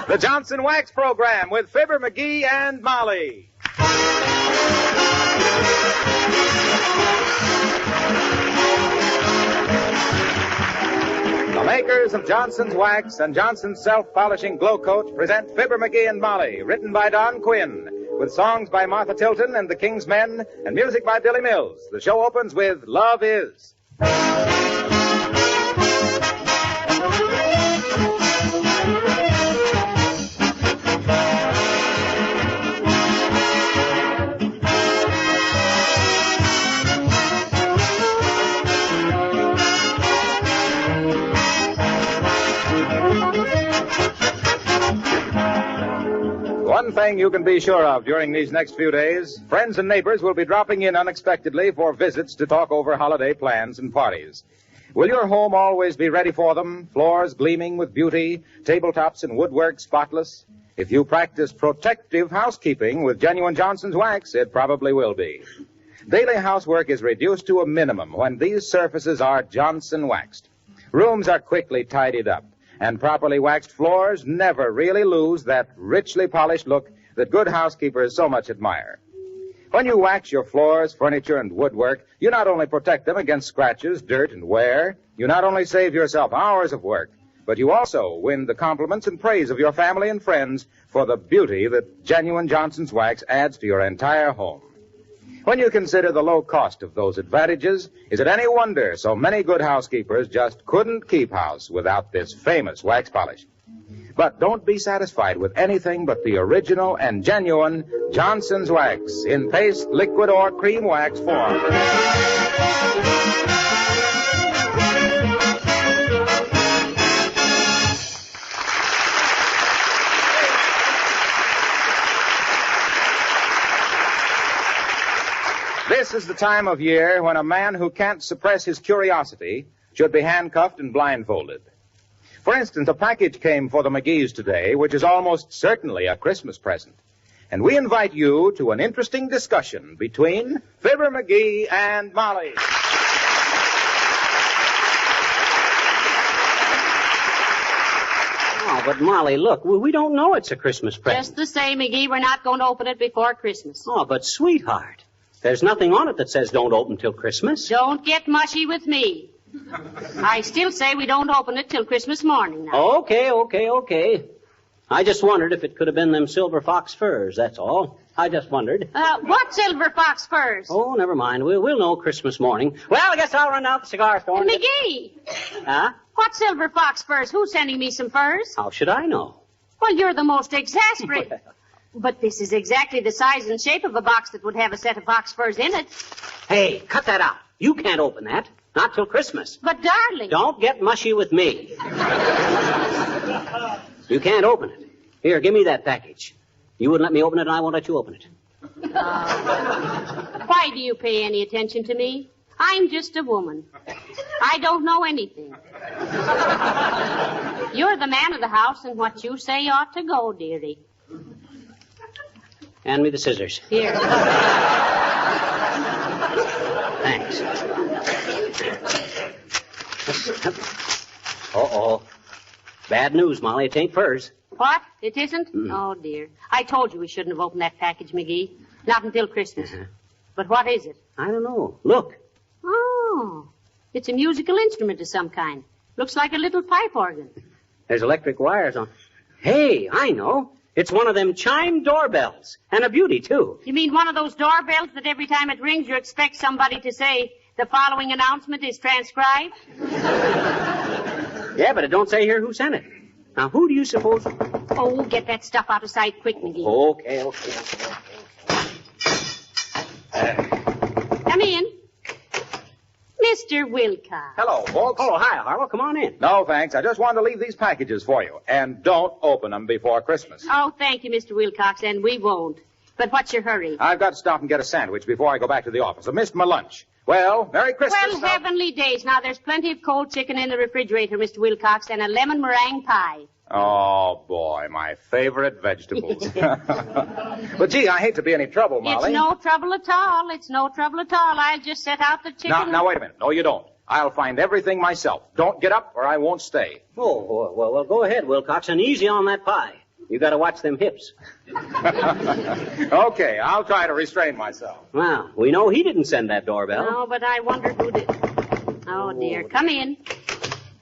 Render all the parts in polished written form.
The Johnson Wax Program with Fibber McGee and Molly. The makers of Johnson's Wax and Johnson's Self-Polishing Glow Coat present Fibber McGee and Molly, written by Don Quinn, with songs by Martha Tilton and the King's Men, and music by Billy Mills. The show opens with Love Is. One thing you can be sure of during these next few days, friends and neighbors will be dropping in unexpectedly for visits to talk over holiday plans and parties. Will your home always be ready for them, floors gleaming with beauty, tabletops and woodwork spotless? If you practice protective housekeeping with genuine Johnson's Wax, it probably will be. Daily housework is reduced to a minimum when these surfaces are Johnson waxed. Rooms are quickly tidied up. And properly waxed floors never really lose that richly polished look that good housekeepers so much admire. When you wax your floors, furniture, and woodwork, you not only protect them against scratches, dirt, and wear, you not only save yourself hours of work, but you also win the compliments and praise of your family and friends for the beauty that genuine Johnson's Wax adds to your entire home. When you consider the low cost of those advantages, is it any wonder so many good housekeepers just couldn't keep house without this famous wax polish? But don't be satisfied with anything but the original and genuine Johnson's Wax in paste, liquid, or cream wax form. This is the time of year when a man who can't suppress his curiosity should be handcuffed and blindfolded. For instance, a package came for the McGees today, which is almost certainly a Christmas present. And we invite you to an interesting discussion between Fibber McGee and Molly. Oh, but Molly, look, we don't know it's a Christmas present. Just the same, McGee, we're not going to open it before Christmas. Oh, but sweetheart, there's nothing on it that says don't open till Christmas. Don't get mushy with me. I still say we don't open it till Christmas morning now. Okay. I just wondered if it could have been them silver fox furs, that's all. I just wondered. What silver fox furs? Oh, never mind. We'll know Christmas morning. Well, I guess I'll run out the cigar store. McGee! Huh? What silver fox furs? Who's sending me some furs? How should I know? Well, you're the most exasperating. But this is exactly the size and shape of a box that would have a set of fox furs in it. Hey, cut that out. You can't open that. Not till Christmas. But, darling... Don't get mushy with me. You can't open it. Here, give me that package. You wouldn't let me open it, and I won't let you open it. Why do you pay any attention to me? I'm just a woman. I don't know anything. You're the man of the house, and what you say ought to go, dearie. Hand me the scissors. Here. Thanks. Uh-oh. Bad news, Molly. It ain't furs. What? It isn't? Mm. Oh, dear. I told you we shouldn't have opened that package, McGee. Not until Christmas. Uh-huh. But what is it? I don't know. Look. Oh. It's a musical instrument of some kind. Looks like a little pipe organ. There's electric wires on. Hey, I know. It's one of them chime doorbells. And a beauty, too. You mean one of those doorbells that every time it rings you expect somebody to say, the following announcement is transcribed? Yeah, but it don't say here who sent it. Now, who do you suppose... Oh, get that stuff out of sight quick, McGee. Okay. Come in. Mr. Wilcox. Hello, folks. Oh, hi, Harlow. Come on in. No, thanks. I just wanted to leave these packages for you. And don't open them before Christmas. Oh, thank you, Mr. Wilcox, and we won't. But what's your hurry? I've got to stop and get a sandwich before I go back to the office. I missed my lunch. Well, Merry Christmas. Well, heavenly days. Now, there's plenty of cold chicken in the refrigerator, Mr. Wilcox, and a lemon meringue pie. Oh, boy, my favorite vegetables. But, gee, I hate to be any trouble, Molly. It's no trouble at all. It's no trouble at all. I'll just set out the chicken. Now, wait a minute. No, you don't. I'll find everything myself. Don't get up or I won't stay. Oh, well, go ahead, Wilcox, and easy on that pie. You got to watch them hips. Okay, I'll try to restrain myself. Well, we know he didn't send that doorbell. No, but I wonder who did. Oh, dear. Come in.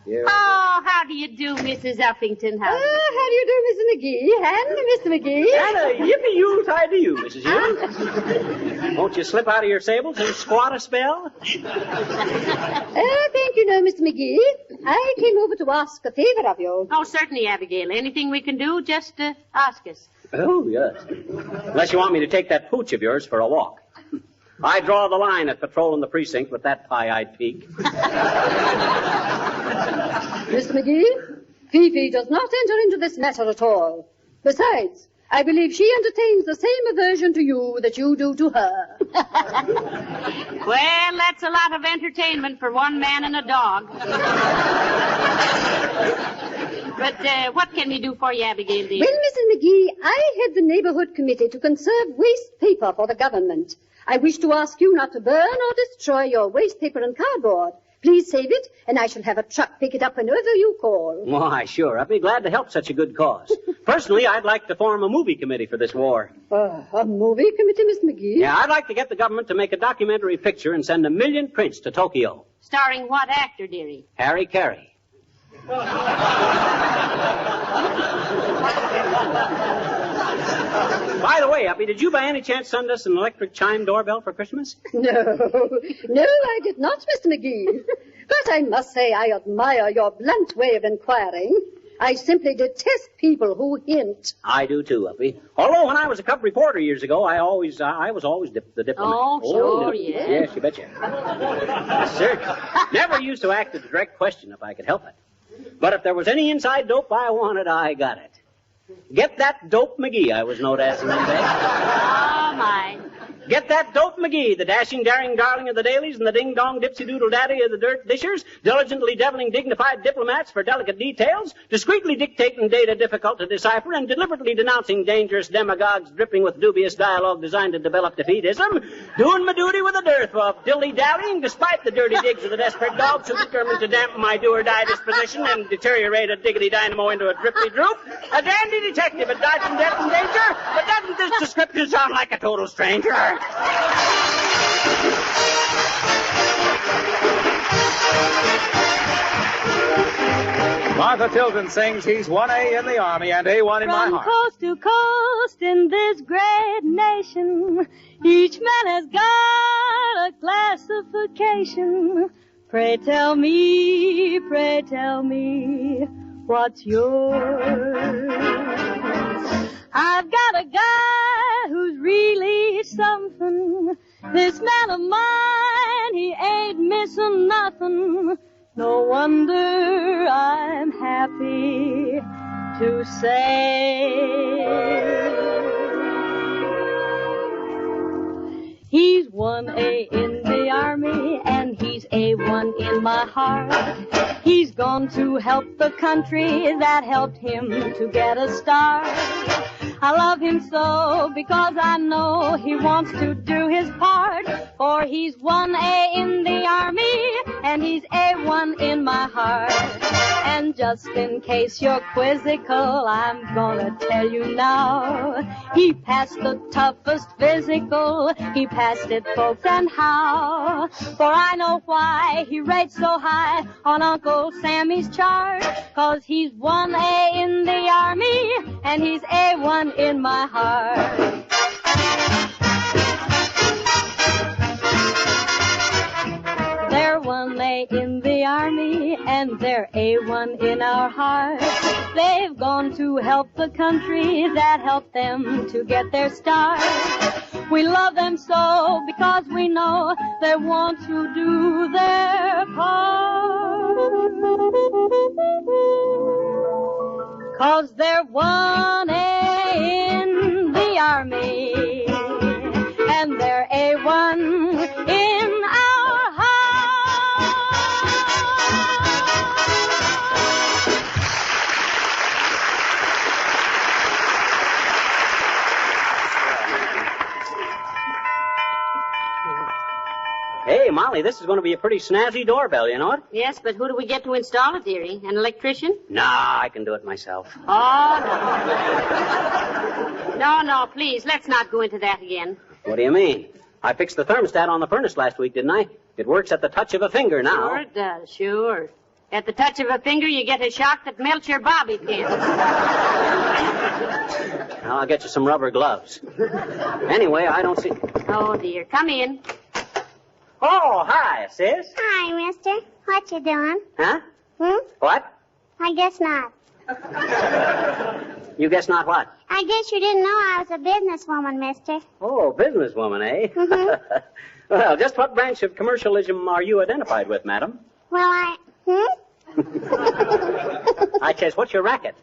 Yeah. Oh, how do you do, Mrs. Uppington? How do you do? How do you do, Mrs. McGee? And Mr. McGee? And a yippee-yoo-tie to you, Mrs. Hughes. Won't you slip out of your sables and squat a spell? Thank you, no, Mr. McGee. I came over to ask a favor of you. Oh, certainly, Abigail. Anything we can do, just ask us. Oh, yes. Unless you want me to take that pooch of yours for a walk. I draw the line at patrolling the precinct with that pie-eyed peak. Mr. McGee, Fifi does not enter into this matter at all. Besides, I believe she entertains the same aversion to you that you do to her. Well, that's a lot of entertainment for one man and a dog. But what can we do for you, Abigail, dear? Well, Mrs. McGee, I head the neighborhood committee to conserve waste paper for the government. I wish to ask you not to burn or destroy your waste paper and cardboard. Please save it, and I shall have a truck pick it up whenever you call. Why, sure. I'd be glad to help such a good cause. Personally, I'd like to form a movie committee for this war. A movie committee, Mr. McGee? Yeah, I'd like to get the government to make a documentary picture and send 1 million prints to Tokyo. Starring what actor, dearie? Harry Carey. By the way, Uppy, did you by any chance send us an electric chime doorbell for Christmas? No, I did not, Mr. McGee. But I must say I admire your blunt way of inquiring. I simply detest people who hint. I do too, Uppy. Although when I was a cub reporter years ago, I was always the diplomat. Oh, sure, yeah. Yes, you betcha. Yes, sir. Never used to act a direct question if I could help it. But if there was any inside dope I wanted, I got it. Get that dope McGee, I was known as in them days. Oh, my. Get that dope McGee, the dashing, daring darling of the dailies and the ding-dong dipsy-doodle-daddy of the dirt dishers, diligently deviling dignified diplomats for delicate details, discreetly dictating data difficult to decipher, and deliberately denouncing dangerous demagogues dripping with dubious dialogue designed to develop defeatism, doing my duty with a dearth of dilly-dallying despite the dirty digs of the desperate dogs who determined to dampen my do-or-die disposition and deteriorate a diggity dynamo into a drippy-droop, a dandy detective at dodging death and danger, but doesn't this description sound like a total stranger? Martha Tilton sings He's 1A in the Army and A1 in my From heart. coast to coast in this great nation, each man has got a classification. Pray tell me, what's yours? I've got a guy who's really something. This man of mine, he ain't missing nothing. No wonder I'm happy to say he's 1A in the Army and he's A1 in my heart. He's gone to help the country that helped him to get a start. I love him so because I know he wants to do his part. For he's 1A in the Army and he's A1 in my heart. And just in case you're quizzical, I'm gonna tell you now. He passed the toughest physical. He passed it, folks, and how? For I know why he rates so high on Uncle Sammy's chart. 'Cause he's 1A in the Army and he's A1 in my heart. They're 1A in the Army and they're A1 in our heart. They've gone to help the country that helped them to get their start. We love them so because we know they want to do their part. 'Cause they're 1A in the Army and they're A1 in our heart. Hey, Molly, this is going to be a pretty snazzy doorbell, you know it? Yes, but who do we get to install it, dearie? An electrician? Nah, I can do it myself. Oh, no. No, please, let's not go into that again. What do you mean? I fixed the thermostat on the furnace last week, didn't I? It works at the touch of a finger now. Sure it does, sure. At the touch of a finger, you get a shock that melts your bobby pin. Now, I'll get you some rubber gloves. Anyway, I don't see... Oh, dear. Come in. Oh, hi, sis. Hi, mister. What you doing? Huh? What? I guess not. You guess not what? I guess you didn't know I was a businesswoman, mister. Oh, businesswoman, eh? Mhm. Well, just what branch of commercialism are you identified with, madam? Well, I says, what's your racket?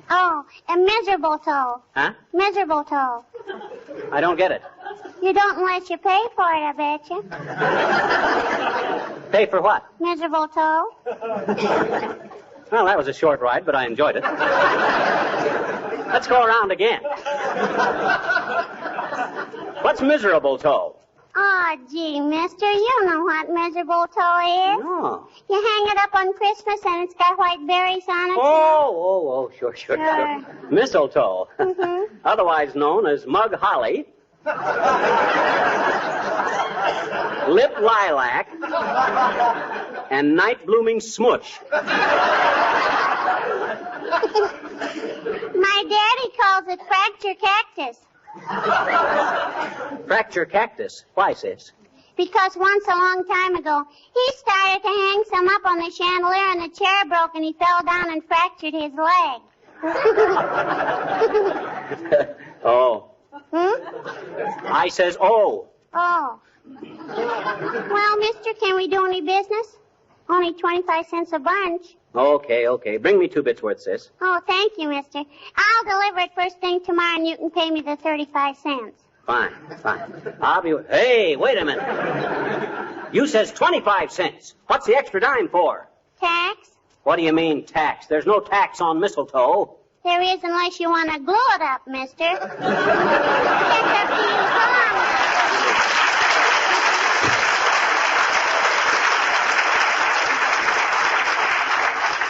Oh, a miserable toe. Huh? Miserable toe. I don't get it. You don't unless you pay for it, I bet you. Pay for what? Miserable toe. Well, that was a short ride, but I enjoyed it. Let's go around again. What's miserable toe? Oh, gee, mister, you know what miserable toe is. No. You hang it up on Christmas and it's got white berries on it. Oh, sure. Mistletoe. Mhm. Otherwise known as mug holly, lip lilac, and night blooming smush. My daddy calls it fracture cactus. Fracture cactus. Why, sis? Because once a long time ago, he started to hang some up on the chandelier and the chair broke and he fell down and fractured his leg. Oh. I says, oh. Oh. Well, mister, can we do any business? Only 25 cents a bunch. Okay. Bring me 2 bits worth, sis. Oh, thank you, mister. I'll deliver it first thing tomorrow and you can pay me the 35 cents. Fine. I'll be... Hey, wait a minute. You says 25 cents. What's the extra dime for? Tax? What do you mean, tax? There's no tax on mistletoe. There is unless you want to glue it up, mister. It's up to you.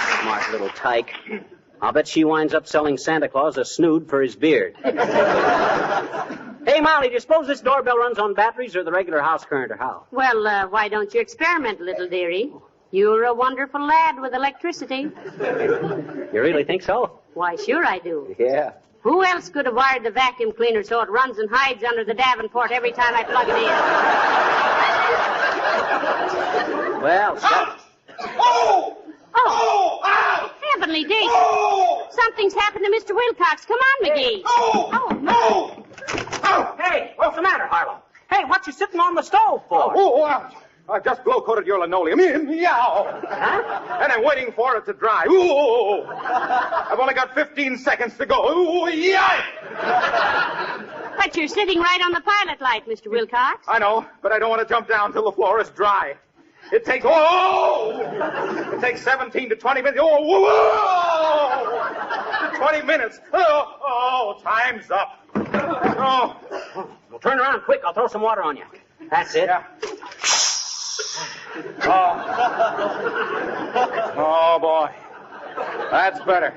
Come on. Smart little tyke. I'll bet she winds up selling Santa Claus a snood for his beard. Hey, Molly, do you suppose this doorbell runs on batteries or the regular house current or how? Well, why don't you experiment, little dearie? You're a wonderful lad with electricity. You really think so? Why, sure I do. Yeah. Who else could have wired the vacuum cleaner so it runs and hides under the Davenport every time I plug it in? Well, stop. Oh, heavenly days. Something's happened to Mr. Wilcox. Come on, McGee. Oh, no. Hey, what's the matter, Harlow? Hey, what you sitting on the stove for? I've just blow-coated your linoleum. Meow. Huh? And I'm waiting for it to dry. Ooh. I've only got 15 seconds to go. Ooh, yikes! But you're sitting right on the pilot light, Mr. Wilcox. I know, but I don't want to jump down till the floor is dry. It takes 17 to 20 minutes. 20 minutes. Time's up. Well, turn around quick. I'll throw some water on you. That's it. Yeah. Oh, boy. That's better.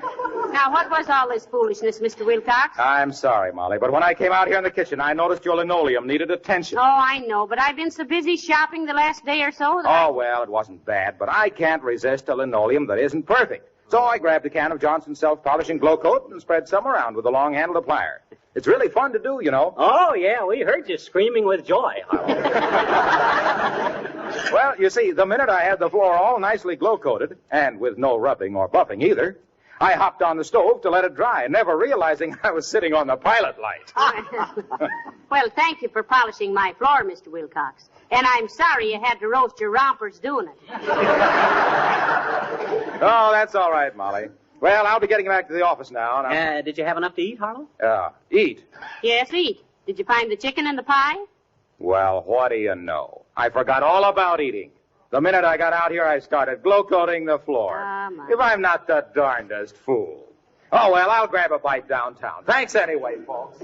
Now, what was all this foolishness, Mr. Wilcox? I'm sorry, Molly, but when I came out here in the kitchen, I noticed your linoleum needed attention. Oh, I know, but I've been so busy shopping the last day or so that Well, it wasn't bad, but I can't resist a linoleum that isn't perfect. So I grabbed a can of Johnson's self-polishing glow coat and spread some around with a long-handled plier. It's really fun to do, you know. Oh, yeah, we heard you screaming with joy, Harlow. Well, you see, the minute I had the floor all nicely glow-coated, and with no rubbing or buffing either, I hopped on the stove to let it dry, never realizing I was sitting on the pilot light. Well, thank you for polishing my floor, Mr. Wilcox. And I'm sorry you had to roast your rompers doing it. Oh, that's all right, Molly. Well, I'll be getting back to the office now. Did you have enough to eat, Harlow? Eat? Yes, eat. Did you find the chicken and the pie? Well, what do you know? I forgot all about eating. The minute I got out here, I started glow-coating the floor. If I'm not the darndest fool. Oh, well, I'll grab a bite downtown. Thanks anyway, folks.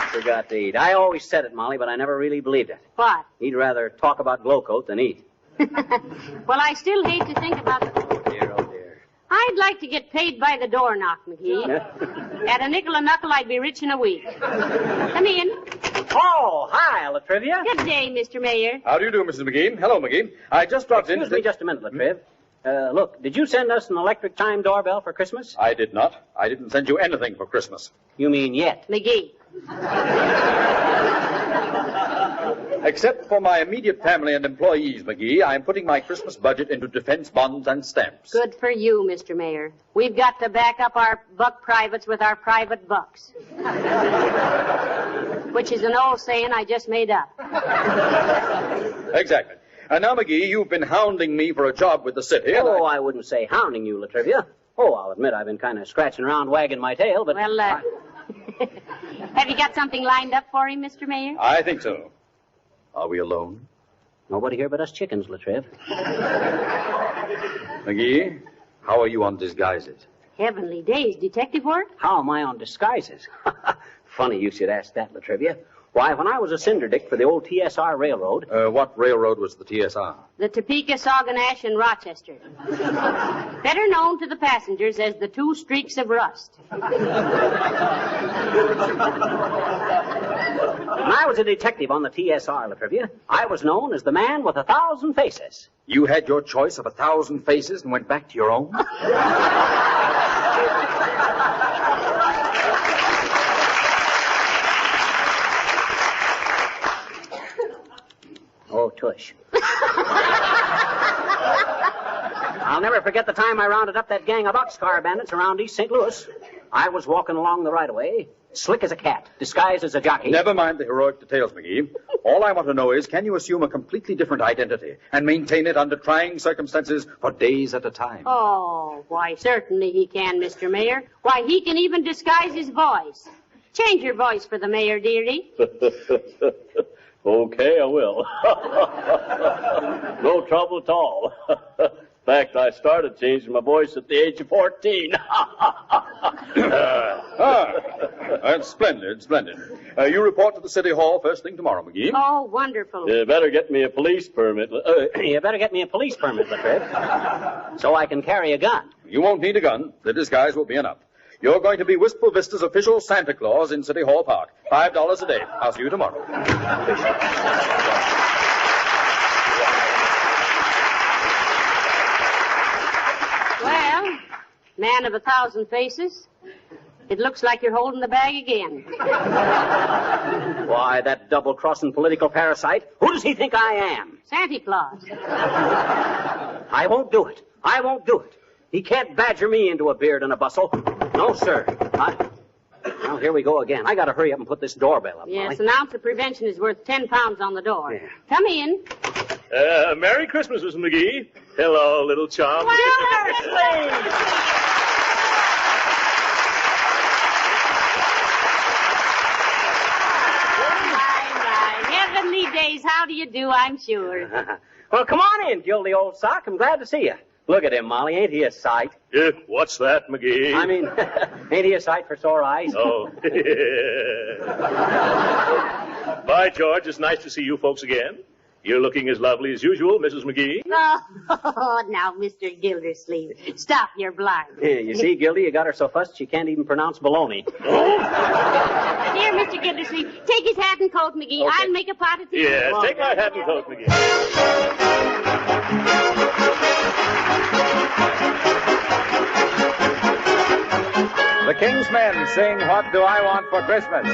Forgot to eat. I always said it, Molly, but I never really believed it. What? He'd rather talk about Glowcoat than eat. Well, I still hate to think about it. Dear, oh dear. I'd like to get paid by the door knock, McGee. At a nickel a knuckle, I'd be rich in a week. Come in. Oh, hi, Latrivia. Good day, Mr. Mayor. How do you do, Mrs. McGee? Hello, McGee. I just dropped in. Excuse me just a minute, Latriv. Look, did you send us an electric chime doorbell for Christmas? I did not. I didn't send you anything for Christmas. You mean yet? McGee. Except for my immediate family and employees, McGee, I am putting my Christmas budget into defense bonds and stamps. Good for you, Mr. Mayor. We've got to back up our buck privates with our private bucks. Which is an old saying I just made up. Exactly. And now, McGee, you've been hounding me for a job with the city. Oh, I wouldn't say hounding you, Latrivia. Oh, I'll admit I've been kind of scratching around, wagging my tail, but... Well, have you got something lined up for him, Mr. Mayor? I think so. Are we alone? Nobody here but us chickens, Latriv. McGee, how are you on disguises? Heavenly days. Detective work? How am I on disguises? Funny you should ask that, Latrivia. Why, when I was a cinder dick for the old TSR Railroad... What railroad was the TSR? The Topeka, Sauganash, and Rochester. Better known to the passengers as the two streaks of rust. When I was a detective on the TSR, Latrivia, I was known as the man with 1,000 faces. You had your choice of 1,000 faces and went back to your own? Oh, tush. I'll never forget the time I rounded up that gang of boxcar bandits around East St. Louis. I was walking along the right-of-way, slick as a cat, disguised as a jockey. Never mind the heroic details, McGee. All I want to know is, can you assume a completely different identity and maintain it under trying circumstances for days at a time? Oh, why, certainly he can, Mr. Mayor. Why, he can even disguise his voice. Change your voice for the mayor, dearie. Okay, I will. No trouble at all. In fact, I started changing my voice at the age of 14. That's splendid, splendid. You report to the City Hall first thing tomorrow, McGee. Oh, wonderful. You better get me a police permit. You better get me a police permit, Latriv, so I can carry a gun. You won't need a gun. The disguise will be enough. You're going to be Wistful Vista's official Santa Claus in City Hall Park. $5 a day. I'll see you tomorrow. Well, man of 1,000 faces, it looks like you're holding the bag again. Why, that double-crossing political parasite. Who does he think I am? Santa Claus. I won't do it. I won't do it. He can't badger me into a beard and a bustle. No, sir. Well, here we go again. I got to hurry up and put this doorbell up. Yes, Molly. an ounce of prevention is worth 10 pounds on the door. Yeah. Come in. Merry Christmas, Mrs. McGee. Hello, little chum. My, heavenly days, how do you do, I'm sure. Well, come on in, Gildy old sock. I'm glad to see you. Look at him, Molly. Ain't he a sight? What's that, McGee? I mean, ain't he a sight for sore eyes? Oh. By George, it's nice to see you folks again. You're looking as lovely as usual, Mrs. McGee. Oh, now, Mr. Gildersleeve, stop your blind. Yeah, you see, Gildy, you got her so fussed she can't even pronounce baloney. Here, Mr. Gildersleeve, take his hat and coat, McGee. Okay. I'll make a pot of tea. Yes, take my hat and coat, McGee. The King's Men sing What Do I Want for Christmas?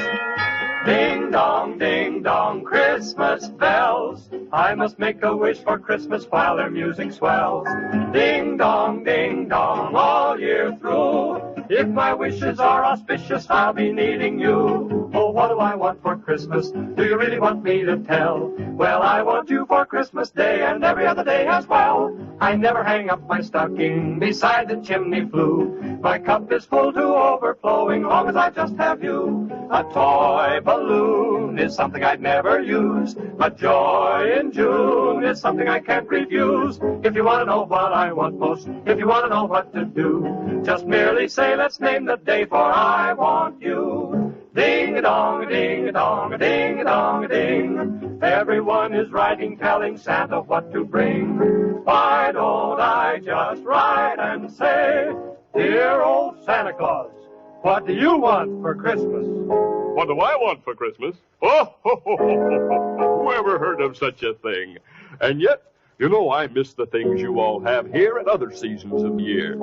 Ding dong, Christmas bells. I must make a wish for Christmas while their music swells. Ding dong, all year through. If my wishes are auspicious, I'll be needing you. Oh, what do I want for Christmas? Do you really want me to tell? Well, I want you for Christmas Day and every other day as well. I never hang up my stocking beside the chimney flue. My cup is full to overflowing long as I just have you. A toy balloon is something I'd never use, but joy in June is something I can't refuse. If you want to know what I want most, if you want to know what to do, just merely say, let's name the day, for I want you. Ding-a-dong, ding-a-dong, ding-a-dong, ding. Everyone is writing, telling Santa what to bring. Why don't I just write and say, dear old Santa Claus, what do you want for Christmas? What do I want for Christmas? Oh, who ever heard of such a thing? And yet, you know, I miss the things you all have here at other seasons of the year.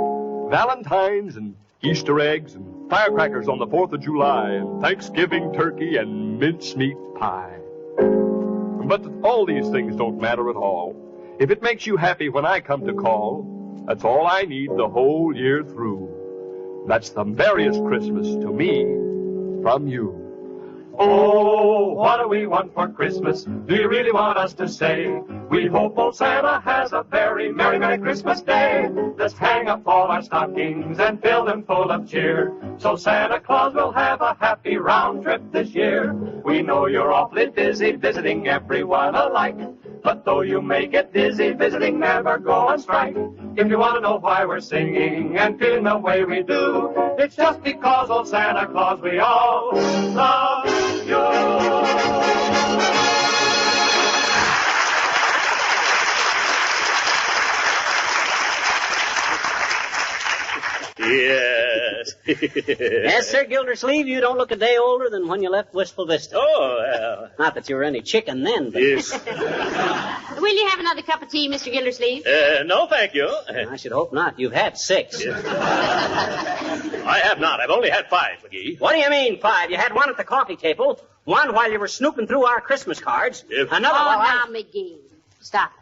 Valentine's and Easter eggs and firecrackers on the 4th of July and Thanksgiving turkey and mincemeat pie. But all these things don't matter at all. If it makes you happy when I come to call, that's all I need the whole year through. That's the merriest Christmas to me from you. Oh, what do we want for Christmas? Do you really want us to say? We hope old Santa has a very merry, merry Christmas day. Let's hang up all our stockings and fill them full of cheer, so Santa Claus will have a happy round trip this year. We know you're awfully busy visiting everyone alike, but though you may get dizzy visiting, never go on strike. If you want to know why we're singing and feeling the way we do, it's just because old Santa Claus, we all love you. Yes. Yes, sir, Gildersleeve, you don't look a day older than when you left Wistful Vista. Oh, well. Not that you were any chicken then, but... Yes. Will you have another cup of tea, Mr. Gildersleeve? No, thank you. I should hope not. You've had 6. Yes. I have not. I've only had 5, McGee. What do you mean, 5? You had one at the coffee table, one while you were snooping through our Christmas cards, another while now, McGee. Stop.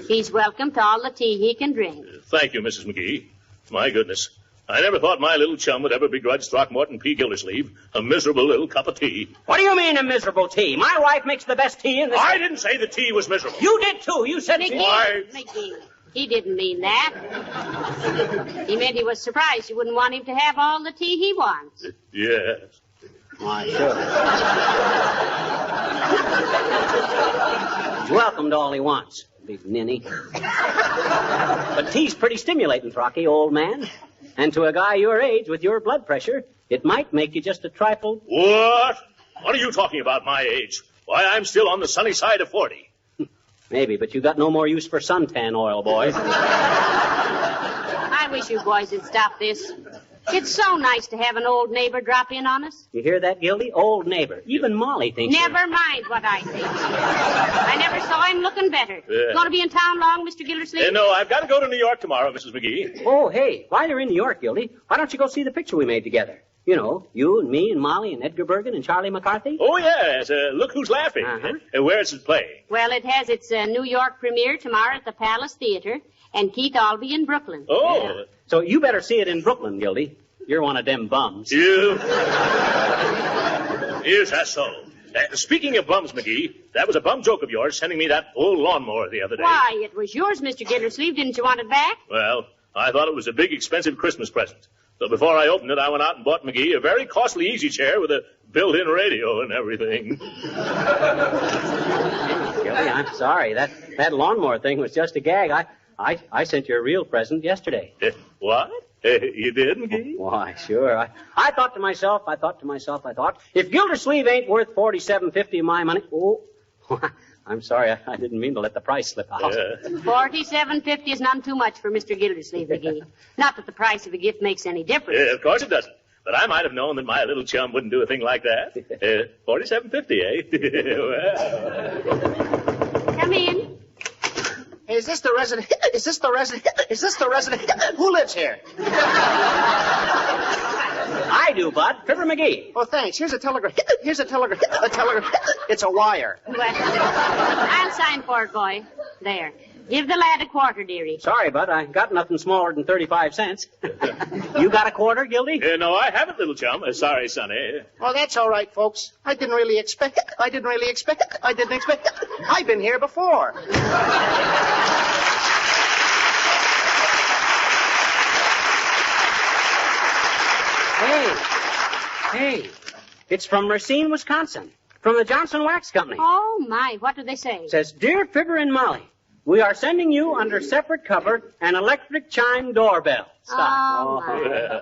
He's welcome to all the tea he can drink. Thank you, Mrs. McGee. My goodness. I never thought my little chum would ever begrudge Throckmorton P. Gildersleeve a miserable little cup of tea. What do you mean, a miserable tea? My wife makes the best tea in this... I didn't say the tea was miserable. You did, too. You said... McGee, he didn't mean that. He meant he was surprised you wouldn't want him to have all the tea he wants. Yes. Why, sure. He's welcome to all he wants, big ninny. But tea's pretty stimulating, Throcky, old man. And to a guy your age with your blood pressure, it might make you just a trifle... What? What are you talking about, my age? Why, I'm still on the sunny side of 40. Maybe, but you got no more use for suntan oil, boy. I wish you boys would stop this. It's so nice to have an old neighbor drop in on us. You hear that, Gildy? Old neighbor. Even Molly thinks... Never mind what I think. I never saw him looking better. Going to be in town long, Mr. Gildersleeve? No, I've got to go to New York tomorrow, Mrs. McGee. Oh, hey, while you're in New York, Gildy, why don't you go see the picture we made together? You know, you and me and Molly and Edgar Bergen and Charlie McCarthy. Oh, yes. Look Who's Laughing. Where is it playing? Well, it has its New York premiere tomorrow at the Palace Theater, and Keith will be in Brooklyn. Oh. Yeah. So you better see it in Brooklyn, Gildy. You're one of them bums. You? Is that so? Speaking of bums, McGee, that was a bum joke of yours sending me that old lawnmower the other day. Why, it was yours, Mr. Gildersleeve. Didn't you want it back? Well, I thought it was a big, expensive Christmas present. So before I opened it, I went out and bought McGee a very costly easy chair with a built-in radio and everything. Gildy, I'm sorry. That lawnmower thing was just a gag. I sent you a real present yesterday. What? You did, McGee? Why, sure. I thought to myself, if Gildersleeve ain't worth $47.50 of my money... Oh, I'm sorry. I didn't mean to let the price slip out. $47.50 is none too much for Mr. Gildersleeve, McGee. Not that the price of a gift makes any difference. Of course it doesn't. But I might have known that my little chum wouldn't do a thing like that. $47.50, eh? Well. Come in. Is this the resident? Who lives here? I do, Bud. Fibber McGee. Oh, thanks. Here's a telegram. It's a wire. Well, I'll sign for it, boy. There. Give the lad a quarter, dearie. Sorry, Bud. I got nothing smaller than 35 cents. You got a quarter, Gildy? No, I haven't, little chum. Sorry, Sonny. Oh, that's all right, folks. I didn't expect it. I've been here before. Hey. It's from Racine, Wisconsin. From the Johnson Wax Company. Oh, my. What do they say? It says, Dear Fibber and Molly, We are sending you under separate cover an electric chime doorbell. Stop. Oh,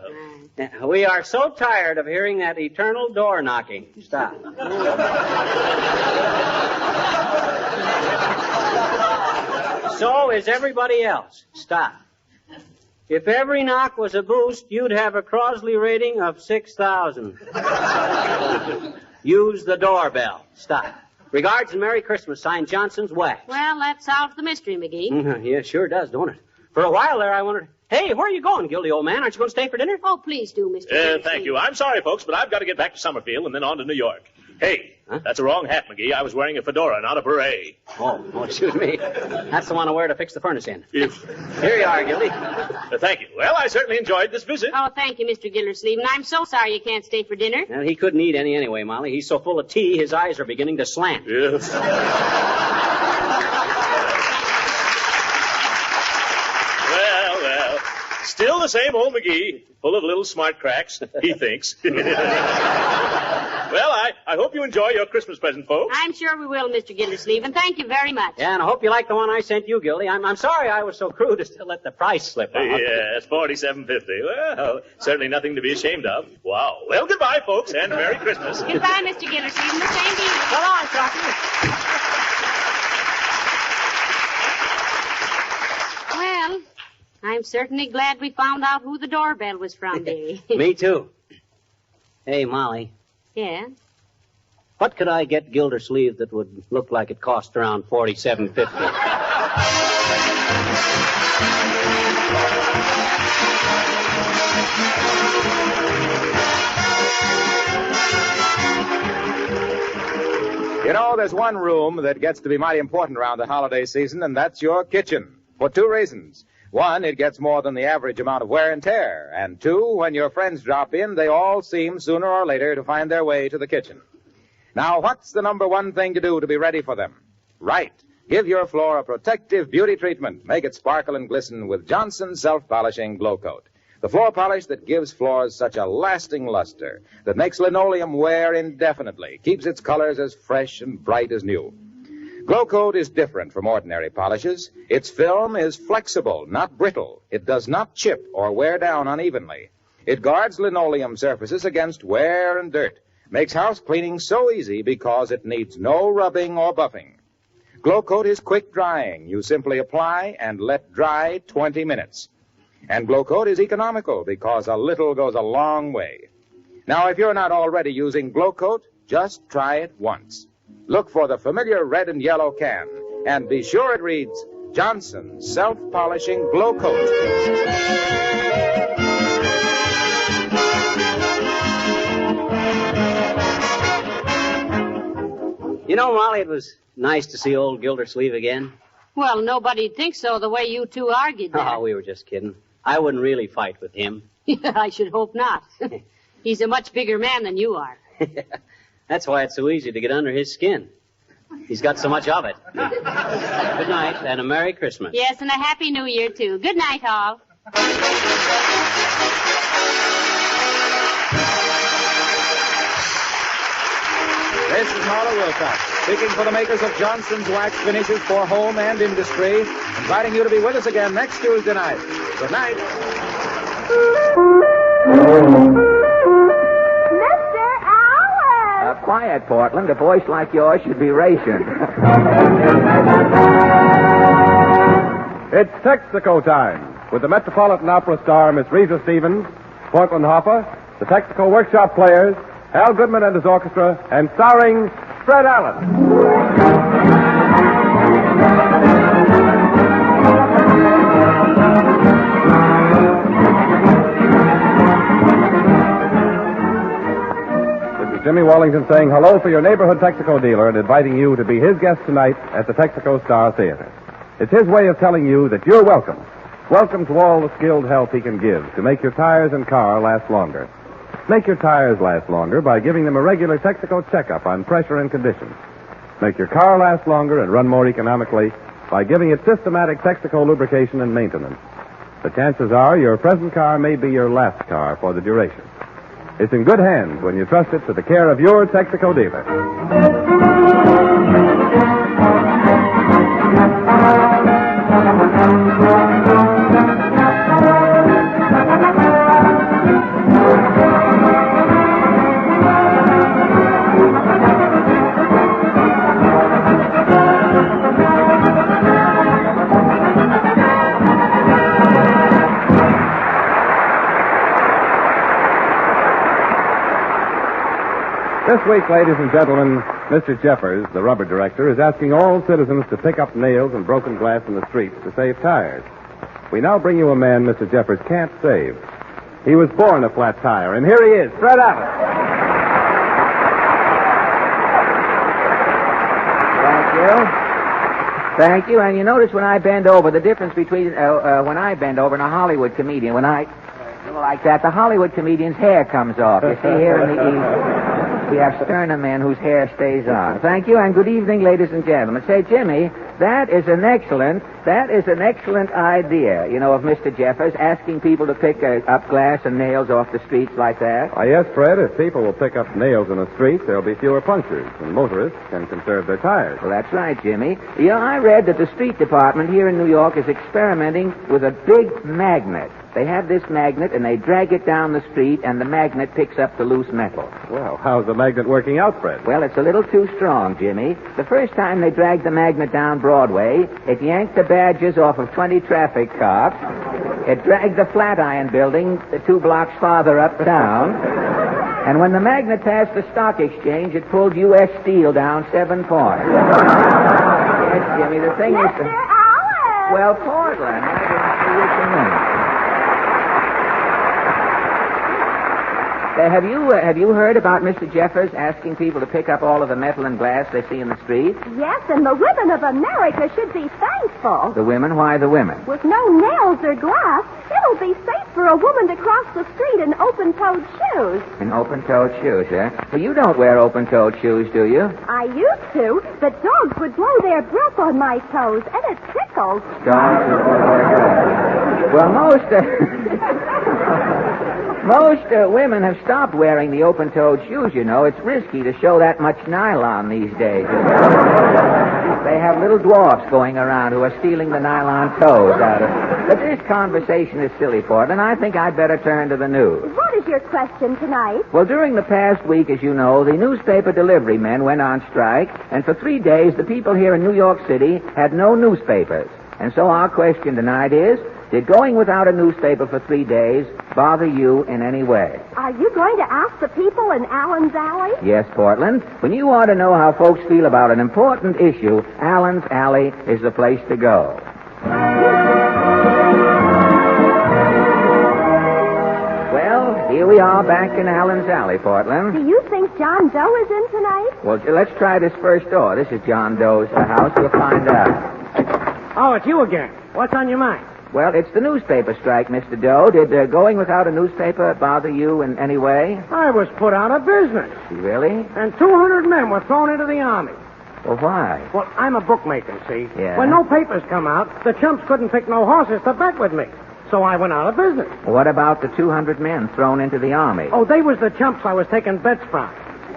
my. We are so tired of hearing that eternal door knocking. Stop. So is everybody else. Stop. If every knock was a boost, you'd have a Crosley rating of 6,000. Use the doorbell. Stop. Regards and Merry Christmas. Signed, Johnson's Wax. Well, that solves the mystery, McGee. Yeah, sure does, don't it? For a while there, I wondered, hey, where are you going, guilty old man? Aren't you going to stay for dinner? Oh, please do, Mr. Thank you. I'm sorry, folks, but I've got to get back to Summerfield and then on to New York. Hey, that's a wrong hat, McGee. I was wearing a fedora, not a beret. Oh, excuse me. That's the one I wear to fix the furnace in. If... Here you are, Gildy. Thank you. Well, I certainly enjoyed this visit. Oh, thank you, Mr. Gildersleeve, and I'm so sorry you can't stay for dinner. Well, he couldn't eat any anyway, Molly. He's so full of tea, his eyes are beginning to slant. Yes. Well, still the same old McGee, full of little smart cracks, he thinks. Well, I hope you enjoy your Christmas present, folks. I'm sure we will, Mr. Gildersleeve, and thank you very much. Yeah, and I hope you like the one I sent you, Gildy. I'm sorry I was so crude as to let the price slip out. Yes, $47.50. Well, certainly nothing to be ashamed of. Wow. Well, goodbye, folks, and Merry Christmas. Goodbye, Mr. Gildersleeve, and the same to you. So long, Crocky. Well, I'm certainly glad we found out who the doorbell was from, dearie. Me too. Hey, Molly. Yeah? What could I get Gildersleeve that would look like it cost around $47.50? You know, there's one room that gets to be mighty important around the holiday season, and that's your kitchen. For two reasons. One, it gets more than the average amount of wear and tear. And two, when your friends drop in, they all seem sooner or later to find their way to the kitchen. Now, what's the number one thing to do to be ready for them? Right. Give your floor a protective beauty treatment. Make it sparkle and glisten with Johnson's Self-Polishing Glow Coat. The floor polish that gives floors such a lasting luster, that makes linoleum wear indefinitely, keeps its colors as fresh and bright as new. Glow Coat is different from ordinary polishes. Its film is flexible, not brittle. It does not chip or wear down unevenly. It guards linoleum surfaces against wear and dirt. Makes house cleaning so easy because it needs no rubbing or buffing. Glow Coat is quick drying. You simply apply and let dry 20 minutes. And Glow Coat is economical because a little goes a long way. Now, if you're not already using Glow Coat, just try it once. Look for the familiar red and yellow can, and be sure it reads Johnson's Self-Polishing Glow Coat. You know, Molly, it was nice to see old Gildersleeve again. Well, nobody'd think so the way you two argued there. Oh, we were just kidding. I wouldn't really fight with him. I should hope not. He's a much bigger man than you are. That's why it's so easy to get under his skin. He's got so much of it. Good night, and a Merry Christmas. Yes, and a Happy New Year, too. Good night, all. This is Marla Wilcox, speaking for the makers of Johnson's Wax Finishes for Home and Industry, inviting you to be with us again next Tuesday night. Good night. Quiet, Portland. A voice like yours should be rationed. It's Texaco time with the Metropolitan Opera star, Miss Rita Stevens, Portland Hopper, the Texaco Workshop Players, Al Goodman and his orchestra, and starring Fred Allen. Jimmy Wallington saying hello for your neighborhood Texaco dealer and inviting you to be his guest tonight at the Texaco Star Theater. It's his way of telling you that you're welcome. Welcome to all the skilled help he can give to make your tires and car last longer. Make your tires last longer by giving them a regular Texaco checkup on pressure and conditions. Make your car last longer and run more economically by giving it systematic Texaco lubrication and maintenance. The chances are your present car may be your last car for the duration. It's in good hands when you trust it to the care of your Texaco dealer. This week, ladies and gentlemen, Mr. Jeffers, the rubber director, is asking all citizens to pick up nails and broken glass in the streets to save tires. We now bring you a man Mr. Jeffers can't save. He was born a flat tire, and here he is, Fred Abbott. Thank you. And you notice when I bend over, the difference between when I bend over and a Hollywood comedian, when I go like that, the Hollywood comedian's hair comes off. You see here in the East, we have sterner men whose hair stays on. Thank you, and good evening, ladies and gentlemen. Say, Jimmy, that is an excellent idea, you know, of Mr. Jeffers, asking people to pick up glass and nails off the streets like that. Yes, Fred, if people will pick up nails in the street, there'll be fewer punctures, and motorists can conserve their tires. Well, that's right, Jimmy. You know, I read that the street department here in New York is experimenting with a big magnet. They have this magnet, and they drag it down the street, and the magnet picks up the loose metal. Well, how's the magnet working out, Fred? Well, it's a little too strong, Jimmy. The first time they dragged the magnet down Broadway, it yanked the badges off of 20 traffic cops. It dragged the Flatiron Building 2 blocks farther uptown. And when the magnet passed the stock exchange, it pulled U.S. Steel down 7 points. Yes, Jimmy, the thing is... Mr. Allen! Well, Portland, I didn't see you come in. Have you heard about Mr. Jeffers asking people to pick up all of the metal and glass they see in the street? Yes, and the women of America should be thankful. The women? Why the women? With no nails or glass, it'll be safe for a woman to cross the street in open-toed shoes. In open-toed shoes, eh? Well, you don't wear open-toed shoes, do you? I used to, but dogs would blow their breath on my toes, and it tickles. Dogs would blow their breath. Well, most women have stopped wearing the open-toed shoes, you know. It's risky to show that much nylon these days. They have little dwarfs going around who are stealing the nylon toes out of it. But this conversation is silly, Portland. I think I'd better turn to the news. What is your question tonight? Well, during the past week, as you know, the newspaper delivery men went on strike, and for 3 days, the people here in New York City had no newspapers. And so our question tonight is, did going without a newspaper for 3 days bother you in any way? Are you going to ask the people in Allen's Alley? Yes, Portland. When you want to know how folks feel about an important issue, Allen's Alley is the place to go. Well, here we are back in Allen's Alley, Portland. Do you think John Doe is in tonight? Well, let's try this first door. This is John Doe's house. We'll find out. Oh, it's you again. What's on your mind? Well, it's the newspaper strike, Mr. Doe. Did going without a newspaper bother you in any way? I was put out of business. Really? And 200 men were thrown into the Army. Well, why? Well, I'm a bookmaker, see? Yeah. When no papers come out, the chumps couldn't pick no horses to bet with me. So I went out of business. What about the 200 men thrown into the Army? Oh, they was the chumps I was taking bets from.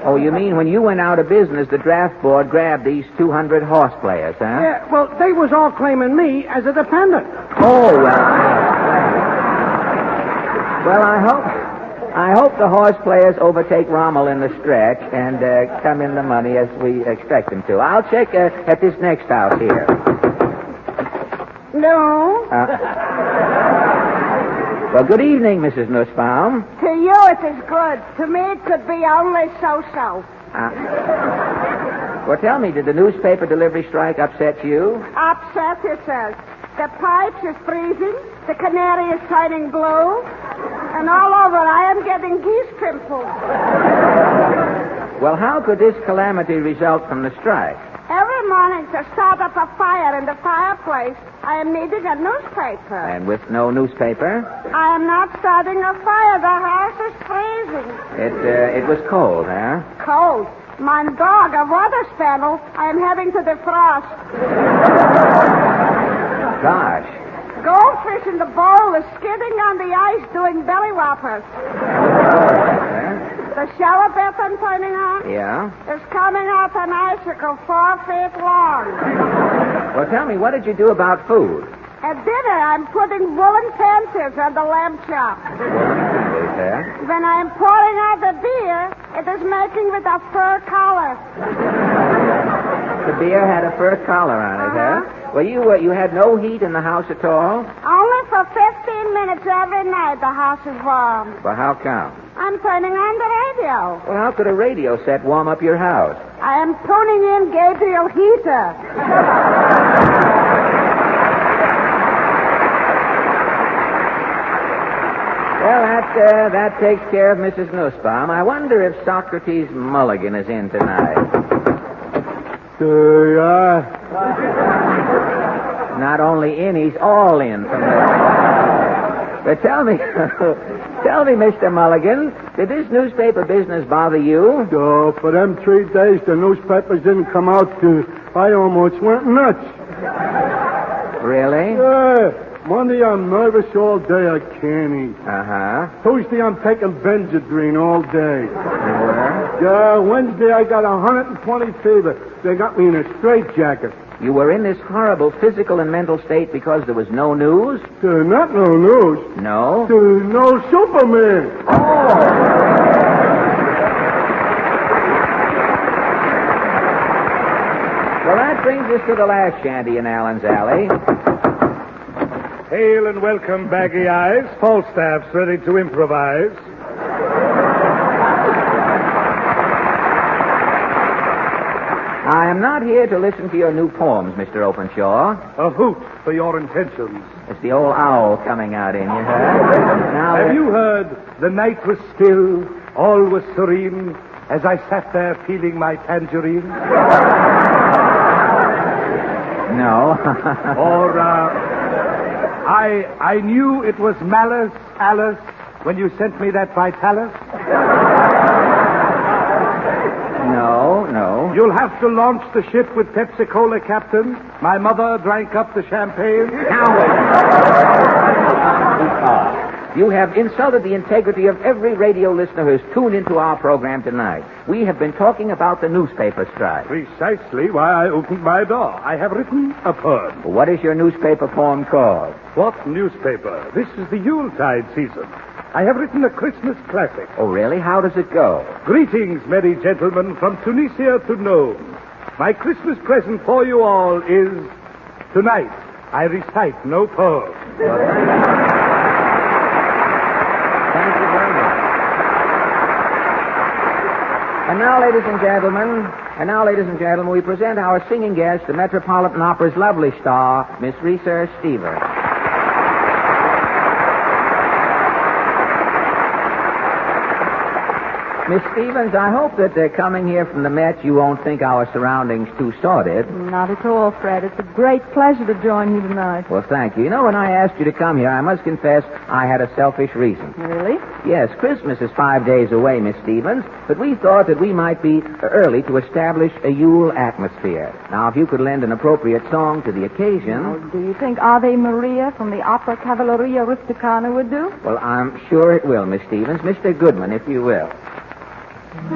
Oh, you mean when you went out of business, the draft board grabbed these 200 horse players, huh? Yeah, well, they was all claiming me as a dependent. Oh, well, I hope the horse players overtake Rommel in the stretch and come in the money as we expect them to. I'll check at this next house here. No. Well, good evening, Mrs. Nussbaum. To you it is good. To me it could be only so-so. Well, tell me, did the newspaper delivery strike upset you? Upset, it says. The pipes is freezing, the canary is turning blue, and all over I am getting geese pimples. Well, how could this calamity result from the strike? Every morning to start up a fire in the fireplace, I am needing a newspaper. And with no newspaper? I am not starting a fire. The house is freezing. It was cold, huh? Cold. My dog, a water spaniel, I am having to defrost. Gosh. Goldfish in the bowl is skidding on the ice doing belly whoppers. The shower bath I'm turning on? Yeah? Is coming off an icicle 4 feet long. Well, tell me, what did you do about food? At dinner, I'm putting woolen fences on the lamb chop. When I'm pouring out the beer, it is making with a fur collar. The beer had a fur collar on it, huh? Well, you had no heat in the house at all? Only for 15 minutes every night the house is warm. Well, how come? I'm turning on the radio. Well, how could a radio set warm up your house? I am tuning in Gabriel Heater. Well, that takes care of Mrs. Nussbaum. I wonder if Socrates Mulligan is in tonight. Not only in, he's all in from the... But tell me, Mr. Mulligan, did this newspaper business bother you? Oh, for them 3 days the newspapers didn't come out, I almost went nuts. Really? Yeah. Monday I'm nervous all day, I can't eat. Uh-huh. Tuesday I'm taking Benadryl all day. You were? Yeah, Wednesday I got 120 fever. They got me in a straitjacket. You were in this horrible physical and mental state because there was no news? Not no news. No? No Superman. Oh! Well, that brings us to the last shanty in Allen's Alley. Hail and welcome, Baggy Eyes. Falstaff's ready to improvise. I am not here to listen to your new poems, Mr. Openshaw. A hoot for your intentions. It's the old owl coming out in you, huh? Now, have you heard? The night was still, all was serene, as I sat there peeling my tangerine. No. Or, I knew it was malice, Alice, when you sent me that Vitalis. No. You'll have to launch the ship with Pepsi-Cola, Captain. My mother drank up the champagne. You have insulted the integrity of every radio listener who has tuned into our program tonight. We have been talking about the newspaper strike. Precisely why I opened my door. I have written a poem. What is your newspaper poem called? What newspaper? This is the Yuletide season. I have written a Christmas classic. Oh, really? How does it go? Greetings, merry gentlemen, from Tunisia to Nome. My Christmas present for you all is, tonight, I recite no poem. Thank you very much. And now, ladies and gentlemen, we present our singing guest, the Metropolitan Opera's lovely star, Miss Reese Stevens. Miss Stevens, I hope that coming here from the Met, you won't think our surroundings too sordid. Not at all, Fred. It's a great pleasure to join you tonight. Well, thank you. You know, when I asked you to come here, I must confess I had a selfish reason. Really? Yes, Christmas is 5 days away, Miss Stevens, but we thought that we might be early to establish a Yule atmosphere. Now, if you could lend an appropriate song to the occasion... Oh, do you think Ave Maria from the Opera Cavalleria Rusticana would do? Well, I'm sure it will, Miss Stevens. Mr. Goodman, if you will. Oh,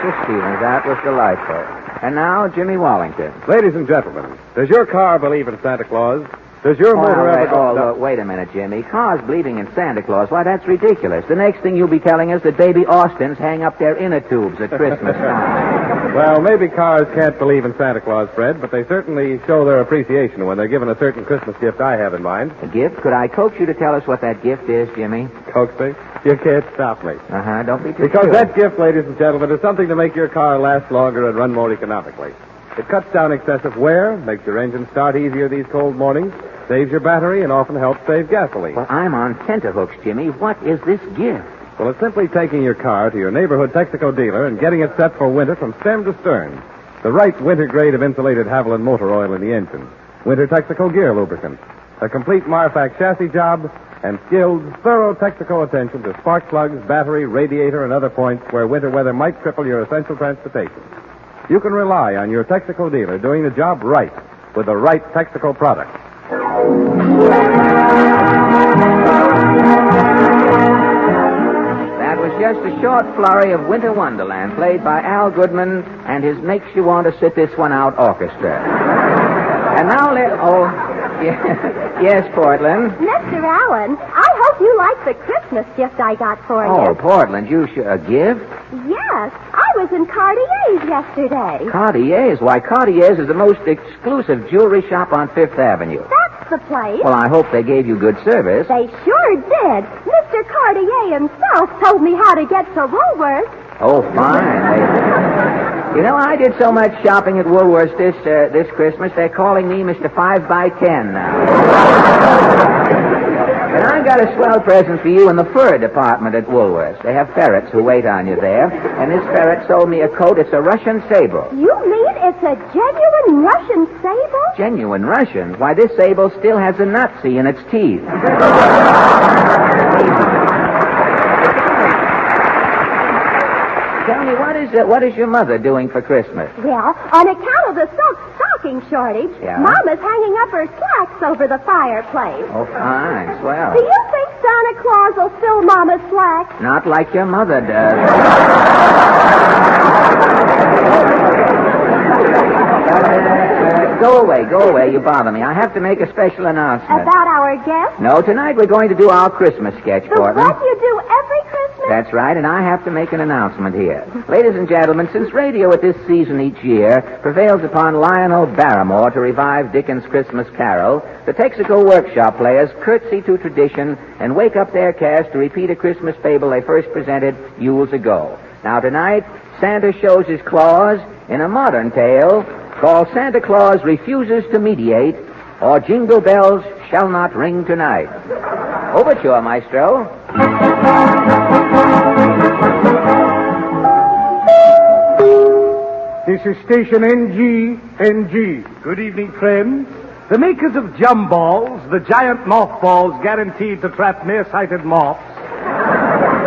Mr. Stevens, that was delightful. And now, Jimmy Wallington. Ladies and gentlemen, does your car believe in Santa Claus? Does your motor ever go... wait a minute, Jimmy. Cars believing in Santa Claus? Why, that's ridiculous. The next thing you'll be telling us that baby Austins hang up their inner tubes at Christmas time. Well, maybe cars can't believe in Santa Claus, Fred, but they certainly show their appreciation when they're given a certain Christmas gift I have in mind. A gift? Could I coax you to tell us what that gift is, Jimmy? Coax me? You can't stop me. Uh-huh, don't be too Because sure. that gift, ladies and gentlemen, is something to make your car last longer and run more economically. It cuts down excessive wear, makes your engine start easier these cold mornings, saves your battery, and often helps save gasoline. Well, I'm on tenterhooks, Jimmy. What is this gift? Well, it's simply taking your car to your neighborhood Texaco dealer and getting it set for winter from stem to stern. The right winter grade of insulated Haviland motor oil in the engine. Winter Texaco gear lubricant. A complete Marfac chassis job, and skilled, thorough Texaco attention to spark plugs, battery, radiator, and other points where winter weather might cripple your essential transportation. You can rely on your Texaco dealer doing the job right with the right Texaco product. That was just a short flurry of Winter Wonderland played by Al Goodman and his Makes You Want to Sit This One Out orchestra. And now yes, Portland. Mr. Allen, I hope you like the Christmas gift I got for you. Oh, Portland, you should... A gift? Yes, I was in Cartier's yesterday. Cartier's? Why, Cartier's is the most exclusive jewelry shop on Fifth Avenue. That's the place. Well, I hope they gave you good service. They sure did. Mr. Cartier himself told me how to get to Woolworth. Oh, fine. You know, I did so much shopping at Woolworth's this Christmas, they're calling me Mr. 5x10 now. And I got a swell present for you in the fur department at Woolworth's. They have ferrets who wait on you there. And this ferret sold me a coat. It's a Russian sable. You mean it's a genuine Russian sable? Genuine Russian? Why, this sable still has a Nazi in its teeth. Tell me, what is your mother doing for Christmas? Well, on account of the silk stocking shortage, Mama's hanging up her slacks over the fireplace. Oh, fine. Swell. Do you think Santa Claus will fill Mama's slacks? Not like your mother does. Go away. You bother me. I have to make a special announcement. About our guest? No, tonight we're going to do our Christmas sketch, Portland. What you do every Christmas? That's right, and I have to make an announcement here. Ladies and gentlemen, since radio at this season each year prevails upon Lionel Barrymore to revive Dickens' Christmas Carol, the Texaco Workshop players curtsy to tradition and wake up their cast to repeat a Christmas fable they first presented years ago. Now tonight, Santa shows his claws in a modern tale called Santa Claus Refuses to Mediate, or Jingle Bells Shall Not Ring Tonight. Overture, Maestro. This is station NG. Good evening, friends. The makers of Jum Balls, the giant mothballs guaranteed to trap nearsighted moths,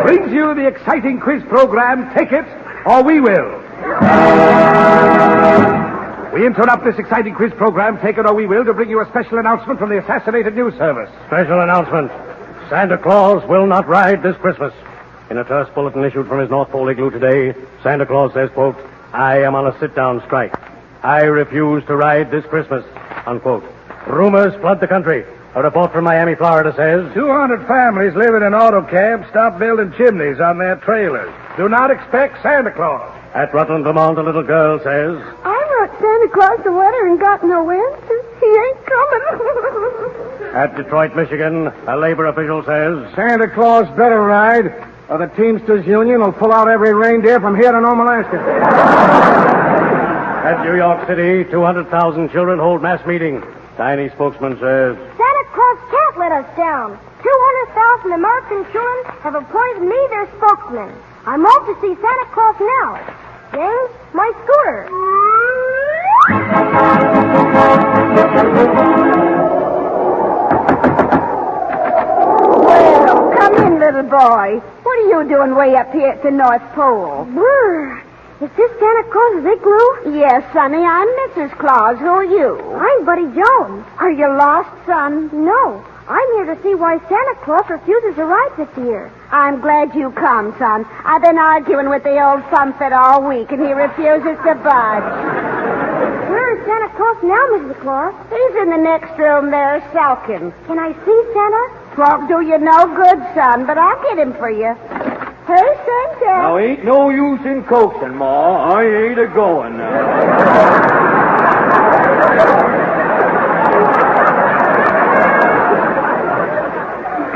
brings you the exciting quiz program, Take It or We Will. We interrupt this exciting quiz program, Take It or We Will, to bring you a special announcement from the Assassinated News Service. Special announcement. Santa Claus will not ride this Christmas. In a terse bulletin issued from his North Pole igloo today, Santa Claus says, quote, I am on a sit-down strike. I refuse to ride this Christmas, unquote. Rumors flood the country. A report from Miami, Florida says... 200 families living in auto cabs stop building chimneys on their trailers. Do not expect Santa Claus. At Rutland, Vermont, a little girl says... I wrote Santa Claus a letter and got no answer. He ain't coming. At Detroit, Michigan, a labor official says... Santa Claus better ride, or the Teamsters Union will pull out every reindeer from here to Nome, Alaska. At New York City, 200,000 children hold mass meeting. Tiny spokesman says... Santa Claus can't let us down. 200,000 American children have appointed me their spokesman. I'm off to see Santa Claus now. James, my scooter. Well, come in, little boy. What are you doing way up here at the North Pole? Brr. Is this Santa Claus's igloo? Yes, Sonny, I'm Mrs. Claus. Who are you? I'm Buddy Jones. Are you lost, son? No, I'm here to see why Santa Claus refuses to ride this year. I'm glad you come, son. I've been arguing with the old funfet all week, and he refuses to budge. Where is Santa Claus now, Mrs. Claus? He's in the next room there, sulking. Can I see Santa? Won't do you no good, son, but I'll get him for you. Hey, Santa. Now, ain't no use in coaxing, Ma. I ain't a-going now.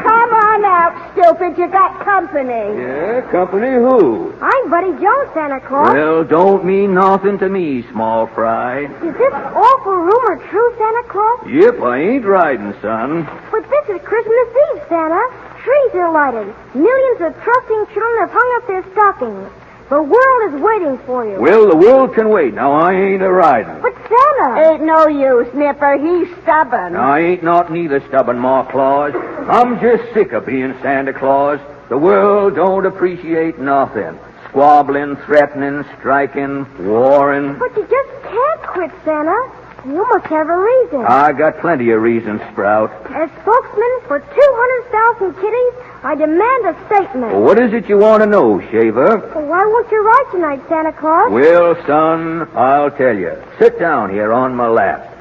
Come on out, stupid. You got company. Yeah, company who? I'm Buddy Jones, Santa Claus. Well, don't mean nothing to me, small fry. Is this awful rumor true, Santa Claus? Yep, I ain't riding, son. But this is Christmas Eve, Santa. Trees are lighted. Millions of trusting children have hung up their stockings. The world is waiting for you. Well, the world can wait. Now, I ain't a-riding. But Santa... Ain't no use, Nipper. He's stubborn. Now, I ain't not neither stubborn, Ma Claus. I'm just sick of being Santa Claus. The world don't appreciate nothing. Squabbling, threatening, striking, warring. But you just can't quit, Santa. You must have a reason. I got plenty of reasons, Sprout. As spokesman for 200,000 kitties, I demand a statement. Well, what is it you want to know, Shaver? Well, why won't you ride tonight, Santa Claus? Well, son, I'll tell you. Sit down here on my lap.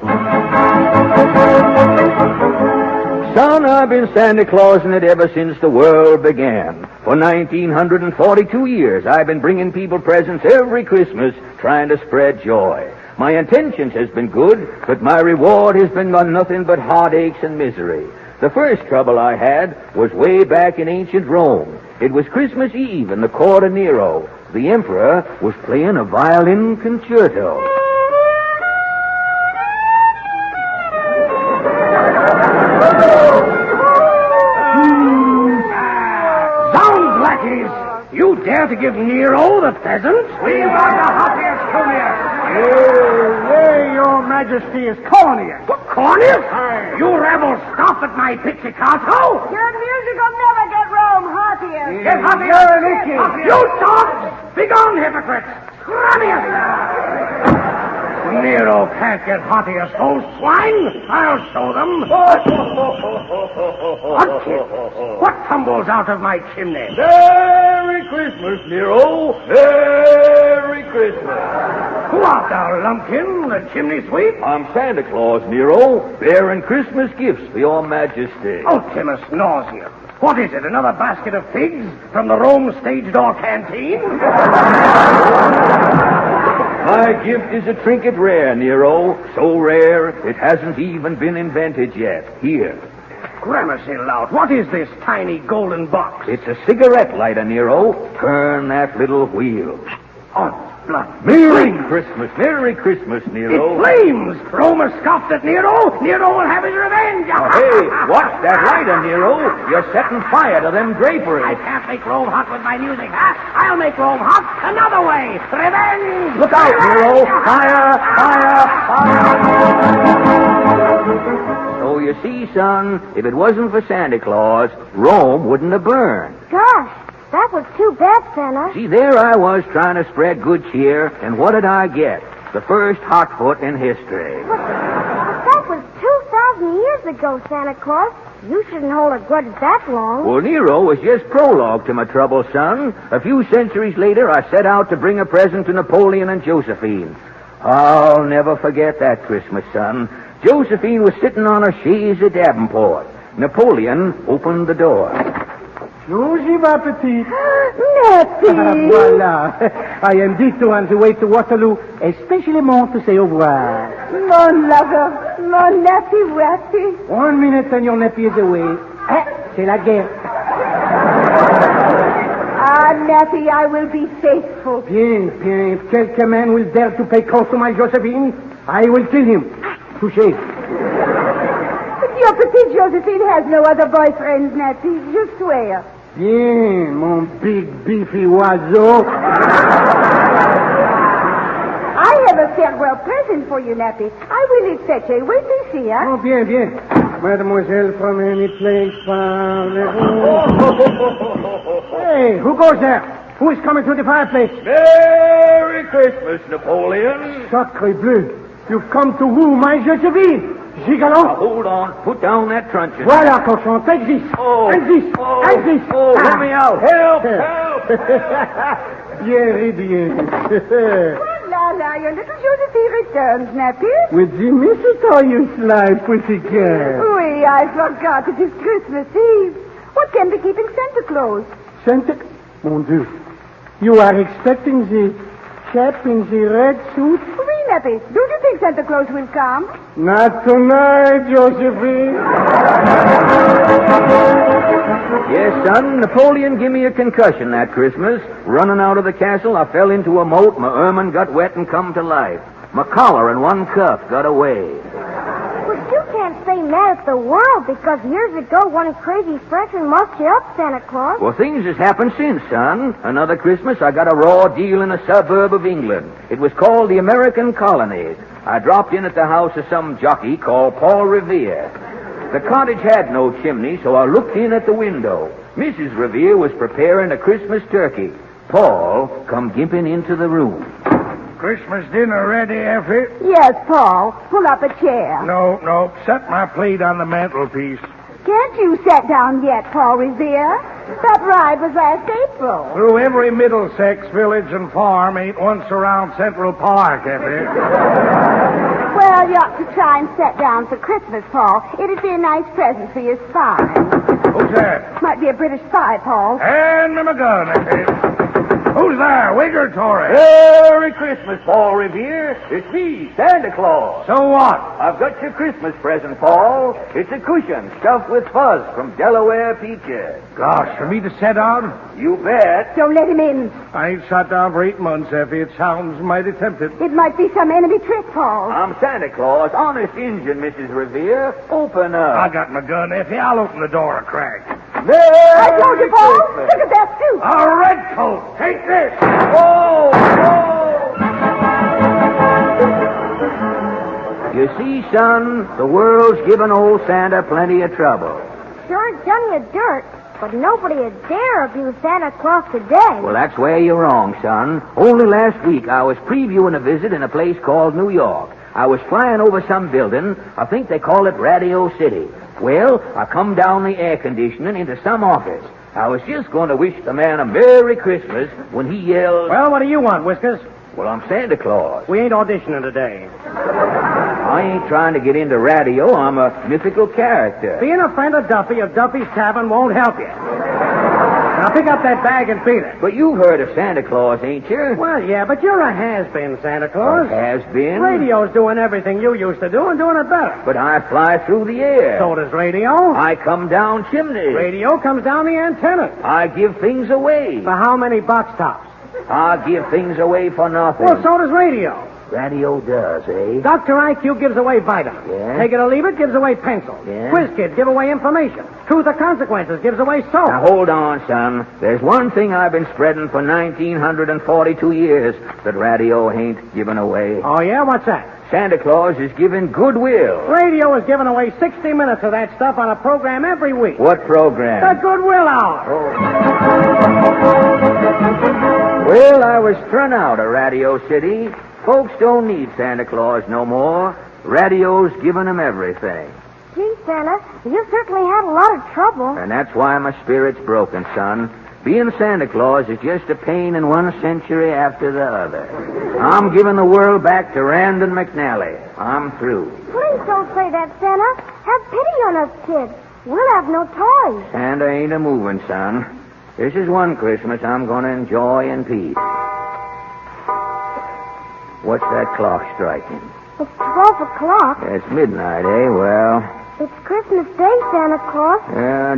Son, I've been Santa Clausing it ever since the world began. For 1,942 years, I've been bringing people presents every Christmas, trying to spread joy. My intentions has been good, but my reward has been nothing but heartaches and misery. The first trouble I had was way back in ancient Rome. It was Christmas Eve in the court of Nero. The emperor was playing a violin concerto. Zounds, lackeys! You dare to give Nero the pheasant? We are the happiest come here. Yea, your majesty is corneous. What, corneous? You rebels, stop at my pizzicato! Your music'll never get Rome hottier. Get hottier, you dogs! Begone, hypocrites! Corneous! Nero can't get hottier, so swine! I'll show them. What, kid? What tumbles out of my chimney? Merry Christmas, Nero. Merry Christmas. Who art thou, lumpkin, the chimney sweep? I'm Santa Claus, Nero, bearing Christmas gifts for your majesty. Ultimus nausea. What is it, another basket of figs from the Rome stage door canteen? My gift is a trinket rare, Nero. So rare, it hasn't even been invented yet. Here. Gramercy lout, what is this tiny golden box? It's a cigarette lighter, Nero. Turn that little wheel. Oh, blood. Merry Christmas, Nero. It flames! Rome has scoffed at Nero. Nero will have his revenge. Oh, hey, watch that lighter, Nero. You're setting fire to them draperies. I can't make Rome hot with my music, huh? I'll make Rome hot another way. Revenge! Look out, Nero. Fire, fire, fire. So you see, son, if it wasn't for Santa Claus, Rome wouldn't have burned. Gosh, that was too bad, Santa. See, there I was trying to spread good cheer, and what did I get? The first hot foot in history. But that was 2,000 years ago, Santa Claus. You shouldn't hold a grudge that long. Well, Nero was just prologue to my trouble, son. A few centuries later, I set out to bring a present to Napoleon and Josephine. I'll never forget that Christmas, son. Josephine was sitting on a chaise at Davenport. Napoleon opened the door. Bonjour, ma petite. Nephew. Voilà. I am ditto on the way to Waterloo, especially to say au revoir. Mon lover, mon nephew, Raffy. 1 minute and your nephew is away. C'est la guerre. Ah, Nephew, I will be faithful. Bien, bien. If quelques man will dare to pay close to my Josephine, I will kill him. Touché. But your petite Josephine has no other boyfriends, Nephew. Je swear. Bien, mon big beefy oiseau. I have a farewell present for you, Nappy. I will fetch a wait and see, huh? Oh, bien, bien. Mademoiselle from any place found. Hey, who goes there? Who is coming to the fireplace? Merry Christmas, Napoleon. Sacre bleu. You've come to woo my Josephine. Gigolo. Now, hold on. Put down that truncheon. Voilà, cochon. Take this. Oh. And this. Oh. And this. Oh, let me out. Help, help. Very bien. La, your little Josephine returns, nephew. With the mistletoe you slide, pussycat. Oui, I forgot. It is Christmas Eve. What can be keeping Santa Claus? Santa... Mon Dieu. You are expecting the chap in the red suit? Oui, Neppy. Don't you think Santa Claus will come? Not tonight, Josephine. Yes, son, Napoleon gave me a concussion that Christmas. Running out of the castle, I fell into a moat, my ermine got wet and come to life. My collar and one cuff got away. But you can't say mad at the world because years ago one crazy Frenchman mucked you up, Santa Claus. Well, things has happened since, son. Another Christmas, I got a raw deal in a suburb of England. It was called the American Colony. I dropped in at the house of some jockey called Paul Revere. The cottage had no chimney, so I looked in at the window. Mrs. Revere was preparing a Christmas turkey. Paul come gimping into the room. Christmas dinner ready, Effie? Yes, Paul. Pull up a chair. No. Set my plate on the mantelpiece. Can't you sit down yet, Paul Revere? That ride was last April. Through every Middlesex village and farm ain't once around Central Park, Effie. Well, you ought to try and sit down for Christmas, Paul. It'd be a nice present for your spy. Who's that? Might be a British spy, Paul. Hand me my gun, Effie. Who's there, Whig or Tory? Merry Christmas, Paul Revere. It's me, Santa Claus. So what? I've got your Christmas present, Paul. It's a cushion stuffed with fuzz from Delaware peaches. Gosh, for me to sit down? You bet. Don't let him in. I ain't sat down for 8 months, Effie. It sounds mighty tempting. It might be some enemy trick, Paul. I'm Santa Claus, honest Injun, Mrs. Revere. Open up. I got my gun, Effie. I'll open the door a crack. I told you, Paul. Look at that suit. A red coat. Take this. Oh! You see, son, the world's given old Santa plenty of trouble. Sure done you dirt, but nobody would dare abuse Santa Claus today. Well, that's where you're wrong, son. Only last week I was previewing a visit in a place called New York. I was flying over some building. I think they call it Radio City. Well, I come down the air conditioning into some office. I was just going to wish the man a Merry Christmas when he yelled... Well, what do you want, Whiskers? Well, I'm Santa Claus. We ain't auditioning today. I ain't trying to get into radio. I'm a mythical character. Being a friend of Duffy of Duffy's Tavern won't help you. Now, pick up that bag and beat it. But you've heard of Santa Claus, ain't you? Well, yeah, but you're a has-been, Santa Claus. Has-been? Radio's doing everything you used to do and doing it better. But I fly through the air. So does radio. I come down chimneys. Radio comes down the antenna. I give things away. For how many box tops? I give things away for nothing. Well, so does radio. Radio does, eh? Dr. IQ gives away vitamins. Yeah? Take it or leave it gives away pencils. Yeah? Quiz Kids give away information. Truth or Consequences gives away soap. Now, hold on, son. There's one thing I've been spreading for 1,942 years that radio ain't giving away. Oh, yeah? What's that? Santa Claus is giving goodwill. Radio is giving away 60 minutes of that stuff on a program every week. What program? The Goodwill Hour. Oh. Well, I was thrown out of Radio City. Folks don't need Santa Claus no more. Radio's giving them everything. Gee, Santa, you certainly had a lot of trouble. And that's why my spirit's broken, son. Being Santa Claus is just a pain in one century after the other. I'm giving the world back to Randon McNally. I'm through. Please don't say that, Santa. Have pity on us kids. We'll have no toys. Santa ain't a-moving, son. This is one Christmas I'm going to enjoy in peace. What's that clock striking? It's 12 o'clock. It's midnight, eh? Well... It's Christmas Day, Santa Claus.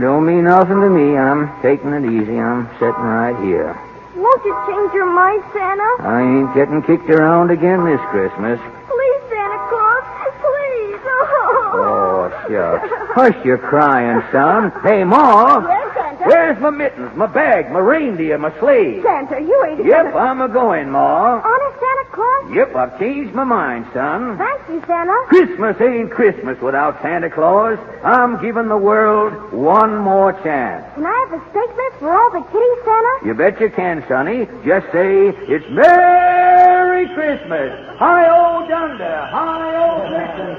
Don't mean nothing to me. I'm taking it easy. I'm sitting right here. Won't you change your mind, Santa? I ain't getting kicked around again this Christmas. Please, Santa Claus. Please. Oh, shucks. Hush your crying, son. Hey, Ma. Yes, Santa. Santa. Where's my mittens, my bag, my reindeer, my sleigh? Santa, you ain't Yep, I'm a-going, Ma. Honest Santa Claus? Yep, I've changed my mind, son. Thank you, Santa. Christmas ain't Christmas without Santa Claus. I'm giving the world one more chance. Can I have a steak list for all the kitties, Santa? You bet you can, sonny. Just say, it's Merry Christmas. Hi-oh, Dunder. Hi-oh, Christmas.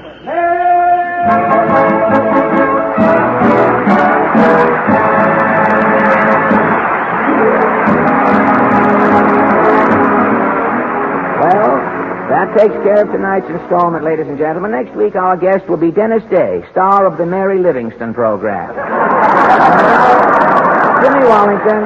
Well, that takes care of tonight's installment, ladies and gentlemen. Next week, our guest will be Dennis Day, star of the Mary Livingston program. Jimmy Wallington,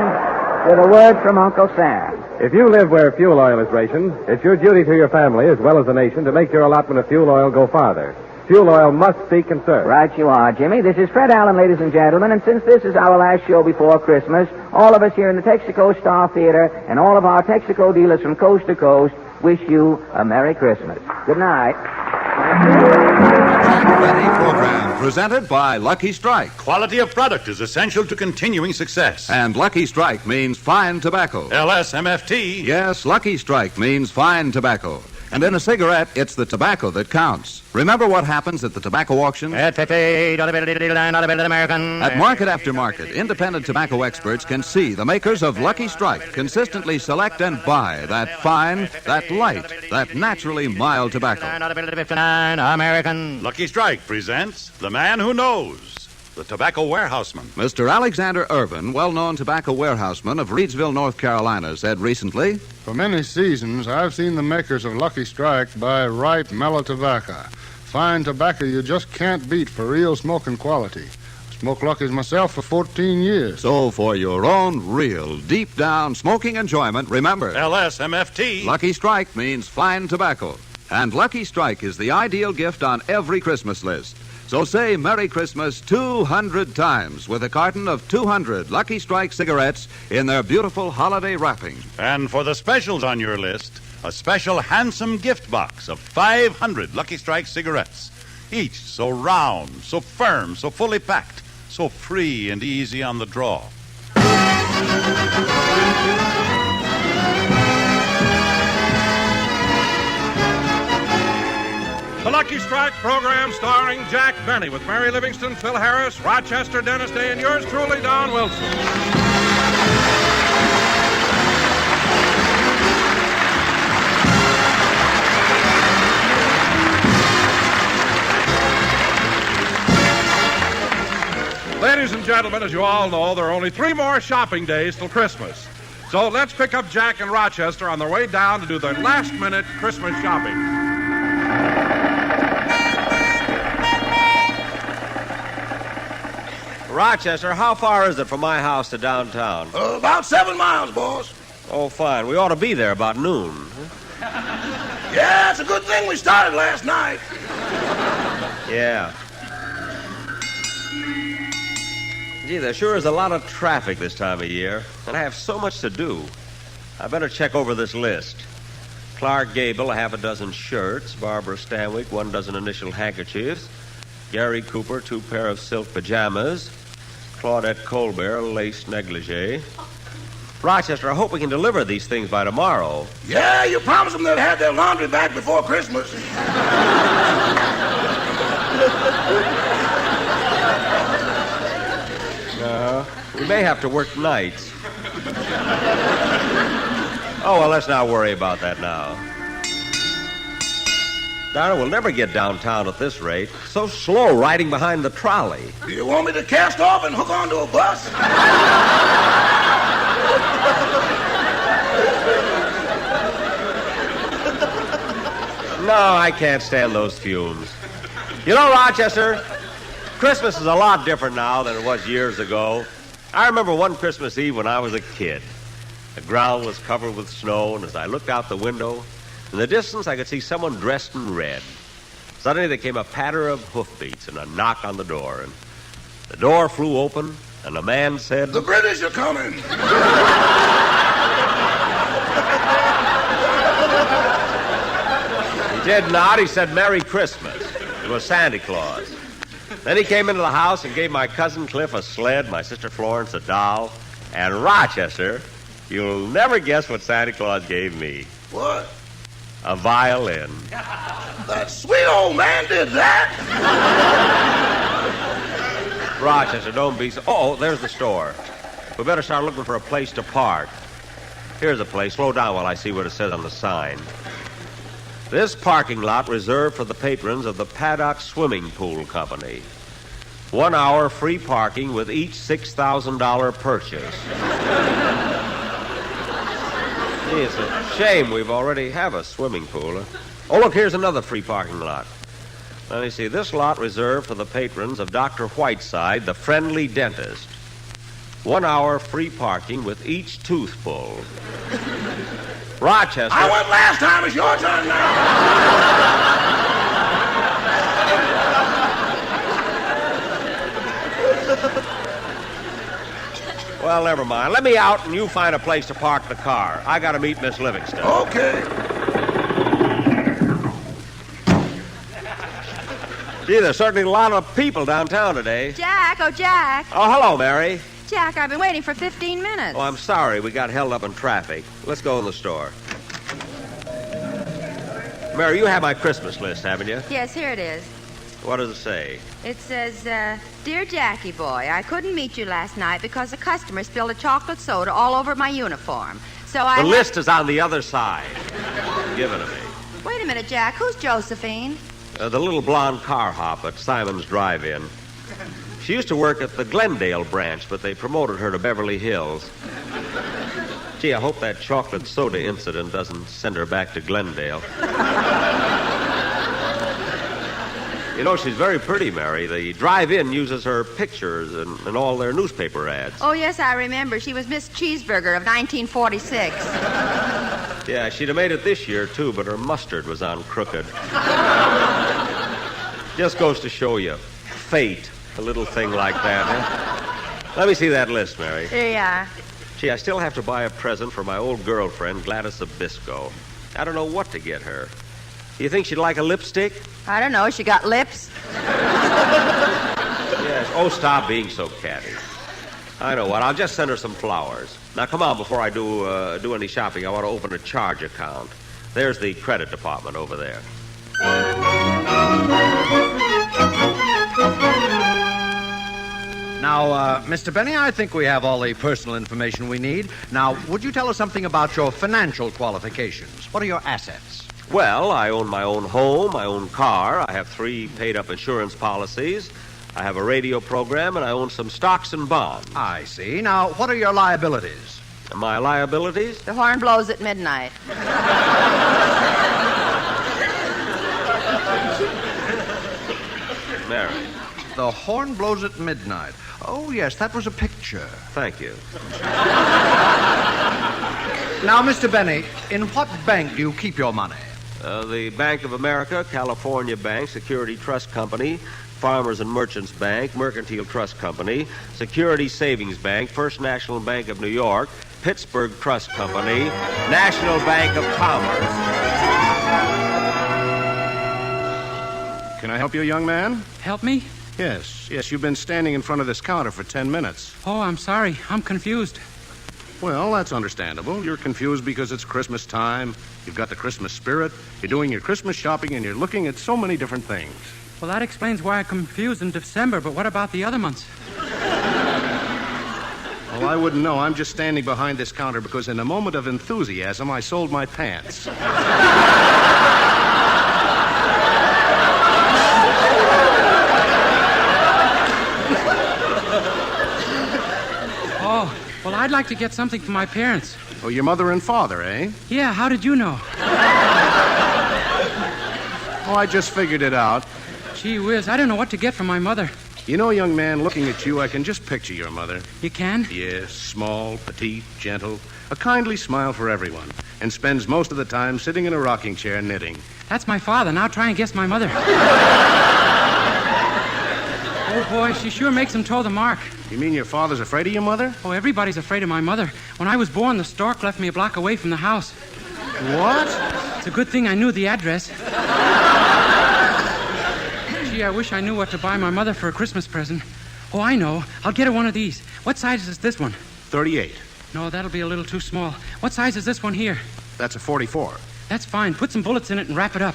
with a word from Uncle Sam. If you live where fuel oil is rationed, it's your duty to your family as well as the nation to make your allotment of fuel oil go farther. Fuel oil must be conserved. Right you are, Jimmy. This is Fred Allen, ladies and gentlemen, and since this is our last show before Christmas, all of us here in the Texaco Star Theater and all of our Texaco dealers from coast to coast wish you a Merry Christmas. Good night. Benny program presented by Lucky Strike. Quality of product is essential to continuing success. And Lucky Strike means fine tobacco. LSMFT. Yes, Lucky Strike means fine tobacco. And in a cigarette, it's the tobacco that counts. Remember what happens at the tobacco auction? At 50, American. At market after market, independent tobacco experts can see the makers of Lucky Strike consistently select and buy that fine, that light, that naturally mild tobacco. American. Lucky Strike presents The Man Who Knows, the tobacco warehouseman. Mr. Alexander Irvin, well-known tobacco warehouseman of Reidsville, North Carolina, said recently, For many seasons, I've seen the makers of Lucky Strike buy ripe, mellow tobacco. Fine tobacco you just can't beat for real smoking quality. Smoked Lucky's myself for 14 years. So for your own real, deep-down smoking enjoyment, remember, LSMFT. Lucky Strike means fine tobacco. And Lucky Strike is the ideal gift on every Christmas list. So say Merry Christmas 200 times with a carton of 200 Lucky Strike cigarettes in their beautiful holiday wrapping. And for the specials on your list, a special handsome gift box of 500 Lucky Strike cigarettes. Each so round, so firm, so fully packed, so free and easy on the draw. The Lucky Strike program starring Jack Benny with Mary Livingston, Phil Harris, Rochester, Dennis Day, and yours truly, Don Wilson. Ladies and gentlemen, as you all know, there are only 3 more shopping days till Christmas. So let's pick up Jack in Rochester on their way down to do their last-minute Christmas shopping. Rochester, how far is it from my house to downtown? About 7 miles, boss. Oh, fine. We ought to be there about noon. Yeah, it's a good thing we started last night. Yeah. Gee, there sure is a lot of traffic this time of year, and I have so much to do. I better check over this list. Clark Gable, 6 shirts. Barbara Stanwyck, 1 dozen initial handkerchiefs. Gary Cooper, 2 pair of silk pajamas. Claudette Colbert, a lace negligee. Rochester, I hope we can deliver these things by tomorrow. Yeah, you promised them they'd have their laundry back before Christmas. We may have to work nights. Oh, well, let's not worry about that now. Darn it, we'll never get downtown at this rate. So slow riding behind the trolley. Do you want me to cast off and hook onto a bus? No, I can't stand those fumes. You know, Rochester, Christmas is a lot different now than it was years ago. I remember one Christmas Eve when I was a kid. The ground was covered with snow, and as I looked out the window, in the distance I could see someone dressed in red. Suddenly there came a patter of hoofbeats and a knock on the door, and the door flew open, and a man said, "The British are coming." He did not. He said, "Merry Christmas." It was Santa Claus. Then he came into the house and gave my cousin Cliff a sled, my sister Florence a doll, and Rochester, you'll never guess what Santa Claus gave me. What? A violin. That sweet old man did that? Rochester, don't be so... Oh, there's the store. We better start looking for a place to park. Here's a place. Slow down while I see what it says on the sign. This parking lot reserved for the patrons of the Paddock Swimming Pool Company. 1 hour free parking with each $6,000 purchase. Gee, it's a shame we've already have a swimming pool. Oh, look, here's another free parking lot. Let me see. This lot reserved for the patrons of Dr. Whiteside, the friendly dentist. 1 hour free parking with each tooth pulled. Rochester... I went last time. It's your turn now. Well, never mind. Let me out and you find a place to park the car. I got to meet Miss Livingston. Okay. Gee, there's certainly a lot of people downtown today. Jack, oh, Jack. Oh, hello, Mary. Jack, I've been waiting for 15 minutes. Oh, I'm sorry. We got held up in traffic. Let's go in the store. Mary, you have my Christmas list, haven't you? Yes, here it is. What does it say? It says, Dear Jackie boy, I couldn't meet you last night because a customer spilled a chocolate soda all over my uniform. So The list is on the other side. Give it to me. Wait a minute, Jack. Who's Josephine? The little blonde car hop at Simon's Drive-In. She used to work at the Glendale branch, but they promoted her to Beverly Hills. Gee, I hope that chocolate soda incident doesn't send her back to Glendale. You know, she's very pretty, Mary. The Drive-In uses her pictures in all their newspaper ads. Oh, yes, I remember. She was Miss Cheeseburger of 1946. Yeah, she'd have made it this year, too, but her mustard was on crooked. Just goes to show you. Fate. A little thing like that, huh? Let me see that list, Mary. Here you are. Gee, I still have to buy a present for my old girlfriend, Gladys Abisco. I don't know what to get her. Do you think she'd like a lipstick? I don't know. She got lips. Yes. Oh, stop being so catty. I know what. I'll just send her some flowers. Now, come on. Before I do any shopping, I want to open a charge account. There's the credit department over there. Now, Mr. Benny, I think we have all the personal information we need. Now, would you tell us something about your financial qualifications? What are your assets? Well, I own my own home, my own car. I have 3 paid-up insurance policies. I have a radio program, and I own some stocks and bonds. I see. Now, what are your liabilities? My liabilities? The horn blows at midnight. Mary. The horn blows at midnight. Oh, yes, that was a picture. Thank you. Now, Mr. Benny, in what bank do you keep your money? The Bank of America, California Bank, Security Trust Company, Farmers and Merchants Bank, Mercantile Trust Company, Security Savings Bank, First National Bank of New York, Pittsburgh Trust Company, National Bank of Commerce. Can I help you, young man? Help me? Yes, you've been standing in front of this counter for 10 minutes. Oh, I'm sorry. I'm confused. Well, that's understandable. You're confused because it's Christmas time. You've got the Christmas spirit. You're doing your Christmas shopping, and you're looking at so many different things. Well, that explains why I'm confused in December, but what about the other months? Well, I wouldn't know. I'm just standing behind this counter because in a moment of enthusiasm, I sold my pants. Oh, well, I'd like to get something for my parents. Oh, your mother and father, eh? Yeah, how did you know? Oh, I just figured it out. Gee whiz, I don't know what to get for my mother. You know, young man, looking at you, I can just picture your mother. You can? Yes, small, petite, gentle, a kindly smile for everyone, and spends most of the time sitting in a rocking chair knitting. That's my father. Now try and guess my mother. Oh, boy, she sure makes him toe the mark. You mean your father's afraid of your mother? Oh, everybody's afraid of my mother. When I was born, the stork left me a block away from the house. What? It's a good thing I knew the address. Gee, I wish I knew what to buy my mother for a Christmas present. Oh, I know. I'll get her one of these. What size is this one? 38. No, that'll be a little too small. What size is this one here? That's a 44. That's fine. Put some bullets in it and wrap it up.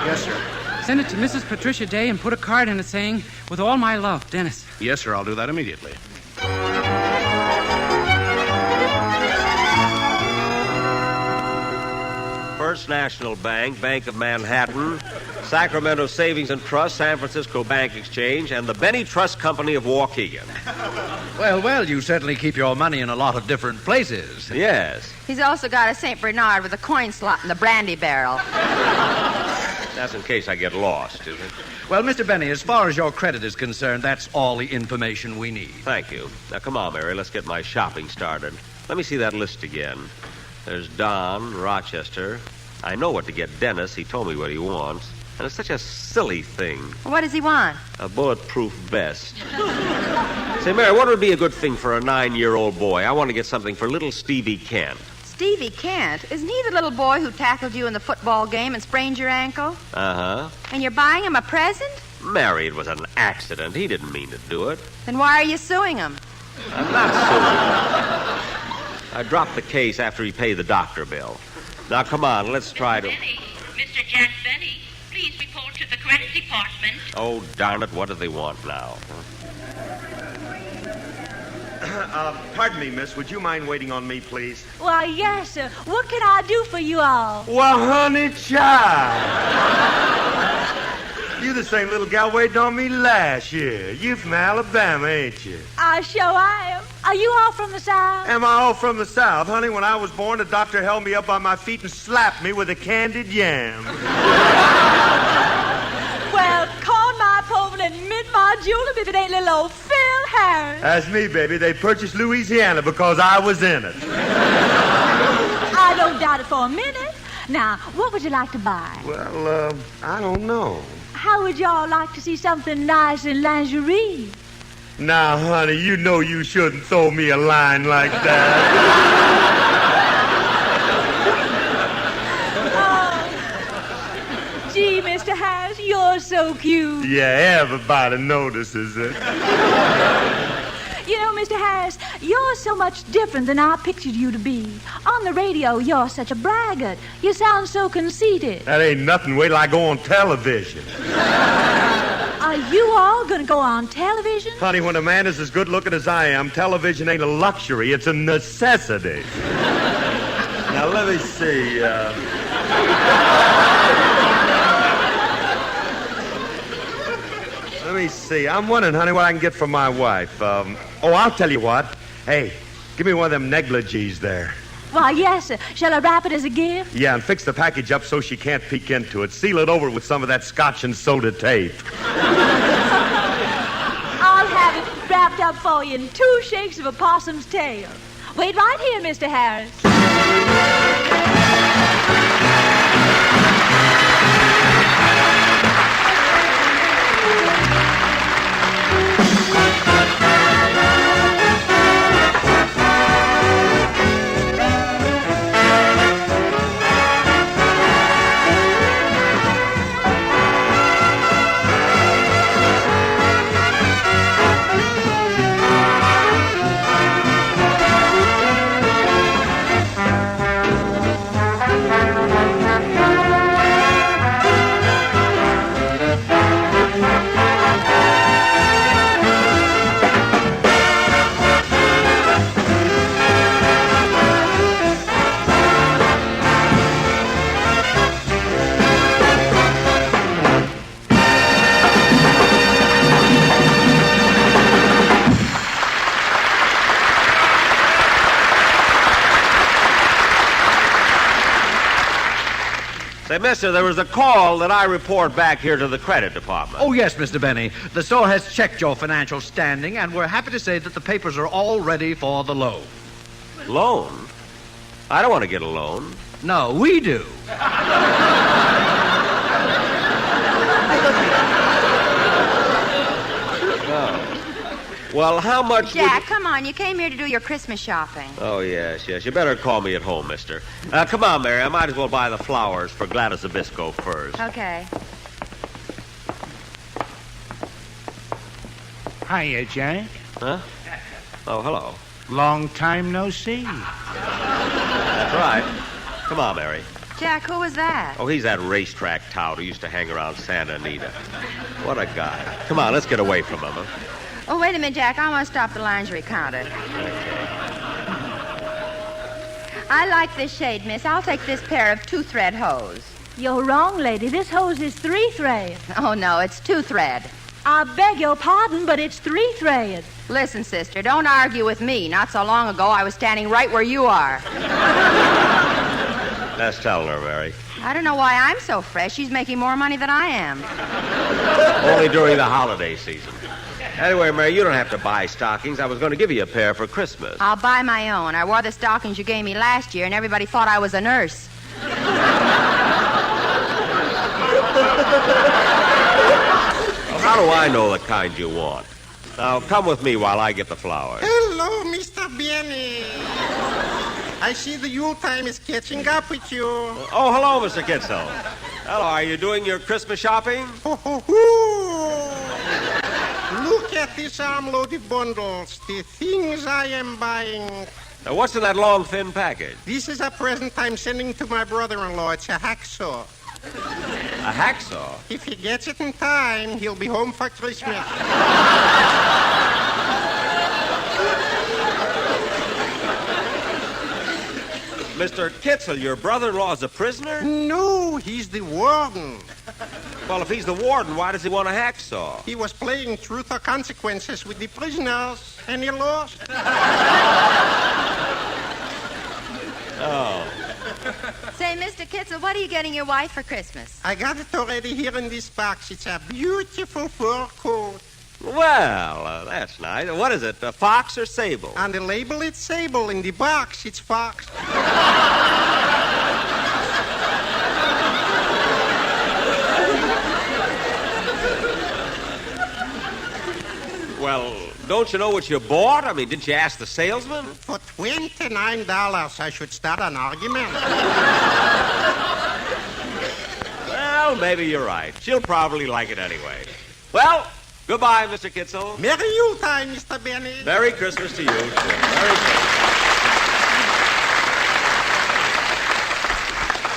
Yes, sir. Send it to Mrs. Patricia Day and put a card in it saying, "With all my love, Dennis." Yes, sir. I'll do that immediately. First National Bank, Bank of Manhattan, Sacramento Savings and Trust, San Francisco Bank Exchange, and the Benny Trust Company of Waukegan. Well, you certainly keep your money in a lot of different places. Yes. He's also got a St. Bernard with a coin slot in the brandy barrel. That's in case I get lost, is it? Well, Mr. Benny, as far as your credit is concerned, that's all the information we need. Thank you. Now, come on, Mary, let's get my shopping started. Let me see that list again. There's Don, Rochester. I know what to get Dennis. He told me what he wants. And it's such a silly thing. What does he want? A bulletproof vest. Say, Mary, what would be a good thing for a 9-year-old boy? I want to get something for little Stevie Kent. Stevie Kent? Isn't he the little boy who tackled you in the football game and sprained your ankle? Uh-huh. And you're buying him a present? Mary, it was an accident. He didn't mean to do it. Then why are you suing him? I'm not suing him. I dropped the case after he paid the doctor bill. Now, come on, let's try to... Benny, Mr. Jack Benny, please report to the credit department. Oh, darn it, what do they want now? Pardon me, miss. Would you mind waiting on me, please? Why, yes, sir. What can I do for you all? Well, honey, child. You the same little gal waiting on me last year. You from Alabama, ain't you? I sure am. Are you all from the South? Am I all from the South? Honey, when I was born, the doctor held me up on my feet and slapped me with a candied yam. Well, corn my povil and mint my julep if it ain't little old Phil Harris. That's me, baby. They purchased Louisiana because I was in it. I don't doubt it for a minute. Now, what would you like to buy? Well, I don't know. How would y'all like to see something nice in lingerie? Now, honey, you know you shouldn't throw me a line like that. Oh, gee, Mr. Harris, you're so cute. Yeah, everybody notices it. You know, Mr. Harris, you're so much different than I pictured you to be. On the radio, you're such a braggart. You sound so conceited. That ain't nothing. Wait till I go on television. Are you all going to go on television? Honey, when a man is as good looking as I am, television ain't a luxury. It's a necessity. Now, let me see. Let me see. I'm wondering, honey, what I can get for my wife. I'll tell you what. Hey, give me one of them negligees there. Why, yes, sir. Shall I wrap it as a gift? Yeah, and fix the package up so she can't peek into it. Seal it over with some of that scotch and soda tape. I'll have it wrapped up for you in 2 shakes of a possum's tail. Wait right here, Mr. Harris. Say, mister, there was a call that I report back here to the credit department. Oh, yes, Mr. Benny. The store has checked your financial standing, and we're happy to say that the papers are all ready for the loan. Loan? I don't want to get a loan. No, we do. Well, how much Jack, come on. You came here to do your Christmas shopping. Oh, yes. You better call me at home, mister. Come on, Mary. I might as well buy the flowers for Gladys Zabisco first. Okay. Hiya, Jack. Huh? Oh, hello. Long time no see. That's right. Come on, Mary. Jack, who was that? Oh, he's that racetrack tout who used to hang around Santa Anita. What a guy. Come on, let's get away from him, huh? Oh, wait a minute, Jack. I want to stop the lingerie counter. I like this shade, miss. I'll take this pair of 2-thread hose. You're wrong, lady. This hose is 3-thread. Oh, no, it's 2-thread. I beg your pardon, but it's 3-thread. Listen, sister, don't argue with me. Not so long ago, I was standing right where you are. Let's tell her, Mary. I don't know why I'm so fresh. She's making more money than I am. Only during the holiday season. Anyway, Mary, you don't have to buy stockings. I was going to give you a pair for Christmas. I'll buy my own. I wore the stockings you gave me last year, and everybody thought I was a nurse. Well, how do I know the kind you want? Now, come with me while I get the flowers. Hello, Mr. Benny. I see the Yule time is catching up with you. Oh, hello, Mr. Kitzel. Hello, are you doing your Christmas shopping? Look at this armload of bundles, the things I am buying. Now, what's in that long, thin package? This is a present I'm sending to my brother-in-law. It's a hacksaw. A hacksaw? If he gets it in time, he'll be home for Christmas. Mr. Kitzel, your brother-in-law is a prisoner? No, he's the warden. Well, if he's the warden, why does he want a hacksaw? He was playing Truth or Consequences with the prisoners, and he lost. Oh. Say, Mr. Kitzel, what are you getting your wife for Christmas? I got it already here in this box. It's a beautiful fur coat. Well, that's nice. What is it, a fox or sable? On the label, it's sable. In the box, it's fox. Well, don't you know what you bought? I mean, didn't you ask the salesman? For $29, I should start an argument. Well, maybe you're right. She'll probably like it anyway. Well, goodbye, Mr. Kitzel. Merry Yuletime, Mr. Benny. Merry Christmas to you. Merry Christmas.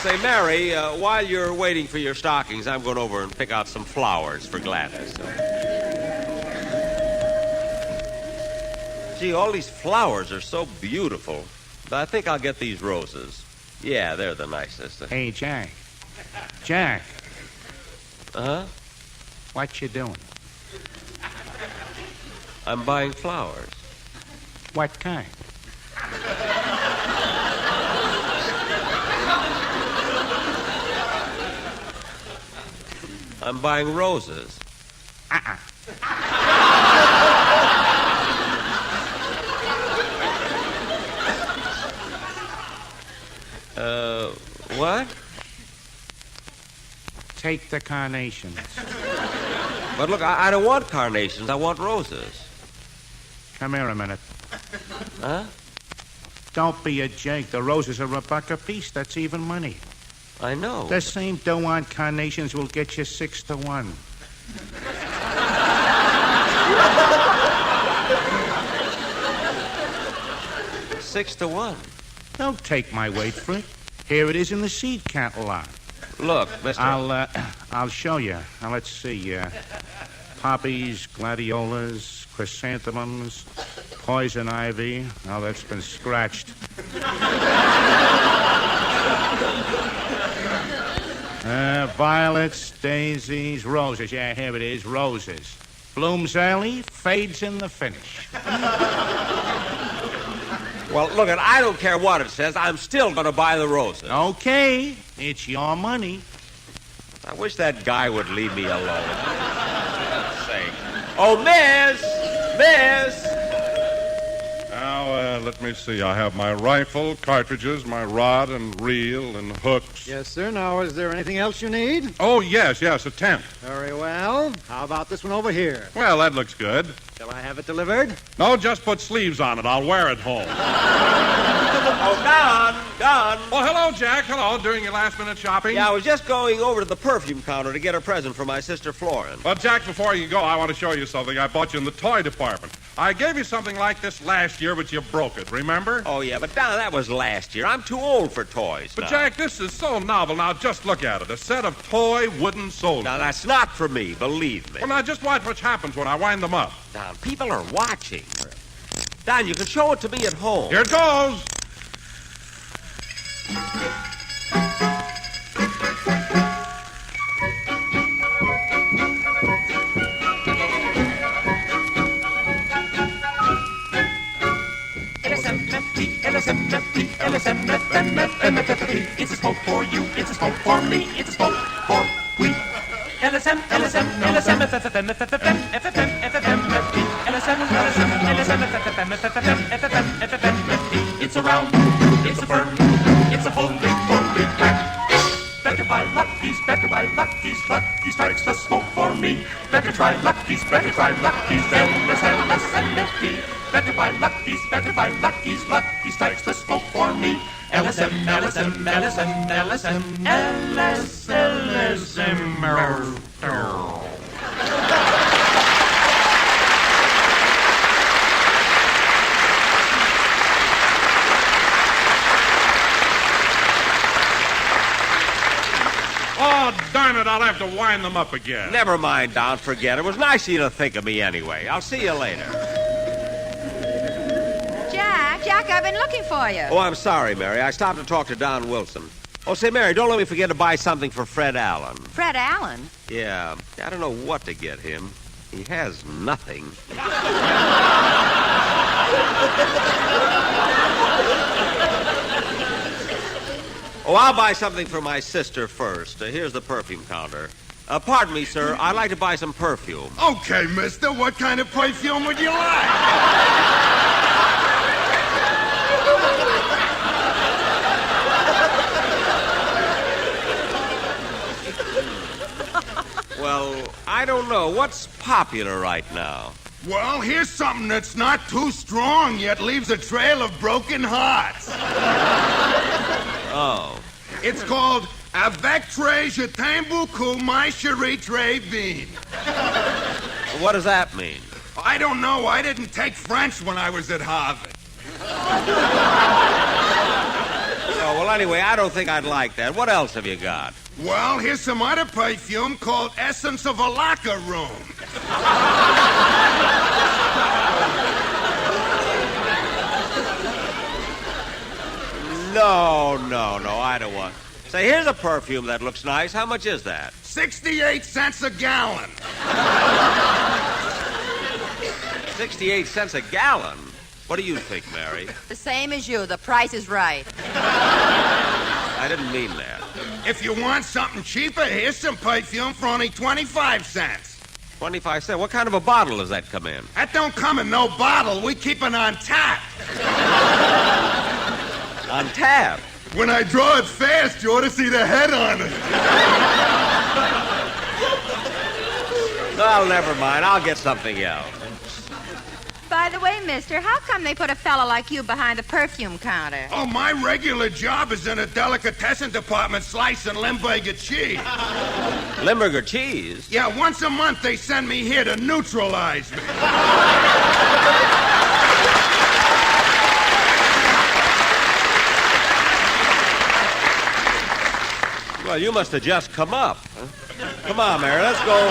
Say, Mary, while you're waiting for your stockings, I'm going over and pick out some flowers for Gladys. Gee, all these flowers are so beautiful. I think I'll get these roses. Yeah, they're the nicest. Hey, Jack. Jack. Uh-huh? What you doing? I'm buying flowers. What kind? I'm buying roses. What? Take the carnations. But look, I don't want carnations. I want roses. Come here a minute. Huh? Don't be a jake. The roses are $1 a piece. That's even money. I know. The same dough on carnations will get you 6 to 1. Six to 1. Don't take my word for it. Here it is in the seed catalog. Look, mister. I'll show you. Now, let's see. Poppies, gladiolas, chrysanthemums, poison ivy. Oh, that's been scratched. Violets, daisies, roses. Yeah, here it is, roses. Blooms early, fades in the finish. Well, look, I don't care what it says. I'm still going to buy the roses. Okay, it's your money. I wish that guy would leave me alone. Say, oh, Miss! Oh, let me see. I have my rifle, cartridges, my rod and reel and hooks. Yes, sir. Now, is there anything else you need? Oh, yes, a tent. Very well. How about this one over here? Well, that looks good. Shall I have it delivered? No, just put sleeves on it. I'll wear it home. Oh, Don. Well, hello, Jack. Hello. Doing your last-minute shopping? Yeah, I was just going over to the perfume counter to get a present for my sister Florence. Well, Jack, before you go, I want to show you something I bought you in the toy department. I gave you something like this last year, but you broke it, remember? Oh, yeah, but Don, that was last year. I'm too old for toys But, now. Jack, this is so novel. Now, just look at it. A set of toy wooden soldiers. Now, that's not for me, believe me. Well, now, just watch what happens when I wind them up. Don, people are watching. Don, you can show it to me at home. Here it goes. LSMFT. It's a smoke for you, it's a smoke for me, it's a smoke for we. LSM, LSM, LSM, FFM, FFM, FFM, FFM, FFM, it's a round, it's a firm, it's a fully pack. Better buy Lucky's, Lucky strikes the smoke for me. Better try Lucky's, LSMFT. Better buy Lucky's, Lucky strikes the smoke for me. LSM, LSM, LSM, LSM, LSM. Oh, darn it, I'll have to wind them up again. Never mind, Don, forget it. It was nice of you to think of me anyway. I'll see you later. Jack, I've been looking for you. Oh, I'm sorry, Mary. I stopped to talk to Don Wilson. Oh, say, Mary, don't let me forget to buy something for Fred Allen. Fred Allen? Yeah, I don't know what to get him. He has nothing. Oh, I'll buy something for my sister first. Here's the perfume counter. Pardon me, sir. I'd like to buy some perfume. Okay, mister. What kind of perfume would you like? Well, I don't know. What's popular right now? Well, here's something that's not too strong yet leaves a trail of broken hearts. Oh. It's called Avec Très Je t'aime beaucoup, my chérie très bien. What does that mean? I don't know. I didn't take French when I was at Harvard. Oh, well, anyway, I don't think I'd like that. What else have you got? Well, here's some other perfume called Essence of a Locker Room. No, I don't want. Say, here's a perfume that looks nice. How much is that? 68 cents a gallon. 68 cents a gallon? What do you think, Mary? The same as you. The price is right. I didn't mean that. If you want something cheaper, here's some perfume for only 25 cents. 25 cents? What kind of a bottle does that come in? That don't come in no bottle. We keep it on tap. On tap? When I draw it fast, you ought to see the head on it. Well, never mind. I'll get something else. By the way, mister, how come they put a fella like you behind the perfume counter? Oh, my regular job is in a delicatessen department slicing Limburger cheese. Limburger cheese? Yeah, once a month they send me here to neutralize me. Well, you must have just come up. Huh? Come on, Mary, let's go.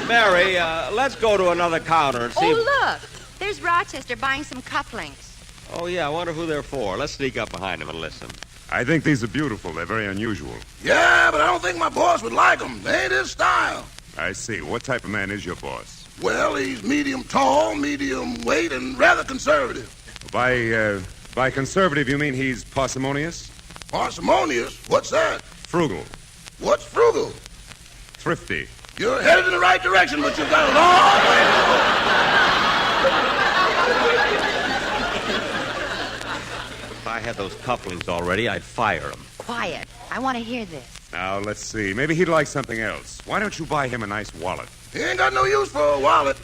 Mary, let's go to another counter and see. Oh, look. There's Rochester buying some cufflinks. Oh, yeah, I wonder who they're for. Let's sneak up behind him and listen. I think these are beautiful. They're very unusual. Yeah, but I don't think my boss would like them. They ain't his style. I see. What type of man is your boss? Well, he's medium tall, medium weight, and rather conservative. By conservative, you mean he's parsimonious? Parsimonious? What's that? Frugal. What's frugal? Thrifty. You're headed in the right direction, but you've got a long way to go. If I had those couplings already, I'd fire him. Quiet. I want to hear this. Now, let's see. Maybe he'd like something else. Why don't you buy him a nice wallet? He ain't got no use for a wallet.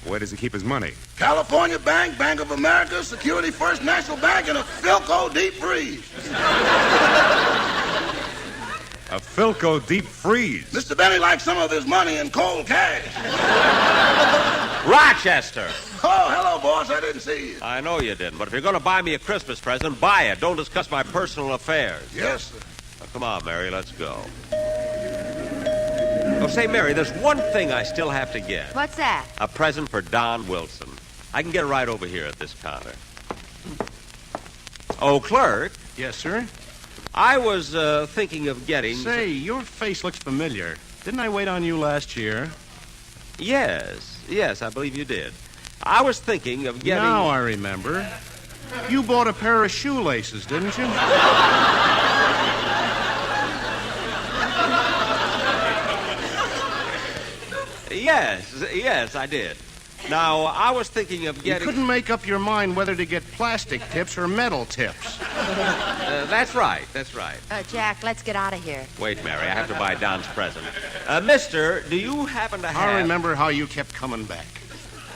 Where does he keep his money? California Bank, Bank of America, Security First National Bank, and a FUNKO deep freeze. A FUNKO deep freeze. Mr. Benny likes some of his money in cold cash. Rochester! Oh, hello, boss. I didn't see you. I know you didn't, but if you're going to buy me a Christmas present, buy it. Don't discuss my personal affairs. Yes, sir. Now, come on, Mary, let's go. Oh, say, Mary, there's one thing I still have to get. What's that? A present for Don Wilson. I can get it right over here at this counter. Oh, clerk. Yes, sir? I was thinking of getting... Say, your face looks familiar. Didn't I wait on you last year? Yes, I believe you did. I was thinking of getting... Now I remember. You bought a pair of shoelaces, didn't you? Yes, I did. Now, I was thinking of getting... You couldn't make up your mind whether to get plastic tips or metal tips. That's right. Jack, let's get out of here. Wait, Mary, I have to buy Don's present. Mister, do you happen to have... I remember how you kept coming back.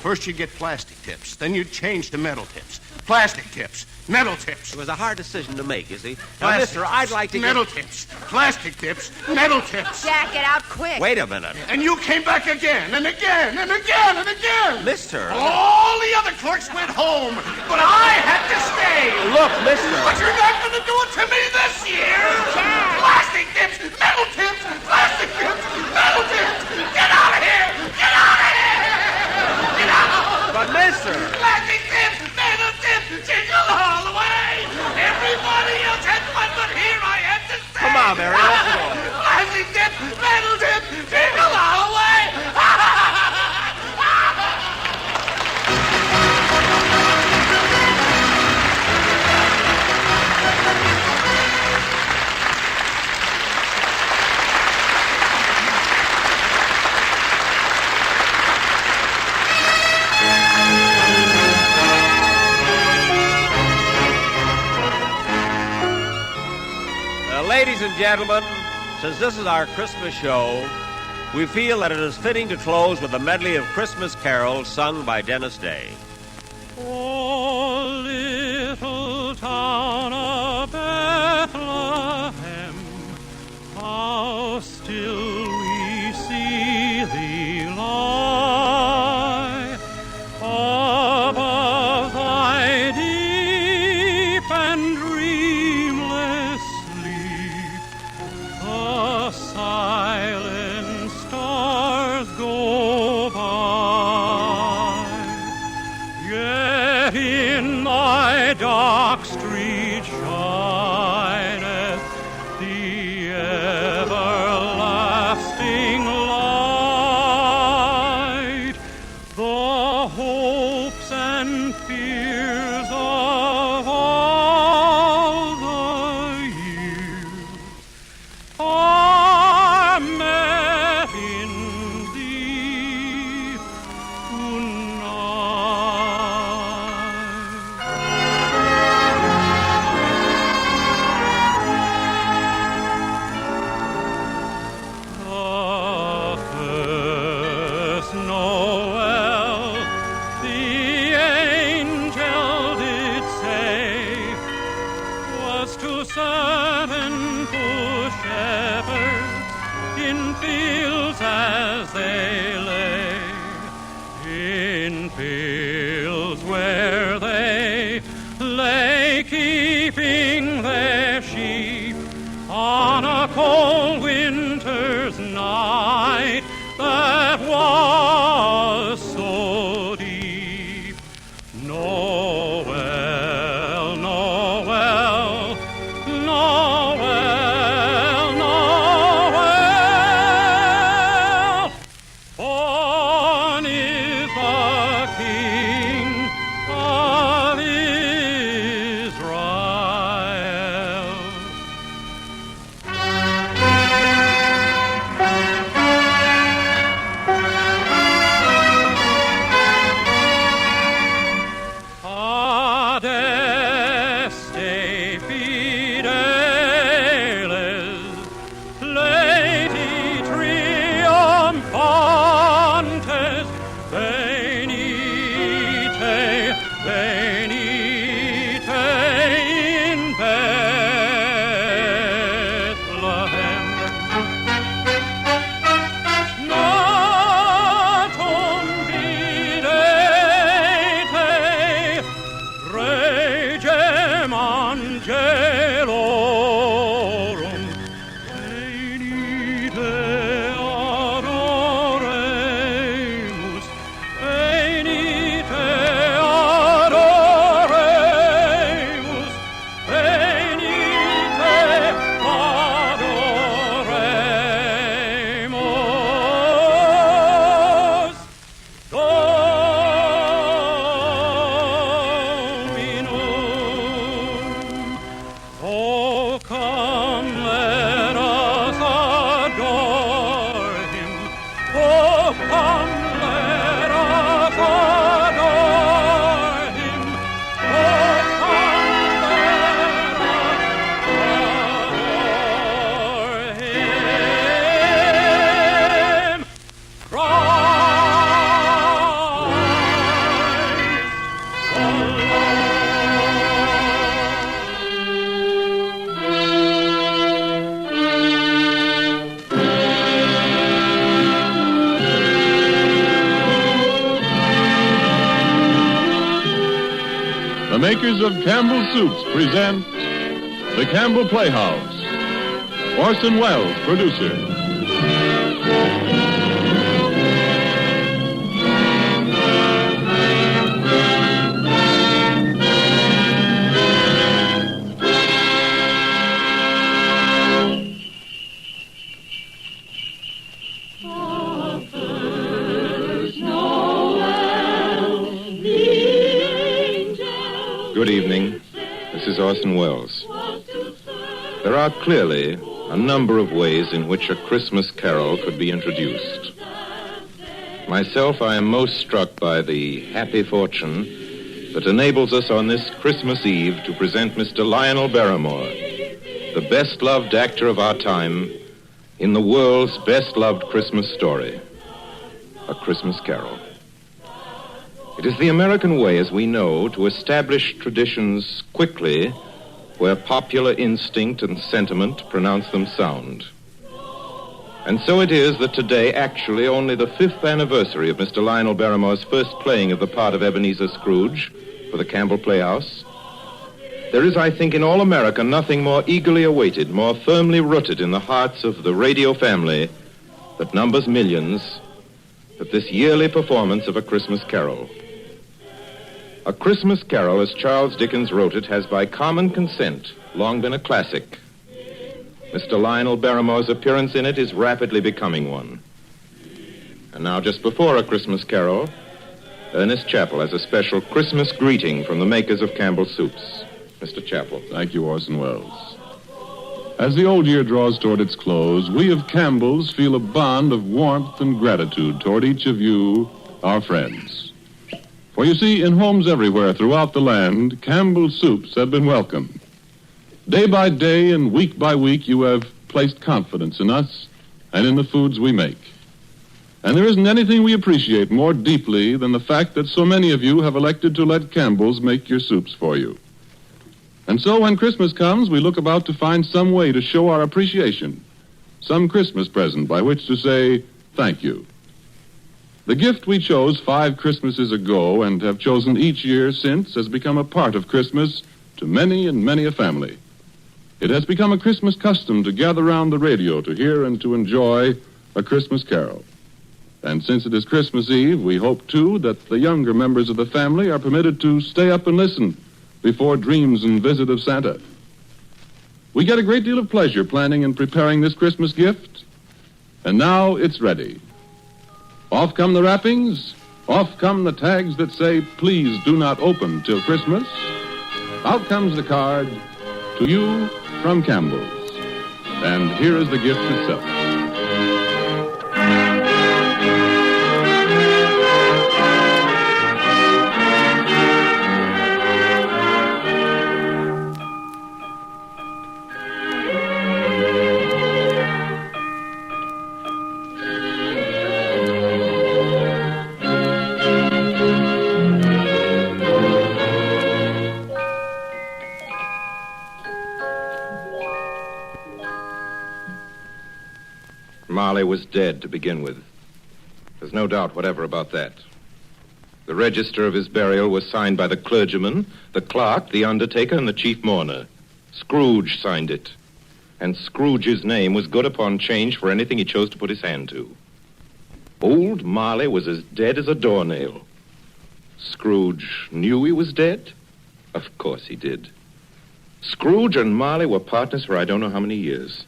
First you'd get plastic tips, then you'd change to metal tips. Plastic tips, metal tips. It was a hard decision to make, you see. Now, Plastic mister, I'd like to metal get... tips, plastic tips, metal tips. Jack, get out quick. Wait a minute. And you came back again and again and again and again. Mister... All the other clerks went home, but I had to stay. Look, mister... But you're not going to do it to me this year. Jack. Plastic tips, metal tips, plastic tips, metal tips. Get out of here. Get out of here. Get out. But, mister... Plastic tips, metal tips, jingle all the way. Everybody else had fun, but here I am to stay. Come on, Mary, let's go. Plastic tips, metal tips, jingle all the way. Ladies and gentlemen, since this is our Christmas show, we feel that it is fitting to close with a medley of Christmas carols sung by Dennis Day. Oh, little town of Bethlehem, how still we see thee lie above thy deep and dreamless sleep. The silent stars go by, yet in thy dark street shineth the everlasting light. The hopes and fears of all the years are met in thee tonight. The first Noel, the angel did say, was to certain poor shepherds in fields as they lay, in fields where they lay keeping their sheep on a cold winter's night that was so deep. Noel, Noel, Noel, Noel, born is the King. makers of Campbell Soups present The Campbell Playhouse. Orson Welles, producer. Good evening. This is Orson Welles. There are clearly a number of ways in which a Christmas carol could be introduced. Myself, I am most struck by the happy fortune that enables us on this Christmas Eve to present Mr. Lionel Barrymore, the best-loved actor of our time, in the world's best-loved Christmas story, A Christmas Carol. It is the American way, as we know, to establish traditions quickly where popular instinct and sentiment pronounce them sound. And so it is that today, actually only the 5th anniversary of Mr. Lionel Barrymore's first playing of the part of Ebenezer Scrooge for the Campbell Playhouse, there is, I think, in all America nothing more eagerly awaited, more firmly rooted in the hearts of the radio family that numbers millions, than this yearly performance of A Christmas Carol. A Christmas Carol, as Charles Dickens wrote it, has by common consent long been a classic. Mr. Lionel Barrymore's appearance in it is rapidly becoming one. And now, just before A Christmas Carol, Ernest Chappell has a special Christmas greeting from the makers of Campbell Soups. Mr. Chappell. Thank you, Orson Welles. As the old year draws toward its close, we of Campbell's feel a bond of warmth and gratitude toward each of you, our friends. For you see, in homes everywhere throughout the land, Campbell Soups have been welcomed. Day by day and week by week, you have placed confidence in us and in the foods we make. And there isn't anything we appreciate more deeply than the fact that so many of you have elected to let Campbell's make your soups for you. And so when Christmas comes, we look about to find some way to show our appreciation, some Christmas present by which to say thank you. The gift we chose 5 Christmases ago and have chosen each year since has become a part of Christmas to many and many a family. It has become a Christmas custom to gather round the radio to hear and to enjoy A Christmas Carol. And since it is Christmas Eve, we hope, too, that the younger members of the family are permitted to stay up and listen before dreams and visit of Santa. We get a great deal of pleasure planning and preparing this Christmas gift, and now it's ready. Off come the wrappings, off come the tags that say, please do not open till Christmas. Out comes the card, to you from Campbell's. And here is the gift itself. Marley was dead to begin with. There's no doubt whatever about that. The register of his burial was signed by the clergyman, the clerk, the undertaker, and the chief mourner. Scrooge signed it. And Scrooge's name was good upon change for anything he chose to put his hand to. Old Marley was as dead as a doornail. Scrooge knew he was dead? Of course he did. Scrooge and Marley were partners for I don't know how many years.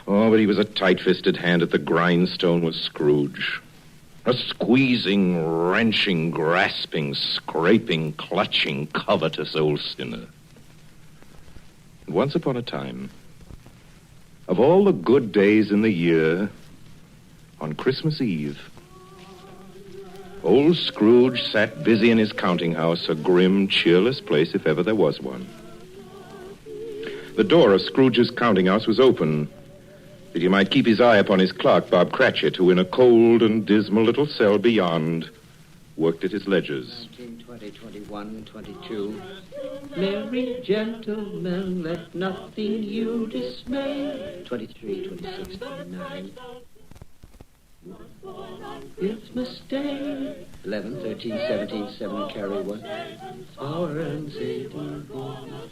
Oh, but he was a tight-fisted hand at the grindstone, was Scrooge. A squeezing, wrenching, grasping, scraping, clutching, covetous old sinner. And once upon a time, of all the good days in the year, on Christmas Eve, old Scrooge sat busy in his counting house, a grim, cheerless place if ever there was one. The door of Scrooge's counting house was open, that he might keep his eye upon his clerk, Bob Cratchit, who in a cold and dismal little cell beyond worked at his ledgers. 19, 20, 21, 22. Merry gentlemen, let nothing you dismay. 23, 26, 29. Christmas Day. 11, 13, 17, 7, carry 1. Hour and 18.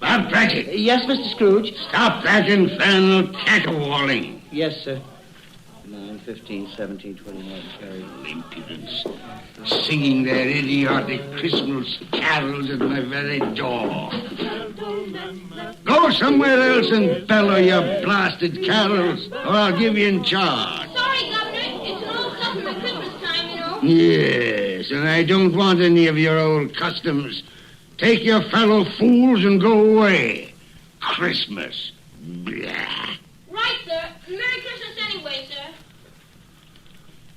Bob Cratchit. Yes, Mr. Scrooge. Stop that infernal caterwauling. Yes, sir. 9, 15, 17, 21, carry. Impudence. Singing their idiotic Christmas carols at my very door. Go somewhere else and bellow your blasted carols, or I'll give you in charge. Sorry, Governor. It's an old custom at Christmas time, you know. Yes, and I don't want any of your old customs. Take your fellow fools and go away. Christmas. Blah. Right, sir. Merry Christmas anyway, sir.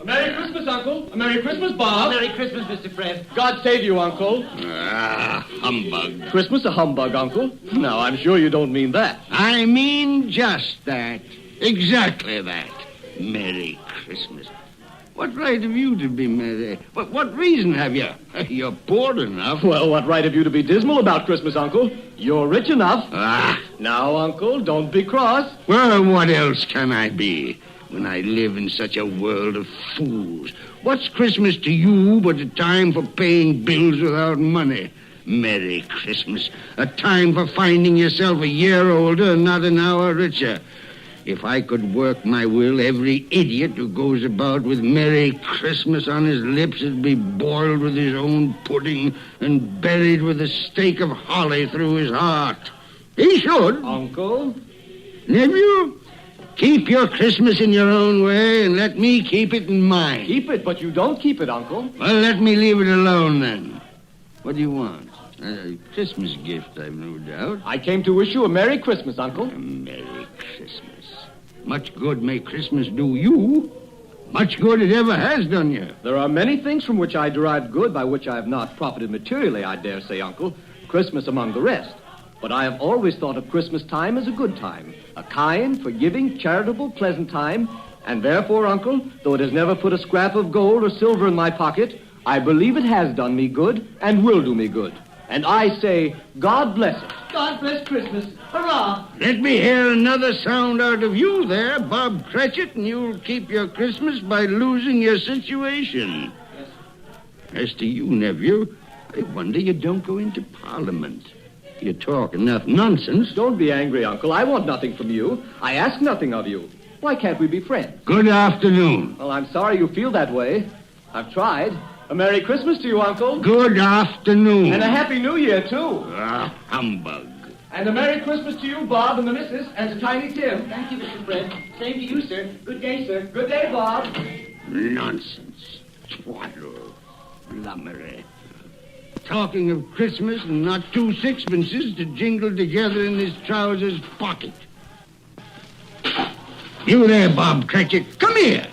A Merry Christmas, Uncle. A Merry Christmas, Bob. Merry Christmas, Mr. Fred. God save you, Uncle. Ah, humbug. Christmas a humbug, Uncle? Now, I'm sure you don't mean that. I mean just that. Exactly that. Merry Christmas. What right have you to be merry? What reason have you? You're poor enough. Well, what right have you to be dismal about Christmas, Uncle? You're rich enough. Ah. Now, Uncle, don't be cross. Well, what else can I be when I live in such a world of fools? What's Christmas to you but a time for paying bills without money? Merry Christmas. A time for finding yourself a year older and not an hour richer. If I could work my will, every idiot who goes about with Merry Christmas on his lips would be boiled with his own pudding and buried with a stake of holly through his heart. He should. Uncle? Nephew, keep your Christmas in your own way and let me keep it in mine. Keep it, but you don't keep it, Uncle. Well, let me leave it alone then. What do you want? A Christmas gift, I've no doubt. I came to wish you a Merry Christmas, Uncle. A Merry Christmas. Much good may Christmas do you. Much good it ever has done you. There are many things from which I derive good by which I have not profited materially, I dare say, Uncle. Christmas among the rest. But I have always thought of Christmas time as a good time. A kind, forgiving, charitable, pleasant time. And therefore, Uncle, though it has never put a scrap of gold or silver in my pocket, I believe it has done me good and will do me good. And I say, God bless it. God bless Christmas. Hurrah! Let me hear another sound out of you there, Bob Cratchit, and you'll keep your Christmas by losing your situation. Yes. As to you, nephew, I wonder you don't go into Parliament. You talk enough nonsense. Don't be angry, Uncle. I want nothing from you. I ask nothing of you. Why can't we be friends? Good afternoon. Well, I'm sorry you feel that way. I've tried. A Merry Christmas to you, Uncle. Good afternoon. And a Happy New Year, too. Ah, humbug. And a Merry Christmas to you, Bob, and the missus, and to Tiny Tim. Thank you, Mr. Fred. Same to you, sir. Good day, sir. Good day, Bob. Nonsense. Twaddle. Blummery. Talking of Christmas and not 2 sixpences to jingle together in his trousers pocket. You there, Bob Cratchit. Come here.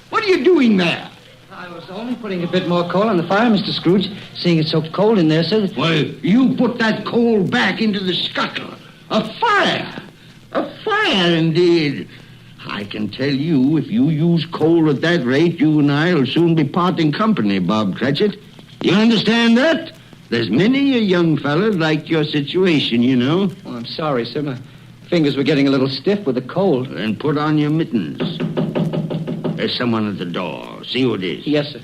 What are you doing there? I was only putting a bit more coal on the fire, Mr. Scrooge, seeing it's so cold in there, sir. Well, you put that coal back into the scuttle. A fire! A fire, indeed. I can tell you, if you use coal at that rate, you and I will soon be parting company, Bob Cratchit. You understand that? There's many a young fella like your situation, you know. Oh, I'm sorry, sir. My fingers were getting a little stiff with the cold. Then put on your mittens. There's someone at the door. See who it is. Yes, sir.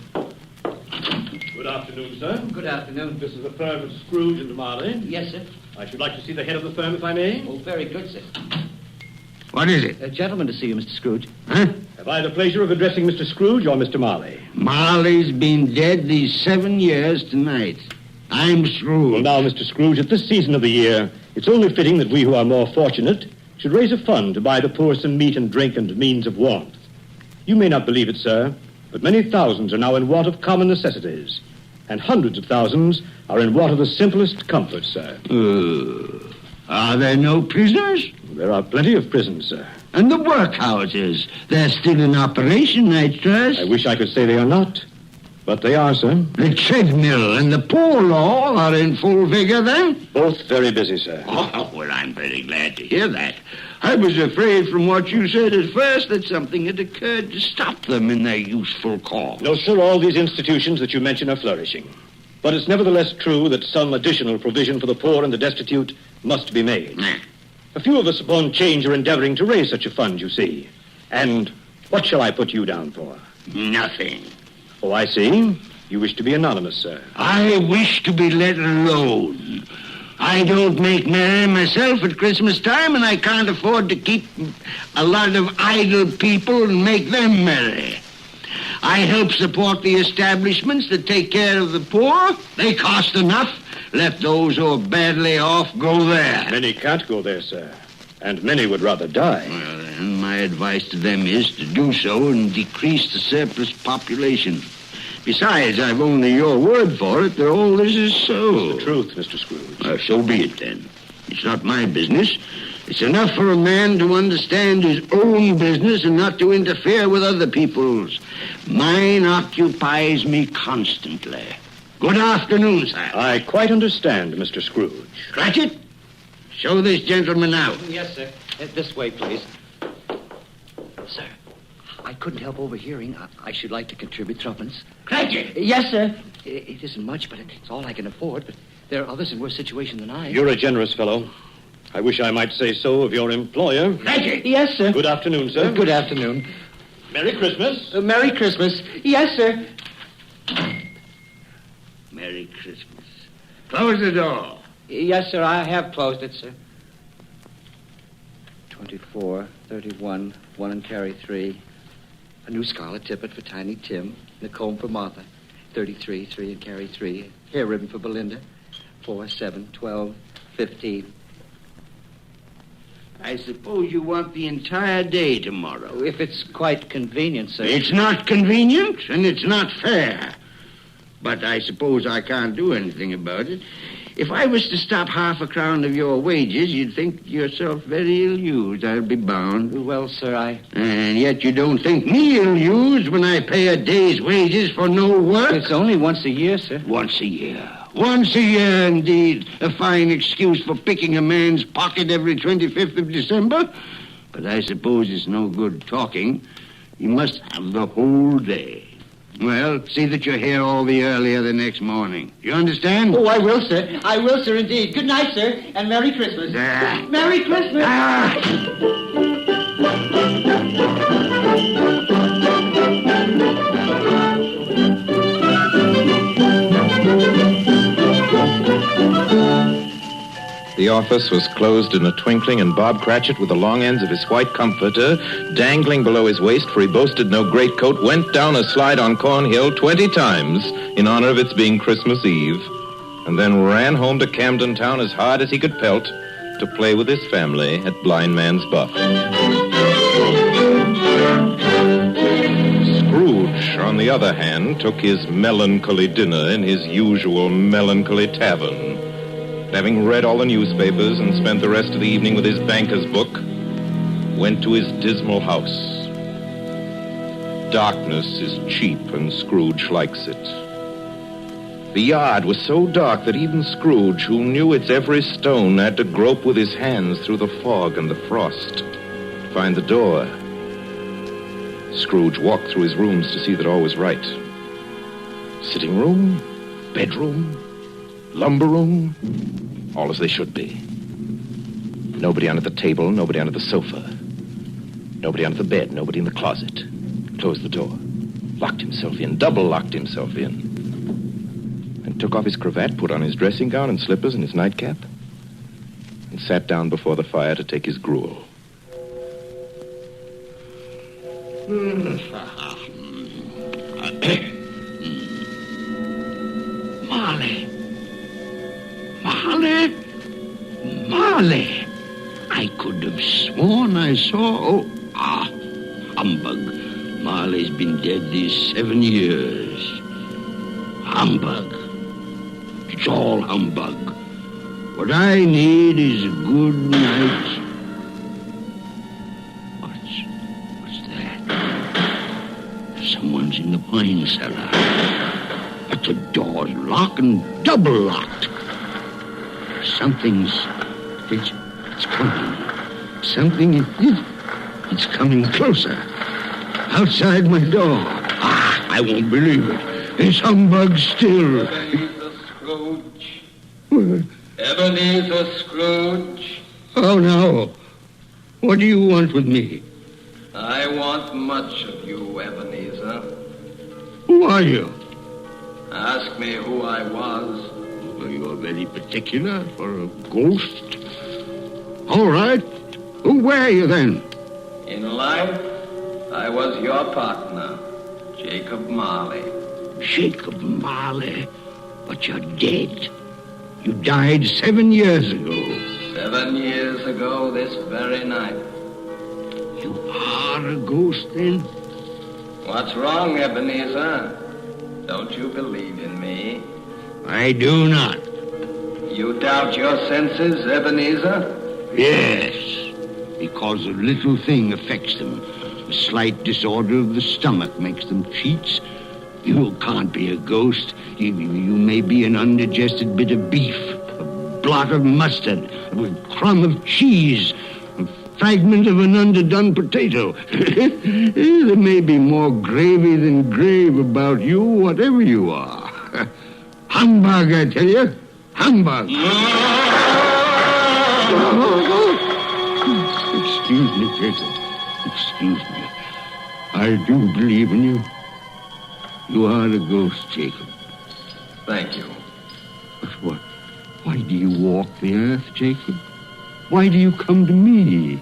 Good afternoon, sir. Good afternoon. This is the firm of Scrooge and Marley. Yes, sir. I should like to see the head of the firm, if I may. Oh, very good, sir. What is it? A gentleman to see you, Mr. Scrooge. Huh? Have I the pleasure of addressing Mr. Scrooge or Mr. Marley? Marley's been dead these 7 years tonight. I'm Scrooge. Well, now, Mr. Scrooge, at this season of the year, it's only fitting that we who are more fortunate should raise a fund to buy the poor some meat and drink and means of warmth. You may not believe it, sir, but many thousands are now in want of common necessities, and hundreds of thousands are in want of the simplest comforts, sir. Are there no prisoners? There are plenty of prisons, sir. And the workhouses? They're still in operation, I trust. I wish I could say they are not, but they are, sir. The treadmill and the poor law are in full vigor, then? Both very busy, sir. Oh, well, I'm very glad to hear that. I was afraid from what you said at first that something had occurred to stop them in their useful cause. No, sir, all these institutions that you mention are flourishing. But it's nevertheless true that some additional provision for the poor and the destitute must be made. A few of us upon change are endeavoring to raise such a fund, you see. And What shall I put you down for? Nothing. Oh, I see. You wish to be anonymous, sir. I wish to be let alone. I don't make merry myself at Christmas time, and I can't afford to keep a lot of idle people and make them merry. I help support the establishments that take care of the poor. They cost enough. Let those who are badly off go there. Many can't go there, sir. And many would rather die. Well, then, my advice to them is to do so and decrease the surplus population. Besides, I've only your word for it that all this is so. The truth, Mr. Scrooge. So be it, then. It's not my business. It's enough for a man to understand his own business and not to interfere with other people's. Mine occupies me constantly. Good afternoon, sir. I quite understand, Mr. Scrooge. Cratchit, show this gentleman out. Yes, sir. This way, please. Sir, I couldn't help overhearing. I should like to contribute threepence. Cratchit! Yes, sir. It isn't much, but it's all I can afford. But there are others in worse situation than I am. You're a generous fellow. I wish I might say so of your employer. Cratchit! Yes, sir. Good afternoon, sir. Good afternoon. Merry Christmas. Merry Christmas. Yes, sir. Merry Christmas. Close the door. Yes, sir. I have closed it, sir. 24, 31, 1 and carry 3. A new scarlet tippet for Tiny Tim. And a comb for Martha. 33, 3 and carry 3. Hair ribbon for Belinda. 4, 7, 12, 15. I suppose you want the entire day tomorrow. If it's quite convenient, sir. It's not convenient, and it's not fair. But I suppose I can't do anything about it. If I was to stop half a crown of your wages, you'd think yourself very ill-used, I'll be bound. Well, sir, And yet you don't think me ill-used when I pay a day's wages for no work? It's only once a year, sir. Once a year. Once a year, indeed. A fine excuse for picking a man's pocket every 25th of December. But I suppose it's no good talking. You must have the whole day. Well, see that you're here all the earlier the next morning. You understand? Oh, I will, sir. I will, sir, indeed. Good night, sir, and Merry Christmas. Merry Christmas. The office was closed in a twinkling, and Bob Cratchit, with the long ends of his white comforter dangling below his waist, for he boasted no greatcoat, went down a slide on Cornhill 20 times in honor of its being Christmas Eve, and then ran home to Camden Town as hard as he could pelt to play with his family at Blind Man's Buff. Scrooge, on the other hand, took his melancholy dinner in his usual melancholy tavern. Having read all the newspapers and spent the rest of the evening with his banker's book, went to his dismal house. Darkness is cheap, and Scrooge likes it. The yard was so dark that even Scrooge, who knew its every stone, had to grope with his hands through the fog and the frost to find the door. Scrooge walked through his rooms to see that all was right. Sitting room, bedroom, lumber room, all as they should be. Nobody under the table, nobody under the sofa. Nobody under the bed, nobody in the closet. Closed the door. Locked himself in, double-locked himself in. And took off his cravat, put on his dressing gown and slippers and his nightcap, and sat down before the fire to take his gruel. Marley. Marley? Marley! I could have sworn I saw... humbug. Marley's been dead these 7 years. Humbug. It's all humbug. What I need is a good night. What's that? Someone's in the wine cellar. But the door's locked and double locked. It's coming. It's coming closer. Outside my door. I won't believe it. It's humbug still. Ebenezer Scrooge. Ebenezer Scrooge. Oh, now. What do you want with me? I want much of you, Ebenezer. Who are you? Ask me who I was. Well, you're very particular for a ghost. All right. Who were you then? In life, I was your partner, Jacob Marley. Jacob Marley. But you're dead. You died 7 years ago. 7 years ago this very night. You are a ghost, then? What's wrong, Ebenezer? Don't you believe in me? I do not. You doubt your senses, Ebenezer? Yes, because a little thing affects them. A slight disorder of the stomach makes them cheats. You can't be a ghost. You may be an undigested bit of beef, a blot of mustard, a crumb of cheese, a fragment of an underdone potato. There may be more gravy than grave about you, whatever you are. Humbug, I tell you. Humbug. Excuse me, Jacob. Excuse me. I do believe in you. You are a ghost, Jacob. Thank you. But what? Why do you walk the earth, Jacob? Why do you come to me?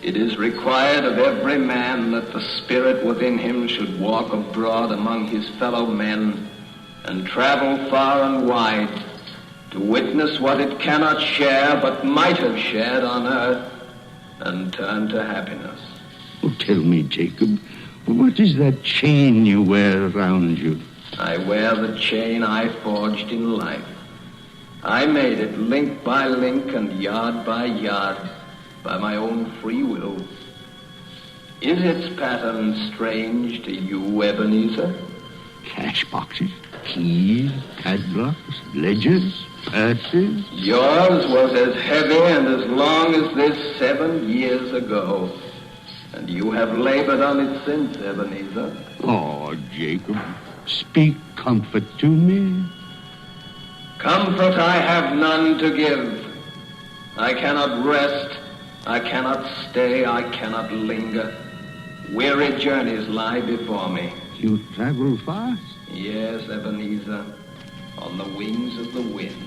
It is required of every man that the spirit within him should walk abroad among his fellow men and travel far and wide to witness what it cannot share but might have shared on earth and turn to happiness. Oh, tell me, Jacob, what is that chain you wear around you? I wear the chain I forged in life. I made it link by link and yard by yard by my own free will. Is its pattern strange to you, Ebenezer? Cash boxes, keys, padlocks, ledgers, purses. Yours was as heavy and as long as this 7 years ago. And you have labored on it since, Ebenezer. Oh, Jacob, speak comfort to me. Comfort I have none to give. I cannot rest, I cannot stay, I cannot linger. Weary journeys lie before me. You travel fast? Yes, Ebenezer, on the wings of the wind.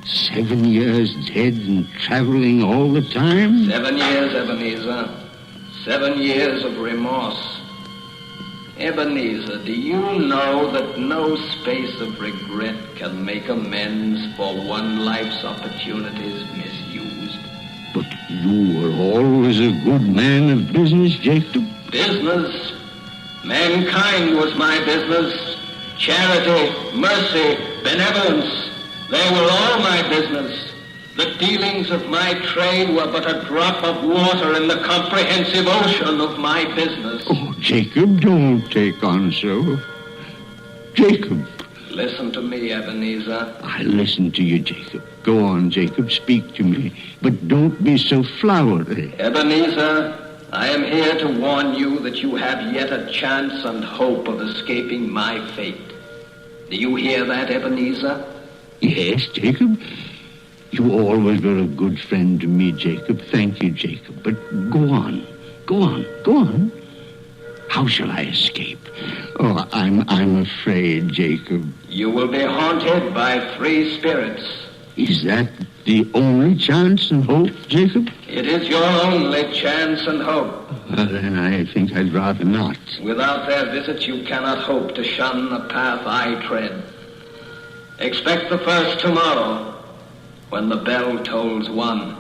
7 years dead and traveling all the time? 7 years, Ebenezer. 7 years of remorse. Ebenezer, do you know that no space of regret can make amends for one life's opportunities misused? But you were always a good man of business, Jacob. Business? Mankind was my business. Charity, mercy, benevolence, they were all my business. The dealings of my trade were but a drop of water in the comprehensive ocean of my business. Oh, Jacob, don't take on so. Jacob. Listen to me, Ebenezer. I listen to you, Jacob. Go on, Jacob, speak to me. But don't be so flowery. Ebenezer, I am here to warn you that you have yet a chance and hope of escaping my fate. Do you hear that, Ebenezer? Yes, Jacob. You always were a good friend to me, Jacob. Thank you, Jacob. But go on. Go on. Go on. How shall I escape? Oh, I'm afraid, Jacob. You will be haunted by 3 spirits. Is that the only chance and hope, Jacob? It is your only chance and hope. Well, then I think I'd rather not. Without their visit, you cannot hope to shun the path I tread. Expect the first tomorrow, when the bell tolls 1.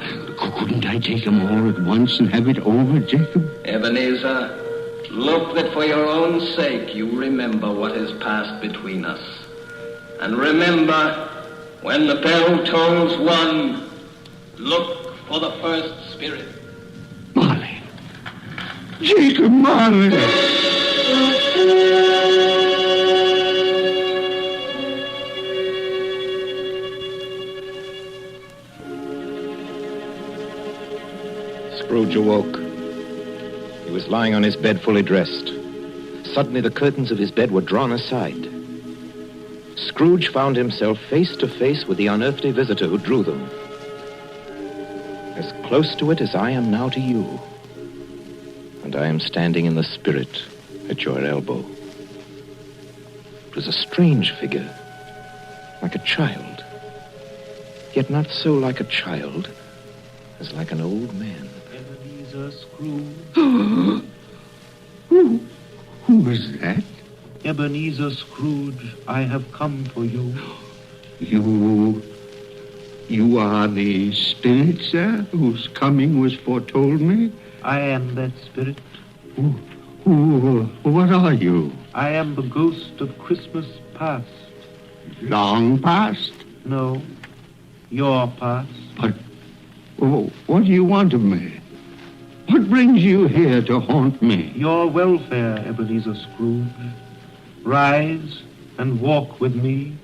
Couldn't I take them all at once and have it over, Jacob? Ebenezer, look that for your own sake you remember what has passed between us. And remember, when the bell tolls 1, look for the first spirit. Marley. Jacob Marley. Scrooge awoke. He was lying on his bed fully dressed. Suddenly the curtains of his bed were drawn aside. Scrooge found himself face to face with the unearthly visitor who drew them. As close to it as I am now to you. And and I am standing in the spirit at your elbow. It was a strange figure, like a child, yet not so like a child as like an old man. Ebenezer Scrooge. Who is that? Ebenezer Scrooge, I have come for you. You are the spirit, sir, whose coming was foretold me? I am that spirit. What are you? I am the ghost of Christmas past. Long past? No, your past. But what do you want of me? What brings you here to haunt me? Your welfare, Ebenezer Scrooge. Rise and walk with me.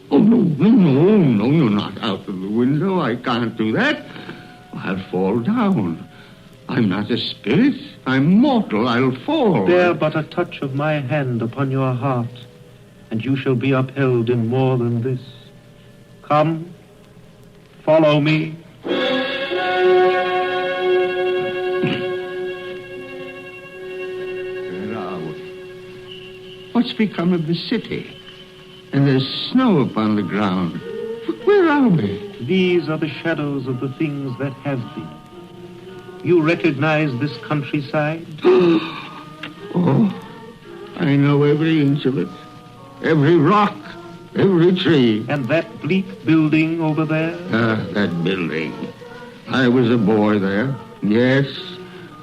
Oh, no, you're not out of the window. I can't do that. I'll fall down. I'm not a spirit. I'm mortal. I'll fall. Bear but a touch of my hand upon your heart, and you shall be upheld in more than this. Come, follow me. What's become of the city? And there's snow upon the ground. Where are we? These are the shadows of the things that have been. You recognize this countryside? Oh, I know every inch of it. Every rock, every tree. And that bleak building over there? That building. I was a boy there. Yes,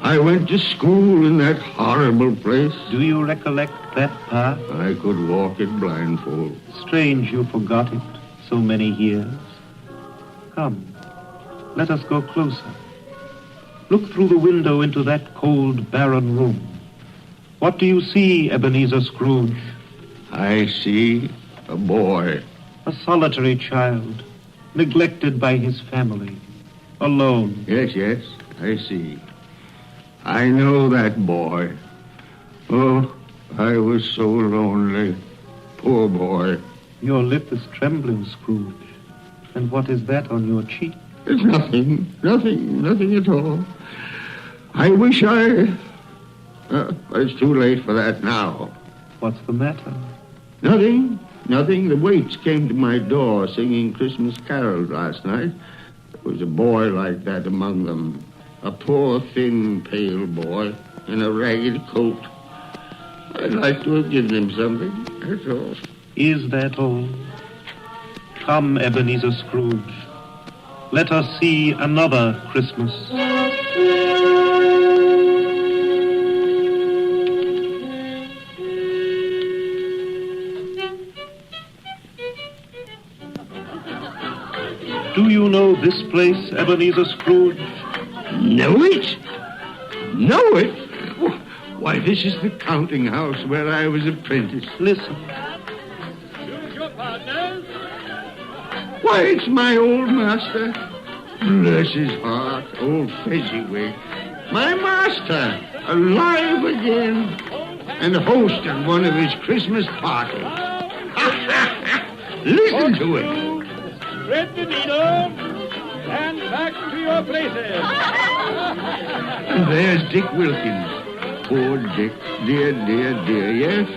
I went to school in that horrible place. Do you recollect that path? I could walk it blindfold. Strange you forgot it so many years. Come, let us go closer. Look through the window into that cold, barren room. What do you see, Ebenezer Scrooge? I see a boy. A solitary child, neglected by his family, alone. Yes, I see. I know that boy. Oh, I was so lonely. Poor boy. Your lip is trembling, Scrooge. And what is that on your cheek? It's nothing at all. I wish it's too late for that now. What's the matter? Nothing. The waits came to my door singing Christmas carols last night. There was a boy like that among them. A poor, thin, pale boy in a ragged coat. I'd like to have given him something, that's all. Is that all? Come, Ebenezer Scrooge. Let us see another Christmas. Do you know this place, Ebenezer Scrooge? Know it? Why, this is the counting house where I was apprentice. Listen. Choose your partners. Why, it's my old master. Bless his heart, old Fezziwig. My master, alive again, and host at one of his Christmas parties. Listen to it. Thread the needle and back to your places. And there's Dick Wilkins. Poor Dick. Dear, yes?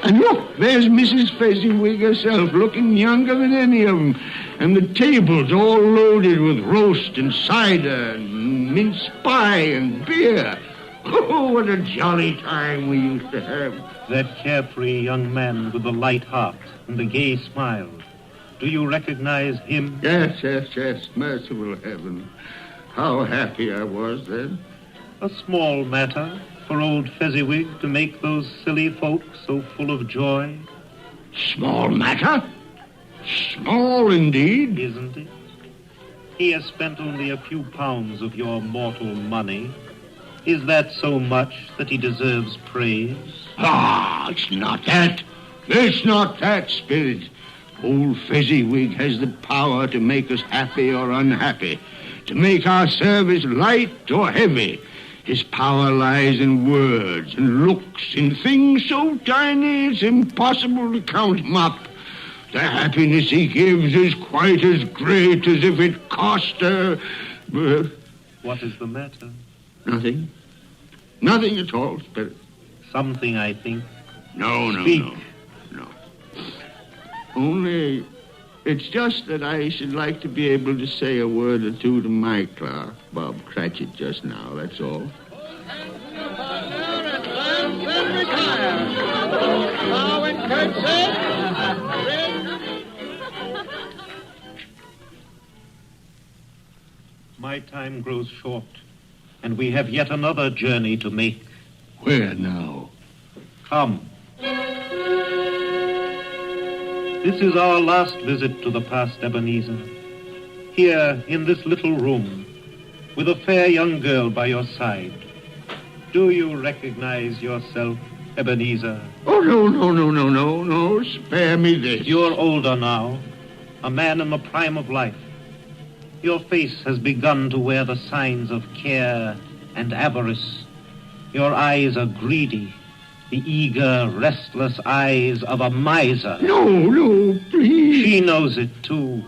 And look, there's Mrs. Fezziwig herself, looking younger than any of them. And the table's all loaded with roast and cider and mince pie and beer. Oh, what a jolly time we used to have. That carefree young man with the light heart and the gay smile. Do you recognize him? Yes. Merciful heaven. How happy I was then. A small matter for old Fezziwig to make those silly folk so full of joy. Small matter? Small indeed. Isn't it? He has spent only a few pounds of your mortal money. Is that so much that he deserves praise? It's not that. It's not that, Spirit. Old Fezziwig has the power to make us happy or unhappy, to make our service light or heavy. His power lies in words and looks, in things so tiny it's impossible to count them up. The happiness he gives is quite as great as if it cost her... What is the matter? Nothing. Nothing at all, Spirit. Something, I think. No. Only, it's just that I should like to be able to say a word or two to my clerk, Bob Cratchit, just now, that's all. My time grows short, and we have yet another journey to make. Where now? Come. This is our last visit to the past, Ebenezer. Here, in this little room, with a fair young girl by your side. Do you recognize yourself, Ebenezer? Oh, no. Spare me this. You're older now, a man in the prime of life. Your face has begun to wear the signs of care and avarice. Your eyes are greedy, the eager, restless eyes of a miser. No, please. She knows it, too,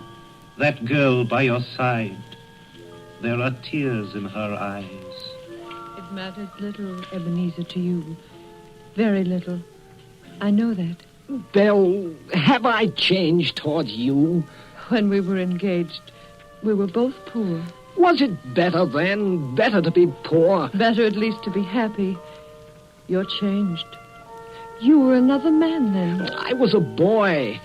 that girl by your side. There are tears in her eyes. It matters little, Ebenezer, to you. Very little. I know that. Belle, have I changed towards you? When we were engaged, we were both poor. Was it better then? Better to be poor? Better at least to be happy. You're changed. You were another man then. I was a boy.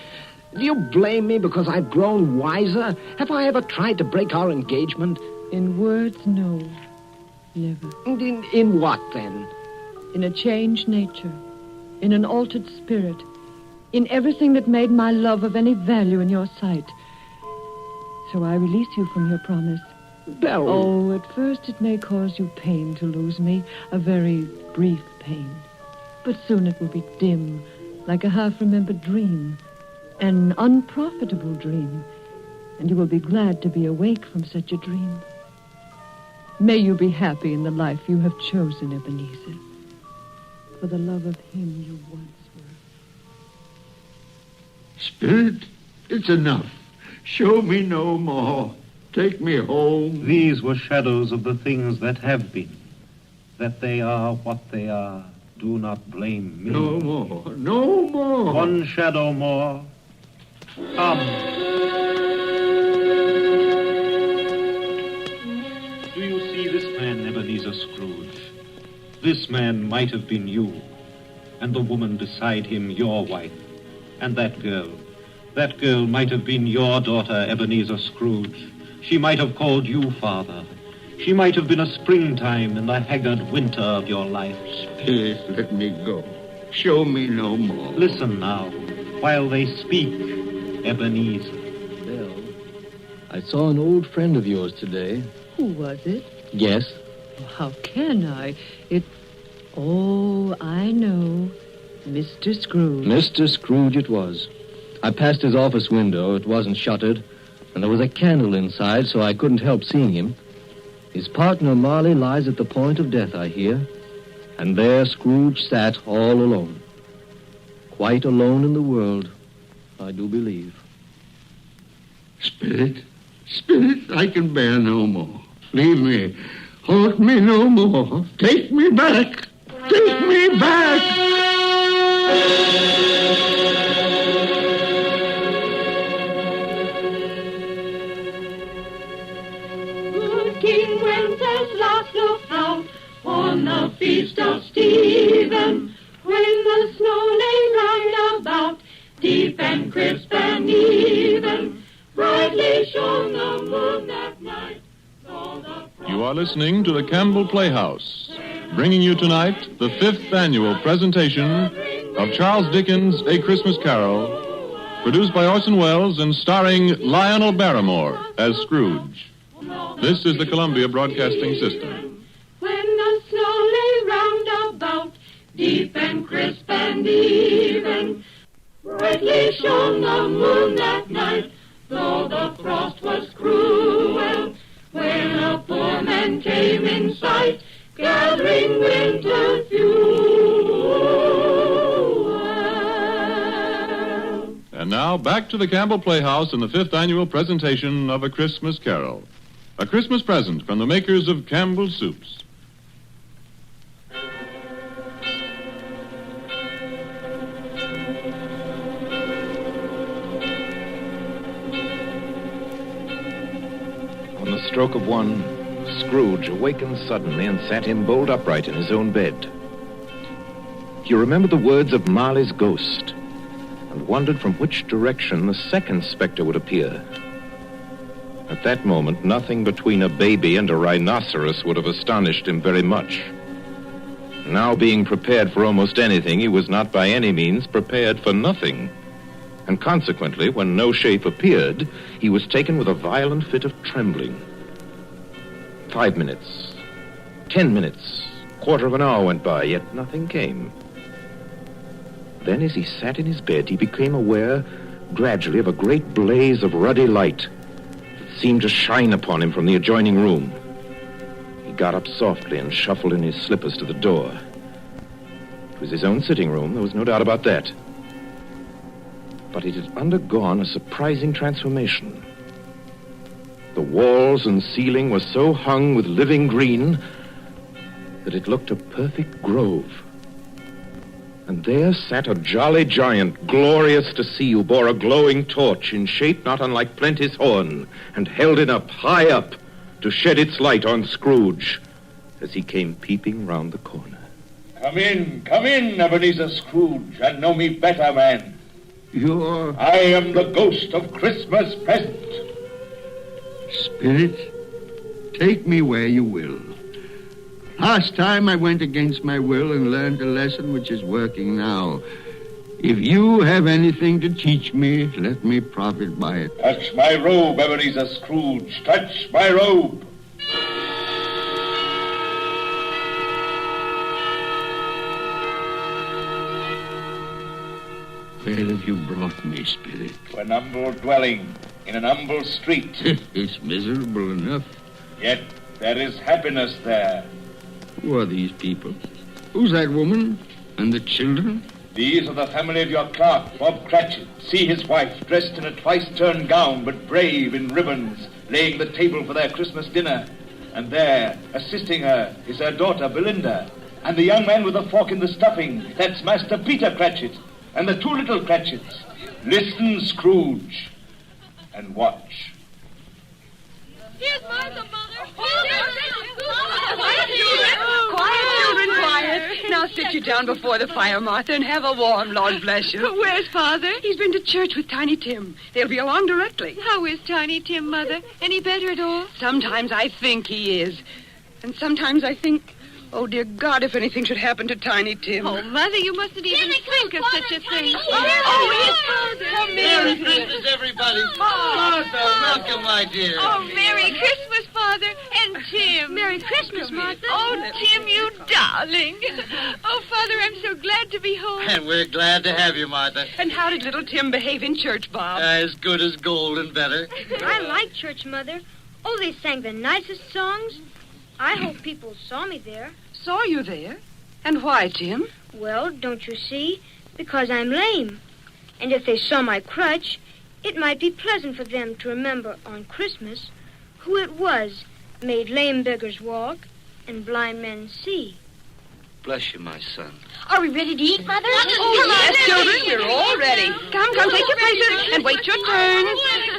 Do you blame me because I've grown wiser? Have I ever tried to break our engagement? In words, no. Never. In what, then? In a changed nature. In an altered spirit. In everything that made my love of any value in your sight. So I release you from your promise. Belle. Oh, at first it may cause you pain to lose me. A very brief pain. But soon it will be dim, like a half-remembered dream. An unprofitable dream. And you will be glad to be awake from such a dream. May you be happy in the life you have chosen, Ebenezer. For the love of him you once were. Spirit, it's enough. Show me no more. Take me home. These were shadows of the things that have been. That they are what they are. Do not blame me. No more. One shadow more. Come. Do you see this man, Ebenezer Scrooge? This man might have been you, and the woman beside him your wife, and that girl might have been your daughter, Ebenezer Scrooge. She might have called you father. She might have been a springtime in the haggard winter of your life. Spirit, let me go. Show me no more. Listen now, while they speak, Ebenezer. Belle, I saw an old friend of yours today. Who was it? Guess. How can I? Oh, I know. Mr. Scrooge. Mr. Scrooge it was. I passed his office window. It wasn't shuttered, and there was a candle inside, so I couldn't help seeing him. His partner, Marley, lies at the point of death, I hear. And there Scrooge sat all alone. Quite alone in the world, I do believe. Spirit, I can bear no more. Leave me. Haunt me no more. Take me back. Take me back. King Wenceslas looked out on the feast of Stephen, when the snow lay round about, deep and crisp and even. Brightly shone the moon that night. You are listening to the Campbell Playhouse, bringing you tonight the 5th annual presentation of Charles Dickens' A Christmas Carol, produced by Orson Welles and starring Lionel Barrymore as Scrooge. This is the Columbia Broadcasting System. When the snow lay round about, deep and crisp and even. Brightly shone the moon that night, though the frost was cruel. When a poor man came in sight, gathering winter fuel. And now, back to the Campbell Playhouse and the 5th annual presentation of A Christmas Carol. A Christmas present from the makers of Campbell's Soups. stroke of one, Scrooge awakened suddenly and sat him bolt upright in his own bed. He remembered the words of Marley's ghost and wondered from which direction the second specter would appear. At that moment, nothing between a baby and a rhinoceros would have astonished him very much. Now being prepared for almost anything, he was not by any means prepared for nothing. And consequently, when no shape appeared, he was taken with a violent fit of trembling. 5 minutes, 10 minutes, quarter of an hour went by, yet nothing came. Then, as he sat in his bed, he became aware gradually of a great blaze of ruddy light that seemed to shine upon him from the adjoining room. He got up softly and shuffled in his slippers to the door. It was his own sitting room, there was no doubt about that. But it had undergone a surprising transformation. The walls and ceiling were so hung with living green that it looked a perfect grove. And there sat a jolly giant, glorious to see, who bore a glowing torch in shape not unlike Plenty's horn, and held it up, high up, to shed its light on Scrooge as he came peeping round the corner. Come in, Ebenezer Scrooge, and know me better, man. I am the ghost of Christmas present. Spirit, take me where you will. Last time I went against my will and learned a lesson which is working now. If you have anything to teach me, let me profit by it. Touch my robe, Ebenezer Scrooge. Touch my robe. Where have you brought me, Spirit? To an humble dwelling in an humble street. It's miserable enough. Yet there is happiness there. Who are these people? Who's that woman? And the children? These are the family of your clerk, Bob Cratchit. See his wife, dressed in a twice-turned gown, but brave in ribbons, laying the table for their Christmas dinner. And there, assisting her, is her daughter, Belinda. And the young man with the fork in the stuffing, that's Master Peter Cratchit. And the two little Cratchits. Listen, Scrooge, and watch. Here's Martha, Mother. Quiet, children, quiet. Now sit you down before the fire, Martha, and have a warm, Lord bless you. Where's Father? He's been to church with Tiny Tim. They'll be along directly. How is Tiny Tim, Mother? Any better at all? Sometimes I think he is. And sometimes I think, oh, dear God, if anything should happen to Tiny Tim. Oh, Mother, you mustn't even think of such a thing. Merry Christmas, everybody. Martha, welcome, my dear. Oh, Merry Christmas, Father, and Tim. Merry Christmas, Martha. Oh, Tim, you darling. Oh, Father, I'm so glad to be home. And we're glad to have you, Martha. And how did little Tim behave in church, Bob? As good as gold and better. I like church, Mother. Oh, they sang the nicest songs. I hope people saw me there. Saw you there? And why, Tim? Well, don't you see? Because I'm lame. And if they saw my crutch, it might be pleasant for them to remember on Christmas who it was made lame beggars walk and blind men see. Bless you, my son. Are we ready to eat, Mother? Oh, yes, children, we're all ready. Come, take your places and wait your turn.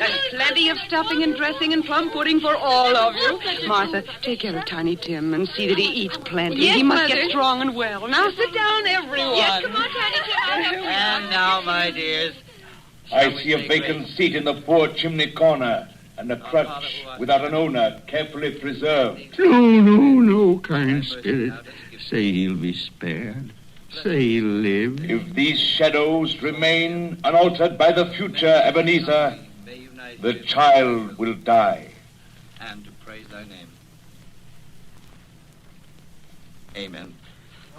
There's plenty of stuffing and dressing and plum pudding for all of you. Martha, take care of Tiny Tim and see that he eats plenty. Yes, he must Mother. get strong and well. Now sit down, everyone. Yes, come on, Tiny Tim. And now, my dears. I see a vacant seat in the poor chimney corner, and a crutch without an owner, carefully preserved. No, kind Spirit. Say he'll be spared. Say he'll live. If these shadows remain unaltered by the future, Ebenezer, the child will die. And to praise thy name. Amen.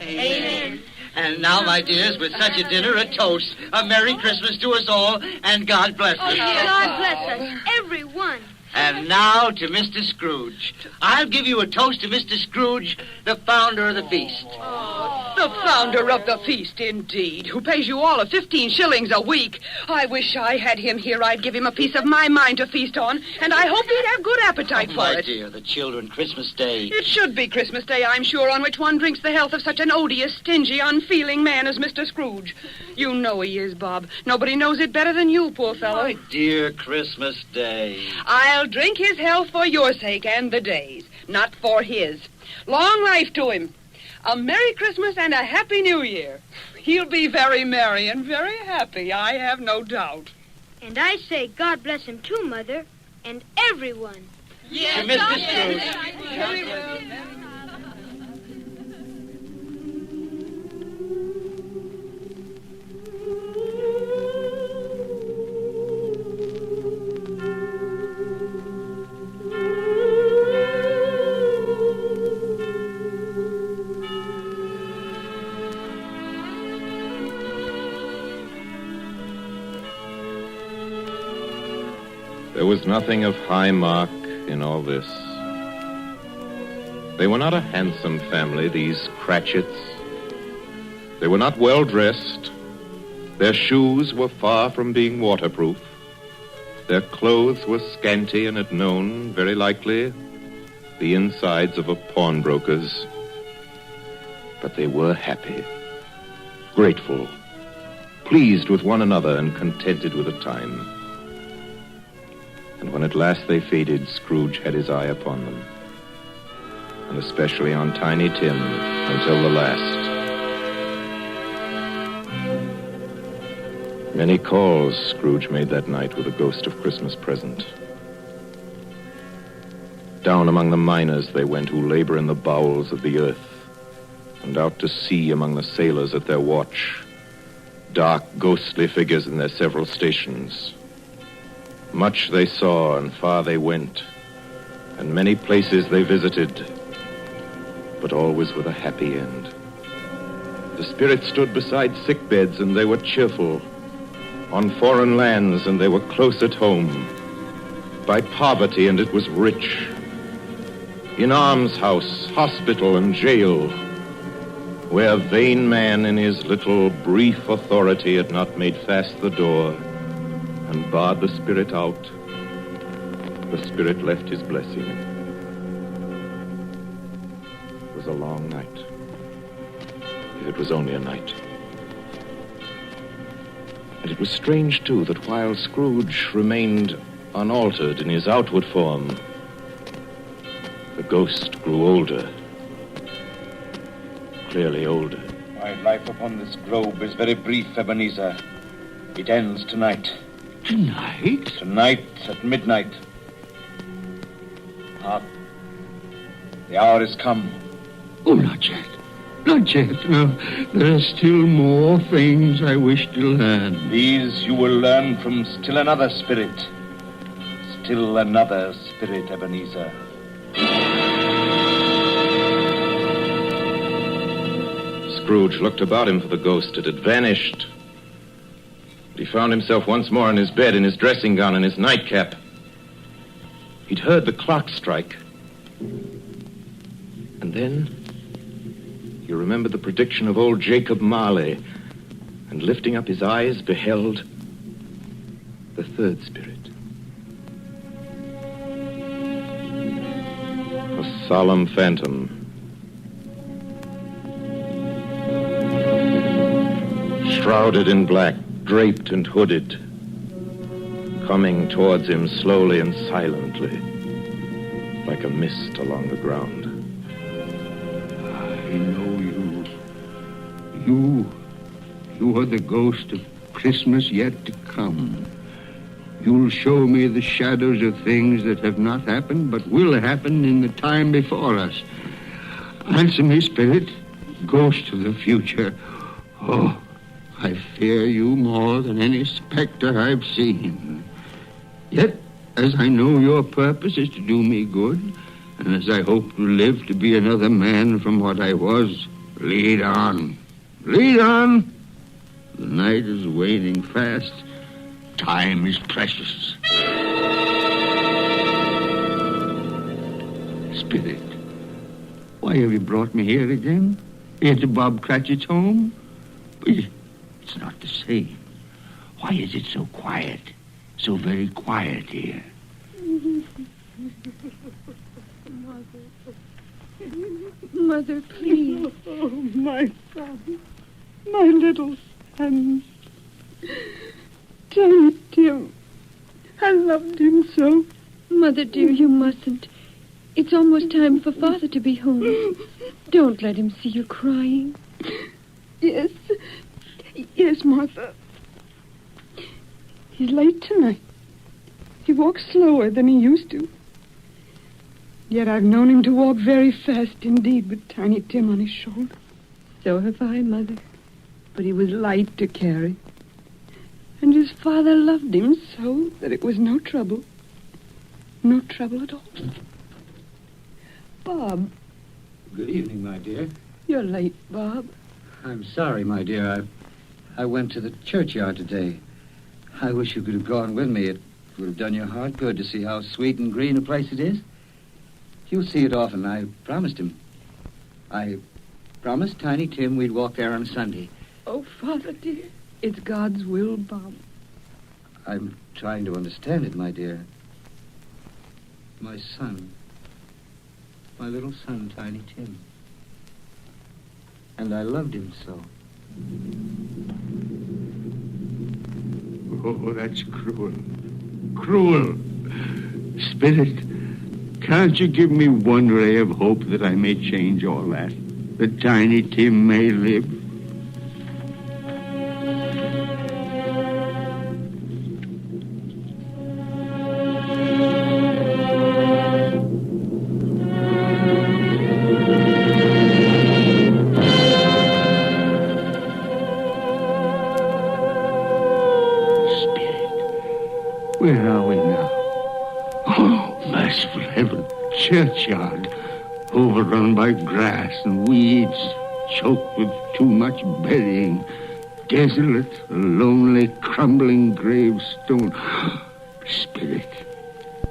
Amen. And now, my dears, with such a dinner, a toast. A Merry Christmas to us all, and God bless us. God bless us, everyone. And now to Mr. Scrooge. I'll give you a toast to Mr. Scrooge, the founder of the feast. The founder of the feast, indeed, who pays you all of 15 shillings a week. I wish I had him here. I'd give him a piece of my mind to feast on, and I hope he'd have good appetite for My it. dear, the children, Christmas Day. It should be Christmas Day, I'm sure, on which one drinks the health of such an odious, stingy, unfeeling man as Mr. Scrooge. You know he is, Bob. Nobody knows it better than you, poor fellow. My dear Christmas Day. I'll drink his health for your sake and the day's, not for his. Long life to him. A Merry Christmas and a Happy New Year. He'll be very merry and very happy, I have no doubt. And I say God bless him too, Mother, and everyone. Yes, Mr. Scrooge. Very well. There was nothing of high mark in all this. They were not a handsome family, these Cratchits. They were not well dressed. Their shoes were far from being waterproof. Their clothes were scanty and had known, very likely, the insides of a pawnbroker's. But they were happy, grateful, pleased with one another and contented with the time. And when at last they faded, Scrooge had his eye upon them, and especially on Tiny Tim until the last. Many calls Scrooge made that night with a ghost of Christmas present. Down among the miners they went who labor in the bowels of the earth, and out to sea among the sailors at their watch, dark, ghostly figures in their several stations. Much they saw, and far they went, and many places they visited, but always with a happy end. The spirits stood beside sick beds, and they were cheerful. On foreign lands, and they were close at home. By poverty, and it was rich. In almshouse, hospital, and jail, where vain man in his little brief authority had not made fast the door and barred the spirit out, the spirit left his blessing. It was a long night, if it was only a night. And it was strange, too, that while Scrooge remained unaltered in his outward form, the ghost grew older, clearly older. My life upon this globe is very brief, Ebenezer. It ends tonight. Tonight? Tonight at midnight. Hark. The hour is come. Oh, not yet. Not yet. No, there are still more things I wish to learn. These you will learn from still another spirit. Still another spirit, Ebenezer. Scrooge looked about him for the ghost. It had vanished. He found himself once more in his bed, in his dressing gown, and his nightcap. He'd heard the clock strike. And then he remembered the prediction of old Jacob Marley, and lifting up his eyes, beheld the third spirit. A solemn phantom, shrouded in black, draped and hooded, coming towards him slowly and silently, like a mist along the ground. I know you. You are the ghost of Christmas yet to come. You'll show me the shadows of things that have not happened, but will happen in the time before us. Answer me, spirit, ghost of the future. Oh, I fear you more than any specter I've seen. Yet, as I know your purpose is to do me good, and as I hope to live to be another man from what I was, lead on. Lead on. The night is waning fast. Time is precious. Spirit, why have you brought me here again? At Bob Cratchit's home? But it's not the same. Why is it so quiet? So very quiet here. Mother, please. Oh, my son. My little son. Tiny Tim. I loved him so. Mother, dear, you mustn't. It's almost time for Father to be home. Don't let him see you crying. Yes. Yes, Martha. He's late tonight. He walks slower than he used to. Yet I've known him to walk very fast indeed with Tiny Tim on his shoulder. So have I, Mother. But he was light to carry. And his father loved him so that it was no trouble. No trouble at all. Bob. Good evening, my dear. You're late, Bob. I'm sorry, my dear. I went to the churchyard today. I wish you could have gone with me. It would have done your heart good to see how sweet and green a place it is. You'll see it often. I promised him. I promised Tiny Tim we'd walk there on Sunday. Oh, Father, dear. It's God's will, Bob. I'm trying to understand it, my dear. My son. My little son, Tiny Tim. And I loved him so. Oh, that's cruel. Cruel. Spirit, can't you give me one ray of hope that I may change all that? That Tiny Tim may live? Where are we now? Oh, merciful heaven. Churchyard. Overrun by grass and weeds. Choked with too much burying. Desolate, a lonely, crumbling gravestone. Spirit.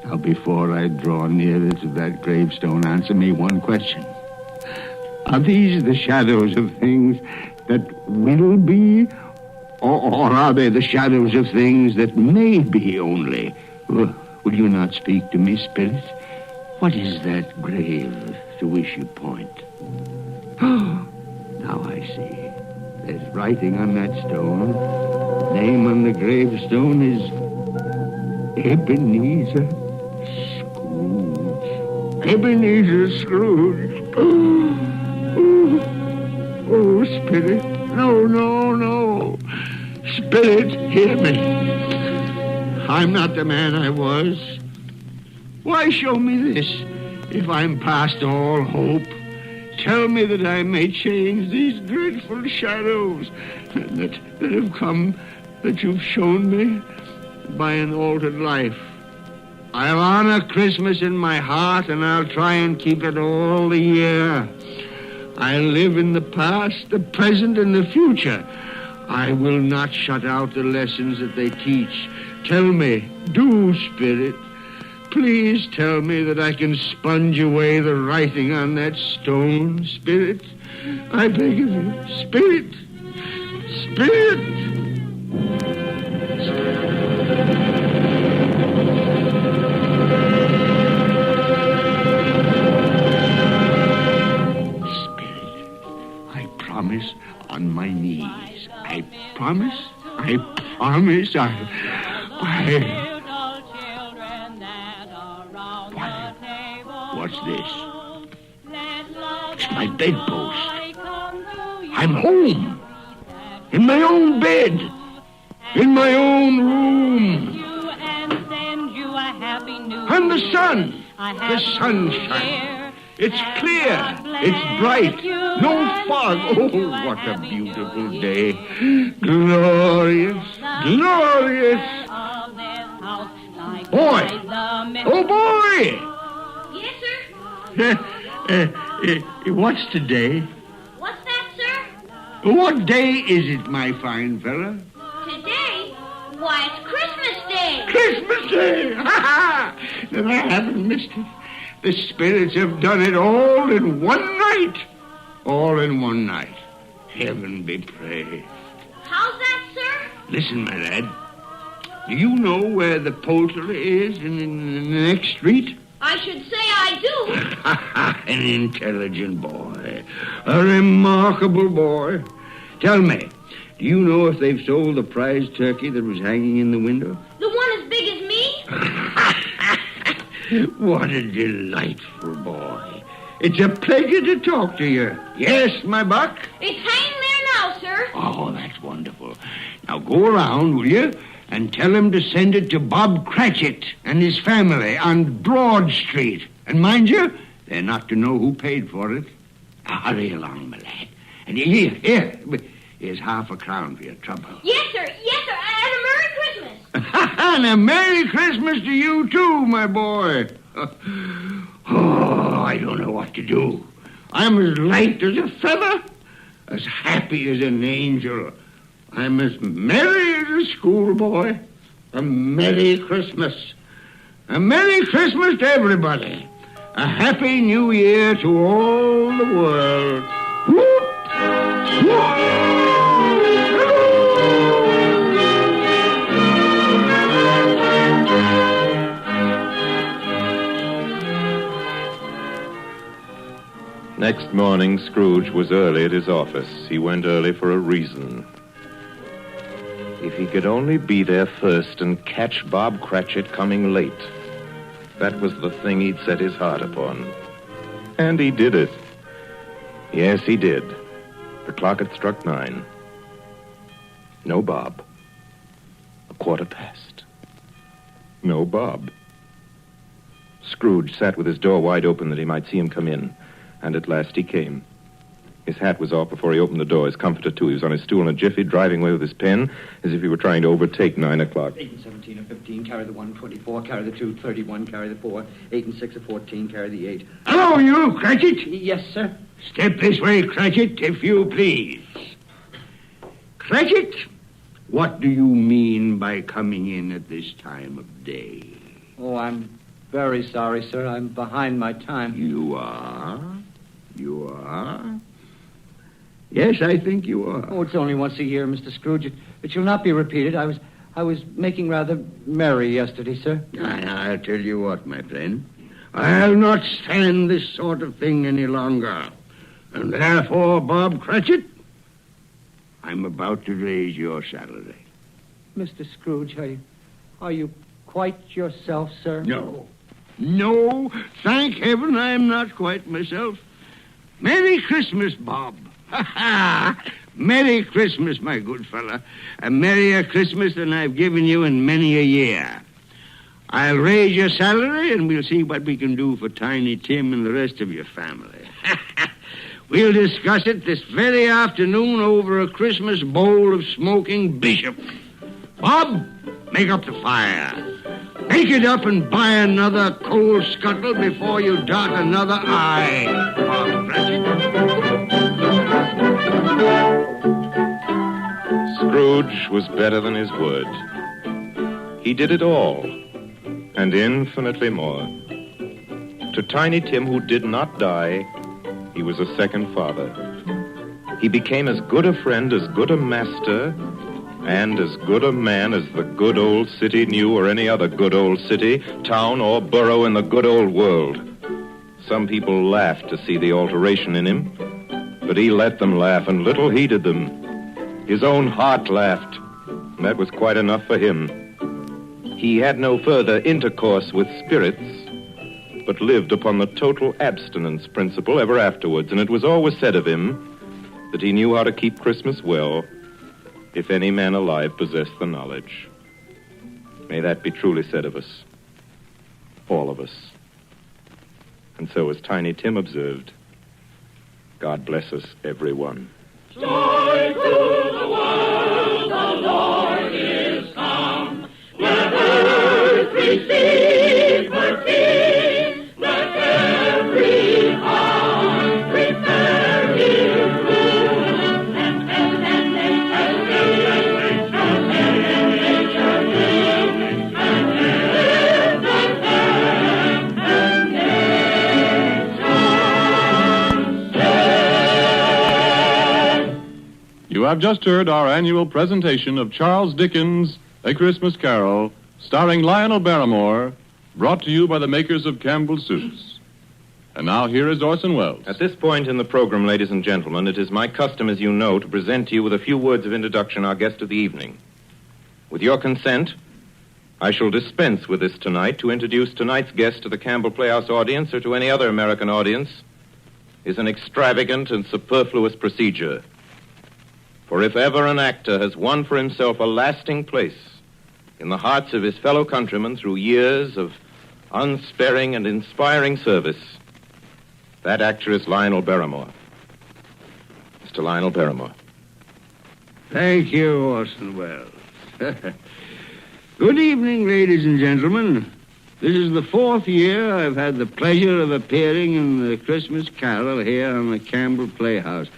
Now, before I draw nearer to that gravestone, answer me one question. Are these the shadows of things that will be? Or are they the shadows of things that may be only? Will you not speak to me, Spirit? What is that grave to which you point? Now I see. There's writing on that stone. Name on the gravestone is Ebenezer Scrooge. Ebenezer Scrooge. Oh, Spirit. No. Spirit, hear me. I'm not the man I was. Why show me this if I'm past all hope? Tell me that I may change these dreadful shadows that have come, that you've shown me by an altered life. I'll honor Christmas in my heart, and I'll try and keep it all the year. I'll live in the past, the present, and the future. I will not shut out the lessons that they teach. Tell me, do, Spirit. Please tell me that I can sponge away the writing on that stone, Spirit. I beg of you, Spirit. Spirit. Promise on my knees. I promise. What's this? It's my bedpost. I'm home. In my own bed. In my own room. And the sun. The sunshine. It's clear. It's bright. No fog. Oh, what a beautiful day. Glorious. Glorious. Boy. Oh, boy. Yes, sir? What's today? What's that, sir? What day is it, my fine fella? Today? Why, it's Christmas Day. Christmas Day. Ha ha. Then I haven't missed it. The spirits have done it all in one night. all in one night. Heaven be praised. How's that, sir? Listen, my lad. Do you know where the poultry is in the next street? I should say I do. An intelligent boy. A remarkable boy. Tell me, do you know if they've sold the prize turkey that was hanging in the window? The one as big as me? What a delightful boy. It's a pleasure to talk to you. Yes, my buck? It's hanging there now, sir. Oh, that's wonderful. Now go around, will you, and tell him to send it to Bob Cratchit and his family on Broad Street. And mind you, they're not to know who paid for it. Now, hurry along, my lad. And here's half a crown for your trouble. Yes, sir. Yes, sir. And a Merry Christmas. And a Merry Christmas to you, too, my boy. Oh, I don't know what to do. I'm as light as a feather, as happy as an angel. I'm as merry as a schoolboy. A Merry Christmas. A Merry Christmas to everybody. A Happy New Year to all the world. Whoop! Whoop! Next morning, Scrooge was early at his office. He went early for a reason. If he could only be there first and catch Bob Cratchit coming late. That was the thing he'd set his heart upon. And he did it. Yes, he did. The clock had struck 9. No Bob. 1:15. No Bob. Scrooge sat with his door wide open that he might see him come in. And at last he came. His hat was off before he opened the door, his comforter, too. He was on his stool in a jiffy, driving away with his pen, as if he were trying to overtake 9 o'clock. 8 and 17 are 15, carry the 1, 24, carry the 2, 31, carry the 4, 8 and 6 are 14, carry the 8. Hello, you, Cratchit. Yes, sir. Step this way, Cratchit, if you please. Cratchit, what do you mean by coming in at this time of day? Oh, I'm very sorry, sir. I'm behind my time. You are? You are? Yes, I think you are. Oh, it's only once a year, Mr. Scrooge. It shall not be repeated. I was making rather merry yesterday, sir. I'll tell you what, my friend. I'll not stand this sort of thing any longer. And therefore, Bob Cratchit, I'm about to raise your salary. Mr. Scrooge, are you quite yourself, sir? No. No, thank heaven I'm not quite myself. Merry Christmas, Bob. Ha-ha! Merry Christmas, my good fella. A merrier Christmas than I've given you in many a year. I'll raise your salary, and we'll see what we can do for Tiny Tim and the rest of your family. We'll discuss it this very afternoon over a Christmas bowl of smoking bishop. Bob, make up the fire. Make it up and buy another coal scuttle before you dot another I, Bob Cratchit. Scrooge was better than his word. He did it all, and infinitely more. To Tiny Tim, who did not die, he was a second father. He became as good a friend, as good a master, and as good a man as the good old city knew, or any other good old city, town, or borough in the good old world. Some people laughed to see the alteration in him, but he let them laugh, and little heeded them. His own heart laughed, and that was quite enough for him. He had no further intercourse with spirits, but lived upon the total abstinence principle ever afterwards, and it was always said of him that he knew how to keep Christmas well, if any man alive possessed the knowledge. May that be truly said of us, all of us. And so, as Tiny Tim observed, God bless us, everyone. Joy to the world, the Lord is come. Let earth receive her King. Let every heart prepare his room. And heaven and have just heard our annual presentation of Charles Dickens' A Christmas Carol, starring Lionel Barrymore, brought to you by the makers of Campbell's Soups. And now here is Orson Welles. At this point in the program, ladies and gentlemen, it is my custom, as you know, to present to you with a few words of introduction our guest of the evening. With your consent, I shall dispense with this tonight to introduce tonight's guest to the Campbell Playhouse audience or to any other American audience is an extravagant and superfluous procedure. For if ever an actor has won for himself a lasting place in the hearts of his fellow countrymen through years of unsparing and inspiring service, that actor is Lionel Barrymore. Mr. Lionel Barrymore. Thank you, Orson Welles. Good evening, ladies and gentlemen. This is the 4th year I've had the pleasure of appearing in the Christmas Carol here on the Campbell Playhouse.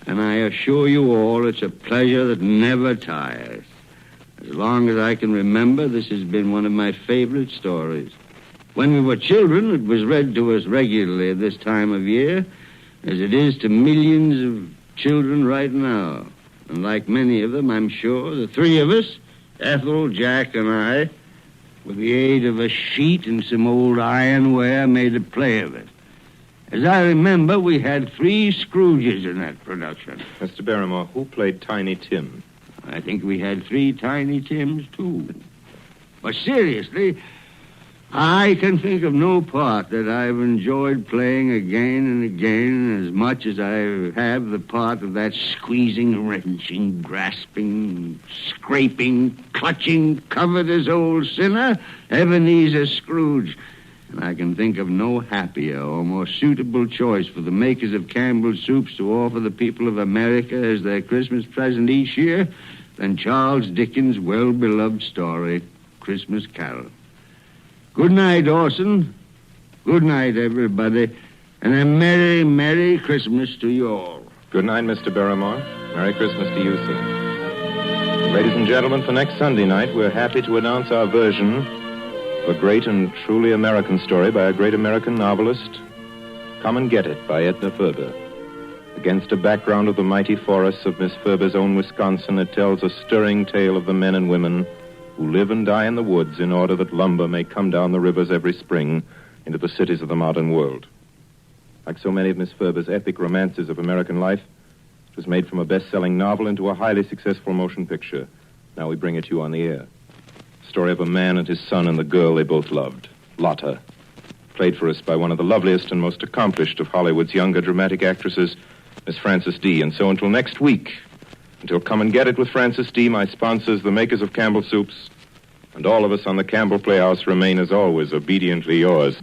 And I assure you all it's a pleasure that never tires. As long as I can remember, this has been one of my favorite stories. When we were children, it was read to us regularly at this time of year, as it is to millions of children right now. And like many of them, I'm sure, the three of us, Ethel, Jack, and I, with the aid of a sheet and some old ironware, made a play of it. As I remember, we had 3 Scrooges in that production. Mr. Barrymore, who played Tiny Tim? I think we had 3 Tiny Tims, too. But seriously, I can think of no part that I've enjoyed playing again and again as much as I have the part of that squeezing, wrenching, grasping, scraping, clutching, covetous old sinner, Ebenezer Scrooge. And I can think of no happier or more suitable choice for the makers of Campbell's Soups to offer the people of America as their Christmas present each year than Charles Dickens' well-beloved story, Christmas Carol. Good night, Orson. Good night, everybody. And a Merry, Merry Christmas to you all. Good night, Mr. Barrymore. Merry Christmas to you, sir. Ladies and gentlemen, for next Sunday night, we're happy to announce our version of a great and truly American story by a great American novelist, Come and Get It by Edna Ferber. Against a background of the mighty forests of Miss Ferber's own Wisconsin, it tells a stirring tale of the men and women who live and die in the woods in order that lumber may come down the rivers every spring into the cities of the modern world. Like so many of Miss Ferber's epic romances of American life, it was made from a best-selling novel into a highly successful motion picture. Now we bring it to you on the air. The story of a man and his son and the girl they both loved, Lotta, played for us by one of the loveliest and most accomplished of Hollywood's younger dramatic actresses, Miss Frances D. And so until next week, until Come and Get It with Frances D., my sponsors, the makers of Campbell Soups, and all of us on the Campbell Playhouse remain, as always, obediently yours.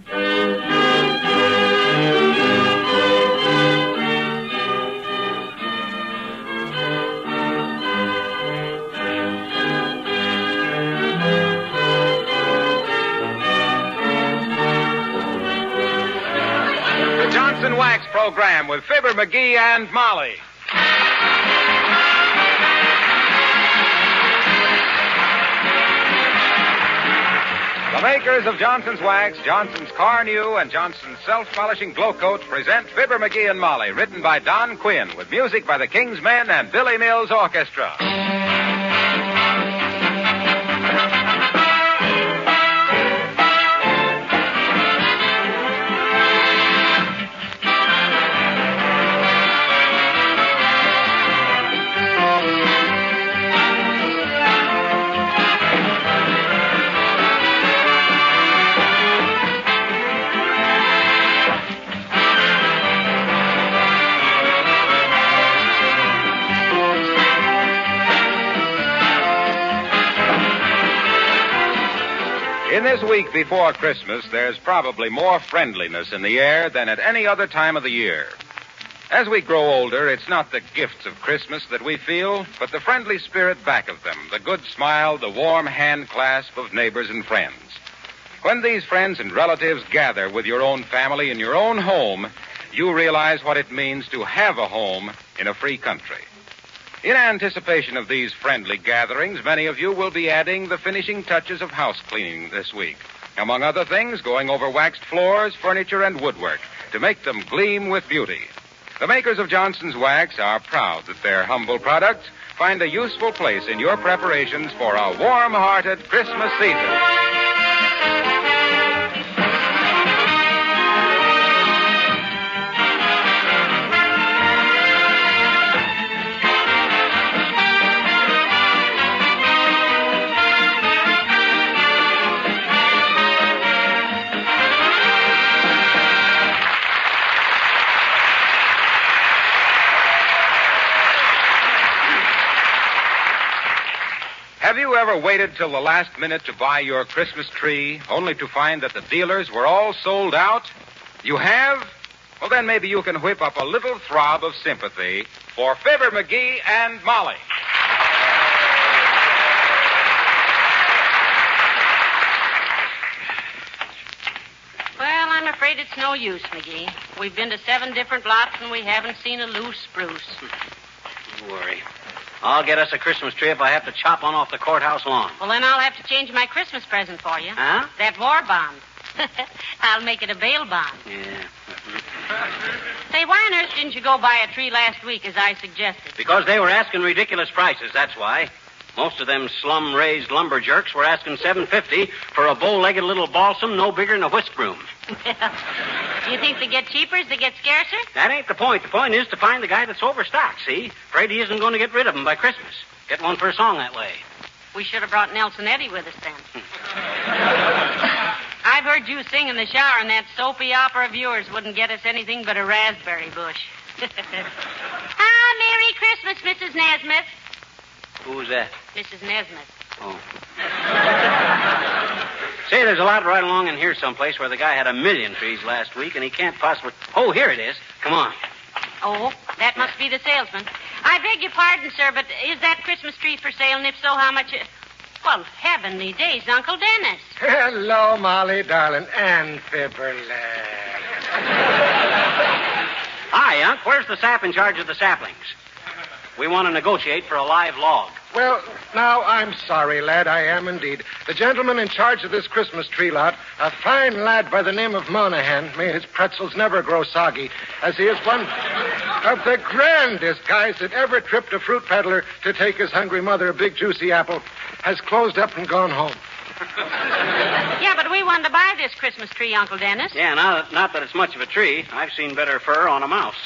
The Johnson Wax Program with Fibber McGee and Molly. The makers of Johnson's Wax, Johnson's Car New, and Johnson's Self-Polishing Glow Coat present Fibber McGee and Molly, written by Don Quinn, with music by the King's Men and Billy Mills Orchestra. In this week before Christmas, there's probably more friendliness in the air than at any other time of the year. As we grow older, it's not the gifts of Christmas that we feel, but the friendly spirit back of them, the good smile, the warm hand clasp of neighbors and friends. When these friends and relatives gather with your own family in your own home, you realize what it means to have a home in a free country. In anticipation of these friendly gatherings, many of you will be adding the finishing touches of house cleaning this week. Among other things, going over waxed floors, furniture, and woodwork to make them gleam with beauty. The makers of Johnson's Wax are proud that their humble product, find a useful place in your preparations for a warm-hearted Christmas season. Have you ever waited till the last minute to buy your Christmas tree, only to find that the dealers were all sold out? You have? Well, then maybe you can whip up a little throb of sympathy for Fibber McGee and Molly. Well, I'm afraid it's no use, McGee. We've been to 7 different lots and we haven't seen a loose spruce. Don't worry. I'll get us a Christmas tree if I have to chop one off the courthouse lawn. Well, then I'll have to change my Christmas present for you. Huh? That war bond. I'll make it a bail bond. Yeah. Say, why on earth didn't you go buy a tree last week as I suggested? Because they were asking ridiculous prices, that's why. Most of them slum-raised lumber jerks were asking $7.50 for a bow-legged little balsam no bigger than a whisk broom. You think they get cheaper as they get scarcer? That ain't the point. The point is to find the guy that's overstocked, see? Afraid he isn't going to get rid of them by Christmas. Get one for a song that way. We should have brought Nelson Eddy with us then. I've heard you sing in the shower, and that soapy opera of yours wouldn't get us anything but a raspberry bush. Ah, Merry Christmas, Mrs. Nesmith. Who's that? Mrs. Nesmith. Oh. Say, there's a lot right along in here someplace where the guy had 1,000,000 trees last week, and he can't possibly... Oh, here it is. Come on. Oh, that must be the salesman. I beg your pardon, sir, but is that Christmas tree for sale, and if so, how much... Well, heavenly days, Uncle Dennis. Hello, Molly, darling, and Fibber, lad. Hi, Unc. Where's the sap in charge of the saplings? We want to negotiate for a live log. Well, now, I'm sorry, lad, I am indeed. The gentleman in charge of this Christmas tree lot, a fine lad by the name of Monahan, may his pretzels never grow soggy, as he is one of the grandest guys that ever tripped a fruit peddler to take his hungry mother a big juicy apple, has closed up and gone home. Yeah, but we wanted to buy this Christmas tree, Uncle Dennis. Yeah, not that it's much of a tree. I've seen better fur on a mouse.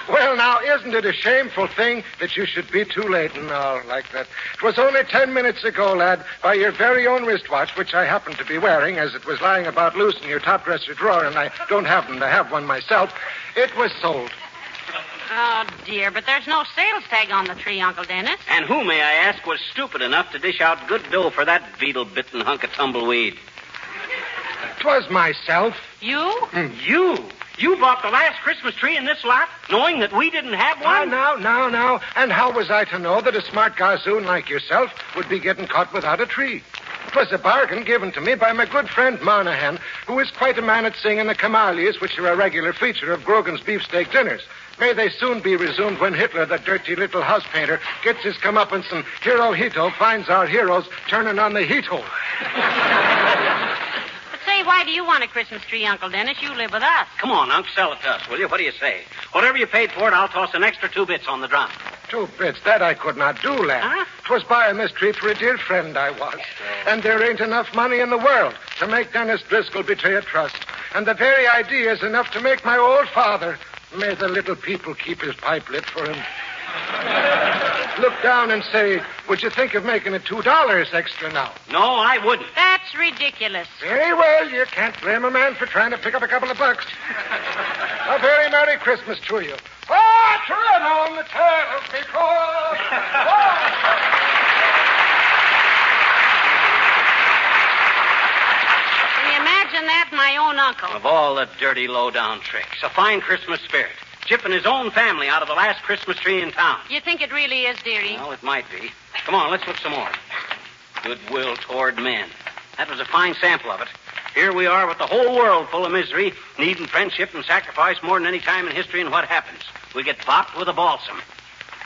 Well, now, isn't it a shameful thing that you should be too late and all like that? It was only 10 minutes ago, lad, by your very own wristwatch, which I happened to be wearing as it was lying about loose in your top dresser drawer, and I don't happen to have one myself, it was sold. Oh, dear, but there's no sales tag on the tree, Uncle Dennis. And who, may I ask, was stupid enough to dish out good dough for that beetle-bitten hunk of tumbleweed? 'Twas myself. You? You? You bought the last Christmas tree in this lot, knowing that we didn't have one? Now. And how was I to know that a smart gossoon like yourself would be getting caught without a tree? It was a bargain given to me by my good friend Monahan, who is quite a man at singing the camalias, which are a regular feature of Grogan's beefsteak dinners. May they soon be resumed when Hitler, the dirty little house painter, gets his comeuppance and Hirohito finds our heroes turning on the heat hole. Say, why do you want a Christmas tree, Uncle Dennis? You live with us. Come on, Unc, sell it to us, will you? What do you say? Whatever you paid for it, I'll toss an extra 2 bits on the drum. 2 bits? That I could not do, lad. Huh? 'Twas buying this tree for a dear friend I was. And there ain't enough money in the world to make Dennis Driscoll betray a trust. And the very idea is enough to make my old father, may the little people keep his pipe lit for him, look down and say, would you think of making it $2 extra now? No, I wouldn't. That's ridiculous. Very well, you can't blame a man for trying to pick up a couple of bucks. A very Merry Christmas to you. Oh, tread on the tail before. Can you imagine that, my own uncle? Of all the dirty, low-down tricks, a fine Christmas spirit. Chipping his own family out of the last Christmas tree in town. You think it really is, dearie? Well, it might be. Come on, let's look some more. Goodwill toward men. That was a fine sample of it. Here we are with the whole world full of misery, needing friendship and sacrifice more than any time in history, and what happens? We get bopped with a balsam.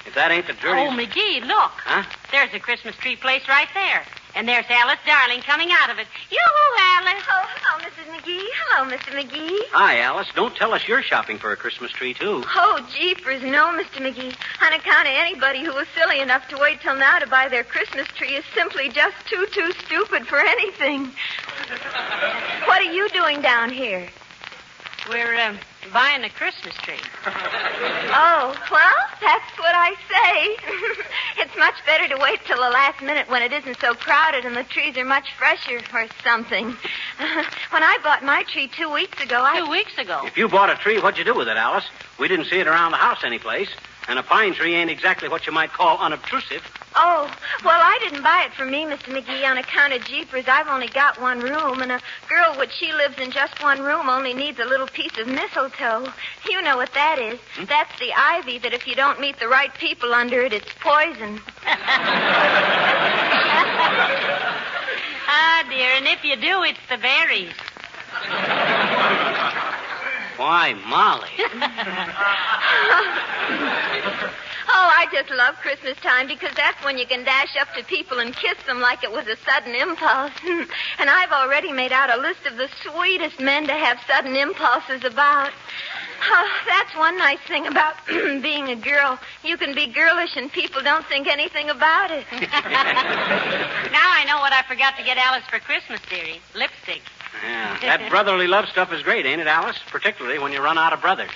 If that ain't the dirtiest... Oh, McGee, look. Huh? There's a Christmas tree place right there. And there's Alice Darling coming out of it. Yoo-hoo, Alice. Oh, hello, Mrs. McGee. Hello, Mr. McGee. Hi, Alice. Don't tell us you're shopping for a Christmas tree, too. Oh, jeepers, no, Mr. McGee. On account of anybody who was silly enough to wait till now to buy their Christmas tree is simply just too stupid for anything. What are you doing down here? We're buying a Christmas tree. Oh, well, that's what I say. It's much better to wait till the last minute when it isn't so crowded and the trees are much fresher or something. When I bought my tree 2 weeks ago, 2 weeks ago? If you bought a tree, what'd you do with it, Alice? We didn't see it around the house anyplace. And a pine tree ain't exactly what you might call unobtrusive. Oh, well, I didn't buy it for me, Mr. McGee, on account of jeepers. I've only got one room, and a girl which she lives in just one room only needs a little piece of mistletoe. You know what that is. That's the ivy that if you don't meet the right people under it, it's poison. Ah, dear, and if you do, it's the berries. Why, Molly. Oh, I just love Christmas time because that's when you can dash up to people and kiss them like it was a sudden impulse. And I've already made out a list of the sweetest men to have sudden impulses about. Oh, that's one nice thing about being a girl. You can be girlish and people don't think anything about it. Now I know what I forgot to get Alice for Christmas, dearie. Lipstick. Yeah, that brotherly love stuff is great, ain't it, Alice? Particularly when you run out of brothers.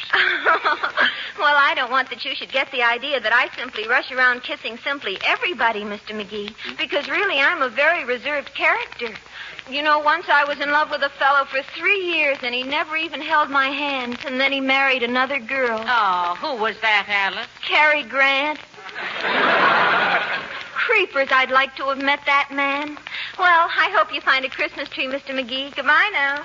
Well, I don't want that you should get the idea that I simply rush around kissing simply everybody, Mr. McGee, because really I'm a very reserved character. You know, once I was in love with a fellow for 3 years, and he never even held my hand, and then he married another girl. Oh, who was that, Alice? Cary Grant. Creepers, I'd like to have met that man. Well, I hope you find a Christmas tree, Mr. McGee. Goodbye now.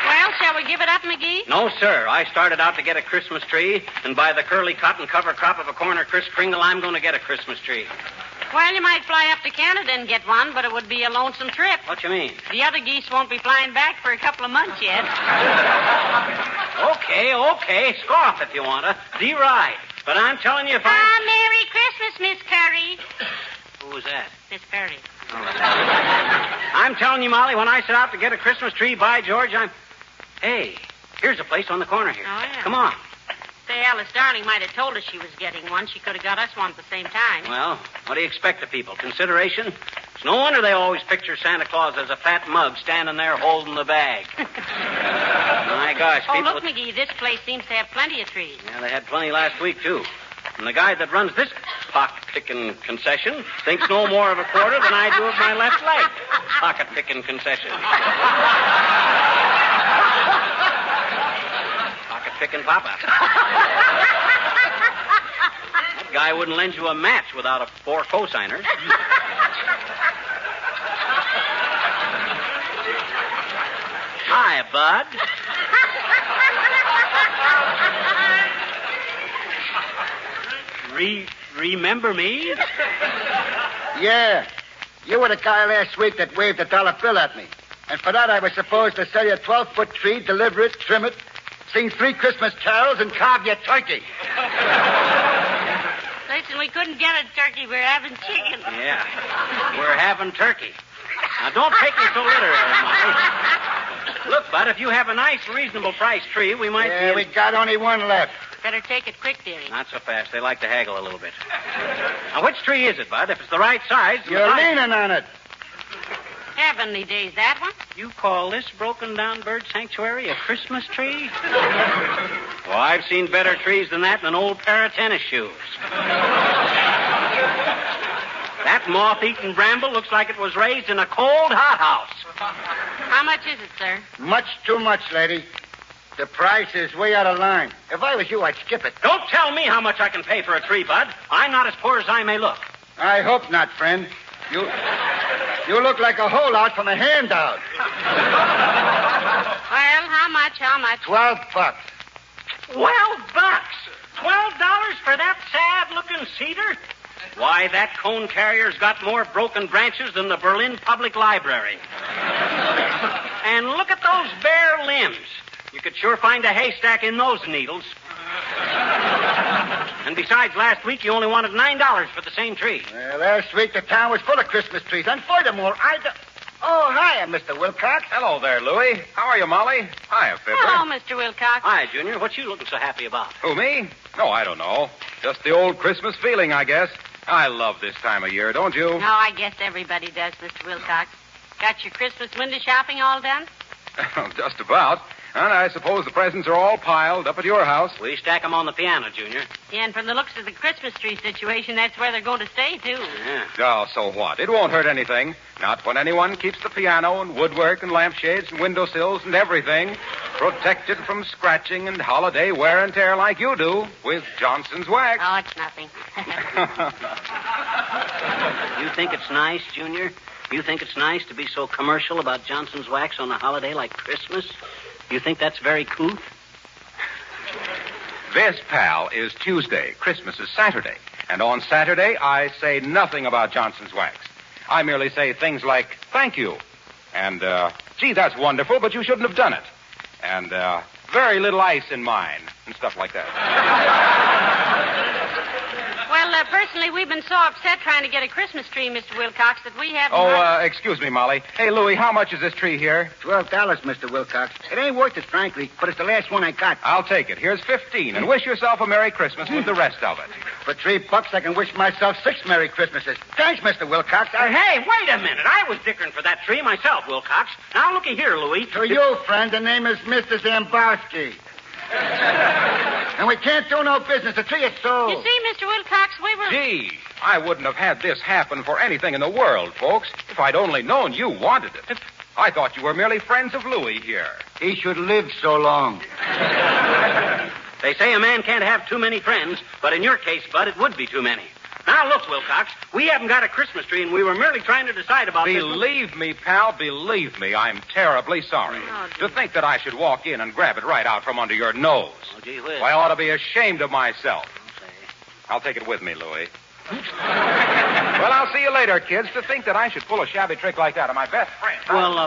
Well, shall we give it up, McGee? No, sir. I started out to get a Christmas tree, and by the curly cotton cover crop of a corner Kris Kringle, I'm going to get a Christmas tree. Well, you might fly up to Canada and get one, but it would be a lonesome trip. What you mean? The other geese won't be flying back for a couple of months yet. Okay. Scoff if you want to. Deride. But I'm telling you, if Ah, Merry Christmas, Miss Curry. Who was that? Miss Curry. I'm telling you, Molly, when I set out to get a Christmas tree, by George, Hey, here's a place on the corner here. Oh, yeah. Come on. Say, Alice Darling might have told us she was getting one. She could have got us one at the same time. Well, what do you expect of people? Consideration? It's no wonder they always picture Santa Claus as a fat mug standing there holding the bag. My gosh, people... Oh, look, McGee, this place seems to have plenty of trees. Yeah, they had plenty last week, too. And the guy that runs this pocket-picking concession thinks no more of a quarter than I do of my left leg. Pocket-picking concession. Pocket-picking papa. That guy wouldn't lend you a match without a 4 cosigners. Hi, bud. Remember me? Yeah. You were the guy last week that waved a dollar bill at me. And for that, I was supposed to sell you a 12-foot tree, deliver it, trim it, sing 3 Christmas carols, and carve you a turkey. Listen, we couldn't get a turkey. We're having chicken. Yeah. We're having turkey. Now, don't take me so literally, Molly. Look, bud, if you have a nice, reasonable price tree, we might Yeah, we got only one left. Better take it quick, dearie. Not so fast. They like to haggle a little bit. Now, which tree is it, bud? If it's the right size... You're leaning on it. Heavenly days, that one? You call this broken-down bird sanctuary a Christmas tree? Well, I've seen better trees than that in an old pair of tennis shoes. That moth-eaten bramble looks like it was raised in a cold hothouse. How much is it, sir? Much too much, lady. The price is way out of line. If I was you, I'd skip it. Don't tell me how much I can pay for a tree, bud. I'm not as poor as I may look. I hope not, friend. You look like a holdout from a handout. Well, how much? $12. $12? $12 for that sad-looking cedar? Why, that cone carrier's got more broken branches than the Berlin Public Library. And look at those bare limbs. You could sure find a haystack in those needles. And besides, last week you only wanted $9 for the same tree. Well, last week the town was full of Christmas trees. And furthermore, Oh, hiya, Mr. Wilcox. Hello there, Louie. How are you, Molly? Hiya, Fibber. Hello, Mr. Wilcox. Hi, Junior. What you looking so happy about? Who, me? No, I don't know. Just the old Christmas feeling, I guess. I love this time of year, don't you? No, I guess everybody does, Mr. Wilcox. Got your Christmas window shopping all done? Just about. And I suppose the presents are all piled up at your house. We stack 'em on the piano, Junior. Yeah, and from the looks of the Christmas tree situation, that's where they're going to stay, too. Yeah. Oh, so what? It won't hurt anything. Not when anyone keeps the piano and woodwork and lampshades and windowsills and everything protected from scratching and holiday wear and tear like you do with Johnson's wax. Oh, it's nothing. You think it's nice, Junior? You think it's nice to be so commercial about Johnson's wax on a holiday like Christmas? You think that's very couth? This, pal, is Tuesday. Christmas is Saturday. And on Saturday, I say nothing about Johnson's wax. I merely say things like, thank you. And, gee, that's wonderful, but you shouldn't have done it. And, very little ice in mine, and stuff like that. Well, personally, we've been so upset trying to get a Christmas tree, Mr. Wilcox, that we haven't... Excuse me, Molly. Hey, Louie, how much is this tree here? $12, Mr. Wilcox. It ain't worth it, frankly, but it's the last one I got. I'll take it. Here's 15, and wish yourself a Merry Christmas with the rest of it. For $3, I can wish myself 6 Merry Christmases. Thanks, Mr. Wilcox. Hey, wait a minute. I was dickering for that tree myself, Wilcox. Now, looky here, Louie. To you, friend, the name is Mr. Zambowski. And we can't do no business. The tree is sold. You see, Mr. Wilcox, we were... Gee, I wouldn't have had this happen for anything in the world, folks, if I'd only known you wanted it. I thought you were merely friends of Louie here. He should live so long. They say a man can't have too many friends, but in your case, Bud, it would be too many. Now, look, Wilcox, we haven't got a Christmas tree, and we were merely trying to decide about this. Believe me, pal, believe me, I'm terribly sorry. To think that I should walk in and grab it right out from under your nose. Oh, gee whiz. I ought to be ashamed of myself. I'll take it with me, Louie. Well, I'll see you later, kids. To think that I should pull a shabby trick like that on my best friend. Well,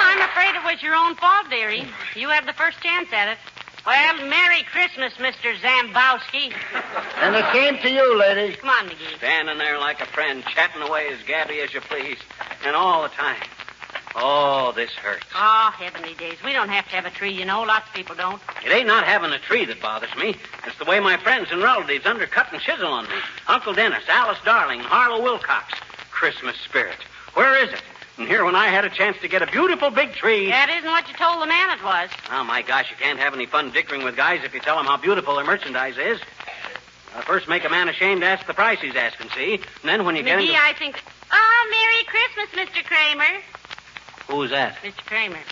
I'm afraid it was your own fault, dearie. You had the first chance at it. Well, Merry Christmas, Mr. Zambowski. And the same to you, lady. Come on, McGee. Standing there like a friend, chatting away as gabby as you please. And all the time. Oh, this hurts. Oh, heavenly days. We don't have to have a tree, you know. Lots of people don't. It ain't not having a tree that bothers me. It's the way my friends and relatives undercut and chisel on me. Uncle Dennis, Alice Darling, Harlow Wilcox. Christmas spirit. Where is it? And here when I had a chance to get a beautiful big tree... That isn't what you told the man it was. Oh, my gosh, you can't have any fun dickering with guys if you tell them how beautiful their merchandise is. First make a man ashamed to ask the price he's asking, see? And then when you get into... I think... Oh, Merry Christmas, Mr. Kramer. Who's that? Mr. Kramer.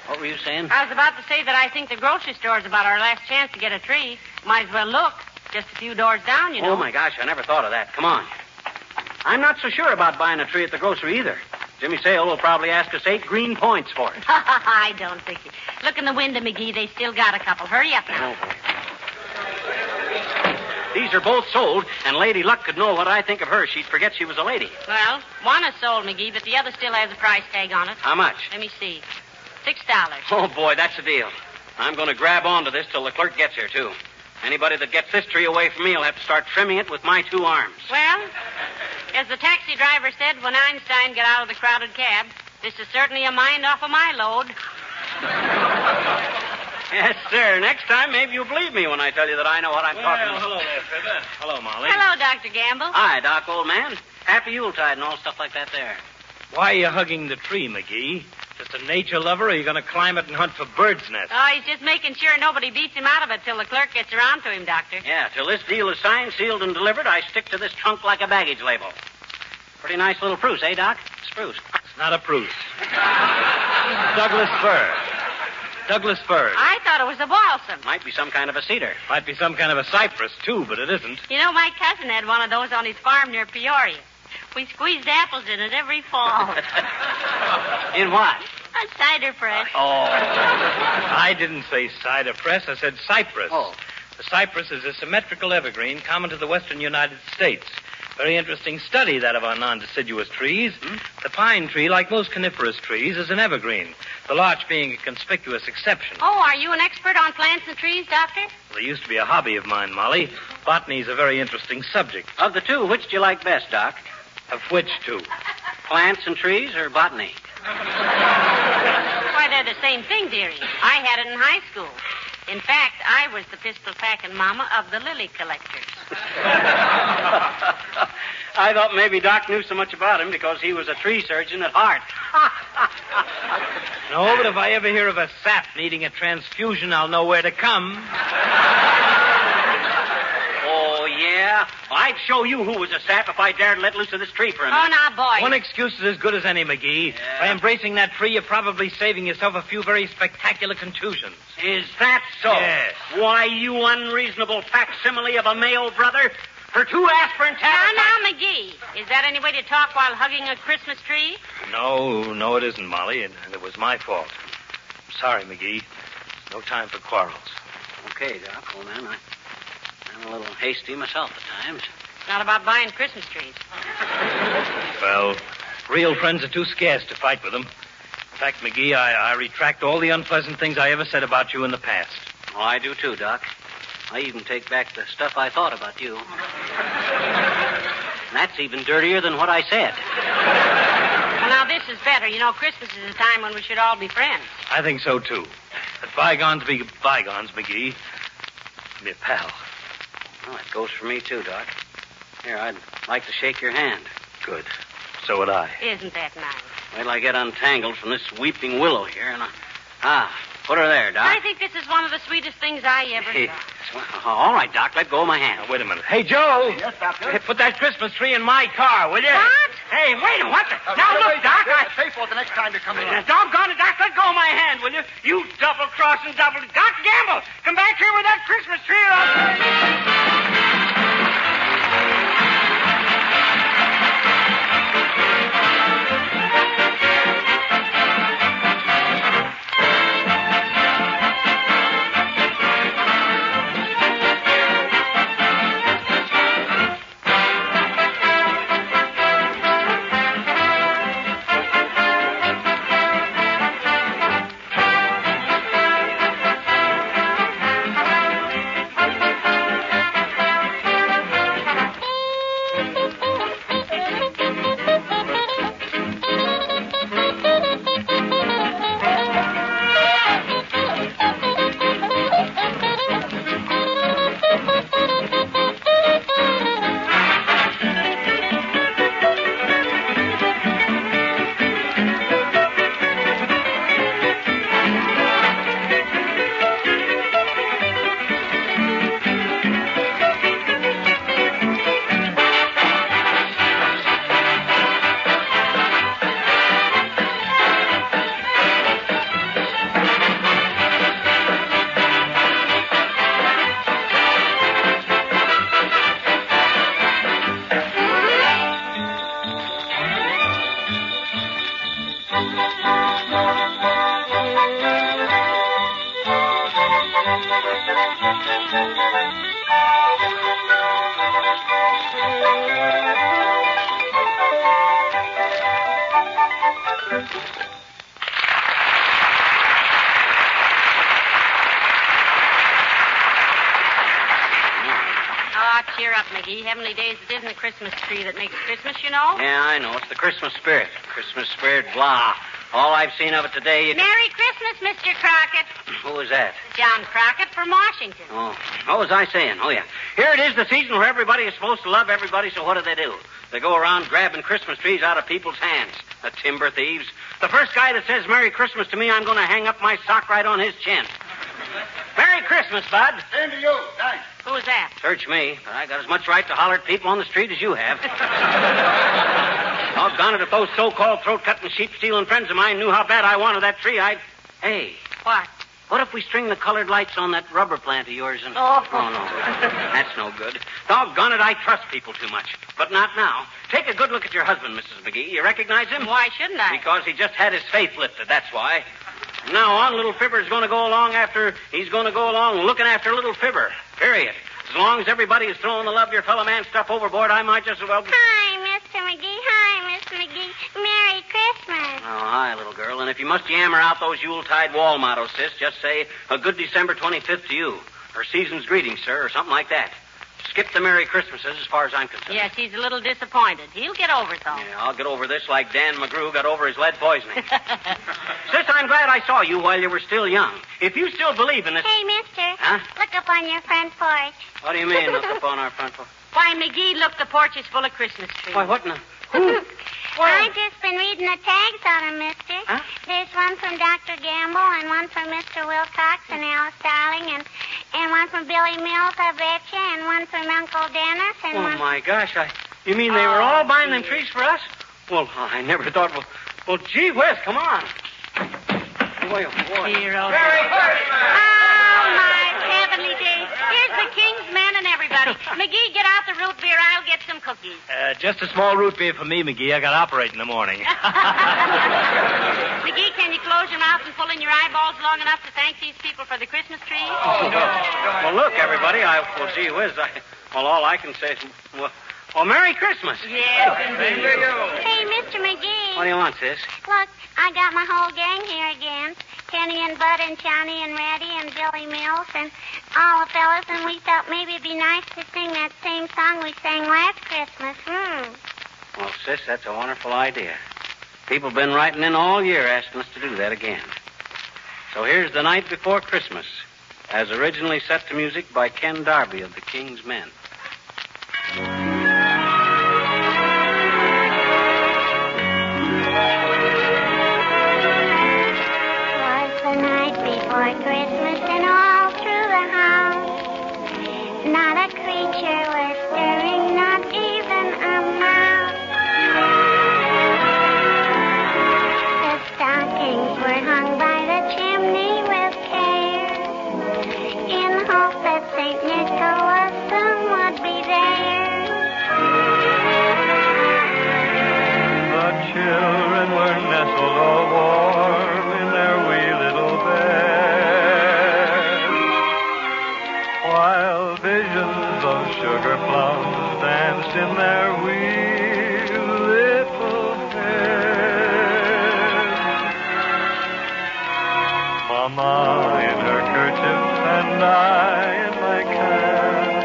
What were you saying? I was about to say that I think the grocery store's about our last chance to get a tree. Might as well look. Just a few doors down, you know. Oh, my gosh, I never thought of that. Come on. I'm not so sure about buying a tree at the grocery either. Jimmy Sale will probably ask us 8 green points for it. I don't think it. Look in the window, McGee. They still got a couple. Hurry up now. Oh, these are both sold, and Lady Luck could know what I think of her. She'd forget she was a lady. Well, one is sold, McGee, but the other still has a price tag on it. How much? Let me see. $6. Oh, boy, that's a deal. I'm going to grab onto this till the clerk gets here, too. Anybody that gets this tree away from me will have to start trimming it with my 2 arms. Well, as the taxi driver said when Einstein got out of the crowded cab, this is certainly a mind off of my load. Yes, sir. Next time, maybe you'll believe me when I tell you that I know what I'm talking about. Hello there, Fibber. Hello, Molly. Hello, Dr. Gamble. Hi, Doc, old man. Happy Yuletide and all stuff like that there. Why are you hugging the tree, McGee? Just a nature lover, or are you going to climb it and hunt for birds' nests? Oh, he's just making sure nobody beats him out of it till the clerk gets around to him, Doctor. Yeah, till this deal is signed, sealed, and delivered, I stick to this trunk like a baggage label. Pretty nice little spruce, eh, Doc? Spruce. It's not a spruce. Douglas fir. Douglas fir. I thought it was a balsam. Might be some kind of a cedar. Might be some kind of a cypress, too, but it isn't. You know, my cousin had one of those on his farm near Peoria. We squeezed apples in it every fall. In what? A cider press. Oh. I didn't say cider press. I said cypress. Oh. The cypress is a symmetrical evergreen common to the western United States. Very interesting study, that of our non-deciduous trees. The pine tree, like most coniferous trees, is an evergreen, the larch being a conspicuous exception. Oh, are you an expert on plants and trees, Doctor? Well, it used to be a hobby of mine, Molly. Botany's a very interesting subject. Of the two, which do you like best, Doc? Of which two? Plants and trees or botany? Why, they're the same thing, dearie. I had it in high school. In fact, I was the pistol-packing mama of the lily collectors. I thought maybe Doc knew so much about him because he was a tree surgeon at heart. No, but if I ever hear of a sap needing a transfusion, I'll know where to come. Oh, yeah? I'd show you who was a sap if I dared let loose of this tree for a minute. Oh, now, boy. One excuse is as good as any, McGee. By embracing that tree, you're probably saving yourself a few very spectacular contusions. Is that so? Yes. Why, you unreasonable facsimile of a male brother. For 2 aspirin tablets... Now, McGee, is that any way to talk while hugging a Christmas tree? No, it isn't, Molly, and it was my fault. I'm sorry, McGee. No time for quarrels. Okay, Doc. Well, then, I'm a little hasty myself at times. Not about buying Christmas trees. Well, real friends are too scarce to fight with them. In fact, McGee, I retract all the unpleasant things I ever said about you in the past. Oh, I do too, Doc. I even take back the stuff I thought about you. That's even dirtier than what I said. Well, now, this is better. You know, Christmas is a time when we should all be friends. I think so, too. Let bygones be bygones, McGee. Be a pal. Well, that goes for me, too, Doc. Here, I'd like to shake your hand. Good. So would I. Isn't that nice? Wait till I get untangled from this weeping willow here, and put her there, Doc. I think this is one of the sweetest things I ever saw. All right, Doc, let go of my hand. Now, wait a minute. Hey, Joe. Yes, Doctor? Hey, put that Christmas tree in my car, will you? What? Hey, wait a minute. What the... Now, look, Doc. Pay for it the next time you come in. Doggone it, Doc. Let go of my hand, will you? You double-crossing double... Doc Gamble, come back here with that Christmas tree or I'll... Cheer up, McGee. Heavenly Days, it isn't the Christmas tree that makes Christmas, you know. Yeah, I know. It's the Christmas spirit. Christmas spirit, blah. All I've seen of it today... Merry Christmas, Mr. Crockett. Who was that? John Crockett from Washington. Oh, what was I saying? Oh, yeah. Here it is, the season where everybody is supposed to love everybody, so what do? They go around grabbing Christmas trees out of people's hands. The timber thieves. The first guy that says Merry Christmas to me, I'm going to hang up my sock right on his chin. Merry Christmas, Bud. Same to you. Thanks. Who was that? Search me, but I got as much right to holler at people on the street as you have. Doggone it, if those so-called throat-cutting, sheep-stealing friends of mine knew how bad I wanted that tree, I'd... Hey. What? What if we string the colored lights on that rubber plant of yours and... Oh, no. That's no good. Doggone it, I trust people too much. But not now. Take a good look at your husband, Mrs. McGee. You recognize him? Why shouldn't I? Because he just had his faith lifted, that's why. From now on, little Fibber's going to go along looking after little Fibber. Period. As long as everybody is throwing the love your fellow man stuff overboard, I might just as well... Hi, Mr. McGee. Hi, Miss McGee. Merry Christmas. Oh, hi, little girl. And if you must yammer out those Yuletide wall mottos, sis, just say, a good December 25th to you. Or season's greetings, sir, or something like that. Skip the Merry Christmases as far as I'm concerned. Yes, he's a little disappointed. He'll get over it, though. Yeah, I'll get over this like Dan McGrew got over his lead poisoning. Sis, I'm glad I saw you while you were still young. If you still believe in this... Hey, mister. Huh? Look up on your front porch. What do you mean, look up on our front porch? Why, McGee, look, the porch is full of Christmas trees. Why, what in the... I've just been reading the tags on them, mister. Huh? There's one from Dr. Gamble and one from Mr. Wilcox and Alice Starling and one from Billy Mills, I betcha, and one from Uncle Dennis and one... Oh, my gosh, you mean they were all buying them trees for us? Well, I never thought... Well, gee whiz, come on. Boy, oh, boy. Hero. Merry Christmas! Oh, my heavenly days. Here's the King's men and everybody. McGee, get out the root beer. I'll get some cookies. Just a small root beer for me, McGee. I got to operate in the morning. McGee, can you close your mouth and pull in your eyeballs long enough to thank these people for the Christmas tree? Well, look, everybody, gee whiz, all I can say is, well, Merry Christmas. Yes, Same to you. Hey, Mr. McGee. What do you want, sis? Look, I got my whole gang here again. Kenny and Bud and Johnny and Reddy and Billy Mills and all the fellas, and we thought maybe it'd be nice to sing that same song we sang last Christmas. Well, sis, that's a wonderful idea. People have been writing in all year asking us to do that again. So here's The Night Before Christmas, as originally set to music by Ken Darby of the King's Men. Before Christmas and all through the house, not a creature was stirring, not even a mouse. The stockings were hung by the chimney with care, in hope that St. Nicholas soon would be there. The children were nestled all warm in their wee little beds, while visions of sugar plums danced in their wee little heads. Mama in her kerchief and I in my cap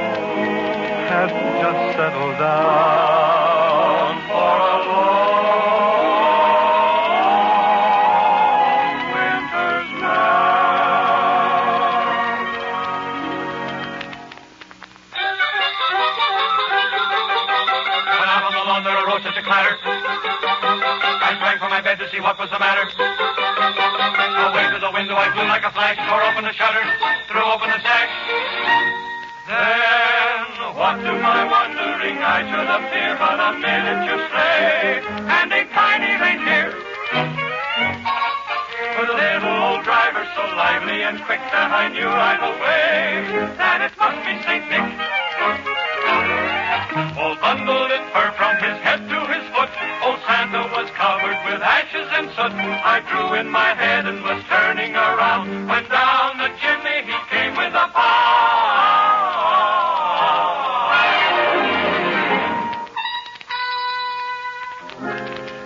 had just settled down for a long winter's nap. When out on the lawn there arose such a clatter, I sprang from my bed to see what was the matter. Away to the window I flew like a flash, tore open the shutters, threw open the sash. Then, what to my wondering I should appear but a miniature sleigh and a tiny reindeer. With a little old driver so lively and quick that I knew right away that it must be St. Nick. All bundled in fur from his head to his foot, old Santa was covered with ashes and soot. I drew in my head and was turning around when down the chimney he came with a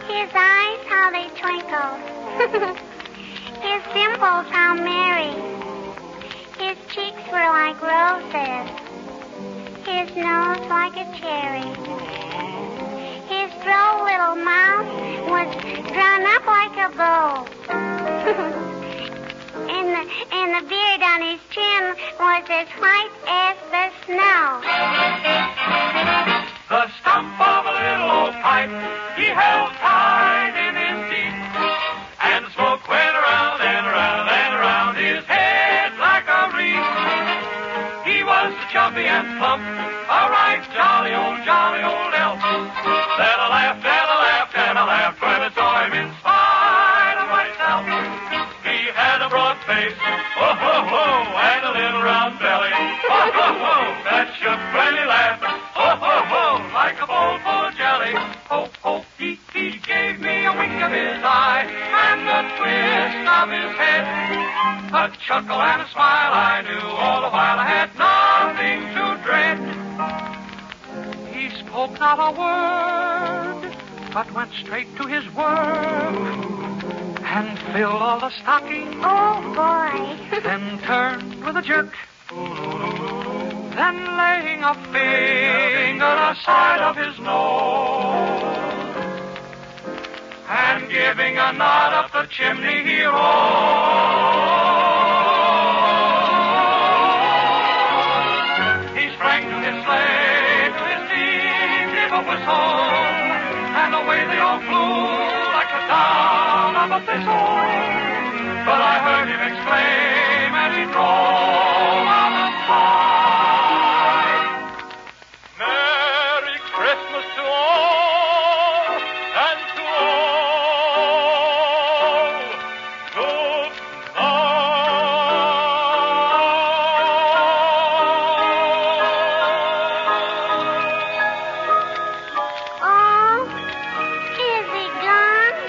His eyes, how they twinkle. His dimples, how merry. His cheeks were like roses. His nose like a cherry. His droll little mouth was drawn up like a bow. and the beard on his chin was as white as the snow. The stump of a little old pipe he held tight in his teeth, and the smoke went around and around and around his head like a wreath. He was chubby and plump, a right jolly old elf. Then I laughed and I laughed and I laughed when I saw him in spite of myself. He had a broad face, oh ho ho, and a little round belly, oh ho ho, that shook when he laughed, oh ho ho, like a bowl full of jelly. Ho ho, he gave me a wink of his eye and a twist of his head, a chuckle and a smile I knew all the while I had none. nothing to dread. He spoke not a word, but went straight to his work and filled all the stockings. Oh, boy. Then turned with a jerk. Then laying a finger aside of his nose and giving a nod up the chimney he rose. He sprang to his sleigh, to his team, gave a whistle, and away they all flew like the down of a thistle. But I heard him exclaim as he drove out of sight, Merry Christmas to all, and to all, good Oh, is he gone?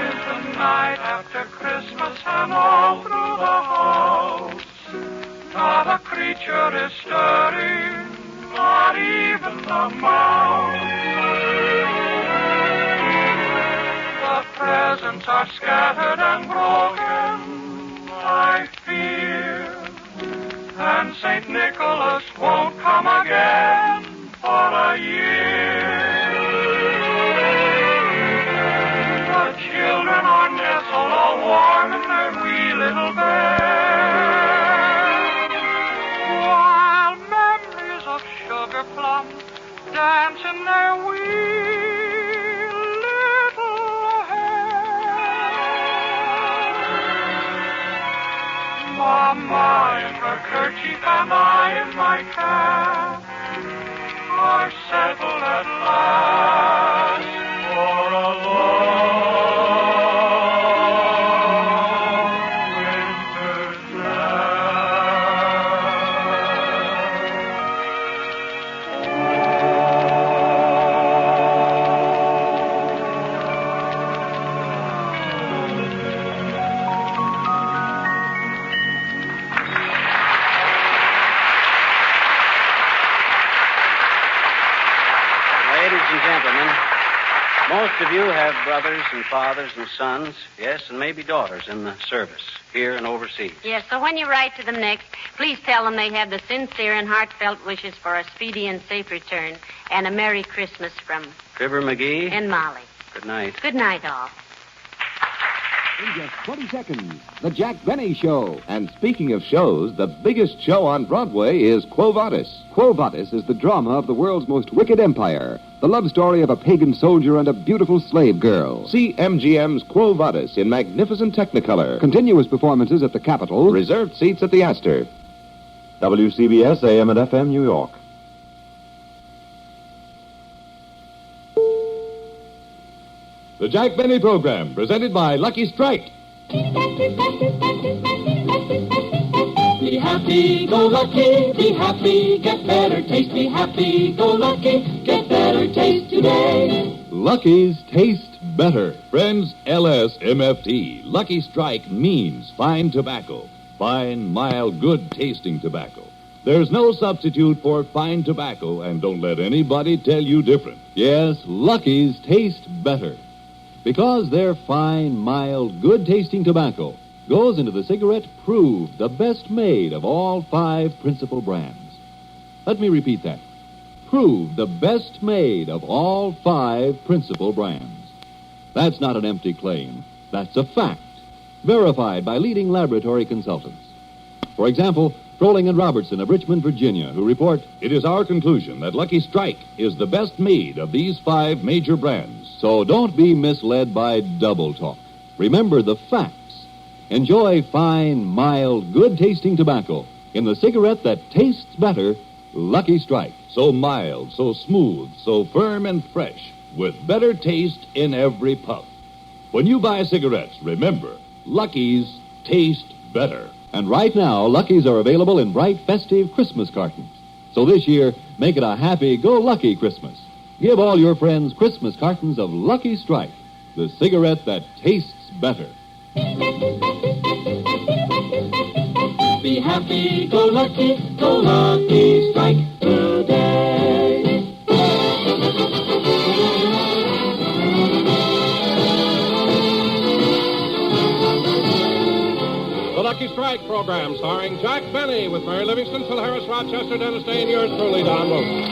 Is the night after Christmas, and all through the house not a creature is stirring, not even the mouse. The presents are scattered and broken, I fear, and St. Nicholas won't come again for a year. The children are nestled all warm in their wee little beds, while memories of sugar plums dance in their wee little heads. Mama in her kerchief and I in my cap are settled at last for a long winter's Ladies and gentlemen, most of you have brothers and fathers and sons, yes, and maybe daughters in the service, here and overseas. Yes, so when you write to them next, please tell them they have the sincere and heartfelt wishes for a speedy and safe return and a Merry Christmas from Fibber McGee. and Molly. Good night. Good night, all. In just 20 seconds, The Jack Benny Show. And speaking of shows, the biggest show on Broadway is Quo Vadis. Quo Vadis is the drama of the world's most wicked empire, the love story of a pagan soldier and a beautiful slave girl. See MGM's Quo Vadis in magnificent Technicolor. Continuous performances at the Capitol, reserved seats at the Astor. WCBS AM and FM, New York. The Jack Benny Program, presented by Lucky Strike. Be happy, go lucky, be happy, get better taste. Be happy, go lucky, get better taste today. Lucky's taste better. Friends, LSMFT. Lucky Strike means fine tobacco. Fine, mild, good-tasting tobacco. There's no substitute for fine tobacco, and don't let anybody tell you different. Yes, Lucky's taste better. Because their fine, mild, good-tasting tobacco goes into the cigarette proved the best made of all 5 principal brands. Let me repeat that. Proved the best made of all 5 principal brands. That's not an empty claim. That's a fact. Verified by leading laboratory consultants. For example, Froling and Robertson of Richmond, Virginia, who report, it is our conclusion that Lucky Strike is the best made of these 5 major brands. So don't be misled by double talk. Remember the facts. Enjoy fine, mild, good-tasting tobacco in the cigarette that tastes better, Lucky Strike. So mild, so smooth, so firm and fresh, with better taste in every puff. When you buy cigarettes, remember, Lucky's taste better. And right now, Lucky's are available in bright, festive Christmas cartons. So this year, make it a happy-go-lucky Christmas. Give all your friends Christmas cartons of Lucky Strike, the cigarette that tastes better. happy, happy, go lucky strike today. The Lucky Strike program starring Jack Benny with Mary Livingston, Phil Harris, Rochester, Dennis Day, and yours truly, Don Wilson.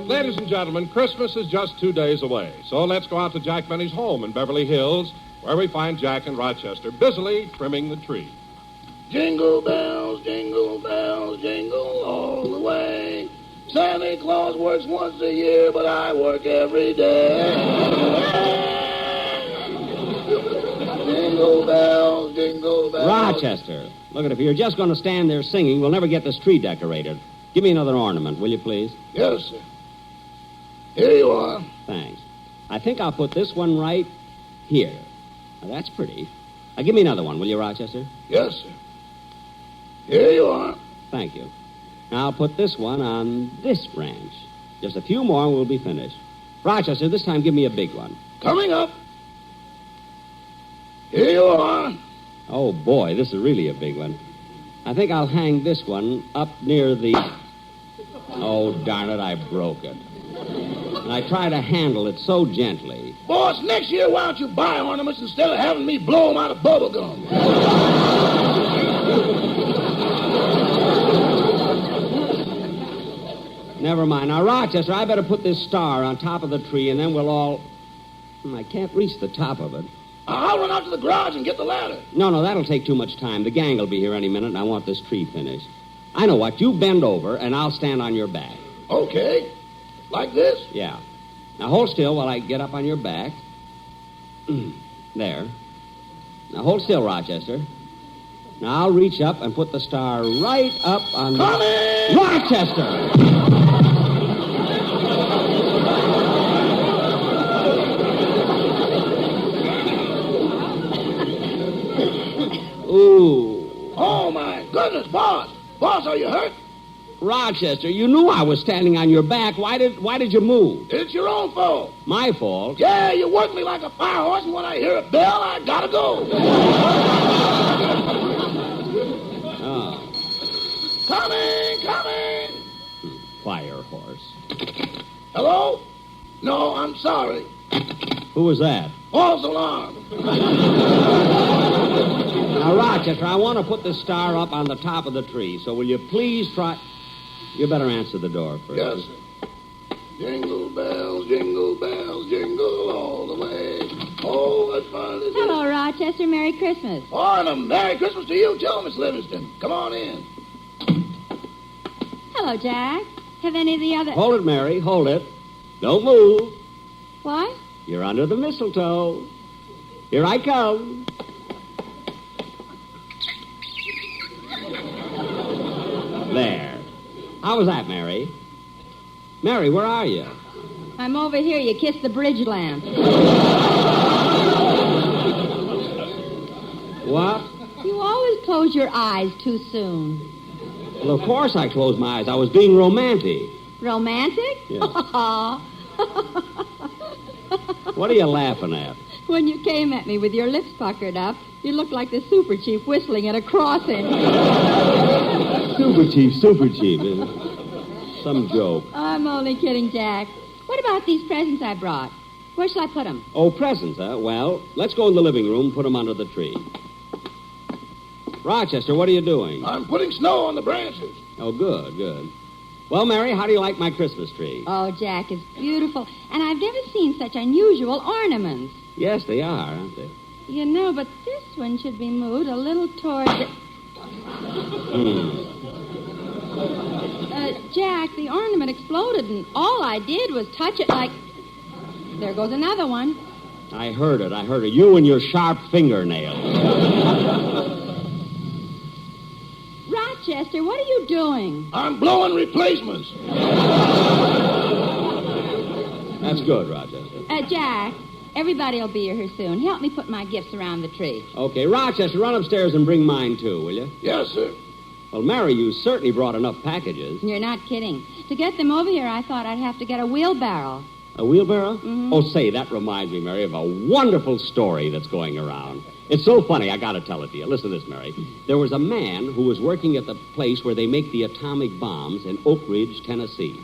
Ladies and gentlemen, Christmas is just 2 days away, so let's go out to Jack Benny's home in Beverly Hills, where we find Jack and Rochester busily trimming the tree. Jingle bells, jingle all the way. Santa Claus works once a year, but I work every day. Jingle bells, jingle bells. Rochester, look at it. If you're just going to stand there singing, we'll never get this tree decorated. Give me another ornament, will you, please? Yes, sir. Here you are. Thanks. I think I'll put this one right here. Now, that's pretty. Now, give me another one, will you, Rochester? Yes, sir. Here you are. Thank you. Now, I'll put this one on this branch. Just a few more and we'll be finished. Rochester, this time give me a big one. Coming up. Here you are. Oh, boy, this is really a big one. I think I'll hang this one up near the... Oh, darn it, I broke it. And I try to handle it so gently. Boss, next year, why don't you buy ornaments instead of having me blow them out of bubble gum? Never mind. Now, Rochester, I better put this star on top of the tree, and then we'll all... I can't reach the top of it. I'll run out to the garage and get the ladder. No, that'll take too much time. The gang will be here any minute, and I want this tree finished. I know what. You bend over, and I'll stand on your back. Okay. Like this? Yeah. Now, hold still while I get up on your back. There. Now, hold still, Rochester. Now, I'll reach up and put the star right up on... Coming! Rochester! Ooh. Oh, my goodness, boss. Boss, are you hurt? Rochester, you knew I was standing on your back. Why did you move? It's your own fault. My fault? Yeah, you work me like a fire horse, and when I hear a bell, I gotta go. Oh. Coming. Fire horse. Hello? No, I'm sorry. Who was that? False alarm. Now, Rochester, I want to put the star up on the top of the tree, so will you please try... You better answer the door first. Yes, sir. Jingle bells, jingle all the way. Oh, what fun it is. Hello, Rochester. Merry Christmas. Oh, and a Merry Christmas to you, too, Miss Livingston. Come on in. Hello, Jack. Have any of the other... Hold it, Mary. Hold it. Don't move. What? You're under the mistletoe. Here I come. There. How was that, Mary? Mary, where are you? I'm over here. You kissed the bridge lamp. What? You always close your eyes too soon. Well, of course I closed my eyes. I was being romantic. Romantic? Yes. What are you laughing at? When you came at me with your lips puckered up, you looked like the super chief whistling at a crossing. Super chief. Some joke. I'm only kidding, Jack. What about these presents I brought? Where shall I put them? Oh, presents, huh? Well, let's go in the living room and put them under the tree. Rochester, what are you doing? I'm putting snow on the branches. Oh, good. Well, Mary, how do you like my Christmas tree? Oh, Jack, it's beautiful. And I've never seen such unusual ornaments. Yes, they are, aren't they? You know, but this one should be moved a little toward the... Jack, the ornament exploded, and all I did was touch it like... There goes another one. I heard it. You and your sharp fingernails. Rochester, what are you doing? I'm blowing replacements. That's good, Rochester. Jack, everybody will be here soon. Help me put my gifts around the tree. Okay, Rochester, run upstairs and bring mine, too, will you? Yes, sir. Well, Mary, you certainly brought enough packages. You're not kidding. To get them over here, I thought I'd have to get a wheelbarrow. A wheelbarrow? Mm-hmm. Oh, say, that reminds me, Mary, of a wonderful story that's going around. It's so funny, I gotta tell it to you. Listen to this, Mary. There was a man who was working at the place where they make the atomic bombs in Oak Ridge, Tennessee.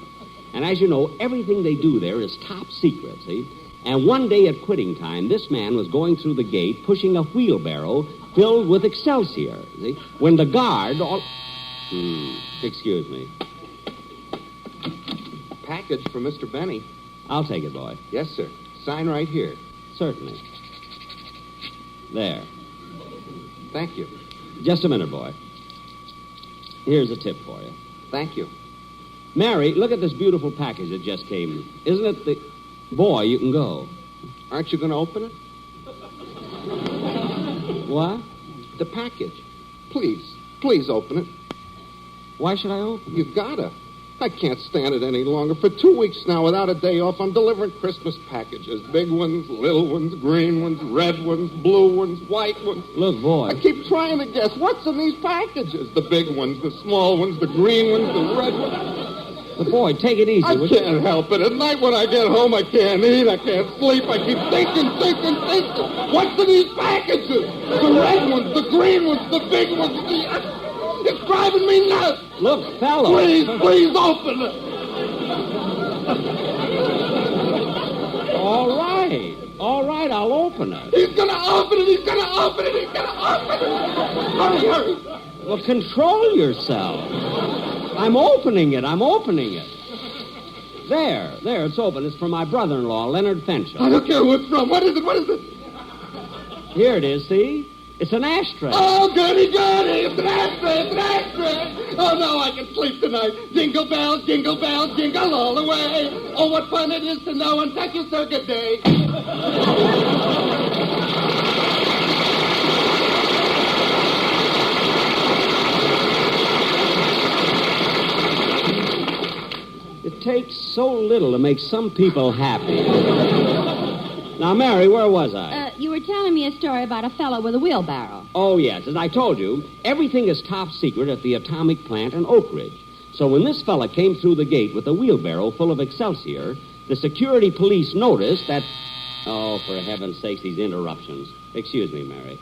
And as you know, everything they do there is top secret, see? And one day at quitting time, this man was going through the gate pushing a wheelbarrow filled with Excelsior, see? When the guard... excuse me. Package for Mr. Benny. I'll take it, boy. Yes, sir. Sign right here. Certainly. There. Thank you. Just a minute, boy. Here's a tip for you. Thank you. Mary, look at this beautiful package that just came. Isn't it the... Boy, you can go. Aren't you going to open it? What? The package. Please open it. Why should I open it? You gotta. I can't stand it any longer. For 2 weeks now, without a day off, I'm delivering Christmas packages. Big ones, little ones, green ones, red ones, blue ones, white ones. Look, boy. I keep trying to guess what's in these packages. The big ones, the small ones, the green ones, the red ones. But, boy, take it easy. I can't help it. At night when I get home, I can't eat, I can't sleep. I keep thinking. What's in these packages? The red ones, the green ones, the big ones, It's driving me nuts. Look, fellow. Please open it. All right, I'll open it. He's going to open it. Hurry. Well, control yourself. I'm opening it. There, it's open. It's for my brother-in-law, Leonard Fenchel. I don't care who it's from. What is it? Here it is, see? It's an ashtray. Oh, goody. It's an ashtray. Oh, no, I can sleep tonight. Jingle bells, jingle all the way. Oh, what fun it is to know and thank you, sir. Good day. It takes so little to make some people happy. Now, Mary, where was I? You were telling me a story about a fellow with a wheelbarrow. Oh, yes. As I told you, everything is top secret at the atomic plant in Oak Ridge. So when this fella came through the gate with a wheelbarrow full of Excelsior, the security police noticed that... Oh, for heaven's sakes, these interruptions. Excuse me, Mary.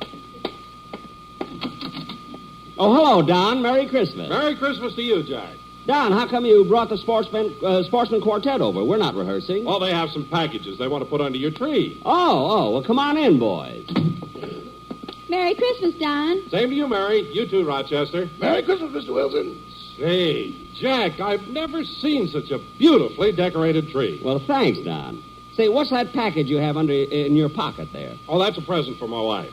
Oh, hello, Don. Merry Christmas. Merry Christmas to you, Jack. Don, how come you brought the sportsman quartet over? We're not rehearsing. Oh, they have some packages they want to put under your tree. Oh, well, come on in, boys. Merry Christmas, Don. Same to you, Mary. You too, Rochester. Merry Christmas, Mr. Wilson. Say, Jack, I've never seen such a beautifully decorated tree. Well, thanks, Don. Say, what's that package you have in your pocket there? Oh, that's a present for my wife.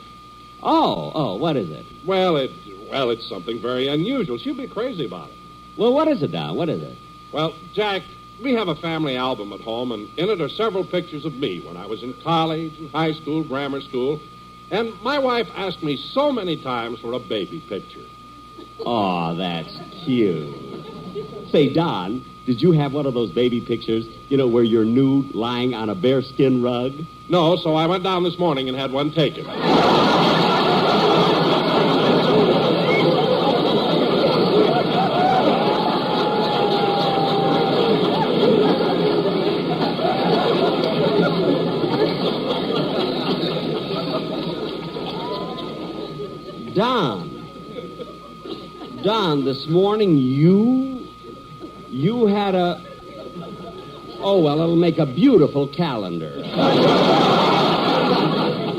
Oh, what is it? Well, it's something very unusual. She'll be crazy about it. Well, what is it, Don? What is it? Well, Jack, we have a family album at home, and in it are several pictures of me when I was in college, and high school, grammar school. And my wife asked me so many times for a baby picture. Oh, that's cute. Say, Don, did you have one of those baby pictures, where you're nude lying on a bearskin rug? No, so I went down this morning and had one taken. Don, this morning you had a... Oh, well, it'll make a beautiful calendar.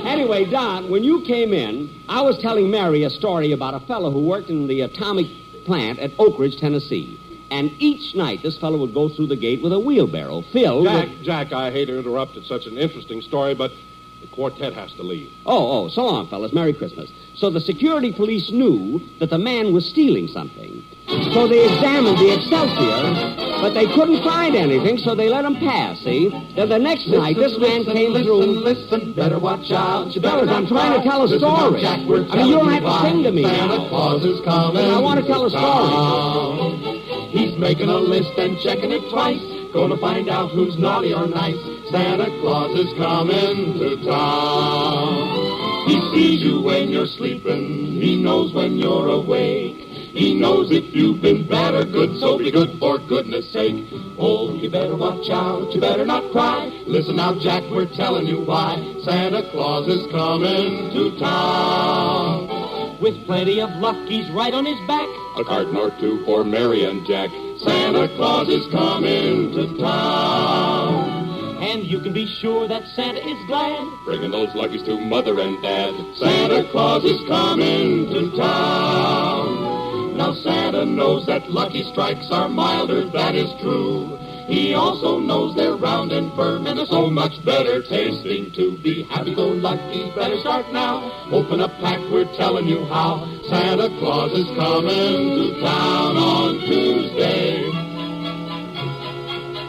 Anyway, Don, when you came in, I was telling Mary a story about a fellow who worked in the atomic plant at Oak Ridge, Tennessee. And each night, this fellow would go through the gate with a wheelbarrow filled with... Jack, I hate to interrupt. It's such an interesting story, but the quartet has to leave. Oh, so long, fellas. Merry Christmas. So the security police knew that the man was stealing something. So they examined the Excelsior, but they couldn't find anything, so they let him pass, see? Then the next night, this man came through... Listen, better watch out. Fellas, I'm trying to tell a story. Jack, you don't have to sing to me Santa now. Claus is coming. I want to tell a story. He's making a list and checking it twice. Gonna find out who's naughty or nice. Santa Claus is coming to town. He sees you when you're sleeping. He knows when you're awake. He knows if you've been bad or good, so be good for goodness sake. Oh, you better watch out, you better not cry. Listen now, Jack, we're telling you why. Santa Claus is coming to town. With plenty of luck, he's right on his back. A carton or two for Mary and Jack. Santa Claus is coming to town. And you can be sure that Santa is glad, bringing those luckies to Mother and Dad. Santa Claus is coming to town. Now Santa knows that lucky strikes are milder, that is true. He also knows they're round and firm and are so much better tasting too. Be happy-go-lucky, better start now. Open a pack, we're telling you how. Santa Claus is coming to town on Tuesday.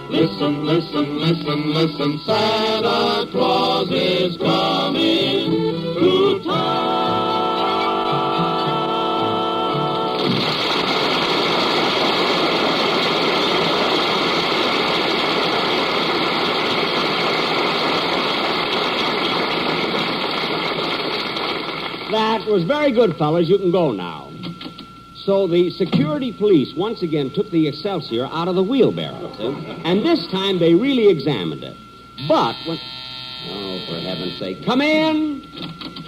Listen, listen, listen, listen, Santa Claus is coming to town. That was very good, fellas. You can go now. So the security police once again took the Excelsior out of the wheelbarrow, see? And this time they really examined it. But when... Oh, for heaven's sake. Come in!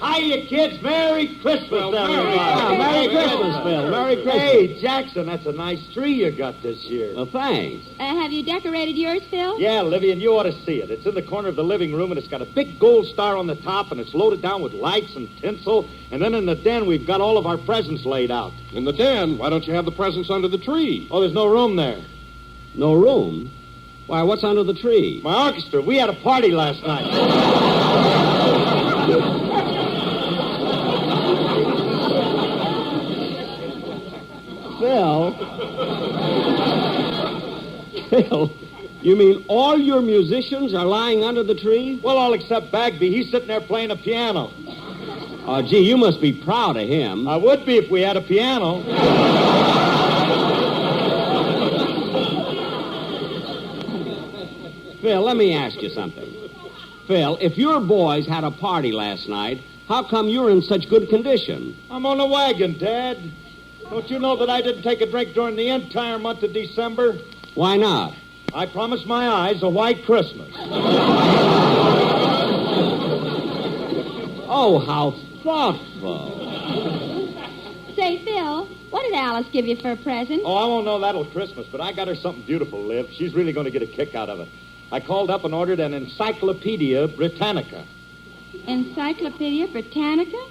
Hiya, kids. Merry Christmas, everybody. Merry Christmas, Phil. Merry Christmas. Hey, Jackson, that's a nice tree you got this year. Well, thanks. Have you decorated yours, Phil? Yeah, Livy, and you ought to see it. It's in the corner of the living room, and it's got a big gold star on the top, and it's loaded down with lights and tinsel. And then in the den, we've got all of our presents laid out. In the den? Why don't you have the presents under the tree? Oh, there's no room there. No room? Why, what's under the tree? My orchestra. We had a party last night. Phil, you mean all your musicians are lying under the tree? Well, all except Bagby. He's sitting there playing a piano. Oh, gee, you must be proud of him. I would be if we had a piano. Phil, let me ask you something. Phil, if your boys had a party last night, how come you're in such good condition? I'm on the wagon, Dad. Don't you know that I didn't take a drink during the entire month of December? Why not? I promised my eyes a white Christmas. Oh, how thoughtful. Say, Phil, what did Alice give you for a present? Oh, I won't know that till Christmas, but I got her something beautiful, Liv. She's really going to get a kick out of it. I called up and ordered an Encyclopedia Britannica. Encyclopedia Britannica?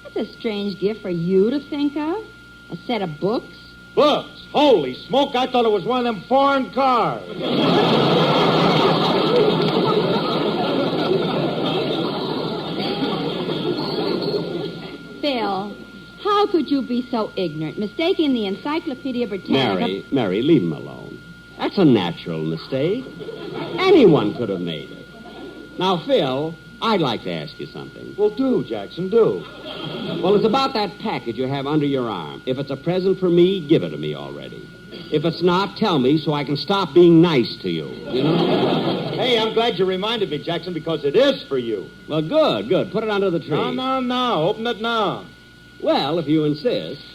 That's a strange gift for you to think of. A set of books? Books? Holy smoke, I thought it was one of them foreign cars. Phil, how could you be so ignorant, mistaking the Encyclopedia Britannica... Mary, leave him alone. That's a natural mistake. Anyone could have made it. Now, Phil, I'd like to ask you something. Well, do, Jackson, do. Well, it's about that package you have under your arm. If it's a present for me, give it to me already. If it's not, tell me so I can stop being nice to you. You know? Hey, I'm glad you reminded me, Jackson, because it is for you. Well, good. Put it under the tree. No. Open it now. Well, if you insist.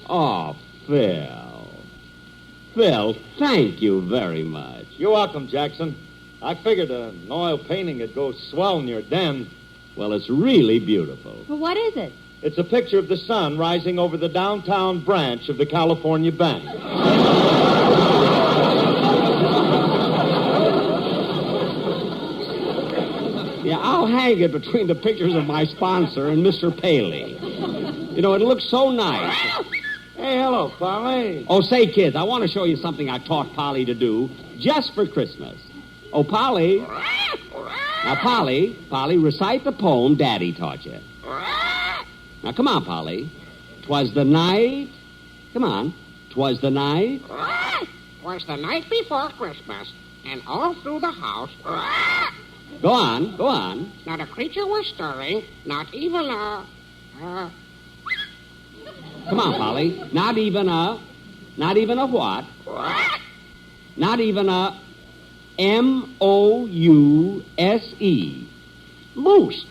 Oh, Phil. Phil, thank you very much. You're welcome, Jackson. I figured an oil painting would go swell in your den. Well, it's really beautiful. Well, what is it? It's a picture of the sun rising over the downtown branch of the California Bank. Yeah, I'll hang it between the pictures of my sponsor and Mr. Paley. You know, it looks so nice. Hey, hello, Polly. Oh, say, kids, I want to show you something I taught Polly to do just for Christmas. Oh, Polly. Now, Polly, recite the poem Daddy taught you. Now, come on, Polly. 'Twas the night. Come on. 'Twas the night. 'Twas the night before Christmas, and all through the house... Go on. Not a creature was stirring, not even a... Come on, Polly. Not even a what? Not even a M-O-U-S-E. Moose.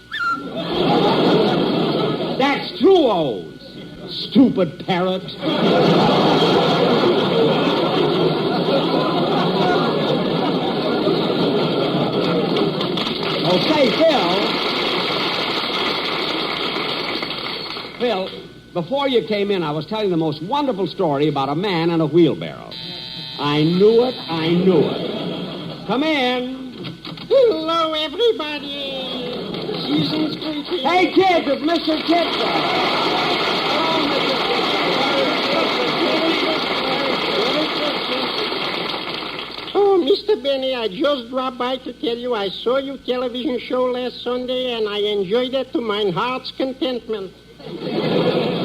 That's two O's. Stupid parrot. Oh, say, Phil, before you came in, I was telling the most wonderful story about a man and a wheelbarrow. I knew it. Come in. Hello, everybody. Season's greetings. Hey, kids, it's Mr. Kitzel. Oh, Mr. Benny, I just dropped by to tell you I saw your television show last Sunday, and I enjoyed it to my heart's contentment.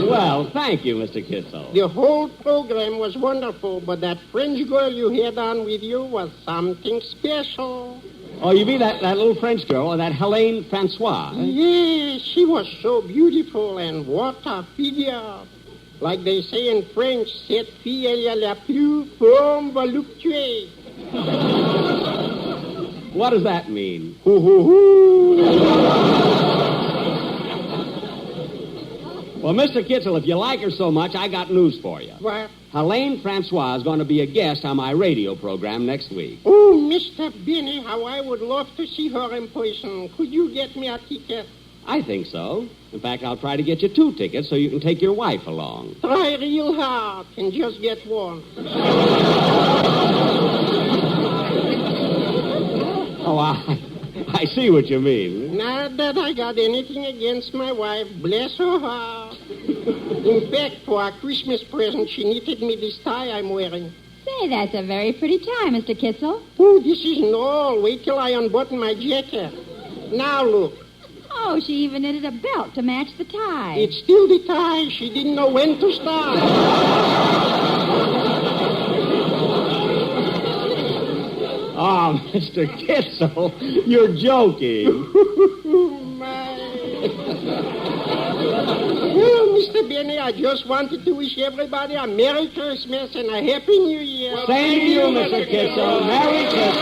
Well, thank you, Mr. Kitzel. The whole program was wonderful, but that French girl you had on with you was something special. Oh, you mean that little French girl, that Helene Francois? Yes, she was so beautiful, and what a figure. Like they say in French, cette fille est la plus forme voluptueuse. What does that mean? Well, Mr. Kitzel, if you like her so much, I got news for you. What? Helene Francois is going to be a guest on my radio program next week. Oh, Mr. Benny, how I would love to see her in person. Could you get me a ticket? I think so. In fact, I'll try to get you 2 tickets so you can take your wife along. Try real hard and just get one. Oh, I see what you mean. Not that I got anything against my wife. Bless her heart. In fact, for a Christmas present, she knitted me this tie I'm wearing. Say, that's a very pretty tie, Mr. Kitzel. Oh, this isn't all. Wait till I unbutton my jacket. Now look. Oh, she even knitted a belt to match the tie. It's still the tie. She didn't know when to start. Oh, Mr. Kitzel, you're joking. Well, Mr. Benny, I just wanted to wish everybody a Merry Christmas and a Happy New Year. Same to you, Mr. Kitzel. Merry Christmas.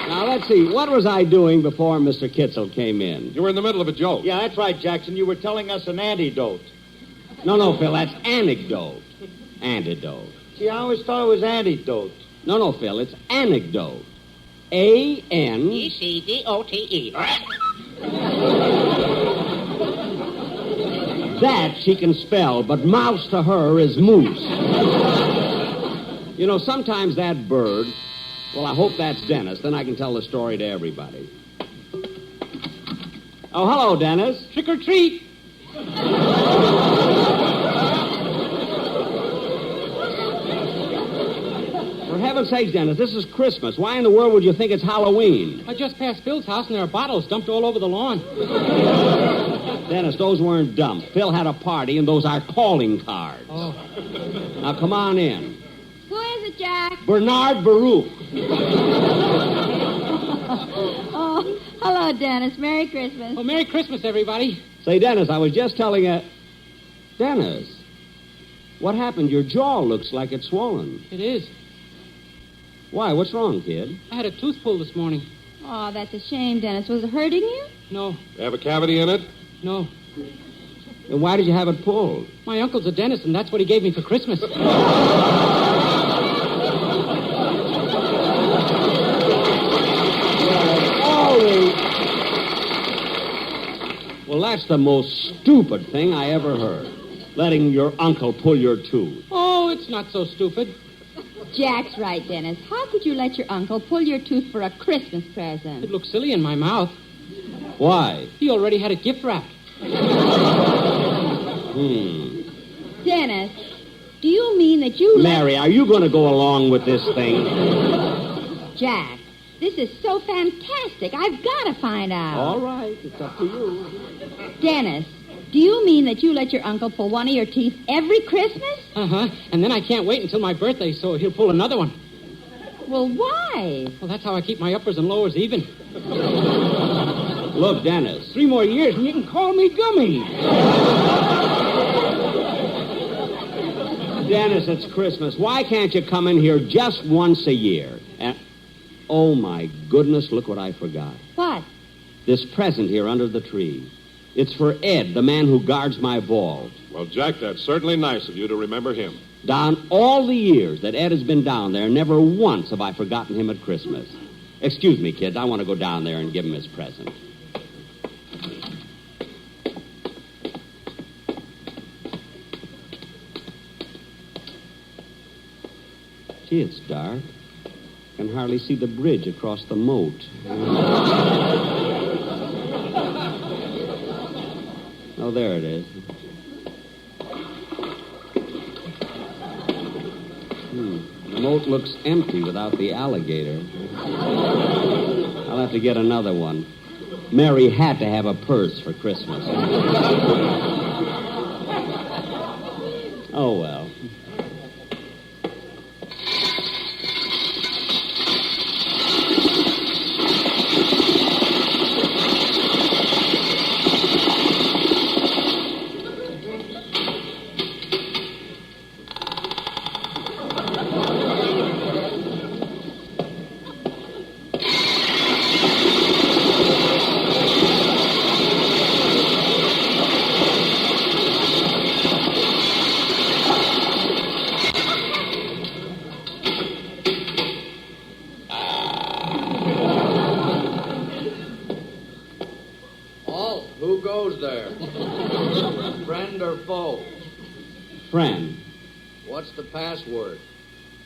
Now, let's see. What was I doing before Mr. Kitzel came in? You were in the middle of a joke. Yeah, that's right, Jackson. You were telling us an antidote. No, Phil, that's anecdote. Antidote. See, I always thought it was antidote. No, Phil, it's anecdote. A-N... E-C-D-O-T-E. That she can spell, but mouse to her is moose. You know, sometimes that bird... Well, I hope that's Dennis. Then I can tell the story to everybody. Oh, hello, Dennis. Trick or treat. For heaven's sakes, Dennis, this is Christmas. Why in the world would you think it's Halloween? I just passed Phil's house and there are bottles dumped all over the lawn. Dennis, those weren't dumped. Phil had a party and those are calling cards. Oh. Now, come on in. Who is it, Jack? Bernard Baruch. Oh, hello, Dennis. Merry Christmas. Well, Merry Christmas, everybody. Say, Dennis, I was just telling you... Dennis, what happened? Your jaw looks like it's swollen. It is. Why? What's wrong, kid? I had a tooth pulled this morning. Oh, that's a shame, Dennis. Was it hurting you? No. You have a cavity in it? No. Then why did you have it pulled? My uncle's a dentist, and that's what he gave me for Christmas. Well, that's the most stupid thing I ever heard. Letting your uncle pull your tooth. Oh, it's not so stupid. Jack's right, Dennis. How could you let your uncle pull your tooth for a Christmas present? It looks silly in my mouth. Why? He already had it gift wrapped. Dennis, do you mean that you Mary, are you going to go along with this thing? Jack, this is so fantastic. I've got to find out. All right, it's up to you. Dennis, do you mean that you let your uncle pull one of your teeth every Christmas? Uh-huh. And then I can't wait until my birthday, so he'll pull another one. Well, why? Well, that's how I keep my uppers and lowers even. Look, Dennis, 3 more years and you can call me Gummy. Dennis, it's Christmas. Why can't you come in here just once a year? Oh, my goodness, look what I forgot. What? This present here under the tree. It's for Ed, the man who guards my vault. Well, Jack, that's certainly nice of you to remember him. Down all the years that Ed has been down there, never once have I forgotten him at Christmas. Excuse me, kids. I want to go down there and give him his present. Gee, it's dark. Can hardly see the bridge across the moat. Oh, there it is. The moat looks empty without the alligator. I'll have to get another one. Mary had to have a purse for Christmas. Oh, well. Who goes there? Friend or foe? Friend, What's the password?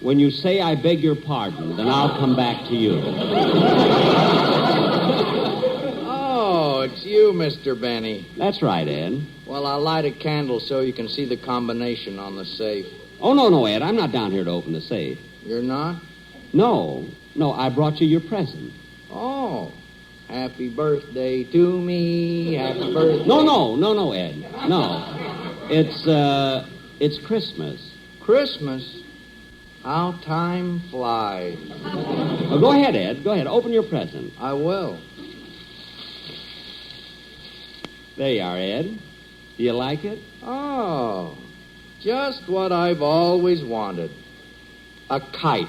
when you say I beg your pardon, then I'll come back to you. Oh, it's you, Mr. Benny. That's right, Ed. Well, I'll light a candle so you can see the combination on the safe. Oh, no, Ed. I'm not down here to open the safe. You're not? No, I brought you your present. Oh. Happy birthday to me. Happy birthday. No, Ed. No. It's Christmas. Christmas? How time flies. Well, go ahead, Ed. Go ahead. Open your present. I will. There you are, Ed. Do you like it? Oh, just what I've always wanted. A kite.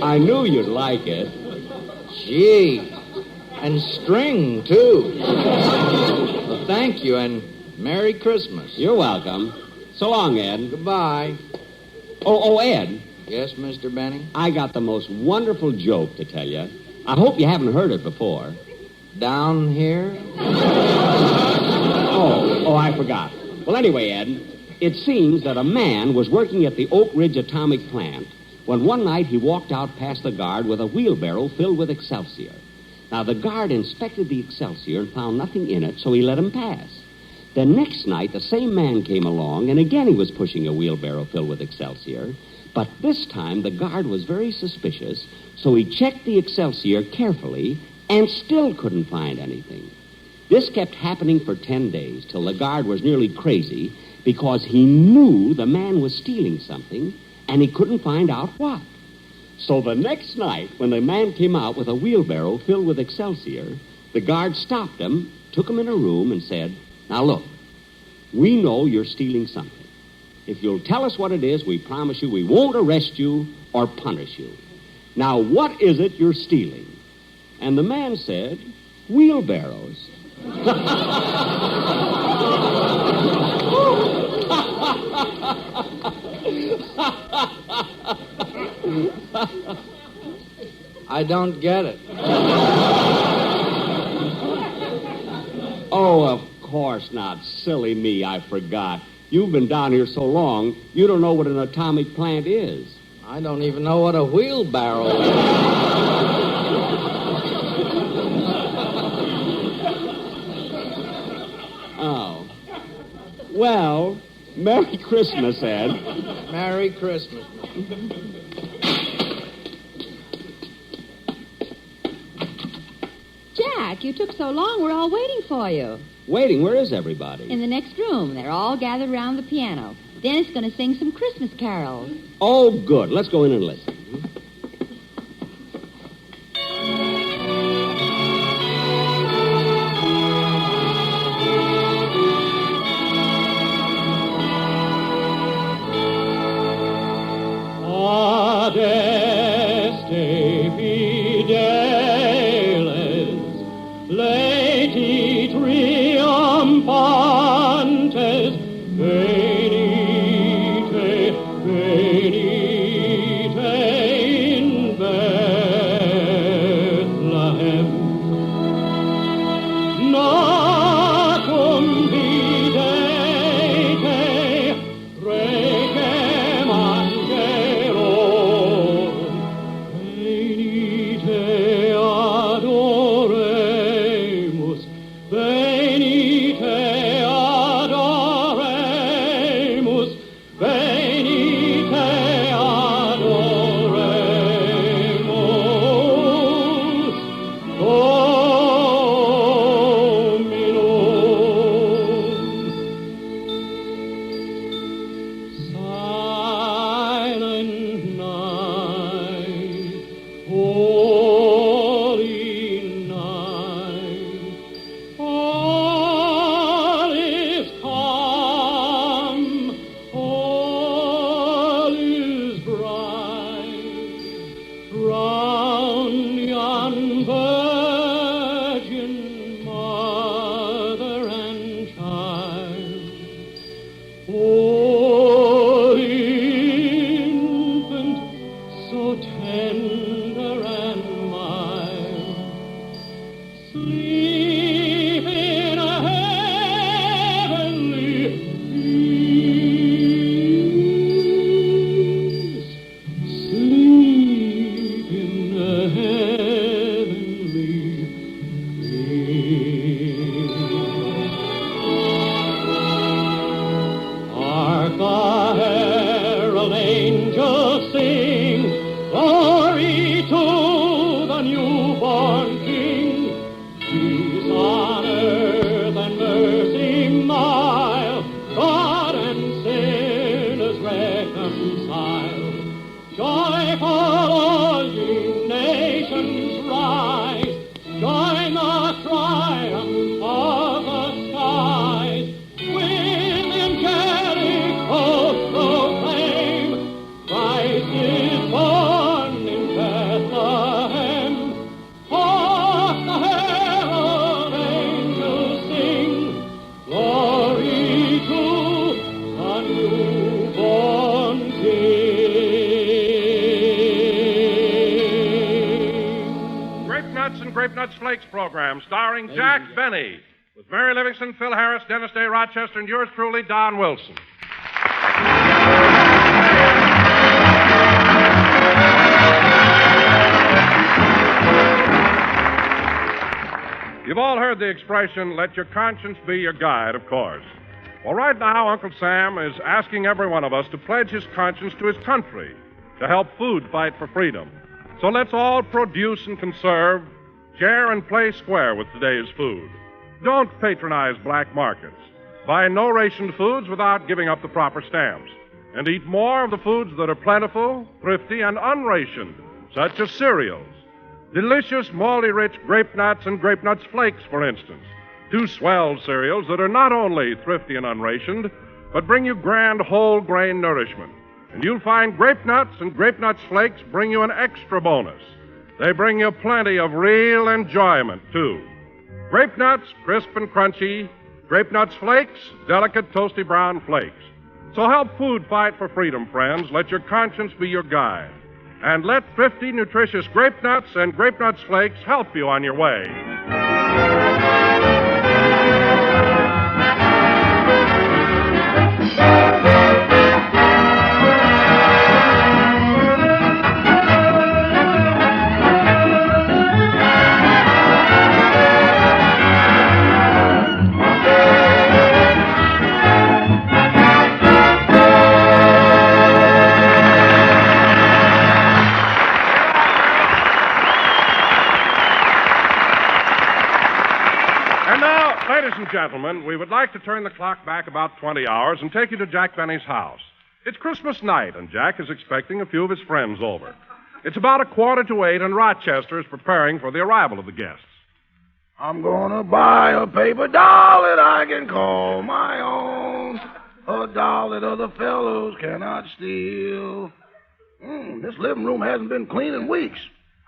I knew you'd like it. Gee, and string, too. Well, thank you, and Merry Christmas. You're welcome. So long, Ed. Goodbye. Oh, Ed. Yes, Mr. Benny? I got the most wonderful joke to tell you. I hope you haven't heard it before. Down here? Oh, I forgot. Well, anyway, Ed, it seems that a man was working at the Oak Ridge Atomic Plant when one night he walked out past the guard with a wheelbarrow filled with Excelsior. Now, the guard inspected the Excelsior and found nothing in it, so he let him pass. The next night, the same man came along, and again he was pushing a wheelbarrow filled with Excelsior. But this time, the guard was very suspicious, so he checked the Excelsior carefully and still couldn't find anything. This kept happening for 10 days, till the guard was nearly crazy because he knew the man was stealing something, and he couldn't find out what. So the next night, when the man came out with a wheelbarrow filled with Excelsior, the guard stopped him, took him in a room, and said, "Now look, we know you're stealing something. If you'll tell us what it is, we promise you we won't arrest you or punish you. Now, what is it you're stealing?" And the man said, "Wheelbarrows." I don't get it. Oh, of course not. Silly me, I forgot. You've been down here so long, you don't know what an atomic plant is. I don't even know what a wheelbarrow is. Oh. Well, Merry Christmas, Ed. Merry Christmas. Jack, you took so long, we're all waiting for you. Waiting? Where is everybody? In the next room. They're all gathered around the piano. Dennis is going to sing some Christmas carols. Oh, good. Let's go in and listen. Adeste fideles, leti triumphantes, venite, venite in Bethlehem. Nacum videte, regem angelorum, venite adoremus, venite adoremus, venite adoremus, Silent night, holy night, all is calm, all is bright, round yon virgin mother and child. Oh, infant, so tender and mild, sleep in a heavenly peace. Sleep in a heavenly Hark the herald angels sing, glory to the newborn King. Peace on earth and mercy mild, God and sinners reconciled. Joyful all ye nations rise, join the triumph of the skies. With angelic hosts proclaim, Christ is born in Bethlehem. Hark the herald angels sing, glory to the newborn King. Grape Nuts and Grape Nuts Flakes program starring Jack Benny with Mary Livingston, Phil Harris, Dennis Day Rochester, and yours truly, Don Wilson. You've all heard the expression, let your conscience be your guide, of course. Well, right now, Uncle Sam is asking every one of us to pledge his conscience to his country, to help food fight for freedom. So let's all produce and conserve, share and play square with today's food. Don't patronize black markets. Buy no-rationed foods without giving up the proper stamps. And eat more of the foods that are plentiful, thrifty, and unrationed, such as cereals. Delicious, malty-rich Grape Nuts and Grape Nuts Flakes, for instance. Two swell cereals that are not only thrifty and unrationed, but bring you grand whole-grain nourishment. And you'll find Grape Nuts and Grape Nuts Flakes bring you an extra bonus. They bring you plenty of real enjoyment, too. Grape Nuts, crisp and crunchy. Grape Nuts Flakes, delicate, toasty brown flakes. So help food fight for freedom, friends. Let your conscience be your guide. And let thrifty, nutritious Grape Nuts and Grape Nuts Flakes help you on your way. gentlemen, we would like to turn the clock back about 20 hours and take you to Jack Benny's house. It's Christmas night, and Jack is expecting a few of his friends over. It's about 7:45, and Rochester is preparing for the arrival of the guests. I'm gonna buy a paper doll that I can call my own. A doll that other fellows cannot steal. This living room hasn't been clean in weeks.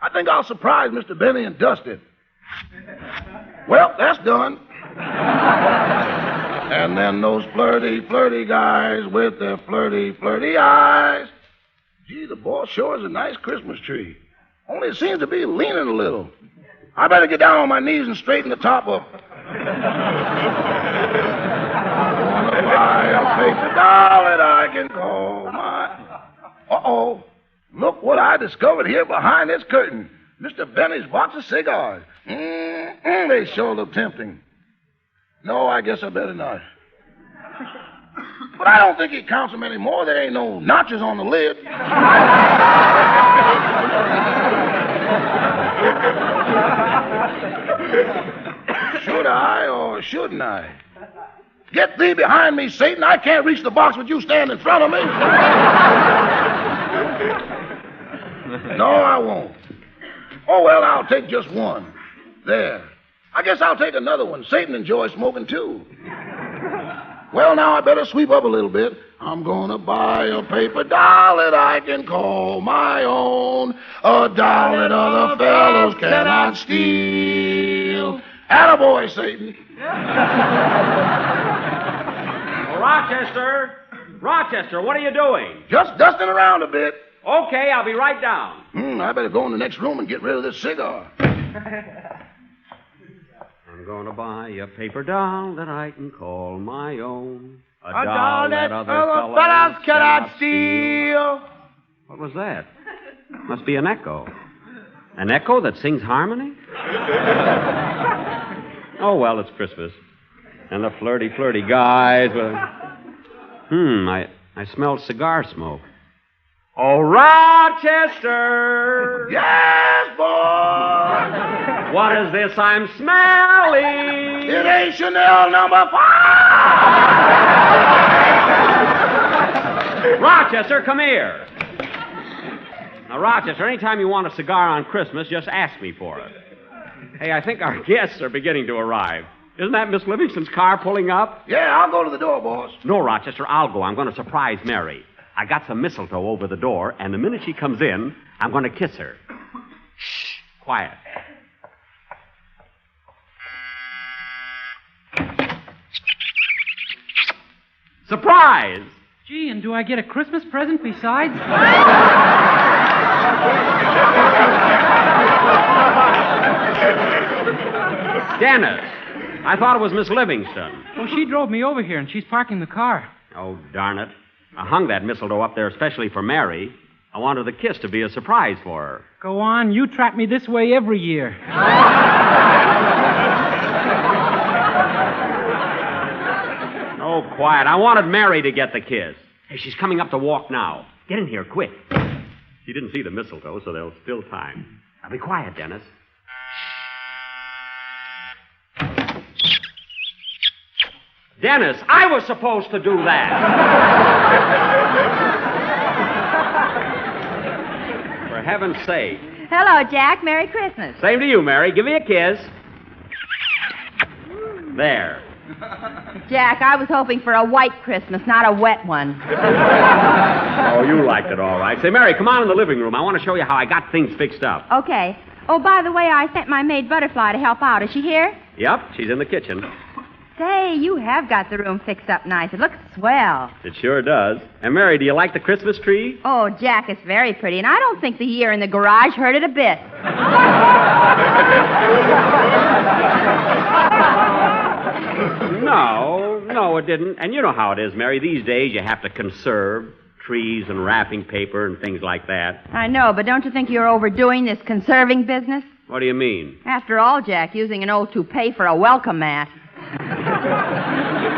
I think I'll surprise Mr. Benny and dust it. Well, that's done. And then those flirty, flirty guys with their flirty, flirty eyes. Gee, the boss sure is a nice Christmas tree. Only it seems to be leaning a little. I better get down on my knees and straighten the top up. I'm gonna buy a paper doll that I can call my... Uh-oh. Look what I discovered here behind this curtain. Mr. Benny's box of cigars. They sure look tempting. No, I guess I better not. But I don't think he counts them anymore. There ain't no notches on the lid. Should I or shouldn't I? Get thee behind me, Satan. I can't reach the box with you standing in front of me. No, I won't. Oh, well, I'll take just one. There. I guess I'll take another one. Satan enjoys smoking, too. Well, now I better sweep up a little bit. I'm gonna buy a paper doll that I can call my own. A doll that other fellows cannot steal. Attaboy, Satan. Rochester! Rochester, what are you doing? Just dusting around a bit. Okay, I'll be right down. I better go in the next room and get rid of this cigar. I'm going to buy a paper doll that I can call my own. A doll that other fellows cannot steal. What was that? Must be an echo. An echo that sings harmony? Oh, well, it's Christmas. And the flirty, flirty guys with... I smelled cigar smoke. Oh, Rochester! Yes, boy! What is this I'm smelling? It ain't Chanel number 5! Rochester, come here. Now, Rochester, anytime you want a cigar on Christmas, just ask me for it. Hey, I think our guests are beginning to arrive. Isn't that Miss Livingston's car pulling up? Yeah, I'll go to the door, boss. No, Rochester, I'll go. I'm going to surprise Mary. I got some mistletoe over the door, and the minute she comes in, I'm going to kiss her. Shh, quiet. Surprise! Gee, and do I get a Christmas present besides? Dennis, I thought it was Miss Livingston. Well, she drove me over here, and she's parking the car. Oh, darn it. I hung that mistletoe up there especially for Mary. I wanted the kiss to be a surprise for her. Go on. You trap me this way every year. Oh, quiet. I wanted Mary to get the kiss. Hey, she's coming up the walk now. Get in here, quick. She didn't see the mistletoe, so there's still time. Now, be quiet, Dennis. Dennis, I was supposed to do that. For heaven's sake. Hello, Jack. Merry Christmas. Same to you, Mary. Give me a kiss. There. Jack, I was hoping for a white Christmas, not a wet one. Oh, you liked it all right. Say, Mary, come on in the living room. I want to show you how I got things fixed up. Okay. Oh, by the way, I sent my maid Butterfly to help out. Is she here? Yep, she's in the kitchen. Say, you have got the room fixed up nice. It looks swell. It sure does. And, Mary, do you like the Christmas tree? Oh, Jack, it's very pretty, and I don't think the year in the garage hurt it a bit. No, it didn't. And you know how it is, Mary. These days you have to conserve trees and wrapping paper and things like that. I know, but don't you think you're overdoing this conserving business? What do you mean? After all, Jack, using an old toupee for a welcome mat.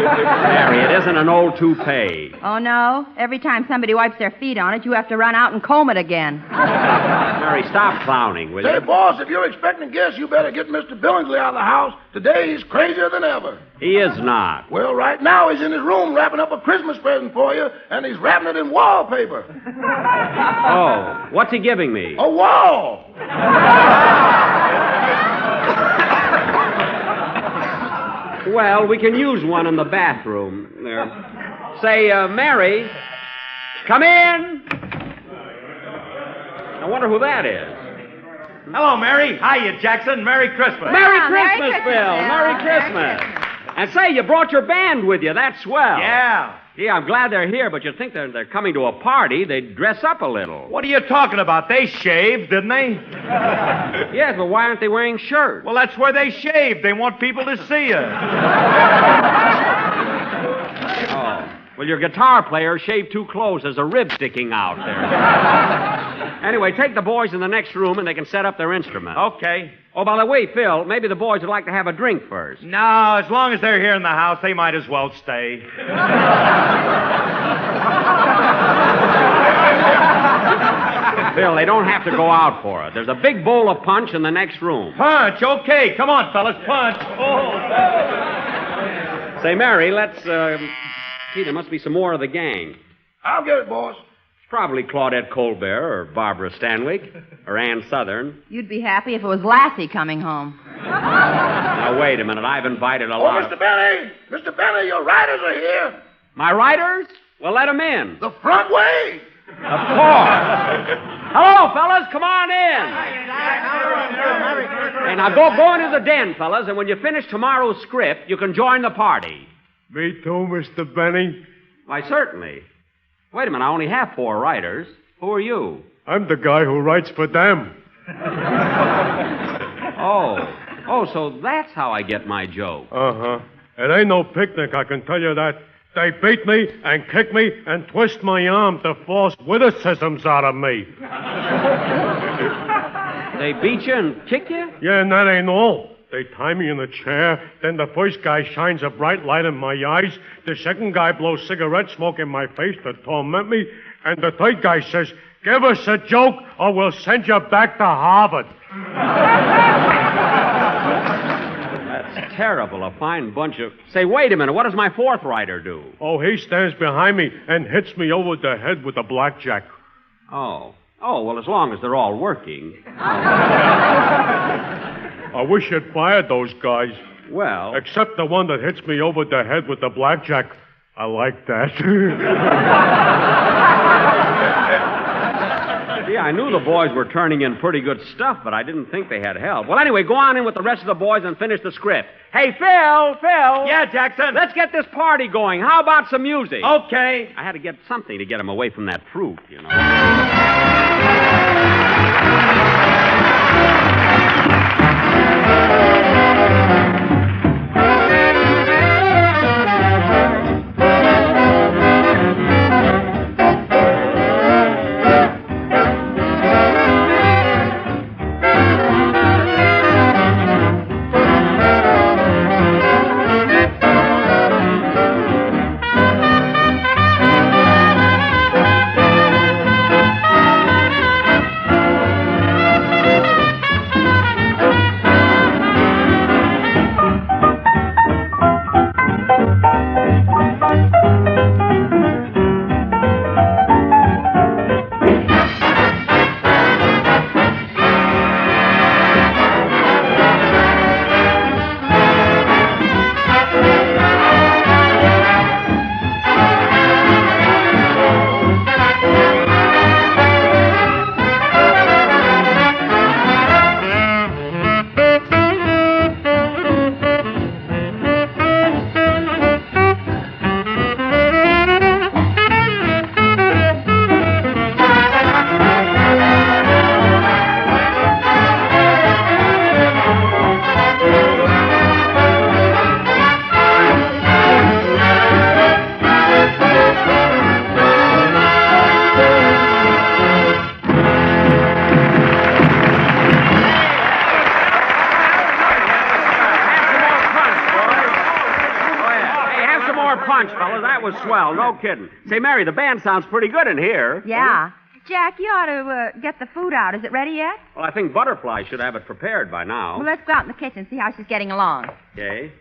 Mary, it isn't an old toupee. Oh, no? Every time somebody wipes their feet on it, you have to run out and comb it again. Mary, stop clowning, will you? Say, boss, if you're expecting guests, you better get Mr. Billingsley out of the house. Today he's crazier than ever. He is not. Well, right now he's in his room wrapping up a Christmas present for you, and he's wrapping it in wallpaper. Oh, what's he giving me? A wall! Well, we can use one in the bathroom. There. Say, Mary, come in. I wonder who that is. Hello, Mary. Hiya, Jackson. Merry Christmas. Merry Christmas, Bill. Merry Christmas. And say, you brought your band with you. That's swell. Yeah. Yeah, I'm glad they're here, but you'd think they're coming to a party. They'd dress up a little. What are you talking about? They shaved, didn't they? Yes, but why aren't they wearing shirts? Well, that's where they shaved. They want people to see you. Oh. Well, your guitar player shaved too close. There's a rib sticking out there. Anyway, take the boys in the next room and they can set up their instruments. Okay. Oh, by the way, Phil, maybe the boys would like to have a drink first. No, as long as they're here in the house, they might as well stay. Phil, they don't have to go out for it. There's a big bowl of punch in the next room. Punch? Okay. Come on, fellas, punch. Oh. Say, Mary, let's, gee, there must be some more of the gang. I'll get it, boss. Probably Claudette Colbert or Barbara Stanwyck or Ann Southern. You'd be happy if it was Lassie coming home. Now, wait a minute. I've invited a lot. Mr. Benny! Mr. Benny, your riders are here. My riders? Well, let them in. The front way. Of course. Hello, fellas. Come on in. Hey, now go into the den, fellas, and when you finish tomorrow's script, you can join the party. Me too, Mr. Benny. Why, certainly. Wait a minute, I only have 4 writers. Who are you? I'm the guy who writes for them. Oh, so that's how I get my joke. Uh-huh. It ain't no picnic, I can tell you that. They beat me and kick me and twist my arm to force witticisms out of me. They beat you and kick you? Yeah, and that ain't all. They tie me in a chair, then the first guy shines a bright light in my eyes, the second guy blows cigarette smoke in my face to torment me, and the third guy says, "Give us a joke or we'll send you back to Harvard." That's terrible, a fine bunch of... Say, wait a minute, what does my 4th writer do? Oh, he stands behind me and hits me over the head with a blackjack. Oh, well, as long as they're all working. I wish you'd fired those guys. Well... Except the one that hits me over the head with the blackjack. I like that. Yeah, I knew the boys were turning in pretty good stuff, but I didn't think they had help. Well, anyway, go on in with the rest of the boys and finish the script. Hey, Phil! Yeah, Jackson? Let's get this party going. How about some music? Okay. I had to get something to get him away from that fruit, you know. was swell. No kidding. Say, Mary, the band sounds pretty good in here. Yeah. Jack, you ought to get the food out. Is it ready yet? Well, I think Butterfly should have it prepared by now. Well, let's go out in the kitchen and see how she's getting along. Okay.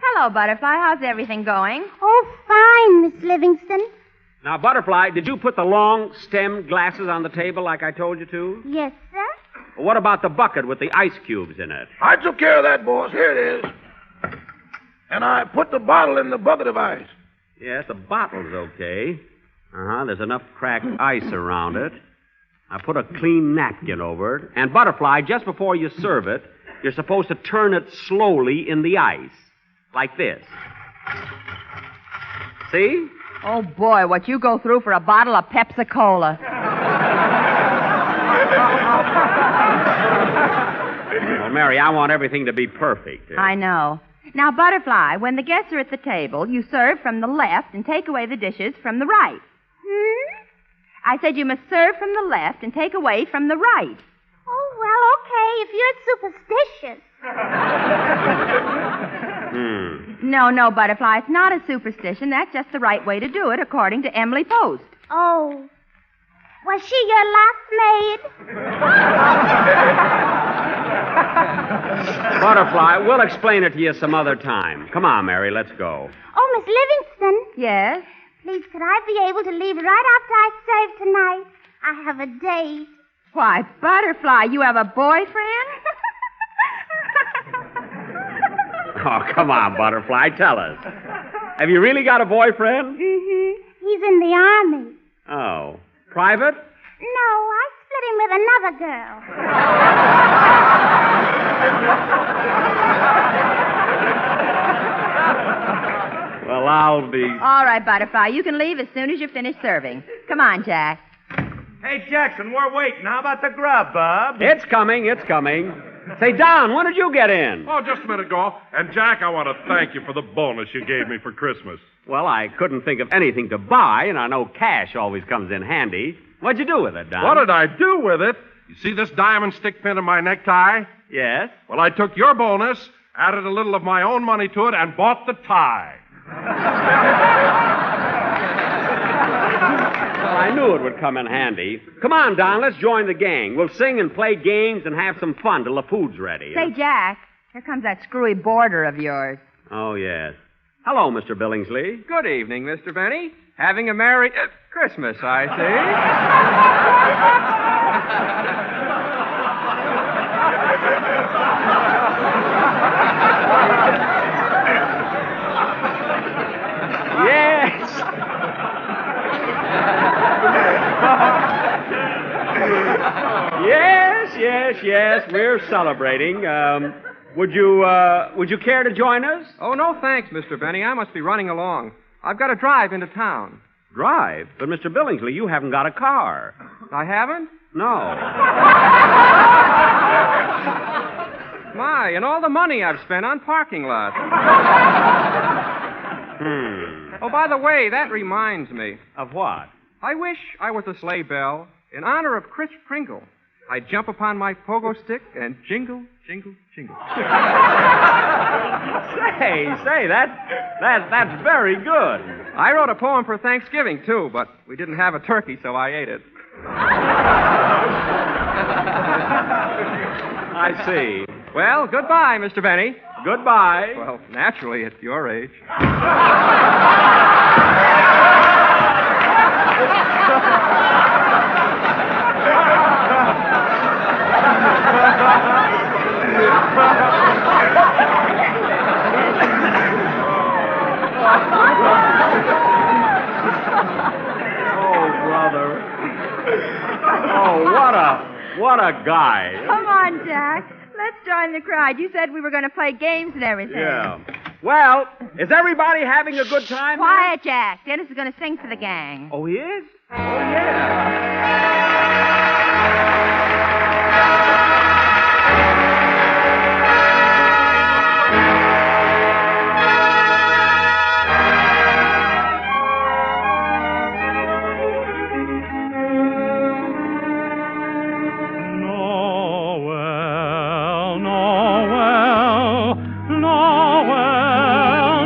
Hello, Butterfly. How's everything going? Oh, fine, Miss Livingston. Now, Butterfly, did you put the long stem glasses on the table like I told you to? Yes, sir. Well, what about the bucket with the ice cubes in it? I took care of that, boss. Here it is. And I put the bottle in the bucket of ice. Yes, the bottle's okay. There's enough cracked ice around it. I put a clean napkin over it. And, Butterfly, just before you serve it, you're supposed to turn it slowly in the ice. Like this. See? Oh, boy, what you go through for a bottle of Pepsi-Cola. Well, Mary, I want everything to be perfect. I know. Now, Butterfly, when the guests are at the table, you serve from the left and take away the dishes from the right. I said you must serve from the left and take away from the right. Oh, well, okay, if you're superstitious. No, Butterfly, it's not a superstition. That's just the right way to do it, according to Emily Post. Oh. Was she your last maid? Butterfly, we'll explain it to you some other time. Come on, Mary, let's go. Oh, Miss Livingston. Yes? Please, could I be able to leave right after I serve tonight? I have a date. Why, Butterfly, you have a boyfriend? Oh, come on, Butterfly, tell us. Have you really got a boyfriend? Mm-hmm. He's in the army. Oh. Private? No, I split him with another girl. Well, I'll be... All right, Butterfly, you can leave as soon as you finish serving. Come on, Jack. Hey, Jackson, we're waiting. How about the grub, Bub? It's coming. Say, Don, when did you get in? Oh, just a minute ago. And, Jack, I want to thank you for the bonus you gave me for Christmas. Well, I couldn't think of anything to buy, and I know cash always comes in handy. What'd you do with it, Don? What did I do with it? You see this diamond stick pin in my necktie? Yes. Well, I took your bonus, added a little of my own money to it, and bought the tie. Well, I knew it would come in handy. Come on, Don, let's join the gang. We'll sing and play games and have some fun till the food's ready. Say, Jack, here comes that screwy boarder of yours. Oh, yes. Hello, Mr. Billingsley. Good evening, Mr. Benny. Having a merry Christmas, I Yes. Yes, we're celebrating. Would you care to join us? Oh, no thanks, Mr. Benny. I must be running along. I've got to drive into town. Drive? But, Mr. Billingsley, you haven't got a car. I haven't? No. My, and all the money I've spent on parking lots. Oh, by the way, that reminds me. Of what? I wish I was a sleigh bell in honor of Kris Kringle. I'd jump upon my pogo stick and jingle, jingle, jingle. Say, that's very good. I wrote a poem for Thanksgiving, too, but we didn't have a turkey, so I ate it. I see. Well, goodbye, Mr. Benny. Goodbye. Well, naturally, at your age. Oh, brother. Oh, what a guy. Come on, Jack. Let's join the crowd. You said we were going to play games and everything. Yeah. Well, is everybody having a good time? Quiet, Jack. Dennis is going to sing for the gang. Oh, he is? Oh, yeah. Noel,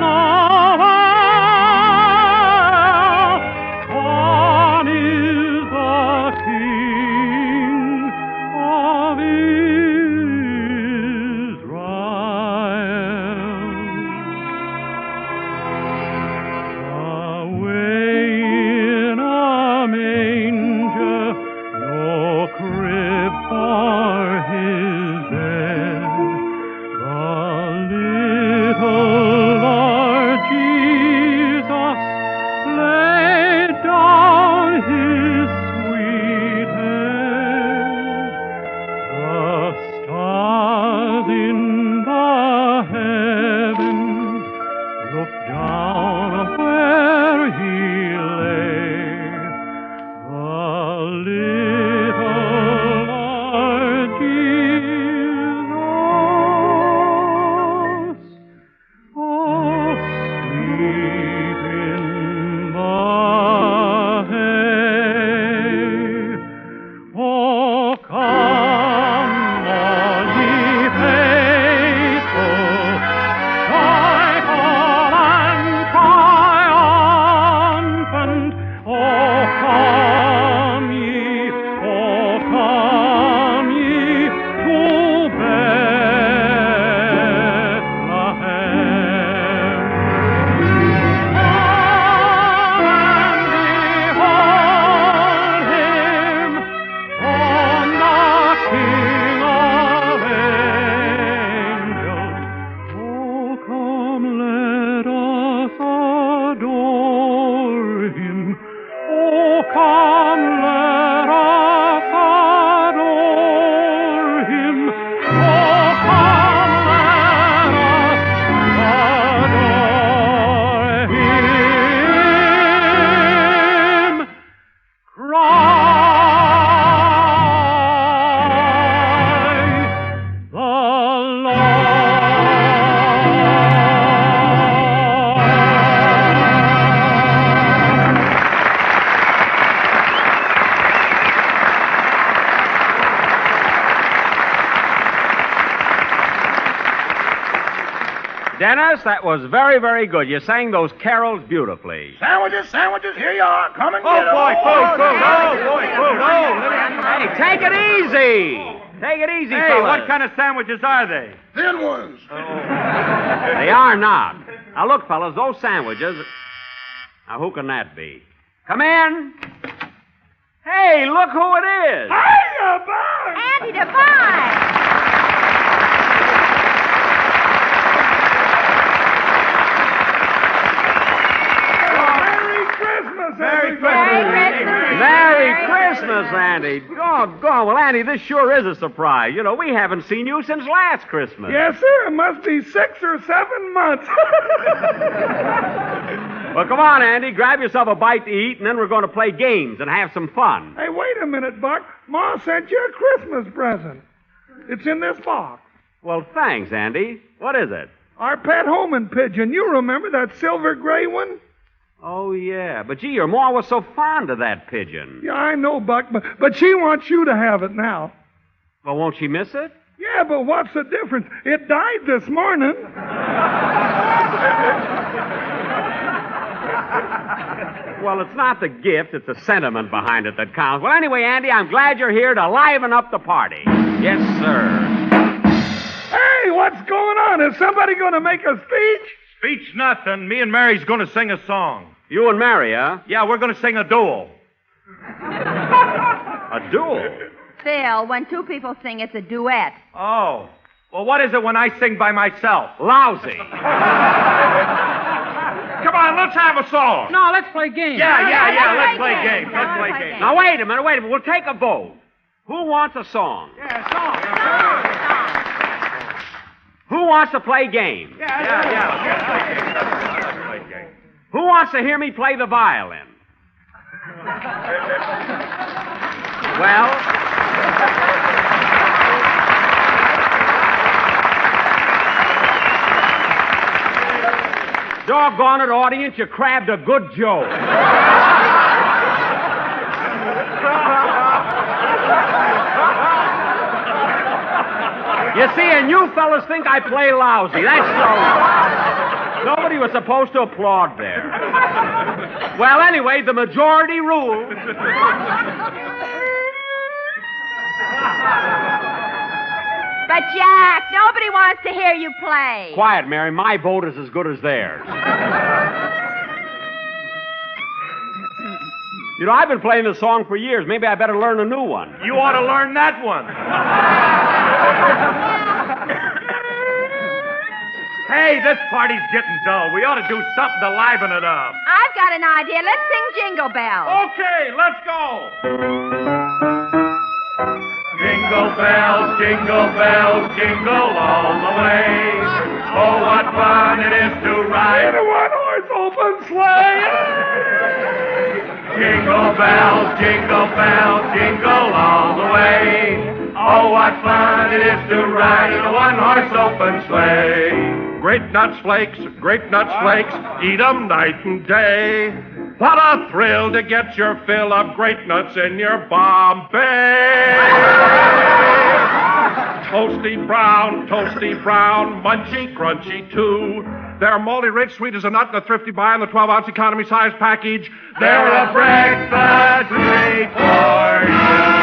Dennis, that was very, very good. You sang those carols beautifully. Sandwiches, sandwiches, here you are. Come and Oh, get 'em. boy, food. Oh, boy, food. Oh, Hey, take it easy. Take it easy, Hey, fellas. what kind of sandwiches are they? Thin ones. They are not. Now, look, fellas, those sandwiches... Now, who can that be? Come in. Hey, look who it is. Hiya, Bud! Andy Devine! Merry Christmas! Merry Christmas, Andy. Doggone. Well, Andy, this sure is a surprise. You know, we haven't seen you since last Christmas. Yes, sir. It must be 6 or 7 months. Well, come on, Andy. Grab yourself a bite to eat, and then we're going to play games and have some fun. Hey, wait a minute, Buck. Ma sent you a Christmas present. It's in this box. Well, thanks, Andy. What is it? Our pet homing pigeon. You remember that silver gray one? Oh, yeah. But, gee, your ma was so fond of that pigeon. Yeah, I know, Buck, but she wants you to have it now. Well, won't she miss it? Yeah, but what's the difference? It died this morning. Well, it's not the gift, it's the sentiment behind it that counts. Well, anyway, Andy, I'm glad you're here to liven up the party. Yes, sir. Hey, what's going on? Is somebody going to make a speech? Speech nothing. Me and Mary's going to sing a song. You and Mary, huh? Yeah, we're going to sing a duel. A duel? Phil, when two people sing, it's a duet. Oh. Well, what is it when I sing by myself? Lousy. Come on, let's have a song. No, let's play games. Yeah, let's play games. Let's play games. Now, wait a minute. We'll take a vote. Who wants a song? Yeah, song. Who wants to play games? Let's play games. Who wants to hear me play the violin? Well... Doggone it, audience, you crabbed a good joke. You see, and you fellas think I play lousy. That's so... Nobody was supposed to applaud there. Well, anyway, the majority rules. But, Jack, nobody wants to hear you play. Quiet, Mary. My vote is as good as theirs. You know, I've been playing this song for years. Maybe I better learn a new one. You ought to learn that one. Hey, this party's getting dull. We ought to do something to liven it up. I've got an idea. Let's sing Jingle Bells. Okay, let's go. Jingle bells, jingle all the way. Oh, what fun it is to ride in a one-horse open sleigh. Jingle bells, jingle all the way. Oh, what fun it is to ride in a one-horse open sleigh. Great nuts flakes, eat 'em night and day. What a thrill to get your fill of great nuts in your Bombay. Toasty brown, munchy, crunchy too. They're moldy rich, sweet as a nut in a thrifty buy in the 12-ounce economy size package. They're a breakfast treat for you.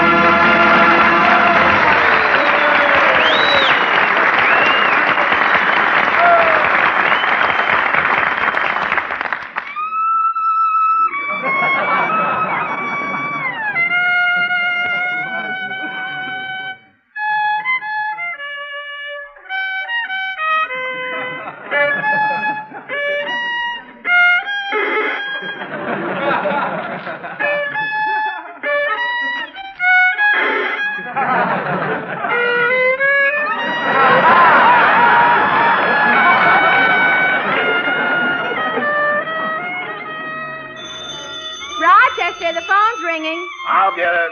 Rochester, the phone's ringing. I'll get it.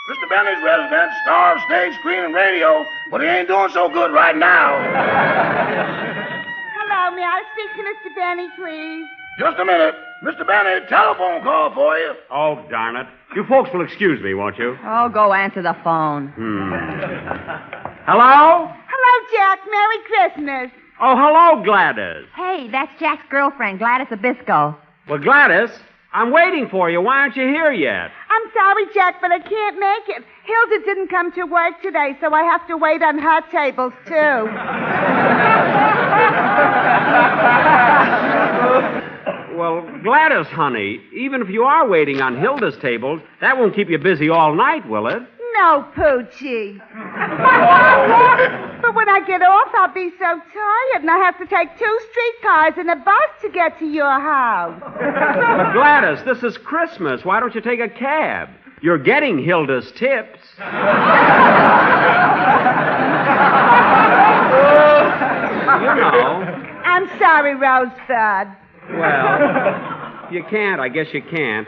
Mr. Bentley's resident, star of stage, screen, and radio, but he ain't doing so good right now. Hello, may I speak to Mr. Benny, please? Just a minute. Mr. Bentley, telephone call for you. Oh, darn it. You folks will excuse me, won't you? Oh, go answer the phone. Hello? Hello, Jack. Merry Christmas. Oh, hello, Gladys. Hey, that's Jack's girlfriend, Gladys Abisco. Well, Gladys, I'm waiting for you. Why aren't you here yet? I'm sorry, Jack, but I can't make it. Hilda didn't come to work today, so I have to wait on her tables, too. Well, Gladys, honey, even if you are waiting on Hilda's table, that won't keep you busy all night, will it? No, Poochie. But when I get off, I'll be so tired, and I have to take 2 streetcars and a bus to get to your house. But Gladys, this is Christmas. Why don't you take a cab? You're getting Hilda's tips. You know. I'm sorry, Rosebud. Well, you can't. I guess you can't.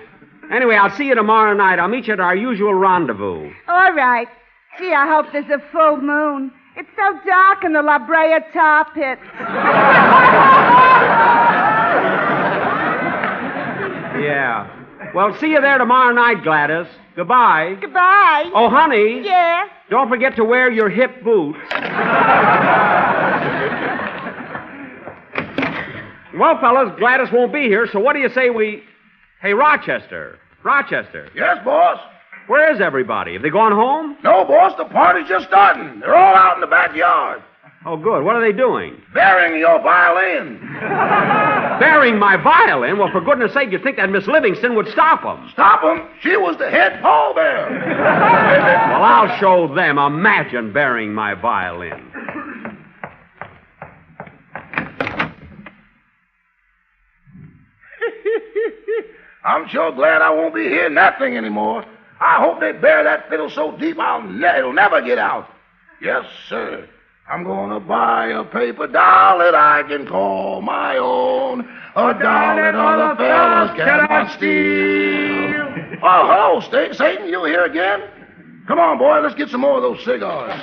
Anyway, I'll see you tomorrow night. I'll meet you at our usual rendezvous. All right. Gee, I hope there's a full moon. It's so dark in the La Brea tar pits. Yeah. Well, see you there tomorrow night, Gladys. Goodbye. Goodbye. Oh, honey. Yeah? Don't forget to wear your hip boots. Well, fellas, Gladys won't be here, so what do you say we... Hey, Rochester. Rochester. Yes, boss? Where is everybody? Have they gone home? No, boss, the party's just starting. They're all out in the backyard. Oh, good. What are they doing? Burying your violin. Burying my violin? Well, for goodness sake, you'd think that Miss Livingston would stop them. Stop them? She was the head pallbearer. Well, I'll show them. Imagine burying my violin. I'm sure glad I won't be hearing that thing anymore. I hope they bury that fiddle so deep it'll never get out. Yes, sir. I'm going to buy a paper doll that I can call my own. A doll that other fellas cannot steal. Oh, hello, Satan, you here again? Come on, boy, let's get some more of those cigars.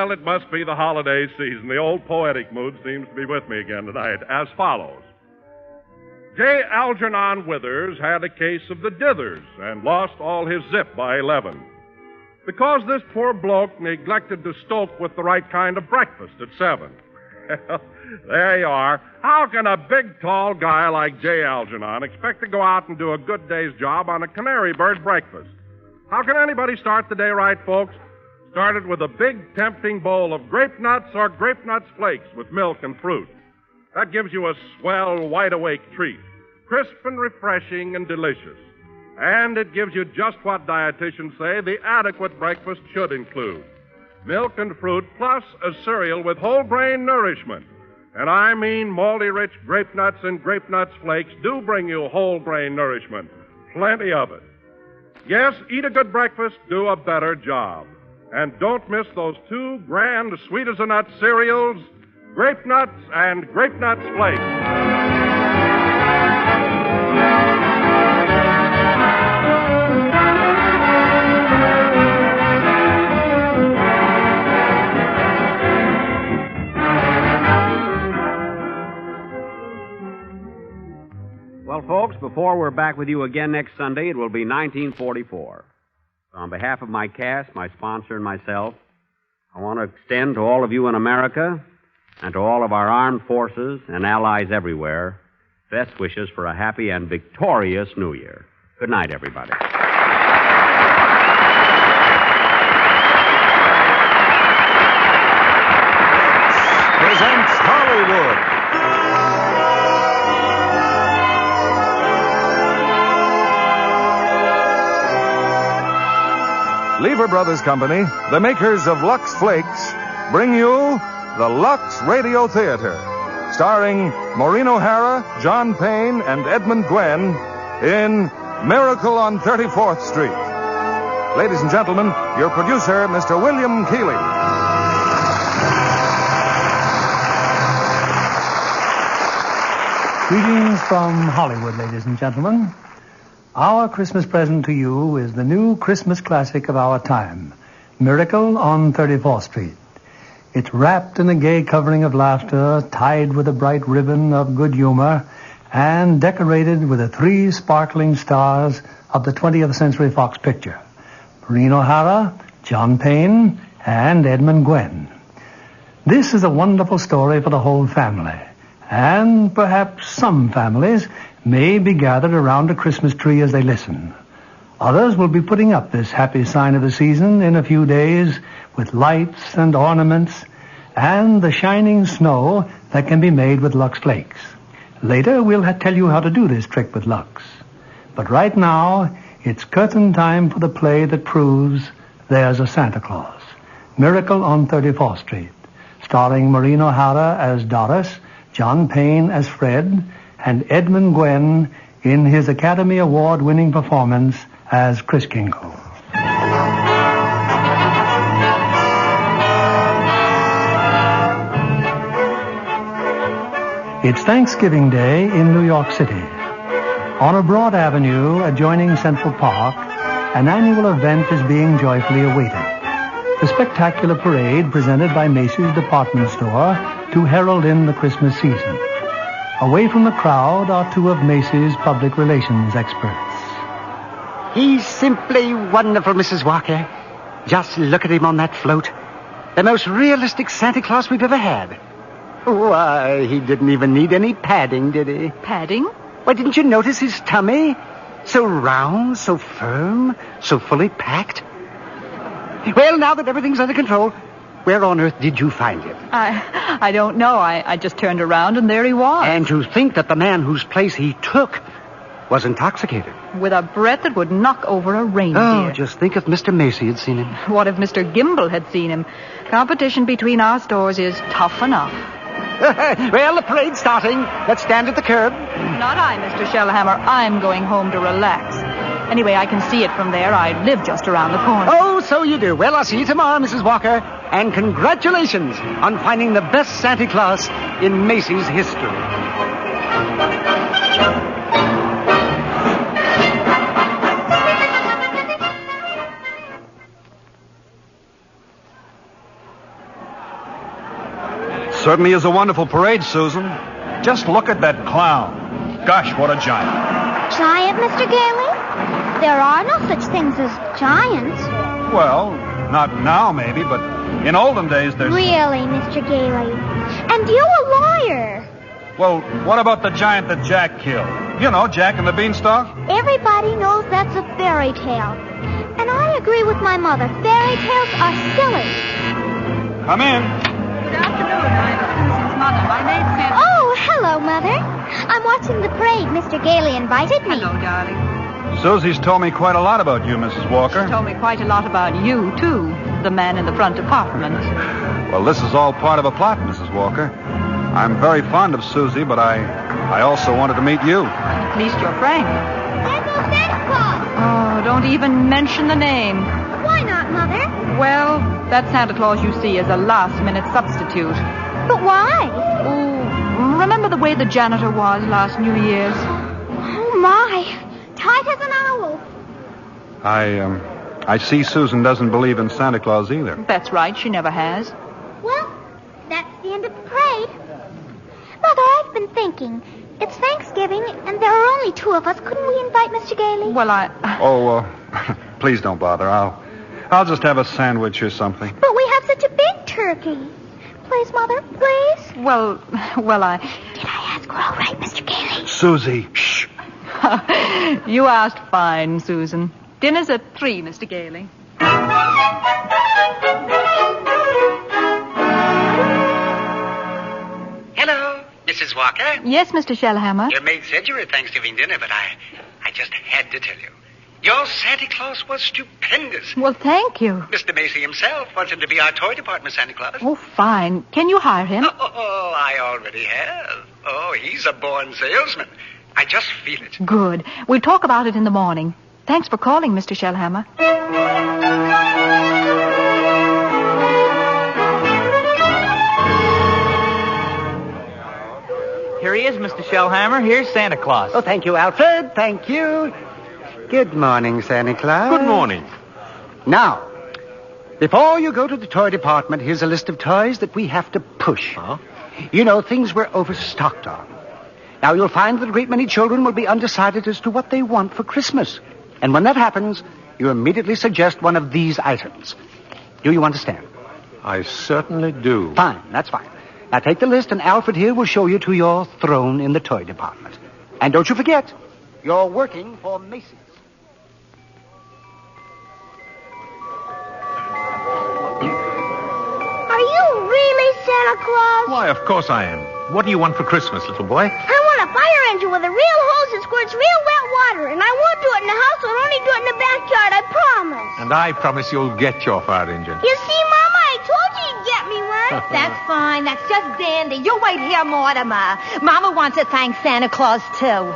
It must be the holiday season. The old poetic mood seems to be with me again tonight. As follows. J. Algernon Withers had a case of the dithers and lost all his zip by 11. Because this poor bloke neglected to stoke with the right kind of breakfast at 7. There you are. How can a big, tall guy like J. Algernon expect to go out and do a good day's job on a canary bird breakfast? How can anybody start the day right, folks? Started with a big, tempting bowl of grape nuts or grape nuts flakes with milk and fruit. That gives you a swell, wide-awake treat, crisp and refreshing and delicious. And it gives you just what dietitians say the adequate breakfast should include. Milk and fruit plus a cereal with whole grain nourishment. And I mean malty-rich grape nuts and grape nuts flakes do bring you whole grain nourishment. Plenty of it. Yes, eat a good breakfast, do a better job. And don't miss those 2 grand sweet-as-a-nut cereals, Grape Nuts and Grape Nuts Flakes. Well, folks, before we're back with you again next Sunday, it will be 1944. On behalf of my cast, my sponsor, and myself, I want to extend to all of you in America and to all of our armed forces and allies everywhere best wishes for a happy and victorious New Year. Good night, everybody. Hollywood. Lever Brothers Company, the makers of Lux Flakes, bring you the Lux Radio Theater, starring Maureen O'Hara, John Payne, and Edmund Gwenn in Miracle on 34th Street. Ladies and gentlemen, your producer, Mr. William Keeley. Greetings from Hollywood, ladies and gentlemen. Our Christmas present to you is the new Christmas classic of our time, Miracle on 34th Street. It's wrapped in a gay covering of laughter, tied with a bright ribbon of good humor, and decorated with the 3 sparkling stars of the 20th Century Fox picture, Maureen O'Hara, John Payne, and Edmund Gwenn. This is a wonderful story for the whole family, and perhaps some families may be gathered around a Christmas tree as they listen. Others will be putting up this happy sign of the season in a few days with lights and ornaments and the shining snow that can be made with Lux Flakes. Later, we'll tell you how to do this trick with Lux. But right now, it's curtain time for the play that proves there's a Santa Claus. Miracle on 34th Street, starring Maureen O'Hara as Doris, John Payne as Fred, and Edmund Gwenn in his Academy Award-winning performance as Kris Kringle. It's Thanksgiving Day in New York City. On a broad avenue adjoining Central Park, an annual event is being joyfully awaited. The spectacular parade presented by Macy's department store to herald in the Christmas season. Away from the crowd are 2 of Macy's public relations experts. He's simply wonderful, Mrs. Walker. Just look at him on that float. The most realistic Santa Claus we've ever had. Why, he didn't even need any padding, did he? Padding? Why, didn't you notice his tummy? So round, so firm, so fully packed. Well, now that everything's under control, where on earth did you find him? I don't know. I just turned around and there he was. And to think that the man whose place he took was intoxicated. With a breath that would knock over a reindeer. Oh, just think if Mr. Macy had seen him. What if Mr. Gimble had seen him? Competition between our stores is tough enough. Well, the parade's starting. Let's stand at the curb. Not I, Mr. Shellhammer. I'm going home to relax. Anyway, I can see it from there. I live just around the corner. Oh, so you do. Well, I'll see you tomorrow, Mrs. Walker. And congratulations on finding the best Santa Claus in Macy's history. Certainly is a wonderful parade, Susan. Just look at that clown. Gosh, what a giant. Giant, Mr. Gailey? There are no such things as giants. Well, not now, maybe, but in olden days there's... Really, Mr. Gailey? And you a lawyer. Well, what about the giant that Jack killed? You know, Jack and the Beanstalk? Everybody knows that's a fairy tale. And I agree with my mother. Fairy tales are silly. Come in. Good afternoon. I'm Susan's mother. My name's Nancy. Oh, hello, Mother. I'm watching the parade. Mr. Gailey invited me. Hello, darling. Susie's told me quite a lot about you, Mrs. Walker. She told me quite a lot about you, too. The man in the front apartment. Well, this is all part of a plot, Mrs. Walker. I'm very fond of Susie, but I also wanted to meet you. At least you're frank. There goes Santa Claus. Oh, don't even mention the name. Why not, Mother? Well, that Santa Claus you see is a last-minute substitute. But why? Oh, remember the way the janitor was last New Year's? Oh, my. Tight as an owl. I see Susan doesn't believe in Santa Claus either. That's right. She never has. Well, that's the end of the parade. Mother, I've been thinking. It's Thanksgiving, and there are only 2 of us. Couldn't we invite Mr. Gailey? Well, Oh, please don't bother. I'll just have a sandwich or something. But we have such a big turkey. Please, Mother, please. Well, I... Did I ask her all right, Mr. Gailey? Susie, shh. You asked fine, Susan. Dinner's at 3, Mr. Gailey. Hello, Mrs. Walker? Yes, Mr. Shellhammer. Your maid said you were at Thanksgiving dinner, but I just had to tell you. Your Santa Claus was stupendous. Well, thank you. Mr. Macy himself wants him to be our toy department Santa Claus. Oh, fine. Can you hire him? Oh, I already have. Oh, he's a born salesman. I just feel it. Good. We'll talk about it in the morning. Thanks for calling, Mr. Shellhammer. Here he is, Mr. Shellhammer. Here's Santa Claus. Oh, thank you, Alfred. Thank you. Good morning, Santa Claus. Good morning. Now, before you go to the toy department, here's a list of toys that we have to push. Huh? You know, things we're overstocked on. Now, you'll find that a great many children will be undecided as to what they want for Christmas. And when that happens, you immediately suggest one of these items. Do you understand? I certainly do. Fine, that's fine. Now, take the list, and Alfred here will show you to your throne in the toy department. And don't you forget, you're working for Macy's. Are you really Santa Claus? Why, of course I am. What do you want for Christmas, little boy? I want a fire engine with a real hose that squirts real wet water, and I won't do it in the house. I'll only do it in the backyard, I promise. And I promise you'll get your fire engine. You see, Mama, I told you you'd get me one. That's fine. That's just dandy. You wait here, Mortimer. Mama wants to thank Santa Claus, too.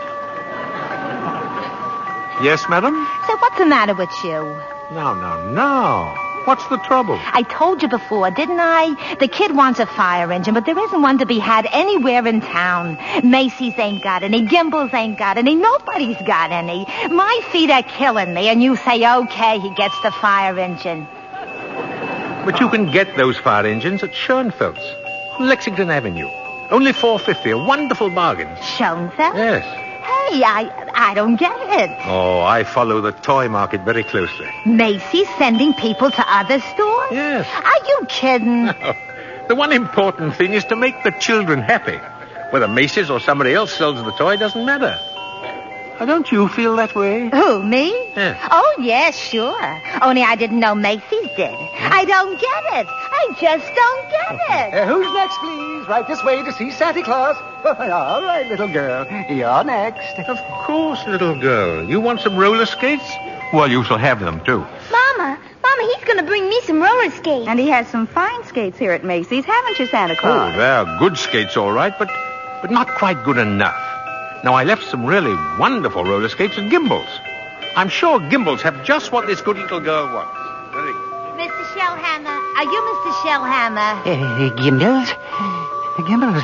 Yes, madam? So what's the matter with you? No. What's the trouble? I told you before, didn't I? The kid wants a fire engine, but there isn't one to be had anywhere in town. Macy's ain't got any. Gimbel's ain't got any. Nobody's got any. My feet are killing me, and you say, okay, he gets the fire engine. But you can get those fire engines at Schoenfeld's, Lexington Avenue. Only $4.50, a wonderful bargain. Schoenfeld? Yes. Hey, I don't get it. Oh, I follow the toy market very closely. Macy's sending people to other stores? Yes. Are you kidding? No. The one important thing is to make the children happy. Whether Macy's or somebody else sells the toy doesn't matter. Don't you feel that way? Who, me? Yes. Oh, yes, sure. Only I didn't know Macy's did. I don't get it. I just don't get it. Who's next, please? Right this way to see Santa Claus. All right, little girl. You're next. Of course, little girl. You want some roller skates? Well, you shall have them, too. Mama, he's going to bring me some roller skates. And he has some fine skates here at Macy's, haven't you, Santa Claus? Oh, they're good skates, all right, but not quite good enough. Now, I left some really wonderful roller skates at Gimbel's. I'm sure Gimbel's have just what this good little girl wants. Very good. Mr. Shellhammer, are you Mr. Shellhammer? Gimbel's? Gimbel's?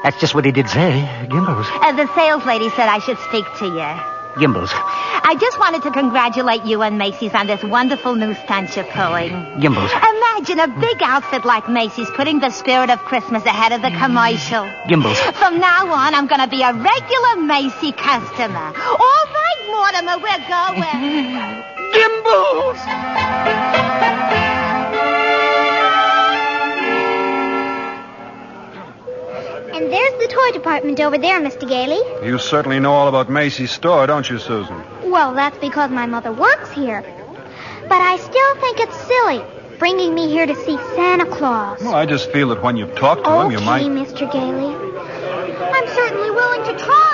That's just what he did say. Gimbel's. The sales lady said I should speak to you. Gimbel's. I just wanted to congratulate you and Macy's on this wonderful new stunt you're pulling. Gimbel's. Imagine a big outfit like Macy's putting the spirit of Christmas ahead of the commercial. Gimbel's. From now on, I'm going to be a regular Macy customer. All right, Mortimer, we're going. Gimbel's! And there's the toy department over there, Mr. Gailey. You certainly know all about Macy's store, don't you, Susan? Well, that's because my mother works here. But I still think it's silly bringing me here to see Santa Claus. Well, I just feel that when you've talked to him, you might... Okay, Mr. Gailey. I'm certainly willing to try.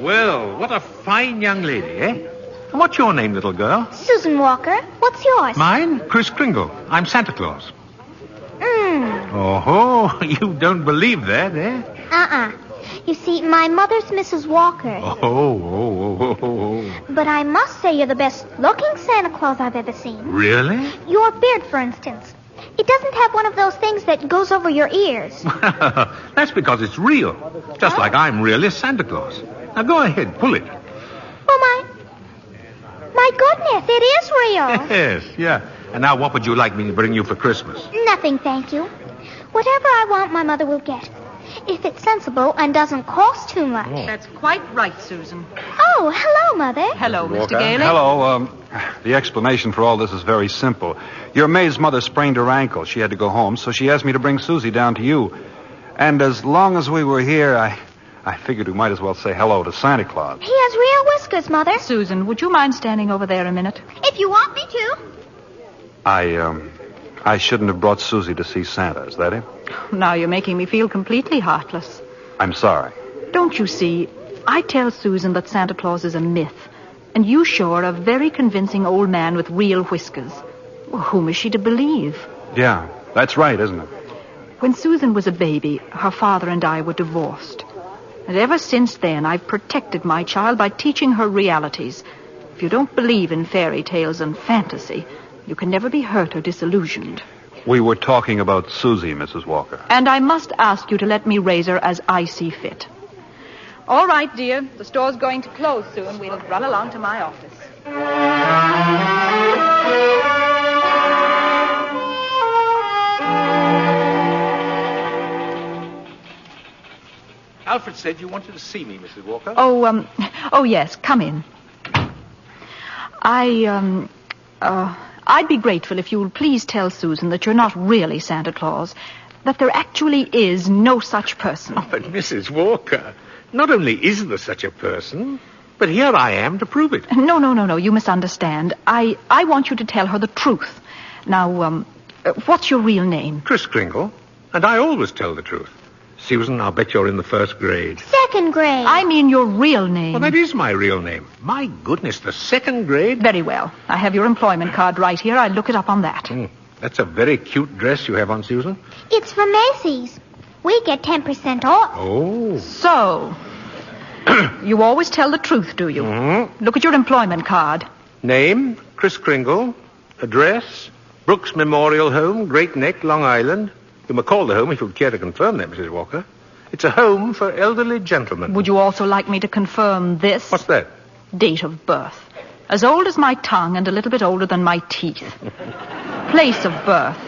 Well, what a fine young lady, eh? And what's your name, little girl? Susan Walker. What's yours? Mine? Kris Kringle. I'm Santa Claus. Oh, you don't believe that, eh? You see, my mother's Mrs. Walker. Oh. But I must say you're the best-looking Santa Claus I've ever seen. Really? Your beard, for instance. It doesn't have one of those things that goes over your ears. That's because it's real. Just like I'm really Santa Claus. Now go ahead, pull it. Oh, my goodness, it is real. Yes, yeah. And now what would you like me to bring you for Christmas? Nothing, thank you. Whatever I want, my mother will get. If it's sensible and doesn't cost too much. Oh. That's quite right, Susan. Oh, hello, Mother. Hello, Mr. Gailey. Hello. The explanation for all this is very simple. Your maid's mother sprained her ankle. She had to go home, so she asked me to bring Susie down to you. And as long as we were here, I figured we might as well say hello to Santa Claus. He has real whiskers, Mother. Susan, would you mind standing over there a minute? If you want me to. I shouldn't have brought Susie to see Santa, is that it? Now you're making me feel completely heartless. I'm sorry. Don't you see? I tell Susan that Santa Claus is a myth, and you show her a very convincing old man with real whiskers. Well, whom is she to believe? Yeah, that's right, isn't it? When Susan was a baby, her father and I were divorced. And ever since then, I've protected my child by teaching her realities. If you don't believe in fairy tales and fantasy, you can never be hurt or disillusioned. We were talking about Susie, Mrs. Walker. And I must ask you to let me raise her as I see fit. All right, dear. The store's going to close soon. We'll run along to my office. Alfred said you wanted to see me, Mrs. Walker. Oh, yes. Come in. I'd be grateful if you would please tell Susan that you're not really Santa Claus, that there actually is no such person. Oh, but Mrs. Walker, not only is there such a person, but here I am to prove it. No. You misunderstand. I want you to tell her the truth. Now, what's your real name? Kris Kringle, and I always tell the truth. Susan, I'll bet you're in the first grade. Second grade. I mean your real name. Well, that is my real name. My goodness, the second grade? Very well. I have your employment card right here. I'll look it up on that. That's a very cute dress you have on, Susan. It's from Macy's. We get 10% off. Oh. So, you always tell the truth, do you? Mm-hmm. Look at your employment card. Name, Kris Kringle. Address, Brooks Memorial Home, Great Neck, Long Island. You may call the home if you'd care to confirm that, Mrs. Walker. It's a home for elderly gentlemen. Would you also like me to confirm this? What's that? Date of birth. As old as my tongue and a little bit older than my teeth. Place of birth.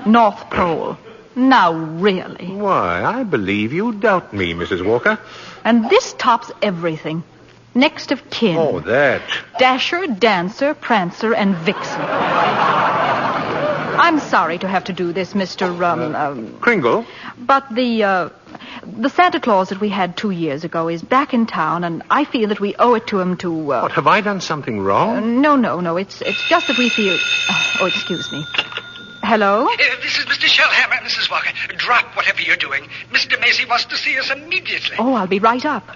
North Pole. Now, really. Why, I believe you doubt me, Mrs. Walker. And this tops everything. Next of kin. Oh, that. Dasher, Dancer, Prancer, and Vixen. I'm sorry to have to do this, Mr. Kringle? But the Santa Claus that we had 2 years ago is back in town, and I feel that we owe it to him to... What, have I done something wrong? No. It's just that we feel... Oh, excuse me. Hello? This is Mr. Shellhammer, Mrs. Walker. Drop whatever you're doing. Mr. Macy wants to see us immediately. Oh, I'll be right up.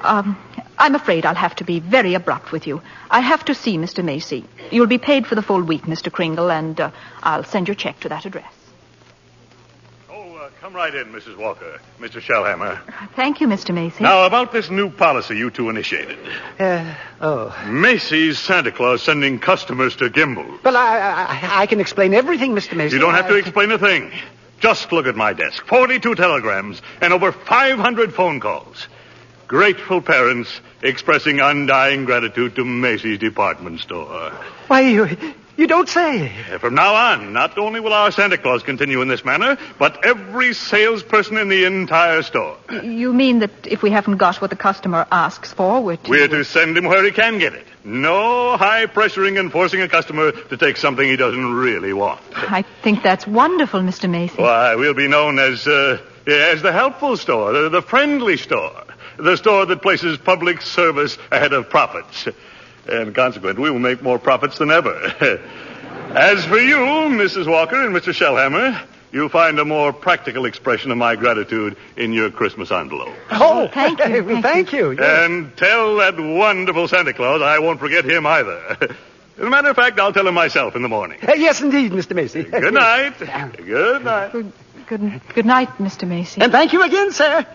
I'm afraid I'll have to be very abrupt with you. I have to see Mr. Macy. You'll be paid for the full week, Mr. Kringle, and I'll send your check to that address. Come right in, Mrs. Walker. Mr. Shellhammer. Thank you, Mr. Macy. Now, about this new policy you two initiated. Macy's Santa Claus sending customers to Gimbel. Well, I can explain everything, Mr. Macy. You don't have to explain a thing. Just look at my desk. 42 telegrams and over 500 phone calls. Grateful parents expressing undying gratitude to Macy's department store. Why, you don't say. From now on, not only will our Santa Claus continue in this manner, but every salesperson in the entire store. You mean that if we haven't got what the customer asks for, we're to send him where he can get it. No high-pressuring and forcing a customer to take something he doesn't really want. I think that's wonderful, Mr. Macy. Why, we'll be known as the helpful store, the friendly store. The store that places public service ahead of profits. And consequently, we will make more profits than ever. As for you, Mrs. Walker and Mr. Shellhammer, you'll find a more practical expression of my gratitude in your Christmas envelope. Oh, thank you. Thank you. Yes. And tell that wonderful Santa Claus I won't forget him either. As a matter of fact, I'll tell him myself in the morning. Yes, indeed, Mr. Macy. Good night. Good night. Good night, Mr. Macy. And thank you again, sir.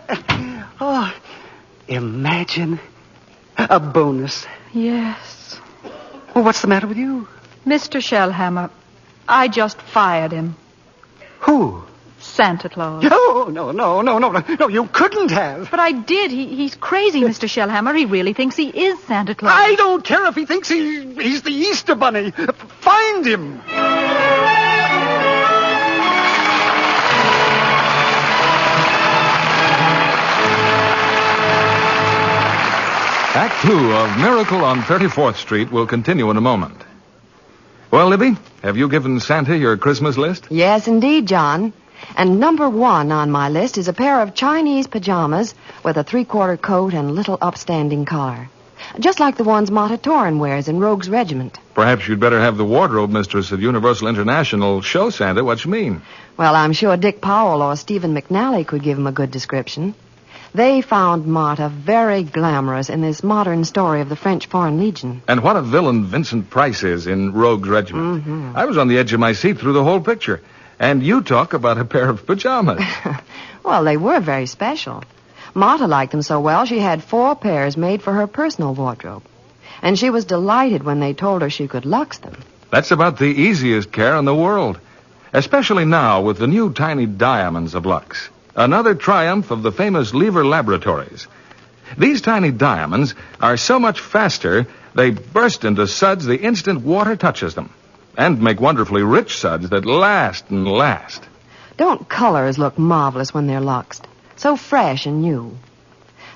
Oh, imagine a bonus. Yes. Well, what's the matter with you? Mr. Shellhammer, I just fired him. Who? Santa Claus. No, you couldn't have. But I did. He's crazy, Mr. Shellhammer. He really thinks he is Santa Claus. I don't care if he thinks he's the Easter Bunny. Find him. Act 2 of Miracle on 34th Street will continue in a moment. Well, Libby, have you given Santa your Christmas list? Yes, indeed, John. And number 1 on my list is a pair of Chinese pajamas with a 3/4 coat and little upstanding collar. Just like the ones Mata Torin wears in Rogue's Regiment. Perhaps you'd better have the wardrobe mistress at Universal International show Santa what you mean. Well, I'm sure Dick Powell or Stephen McNally could give him a good description. They found Mata very glamorous in this modern story of the French Foreign Legion. And what a villain Vincent Price is in Rogue's Regiment. Mm-hmm. I was on the edge of my seat through the whole picture. And you talk about a pair of pajamas. Well, they were very special. Mata liked them so well, she had 4 pairs made for her personal wardrobe. And she was delighted when they told her she could lux them. That's about the easiest care in the world. Especially now with the new tiny diamonds of Lux. Another triumph of the famous Lever Laboratories. These tiny diamonds are so much faster, they burst into suds the instant water touches them. And make wonderfully rich suds that last and last. Don't colors look marvelous when they're luxed? So fresh and new.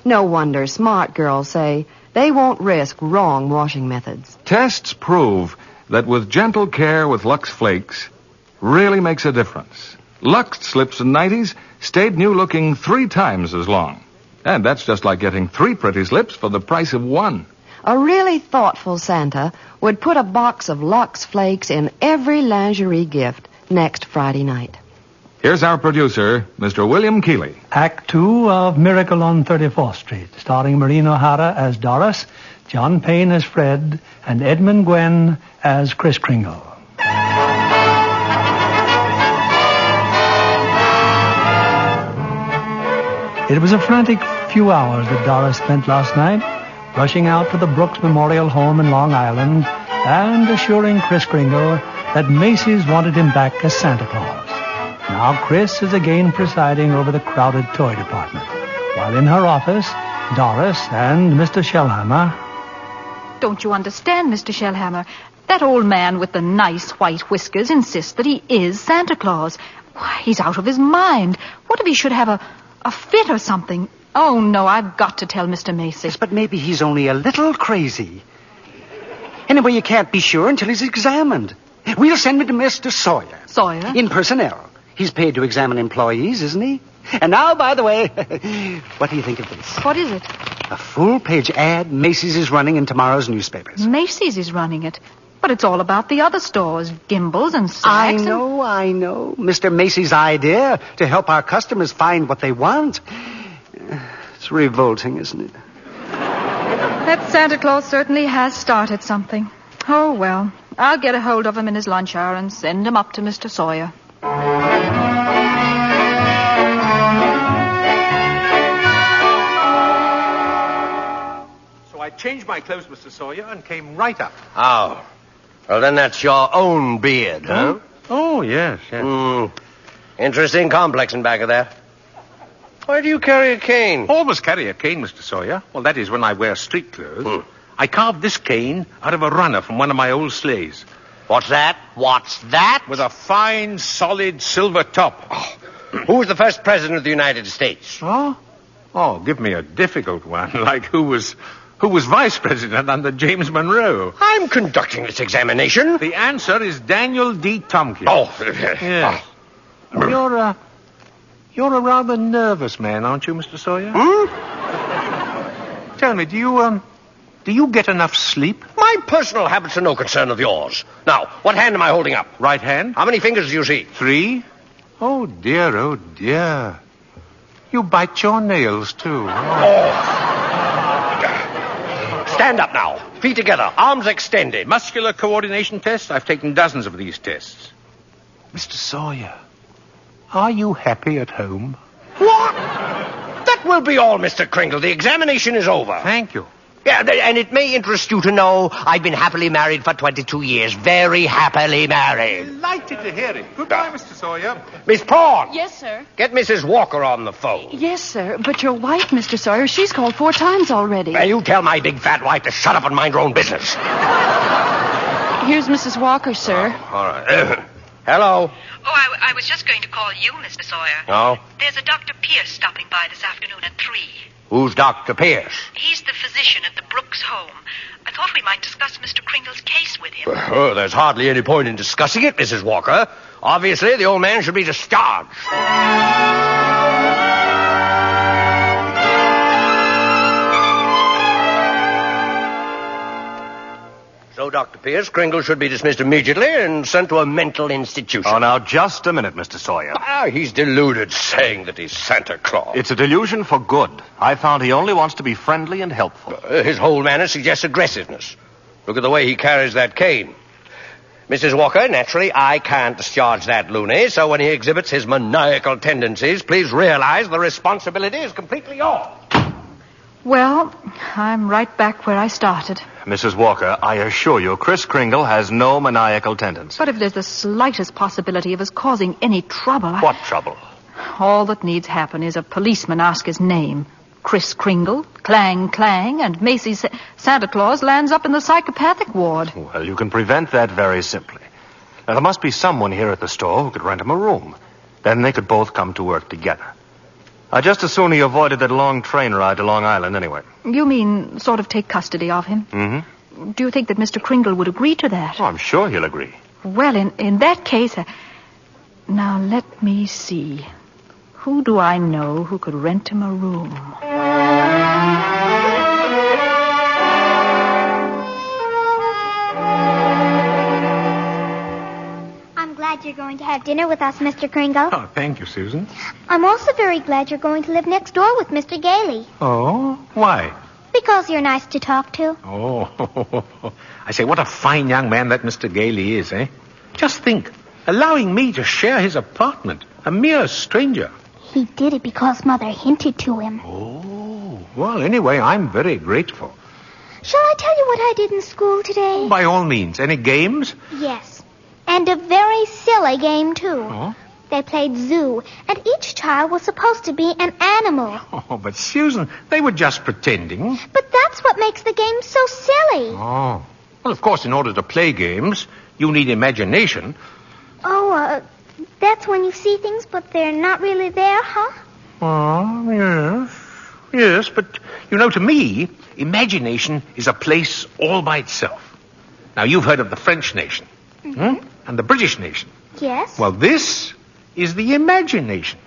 No wonder smart girls say they won't risk wrong washing methods. Tests prove that with gentle care with Lux Flakes really makes a difference. Lux slips and nighties stayed new looking 3 times as long. And that's just like getting 3 pretty slips for the price of 1. A really thoughtful Santa would put a box of Lux Flakes in every lingerie gift next Friday night. Here's our producer, Mr. William Keeley. Act 2 of Miracle on 34th Street, starring Maureen O'Hara as Doris, John Payne as Fred, and Edmund Gwen as Kris Kringle. It was a frantic few hours that Doris spent last night, rushing out to the Brooks Memorial Home in Long Island and assuring Kris Kringle that Macy's wanted him back as Santa Claus. Now Kris is again presiding over the crowded toy department, while in her office, Doris and Mr. Shellhammer... Don't you understand, Mr. Shellhammer? That old man with the nice white whiskers insists that he is Santa Claus. Why, he's out of his mind. What if he should have a fit or something? Oh, no, I've got to tell Mr. Macy. Yes, but maybe he's only a little crazy. Anyway, you can't be sure until he's examined. We'll send him to Mr. Sawyer. Sawyer? In personnel. He's paid to examine employees, isn't he? And now, by the way, what do you think of this? What is it? A full-page ad Macy's is running in tomorrow's newspapers. Macy's is running it. But it's all about the other stores, Gimbel's and Saks. I know. Mr. Macy's idea to help our customers find what they want. It's revolting, isn't it? That Santa Claus certainly has started something. Oh, well, I'll get a hold of him in his lunch hour and send him up to Mr. Sawyer. So I changed my clothes, Mr. Sawyer, and came right up. Oh. Well, then that's your own beard, huh? Oh, yes. Interesting complex in back of that. Why do you carry a cane? Always carry a cane, Mr. Sawyer. Well, that is when I wear street clothes. I carved this cane out of a runner from one of my old sleighs. What's that? What's that? With a fine, solid silver top. Oh. Who was the first president of the United States? Oh, give me a difficult one. Like who was vice president under James Monroe? I'm conducting this examination. The answer is Daniel D. Tompkins. Oh. Yes. You're a rather nervous man, aren't you, Mr. Sawyer? Tell me, do you get enough sleep? My personal habits are no concern of yours. Now, what hand am I holding up? Right hand. How many fingers do you see? 3. Oh, dear. You bite your nails, too. Stand up now. Feet together. Arms extended. Muscular coordination test? I've taken dozens of these tests. Mr. Sawyer, are you happy at home? What? That will be all, Mr. Kringle. The examination is over. Thank you. Yeah, and it may interest you to know I've been happily married for 22 years. Very happily married. Delighted to hear it. Goodbye, Mr. Sawyer. Miss Prawn. Yes, sir. Get Mrs. Walker on the phone. Yes, sir. But your wife, Mr. Sawyer, she's called 4 times already. Well, you tell my big fat wife to shut up and mind her own business. Here's Mrs. Walker, sir. All right. Hello. Oh, I was just going to call you, Mr. Sawyer. Oh? There's a Dr. Pierce stopping by this afternoon at 3. Who's Dr. Pierce? He's the physician at the Brooks home. I thought we might discuss Mr. Kringle's case with him. Well, there's hardly any point in discussing it, Mrs. Walker. Obviously, the old man should be discharged. No, Dr. Pierce. Kringle should be dismissed immediately and sent to a mental institution. Oh, now, just a minute, Mr. Sawyer. He's deluded, saying that he's Santa Claus. It's a delusion for good. I found he only wants to be friendly and helpful. His whole manner suggests aggressiveness. Look at the way he carries that cane. Mrs. Walker, naturally, I can't discharge that loony, so when he exhibits his maniacal tendencies, please realize the responsibility is completely yours. Well, I'm right back where I started. Mrs. Walker, I assure you, Kris Kringle has no maniacal tendency. But if there's the slightest possibility of us causing any trouble... What trouble? All that needs happen is a policeman ask his name. Kris Kringle, clang, clang, and Macy's Santa Claus lands up in the psychopathic ward. Well, you can prevent that very simply. Now, there must be someone here at the store who could rent him a room. Then they could both come to work together. Just as soon he avoided that long train ride to Long Island anyway. You mean sort of take custody of him? Mm-hmm. Do you think that Mr. Kringle would agree to that? Oh, I'm sure he'll agree. Well, in that case... Now, let me see. Who do I know who could rent him a room? I'm glad you're going to have dinner with us, Mr. Kringle. Oh, thank you, Susan. I'm also very glad you're going to live next door with Mr. Gailey. Oh, why? Because you're nice to talk to. Oh, I say, what a fine young man that Mr. Gailey is, eh? Just think, allowing me to share his apartment, a mere stranger. He did it because Mother hinted to him. Oh, well, anyway, I'm very grateful. Shall I tell you what I did in school today? By all means. Any games? Yes. And a very silly game, too. Oh? They played zoo, and each child was supposed to be an animal. Oh, but Susan, they were just pretending. But that's what makes the game so silly. Oh. Well, of course, in order to play games, you need imagination. Oh, that's when you see things, but they're not really there, huh? Oh, yes. Yes, but, you know, to me, imagination is a place all by itself. Now, you've heard of the French nation. Mm-hmm. And the British nation. Yes. Well, this is the imagination.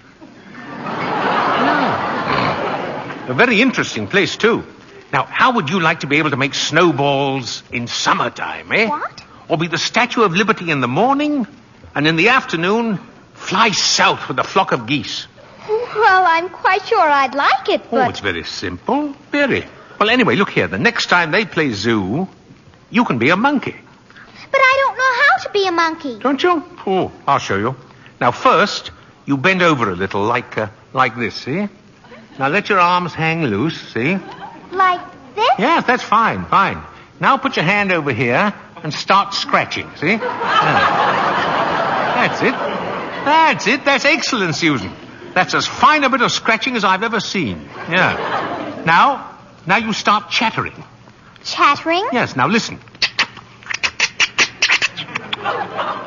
A very interesting place, too. Now, how would you like to be able to make snowballs in summertime, eh? What? Or be the Statue of Liberty in the morning, and in the afternoon, fly south with a flock of geese? Well, I'm quite sure I'd like it, but... Oh, it's very simple. Very. Well, anyway, look here. The next time they play zoo, you can be a monkey. But I don't know how to be a monkey. Don't you? Oh, I'll show you. Now, first, you bend over a little, like this, see? Now, let your arms hang loose, see? Like this? Yes, that's fine, fine. Now, put your hand over here and start scratching, see? That's it. That's it. That's excellent, Susan. That's as fine a bit of scratching as I've ever seen. Yeah. Now you start chattering. Chattering? Yes, now listen.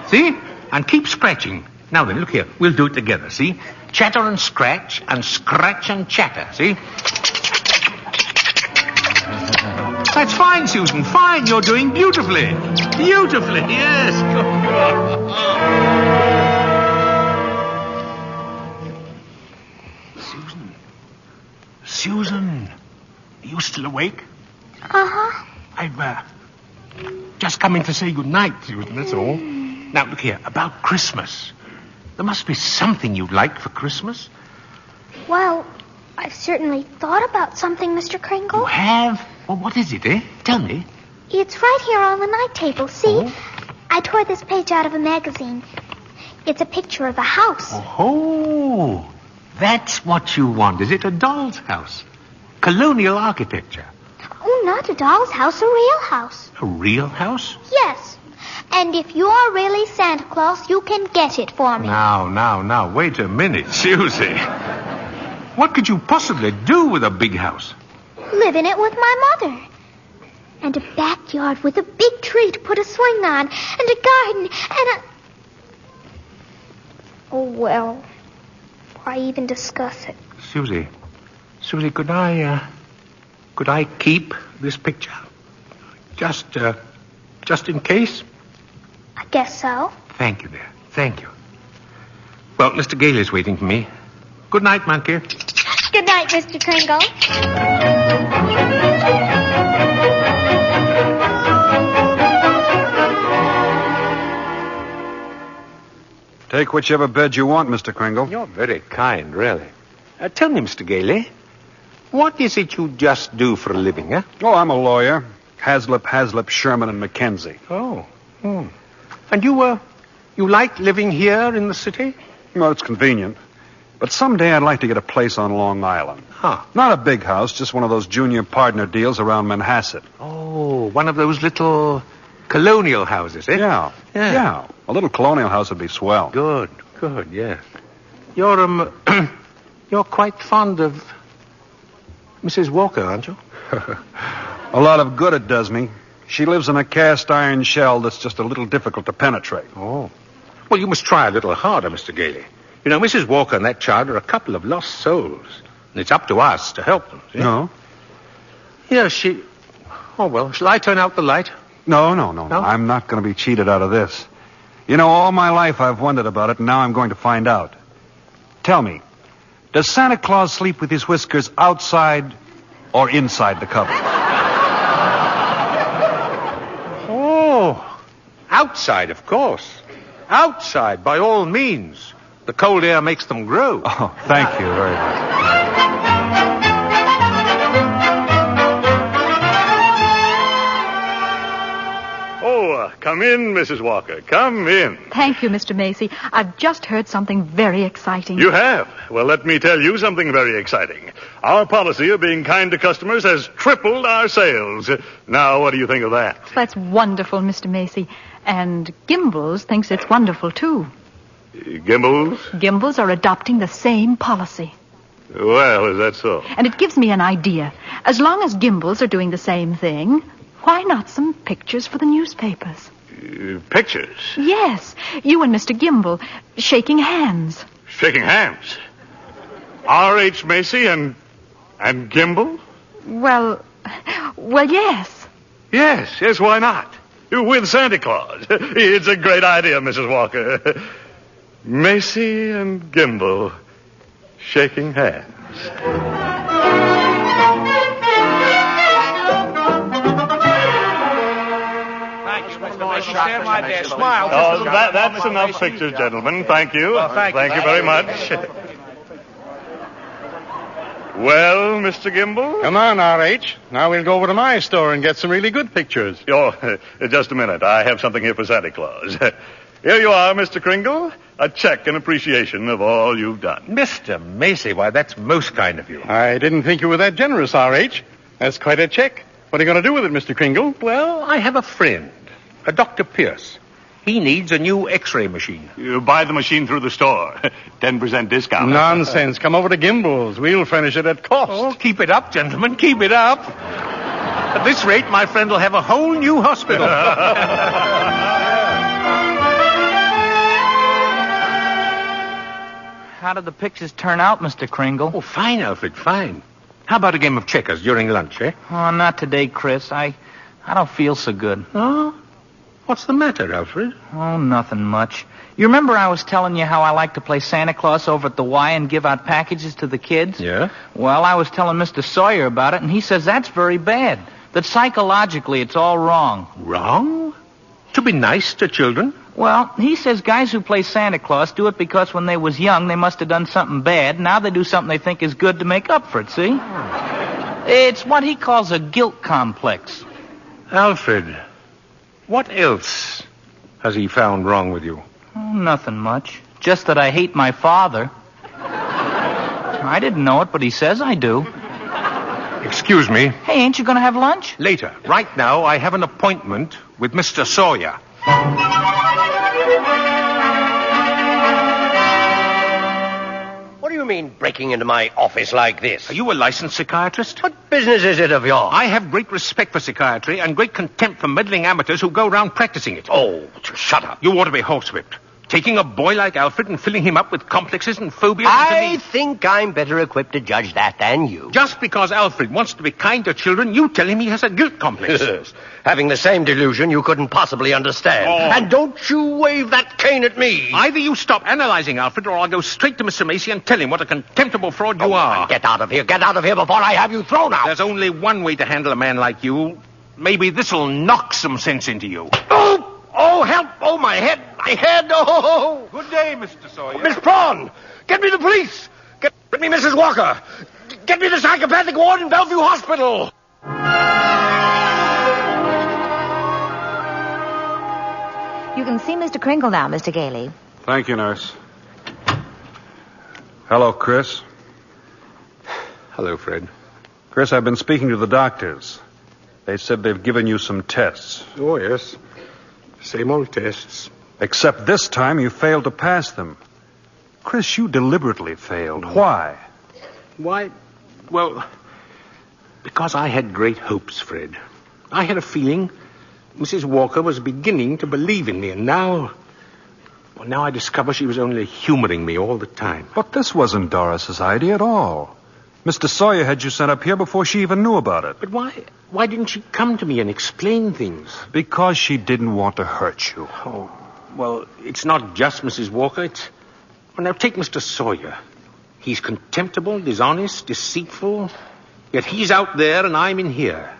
See? And keep scratching. Now then, look here. We'll do it together, see? Chatter and scratch and chatter, see? That's fine, Susan. Fine. You're doing beautifully. Beautifully, yes. Susan, are you still awake? Uh-huh. I've just come in to say good night, Susan, that's all. Now, look here, about Christmas. There must be something you'd like for Christmas. Well, I've certainly thought about something, Mr. Kringle. You have? Well, what is it, eh? Tell me. It's right here on the night table, see? Oh. I tore this page out of a magazine. It's a picture of a house. Oh, that's what you want, is it? A doll's house. Colonial architecture. Oh, not a doll's house, a real house. A real house? Yes. And if you're really Santa Claus, you can get it for me. Now, wait a minute, Susie. What could you possibly do with a big house? Live in it with my mother. And a backyard with a big tree to put a swing on, and a garden, and a... Oh, well, why even discuss it? Susie, could I keep this picture? Just in case? I guess so. Thank you, dear. Thank you. Well, Mr. Gailey's waiting for me. Good night, monkey. Good night, Mr. Kringle. Take whichever bed you want, Mr. Kringle. You're very kind, really. Tell me, Mr. Gailey, what is it you just do for a living, eh? Oh, I'm a lawyer. Haslip, Sherman, and McKenzie. Oh. And you like living here in the city? Well, it's convenient. But someday I'd like to get a place on Long Island. Huh. Not a big house, just one of those junior partner deals around Manhasset. Oh, one of those little colonial houses, eh? Yeah. A little colonial house would be swell. Good, yes. You're, you're quite fond of Mrs. Walker, aren't you? A lot of good it does me. She lives in a cast iron shell that's just a little difficult to penetrate. Oh. Well, you must try a little harder, Mr. Gailey. You know, Mrs. Walker and that child are a couple of lost souls. And it's up to us to help them. See? No? Yeah, Oh, well, shall I turn out the light? No. I'm not going to be cheated out of this. You know, all my life I've wondered about it, and now I'm going to find out. Tell me, does Santa Claus sleep with his whiskers outside or inside the cover? Oh, outside, of course. Outside, by all means. The cold air makes them grow. Oh, thank you very much. Oh, come in, Mrs. Walker. Come in. Thank you, Mr. Macy. I've just heard something very exciting. You have? Well, let me tell you something very exciting. Our policy of being kind to customers has tripled our sales. Now, what do you think of that? That's wonderful, Mr. Macy. And Gimbals thinks it's wonderful, too. Gimbals? Gimbals are adopting the same policy. Well, is that so? And it gives me an idea. As long as Gimbals are doing the same thing, why not some pictures for the newspapers? Pictures? Yes. You and Mr. Gimbal shaking hands. Shaking hands? R.H. Macy and Gimbal? Well, yes. Yes, why not? With Santa Claus. It's a great idea, Mrs. Walker. Macy and Gimbal shaking hands. Oh, that's enough pictures, gentlemen. Thank you. Well, thank you very much. Well, Mr. Gimbal? Come on, R.H. Now we'll go over to my store and get some really good pictures. Oh, just a minute. I have something here for Santa Claus. Here you are, Mr. Kringle. A check in appreciation of all you've done. Mr. Macy, why, that's most kind of you. I didn't think you were that generous, R.H. That's quite a check. What are you going to do with it, Mr. Kringle? Well, I have a friend, a Dr. Pierce. He needs a new X-ray machine. You buy the machine through the store. 10% discount. Nonsense. Come over to Gimbals. We'll furnish it at cost. Oh, keep it up, gentlemen. Keep it up. At this rate, my friend will have a whole new hospital. How did the pictures turn out, Mr. Kringle? Oh, fine, Alfred, fine. How about a game of checkers during lunch, eh? Oh, not today, Chris. I don't feel so good. Oh? What's the matter, Alfred? Oh, nothing much. You remember I was telling you how I like to play Santa Claus over at the Y and give out packages to the kids? Yeah? Well, I was telling Mr. Sawyer about it, and he says that's very bad. That psychologically it's all wrong. Wrong? To be nice to children? Well, he says guys who play Santa Claus do it because when they was young they must have done something bad. Now they do something they think is good to make up for it, see? It's what he calls a guilt complex. Alfred, what else has he found wrong with you? Oh, nothing much. Just that I hate my father. I didn't know it, but he says I do. Excuse me. Hey, ain't you going to have lunch? Later. Right now, I have an appointment with Mr. Sawyer. What do you mean breaking into my office like this? Are you a licensed psychiatrist? What business is it of yours? I have great respect for psychiatry and great contempt for meddling amateurs who go around practicing it. Oh, shut up. You ought to be horsewhipped. Taking a boy like Alfred and filling him up with complexes and phobias. I think I'm better equipped to judge that than you. Just because Alfred wants to be kind to children, you tell him he has a guilt complex. Yes. Having the same delusion you couldn't possibly understand. Oh. And don't you wave that cane at me. Either you stop analyzing Alfred, or I'll go straight to Mr. Macy and tell him what a contemptible fraud you are. Get out of here. Get out of here before I have you thrown out. There's only one way to handle a man like you. Maybe this'll knock some sense into you. Oh, help. Oh, my head. my head! Oh! Good day, Mr. Sawyer. Miss Prawn! Get me the police! Get me Mrs. Walker! Get me the psychopathic ward in Bellevue Hospital! You can see Mr. Kringle now, Mr. Gailey. Thank you, nurse. Hello, Chris. Hello, Fred. Chris, I've been speaking to the doctors. They said they've given you some tests. Oh, yes. Same old tests. Except this time you failed to pass them. Chris, you deliberately failed. Why? Why? Well, because I had great hopes, Fred. I had a feeling Mrs. Walker was beginning to believe in me, and now I discover she was only humoring me all the time. But this wasn't Doris's idea at all. Mr. Sawyer had you sent up here before she even knew about it. But why didn't she come to me and explain things? Because she didn't want to hurt you. Oh, well, it's not just Mrs. Walker. Well, now take Mr. Sawyer. He's contemptible, dishonest, deceitful, yet he's out there and I'm in here.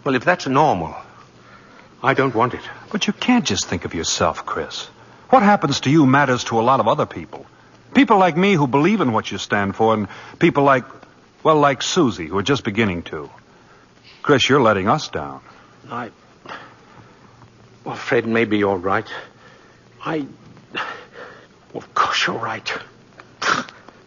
Well, if that's normal, I don't want it. But you can't just think of yourself, Chris. What happens to you matters to a lot of other people. People like me who believe in what you stand for, and people like Susie, who are just beginning to. Chris, you're letting us down. Well, Fred, maybe you're right. Of course you're right.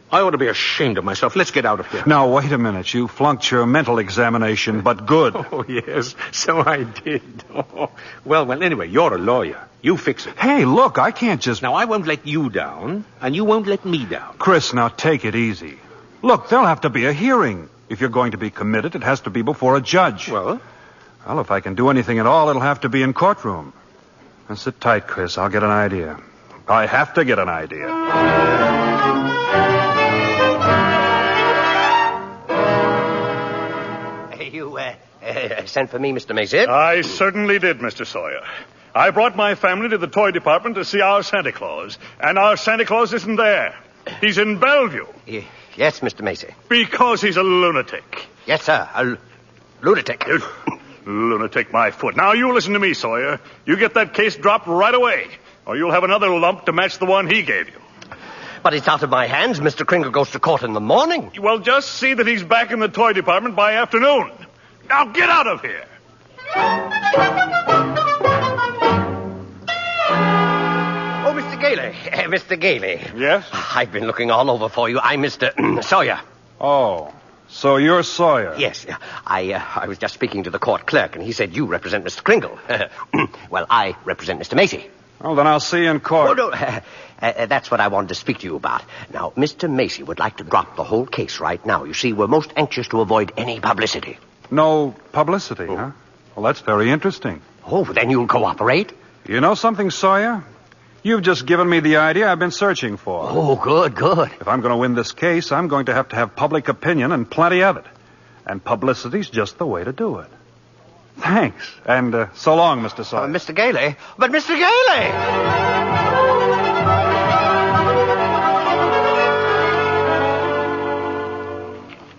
I ought to be ashamed of myself. Let's get out of here. Now, wait a minute. You flunked your mental examination, but good. Oh, yes, so I did. Oh. Well, anyway, you're a lawyer. You fix it. Hey, look, I can't just... Now, I won't let you down, and you won't let me down. Chris, now take it easy. Look, there'll have to be a hearing. If you're going to be committed, it has to be before a judge. Well, if I can do anything at all, it'll have to be in courtroom. Now, sit tight, Chris. I'll get an idea. I have to get an idea. You sent for me, Mr. Macy? I certainly did, Mr. Sawyer. I brought my family to the toy department to see our Santa Claus, and our Santa Claus isn't there. He's in Bellevue. Yes, Mr. Macy. Because he's a lunatic. Yes, sir, a lunatic. Lunatic, my foot. Now, you listen to me, Sawyer. You get that case dropped right away, or you'll have another lump to match the one he gave you. But it's out of my hands. Mr. Kringle goes to court in the morning. Well, just see that he's back in the toy department by afternoon. Now, get out of here. Oh, Mr. Gailey. Mr. Gailey. Yes? I've been looking all over for you. I'm Mr. Sawyer. Oh, so you're Sawyer? Yes. I was just speaking to the court clerk, and he said you represent Mr. Kringle. Well, I represent Mr. Macy. Well, then I'll see you in court. Oh, no. That's what I wanted to speak to you about. Now, Mr. Macy would like to drop the whole case right now. You see, we're most anxious to avoid any publicity. No publicity, huh? Well, that's very interesting. Oh, then you'll cooperate? You know something, Sawyer? You've just given me the idea I've been searching for. Oh, good. If I'm going to win this case, I'm going to have public opinion and plenty of it. And publicity's just the way to do it. Thanks. And so long, Mr. Sawyer. Mr. Gailey? But Mr. Gailey!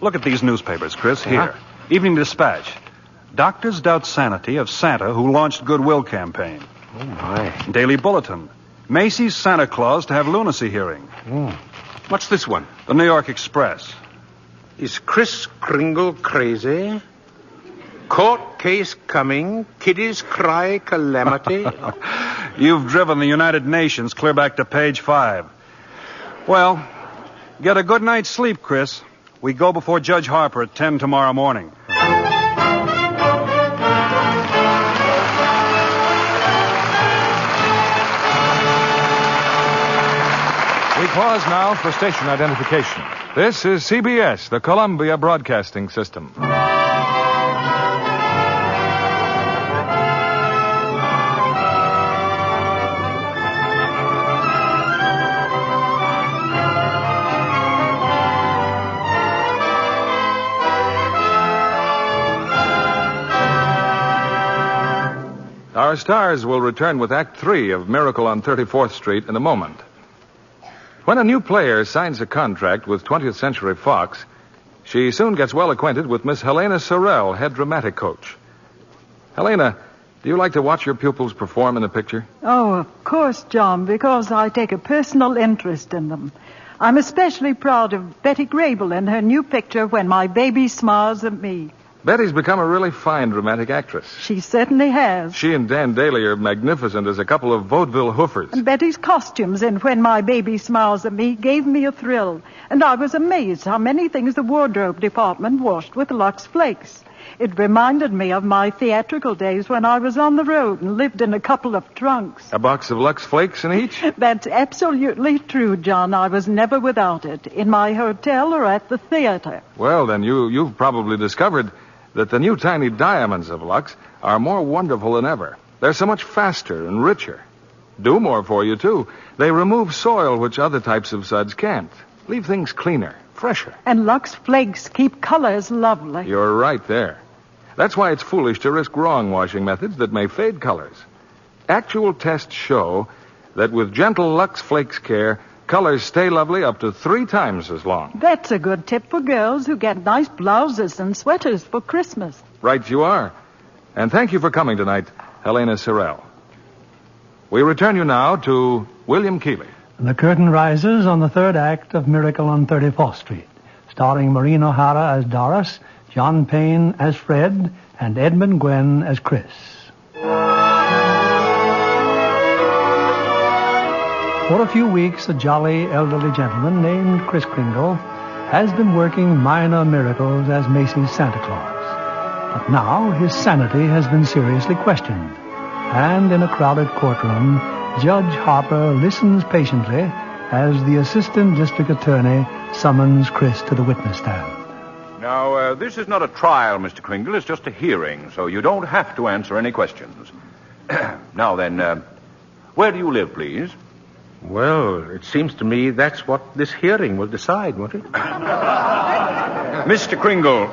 Look at these newspapers, Chris. Here. Evening Dispatch. Doctors doubt sanity of Santa who launched goodwill campaign. Oh, my. Daily Bulletin. Macy's Santa Claus to have lunacy hearing. What's this one? The New York Express. Is Kris Kringle crazy? Court case coming. Kiddies cry calamity. You've driven the United Nations clear back to page 5. Well, get a good night's sleep, Chris. We go before Judge Harper at 10 tomorrow morning. We pause now for station identification. This is CBS, the Columbia Broadcasting System. Our stars will return with Act 3 of Miracle on 34th Street in a moment. When a new player signs a contract with 20th Century Fox, she soon gets well acquainted with Miss Helena Sorrell, head dramatic coach. Helena, Do you like to watch your pupils perform in the picture? Oh, of course, John, because I take a personal interest in them. I'm especially proud of Betty Grable in her new picture, When My Baby Smiles at Me. Betty's become a really fine dramatic actress. She certainly has. She and Dan Daly are magnificent as a couple of vaudeville hoofers. And Betty's costumes in When My Baby Smiles at Me gave me a thrill. And I was amazed how many things the wardrobe department washed with Lux Flakes. It reminded me of my theatrical days when I was on the road and lived in a couple of trunks. A box of Lux Flakes in each? That's absolutely true, John. I was never without it, in my hotel or at the theater. Well, then you've probably discovered that the new tiny diamonds of Lux are more wonderful than ever. They're so much faster and richer. Do more for you, too. They remove soil which other types of suds can't. Leave things cleaner, fresher. And Lux Flakes keep colors lovely. You're right there. That's why it's foolish to risk wrong washing methods that may fade colors. Actual tests show that with gentle Lux Flakes care, colors stay lovely up to 3 times as long. That's a good tip for girls who get nice blouses and sweaters for Christmas. Right you are. And thank you for coming tonight, Helena Sorrell. We return you now to William Keighley. The curtain rises on the third act of Miracle on 34th Street, starring Maureen O'Hara as Doris, John Payne as Fred, and Edmund Gwenn as Chris. For a few weeks, a jolly elderly gentleman named Kris Kringle has been working minor miracles as Macy's Santa Claus. But now his sanity has been seriously questioned. And in a crowded courtroom, Judge Harper listens patiently as the assistant district attorney summons Chris to the witness stand. Now, this is not a trial, Mr. Kringle. It's just a hearing, so you don't have to answer any questions. Now then, where do you live, please? Well, it seems to me that's what this hearing will decide, won't it? Mr. Kringle,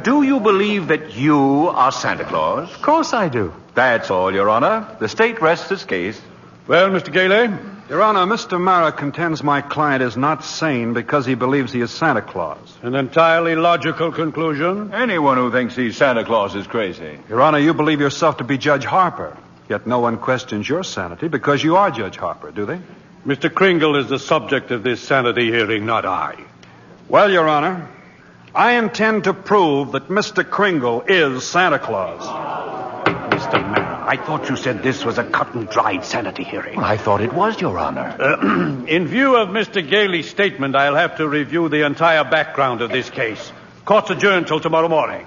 do you believe that you are Santa Claus? Of course I do. That's all, Your Honor. The state rests its case. Well, Mr. Gailey? Your Honor, Mr. Mara contends my client is not sane because he believes he is Santa Claus. An entirely logical conclusion. Anyone who thinks he's Santa Claus is crazy. Your Honor, you believe yourself to be Judge Harper. Yet no one questions your sanity because you are Judge Harper, do they? Mr. Kringle is the subject of this sanity hearing, not I. Well, Your Honor, I intend to prove that Mr. Kringle is Santa Claus. Mr. Mara, I thought you said this was a cut-and-dried sanity hearing. I thought it was, Your Honor. In view of Mr. Gailey's statement, I'll have to review the entire background of this case. Court's adjourned till tomorrow morning.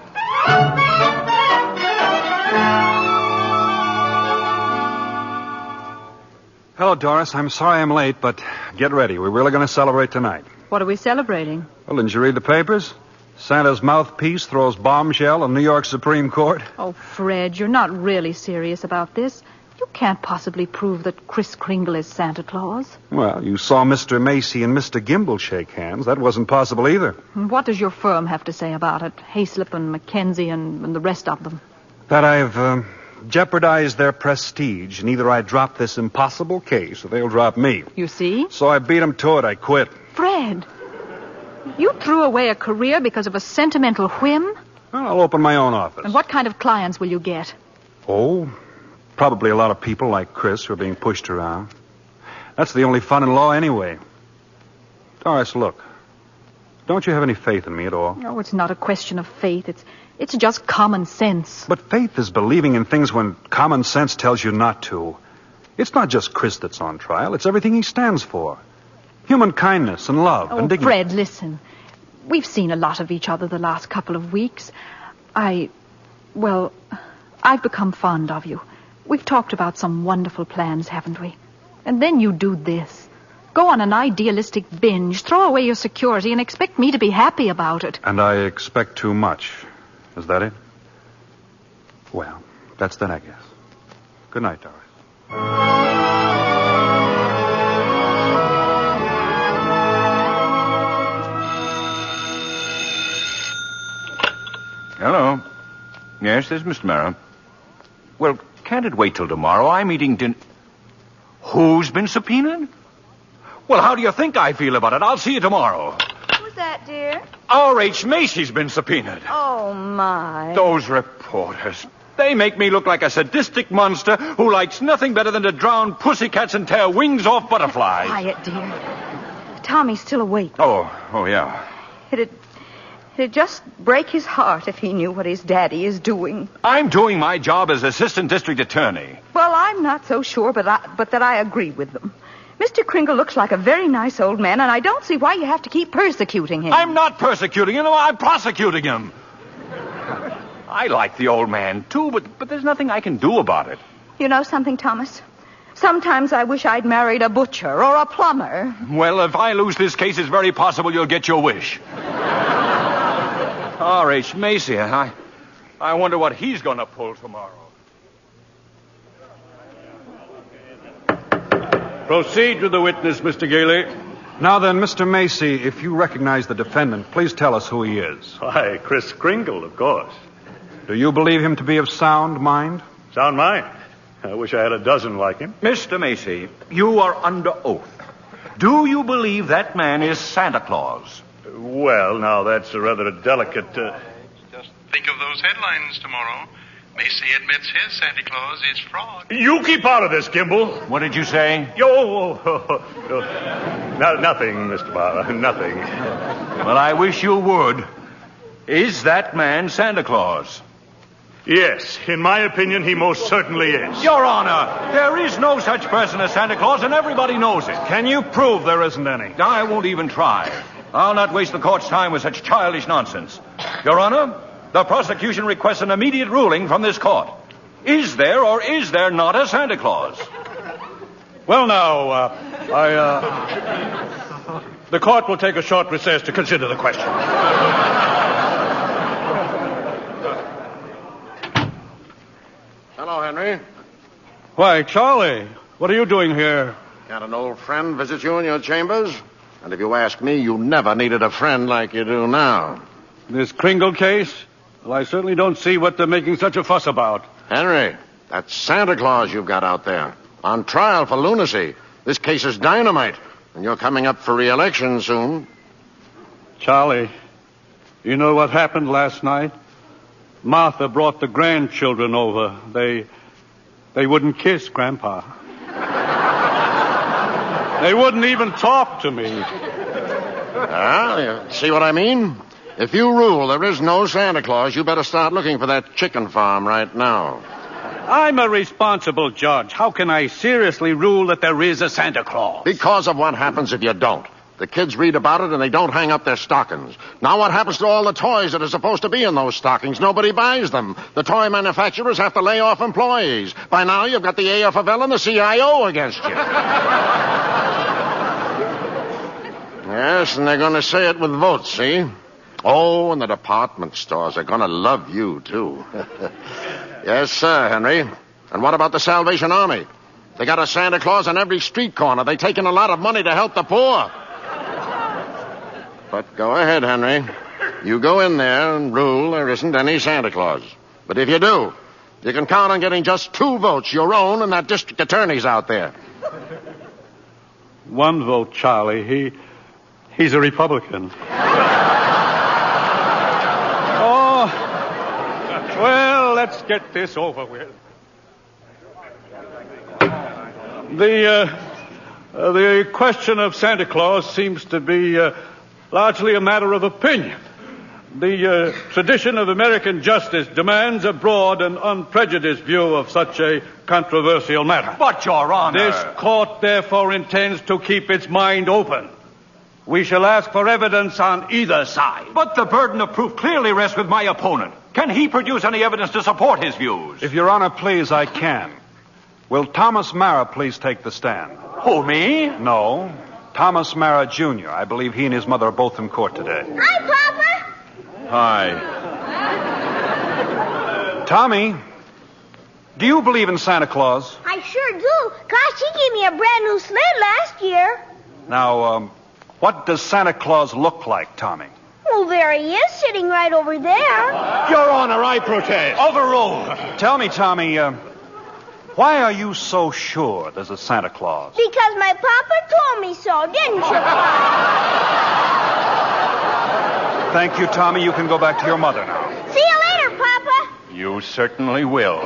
Hello, Doris. I'm sorry I'm late, but get ready. We're really going to celebrate tonight. What are we celebrating? Well, didn't you read the papers? Santa's mouthpiece throws bombshell in New York Supreme Court. Oh, Fred, you're not really serious about this. You can't possibly prove that Kris Kringle is Santa Claus. Well, you saw Mr. Macy and Mr. Gimble shake hands. That wasn't possible either. What does your firm have to say about it? Hayslip and Mackenzie and the rest of them. That I've jeopardized their prestige, and either I drop this impossible case or they'll drop me. You see? So I beat them to it. I quit. Fred, you threw away a career because of a sentimental whim? Well, I'll open my own office. And what kind of clients will you get? Oh, probably a lot of people like Chris who are being pushed around. That's the only fun in law anyway. Doris, look. Don't you have any faith in me at all? No, it's not a question of faith. It's just common sense. But faith is believing in things when common sense tells you not to. It's not just Chris that's on trial. It's everything he stands for. Human kindness and love and dignity. Fred, listen. We've seen a lot of each other the last couple of weeks. I've become fond of you. We've talked about some wonderful plans, haven't we? And then you do this. Go on an idealistic binge, throw away your security, and expect me to be happy about it. And I expect too much. Is that it? Well, that's then, I guess. Good night, Doris. Hello. Yes, this is Mr. Mara. Well, can't it wait till tomorrow? I'm eating dinner. Who's been subpoenaed? Well, how do you think I feel about it? I'll see you tomorrow. Who's that, dear? R.H. Macy's been subpoenaed. Oh, my. Those reporters. They make me look like a sadistic monster who likes nothing better than to drown pussycats and tear wings off butterflies. Quiet, dear. Tommy's still awake. Oh, yeah. It'd just break his heart if he knew what his daddy is doing. I'm doing my job as assistant district attorney. Well, I'm not so sure, but that I agree with them. Mr. Kringle looks like a very nice old man, and I don't see why you have to keep persecuting him. I'm not persecuting him. I'm prosecuting him. I like the old man, too, but there's nothing I can do about it. You know something, Thomas? Sometimes I wish I'd married a butcher or a plumber. Well, if I lose this case, it's very possible you'll get your wish. R.H. Macy, I wonder what he's going to pull tomorrow. Proceed with the witness, Mr. Gailey. Now then, Mr. Macy, if you recognize the defendant, please tell us who he is. Why, Kris Kringle, of course. Do you believe him to be of sound mind? Sound mind? I wish I had a dozen like him. Mr. Macy, you are under oath. Do you believe that man is Santa Claus? Well, now, that's a rather delicate... Just think of those headlines tomorrow. Macy admits his Santa Claus is fraud. You keep out of this, Gimble. What did you say? Nothing, Mr. Barber, nothing. Well, I wish you would. Is that man Santa Claus? Yes, in my opinion, he most certainly is. Your Honor, there is no such person as Santa Claus, and everybody knows it. Can you prove there isn't any? I won't even try. I'll not waste the court's time with such childish nonsense. Your Honor, the prosecution requests an immediate ruling from this court. Is there or is there not a Santa Claus? Well, now, the court will take a short recess to consider the question. Hello, Henry. Why, Charlie, what are you doing here? Got an old friend visit you in your chambers? And if you ask me, you never needed a friend like you do now. This Kringle case? Well, I certainly don't see what they're making such a fuss about. Henry, that's Santa Claus you've got out there. On trial for lunacy. This case is dynamite. And you're coming up for re-election soon. Charlie, you know what happened last night? Martha brought the grandchildren over. They wouldn't kiss Grandpa. They wouldn't even talk to me. You see what I mean? If you rule there is no Santa Claus, you better start looking for that chicken farm right now. I'm a responsible judge. How can I seriously rule that there is a Santa Claus? Because of what happens if you don't. The kids read about it and they don't hang up their stockings. Now what happens to all the toys that are supposed to be in those stockings? Nobody buys them. The toy manufacturers have to lay off employees. By now you've got the AFL and the CIO against you. Yes, and they're going to say it with votes, see? Oh, and the department stores are going to love you, too. Yes, sir, Henry. And what about the Salvation Army? They got a Santa Claus on every street corner. They take in a lot of money to help the poor. But go ahead, Henry. You go in there and rule there isn't any Santa Claus. But if you do, you can count on getting just 2 votes, your own and that district attorney's out there. 1 vote, Charlie. He's a Republican. Oh, well, let's get this over with. The question of Santa Claus seems to be largely a matter of opinion. The tradition of American justice demands a broad and unprejudiced view of such a controversial matter. But, Your Honor... This court, therefore, intends to keep its mind open. We shall ask for evidence on either side. But the burden of proof clearly rests with my opponent. Can he produce any evidence to support his views? If Your Honor please, I can. Will Thomas Mara please take the stand? Who, me? No. Thomas Mara, Jr. I believe he and his mother are both in court today. Hi, Papa. Hi. Tommy, do you believe in Santa Claus? I sure do. Gosh, he gave me a brand new sled last year. Now, what does Santa Claus look like, Tommy? Well, there he is, sitting right over there. Your Honor, I protest. Overruled. Tell me, Tommy, why are you so sure there's a Santa Claus? Because my papa told me so, didn't you, Papa? Thank you, Tommy. You can go back to your mother now. See you later, Papa. You certainly will.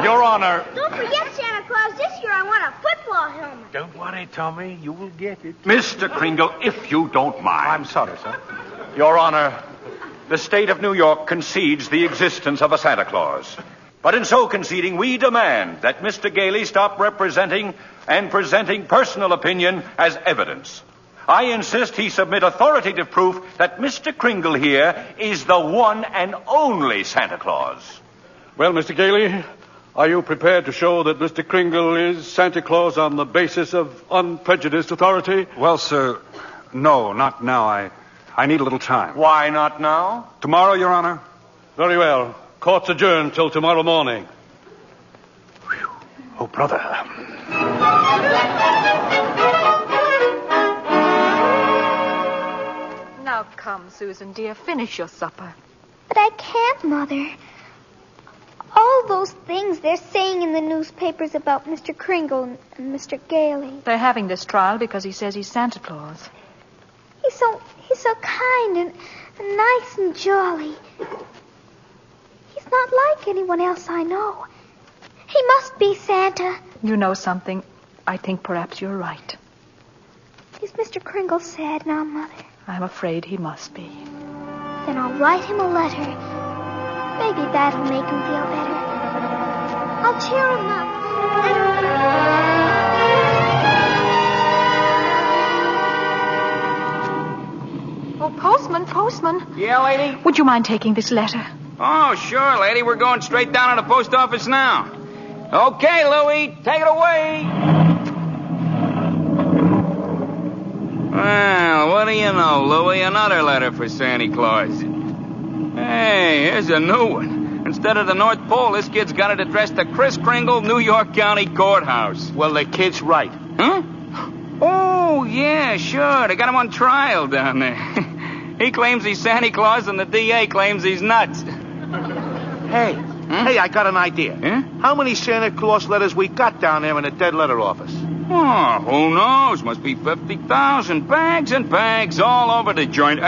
Your Honor. Don't forget, Santa Claus, this year I want a football helmet. Don't worry, Tommy. You will get it. Mr. Kringle, if you don't mind. I'm sorry, sir. Your Honor, the state of New York concedes the existence of a Santa Claus. But in so conceding, we demand that Mr. Gailey stop representing and presenting personal opinion as evidence. I insist he submit authoritative proof that Mr. Kringle here is the one and only Santa Claus. Well, Mr. Gailey, are you prepared to show that Mr. Kringle is Santa Claus on the basis of unprejudiced authority? Well, sir, no, not now. I need a little time. Why not now? Tomorrow, Your Honor. Very well. Court's adjourned till tomorrow morning. Whew. Oh, brother. Now come, Susan, dear, finish your supper. But I can't, Mother. All those things they're saying in the newspapers about Mr. Kringle and Mr. Gailey. They're having this trial because he says he's Santa Claus. He's so kind and nice and jolly. He's not like anyone else I know. He must be Santa. You know something? I think perhaps you're right. Is Mr. Kringle sad now, Mother? I'm afraid he must be. Then I'll write him a letter. Maybe that'll make him feel better. I'll cheer him up. Oh, postman. Yeah, lady? Would you mind taking this letter? Oh, sure, lady. We're going straight down to the post office now. Okay, Louie, take it away. Well, what do you know, Louie? Another letter for Santa Claus. Hey, here's a new one. Instead of the North Pole, this kid's got it addressed to Chris Kringle, New York County Courthouse. Well, the kid's right. Huh? Oh, yeah, sure. They got him on trial down there. He claims he's Santa Claus, and the DA claims he's nuts. Hey, I got an idea. Huh? How many Santa Claus letters we got down there in the dead letter office? Oh, who knows? Must be 50,000 bags and bags all over the joint.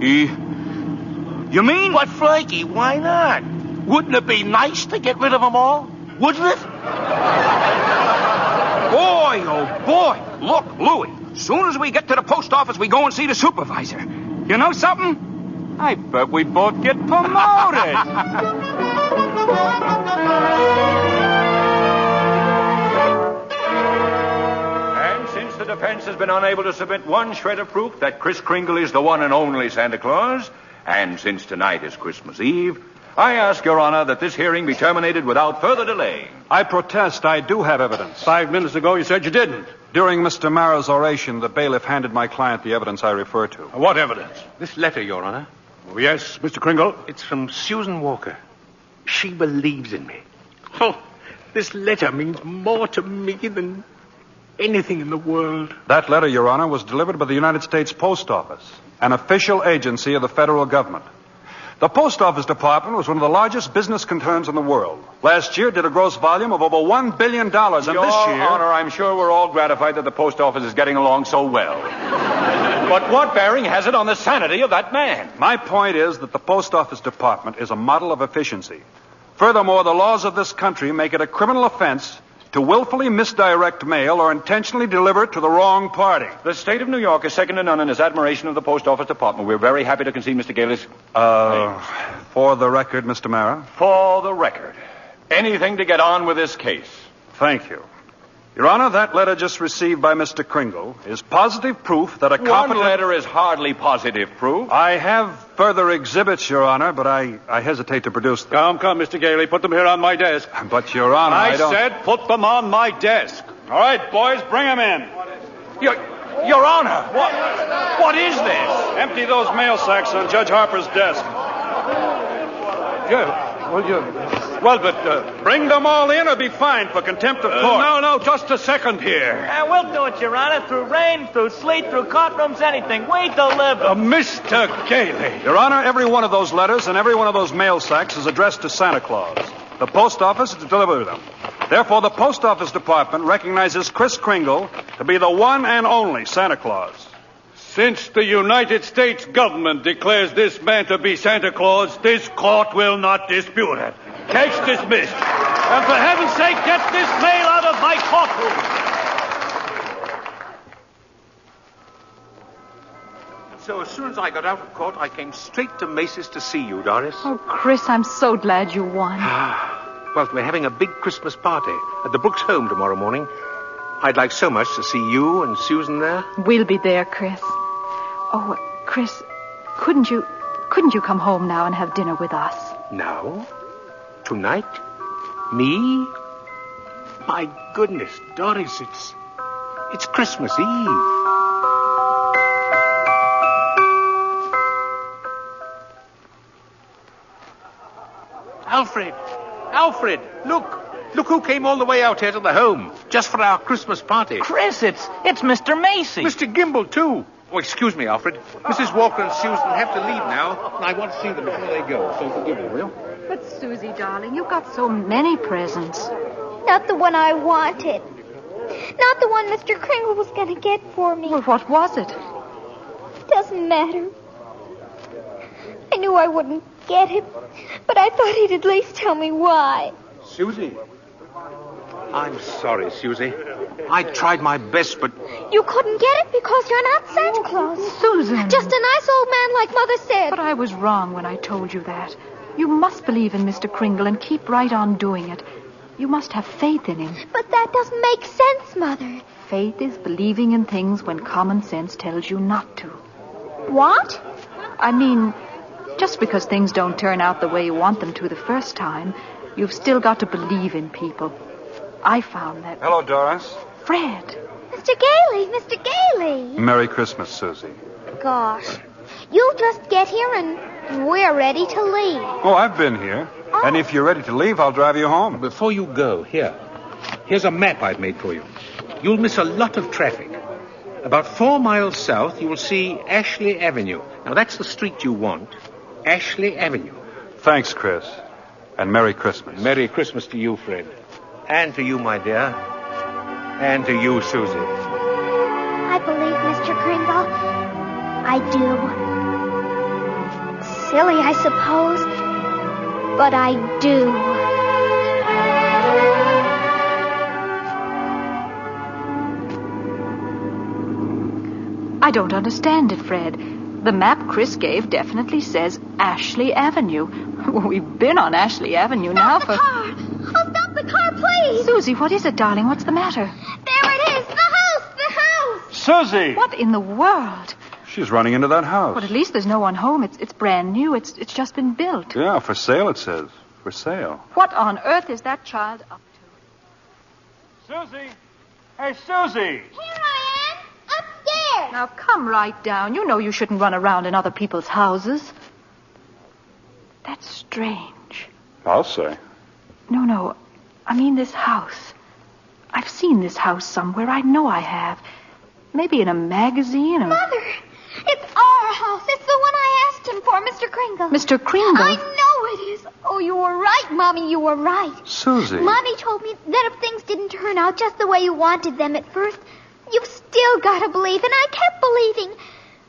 You mean? But, Frankie, why not? Wouldn't it be nice to get rid of them all? Wouldn't it? Boy, oh boy. Look, Louie, as soon as we get to the post office, we go and see the supervisor. You know something? I bet we both get promoted. And since the defense has been unable to submit one shred of proof that Chris Kringle is the one and only Santa Claus, and since tonight is Christmas Eve, I ask Your Honor that this hearing be terminated without further delay. I protest. I do have evidence. 5 minutes ago you said you didn't. During Mr. Mara's oration, the bailiff handed my client the evidence I refer to. What evidence? This letter, Your Honor. Oh, yes, Mr. Kringle. It's from Susan Walker. She believes in me. Oh, this letter means more to me than anything in the world. That letter, Your Honor, was delivered by the United States Post Office, an official agency of the federal government. The Post Office Department was one of the largest business concerns in the world. Last year, it did a gross volume of over $1 billion, and Your this year... Honor, I'm sure we're all gratified that the post office is getting along so well. But what bearing has it on the sanity of that man? My point is that the Post Office Department is a model of efficiency. Furthermore, the laws of this country make it a criminal offense to willfully misdirect mail or intentionally deliver it to the wrong party. The state of New York is second to none in its admiration of the Post Office Department. We're very happy to concede Mr. Gailey's... For the record, Mr. Mara? For the record. Anything to get on with this case. Thank you. Your Honor, that letter just received by Mr. Kringle is positive proof that a competent... One letter is hardly positive proof. I have further exhibits, Your Honor, but I hesitate to produce them. Come, Mr. Gailey. Put them here on my desk. But, Your Honor, I don't... said put them on my desk. All right, boys, bring them in. Your Honor, what is this? Empty those mail sacks on Judge Harper's desk. But bring them all in or be fined for contempt of court. No, just a second here. We'll do it, Your Honor, through rain, through sleet, through courtrooms, anything. We deliver. Mr. Gailey. Your Honor, every one of those letters and every one of those mail sacks is addressed to Santa Claus. The post office is to deliver them. Therefore, the Post Office Department recognizes Chris Kringle to be the one and only Santa Claus. Since the United States government declares this man to be Santa Claus, this court will not dispute it. Case dismissed. And for heaven's sake, get this mail out of my courtroom. So as soon as I got out of court, I came straight to Macy's to see you, Doris. Oh, Chris, I'm so glad you won. Well, we're having a big Christmas party at the Brooks home tomorrow morning. I'd like so much to see you and Susan there. We'll be there, Chris. Oh, Chris, couldn't you come home now and have dinner with us? Now? Tonight? Me? My goodness, Doris, it's Christmas Eve. Alfred, look who came all the way out here to the home, just for our Christmas party. Chris, it's Mr. Macy. Mr. Gimble, too. Oh, excuse me, Alfred. Mrs. Walker and Susan have to leave now, and I want to see them before they go, so forgive me, will you? But, Susie, darling, you got so many presents. Not the one I wanted. Not the one Mr. Kringle was going to get for me. Well, what was it? Doesn't matter. I knew I wouldn't get it, but I thought he'd at least tell me why. Susie. I'm sorry, Susie. I tried my best, but... You couldn't get it because you're not Santa Claus. Susan. Just a nice old man like Mother said. But I was wrong when I told you that. You must believe in Mr. Kringle and keep right on doing it. You must have faith in him. But that doesn't make sense, Mother. Faith is believing in things when common sense tells you not to. What? I mean, just because things don't turn out the way you want them to the first time, you've still got to believe in people. I found that... Hello, Doris. Fred. Mr. Gailey. Merry Christmas, Susie. Gosh. You just get here and we're ready to leave. Oh, I've been here. Oh. And if you're ready to leave, I'll drive you home. Before you go, here's a map I've made for you. You'll miss a lot of traffic. About 4 miles south, you will see Ashley Avenue. Now, that's the street you want. Ashley Avenue. Thanks, Chris. And Merry Christmas. Merry Christmas to you, Fred. And to you, my dear. And to you, Susie. I believe Mr. Kringle. I do. Silly, I suppose. But I do. I don't understand it, Fred. The map Chris gave definitely says Ashley Avenue. We've been on Ashley Avenue now for... Stop the car, please! Susie, what is it, darling? What's the matter? There it is! The house! Susie! What in the world? She's running into that house. But at least there's no one home. It's brand new. It's just been built. Yeah, for sale, it says. For sale. What on earth is that child up to? Susie! Hey, Susie! Here I am! Upstairs! Now, come right down. You know you shouldn't run around in other people's houses. That's strange. I'll say. No. I mean this house. I've seen this house somewhere. I know I have. Maybe in a magazine or... Mother, it's our house. It's the one I asked him for, Mr. Kringle. Mr. Kringle? I know it is. Oh, you were right, Mommy. You were right. Susie. Mommy told me that if things didn't turn out just the way you wanted them at first, you've still got to believe. And I kept believing.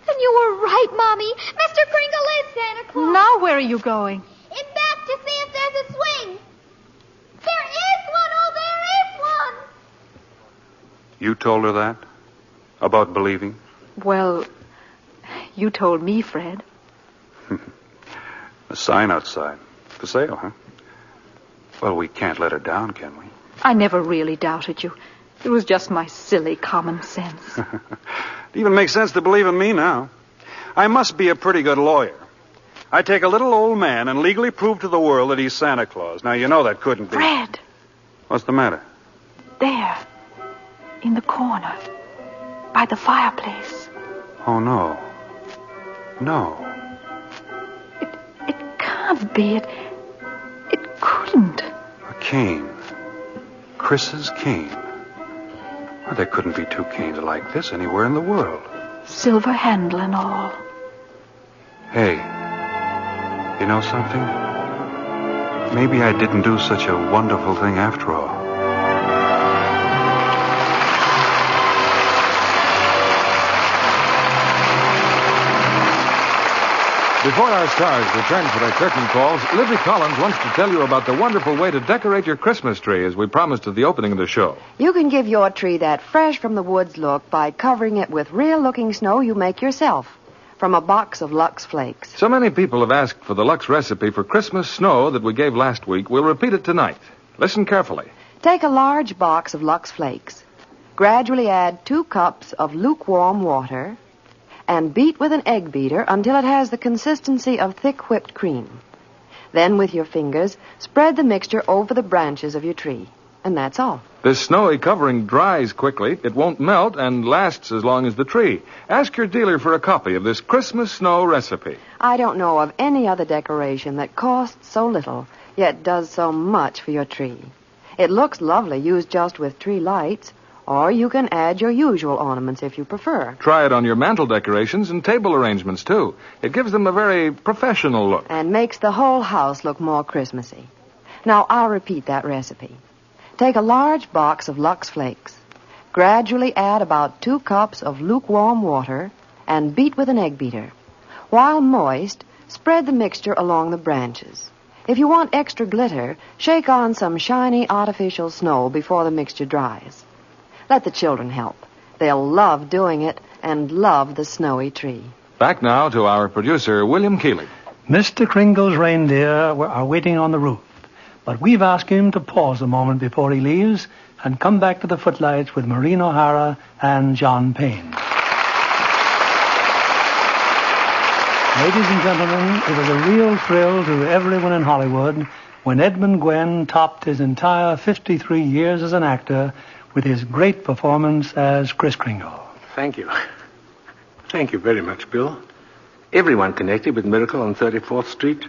And you were right, Mommy. Mr. Kringle is Santa Claus. Now where are you going? In back to see if there's a swing. There is one. Oh, there is one. You told her that? About believing? Well, you told me, Fred. A sign outside. For sale, huh? Well, we can't let her down, can we? I never really doubted you. It was just my silly common sense. It even makes sense to believe in me now. I must be a pretty good lawyer. I take a little old man and legally prove to the world that he's Santa Claus. Now, you know that couldn't be... Fred! What's the matter? There. In the corner. By the fireplace. Oh, no. No. It can't be. It couldn't. A cane. Chris's cane. Well, there couldn't be two canes like this anywhere in the world. Silver handle and all. Hey, you know something? Maybe I didn't do such a wonderful thing after all. Before our stars return for their curtain calls, Libby Collins wants to tell you about the wonderful way to decorate your Christmas tree, as we promised at the opening of the show. You can give your tree that fresh from the woods look by covering it with real-looking snow you make yourself from a box of Lux Flakes. So many people have asked for the Lux recipe for Christmas snow that we gave last week. We'll repeat it tonight. Listen carefully. Take a large box of Lux Flakes. Gradually add 2 cups of lukewarm water and beat with an egg beater until it has the consistency of thick whipped cream. Then, with your fingers, spread the mixture over the branches of your tree. And that's all. This snowy covering dries quickly, it won't melt, and lasts as long as the tree. Ask your dealer for a copy of this Christmas snow recipe. I don't know of any other decoration that costs so little, yet does so much for your tree. It looks lovely used just with tree lights, or you can add your usual ornaments if you prefer. Try it on your mantel decorations and table arrangements, too. It gives them a very professional look. And makes the whole house look more Christmassy. Now, I'll repeat that recipe. Take a large box of Lux Flakes. Gradually add about 2 cups of lukewarm water and beat with an egg beater. While moist, spread the mixture along the branches. If you want extra glitter, shake on some shiny artificial snow before the mixture dries. Let the children help. They'll love doing it and love the snowy tree. Back now to our producer, William Keeley. Mr. Kringle's reindeer are waiting on the roof, but we've asked him to pause a moment before he leaves and come back to the footlights with Maureen O'Hara and John Payne. Ladies and gentlemen, it was a real thrill to everyone in Hollywood when Edmund Gwenn topped his entire 53 years as an actor with his great performance as Kris Kringle. Thank you. Thank you very much, Bill. Everyone connected with Miracle on 34th Street,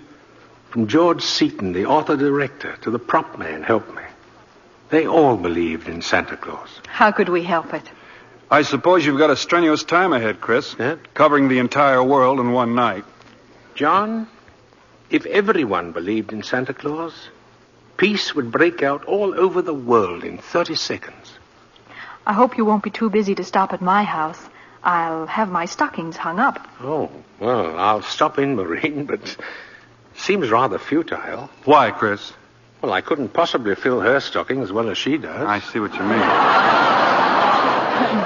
from George Seaton, the author-director, to the prop man, helped me. They all believed in Santa Claus. How could we help it? I suppose you've got a strenuous time ahead, Chris. Yeah? Covering the entire world in one night. John, if everyone believed in Santa Claus, peace would break out all over the world in 30 seconds. I hope you won't be too busy to stop at my house. I'll have my stockings hung up. Oh, well, I'll stop in, Maureen, but seems rather futile. Why, Chris? Well, I couldn't possibly fill her stocking as well as she does. I see what you mean.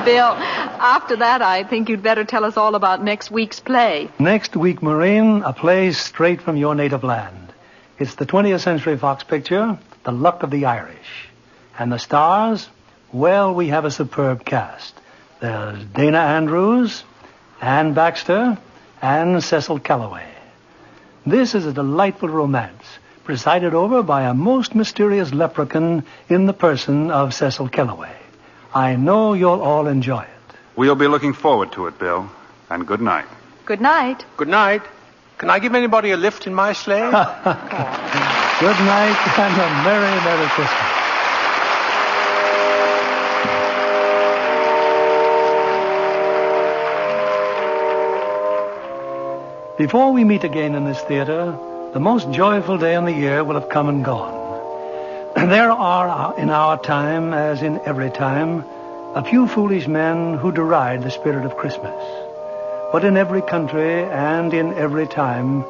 Bill, after that, I think you'd better tell us all about next week's play. Next week, Maureen, a play straight from your native land. It's the 20th Century Fox picture, The Luck of the Irish. And the stars? Well, we have a superb cast. There's Dana Andrews, Ann Baxter, and Cecil Kellaway. This is a delightful romance, presided over by a most mysterious leprechaun in the person of Cecil Kellaway. I know you'll all enjoy it. We'll be looking forward to it, Bill. And good night. Good night. Good night. Can I give anybody a lift in my sleigh? Good night and a Merry, Merry Christmas. Before we meet again in this theater, the most joyful day in the year will have come and gone. There are, in our time, as in every time, a few foolish men who deride the spirit of Christmas. But in every country and in every time,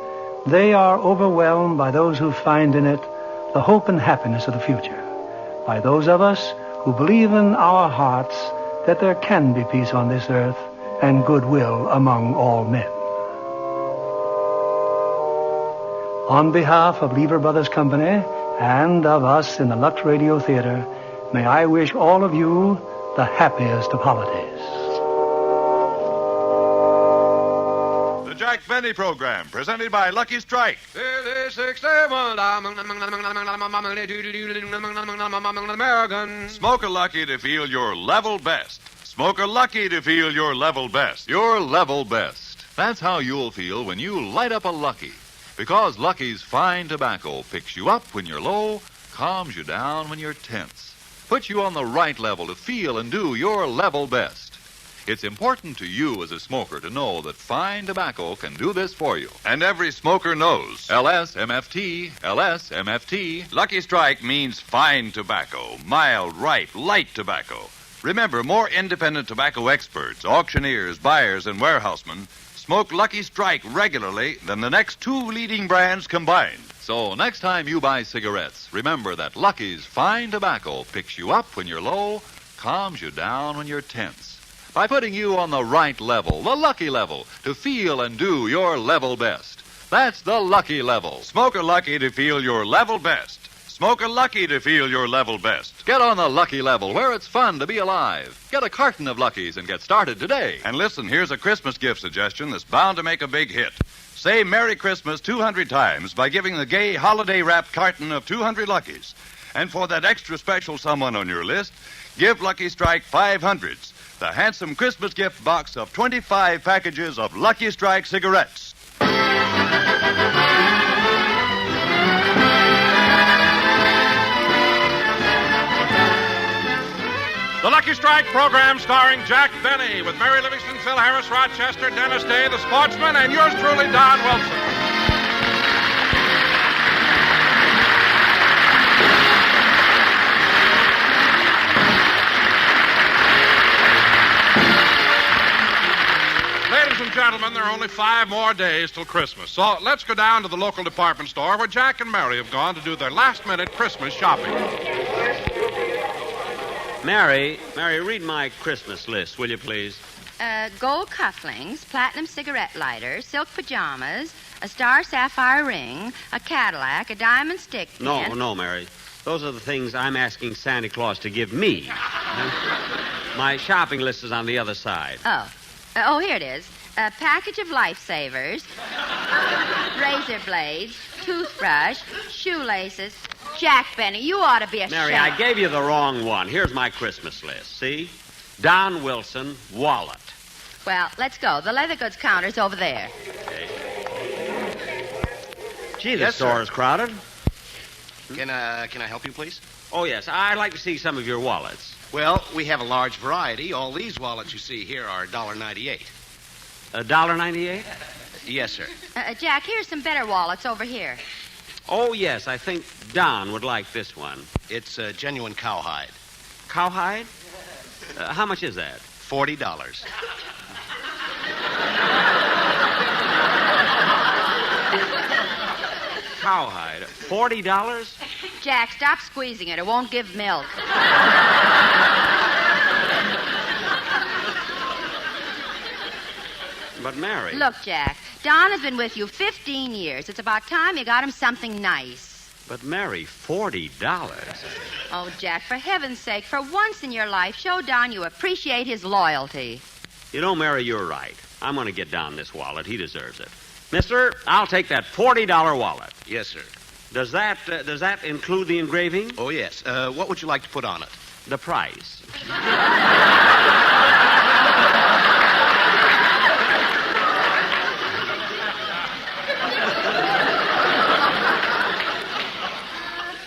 they are overwhelmed by those who find in it the hope and happiness of the future. By those of us who believe in our hearts that there can be peace on this earth and goodwill among all men. On behalf of Lever Brothers Company and of us in the Lux Radio Theater, may I wish all of you the happiest of holidays. The Jack Benny Program, presented by Lucky Strike. Smoke a Lucky to feel your level best. Smoke a Lucky to feel your level best. Your level best. That's how you'll feel when you light up a Lucky. Because Lucky's fine tobacco picks you up when you're low, calms you down when you're tense, puts you on the right level to feel and do your level best. It's important to you as a smoker to know that fine tobacco can do this for you. And every smoker knows LSMFT, LSMFT. Lucky Strike means fine tobacco, mild, ripe, light tobacco. Remember, more independent tobacco experts, auctioneers, buyers, and warehousemen smoke Lucky Strike regularly than the next two leading brands combined. So next time you buy cigarettes, remember that Lucky's fine tobacco picks you up when you're low, calms you down when you're tense, by putting you on the right level, the Lucky level, to feel and do your level best. That's the Lucky level. Smoke a Lucky to feel your level best. Smoke a Lucky to feel your level best. Get on the Lucky level where it's fun to be alive. Get a carton of Luckies and get started today. And listen, here's a Christmas gift suggestion that's bound to make a big hit. Say Merry Christmas 200 times by giving the gay holiday-wrapped carton of 200 Luckies. And for that extra special someone on your list, give Lucky Strike 500s, the handsome Christmas gift box of 25 packages of Lucky Strike cigarettes. The Lucky Strike program starring Jack Benny with Mary Livingston, Phil Harris, Rochester, Dennis Day, the Sportsman, and yours truly, Don Wilson. Ladies and gentlemen, there are only 5 more days till Christmas. So let's go down to the local department store where Jack and Mary have gone to do their last-minute Christmas shopping. Mary, read my Christmas list, will you please? Gold cufflinks, platinum cigarette lighter, silk pajamas, a star sapphire ring, a Cadillac, a diamond stick pin. No, Mary. Those are the things I'm asking Santa Claus to give me. My shopping list is on the other side. Oh, here it is. A package of lifesavers, razor blades, toothbrush, shoelaces. Jack Benny, you ought to be ashamed. Mary, I gave you the wrong one. Here's my Christmas list. See? Don Wilson, wallet. Well, let's go. The leather goods counter's over there. Okay. Gee, the store is crowded. Can I help you, please? Oh, yes. I'd like to see some of your wallets. Well, we have a large variety. All these wallets you see here are $1.98. $1.98? Yes, sir. Jack, here's some better wallets over here. Oh, yes. I think Don would like this one. It's genuine cowhide. Cowhide? How much is that? $40. Cowhide. $40? Jack, stop squeezing it. It won't give milk. But, Mary... Look, Jack, Don has been with you 15 years. It's about time you got him something nice. But, Mary, $40. Oh, Jack, for heaven's sake, for once in your life, show Don you appreciate his loyalty. You know, Mary, you're right. I'm going to get Don this wallet. He deserves it. Mister, I'll take that $40 wallet. Yes, sir. Does that include the engraving? Oh, yes. What would you like to put on it? The price.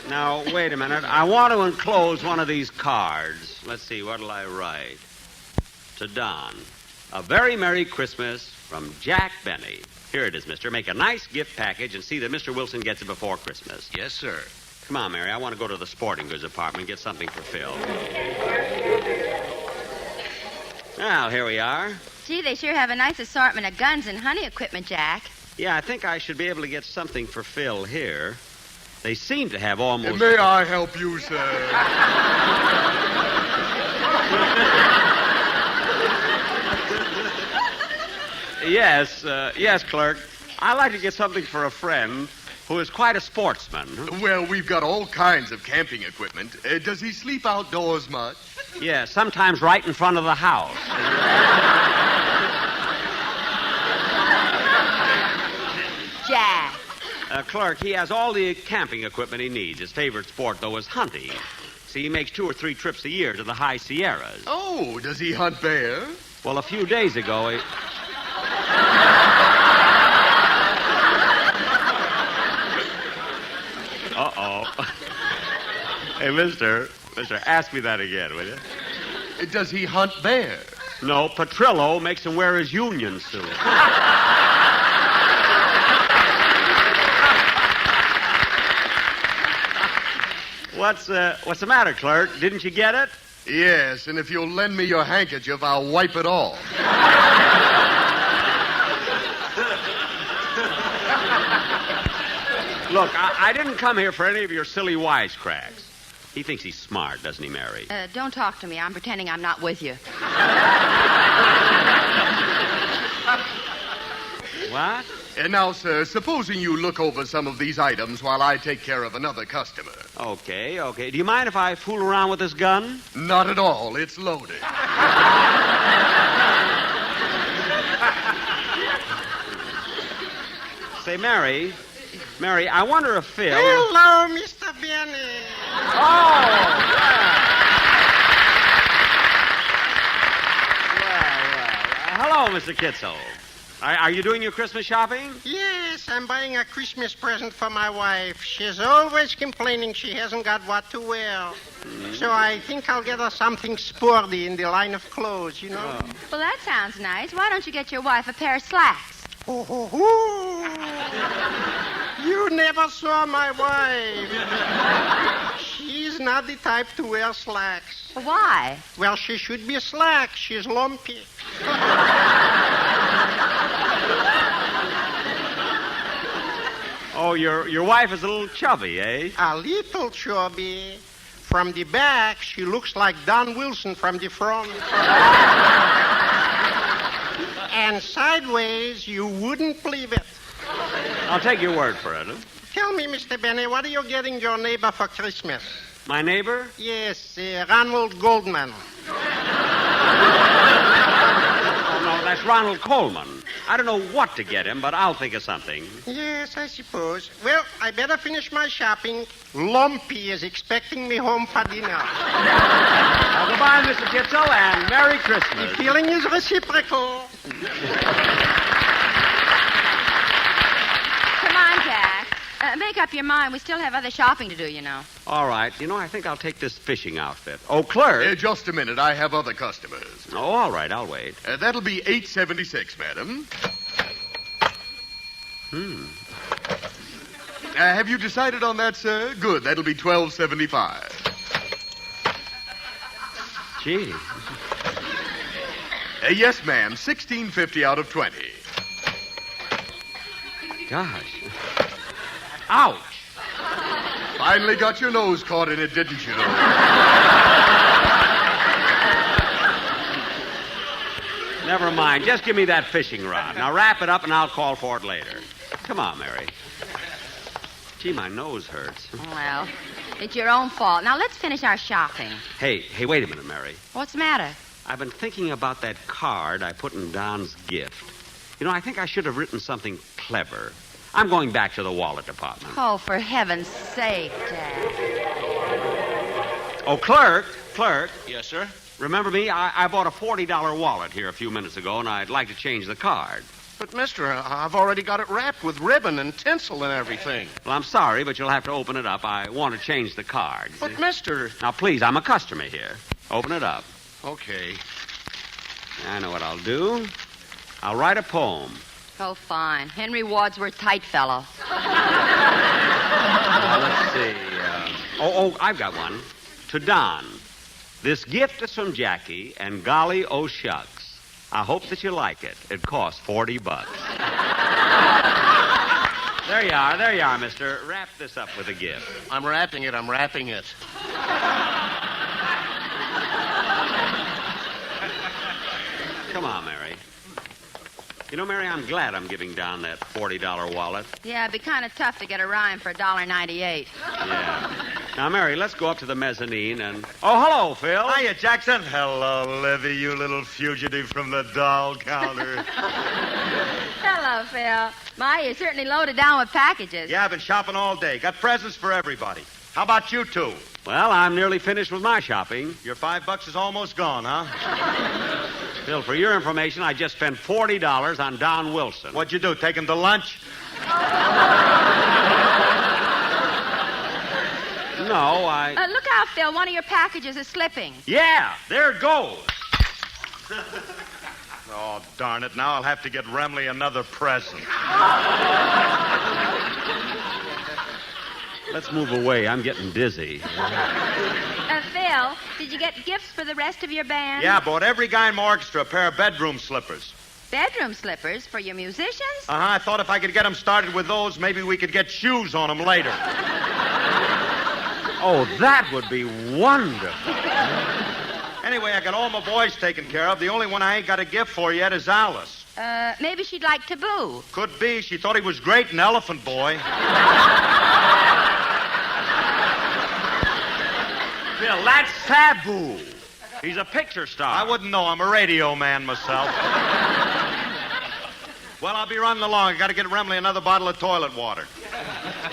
Now, wait a minute. I want to enclose one of these cards. Let's see, what'll I write? To Don. A very Merry Christmas from Jack Benny. Here it is, mister. Make a nice gift package and see that Mr. Wilson gets it before Christmas. Yes, sir. Come on, Mary. I want to go to the sporting goods department and get something for Phil. Well, here we are. Gee, they sure have a nice assortment of guns and hunting equipment, Jack. Yeah, I think I should be able to get something for Phil here. They seem to have almost... May I help you, sir? Yes, clerk. I'd like to get something for a friend who is quite a sportsman. Well, we've got all kinds of camping equipment. Does he sleep outdoors much? Yeah, sometimes right in front of the house. Jack. Clerk, he has all the camping equipment he needs. His favorite sport, though, is hunting. See, he makes 2 or 3 trips a year to the high Sierras. Oh, does he hunt bear? Well, a few days ago, he... Uh-oh. Hey, mister, ask me that again, will you? Does he hunt bear? No, Petrillo makes him wear his union suit. What's the matter, clerk? Didn't you get it? Yes, and if you'll lend me your handkerchief, I'll wipe it off. Look, I didn't come here for any of your silly wisecracks. He thinks he's smart, doesn't he, Mary? Don't talk to me. I'm pretending I'm not with you. What? And now, sir, supposing you look over some of these items while I take care of another customer. Okay. Do you mind if I fool around with this gun? Not at all. It's loaded. Say, Mary, I wonder if Phil... Hello, Mr. Benny. Hello, Mr. Kitzel. Are you doing your Christmas shopping? Yes, I'm buying a Christmas present for my wife. She's always complaining she hasn't got what to wear. So I think I'll get her something sporty in the line of clothes, you know. Well, that sounds nice. Why don't you get your wife a pair of slacks? You never saw my wife. She's not the type to wear slacks. Why? Well, she should be slack. She's lumpy. Oh, your wife is a little chubby, eh? A little chubby. From the back, she looks like Don Wilson from the front. And sideways, you wouldn't believe it. I'll take your word for it. Huh? Tell me, Mr. Benny, what are you getting your neighbor for Christmas? My neighbor? Yes, Ronald Goldman. Oh, no, that's Ronald Coleman. I don't know what to get him, but I'll think of something. Yes, I suppose. Well, I better finish my shopping. Lumpy is expecting me home for dinner. Well, goodbye, Mr. Kitzel, and Merry Christmas. The feeling is reciprocal. Come on, Jack. Make up your mind. We still have other shopping to do, you know. All right. I think I'll take this fishing outfit. Oh, clerk. Just a minute. I have other customers. Oh, all right. I'll wait. That'll be $8.76, madam. Have you decided on that, sir? Good. That'll be $12.75. Gee. Yes, ma'am. $16.50 out of 20. Gosh. Ouch. Finally got your nose caught in it, didn't you? Never mind. Just give me that fishing rod. Now wrap it up and I'll call for it later. Come on, Mary. Gee, my nose hurts. Well, it's your own fault. Now let's finish our shopping. Hey, wait a minute, Mary. What's the matter? I've been thinking about that card I put in Don's gift. I think I should have written something clever. I'm going back to the wallet department. Oh, for heaven's sake, Jack. Oh, clerk. Yes, sir? Remember me? I bought a $40 wallet here a few minutes ago, and I'd like to change the card. But, mister, I've already got it wrapped with ribbon and tinsel and everything. Well, I'm sorry, but you'll have to open it up. I want to change the card. But, mister... Now, please, I'm a customer here. Open it up. Okay. I know what I'll do. I'll write a poem. Oh, fine. Henry Wadsworth Tightfellow. Let's see. I've got one. To Don. This gift is from Jackie, and golly, oh shucks. I hope that you like it. It costs $40. There you are, mister. Wrap this up with a gift. I'm wrapping it. Come on, Mary. Mary, I'm glad I'm giving Don that $40 wallet. Yeah, it'd be kind of tough to get a rhyme for $1.98. Yeah. Now, Mary, let's go up to the mezzanine and... Oh, hello, Phil. Hiya, Jackson. Hello, Livy, you little fugitive from the doll counter. Hello, Phil. My, you're certainly loaded down with packages. Yeah, I've been shopping all day. Got presents for everybody. How about you two? Well, I'm nearly finished with my shopping. Your $5 is almost gone, huh? Phil, for your information, I just spent $40 on Don Wilson. What'd you do, take him to lunch? No, look out, Phil. One of your packages is slipping. Yeah, there it goes. Oh, darn it. Now I'll have to get Remley another present. Let's move away. I'm getting dizzy. Phil, did you get gifts for the rest of your band? Yeah, I bought every guy in my orchestra a pair of bedroom slippers. Bedroom slippers for your musicians? I thought if I could get them started with those, maybe we could get shoes on them later. Oh, that would be wonderful. Anyway, I got all my boys taken care of. The only one I ain't got a gift for yet is Alice. Maybe she'd like Taboo. Could be. She thought he was great in Elephant Boy. Bill, that's Taboo. He's a picture star. I wouldn't know. I'm a radio man myself. Well, I'll be running along. I got to get Remley another bottle of toilet water.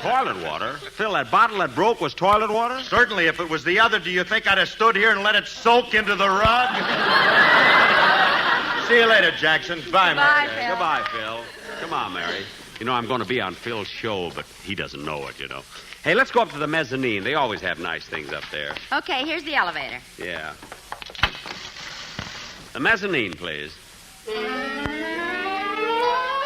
Toilet water? Phil, that bottle that broke was toilet water? Certainly. If it was the other, do you think I'd have stood here and let it soak into the rug? See you later, Jackson. Bye, Mary. Phil. Goodbye, Phil. Come on, Mary. You know, I'm going to be on Phil's show, but he doesn't know it, you know. Hey, let's go up to the mezzanine. They always have nice things up there. Okay, here's the elevator. Yeah. The mezzanine, please.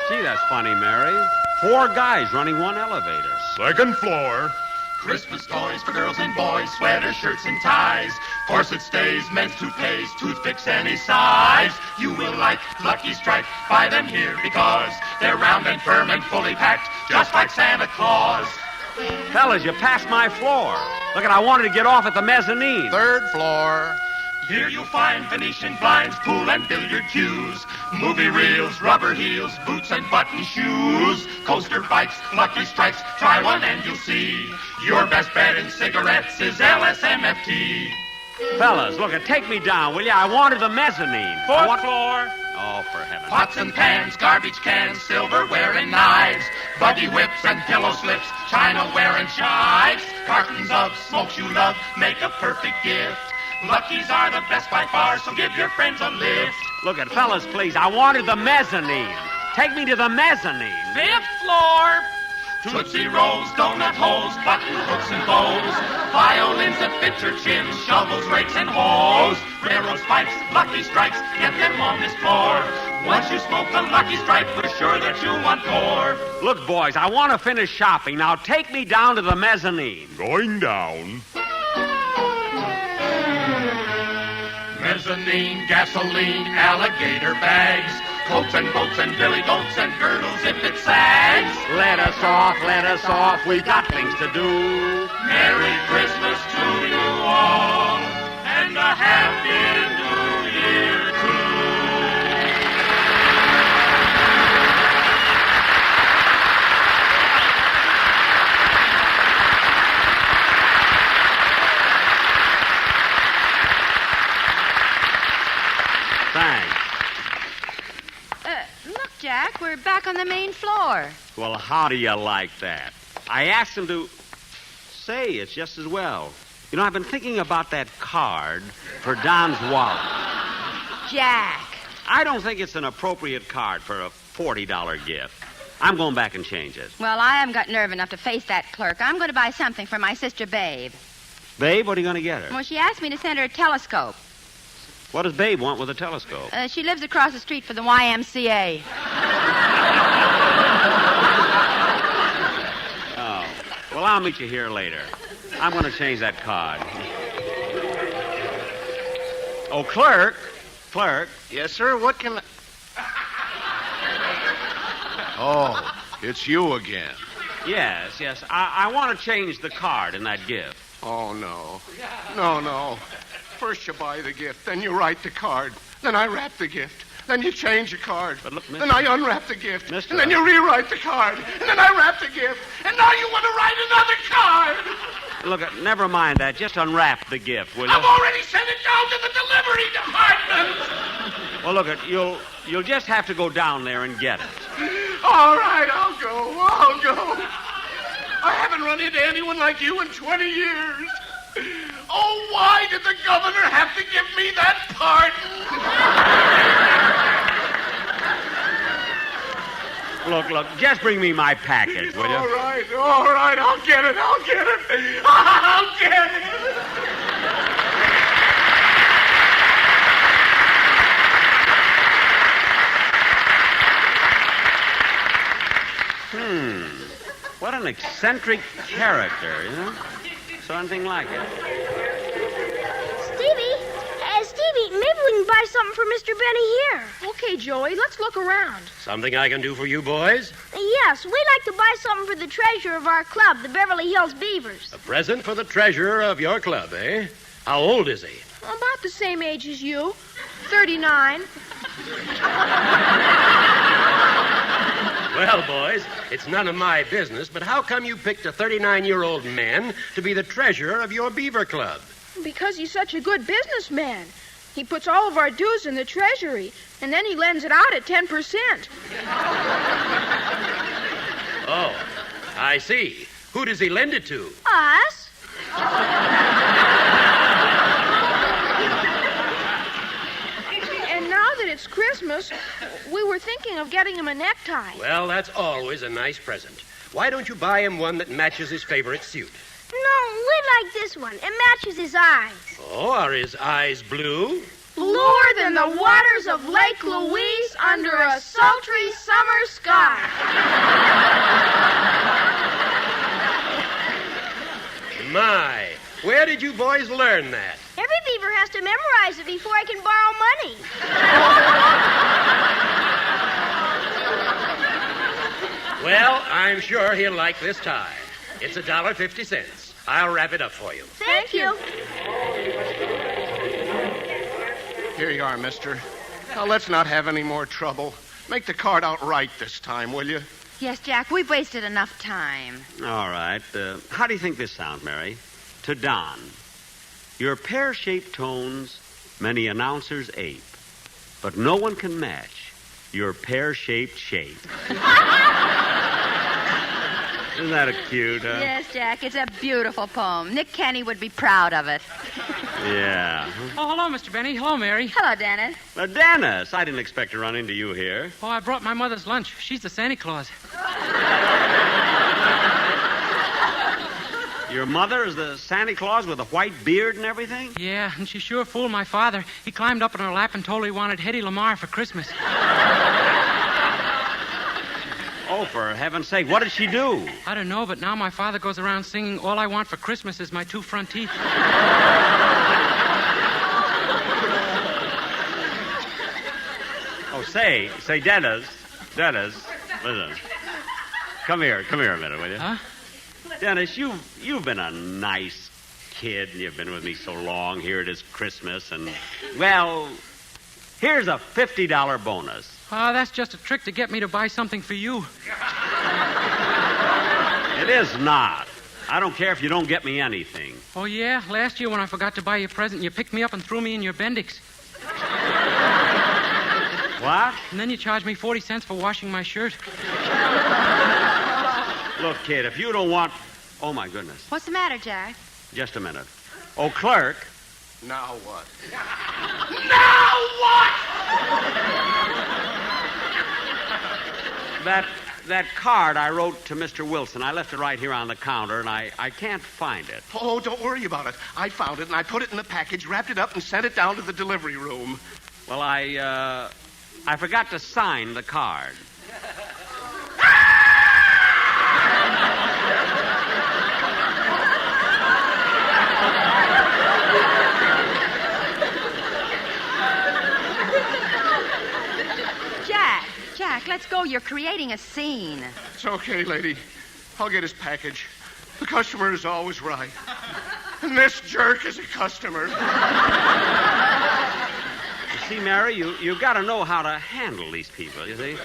Gee, that's funny, Mary. 4 guys running one elevator. Second floor. Christmas toys for girls and boys, sweaters, shirts, and ties. Corset stays, men's toupees, toothpicks any size. You will like Lucky Strike. Buy them here because they're round and firm and fully packed, just like Santa Claus. Fellas, you passed my floor. Look, I wanted to get off at the mezzanine. 3rd floor. Here you'll find Venetian blinds, pool and billiard cues, movie reels, rubber heels, boots and button shoes, coaster bikes, Lucky Strikes. Try one and you'll see. Your best bet in cigarettes is LSMFT. Fellas, look, take me down, will you? I wanted the mezzanine. 4th floor. Oh, for heaven's sake. Pots and pans, garbage cans, silverware and knives, buggy whips and pillow slips, chinaware and chives, cartons of smokes you love make a perfect gift. Luckies are the best by far, so give your friends a lift. Look at fellas, please. I wanted the mezzanine. Take me to the mezzanine. 5th floor. Tootsie Rolls, donut holes, button hooks and bows, violins that fit your chin, shovels, rakes, and hoes, railroad spikes, Lucky Strikes, get them on this floor. Once you smoke a Lucky Strike, we're sure that you'll want more. Look, boys, I want to finish shopping. Now take me down to the mezzanine. Going down. Mezzanine, gasoline, alligator bags, coats and boats and billy goats and girdles if it sags. Let us off, we got things to do. Merry Christmas to you all, and a Happy New Year too. Thanks. Look, Jack, we're back on the main floor. Well, how do you like that? I asked him to... Say, it's just as well. You know, I've been thinking about that card for Don's wallet. Jack. I don't think it's an appropriate card for a $40 gift. I'm going back and change it. Well, I haven't got nerve enough to face that clerk. I'm going to buy something for my sister, Babe. Babe, what are you going to get her? Well, she asked me to send her a telescope. What does Babe want with a telescope? She lives across the street from the YMCA. Oh. Well, I'll meet you here later. I'm going to change that card. Oh, clerk. Clerk. Yes, sir. What can Oh, it's you again. Yes. I want to change the card in that gift. Oh, no. No. First you buy the gift, then you write the card. Then I wrap the gift. Then you change the card. But look, mister, then I unwrap the gift. Mister, and then you rewrite the card. And then I wrap the gift. And now you want to write another card. Look, never mind that. Just unwrap the gift, will you? I've already sent it down to the delivery department. Well, look, you'll just have to go down there and get it. All right, I'll go. I haven't run into anyone like you in 20 years. Oh, why did the governor have to give me that pardon? Look, just bring me my package, will you? All right, I'll get it. I'll get it. What an eccentric character, you know? Something like it. Stevie, maybe we can buy buy something for Mr. Benny here. Okay, Joey, let's look around. Something I can do for you boys? Yes, we'd like to buy something for the treasurer of our club, the Beverly Hills Beavers. A present for the treasurer of your club, eh? How old is he? About the same age as you. 39. Well, boys, it's none of my business, but how come you picked a 39-year-old man to be the treasurer of your beaver club? Because he's such a good businessman. He puts all of our dues in the treasury, and then he lends it out at 10%. Oh, I see. Who does he lend it to? Us? And now that it's Christmas, we were thinking of getting him a necktie. Well, that's always a nice present. Why don't you buy him one that matches his favorite suit? No, we like this one. It matches his eyes. Oh, are his eyes blue? Bluer than the waters of Lake Louise under a sultry summer sky. My, where did you boys learn that? Every beaver has to memorize it before I can borrow money. Well, I'm sure he'll like this tie. It's $1.50. I'll wrap it up for you. Thank you. Here you are, mister. Now, let's not have any more trouble. Make the card out right this time, will you? Yes, Jack, we've wasted enough time. All right. How do you think this sounds, Mary? To Don. Your pear-shaped tones many announcers ape, but no one can match your pear-shaped shape. Isn't that cute, huh? Yes, Jack, it's a beautiful poem. Nick Kenny would be proud of it. Yeah. Oh, hello, Mr. Benny. Hello, Mary. Hello, Dennis. Dennis, I didn't expect to run into you here. Oh, I brought my mother's lunch. She's the Santa Claus. Your mother is the Santa Claus with a white beard and everything? Yeah, and she sure fooled my father. He climbed up in her lap and told her he wanted Hedy Lamarr for Christmas. Oh, for heaven's sake, what did she do? I don't know, but now my father goes around singing, "All I want for Christmas is my 2 front teeth." Oh, say, Dennis, listen. Come here a minute, will you? Huh? Dennis, you've been a nice kid, and you've been with me so long. Here it is Christmas, and, well, here's a $50 bonus. Oh, that's just a trick to get me to buy something for you. It is not. I don't care if you don't get me anything. Oh, yeah? Last year when I forgot to buy you a present, you picked me up and threw me in your Bendix. What? And then you charged me 40 cents for washing my shirt. Look, kid, if you don't want... Oh, my goodness. What's the matter, Jack? Just a minute. Oh, clerk. Now what? Now what? That card I wrote to Mr. Wilson, I left it right here on the counter, and I can't find it. Oh, don't worry about it. I found it, and I put it in the package, wrapped it up, and sent it down to the delivery room. Well, I forgot to sign the card. Jack, let's go. You're creating a scene. It's okay, lady. I'll get his package. The customer is always right. And this jerk is a customer. You see, Mary, you've got to know how to handle these people, you see?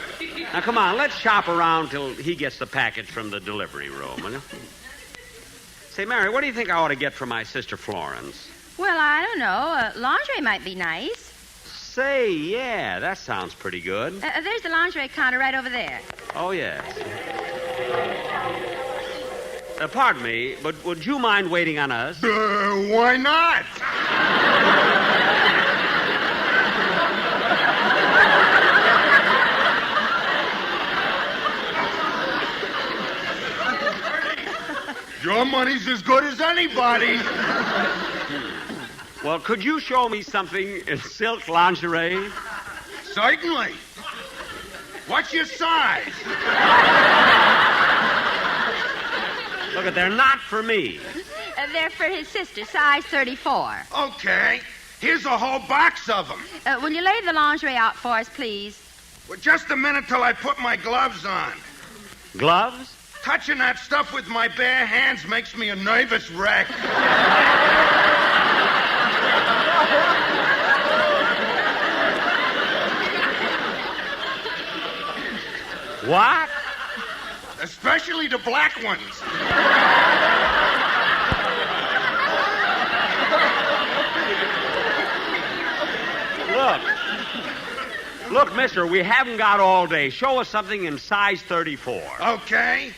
Now, come on, let's shop around till he gets the package from the delivery room, will you? Say, Mary, what do you think I ought to get for my sister Florence? Well, I don't know. Lingerie might be nice. Say, yeah, that sounds pretty good. There's the lingerie counter right over there. Oh, yes. Pardon me, but would you mind waiting on us? Why not? Your money's as good as anybody. Well, could you show me something in silk lingerie? Certainly. What's your size? Look, they're not for me. They're for his sister, size 34. Okay. Here's a whole box of them. Will you lay the lingerie out for us, please? Well, just a minute till I put my gloves on. Gloves? Touching that stuff with my bare hands makes me a nervous wreck. What? Especially the black ones. Look, mister, we haven't got all day. Show us something in size 34. Okay.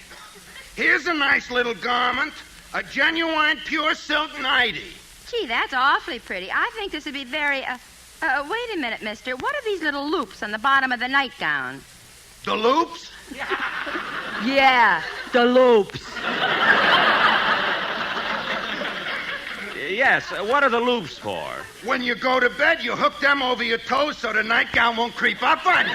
Here's a nice little garment. A genuine pure silk nightie. Gee, that's awfully pretty. I think this would be very... wait a minute, mister. What are these little loops on the bottom of the nightgown? The loops? Yeah, the loops. Yes, what are the loops for? When you go to bed, you hook them over your toes so the nightgown won't creep up on you.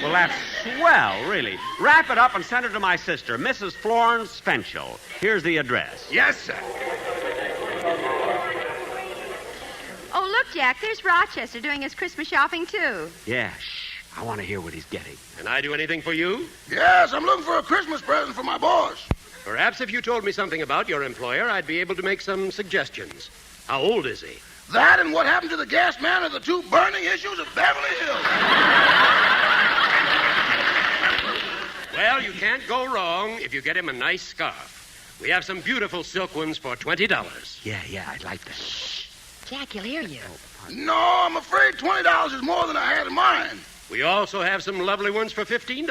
Well, that's swell, really. Wrap it up and send it to my sister, Mrs. Florence Fenchel. Here's the address. Yes, sir. Oh, look, Jack, there's Rochester doing his Christmas shopping, too. Yeah, shh. I want to hear what he's getting. Can I do anything for you? Yes, I'm looking for a Christmas present for my boss. Perhaps if you told me something about your employer, I'd be able to make some suggestions. How old is he? That and what happened to the gas man are the two burning issues of Beverly Hills. Well, you can't go wrong if you get him a nice scarf. We have some beautiful silk ones for $20. Yeah, I'd like that. Jack, he'll hear you. No, I'm afraid $20 is more than I had in mind. We also have some lovely ones for $15.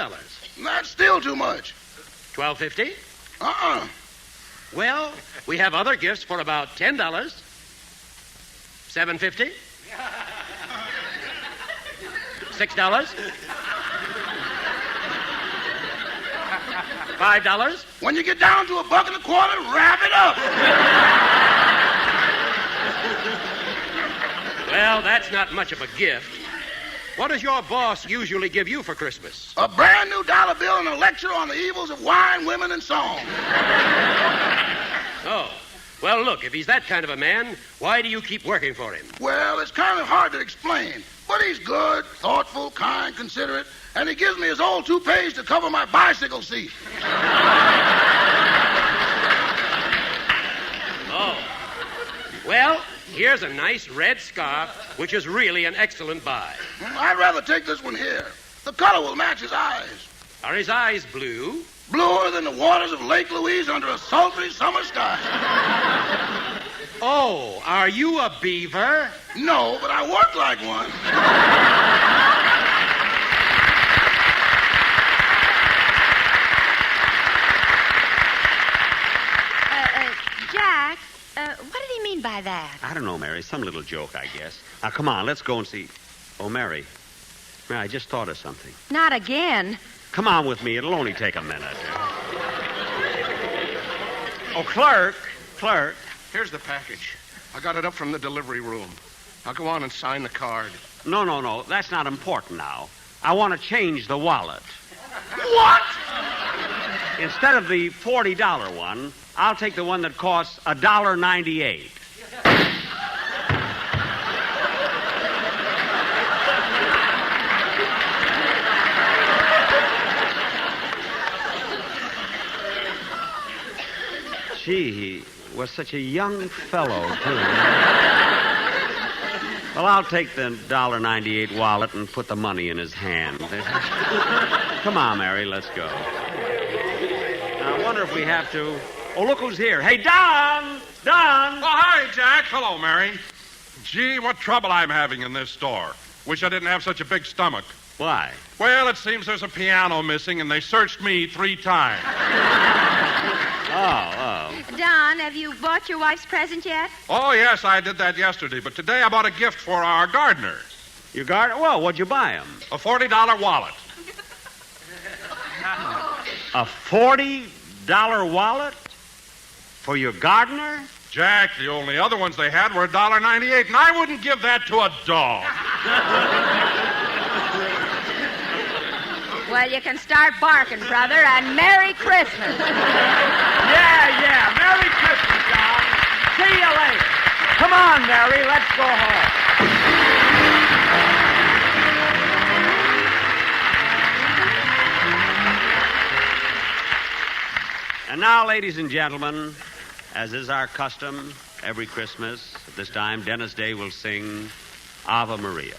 That's still too much. $12.50? Uh-uh. Well, we have other gifts for about $10. $7.50? $6? $5? When you get down to $1.25, wrap it up. Well, that's not much of a gift. What does your boss usually give you for Christmas? A brand new dollar bill and a lecture on the evils of wine, women, and song. Oh. Well, look, if he's that kind of a man, why do you keep working for him? Well, it's kind of hard to explain. But he's good, thoughtful, kind, considerate, and he gives me his old toupees to cover my bicycle seat. Oh. Well, here's a nice red scarf, which is really an excellent buy. I'd rather take this one here. The color will match his eyes. Are his eyes blue? Bluer than the waters of Lake Louise under a sultry summer sky. Oh, are you a beaver? No, but I work like one. Jack, what did he mean by that? I don't know, Mary. Some little joke, I guess. Now, come on, let's go and see. Oh, Mary. Mary, I just thought of something. Not again. Come on with me. It'll only take a minute. Oh, clerk. Here's the package. I got it up from the delivery room. I'll go on and sign the card. No. That's not important now. I want to change the wallet. What? Instead of the $40 one, I'll take the one that costs $1.98. Gee, he was such a young fellow, too. Well, I'll take the $1.98 wallet and put the money in his hand. Come on, Mary, let's go. Now, I wonder if we have to... Oh, look who's here. Hey, Don! Don! Oh, hi, Jack. Hello, Mary. Gee, what trouble I'm having in this store. Wish I didn't have such a big stomach. Why? Well, it seems there's a piano missing, and they searched me 3 times. Oh. Don, have you bought your wife's present yet? Oh, yes, I did that yesterday, but today I bought a gift for our gardener. Your gardener? Well, what'd you buy him? A $40 wallet. A $40 wallet? For your gardener? Jack, the only other ones they had were $1.98, and I wouldn't give that to a dog. Well, you can start barking, brother, and Merry Christmas. Yeah. Merry Christmas, John. See you later. Come on, Mary, let's go home. And now, ladies and gentlemen, as is our custom every Christmas, at this time, Dennis Day will sing Ave Maria.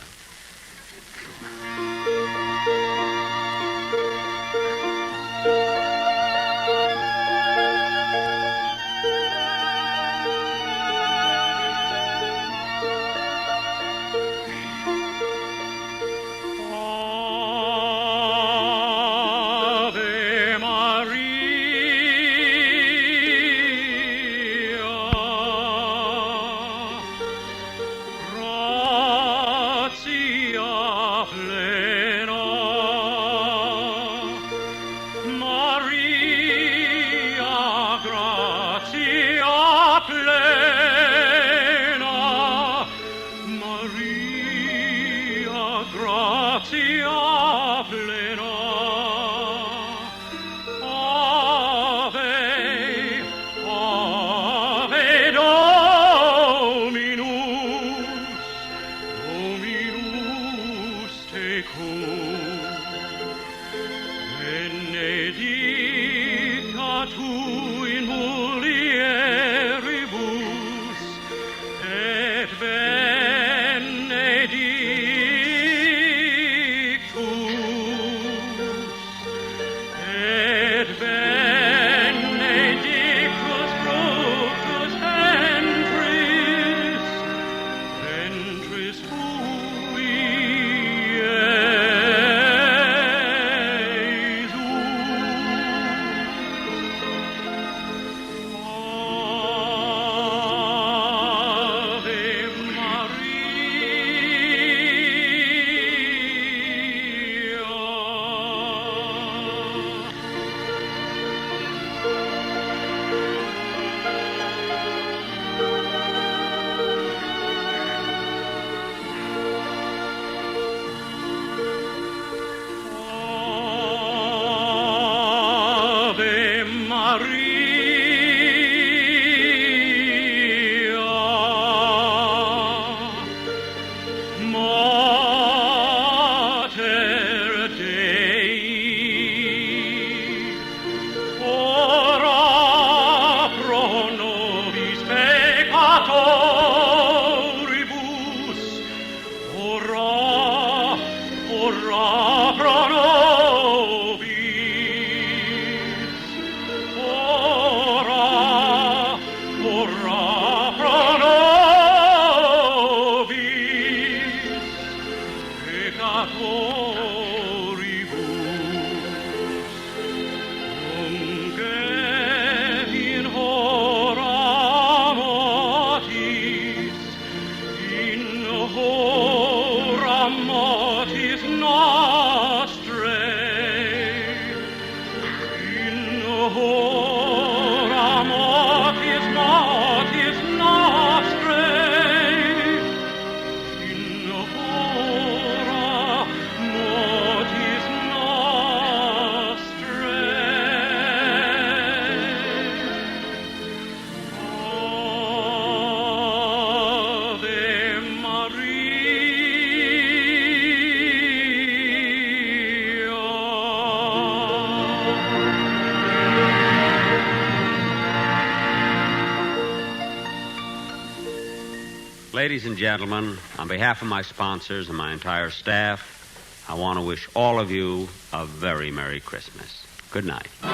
Ladies and gentlemen, on behalf of my sponsors and my entire staff, I want to wish all of you a very Merry Christmas. Good night. The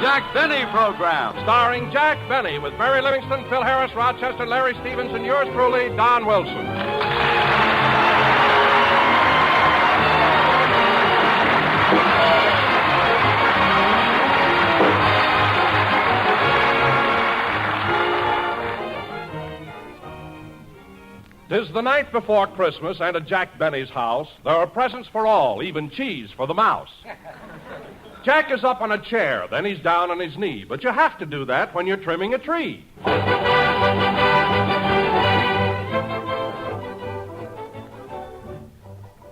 Jack Benny Program, starring Jack Benny with Mary Livingston, Phil Harris, Rochester, Larry Stevens, and yours truly, Don Wilson. "'Tis the night before Christmas, and at Jack Benny's house, there are presents for all, even cheese for the mouse. Jack is up on a chair, then he's down on his knee, but you have to do that when you're trimming a tree.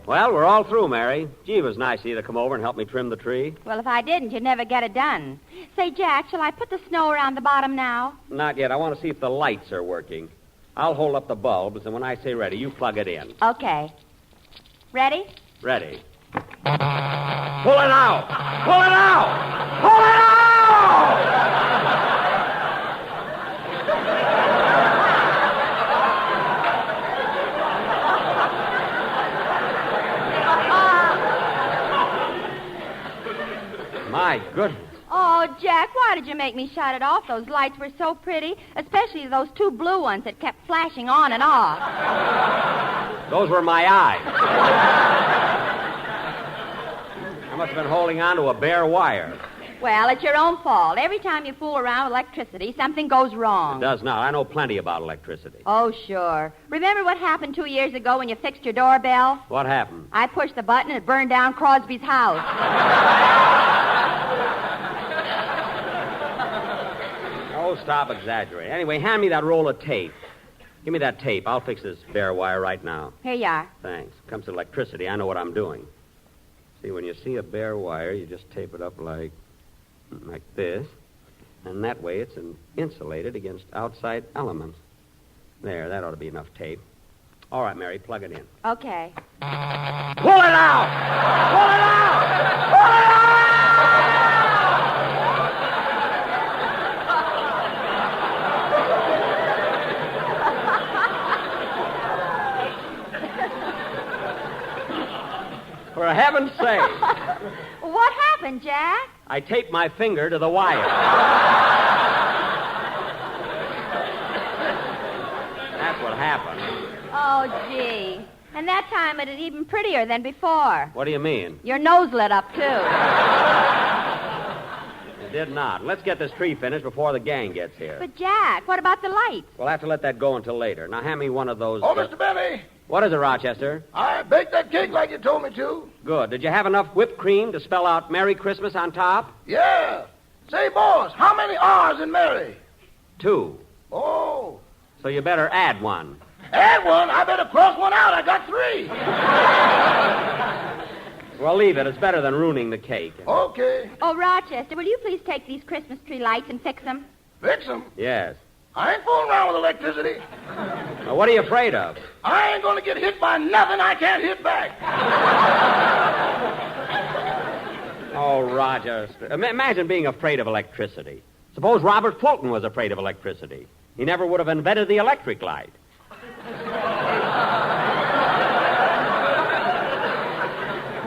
Well, we're all through, Mary. Gee, it was nice of you to come over and help me trim the tree. Well, if I didn't, you'd never get it done. Say, Jack, shall I put the snow around the bottom now? Not yet. I want to see if the lights are working. I'll hold up the bulbs, and when I say ready, you plug it in. Okay. Ready? Ready. Pull it out! Pull it out! Pull it out! My goodness. Oh, Jack, why did you make me shut it off? Those lights were so pretty, especially those two blue ones that kept flashing on and off. Those were my eyes. I must have been holding on to a bare wire. Well, it's your own fault. Every time you fool around with electricity, something goes wrong. It does not. I know plenty about electricity. Oh, sure. Remember what happened 2 years ago when you fixed your doorbell? What happened? I pushed the button and it burned down Crosby's house. Oh, stop exaggerating. Anyway, hand me that roll of tape. Give me that tape. I'll fix this bare wire right now. Here you are. Thanks. Comes to electricity, I know what I'm doing. See, when you see a bare wire, you just tape it up like this. And that way it's insulated against outside elements. There, that ought to be enough tape. All right, Mary, plug it in. Okay. Pull it out! Pull it out! Pull it out! For heaven's sake. What happened, Jack? I taped my finger to the wire. That's what happened. Oh, gee. And that time it was even prettier than before. What do you mean? Your nose lit up, too. It did not. Let's get this tree finished before the gang gets here. But, Jack, what about the lights? We'll have to let that go until later. Now, hand me one of those... Oh, Mr. Benny. What is it, Rochester? I baked that cake like you told me to. Good. Did you have enough whipped cream to spell out Merry Christmas on top? Yeah. Say, boss, how many R's in Mary? 2. Oh. So you better add one. Add one? I better cross one out. I got 3. Well, leave it. It's better than ruining the cake. Okay. Oh, Rochester, will you please take these Christmas tree lights and fix them? Fix them? Yes. I ain't fooling around with electricity. Well, what are you afraid of? I ain't going to get hit by nothing I can't hit back. Oh, Rochester. Imagine being afraid of electricity. Suppose Robert Fulton was afraid of electricity. He never would have invented the electric light.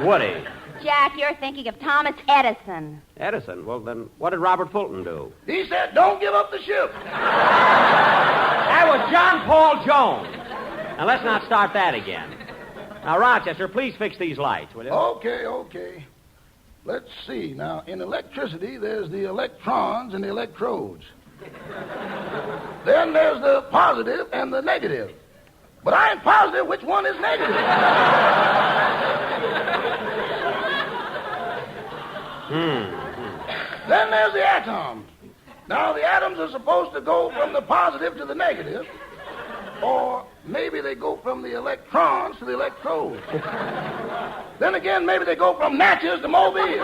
Would he? Jack, you're thinking of Thomas Edison. Edison? Well, then what did Robert Fulton do? He said, don't give up the ship. That was John Paul Jones. Now, let's not start that again. Now, Rochester, please fix these lights, will you? Okay. Let's see. Now, in electricity, there's the electrons and the electrodes. Then there's the positive and the negative. But I ain't positive which one is negative. Then there's the atoms. Now, the atoms are supposed to go from the positive to the negative, or maybe they go from the electrons to the electrodes. Then again, maybe they go from Natchez to Mobile.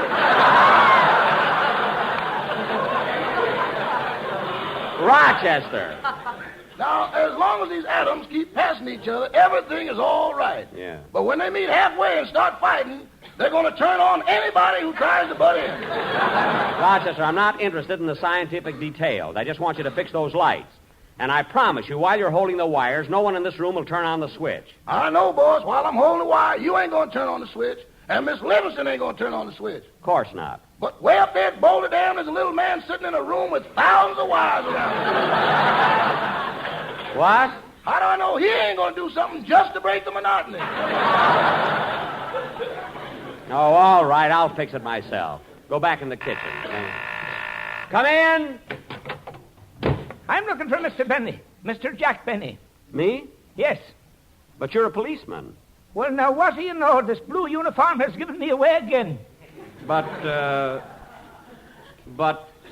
Rochester. Now, as long as these atoms keep passing each other, everything is all right. Yeah. But when they meet halfway and start fighting, they're going to turn on anybody who tries to butt in. Rochester, I'm not interested in the scientific details. I just want you to fix those lights. And I promise you, while you're holding the wires, no one in this room will turn on the switch. I know, boss. While I'm holding the wire, you ain't going to turn on the switch, and Miss Livingston ain't going to turn on the switch. Of course not. But way up there at Boulder Dam, there's a little man sitting in a room with thousands of wires around him. What? How do I know he ain't going to do something just to break the monotony? Oh, all right. I'll fix it myself. Go back in the kitchen. Come in. I'm looking for Mr. Benny. Mr. Jack Benny. Me? Yes. But you're a policeman. Well, now, what do you know? This blue uniform has given me away again. But,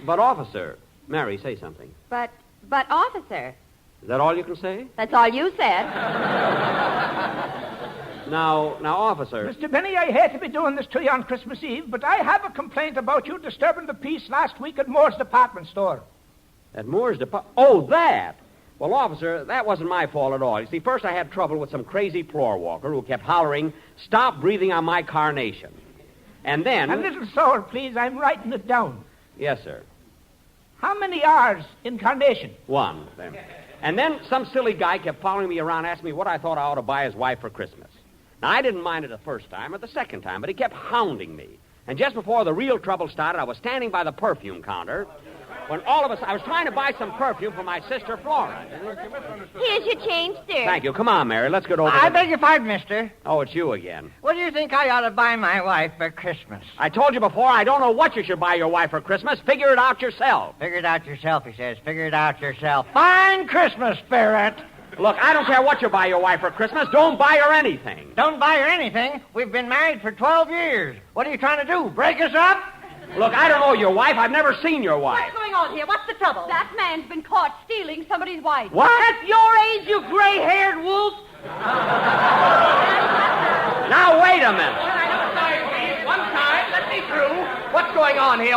officer. Mary, say something. But, officer. Is that all you can say? That's all you said. Now, officer. Mr. Benny, I hate to be doing this to you on Christmas Eve, but I have a complaint about you disturbing the peace last week at Moore's department store. At Moore's department? Oh, that! Well, officer, that wasn't my fault at all. You see, first I had trouble with some crazy floor walker who kept hollering, "Stop breathing on my carnation." And then... A little slower, please. I'm writing it down. Yes, sir. How many R's in carnation? 1. And then some silly guy kept following me around, asking me what I thought I ought to buy his wife for Christmas. Now, I didn't mind it the first time or the second time, but he kept hounding me. And just before the real trouble started, I was standing by the perfume counter when all of us, I was trying to buy some perfume for my sister Flora. Here's your change, sir. Thank you. Come on, Mary. Let's get over I beg your pardon, mister. Oh, it's you again. What do you think I ought to buy my wife for Christmas? I told you before, I don't know what you should buy your wife for Christmas. Figure it out yourself. Figure it out yourself, he says. Figure it out yourself. Fine Christmas, Spirit. Look, I don't care what you buy your wife for Christmas. Don't buy her anything. Don't buy her anything? We've been married for 12 years. What are you trying to do, break us up? Look, I don't know your wife. I've never seen your wife. What's going on here? What's the trouble? That man's been caught stealing somebody's wife. What? At your age, you gray-haired wolf. Now, wait a minute. One time, let me through. What's going on here?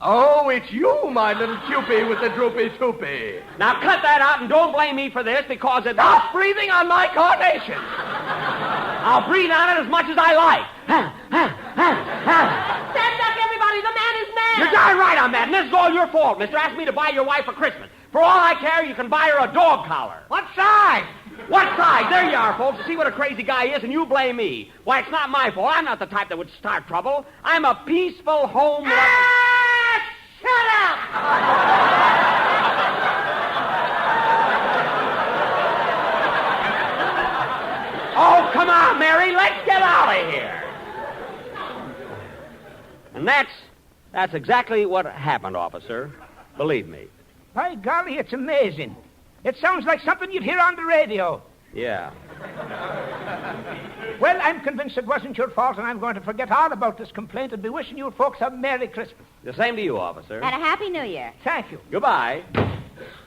Oh, it's you, my little Cupid with the droopy toopy. Now, cut that out and don't blame me for this because it... Stop breathing on my carnation. I'll breathe on it as much as I like. Stand back, everybody. The man is mad. You're darn right I'm mad, and this is all your fault. Mister asked me to buy your wife for Christmas. For all I care, you can buy her a dog collar. What size? What size? There you are, folks. See what a crazy guy is, and you blame me. Why, it's not my fault. I'm not the type that would start trouble. I'm a peaceful home... Shut up! Oh, come on, Mary. Let's get out of here. And that's exactly what happened, officer. Believe me. By golly, it's amazing. It sounds like something you'd hear on the radio. Yeah. Well, I'm convinced it wasn't your fault, and I'm going to forget all about this complaint and be wishing you folks a Merry Christmas. The same to you, officer. And a Happy New Year. Thank you. Goodbye.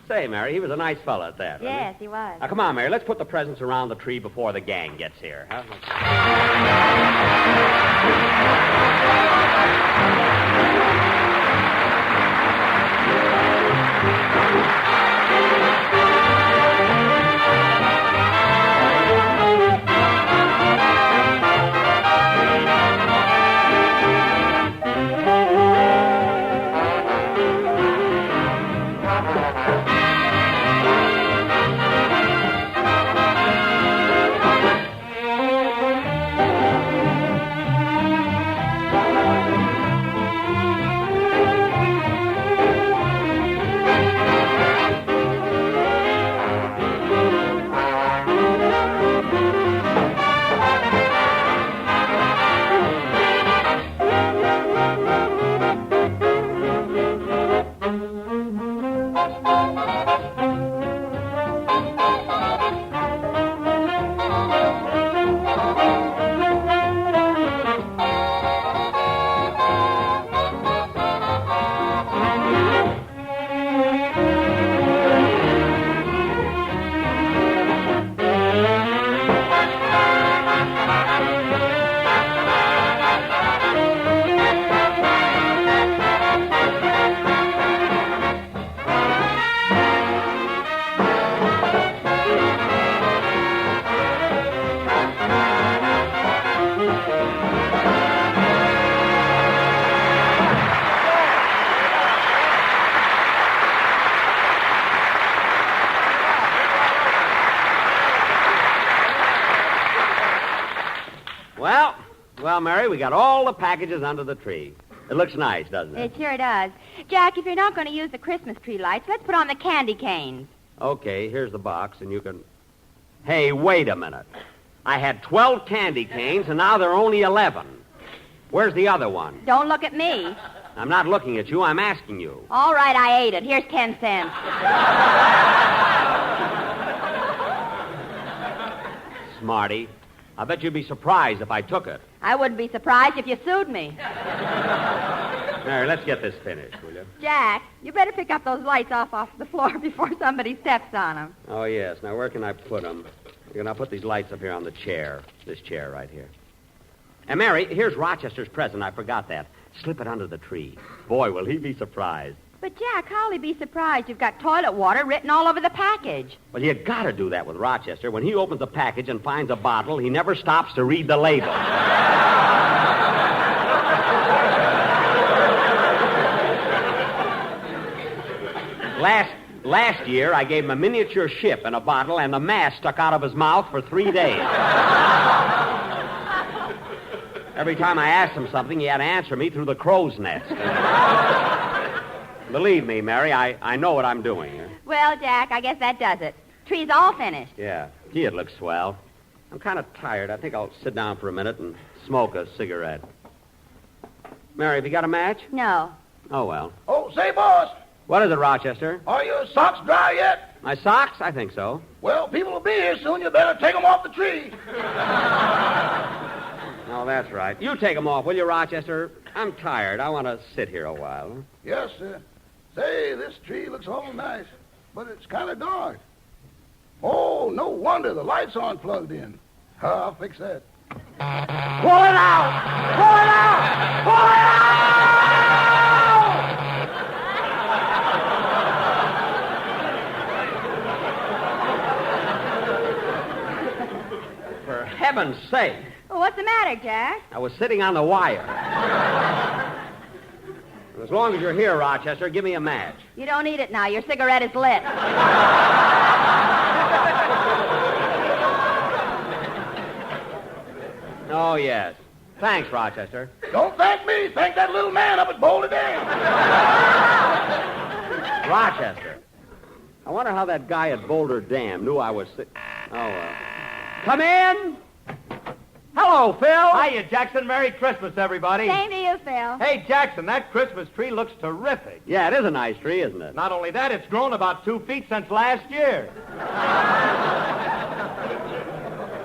Say, Mary, he was a nice fella at that. Yes, he was. Now, come on, Mary. Let's put the presents around the tree before the gang gets here. Huh? Well, Mary, we got all the packages under the tree. It looks nice, doesn't it? It sure does. Jack, if you're not going to use the Christmas tree lights, let's put on the candy canes. Okay, here's the box, and you can... Hey, wait a minute. I had 12 candy canes, and now there are only 11. Where's the other one? Don't look at me. I'm not looking at you. I'm asking you. All right, I ate it. Here's 10 cents. Smarty. I bet you'd be surprised if I took it. I wouldn't be surprised if you sued me. Mary, let's get this finished, will you? Jack, you better pick up those lights off the floor before somebody steps on them. Oh, yes. Now, where can I put them? Here, now put these lights up here on the chair. This chair right here. And Mary, here's Rochester's present. I forgot that. Slip it under the tree. Boy, will he be surprised. But, Jack, how'll he be surprised? You've got toilet water written all over the package. Well, you got to do that with Rochester. When he opens the package and finds a bottle, he never stops to read the label. Last year, I gave him a miniature ship and a bottle, and the mast stuck out of his mouth for 3 days. Every time I asked him something, he had to answer me through the crow's nest. Believe me, Mary, I know what I'm doing. Well, Jack, I guess that does it. Tree's all finished. Yeah. Gee, it looks swell. I'm kind of tired. I think I'll sit down for a minute and smoke a cigarette. Mary, have you got a match? No. Oh, well. Oh, say, boss. What is it, Rochester? Are your socks dry yet? My socks? I think so. Well, people will be here soon. You better take them off the tree. Oh, that's right. You take them off, will you, Rochester? I'm tired. I want to sit here a while. Yes, sir. Say, this tree looks all nice, but it's kind of dark. Oh, no wonder the lights aren't plugged in. I'll fix that. Pull it out! Pull it out! Pull it out! For heaven's sake. Well, what's the matter, Jack? I was sitting on the wire. As long as you're here, Rochester, give me a match. You don't need it now. Your cigarette is lit. Oh, yes. Thanks, Rochester. Don't thank me. Thank that little man up at Boulder Dam. Rochester. I wonder how that guy at Boulder Dam knew I was sick. Oh, well. Come in. Hello, Phil. Hiya, Jackson. Merry Christmas, everybody. Same to you, Phil. Hey, Jackson, that Christmas tree looks terrific. Yeah, it is a nice tree, isn't it? Not only that, it's grown about 2 feet since last year.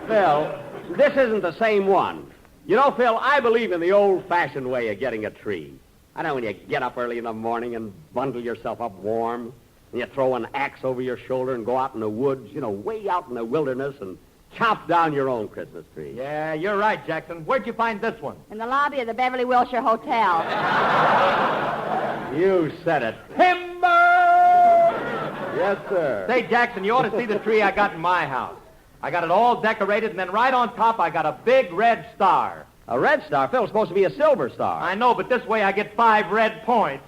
Phil, this isn't the same one. You know, Phil, I believe in the old-fashioned way of getting a tree. I know when you get up early in the morning and bundle yourself up warm, and you throw an axe over your shoulder and go out in the woods, you know, way out in the wilderness and chop down your own Christmas tree. Yeah, you're right, Jackson. Where'd you find this one? In the lobby of the Beverly Wilshire Hotel. You said it. Timber! Yes, sir. Say, Jackson, you ought to see the tree I got in my house. I got it all decorated, and then right on top I got a big red star. A red star? Phil, it's supposed to be a silver star. I know, but this way I get 5 red points.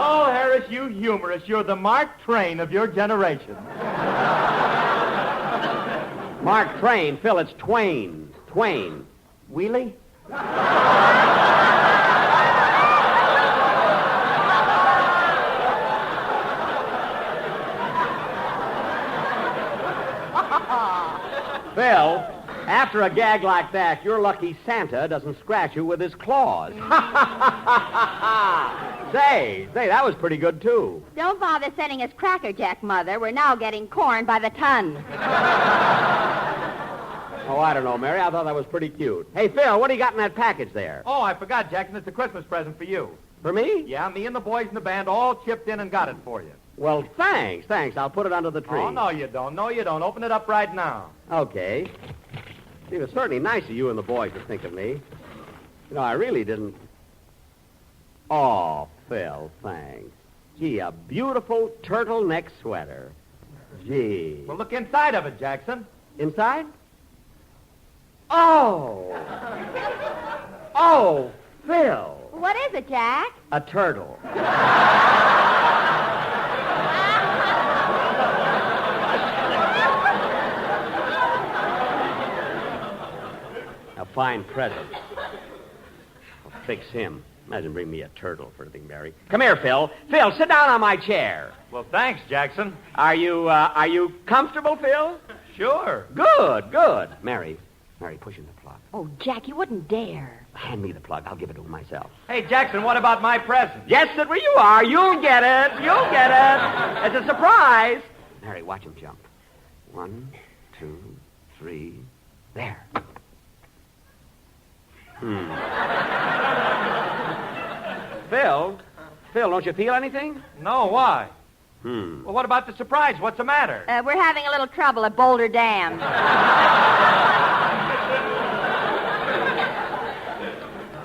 Oh, Harris, you humorist. You're the Mark Twain of your generation. Mark Twain. Phil, it's Twain. Twain. Wheelie? Phil, after a gag like that, you're lucky Santa doesn't scratch you with his claws. Say, that was pretty good, too. Don't bother sending us Cracker Jack, Mother. We're now getting corn by the ton. Oh, I don't know, Mary. I thought that was pretty cute. Hey, Phil, what do you got in that package there? Oh, I forgot, Jackson. It's a Christmas present for you. For me? Yeah, me and the boys in the band all chipped in and got it for you. Well, thanks. I'll put it under the tree. Oh, no, you don't. No, you don't. Open it up right now. Okay. It was certainly nice of you and the boys to think of me. You know, I really didn't... Oh, Phil, thanks. Gee, a beautiful turtleneck sweater. Gee. Well, look inside of it, Jackson. Inside? Oh! Oh, Phil. What is it, Jack? A turtle. A fine present. I'll fix him. Imagine bring me a turtle for anything, Mary. Come here, Phil. Phil, sit down on my chair. Well, thanks, Jackson. Are you comfortable, Phil? Sure. Good. Mary, push in the plug. Oh, Jack, you wouldn't dare. Hand me the plug. I'll give it to him myself. Hey, Jackson, what about my present? Yes, where you are. You'll get it. It's a surprise. Mary, watch him jump. 1, 2, 3. There. Phil, don't you feel anything? No, why? Well, what about the surprise? What's the matter? We're having a little trouble at Boulder Dam.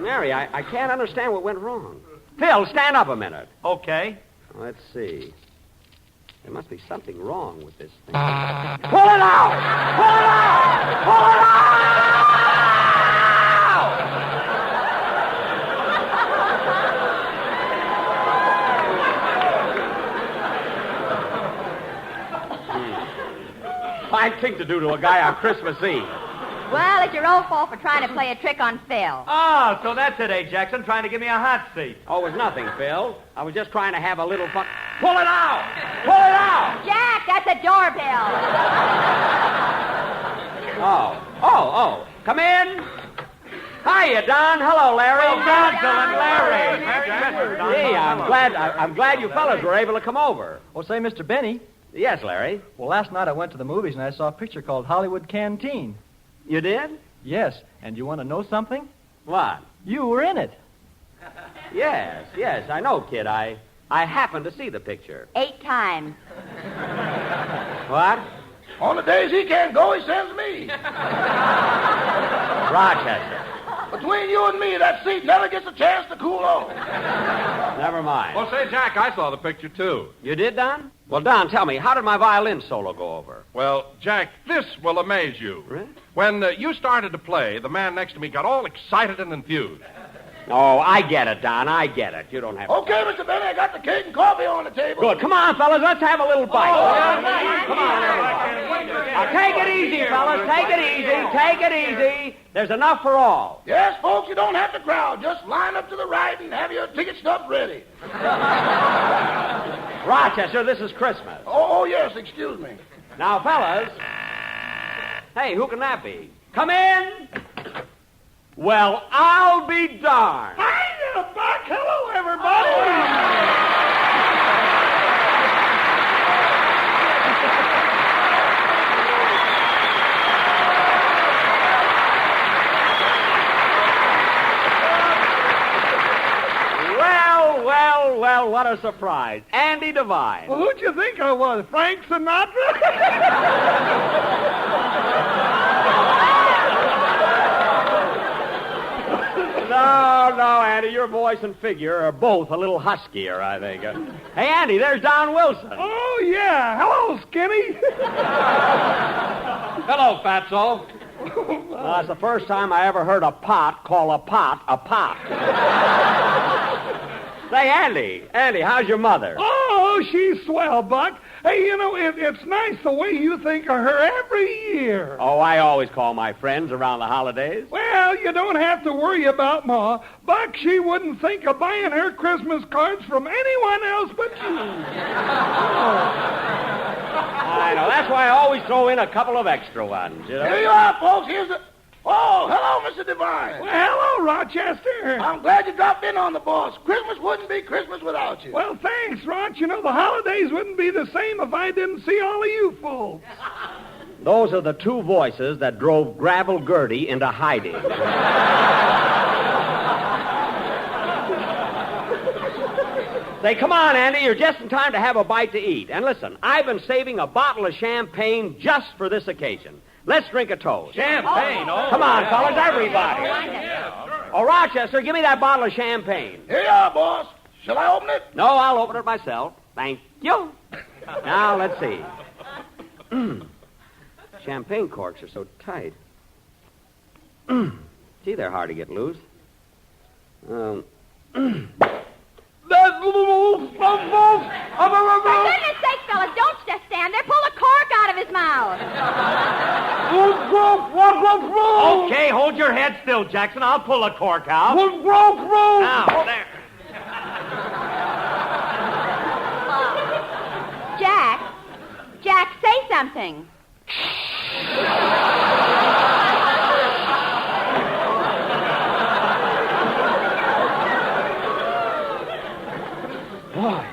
Mary, I can't understand what went wrong. Phil, stand up a minute. Okay. Let's see. There must be something wrong with this thing. Pull it out! Pull it out! Pull it out! Fine thing to do to a guy on Christmas Eve. Well, it's your old fault for trying to play a trick on Phil. Oh, so that's it, eh, Jackson? Trying to give me a hot seat. Oh, it was nothing, Phil. I was just trying to have a little fun. Pull it out! Pull it out! Jack, that's a doorbell. Oh. Come in. Hiya, Don. Hello, Larry. Oh, Gonzo and Larry. Merry Christmas, Don. Hey, I'm glad you fellas were able to come over. Well, say, Mr. Benny. Yes, Larry. Well, last night I went to the movies and I saw a picture called Hollywood Canteen. You did? Yes. And you want to know something? What? You were in it. Yes, I know, kid. I happened to see the picture. 8 times. What? On the days he can't go, he sends me. Rochester. Between you and me, that seat never gets a chance to cool off. Never mind. Well, say, Jack, I saw the picture, too. You did, Don? Well, Don, tell me, how did my violin solo go over? Well, Jack, this will amaze you. Really? When you started to play, the man next to me got all excited and enthused. Oh, I get it, Don. I get it. You don't have to... Okay, Mr. Benny, I got the cake and coffee on the table. Good. Come on, fellas. Let's have a little bite. Come on, everybody. Now, take it easy, fellas. Take it easy. Take it easy. There's enough for all. Yes, folks, you don't have to crowd. Just line up to the right and have your ticket stub ready. Rochester, this is Christmas. Oh, yes, excuse me. Now, fellas. Hey, who can that be? Come in. Well, I'll be darned. Hiya, Buck. Hello, everybody. Well, what a surprise. Andy Devine. Well, who'd you think I was? Frank Sinatra? No, Andy, your voice and figure are both a little huskier, I think. Hey, Andy, there's Don Wilson. Oh, yeah. Hello, Skinny. Hello, Fatso. That's the first time I ever heard a pot call a pot a pot. Say, Andy, how's your mother? Oh, she's swell, Buck. Hey, you know, it's nice the way you think of her every year. Oh, I always call my friends around the holidays. Well, you don't have to worry about Ma. Buck, she wouldn't think of buying her Christmas cards from anyone else but you. I know. That's why I always throw in a couple of extra ones, you know? Here you are, folks. Here's the... Oh, hello, Mr. Devine. Well, hello, Rochester. I'm glad you dropped in on the boss. Christmas wouldn't be Christmas without you. Well, thanks, Roch. You know, the holidays wouldn't be the same if I didn't see all of you folks. Those are the two voices that drove Gravel Gertie into hiding. Say, come on, Andy. You're just in time to have a bite to eat. And listen, I've been saving a bottle of champagne just for this occasion. Let's drink a toast. Champagne? Oh, come on, fellas, everybody. Oh, Rochester, give me that bottle of champagne. Here you are, boss. Shall I open it? No, I'll open it myself. Thank you. Now, let's see. Champagne corks are so tight. Gee, they're hard to get loose. For goodness sake, fellas, don't just stand there. Pull a cork out of his mouth. Okay, hold your head still, Jackson. I'll pull a cork out. Now, there. Jack, say something. Boy.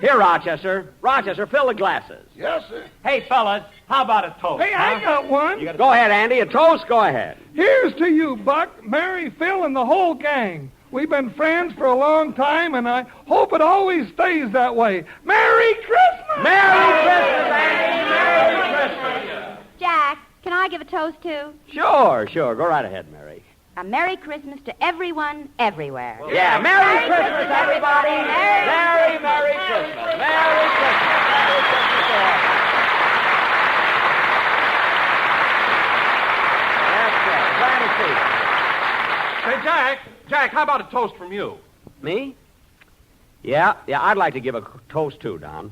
Here, Rochester. Rochester, fill the glasses. Yes, sir. Hey, fellas, how about a toast? Hey, I got one. Go ahead, Andy. A toast, go ahead. Here's to you, Buck, Mary, Phil, and the whole gang. We've been friends for a long time, and I hope it always stays that way. Merry Christmas! Merry Christmas, Andy! Merry Christmas! Jack, can I give a toast, too? Sure. Go right ahead, Mary. A Merry Christmas to everyone, everywhere. Yeah, Merry Christmas, everybody! Merry Christmas! Merry Christmas! Merry Christmas to all. That's right. Glad to see you. Say, Jack, how about a toast from you? Me? Yeah, I'd like to give a toast, too, Don.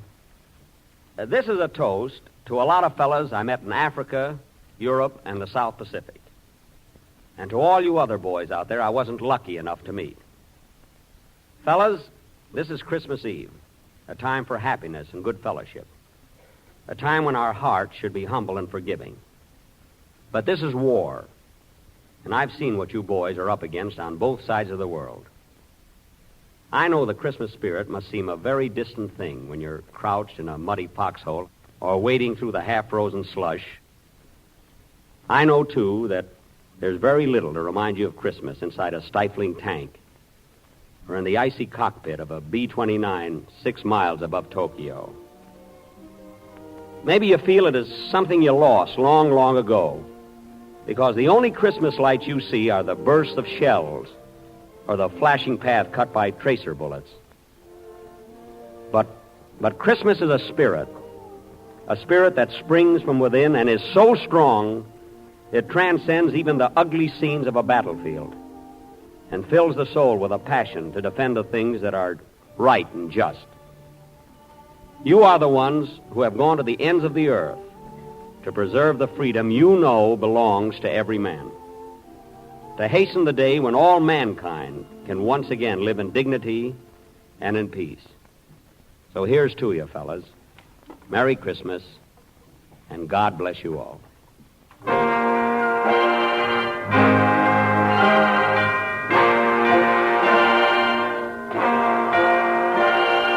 This is a toast to a lot of fellas I met in Africa, Europe, and the South Pacific. And to all you other boys out there I wasn't lucky enough to meet. Fellas, this is Christmas Eve, a time for happiness and good fellowship, a time when our hearts should be humble and forgiving. But this is war, and I've seen what you boys are up against on both sides of the world. I know the Christmas spirit must seem a very distant thing when you're crouched in a muddy foxhole or wading through the half-frozen slush. I know, too, that there's very little to remind you of Christmas inside a stifling tank or in the icy cockpit of a B-29 6 miles above Tokyo. Maybe you feel it as something you lost long, long ago, because the only Christmas lights you see are the bursts of shells or the flashing path cut by tracer bullets. But Christmas is a spirit that springs from within and is so strong it transcends even the ugly scenes of a battlefield and fills the soul with a passion to defend the things that are right and just. You are the ones who have gone to the ends of the earth to preserve the freedom you know belongs to every man, to hasten the day when all mankind can once again live in dignity and in peace. So here's to you, fellas. Merry Christmas, and God bless you all.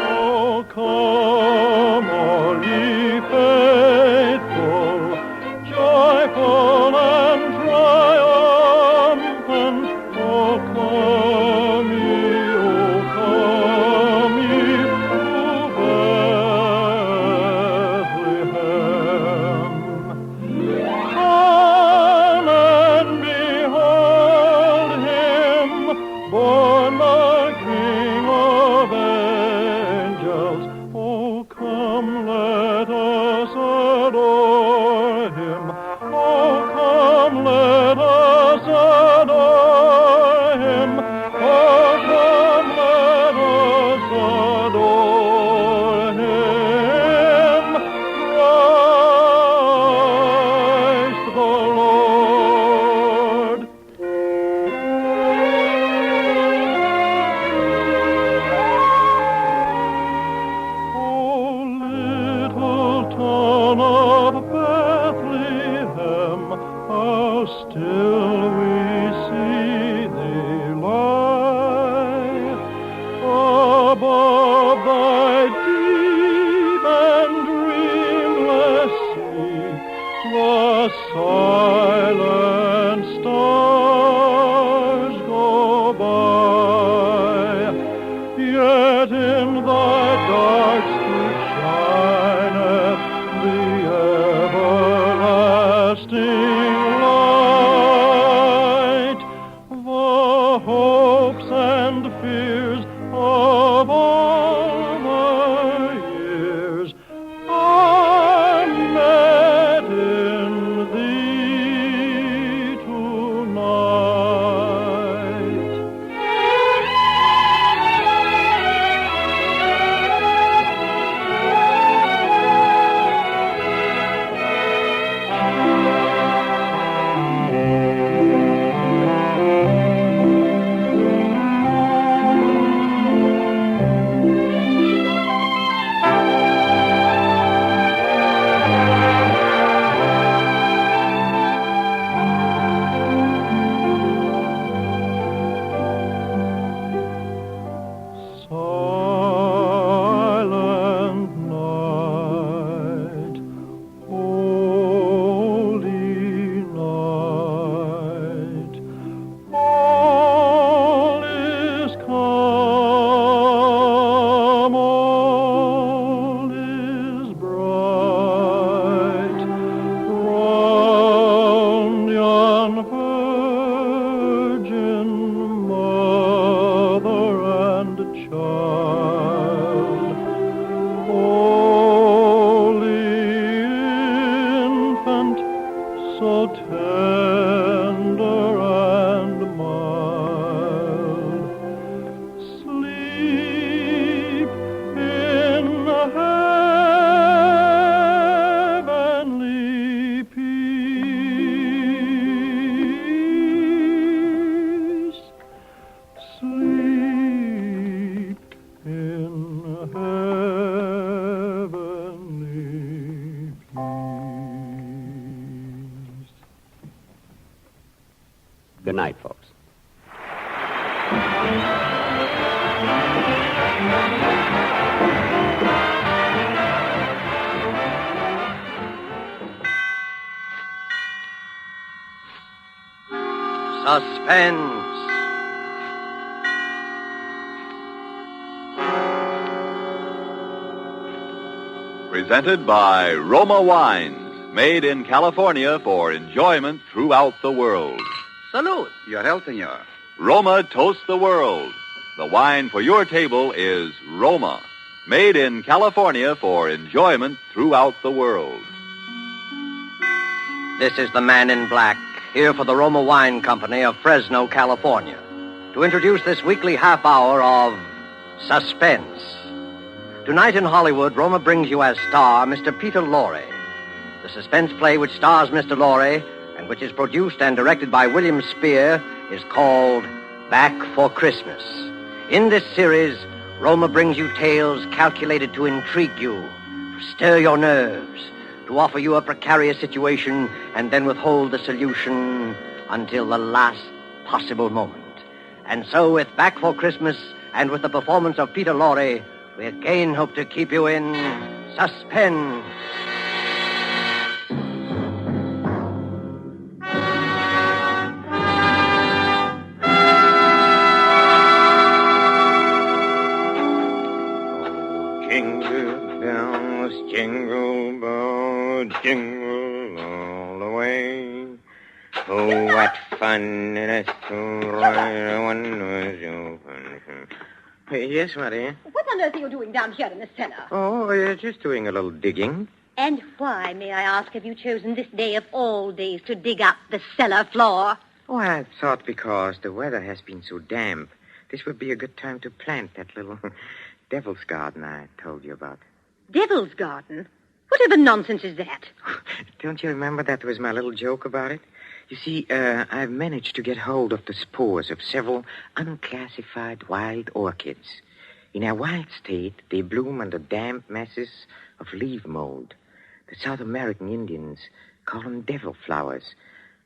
Oh, come, all ye faithful, joyful and triumphant. Oh, come ye to Bethlehem. Come and behold him, born the King of angels. Oh, come, let us adore him. Oh, come, let us adore him. Oh, come, let us adore him. Christ the Lord. Oh, little town of Bethlehem, how still we see thee lie above thy deep and dreamless sea. The silent stars go by, yet in thy dark street shineth the everlasting light. The hopes and fears of all the years are met in thee. Good night, folks. Suspense. Presented by Roma Wines, made in California for enjoyment throughout the world. Salute. Your health, senor. Roma toasts the world. The wine for your table is Roma, made in California for enjoyment throughout the world. This is the Man in Black, here for the Roma Wine Company of Fresno, California, to introduce this weekly half hour of Suspense. Tonight in Hollywood, Roma brings you as star Mr. Peter Lorre. The suspense play which stars Mr. Lorre and which is produced and directed by William Spear is called Back for Christmas. In this series, Roma brings you tales calculated to intrigue you, to stir your nerves, to offer you a precarious situation and then withhold the solution until the last possible moment. And so, with Back for Christmas and with the performance of Peter Lorre, we again hope to keep you in suspense. Jingle bells, jingle bells, jingle all the way. Oh, what fun it is to ride a one-horse open. Yes, Maria? What on earth are you doing down here in the cellar? Oh, just doing a little digging. And why, may I ask, have you chosen this day of all days to dig up the cellar floor? Oh, I thought because the weather has been so damp, this would be a good time to plant that little devil's garden I told you about. Devil's garden? Whatever nonsense is that? Don't you remember that was my little joke about it? You see, I've managed to get hold of the spores of several unclassified wild orchids. In their wild state, they bloom under damp masses of leaf mold. The South American Indians call them devil flowers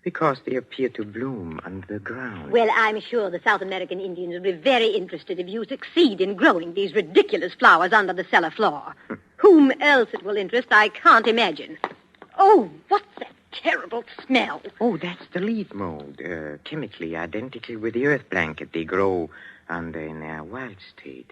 because they appear to bloom under the ground. Well, I'm sure the South American Indians will be very interested if you succeed in growing these ridiculous flowers under the cellar floor. Whom else it will interest, I can't imagine. Oh, what's that terrible smell? Oh, that's the leaf mold, chemically identical with the earth blanket they grow under in their wild state.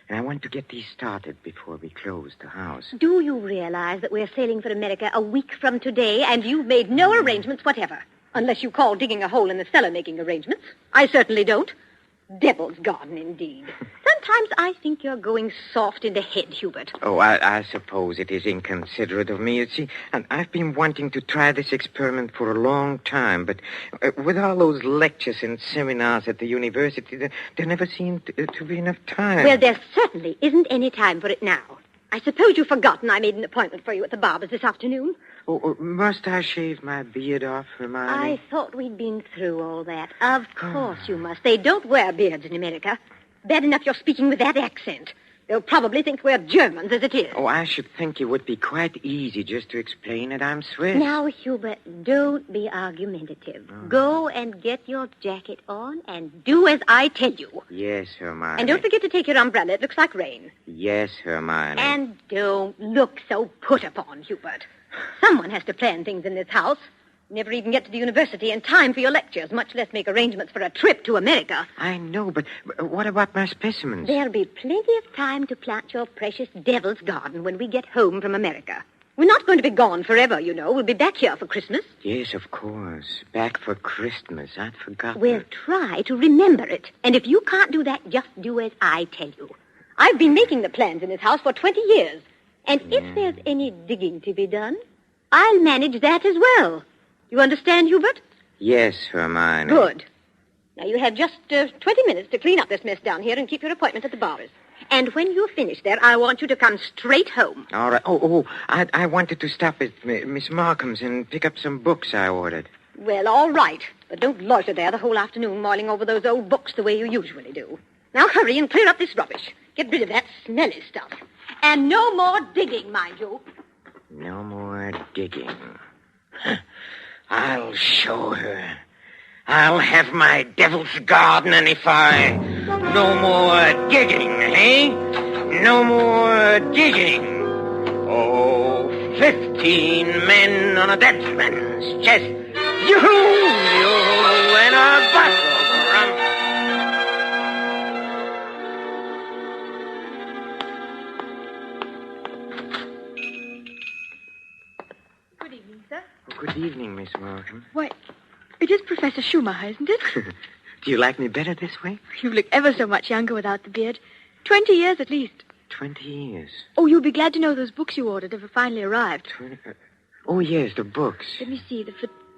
And I want to get these started before we close the house. Do you realize that we're sailing for America a week from today, and you've made no arrangements whatever? Unless you call digging a hole in the cellar making arrangements. I certainly don't. Devil's garden, indeed. Sometimes I think you're going soft in the head, Hubert. Oh, I suppose it is inconsiderate of me. You see, and I've been wanting to try this experiment for a long time, but with all those lectures and seminars at the university, there never seemed to be enough time. Well, there certainly isn't any time for it now. I suppose you've forgotten I made an appointment for you at the barber's this afternoon. Oh, must I shave my beard off, Hermione? I thought we'd been through all that. Of course you must. They don't wear beards in America. Bad enough you're speaking with that accent. They'll probably think we're Germans as it is. Oh, I should think it would be quite easy just to explain that I'm Swiss. Now, Hubert, don't be argumentative. Oh. Go and get your jacket on and do as I tell you. Yes, Hermione. And don't forget to take your umbrella. It looks like rain. Yes, Hermione. And don't look so put upon, Hubert. Someone has to plan things in this house. Never even get to the university in time for your lectures, much less make arrangements for a trip to America. I know, but what about my specimens? There'll be plenty of time to plant your precious devil's garden when we get home from America. We're not going to be gone forever, you know. We'll be back here for Christmas. Yes, of course. Back for Christmas. I'd forgotten. We'll try to remember it. And if you can't do that, just do as I tell you. I've been making the plans in this house for 20 years. And if there's any digging to be done, I'll manage that as well. You understand, Hubert? Yes, Hermione. Good. Now, you have just 20 minutes to clean up this mess down here and keep your appointment at the barber's. And when you're finished there, I want you to come straight home. All right. I wanted to stop at Miss Markham's and pick up some books I ordered. Well, all right. But don't loiter there the whole afternoon mulling over those old books the way you usually do. Now, hurry and clear up this rubbish. Get rid of that smelly stuff. And no more digging, mind you. No more digging. I'll show her. I'll have my devil's garden, and if I... No more digging, eh? No more digging. Oh, 15 men on a dead man's chest. Yoo-hoo, and a bottle of rum. Good evening, sir. Oh, good evening, Miss Markham. Why, it is Professor Schumacher, isn't it? Do you like me better this way? You look ever so much younger without the beard. 20 years at least. 20 years. Oh, you'll be glad to know those books you ordered have finally arrived. Oh, yes, the books. Let me see.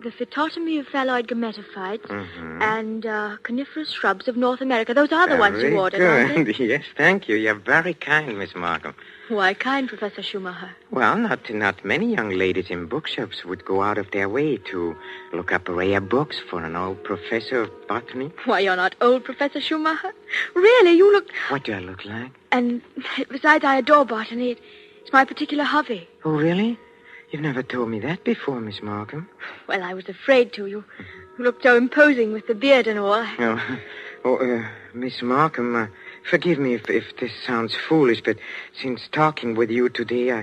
The Phytotomy of Phalloid Gametophytes and Coniferous Shrubs of North America. Those are the ones you ordered, aren't they? Yes, thank you. You're very kind, Miss Markham. Why kind, Professor Schumacher? Well, not many young ladies in bookshops would go out of their way to look up rare books for an old professor of botany. Why, you're not old, Professor Schumacher. Really, you look... What do I look like? And besides, I adore botany. It's my particular hobby. Oh, really? You've never told me that before, Miss Markham. Well, I was afraid to. You looked so imposing with the beard and all. Miss Markham, forgive me if this sounds foolish, but since talking with you today,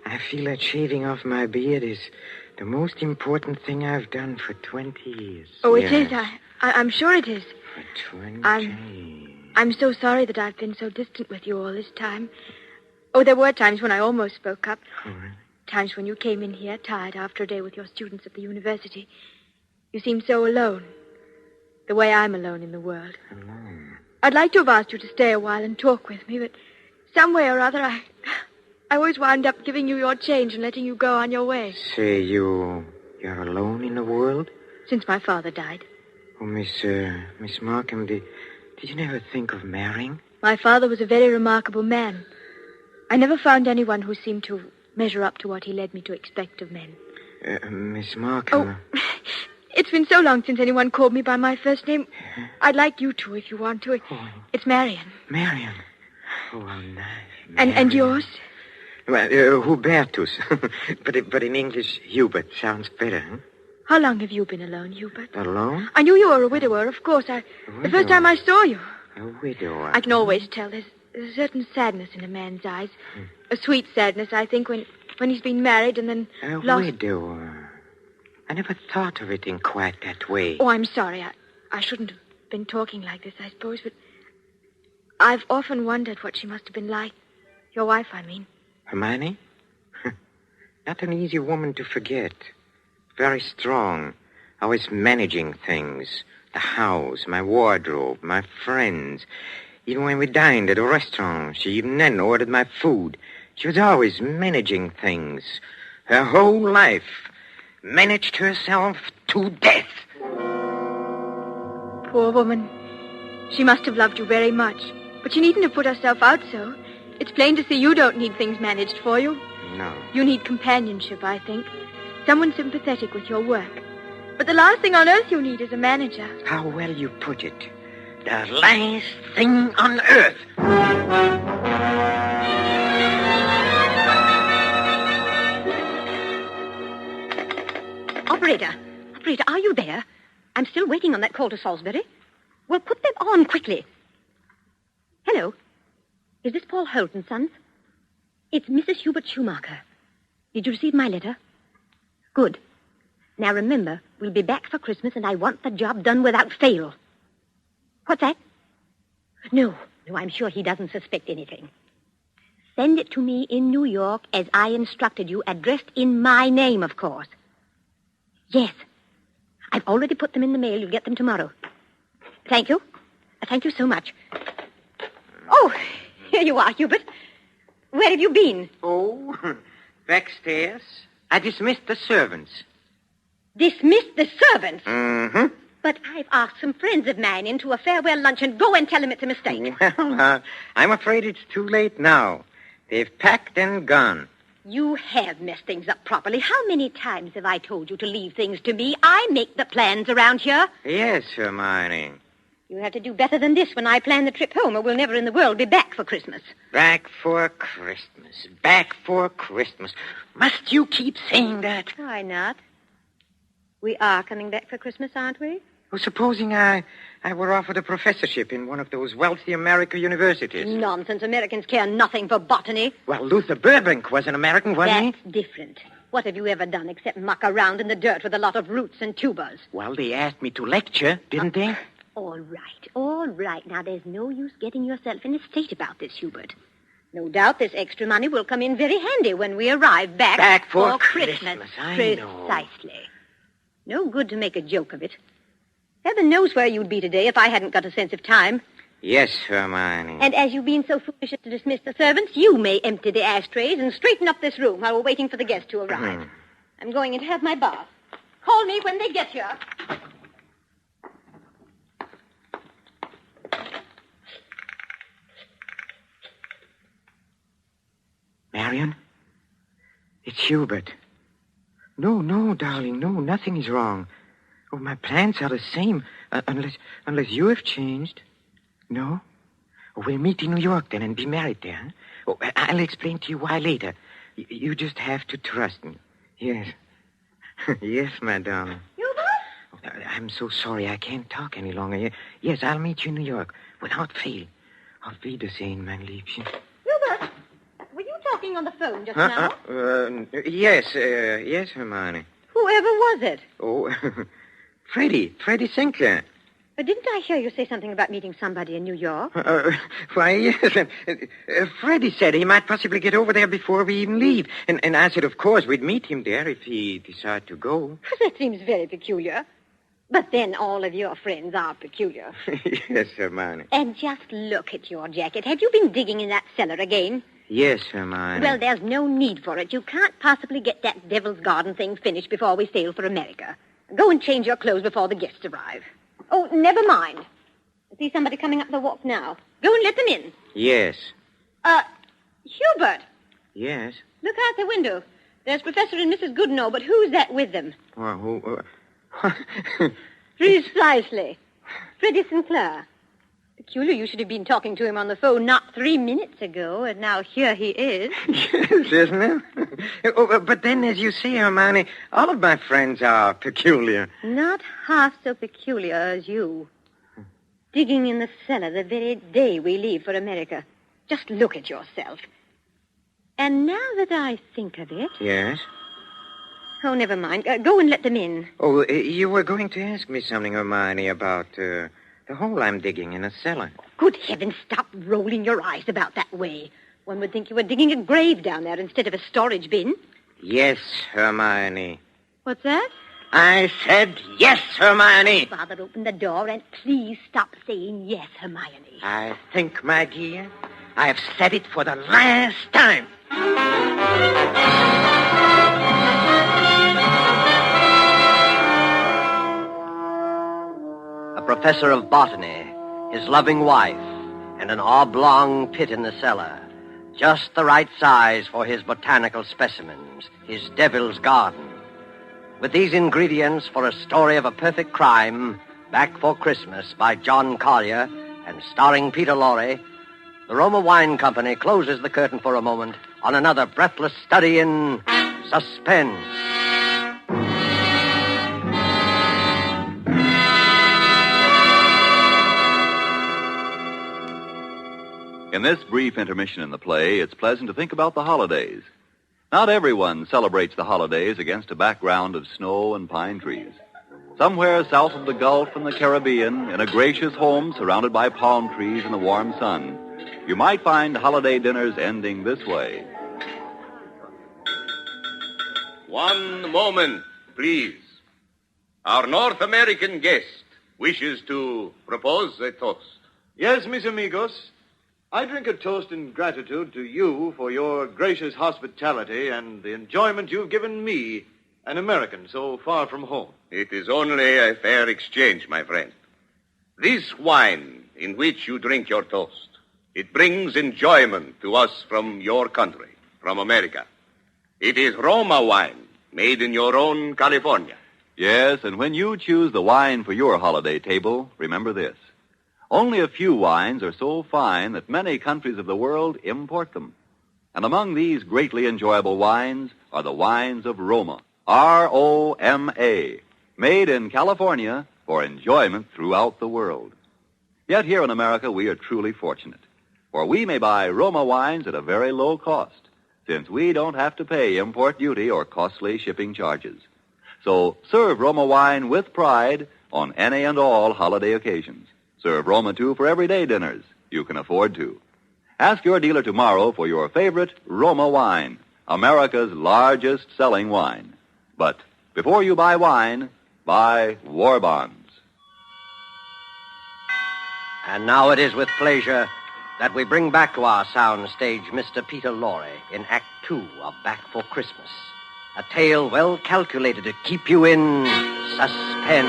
I feel that shaving off my beard is the most important thing I've done for 20 years. Oh, it is. I'm sure it is. For 20 I'm so sorry that I've been so distant with you all this time. Oh, there were times when I almost spoke up. Oh, really? Times when you came in here, tired after a day with your students at the university. You seemed so alone. The way I'm alone in the world. Alone? I'd like to have asked you to stay a while and talk with me, but some way or other, I always wound up giving you your change and letting you go on your way. Say, you're alone in the world? Since my father died. Oh, Miss Markham, did you never think of marrying? My father was a very remarkable man. I never found anyone who seemed to measure up to what he led me to expect of men. Miss Markham... Oh, it's been so long since anyone called me by my first name. I'd like you to, if you want to. It's Marion. Marion? Oh, how nice. And yours? Well, Hubertus. but in English, Hubert sounds better, huh? How long have you been alone, Hubert? Alone? I knew you were a widower, of course. The first time I saw you. A widower? I can always tell. There's a certain sadness in a man's eyes. A sweet sadness, I think, when he's been married and then lost... A widower. I never thought of it in quite that way. Oh, I'm sorry. I shouldn't have been talking like this, I suppose, but I've often wondered what she must have been like. Your wife, I mean. Hermione? Not an easy woman to forget. Very strong. Always managing things. The house, my wardrobe, my friends. Even when we dined at a restaurant, she even then ordered my food. She was always managing things. Her whole life. Managed herself to death. Poor woman. She must have loved you very much. But she needn't have put herself out so. It's plain to see you don't need things managed for you. No. You need companionship, I think. Someone sympathetic with your work. But the last thing on earth you need is a manager. How well you put it. The last thing on earth. Operator, are you there? I'm still waiting on that call to Salisbury. Well, put them on quickly. Hello. Is this Paul Holt and Sons? It's Mrs. Hubert Schumacher. Did you receive my letter? Good. Now remember, we'll be back for Christmas and I want the job done without fail. What's that? No, I'm sure he doesn't suspect anything. Send it to me in New York as I instructed you, addressed in my name, of course. Yes. I've already put them in the mail. You'll get them tomorrow. Thank you. Thank you so much. Oh, here you are, Hubert. Where have you been? Oh, backstairs. I dismissed the servants. Dismissed the servants? Mm-hmm. But I've asked some friends of mine into a farewell luncheon. Go and tell them it's a mistake. Well, I'm afraid it's too late now. They've packed and gone. You have messed things up properly. How many times have I told you to leave things to me? I make the plans around here. Yes, Hermione. You have to do better than this when I plan the trip home, or we'll never in the world be back for Christmas. Back for Christmas. Back for Christmas. Must you keep saying that? Why not? We are coming back for Christmas, aren't we? Well, supposing I were offered a professorship in one of those wealthy American universities. Nonsense. Americans care nothing for botany. Well, Luther Burbank was an American, wasn't he? That's different. What have you ever done except muck around in the dirt with a lot of roots and tubers? Well, they asked me to lecture, didn't they? All right. Now, there's no use getting yourself in a state about this, Hubert. No doubt this extra money will come in very handy when we arrive back for Christmas. I know. Precisely. No good to make a joke of it. Heaven knows where you'd be today if I hadn't got a sense of time. Yes, Hermione. And as you've been so foolish as to dismiss the servants, you may empty the ashtrays and straighten up this room while we're waiting for the guests to arrive. I'm going in to have my bath. Call me when they get here. Marion? It's Hubert. No, darling, no, nothing is wrong. Oh, my plans are the same, unless you have changed. No? Oh, we'll meet in New York then and be married there. Huh? Oh, I'll explain to you why later. You just have to trust me. Yes. Yes, my darling. Hubert? Oh, I'm so sorry I can't talk any longer. Yes, I'll meet you in New York without fail. Auf Wiedersehen, mein Liebchen. Hubert, were you talking on the phone just now? Yes, Hermione. Whoever was it? Oh, Freddie Sinclair. Didn't I hear you say something about meeting somebody in New York? Why, yes. Freddie said he might possibly get over there before we even leave. And I said, of course, we'd meet him there if he decided to go. That seems very peculiar. But then all of your friends are peculiar. Yes, Hermione. And just look at your jacket. Have you been digging in that cellar again? Yes, Hermione. Well, there's no need for it. You can't possibly get that Devil's Garden thing finished before we sail for America. Go and change your clothes before the guests arrive. Oh, never mind. I see somebody coming up the walk now. Go and let them in. Yes. Hubert. Yes? Look out the window. There's Professor and Mrs. Goodenough, but who's that with them? Well, who... Precisely. Freddie Sinclair. Peculiar you should have been talking to him on the phone not 3 minutes ago, and now here he is. Yes, isn't it? But then, as you say, Hermione, all of my friends are peculiar. Not half so peculiar as you. Digging in the cellar the very day we leave for America. Just look at yourself. And now that I think of it... Yes? Oh, never mind. Go and let them in. Oh, you were going to ask me something, Hermione, about... the hole I'm digging in a cellar. Good heavens, stop rolling your eyes about that way. One would think you were digging a grave down there instead of a storage bin. Yes, Hermione. What's that? I said yes, Hermione. Father, open the door and please stop saying yes, Hermione. I think, my dear, I've said it for the last time. Professor of botany, his loving wife, and an oblong pit in the cellar. Just the right size for his botanical specimens, his devil's garden. With these ingredients for a story of a perfect crime, Back for Christmas by John Collier and starring Peter Lorre, the Roma Wine Company closes the curtain for a moment on another breathless study in suspense. In this brief intermission in the play, it's pleasant to think about the holidays. Not everyone celebrates the holidays against a background of snow and pine trees. Somewhere south of the Gulf and the Caribbean, in a gracious home surrounded by palm trees in the warm sun, you might find holiday dinners ending this way. One moment, please. Our North American guest wishes to propose a toast. Yes, mis amigos. I drink a toast in gratitude to you for your gracious hospitality and the enjoyment you've given me, an American so far from home. It is only a fair exchange, my friend. This wine in which you drink your toast, it brings enjoyment to us from your country, from America. It is Roma wine, made in your own California. Yes, and when you choose the wine for your holiday table, remember this. Only a few wines are so fine that many countries of the world import them. And among these greatly enjoyable wines are the wines of Roma, R-O-M-A, made in California for enjoyment throughout the world. Yet here in America, we are truly fortunate, for we may buy Roma wines at a very low cost, since we don't have to pay import duty or costly shipping charges. So serve Roma wine with pride on any and all holiday occasions. Serve Roma, too, for everyday dinners you can afford to. Ask your dealer tomorrow for your favorite Roma wine, America's largest selling wine. But before you buy wine, buy war bonds. And now it is with pleasure that we bring back to our sound stage Mr. Peter Lorre in Act 2 of Back for Christmas. A tale well calculated to keep you in suspense.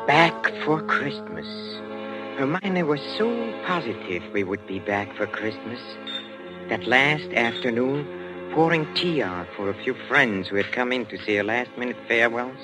Back for Christmas. Hermione was so positive we would be back for Christmas. That last afternoon, pouring tea out for a few friends who had come in to say her last-minute farewells,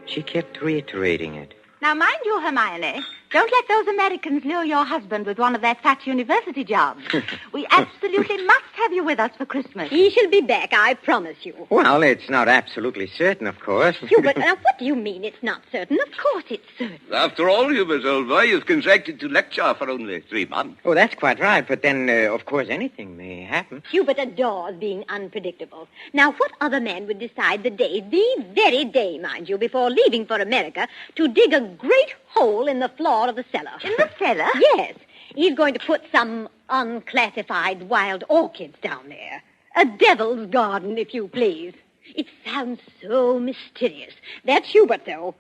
she kept reiterating it. Now, mind you, Hermione, don't let those Americans lure your husband with one of their fat university jobs. We absolutely must have you with us for Christmas. He shall be back, I promise you. Well, it's not absolutely certain, of course. Hubert, now what do you mean it's not certain? Of course it's certain. After all, Hubert, old boy, you've contracted to lecture for only 3 months. Oh, that's quite right, but then, of course, anything may happen. Hubert adores being unpredictable. Now, what other man would decide the very day, mind you, before leaving for America, to dig a great hole in the floor of the cellar? In the cellar? Yes. He's going to put some unclassified wild orchids down there. A devil's garden, if you please. It sounds so mysterious. That's Hubert, though.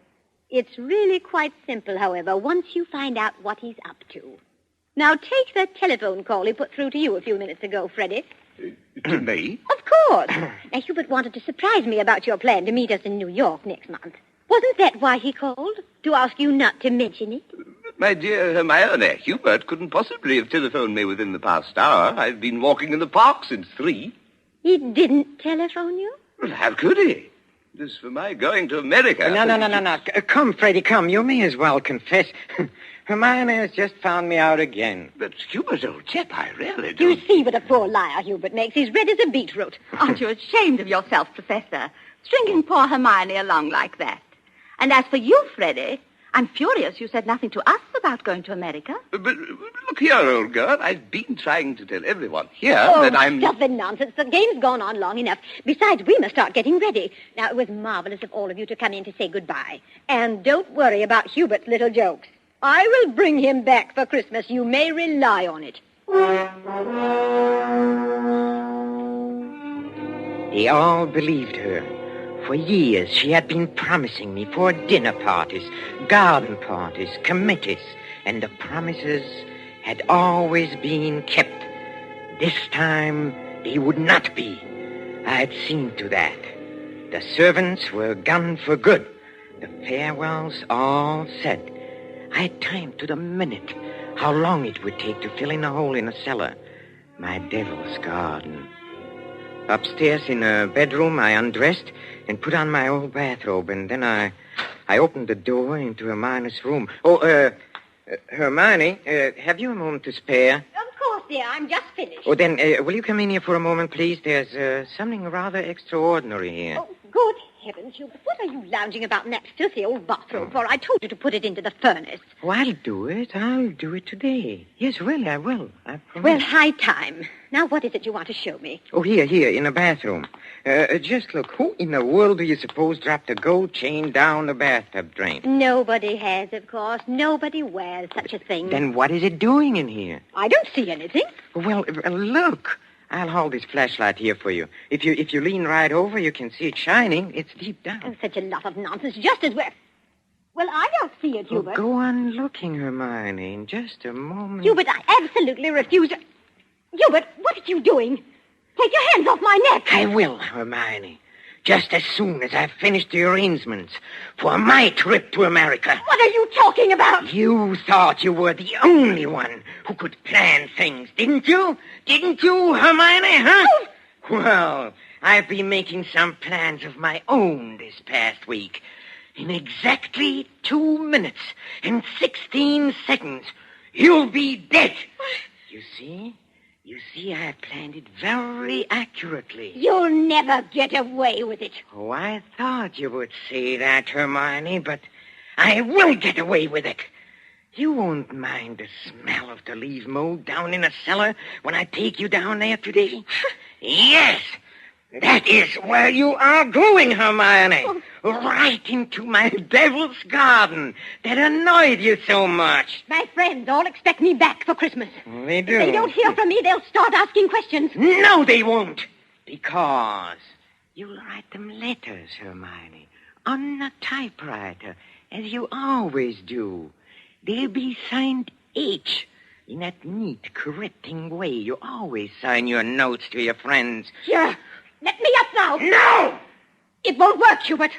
It's really quite simple, however, once you find out what he's up to. Now, take that telephone call he put through to you a few minutes ago, Freddie. To me? Of course. Now, Hubert wanted to surprise me about your plan to meet us in New York next month. Wasn't that why he called? To ask you not to mention it? My dear Hermione, Hubert couldn't possibly have telephoned me within the past hour. I've been walking in the park since 3. He didn't telephone you? Well, how could he? It is for my going to America. No. Come, Freddie, come. You may as well confess. Hermione has just found me out again. But, Hubert, old chap, I really don't... You see what a poor liar Hubert makes. He's red as a beetroot. Aren't you ashamed of yourself, Professor? Stringing poor Hermione along like that. And as for you, Freddie, I'm furious you said nothing to us about going to America. But look here, old girl. I've been trying to tell everyone here that I'm... Stuff and nonsense. The game's gone on long enough. Besides, we must start getting ready. Now, it was marvelous of all of you to come in to say goodbye. And don't worry about Hubert's little jokes. I will bring him back for Christmas. You may rely on it. They all believed her. For years, she had been promising me for dinner parties, garden parties, committees, and the promises had always been kept. This time, they would not be. I had seen to that. The servants were gone for good. The farewells all said. I had timed to the minute how long it would take to fill in a hole in the cellar. My devil's garden. Upstairs in a bedroom, I undressed and put on my old bathrobe, and then I opened the door into Hermione's room. Hermione, have you a moment to spare? Of course, dear. I'm just finished. Oh, then, will you come in here for a moment, please? There's something rather extraordinary here. Oh, good heavens, Hubert. What are you lounging about in that filthy old bathrobe for? I told you to put it into the furnace. Oh, I'll do it. I'll do it today. Yes, really, I will. I promise. Well, high time. Now, what is it you want to show me? Oh, here, in the bathroom. Just look, who in the world do you suppose dropped a gold chain down the bathtub drain? Nobody has, of course. Nobody wears such a thing. Then what is it doing in here? I don't see anything. Well, look. I'll hold this flashlight here for you. If you lean right over, you can see it shining. It's deep down. Oh, such a lot of nonsense. Just as well. Well, I don't see it, Hubert. Go on looking, Hermione, in just a moment. Hubert, I absolutely refuse. Hubert, what are you doing? Take your hands off my neck. I will, Hermione. Just as soon as I've finished the arrangements for my trip to America. What are you talking about? You thought you were the only one who could plan things, didn't you? Didn't you, Hermione, huh? Oh. Well, I've been making some plans of my own this past week. In exactly 2 minutes and 16 seconds, You'll be dead. You see? You see, I planned it very accurately. You'll never get away with it. Oh, I thought you would say that, Hermione, but I will get away with it. You won't mind the smell of the leaf mold down in the cellar when I take you down there today? Yes, that is where you are going, Hermione. Right into my devil's garden that annoyed you so much. My friends all expect me back for Christmas. They do. If they don't hear from me, they'll start asking questions. No, they won't. Because you'll write them letters, Hermione, on a typewriter, as you always do. They'll be signed H, in that neat, correcting way you always sign your notes to your friends. Here, let me up now. No! It won't work, Hubert.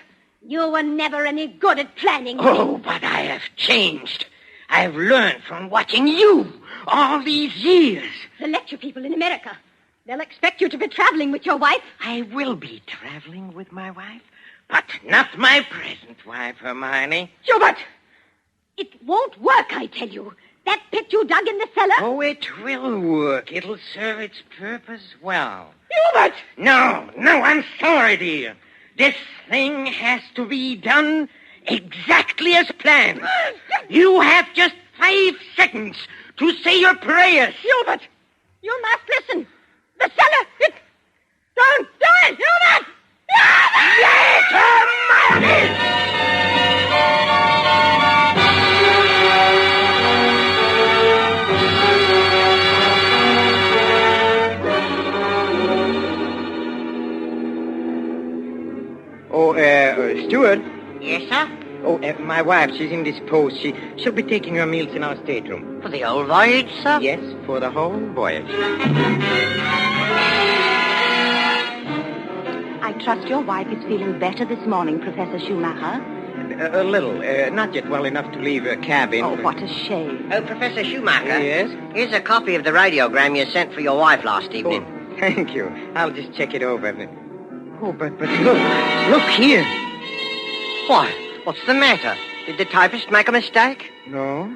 You were never any good at planning. Oh, but I have changed. I've learned from watching you all these years. The lecture people in America. They'll expect you to be traveling with your wife. I will be traveling with my wife, but not my present wife, Hermione. Hubert! It won't work, I tell you. That pit you dug in the cellar... Oh, it will work. It'll serve its purpose well. Hubert! No, I'm sorry, dear. This thing has to be done exactly as planned. You have just 5 seconds to say your prayers. Hubert, you must listen. The cellar, Don't do it, Hubert! Yes, Hermione! Oh, Steward? Yes, sir? Oh, my wife, she's indisposed. She'll be taking her meals in our stateroom. For the old voyage, sir? Yes, for the whole voyage. I trust your wife is feeling better this morning, Professor Schumacher. A little. Not yet well enough to leave her cabin. Oh, what a shame. Oh, Professor Schumacher. Yes? Here's a copy of the radiogram you sent for your wife last evening. Oh, thank you. I'll just check it over. Oh, but look here. What? What's the matter? Did the typist make a mistake? No.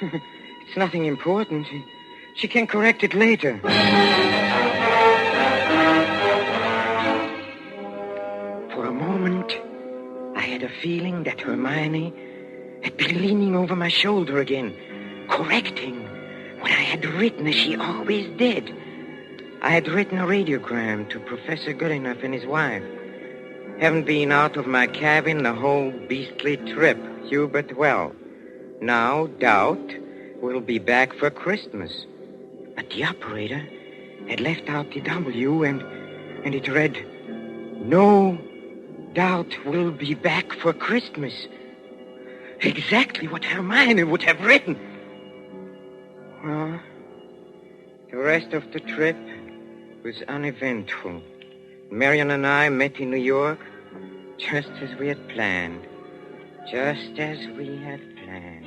It's nothing important. She can correct it later. For a moment, I had a feeling that Hermione had been leaning over my shoulder again, correcting what I had written as she always did. I had written a radiogram to Professor Goodenough and his wife. Haven't been out of my cabin the whole beastly trip, Hubert. Well, now Doubt will be back for Christmas. But the operator had left out the W, and it read, No Doubt will be back for Christmas. Exactly what Hermione would have written. Well, the rest of the trip was uneventful. Marion and I met in New York just as we had planned. Just as we had planned.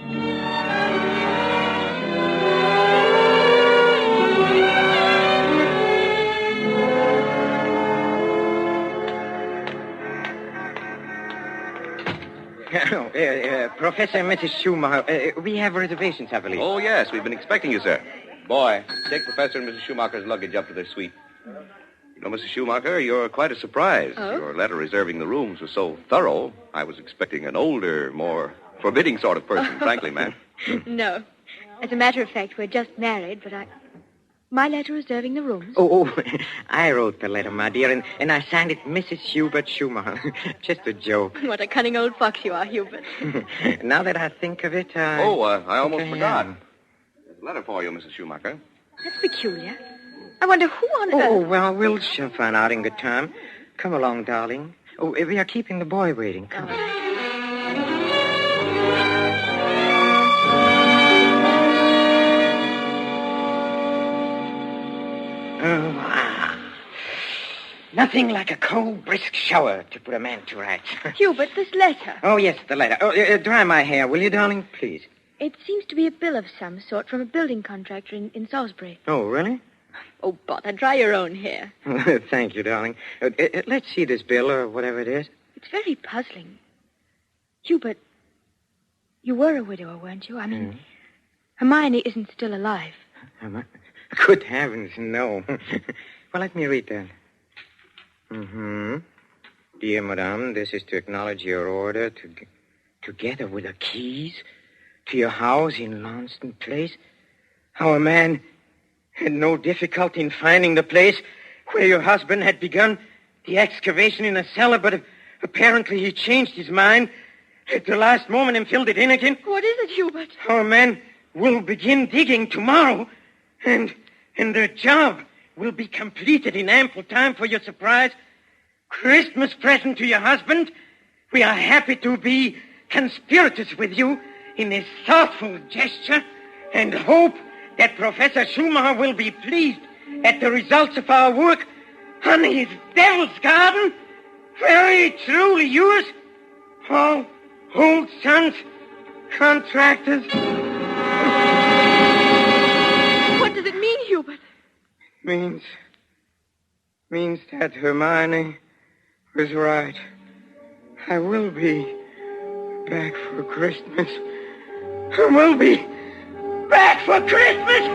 Professor and Mrs. Schumacher, we have reservations, I believe. Oh, yes, we've been expecting you, sir. Boy, take Professor and Mrs. Schumacher's luggage up to their suite. You know, Mrs. Schumacher, you're quite a surprise. Oh? Your letter reserving the rooms was so thorough, I was expecting an older, more forbidding sort of person, frankly, ma'am. No. As a matter of fact, we're just married, but my letter reserving the rooms. Oh, I wrote the letter, my dear, and I signed it Mrs. Hubert Schumacher. Just a joke. What a cunning old fox you are, Hubert. Now that I think of it, I almost forgot. There's a letter for you, Mrs. Schumacher. That's peculiar. I wonder who on earth... Oh, well, we'll soon find out in good time. Come along, darling. Oh, we are keeping the boy waiting. Come on. Nothing like a cold, brisk shower to put a man to rights. Hubert, this letter. Oh, yes, the letter. Oh, dry my hair, will you, darling? Please. It seems to be a bill of some sort from a building contractor in Salisbury. Oh, really? Oh, bother. Dry your own hair. Thank you, darling. Let's see this bill, or whatever it is. It's very puzzling. Hubert, you were a widower, weren't you? I mean, Hermione isn't still alive. Good heavens, no. Well, let me read that. Dear Madame, this is to acknowledge your order together with the keys to your house in Launceston Place. Our man had no difficulty in finding the place where your husband had begun the excavation in a cellar, but apparently he changed his mind at the last moment and filled it in again. What is it, Hubert? Our man will begin digging tomorrow, and the job will be completed in ample time for your surprise Christmas present to your husband. We are happy to be conspirators with you in this thoughtful gesture and hope that Professor Schumacher will be pleased at the results of our work on his Devil's Garden. Very truly yours, Paul Holt Sons, Contractors. What does it mean, Hubert? Means that Hermione was right. I will be back for Christmas. I will be back for Christmas.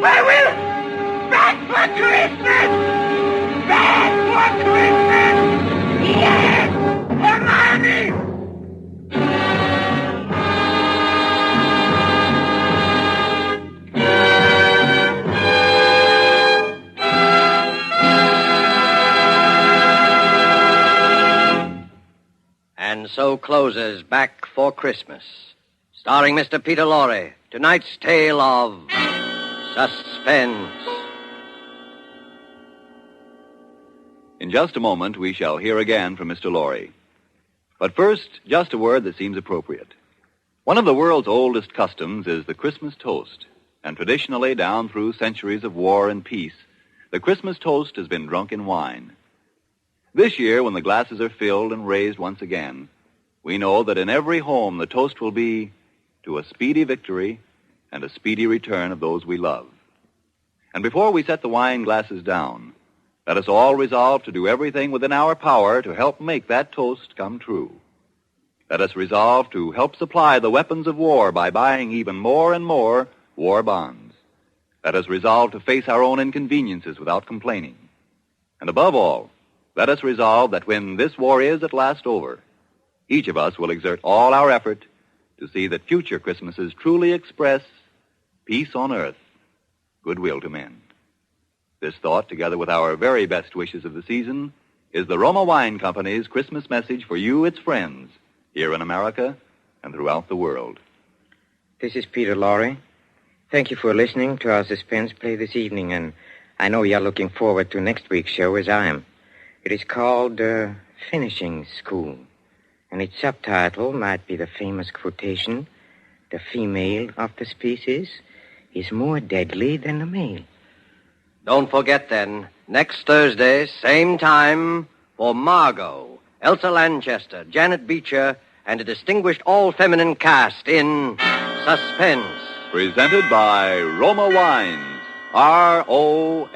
I will back for Christmas. Back for Christmas. Yes, Hermione. And so closes Back for Christmas, starring Mr. Peter Lorre. Tonight's tale of suspense. In just a moment, we shall hear again from Mr. Lorre. But first, just a word that seems appropriate. One of the world's oldest customs is the Christmas toast. And traditionally, down through centuries of war and peace, the Christmas toast has been drunk in wine. This year, when the glasses are filled and raised once again, we know that in every home the toast will be to a speedy victory and a speedy return of those we love. And before we set the wine glasses down, let us all resolve to do everything within our power to help make that toast come true. Let us resolve to help supply the weapons of war by buying even more and more war bonds. Let us resolve to face our own inconveniences without complaining. And above all, let us resolve that when this war is at last over, each of us will exert all our effort to see that future Christmases truly express peace on earth, goodwill to men. This thought, together with our very best wishes of the season, is the Roma Wine Company's Christmas message for you, its friends, here in America and throughout the world. This is Peter Lorre. Thank you for listening to our suspense play this evening, and I know you're looking forward to next week's show as I am. It is called Finishing School, and its subtitle might be the famous quotation, "The female of the species is more deadly than the male." Don't forget, then, next Thursday, same time, for Margot, Elsa Lanchester, Janet Beecher, and a distinguished all-feminine cast in Suspense. Presented by Roma Wines, R-O-M-A.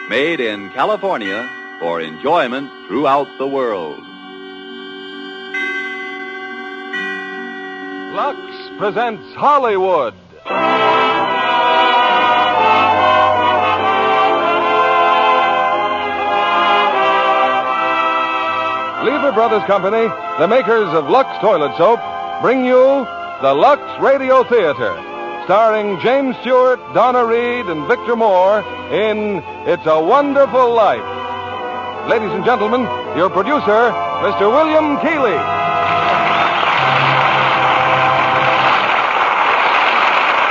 Made in California for enjoyment throughout the world. Lux presents Hollywood. Lever Brothers Company, the makers of Lux Toilet Soap, bring you the Lux Radio Theater, starring James Stewart, Donna Reed, and Victor Moore in It's a Wonderful Life. Ladies and gentlemen, your producer, Mr. William Keighley.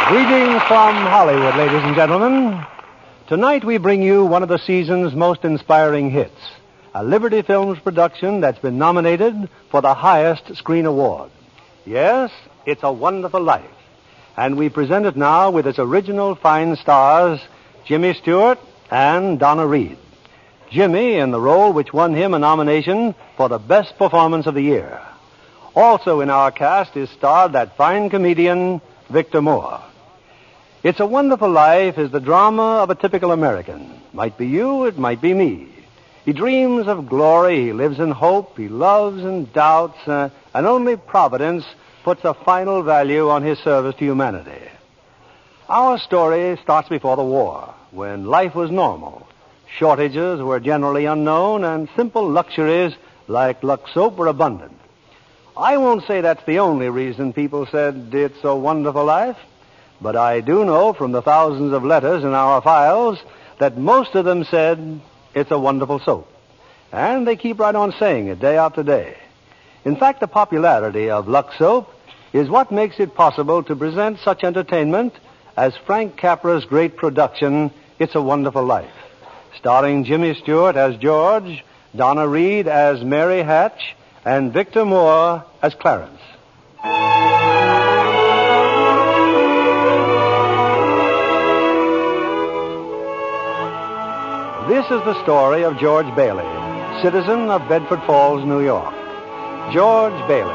Greetings from Hollywood, ladies and gentlemen. Tonight we bring you one of the season's most inspiring hits, a Liberty Films production that's been nominated for the highest screen award. Yes, It's a Wonderful Life. And we present it now with its original fine stars, Jimmy Stewart and Donna Reed. Jimmy in the role which won him a nomination for the best performance of the year. Also in our cast is starred that fine comedian, Victor Moore. It's a Wonderful Life is the drama of a typical American. Might be you, it might be me. He dreams of glory, he lives in hope, he loves and doubts, and only Providence puts a final value on his service to humanity. Our story starts before the war, when life was normal. Shortages were generally unknown, and simple luxuries like Lux soap were abundant. I won't say that's the only reason people said it's a wonderful life, but I do know from the thousands of letters in our files that most of them said it's a wonderful soap. And they keep right on saying it day after day. In fact, the popularity of Lux soap is what makes it possible to present such entertainment as Frank Capra's great production, It's a Wonderful Life, starring Jimmy Stewart as George, Donna Reed as Mary Hatch, and Victor Moore as Clarence. This is the story of George Bailey, citizen of Bedford Falls, New York. George Bailey,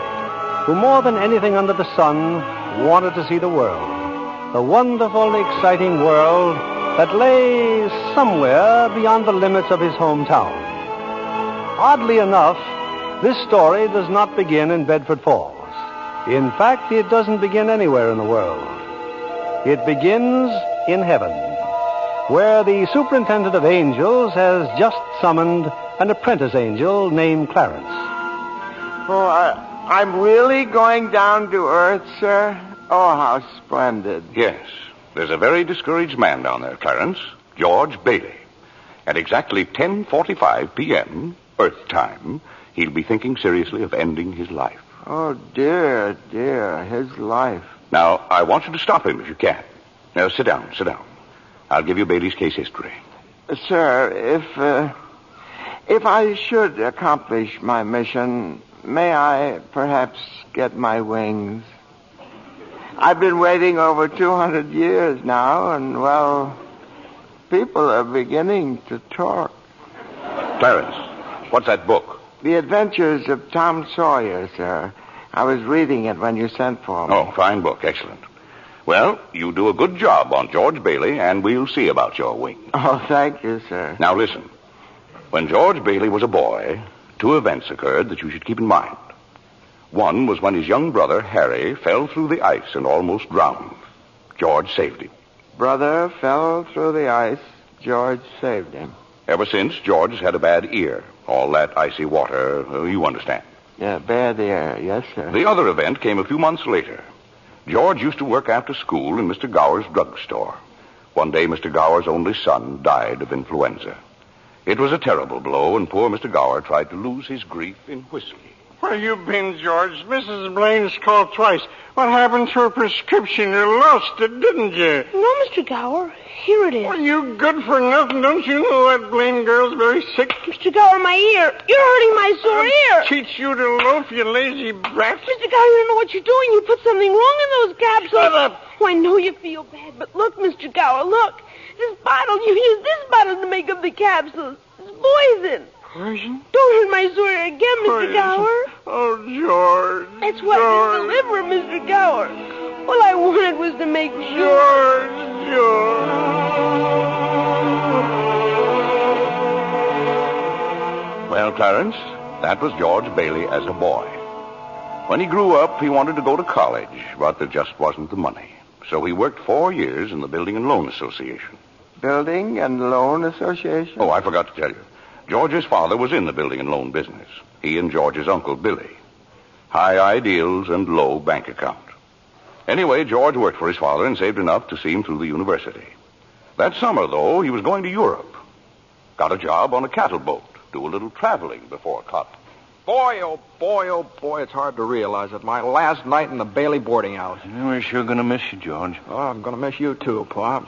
who more than anything under the sun wanted to see the world. The wonderful, exciting world that lay somewhere beyond the limits of his hometown. Oddly enough, this story does not begin in Bedford Falls. In fact, it doesn't begin anywhere in the world. It begins in heaven, where the superintendent of angels has just summoned an apprentice angel named Clarence. Oh, I'm really going down to earth, sir? Oh, how splendid. Yes. There's a very discouraged man down there, Clarence. George Bailey. At exactly 10:45 p.m., Earth time, he'll be thinking seriously of ending his life. Oh, dear, his life. Now, I want you to stop him if you can. Now, sit down. I'll give you Bailey's case history. Sir, if I should accomplish my mission, may I perhaps get my wings? I've been waiting over 200 years now, and, well, people are beginning to talk. Clarence, what's that book? The Adventures of Tom Sawyer, sir. I was reading it when you sent for me. Oh, fine book. Excellent. Well, you do a good job on George Bailey, and we'll see about your wings. Oh, thank you, sir. Now, listen. When George Bailey was a boy, 2 events occurred that you should keep in mind. One was when his young brother, Harry, fell through the ice and almost drowned. George saved him. Brother fell through the ice. George saved him. Ever since, George has had a bad ear. All that icy water, you understand. Yeah, bad ear. Yes, sir. The other event came a few months later. George used to work after school in Mr. Gower's drugstore. One day, Mr. Gower's only son died of influenza. It was a terrible blow, and poor Mr. Gower tried to lose his grief in whiskey. Where you been, George? Mrs. Blaine's called twice. What happened to her prescription? You lost it, didn't you? No, Mr. Gower. Here it is. Well, you good for nothing. Don't you know that Blaine girl's very sick? Mr. Gower, my ear. You're hurting my sore ear. Teach you to loaf, you lazy brat. Mr. Gower, you don't know what you're doing. You put something wrong in those capsules. Shut up. Oh, I know you feel bad, but look, Mr. Gower, look. This bottle, you used this bottle to make up the capsules. It's poison. Poison? Don't hurt my sore ear again, Mr. Gower. Oh, George. That's why it's the liver, Mr. Gower. All I wanted was to make sure. George. Well, Clarence, that was George Bailey as a boy. When he grew up, he wanted to go to college, but there just wasn't the money. So he worked 4 years in the Building and Loan Association. Building and Loan Association? Oh, I forgot to tell you. George's father was in the building and loan business. He and George's uncle, Billy. High ideals and low bank account. Anyway, George worked for his father and saved enough to see him through the university. That summer, though, he was going to Europe. Got a job on a cattle boat. Do a little traveling before college. Boy, oh boy, it's hard to realize it. My last night in the Bailey boarding house. We're sure going to miss you, George. Oh, I'm going to miss you too, Pop.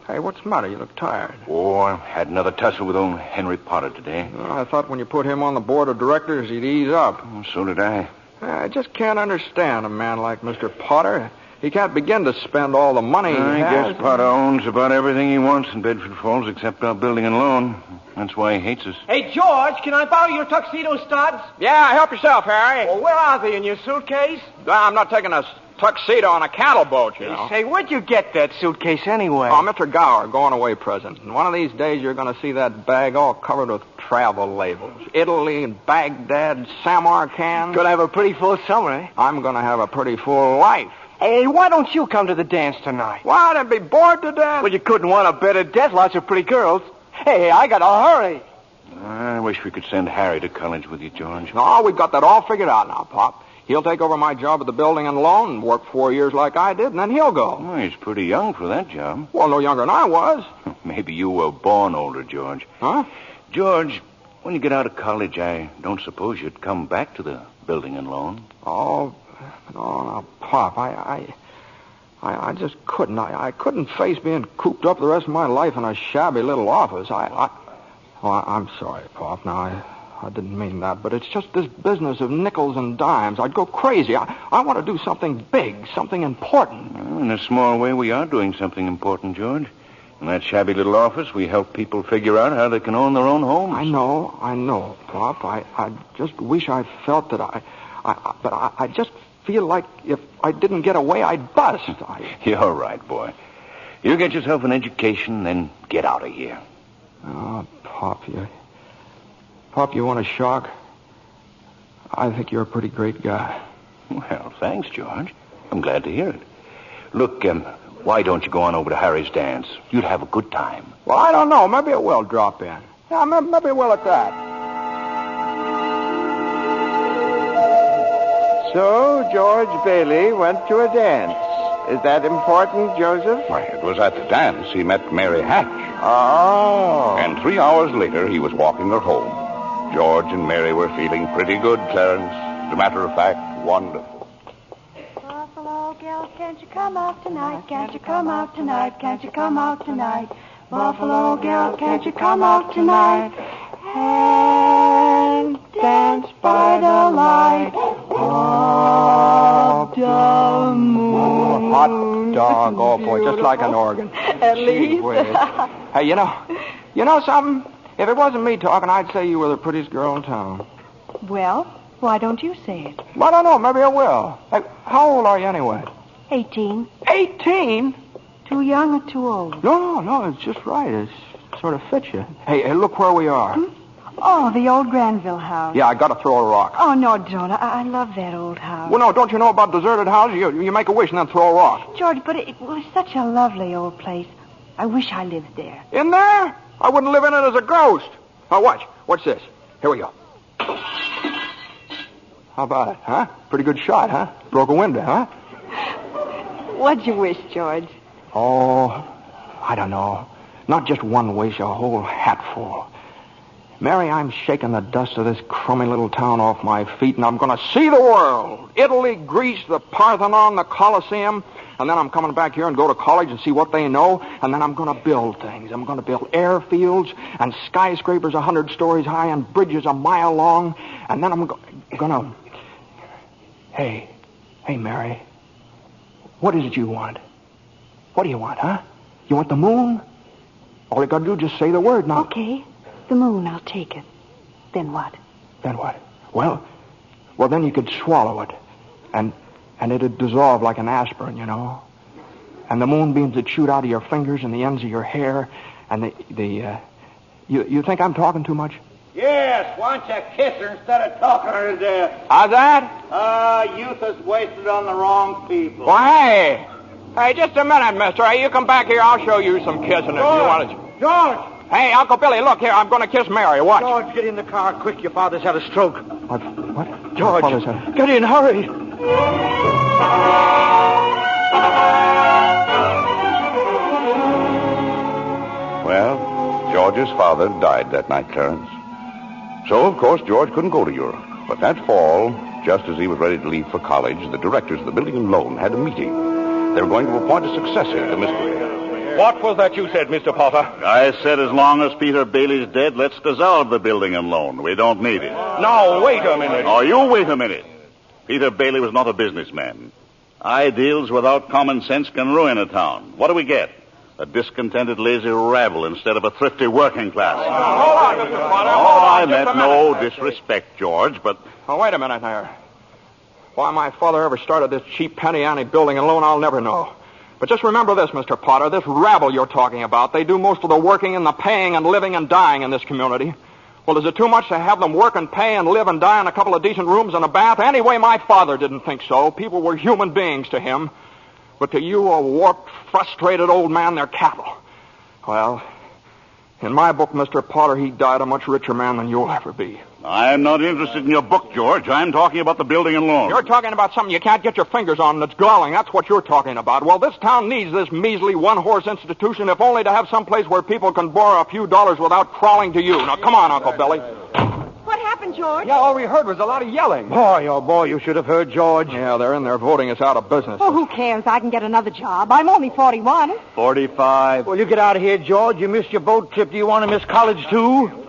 Hey, what's the matter? You look tired. Oh, I had another tussle with old Henry Potter today. Oh, I thought when you put him on the board of directors, he'd ease up. Oh, so did I. I just can't understand a man like Mr. Potter. He can't begin to spend all the money he has. I guess Potter owns about everything he wants in Bedford Falls except our building and loan. That's why he hates us. Hey, George, can I borrow your tuxedo studs? Yeah, help yourself, Harry. Well, where are they? In your suitcase? I'm not taking a tuxedo on a cattle boat, you know. Say, where'd you get that suitcase anyway? Oh, Mr. Gower, going away present. And one of these days you're going to see that bag all covered with travel labels. Italy, Baghdad, Samarkand. Gonna have a pretty full summer, eh? I'm going to have a pretty full life. Hey, why don't you come to the dance tonight? What? I'd be bored to death. Well, you couldn't want a better death. Lots of pretty girls. Hey, I got to hurry. I wish we could send Harry to college with you, George. No, we've got that all figured out now, Pop. He'll take over my job at the building and loan and work 4 years like I did, and then he'll go. Well, he's pretty young for that job. Well, no younger than I was. Maybe you were born older, George. Huh? George, when you get out of college, I don't suppose you'd come back to the building and loan. Oh, no, Pop, I just couldn't. I couldn't face being cooped up the rest of my life in a shabby little office. I'm sorry, Pop. Now, I didn't mean that, but it's just this business of nickels and dimes. I'd go crazy. I want to do something big, something important. Well, in a small way, we are doing something important, George. In that shabby little office, we help people figure out how they can own their own homes. I know, Pop. I just wish I felt that but I just feel like if I didn't get away, I'd bust. You're right, boy. You get yourself an education, then get out of here. Oh, Pop, you want a shock? I think you're a pretty great guy. Well, thanks, George. I'm glad to hear it. Look, why don't you go on over to Harry's dance? You'd have a good time. Well, I don't know. Maybe it will drop in. Yeah, maybe it will at that. So, George Bailey went to a dance. Is that important, Joseph? Why, it was at the dance he met Mary Hatch. Oh. And 3 hours later, he was walking her home. George and Mary were feeling pretty good, Clarence. As a matter of fact, wonderful. Buffalo girl, can't you come out tonight? Can't you come out tonight? Can't you come out tonight? Buffalo girl, can't you come out tonight? And dance by the light of the moon. Hot dog, oh boy, just like an organ. At least. Hey, you know something? If it wasn't me talking, I'd say you were the prettiest girl in town. Well, why don't you say it? Well, I don't know. Maybe I will. Hey, how old are you anyway? 18. 18? Too young or too old? No, it's just right. It sort of fits you. Hey, look where we are. Oh, the old Granville house. Yeah, I got to throw a rock. Oh, no, don't. I love that old house. Well, no, don't you know about deserted houses? You make a wish and then throw a rock. George, but it was such a lovely old place. I wish I lived there. In there? I wouldn't live in it as a ghost. Now, watch. What's this? Here we go. How about it, huh? Pretty good shot, huh? Broke a window, huh? What'd you wish, George? Oh, I don't know. Not just one wish, a whole hatful. Mary, I'm shaking the dust of this crummy little town off my feet, and I'm going to see the world. Italy, Greece, the Parthenon, the Colosseum. And then I'm coming back here and go to college and see what they know. And then I'm going to build things. I'm going to build airfields and skyscrapers 100 stories high and bridges a mile long. And then I'm going to... Hey, Mary. What is it you want? What do you want, huh? You want the moon? All you got to do is just say the word now. Okay. The moon, I'll take it. Then what? Then what? Well, then you could swallow it. And it'd dissolve like an aspirin, you know. And the moonbeams would shoot out of your fingers and the ends of your hair. And you think I'm talking too much? Yes, why don't you kiss her instead of talking her to death? How's that? Youth is wasted on the wrong people. Why, hey, just a minute, mister. Hey, you come back here. I'll show you some kissing if you want to. George! Hey, Uncle Billy, look here. I'm going to kiss Mary. Watch. George, get in the car quick. Your father's had a stroke. What? George, Father's had... get in, hurry. Well, George's father died that night, Clarence. So, of course, George couldn't go to Europe. But that fall, just as he was ready to leave for college, the directors of the building and loan had a meeting. They were going to appoint a successor to Mr. What was that you said, Mr. Potter? I said as long as Peter Bailey's dead, let's dissolve the building and loan. We don't need it. Now, wait a minute. Oh, you wait a minute. Peter Bailey was not a businessman. Ideals without common sense can ruin a town. What do we get? A discontented, lazy rabble instead of a thrifty working class. Hold on, Mr. Potter. I meant no disrespect, George, but... Oh, wait a minute there. Why my father ever started this cheap penny ante building and loan, I'll never know. But just remember this, Mr. Potter, this rabble you're talking about, they do most of the working and the paying and living and dying in this community. Well, is it too much to have them work and pay and live and die in a couple of decent rooms and a bath? Anyway, my father didn't think so. People were human beings to him. But to you, a warped, frustrated old man, they're cattle. Well, in my book, Mr. Potter, he died a much richer man than you'll ever be. I'm not interested in your book, George. I'm talking about the building and loan. You're talking about something you can't get your fingers on that's galling. That's what you're talking about. Well, this town needs this measly one-horse institution, if only to have some place where people can borrow a few dollars without crawling to you. Now, come on, Uncle Billy. What happened, George? Yeah, all we heard was a lot of yelling. Boy, oh boy, you should have heard George. Yeah, they're in there voting us out of business. Oh, who cares? I can get another job. I'm only 41. 45. Well, you get out of here, George. You missed your boat trip. Do you want to miss college, too?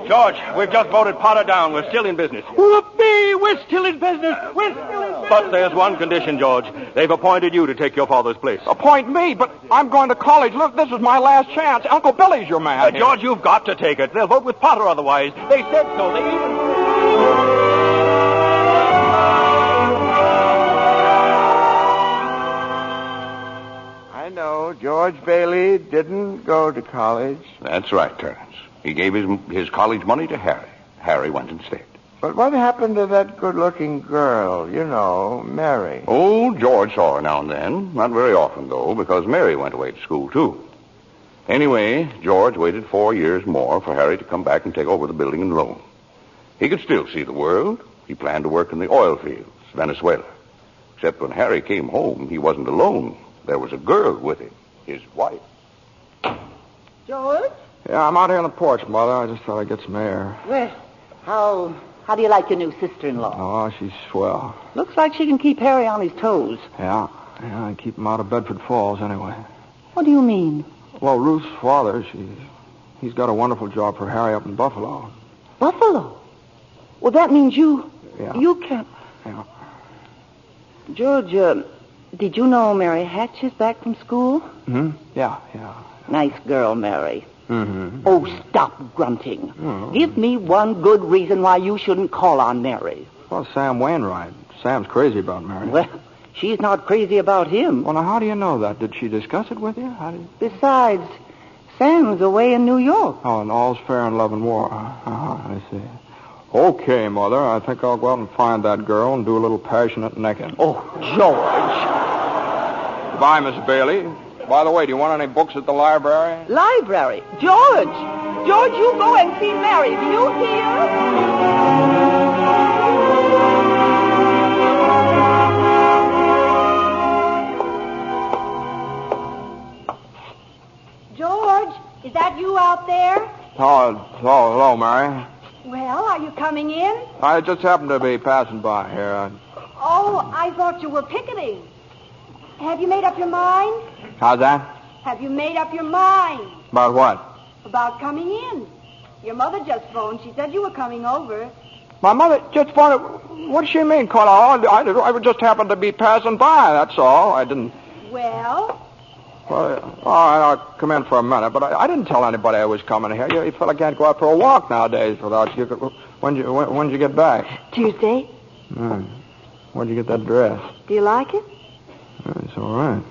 George, we've just voted Potter down. We're still in business. Whoopee! We're still in business. We're still in business. But there's one condition, George. They've appointed you to take your father's place. Appoint me? But I'm going to college. Look, this is my last chance. Uncle Billy's your man. George, you've got to take it. They'll vote with Potter otherwise. They said so. They even... I know George Bailey didn't go to college. That's right, Terence. He gave his college money to Harry. Harry went instead. But what happened to that good-looking girl, you know, Mary? Oh, George saw her now and then. Not very often, though, because Mary went away to school, too. Anyway, George waited 4 years more for Harry to come back and take over the building and loan. He could still see the world. He planned to work in the oil fields, Venezuela. Except when Harry came home, he wasn't alone. There was a girl with him, his wife. George? Yeah, I'm out here on the porch, Mother. I just thought I'd get some air. Well, how do you like your new sister-in-law? Oh, she's swell. Looks like she can keep Harry on his toes. Yeah, I keep him out of Bedford Falls anyway. What do you mean? Well, Ruth's father, he's got a wonderful job for Harry up in Buffalo. Buffalo? Well, that means you can't... Yeah. George, did you know Mary Hatch is back from school? Hmm? Yeah. Nice girl, Mary. Mm-hmm. Oh, stop grunting. Mm-hmm. Give me one good reason why you shouldn't call on Mary. Well, Sam Wainwright. Sam's crazy about Mary. Well, she's not crazy about him. Well, now, how do you know that? Did she discuss it with you? Besides, Sam's away in New York. Oh, and all's fair in love and war. I see. Okay, Mother, I think I'll go out and find that girl and do a little passionate necking. Oh, George. Goodbye, Miss Bailey. By the way, do you want any books at the library? Library? George! George, you go and see Mary. Do you hear? George, is that you out there? Oh, hello, Mary. Well, are you coming in? I just happened to be passing by here. Oh, I thought you were picketing. Have you made up your mind? How's that? Have you made up your mind? About what? About coming in. Your mother just phoned. She said you were coming over. My mother just phoned. What does she mean, Carla? I just happened to be passing by, that's all. I didn't... Well? Well, all right, I'll come in for a minute, but I didn't tell anybody I was coming here. You fella can't go out for a walk nowadays without you. When'd you get back? Tuesday. Where'd you get that dress? Do you like it? It's all right.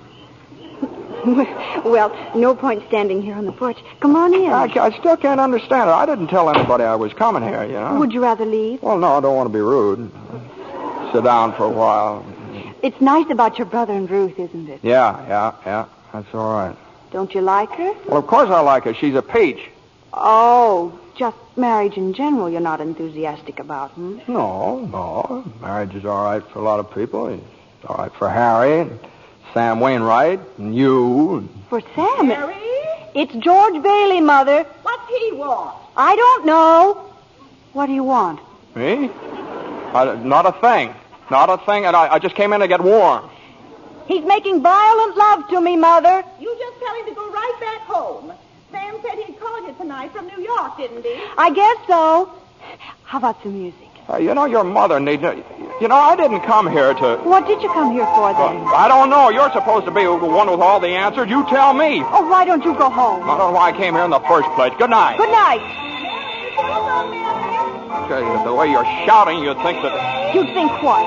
Well, no point standing here on the porch. Come on in. I still can't understand it. I didn't tell anybody I was coming here, you know. Would you rather leave? Well, no, I don't want to be rude. Sit down for a while. It's nice about your brother and Ruth, isn't it? Yeah. That's all right. Don't you like her? Well, of course I like her. She's a peach. Oh, just marriage in general you're not enthusiastic about, hmm? No. Marriage is all right for a lot of people. It's all right for Harry and Sam Wainwright and you. For Sam? Mary? It's George Bailey, Mother. What's he want? I don't know. What do you want? Me? Not a thing. Not a thing, and I just came in to get warm. He's making violent love to me, Mother. You just tell him to go right back home. Sam said he'd called you tonight from New York, didn't he? I guess so. How about some music? Your mother needs... I didn't come here to... What did you come here for, then? I don't know. You're supposed to be the one with all the answers. You tell me. Oh, why don't you go home? I don't know why I came here in the first place. Good night. Good night. The way you're shouting, you'd think that... You'd think what?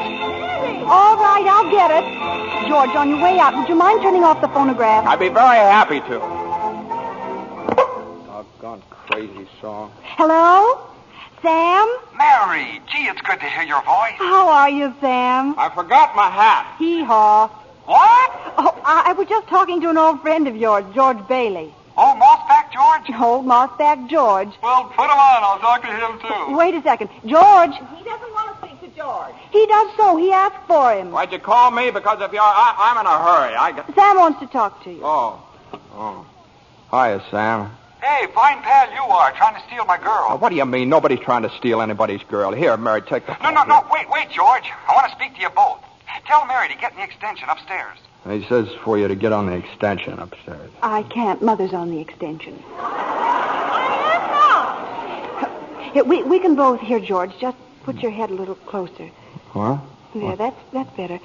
All right, I'll get it. George, on your way out, would you mind turning off the phonograph? I'd be very happy to. Doggone crazy song. Hello? Sam? Mary, gee, it's good to hear your voice. How are you, Sam? I forgot my hat. Hee-haw. What? Oh, I was just talking to an old friend of yours, George Bailey. Oh, Mossback George? Old Mossback George. Well, put him on. I'll talk to him, too. Wait a second. George. He doesn't want to speak to George. He does so. He asked for him. Why'd you call me? Because if you're... I'm in a hurry. Sam wants to talk to you. Oh. Hiya, Sam. Hey, fine pal you are, trying to steal my girl. What do you mean? Nobody's trying to steal anybody's girl. Here, Mary, take the phone. No, wait, George. I want to speak to you both. Tell Mary to get in the extension upstairs. He says for you to get on the extension upstairs. I can't. Mother's on the extension. I am not. Here, we can both hear, George. Just put your head a little closer. What? There, that's better.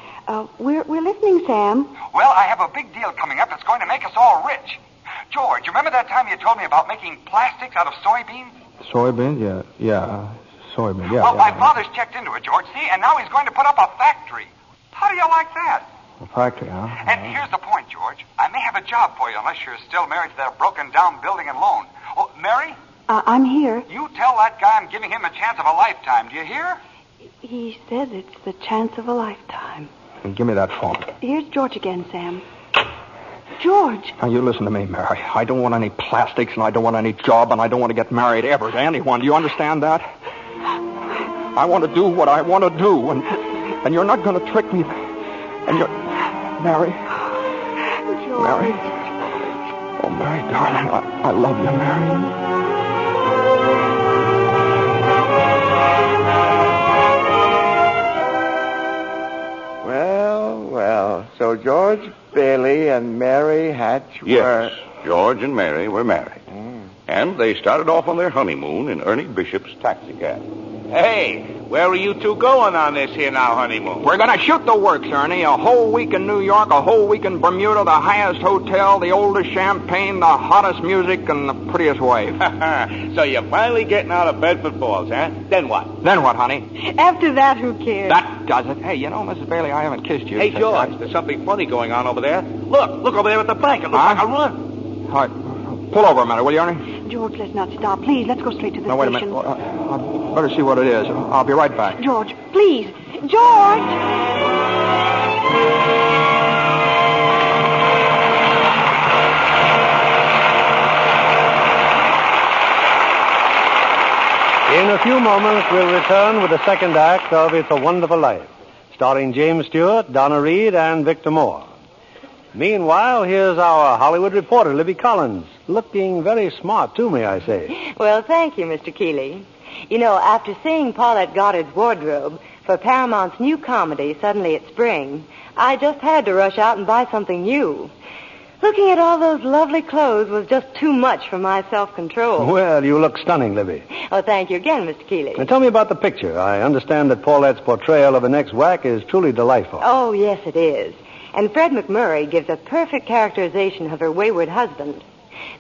We're listening, Sam. Well, I have a big deal coming up that's going to make us all rich. George, you remember that time you told me about making plastics out of soybeans? Soybeans? Yeah. Soybeans, yeah. Well, my father's checked into it, George, see? And now he's going to put up a factory. How do you like that? A factory, huh? And here's the point, George. I may have a job for you unless you're still married to that broken-down building and loan. Oh, Mary? I'm here. You tell that guy I'm giving him a chance of a lifetime. Do you hear? He says it's the chance of a lifetime. Give me that phone. Here's George again, Sam. George. Now, you listen to me, Mary. I don't want any plastics, and I don't want any job, and I don't want to get married ever to anyone. Do you understand that? I want to do what I want to do, and you're not going to trick me. And you're... Mary. George. Mary. Oh, Mary, darling, I love you, Mary. Well, so George Bailey and Mary Hatch were... Yes, George and Mary were married. And they started off on their honeymoon in Ernie Bishop's taxicab. Hey, where are you two going on this here now honeymoon? We're going to shoot the works, Ernie. A whole week in New York, a whole week in Bermuda, the highest hotel, the oldest champagne, the hottest music, and the prettiest wife. So you're finally getting out of Bedford Falls, huh? Then what? Then what, honey? After that, who cares? That does it. Hey, you know, Mrs. Bailey, I haven't kissed you. Hey, George, there's something funny going on over there. Look over there at the bank. It looks like a run. All right, pull over a minute, will you, Ernie? George, let's not stop. Please, let's go straight to the No, wait a station. minute. I better see what it is. I'll be right back. George, please. George! In a few moments, we'll return with the second act of It's a Wonderful Life, starring James Stewart, Donna Reed, and Victor Moore. Meanwhile, here's our Hollywood reporter, Libby Collins, looking very smart, too, may I say. Well, thank you, Mr. Keeley. You know, after seeing Paulette Goddard's wardrobe for Paramount's new comedy, Suddenly It's Spring, I just had to rush out and buy something new. Looking at all those lovely clothes was just too much for my self-control. Well, you look stunning, Libby. Oh, thank you again, Mr. Keeley. Now, tell me about the picture. I understand that Paulette's portrayal of an ex-whack is truly delightful. Oh, yes, it is. And Fred McMurray gives a perfect characterization of her wayward husband.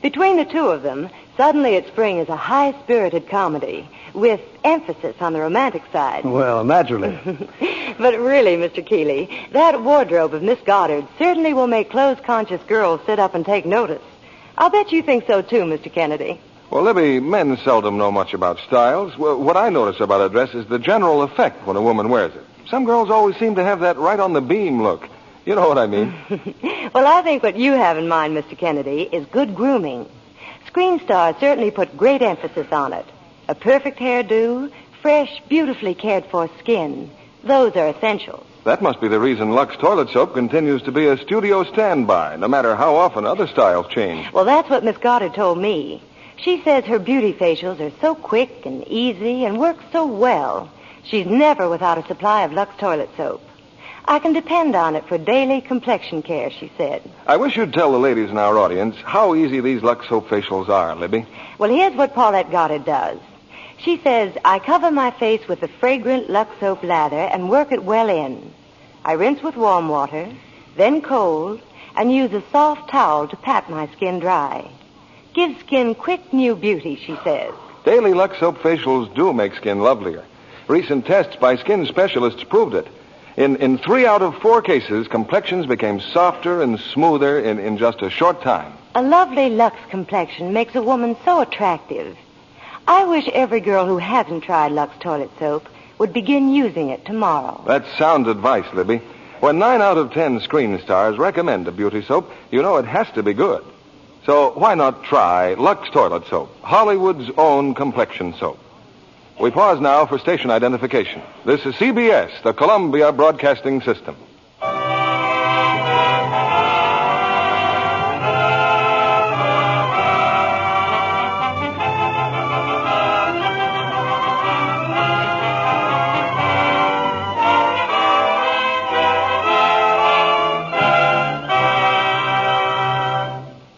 Between the two of them, Suddenly It's Spring is a high-spirited comedy with emphasis on the romantic side. Well, naturally. But really, Mr. Keeley, that wardrobe of Miss Goddard certainly will make clothes-conscious girls sit up and take notice. I'll bet you think so, too, Mr. Kennedy. Well, Libby, men seldom know much about styles. Well, what I notice about a dress is the general effect when a woman wears it. Some girls always seem to have that right-on-the-beam look. You know what I mean. Well, I think what you have in mind, Mr. Kennedy, is good grooming. Screen stars certainly put great emphasis on it. A perfect hairdo, fresh, beautifully cared-for skin. Those are essentials. That must be the reason Lux Toilet Soap continues to be a studio standby, no matter how often other styles change. Well, that's what Miss Goddard told me. She says her beauty facials are so quick and easy and work so well. She's never without a supply of Lux Toilet Soap. I can depend on it for daily complexion care, she said. I wish you'd tell the ladies in our audience how easy these Lux Soap facials are, Libby. Well, here's what Paulette Goddard does. She says, I cover my face with the fragrant Lux Soap lather and work it well in. I rinse with warm water, then cold, and use a soft towel to pat my skin dry. Gives skin quick new beauty, she says. Daily Lux Soap facials do make skin lovelier. Recent tests by skin specialists proved it. In 3 out of 4 cases, complexions became softer and smoother in just a short time. A lovely Lux complexion makes a woman so attractive. I wish every girl who hasn't tried Lux toilet soap would begin using it tomorrow. That's sound advice, Libby. When 9 out of 10 screen stars recommend a beauty soap, you know it has to be good. So why not try Lux toilet soap, Hollywood's own complexion soap? We pause now for station identification. This is CBS, the Columbia Broadcasting System.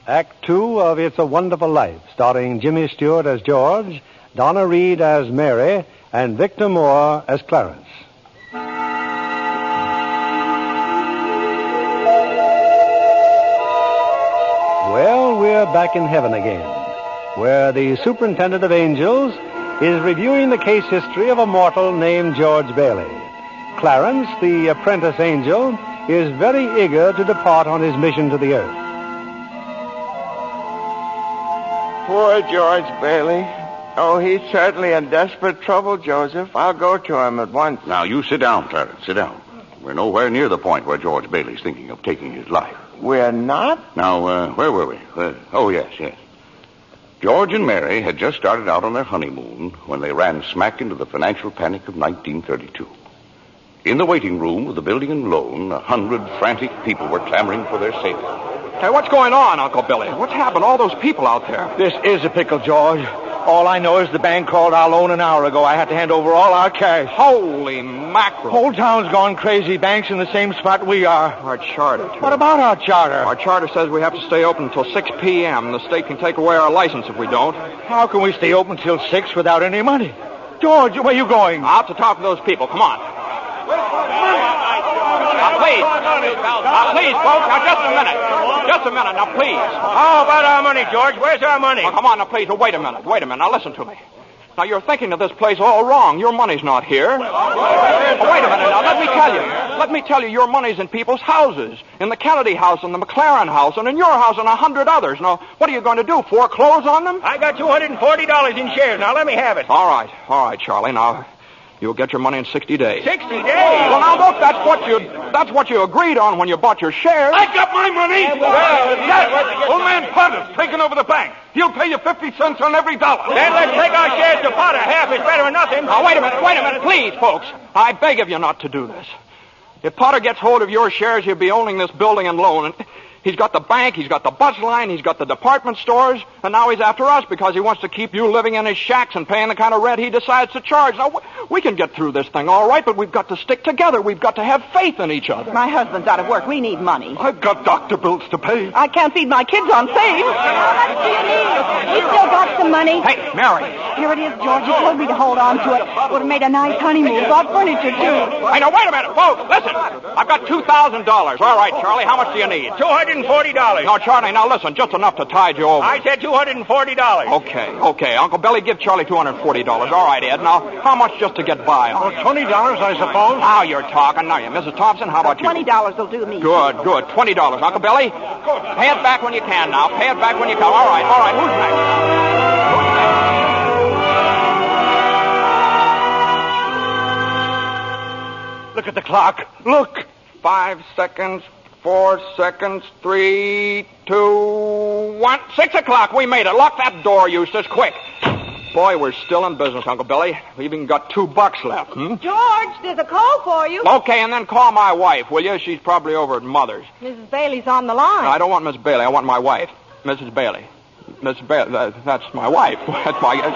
Act 2 of It's a Wonderful Life, starring Jimmy Stewart as George, Donna Reed as Mary, and Victor Moore as Clarence. Well, we're back in heaven again, where the superintendent of angels is reviewing the case history of a mortal named George Bailey. Clarence, the apprentice angel, is very eager to depart on his mission to the earth. Poor George Bailey. Oh, he's certainly in desperate trouble, Joseph. I'll go to him at once. Now, you sit down, Clarence. Sit down. We're nowhere near the point where George Bailey's thinking of taking his life. We're not? Now, where were we? Oh, yes. George and Mary had just started out on their honeymoon when they ran smack into the financial panic of 1932. In the waiting room of the building and loan, 100 frantic people were clamoring for their safety. Hey, what's going on, Uncle Billy? What's happened to all those people out there? This is a pickle, George. All I know is the bank called our loan an hour ago. I had to hand over all our cash. Holy mackerel. Whole town's gone crazy. Bank's in the same spot we are. Our charter, too. What about our charter? Our charter says we have to stay open until 6 p.m. The state can take away our license if we don't. How can we stay open till 6 without any money? George, where are you going? Out to talk to those people. Come on. Now, please, folks. Now, just a minute. Just a minute. Now, please. How about our money, George? Where's our money? Now, come on. Now, please. Wait a minute. Now, listen to me. Now, you're thinking of this place all wrong. Your money's not here. Wait a minute. Now, let me tell you, your money's in people's houses. In the Kennedy house, and the McLaren house, and in your house, and 100 others. Now, what are you going to do? Foreclose on them? I got $240 in shares. Now, let me have it. All right, Charlie. Now, you'll get your money in 60 days. 60 days? Well, now, look, that's what you agreed on when you bought your shares. I got my money! Yes! Old man Potter's taking over the bank. He'll pay you 50 cents on every dollar. Then let's take our shares to Potter. Half is better than nothing. Now, wait a minute, please, folks. I beg of you not to do this. If Potter gets hold of your shares, he'll be owning this building and loan. He's got the bank, he's got the bus line, he's got the department stores, and now he's after us because he wants to keep you living in his shacks and paying the kind of rent he decides to charge. Now, we can get through this thing all right, but we've got to stick together. We've got to have faith in each other. My husband's out of work. We need money. I've got doctor bills to pay. I can't feed my kids on save. How much do you need? We still got some money. Hey, Mary. Here it is, George. You told me to hold on to it. Would have made a nice honeymoon. Bought furniture, too. Hey, now, wait a minute, folks. Listen. I've got $2,000. All right, Charlie, how much do you need? $240. No, Charlie, now listen, just enough to tide you over. I said $240. Okay. Uncle Billy, give Charlie $240. All right, Ed. Now, how much just to get by on? $20, I suppose. Now you're talking. Now, Mrs. Thompson, how about you? $20 will do me. Good. $20. Uncle Billy, pay it back when you can now. Pay it back when you can. All right. Who's next? Look at the clock. Look. 5 seconds. 4 seconds, 3, 2, 1. 6 o'clock, we made it. Lock that door, Eustace, quick. Boy, we're still in business, Uncle Billy. We've even got $2 left. George, there's a call for you. Okay, and then call my wife, will you? She's probably over at Mother's. Mrs. Bailey's on the line. No, I don't want Miss Bailey. I want my wife, Mrs. Bailey. Miss Bailey, that's my wife.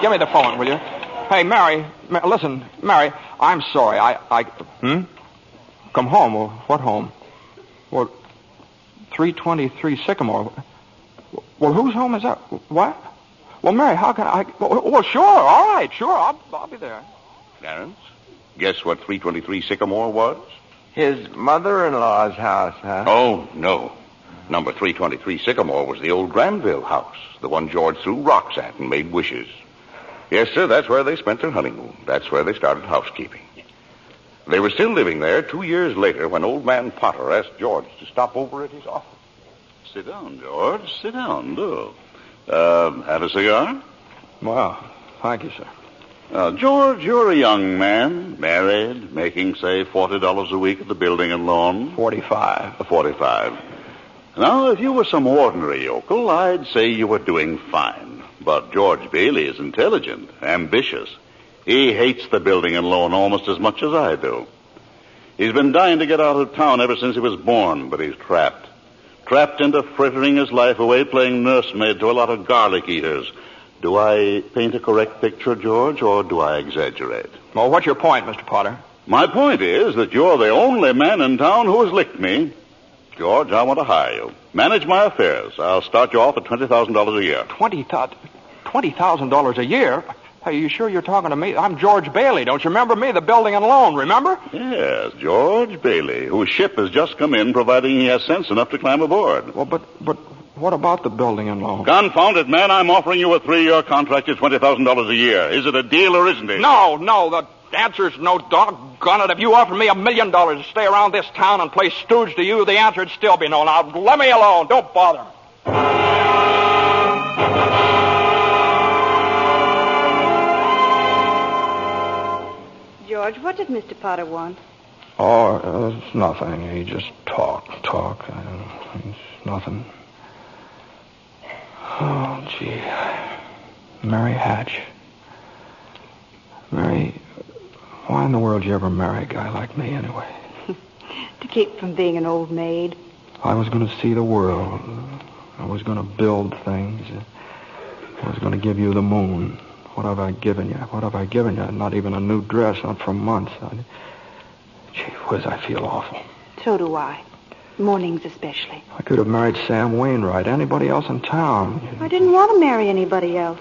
Give me the phone, will you? Hey, Mary, listen, Mary, I'm sorry. Come home? Well, what home? Well, 323 Sycamore. Well, whose home is that? What? Well, Mary, how can I... Well, sure, all right, sure, I'll be there. Clarence, guess what 323 Sycamore was? His mother-in-law's house, huh? Oh, no. Number 323 Sycamore was the old Granville house, the one George threw rocks at and made wishes. Yes, sir, that's where they spent their honeymoon. That's where they started housekeeping. They were still living there 2 years later when old man Potter asked George to stop over at his office. Sit down, George. Sit down, do. Have a cigar? Well, thank you, sir. George, you're a young man, married, making, say, $40 a week at the building and loan. 45. 45. Now, if you were some ordinary yokel, I'd say you were doing fine. But George Bailey is intelligent, ambitious. He hates the building and loan almost as much as I do. He's been dying to get out of town ever since he was born, but he's trapped. Trapped into frittering his life away playing nursemaid to a lot of garlic eaters. Do I paint a correct picture, George, or do I exaggerate? Well, what's your point, Mr. Potter? My point is that you're the only man in town who has licked me. George, I want to hire you. Manage my affairs. I'll start you off at $20,000 a year. $20,000 a year? Are you sure you're talking to me? I'm George Bailey. Don't you remember me? The building and loan, remember? Yes, George Bailey, whose ship has just come in, providing he has sense enough to climb aboard. Well, but what about the building and loan? Confound it, man. I'm offering you a 3-year contract at $20,000 a year. Is it a deal or isn't it? No. The answer's no, doggone it. If you offered me $1 million to stay around this town and play stooge to you, the answer'd still be no. Now, let me alone. Don't bother. George, what did Mr. Potter want? Oh, it's nothing. He just talk. It's nothing. Oh, gee. Mary Hatch. Mary, why in the world did you ever marry a guy like me anyway? To keep from being an old maid. I was going to see the world. I was going to build things. I was going to give you the moon. What have I given you? Not even a new dress, not for months. Gee whiz, I feel awful. So do I. Mornings especially. I could have married Sam Wainwright, anybody else in town. I didn't want to marry anybody else.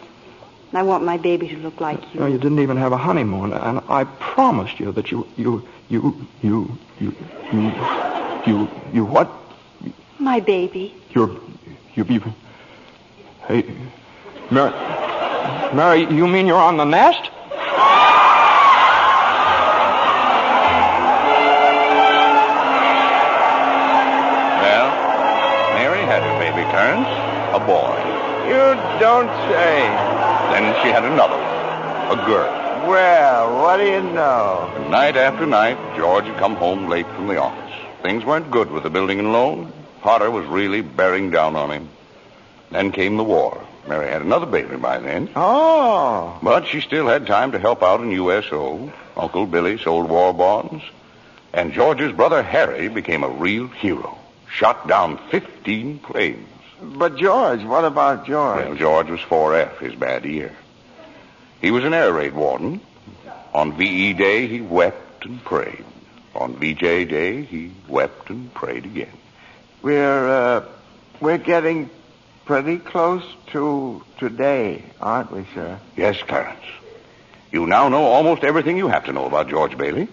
I want my baby to look like you. No, you didn't even have a honeymoon, and I promised you that you what? My baby. Hey, Mary, you mean you're on the nest? Well, Mary had her baby turns, a boy. You don't say. Then she had another one, a girl. Well, what do you know? Night after night, George had come home late from the office. Things weren't good with the building and loan. Potter was really bearing down on him. Then came the war. Mary had another baby by then. Oh. But she still had time to help out in USO. Uncle Billy sold war bonds. And George's brother Harry became a real hero. Shot down 15 planes. But George, what about George? Well, George was 4F, his bad year. He was an air raid warden. On VE Day, he wept and prayed. On VJ Day, he wept and prayed again. We're getting pretty close to today, aren't we, sir? Yes, Clarence. You now know almost everything you have to know about George Bailey,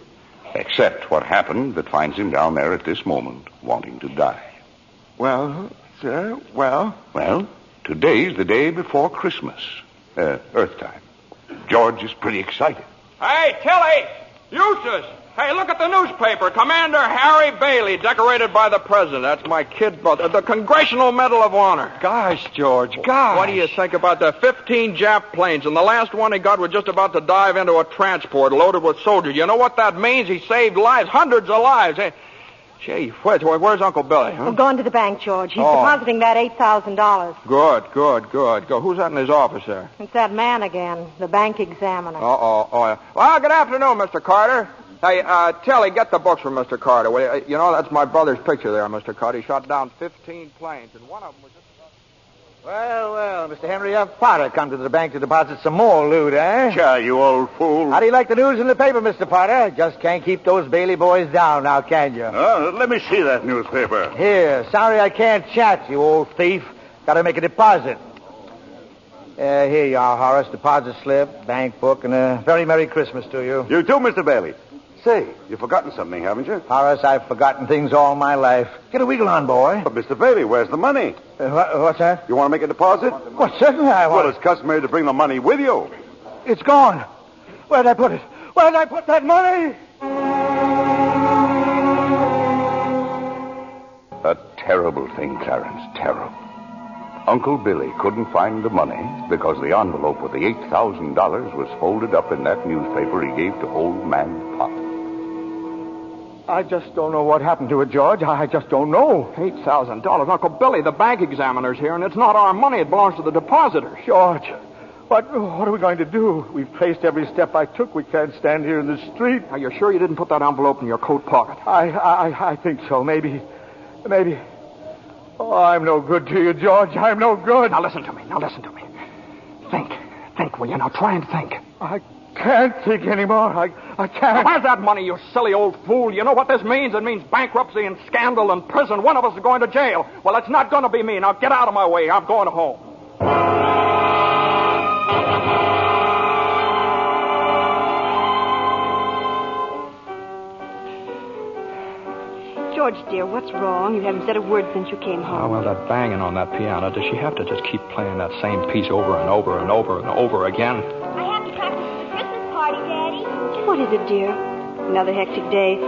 except what happened that finds him down there at this moment, wanting to die. Well, sir, well? Well, today's the day before Christmas, Earth time. George is pretty excited. Hey, Tilly! Eustace! Hey, look at the newspaper. Commander Harry Bailey, decorated by the president. That's my kid brother. The Congressional Medal of Honor. Gosh, George, gosh. What do you think about the 15 Jap planes? And the last one he got was just about to dive into a transport loaded with soldiers. You know what that means? He saved lives, hundreds of lives. Hey, gee, where's Uncle Billy? Huh? We're going to the bank, George. He's depositing that $8,000. Good. Go. Who's that in his office there? It's that man again, the bank examiner. Oh, yeah. Well, good afternoon, Mr. Carter. Hey, Tilly, get the books from Mr. Carter. Will you? You know, that's my brother's picture there, Mr. Carter. He shot down 15 planes, and one of them was just... Well, Mr. Henry F. Potter come to the bank to deposit some more loot, eh? Sure, you old fool. How do you like the news in the paper, Mr. Potter? Just can't keep those Bailey boys down now, can you? Let me see that newspaper. Here, sorry I can't chat, you old thief. Got to make a deposit. Here you are, Horace. Deposit slip, bank book, and a very Merry Christmas to you. You too, Mr. Bailey. Say, you've forgotten something, haven't you? Horace, I've forgotten things all my life. Get a wiggle on, boy. But, Mr. Bailey, where's the money? What's that? You want to make a deposit? Well, certainly I want. Well, it's customary to bring the money with you. It's gone. Where'd I put it? Where'd I put that money? terrible thing, Clarence, terrible. Uncle Billy couldn't find the money because the envelope with the $8,000 was folded up in that newspaper he gave to old man Pop. I just don't know what happened to it, George. I just don't know. $8,000. Uncle Billy, the bank examiner's here, and it's not our money. It belongs to the depositors. George, what are we going to do? We've traced every step I took. We can't stand here in the street. Are you sure you didn't put that envelope in your coat pocket? I think so. Maybe. Oh, I'm no good to you, George. I'm no good. Now listen to me. Think, will you? Now try and think. I can't think anymore. I can't. Where's that money, you silly old fool? You know what this means? It means bankruptcy and scandal and prison. One of us is going to jail. Well, it's not going to be me. Now get out of my way. I'm going home. George, dear, what's wrong? You haven't said a word since you came home. Oh, well, that banging on that piano. Does she have to just keep playing that same piece over and over and over and over again? I have to practice for the Christmas party, Daddy. What is it, dear? Another hectic day?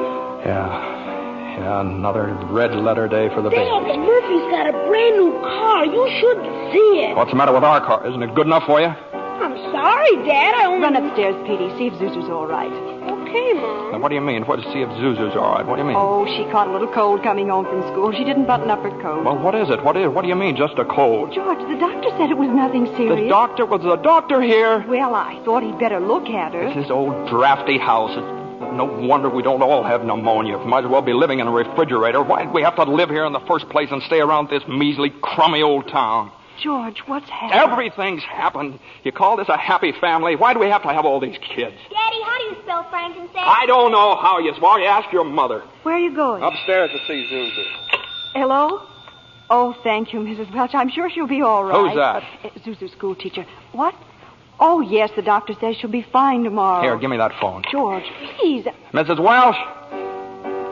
Yeah, another red letter day for the baby. Dad, the Murphy's got a brand new car. You should see it. What's the matter with our car? Isn't it good enough for you? I'm sorry, Dad. I only... Run upstairs, Petey. See if Zuzu's all right. Okay, Mom. Now, what do you mean? What to see if Zuzu's all right? What do you mean? Oh, she caught a little cold coming home from school. She didn't button up her coat. Well, what is it? What do you mean, just a cold? George, the doctor said it was nothing serious. Was the doctor here? Well, I thought he'd better look at her. It's this old drafty house. It's no wonder we don't all have pneumonia. Might as well be living in a refrigerator. Why'd we have to live here in the first place and stay around this measly, crummy old town? George, what's happened? Everything's happened. You call this a happy family? Why do we have to have all these kids? Daddy, how do you spell frankincense? I don't know how you spell. You ask your mother. Where are you going? Upstairs to see Zuzu. Hello? Oh, thank you, Mrs. Welch. I'm sure she'll be all right. Who's that? Zuzu's school teacher. What? Oh, yes, the doctor says she'll be fine tomorrow. Here, give me that phone. George, please. Mrs. Welch?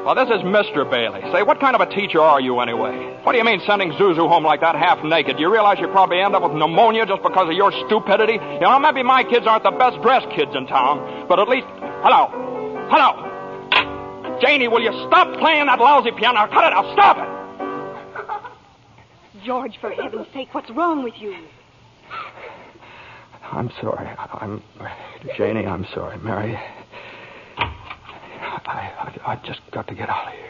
Well, this is Mr. Bailey. Say, what kind of a teacher are you anyway? What do you mean sending Zuzu home like that half naked? You realize you probably end up with pneumonia just because of your stupidity? You know, maybe my kids aren't the best dressed kids in town, but at least... Hello. Janie, will you stop playing that lousy piano? Cut it out. Stop it. George, for heaven's sake, what's wrong with you? I'm sorry. Janie, I'm sorry. Mary, I just got to get out of here.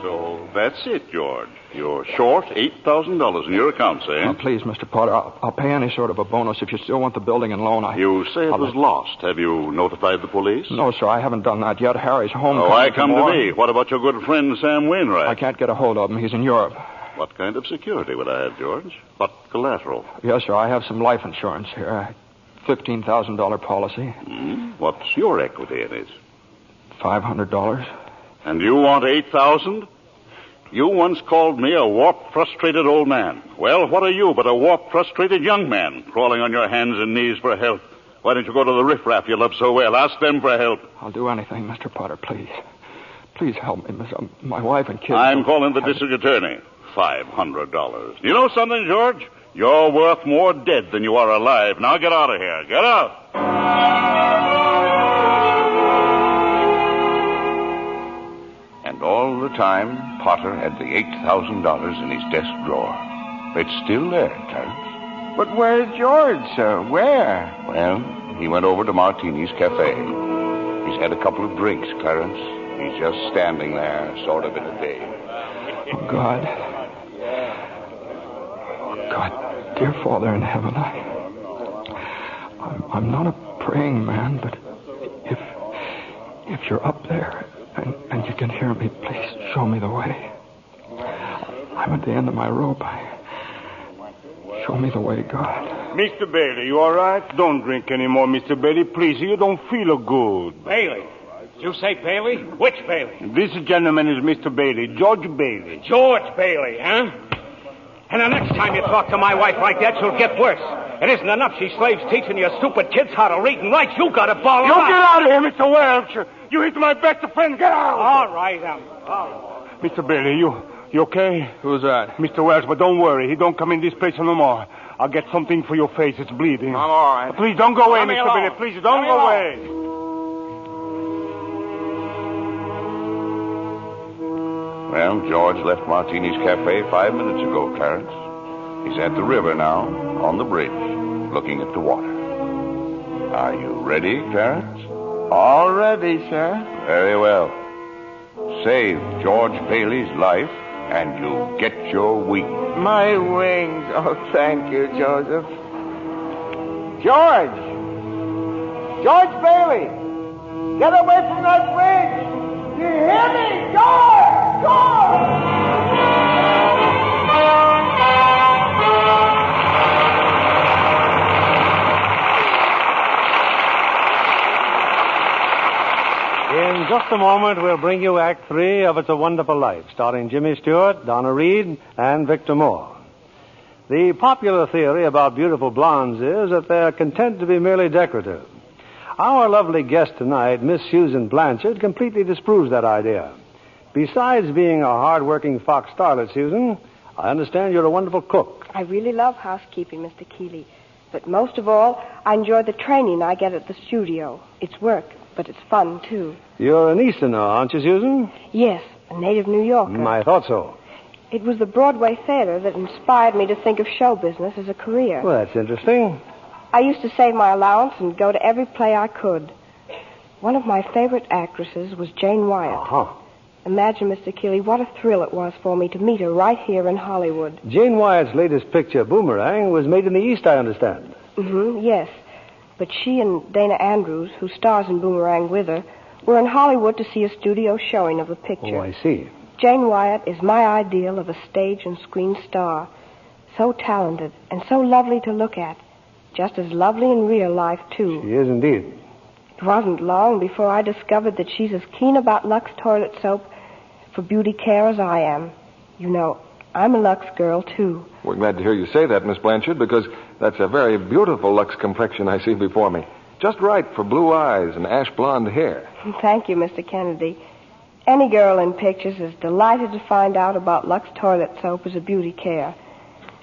So that's it, George. You're short $8,000 in your accounts, eh? Oh, please, Mr. Potter, I'll pay any sort of a bonus if you still want the building and loan. You say it was lost. Have you notified the police? No, sir, I haven't done that yet. Harry's home. Oh, I come to me. What about your good friend, Sam Wainwright? I can't get a hold of him. He's in Europe. What kind of security would I have, George? What collateral? Yes, sir, I have some life insurance here. $15,000 policy. What's your equity in it? $500. And you want $8,000? You once called me a warped, frustrated old man. Well, what are you but a warped, frustrated young man crawling on your hands and knees for help? Why don't you go to the riffraff you love so well? Ask them for help. I'll do anything, Mr. Potter, please. Please help me, Miss. My wife and kids... I'm calling the district attorney. $500. You know something, George? You're worth more dead than you are alive. Now get out of here. Get out. And all the time, Potter had the $8,000 in his desk drawer. It's still there, Clarence. But where's George, sir? Where? Well, he went over to Martini's Cafe. He's had a couple of drinks, Clarence. He's just standing there, sort of in a daze. Oh, God. God, dear Father in heaven, I'm not a praying man, but if you're up there and you can hear me, please show me the way. I'm at the end of my rope. Show me the way, God. Mr. Bailey, you all right? Don't drink anymore, Mr. Bailey. Please, you don't feel good. Bailey? Did you say Bailey? Which Bailey? This gentleman is Mr. Bailey, George Bailey. George Bailey, huh? And the next time you talk to my wife like that, she'll get worse. It isn't enough she slaves teaching you stupid kids how to read and write. You got to ball You out. get out of here, Mr. Welch. You hit my best friend. Get out. All right. Mr. Bailey, you okay? Who's that? Mr. Welch, but don't worry. He don't come in this place no more. I'll get something for your face. It's bleeding. I'm all right. Please don't go away, Let me Mr. alone. Billy. Please don't Let me go alone. away. Well, George left Martini's Cafe 5 minutes ago, Clarence. He's at the river now, on the bridge, looking at the water. Are you ready, Clarence? All ready, sir. Very well. Save George Bailey's life, and you'll get your wings. My wings. Oh, thank you, Joseph. George! George Bailey! Get away from that bridge! You hear me? George! George! In just a moment, we'll bring you Act 3 of It's a Wonderful Life, starring Jimmy Stewart, Donna Reed, and Victor Moore. The popular theory about beautiful blondes is that they're content to be merely decorative. Our lovely guest tonight, Miss Susan Blanchard, completely disproves that idea. Besides being a hard-working fox starlet, Susan, I understand you're a wonderful cook. I really love housekeeping, Mr. Keeley. But most of all, I enjoy the training I get at the studio. It's work, but it's fun, too. You're an Easterner, aren't you, Susan? Yes, a native New Yorker. I thought so. It was the Broadway theater that inspired me to think of show business as a career. Well, that's interesting. I used to save my allowance and go to every play I could. One of my favorite actresses was Jane Wyatt. Uh-huh. Imagine, Mr. Keeley, what a thrill it was for me to meet her right here in Hollywood. Jane Wyatt's latest picture, Boomerang, was made in the East, I understand. Yes. But she and Dana Andrews, who stars in Boomerang with her, were in Hollywood to see a studio showing of the picture. Oh, I see. Jane Wyatt is my ideal of a stage and screen star. So talented and so lovely to look at. Just as lovely in real life, too. She is indeed. It wasn't long before I discovered that she's as keen about Lux toilet soap for beauty care as I am. You know, I'm a Lux girl, too. We're glad to hear you say that, Miss Blanchard, because that's a very beautiful Lux complexion I see before me. Just right for blue eyes and ash blonde hair. Thank you, Mr. Kennedy. Any girl in pictures is delighted to find out about Lux toilet soap as a beauty care.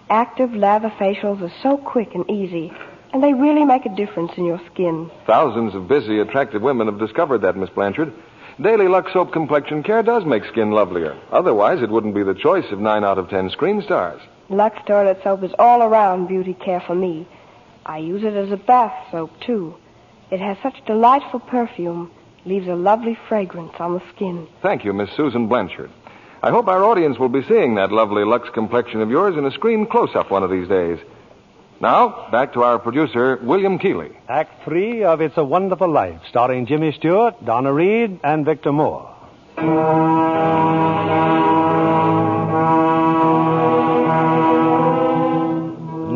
Active lather facials are so quick and easy, and they really make a difference in your skin. Thousands of busy, attractive women have discovered that, Miss Blanchard. Daily Lux Soap complexion care does make skin lovelier. Otherwise, it wouldn't be the choice of 9 out of 10 screen stars. Lux toilet soap is all around beauty care for me. I use it as a bath soap, too. It has such delightful perfume, leaves a lovely fragrance on the skin. Thank you, Miss Susan Blanchard. I hope our audience will be seeing that lovely Lux complexion of yours in a screen close-up one of these days. Now, back to our producer, William Keeley. Act 3 of It's a Wonderful Life, starring Jimmy Stewart, Donna Reed, and Victor Moore.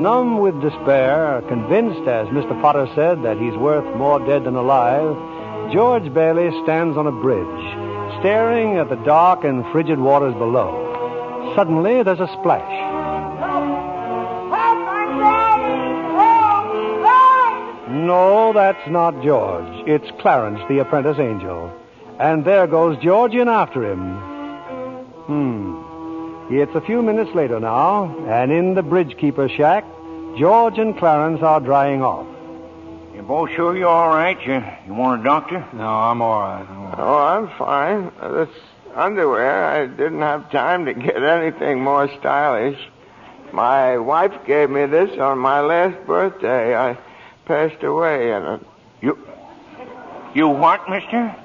Numb with despair, convinced, as Mr. Potter said, that he's worth more dead than alive, George Bailey stands on a bridge, staring at the dark and frigid waters below. Suddenly, there's a splash. No, that's not George. It's Clarence, the apprentice angel. And there goes George in after him. It's a few minutes later now, and in the bridge-keeper's shack, George and Clarence are drying off. You both sure you're all right? You want a doctor? No, I'm all right. Oh, I'm fine. This underwear, I didn't have time to get anything more stylish. My wife gave me this on my last birthday. I passed away in it. You what, mister?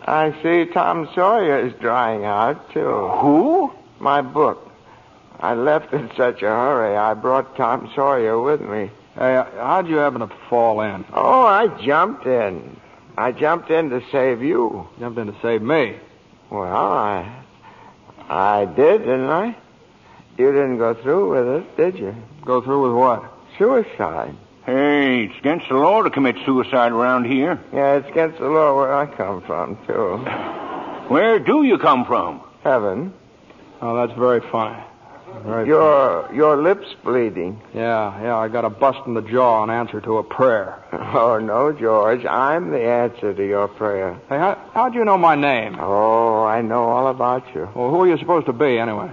I see Tom Sawyer is drying out, too. Who? My book. I left in such a hurry, I brought Tom Sawyer with me. Hey, how'd you happen to fall in? Oh, I jumped in. I jumped in to save you. Jumped in to save me. Well, I did, didn't I? You didn't go through with it, did you? Go through with what? Suicide. Hey, it's against the law to commit suicide around here. Yeah, it's against the law where I come from, too. Where do you come from? Heaven. Oh, that's very funny. Your lips bleeding. Yeah, I got a bust in the jaw in answer to a prayer. Oh, no, George. I'm the answer to your prayer. Hey, how'd you know my name? Oh, I know all about you. Well, who are you supposed to be, anyway?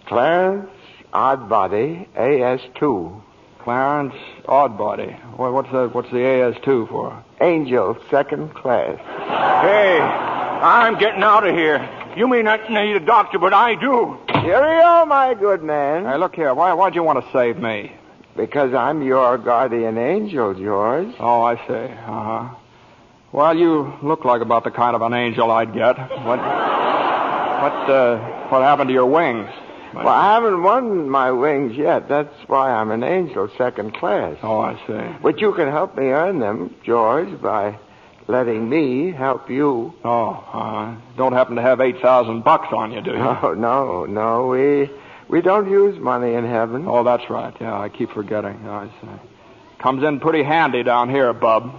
Clarence Oddbody, AS2. Clarence Oddbody. What's the AS2 for? Angel, second class. Hey, I'm getting out of here. You may not need a doctor, but I do. Cheerio, my good man. Hey, look here. Why'd you want to save me? Because I'm your guardian angel, George. Oh, I see. Uh-huh. Well, you look like about the kind of an angel I'd get. What happened to your wings? Well, I haven't won my wings yet. That's why I'm an angel, second class. Oh, I see. But you can help me earn them, George, by letting me help you. Oh, don't happen to have $8,000 on you, do you? Oh, no. We don't use money in heaven. Oh, that's right. Yeah, I keep forgetting. I see. Comes in pretty handy down here, bub.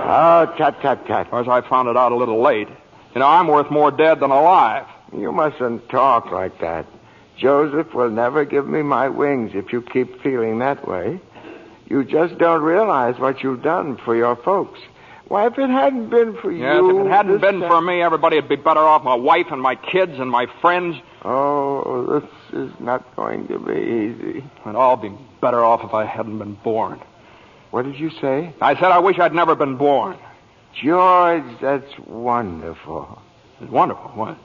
Oh, tut. Of course, I found it out a little late. You know, I'm worth more dead than alive. You mustn't talk like that. Joseph will never give me my wings if you keep feeling that way. You just don't realize what you've done for your folks. Why, if it hadn't been for you... Yes, if it hadn't been for me, everybody would be better off. My wife and my kids and my friends. Oh, this is not going to be easy. And I'll be better off if I hadn't been born. What did you say? I said I wish I'd never been born. George, that's wonderful. It's wonderful. What?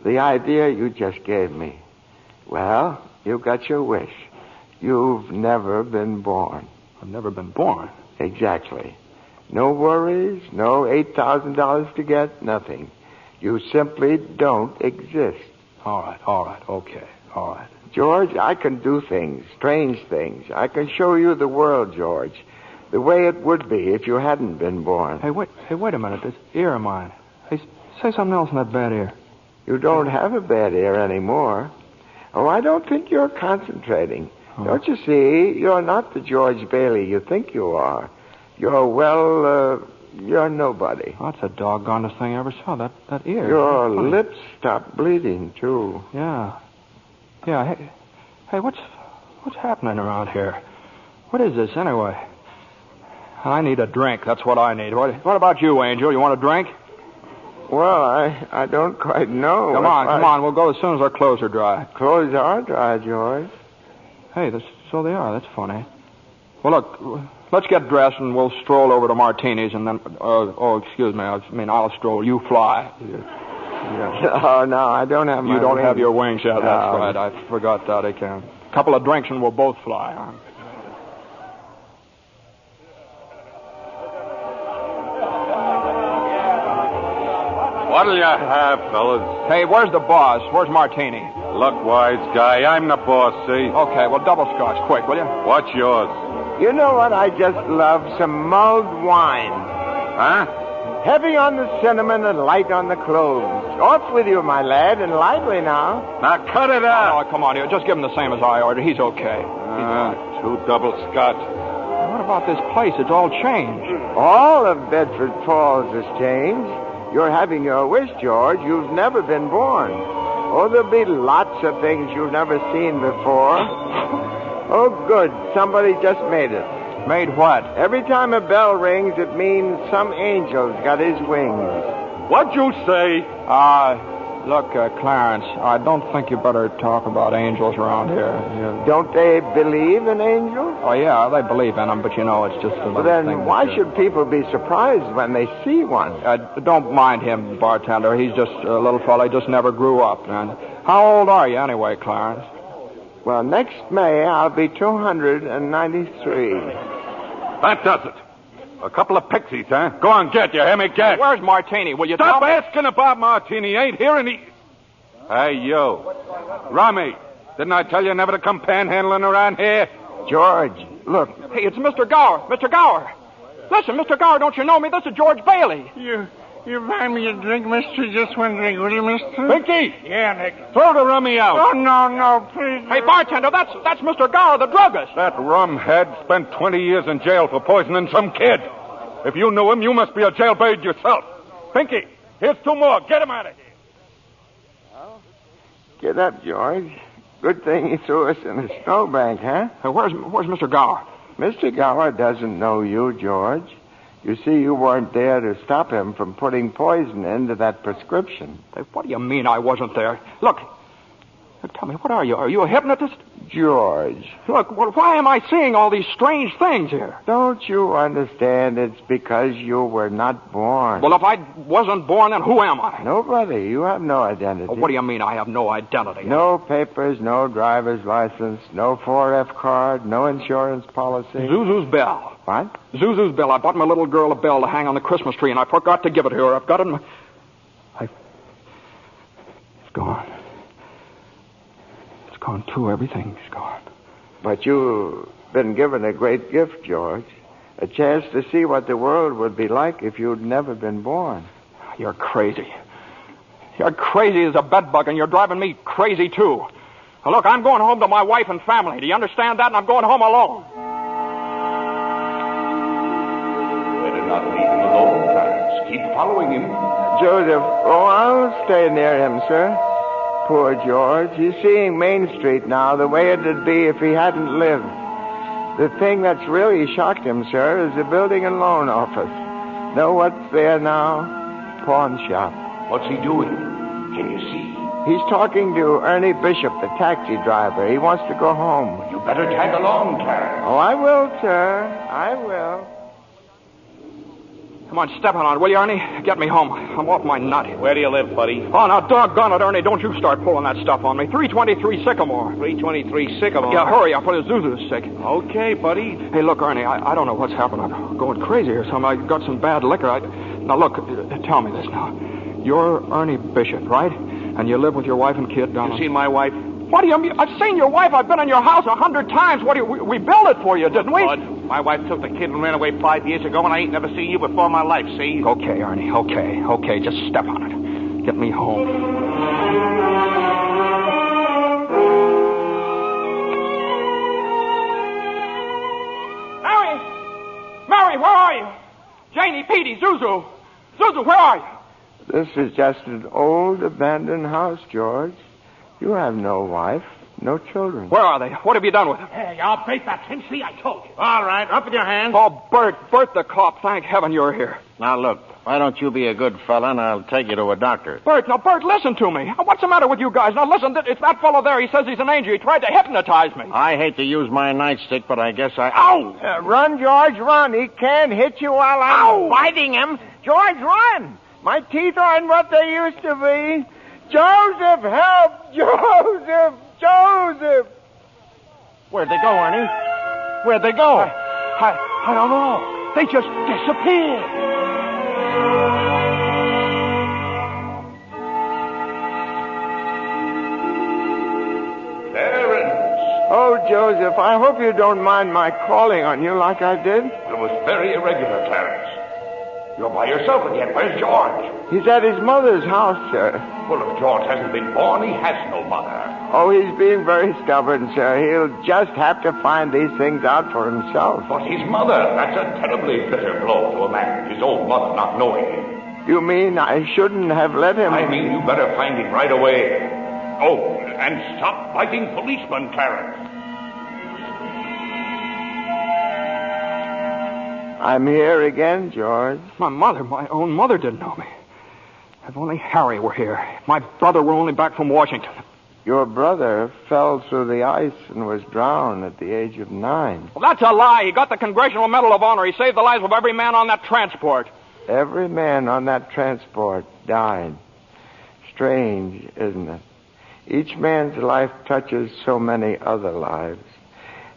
The idea you just gave me. Well, you got your wish. You've never been born. I've never been born? Exactly. No worries, no $8,000 to get, nothing. You simply don't exist. All right, okay, all right. George, I can do things, strange things. I can show you the world, George, the way it would be if you hadn't been born. Hey, wait a minute. This ear of mine. Hey, say something else in that bad ear. You don't have a bad ear anymore. Oh, I don't think you're concentrating. Oh. Don't you see? You're not the George Bailey you think you are. You're nobody. Oh, that's the doggonest thing I ever saw, that ear. Your lips stopped bleeding, too. Yeah. Hey, what's happening around here? What is this, anyway? I need a drink. That's what I need. What about you, Angel? You want a drink? Well, I don't quite know. Come on. We'll go as soon as our clothes are dry. Clothes are dry, George. Hey, so they are. That's funny. Well, look, let's get dressed and we'll stroll over to Martini's and then... excuse me. I'll stroll. You fly. Yeah. Oh, no, I don't have my You don't wings. have your wings yet. No. That's right. I forgot that again. A couple of drinks and we'll both fly. Huh? What'll you have, fellas? Hey, where's the boss? Where's Martini? Look, wise guy, I'm the boss, see? Okay, well, double scotch, quick, will you? What's yours? You know what I just love? Some mulled wine. Huh? Heavy on the cinnamon and light on the cloves. Off with you, my lad, and lively now. Now cut it out. Oh, come on here. Just give him the same as I ordered. He's okay. Two double scotch. What about this place? It's all changed. All of Bedford Falls has changed. You're having your wish, George. You've never been born. Oh, there'll be lots of things you've never seen before. Oh, good. Somebody just made it. Made what? Every time a bell rings, it means some angel's got his wings. What'd you say? Look, Clarence, I don't think you better talk about angels around here. Don't they believe in angels? Oh, yeah, they believe in them, but you know, it's just a little thing. Then why should people be surprised when they see one? Don't mind him, bartender. He's just a little fella. He just never grew up. And how old are you anyway, Clarence? Well, next May, I'll be 293. That does it. A couple of pixies, huh? Go on, get, you hear me? Get. Where's Martini? Will you Stop tell me? asking about Martini. Ain't here any... Hey, you. Rummy, didn't I tell you never to come panhandling around here? George, look. Hey, it's Mr. Gower. Mr. Gower. Listen, Mr. Gower, don't you know me? This is George Bailey. You buy me a drink, mister? Just one drink, will you, mister? Pinky! Yeah, Nick. Throw the rummy out. Oh, no, please. Hey, bartender, that's Mr. Gower, the druggist. That rumhead spent 20 years in jail for poisoning some kid. If you knew him, you must be a jailbird yourself. Pinky, here's two more. Get him out of here. Well, get up, George. Good thing he threw us in a snowbank, huh? Where's Mr. Gower? Mr. Gower doesn't know you, George. You see, you weren't there to stop him from putting poison into that prescription. Hey, what do you mean I wasn't there? Look, Tell me, what are you? Are you a hypnotist? George. Look, well, why am I seeing all these strange things here? Don't you understand? It's because you were not born. Well, if I wasn't born, then who am I? Nobody. You have no identity. Well, what do you mean I have no identity? No papers, no driver's license, no 4F card, no insurance policy. Zuzu's bell. What? Zuzu's bell. I bought my little girl a bell to hang on the Christmas tree, and I forgot to give it to her. I've got it in my... It's gone. It's gone, too. Everything's gone. But you've been given a great gift, George. A chance to see what the world would be like if you'd never been born. You're crazy. You're crazy as a bedbug, and you're driving me crazy, too. Now, look, I'm going home to my wife and family. Do you understand that? And I'm going home alone. Better not leave him alone, Clarence. Keep following him. Joseph, I'll stay near him, sir. Poor George. He's seeing Main Street now the way it'd be if he hadn't lived. The thing that's really shocked him, sir, is the building and loan office. Know what's there now? Pawn shop. What's he doing? Can you see? He's talking to Ernie Bishop, the taxi driver. He wants to go home. You better tag along, Clarence. Oh, I will, sir. I will. Come on, step on it, will you, Ernie? Get me home. I'm off my nut. Where do you live, buddy? Oh, now, doggone it, Ernie. Don't you start pulling that stuff on me. 323 Sycamore. 323 Sycamore? Yeah, hurry up, or Zuzu's sick. Okay, buddy. Hey, look, Ernie, I don't know what's happened. I'm going crazy or something. I got some bad liquor. Now, look, tell me this now. You're Ernie Bishop, right? And you live with your wife and kid down... You seen my wife? What do you mean? I've seen your wife. I've been in your house 100 times. What do you... We built it for you, didn't we? My wife took the kid and ran away 5 years ago, and I ain't never seen you before in my life, see? Okay, Ernie, okay. Just step on it. Get me home. Mary, where are you? Janie, Petey, Zuzu. Zuzu, where are you? This is just an old abandoned house, George. You have no wife, no children. Where are they? What have you done with them? Hey, I'll break that tin. See, I told you. All right, up with your hands. Oh, Bert the cop. Thank heaven you're here. Now, look, why don't you be a good fella and I'll take you to a doctor? Bert, listen to me. What's the matter with you guys? Now, listen, it's that fellow there. He says he's an angel. He tried to hypnotize me. I hate to use my nightstick, but I guess I... Ow! Run, George, run. He can't hit you while I'm biting him. George, run. My teeth aren't what they used to be. Joseph, help! Joseph! Where'd they go, Ernie? Where'd they go? I don't know. They just disappeared. Clarence! Oh, Joseph, I hope you don't mind my calling on you like I did. It was very irregular, Clarence. You're by yourself again. Where's George? He's at his mother's house, sir. Well, if George hasn't been born, he has no mother. Oh, he's being very stubborn, sir. He'll just have to find these things out for himself. But his mother, that's a terribly bitter blow to a man, his own mother not knowing him. You mean I shouldn't have let him... I mean you better find him right away. Oh, and stop fighting policemen, Clarence. I'm here again, George. My own mother didn't know me. If only Harry were here. If my brother were only back from Washington. Your brother fell through the ice and was drowned at the age of 9. Well, that's a lie. He got the Congressional Medal of Honor. He saved the lives of every man on that transport. Every man on that transport died. Strange, isn't it? Each man's life touches so many other lives.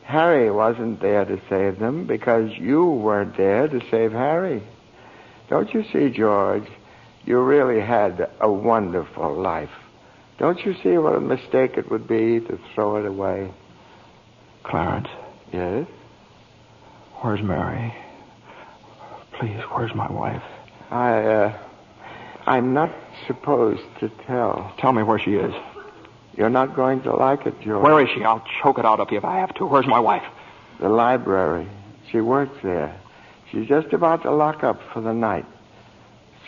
Harry wasn't there to save them because you weren't there to save Harry. Don't you see, George? You really had a wonderful life. Don't you see what a mistake it would be to throw it away? Clarence? Yes? Where's Mary? Please, where's my wife? I'm not supposed to tell. Tell me where she is. You're not going to like it, George. Where is she? I'll choke it out of you if I have to. Where's my wife? The library. She works there. She's just about to lock up for the night.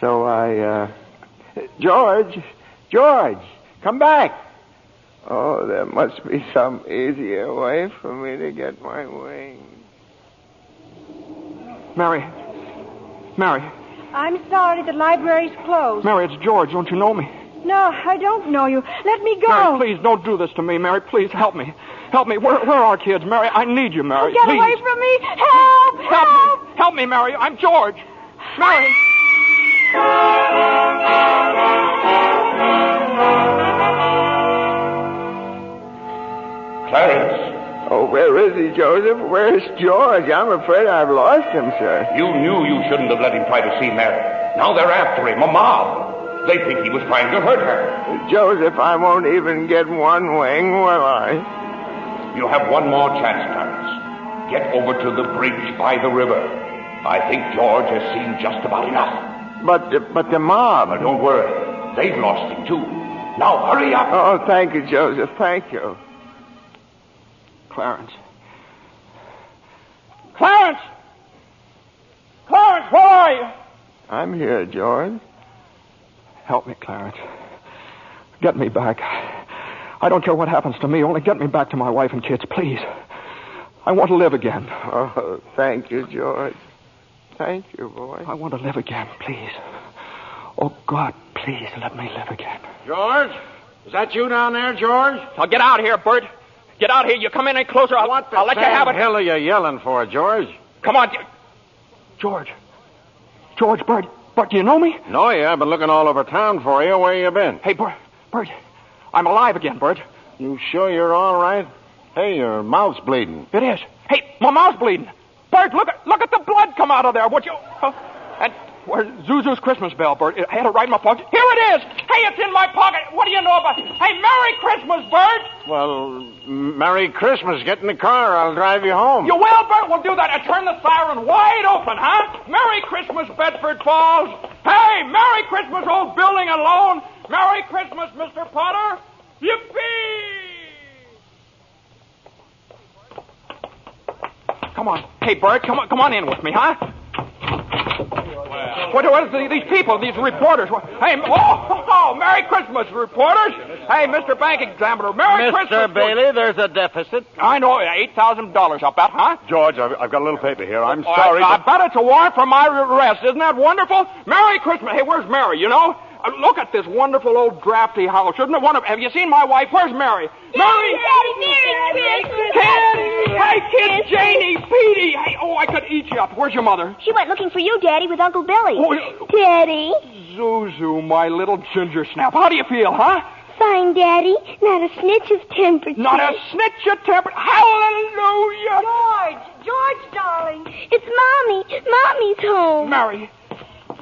So George, come back. Oh, there must be some easier way for me to get my wings. Mary. I'm sorry, the library's closed. Mary, it's George. Don't you know me? No, I don't know you. Let me go. Mary, please, don't do this to me, Mary. Please, help me. Help me. Where are our kids, Mary? I need you, Mary. Get please. away from me. Help! Help me. Help me, Mary. I'm George. Mary. Clarence. Oh, where is he, Joseph? Where's George? I'm afraid I've lost him, sir. You knew you shouldn't have let him try to see Mary. Now they're after him, a mob. They think he was trying to hurt her. Joseph, I won't even get one wing, will I? You have one more chance, Clarence. Get over to the bridge by the river. I think George has seen just about enough. But the mob... But don't worry. They've lost him, too. Now, hurry up. Oh, thank you, Joseph. Thank you. Clarence. Clarence! Clarence, where are you? I'm here, George. Help me, Clarence. Get me back. I don't care what happens to me. Only get me back to my wife and kids, please. I want to live again. Oh, thank you, George. Thank you, boy. I want to live again, please. Oh, God, please let me live again. George? Is that you down there, George? Now get out of here, Bert. Get out of here. You come in any closer, I'll let you have it. What the hell are you yelling for, George? Come on. George, Bert, do you know me? No, yeah. I've been looking all over town for you. Where you been? Hey, Bert, I'm alive again, Bert. You sure you're all right? Hey, your mouth's bleeding. It is. Hey, my mouth's bleeding. Bert, look at the blood come out of there. Would you? And where's Zuzu's Christmas bell, Bert? I had it right in my pocket. Here it is. Hey, it's in my pocket. What do you know about it? Hey, Merry Christmas, Bert. Well, Merry Christmas. Get in the car. I'll drive you home. You will, Bert? We'll do that. And turn the siren wide open, huh? Merry Christmas, Bedford Falls. Hey, Merry Christmas, old building and loan. Merry Christmas, Mr. Potter. Yippee! Come on. Hey, Bert, come on in with me, huh? What is these people, these reporters? Hey, Merry Christmas, reporters. Hey, Mr. Bank Examiner, Merry Christmas. Mr. Bailey, there's a deficit. I know, $8,000, I'll bet, huh? George, I've got a little paper here. I'm sorry. I bet it's a warrant for my arrest. Isn't that wonderful? Merry Christmas. Hey, where's Mary, you know? Look at this wonderful old drafty house. Isn't it wonderful? Have you seen my wife? Where's Mary? Mary! Daddy, Kids! Hey, kids, Janie, Petey! Hey, I could eat you up. Where's your mother? She went looking for you, Daddy, with Uncle Billy. Oh, Daddy. Zuzu, my little ginger snap. How do you feel, huh? Fine, Daddy. Not a snitch of temper. Not a snitch of temper. Hallelujah! George, darling. It's Mommy. Mommy's home. Mary.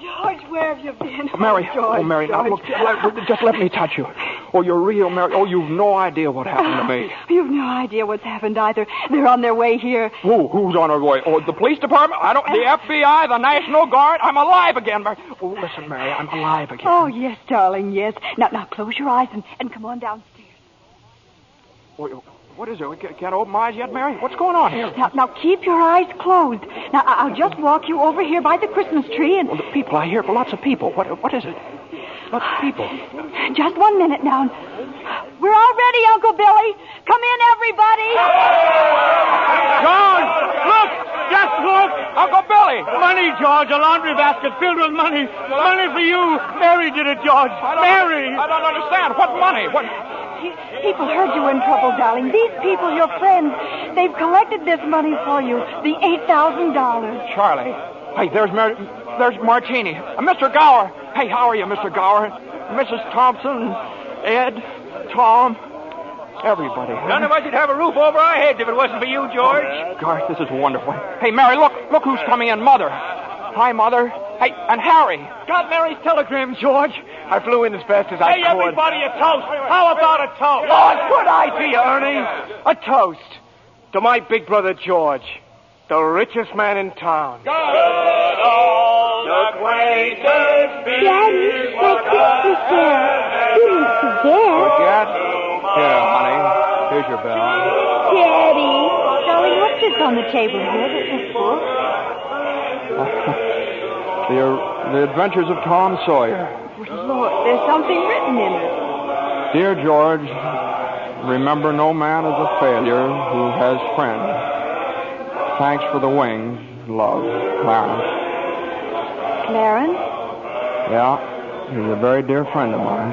George, where have you been? Mary. George, Mary, now look, just let me touch you. Oh, you're real, Mary. Oh, you've no idea what happened to me. You've no idea what's happened either. They're on their way here. Who's on their way? Oh, the police department? The FBI, the National Guard? I'm alive again, Mary. Oh, listen, Mary, I'm alive again. Oh, yes, darling, yes. Now close your eyes and come on downstairs. What is it? Can't open my eyes yet, Mary? What's going on here? Now keep your eyes closed. Now, I'll just walk you over here by the Christmas tree and... Well, the people, I hear lots of people. What is it? Lots of people. Just 1 minute now. We're all ready, Uncle Billy. Come in, everybody. George, look! Just look! Uncle Billy! Money, George. A laundry basket filled with money. Money for you. Mary did it, George. Mary! I don't understand. What money? What... People heard you in trouble, darling. These people, your friends, they've collected this money for you. The $8,000. Charlie. Hey, there's Martini. Mr. Gower. Hey, how are you, Mr. Gower? Mrs. Thompson, Ed, Tom, everybody. None of us would have a roof over our heads if it wasn't for you, George. Oh, Garth, this is wonderful. Hey, Mary, look who's coming in. Mother. Hi, Mother. Hey, and Harry. Got Mary's telegram, George. I flew in as fast as I could. Hey, everybody, a toast. How about a toast? Oh, good idea, Ernie. A toast to my big brother, George, the richest man in town. Daddy, my Christmas bell. You didn't forget. Here, honey. Here's your bell. Daddy. Darling, what's this on the table here? This book? The Adventures of Tom Sawyer. Lord, there's something written in it. Dear George, remember no man is a failure who has friends. Thanks for the wings. Love, Clarence. Clarence? Yeah, he's a very dear friend of mine.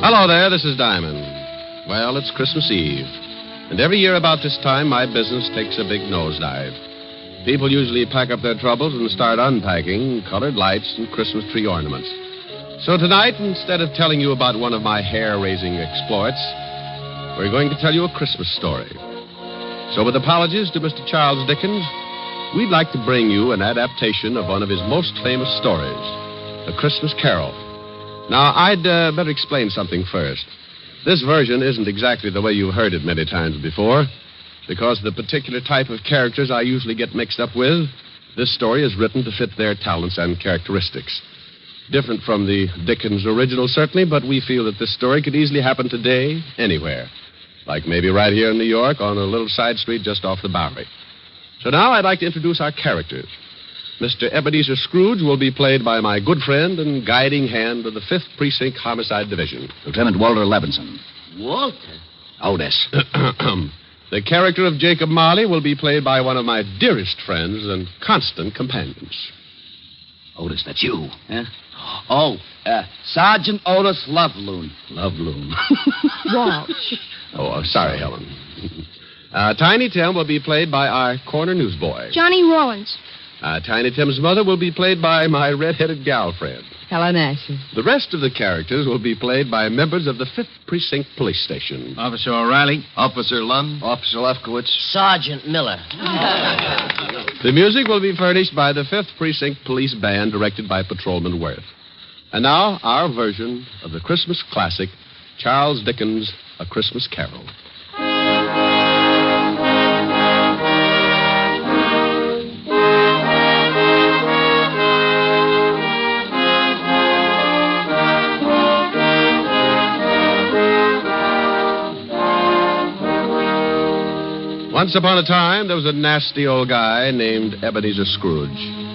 Hello there, this is Diamond. Well, it's Christmas Eve. And every year about this time, my business takes a big nosedive. People usually pack up their troubles and start unpacking colored lights and Christmas tree ornaments. So tonight, instead of telling you about one of my hair-raising exploits, we're going to tell you a Christmas story. So with apologies to Mr. Charles Dickens, we'd like to bring you an adaptation of one of his most famous stories, A Christmas Carol. Now, I'd better explain something first. This version isn't exactly the way you've heard it many times before. Because of the particular type of characters I usually get mixed up with, this story is written to fit their talents and characteristics. Different from the Dickens original, certainly, but we feel that this story could easily happen today, anywhere. Like maybe right here in New York on a little side street just off the Bowery. So now I'd like to introduce our characters. Mr. Ebenezer Scrooge will be played by my good friend and guiding hand of the 5th Precinct Homicide Division. Lieutenant Walter Levinson. Walter? Otis. The character of Jacob Marley will be played by one of my dearest friends and constant companions. Otis, that's you. Huh? Oh, Sergeant Otis Loveloon. Loveloon. Walsh. Oh, sorry, Helen. Tiny Tim will be played by our corner newsboy. Johnny Rollins. Tiny Tim's mother will be played by my red-headed gal friend. Helen Asher. The rest of the characters will be played by members of the 5th Precinct Police Station. Officer O'Reilly. Officer Lund. Officer Lefkowitz. Sergeant Miller. The music will be furnished by the 5th Precinct Police Band, directed by Patrolman Worth. And now, our version of the Christmas classic, Charles Dickens' A Christmas Carol. Once upon a time, there was a nasty old guy named Ebenezer Scrooge.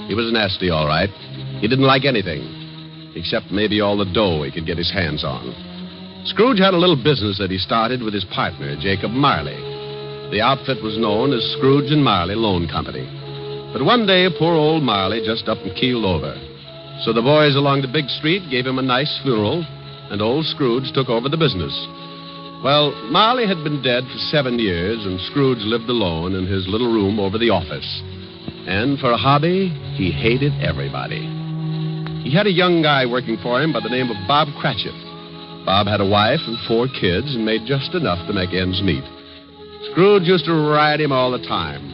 He was nasty, all right. He didn't like anything, except maybe all the dough he could get his hands on. Scrooge had a little business that he started with his partner, Jacob Marley. The outfit was known as Scrooge and Marley Loan Company. But one day, poor old Marley just up and keeled over. So the boys along the big street gave him a nice funeral, and old Scrooge took over the business. Well, Marley had been dead for 7 years, and Scrooge lived alone in his little room over the office. And for a hobby, he hated everybody. He had a young guy working for him by the name of Bob Cratchit. Bob had a wife and 4 kids and made just enough to make ends meet. Scrooge used to ride him all the time.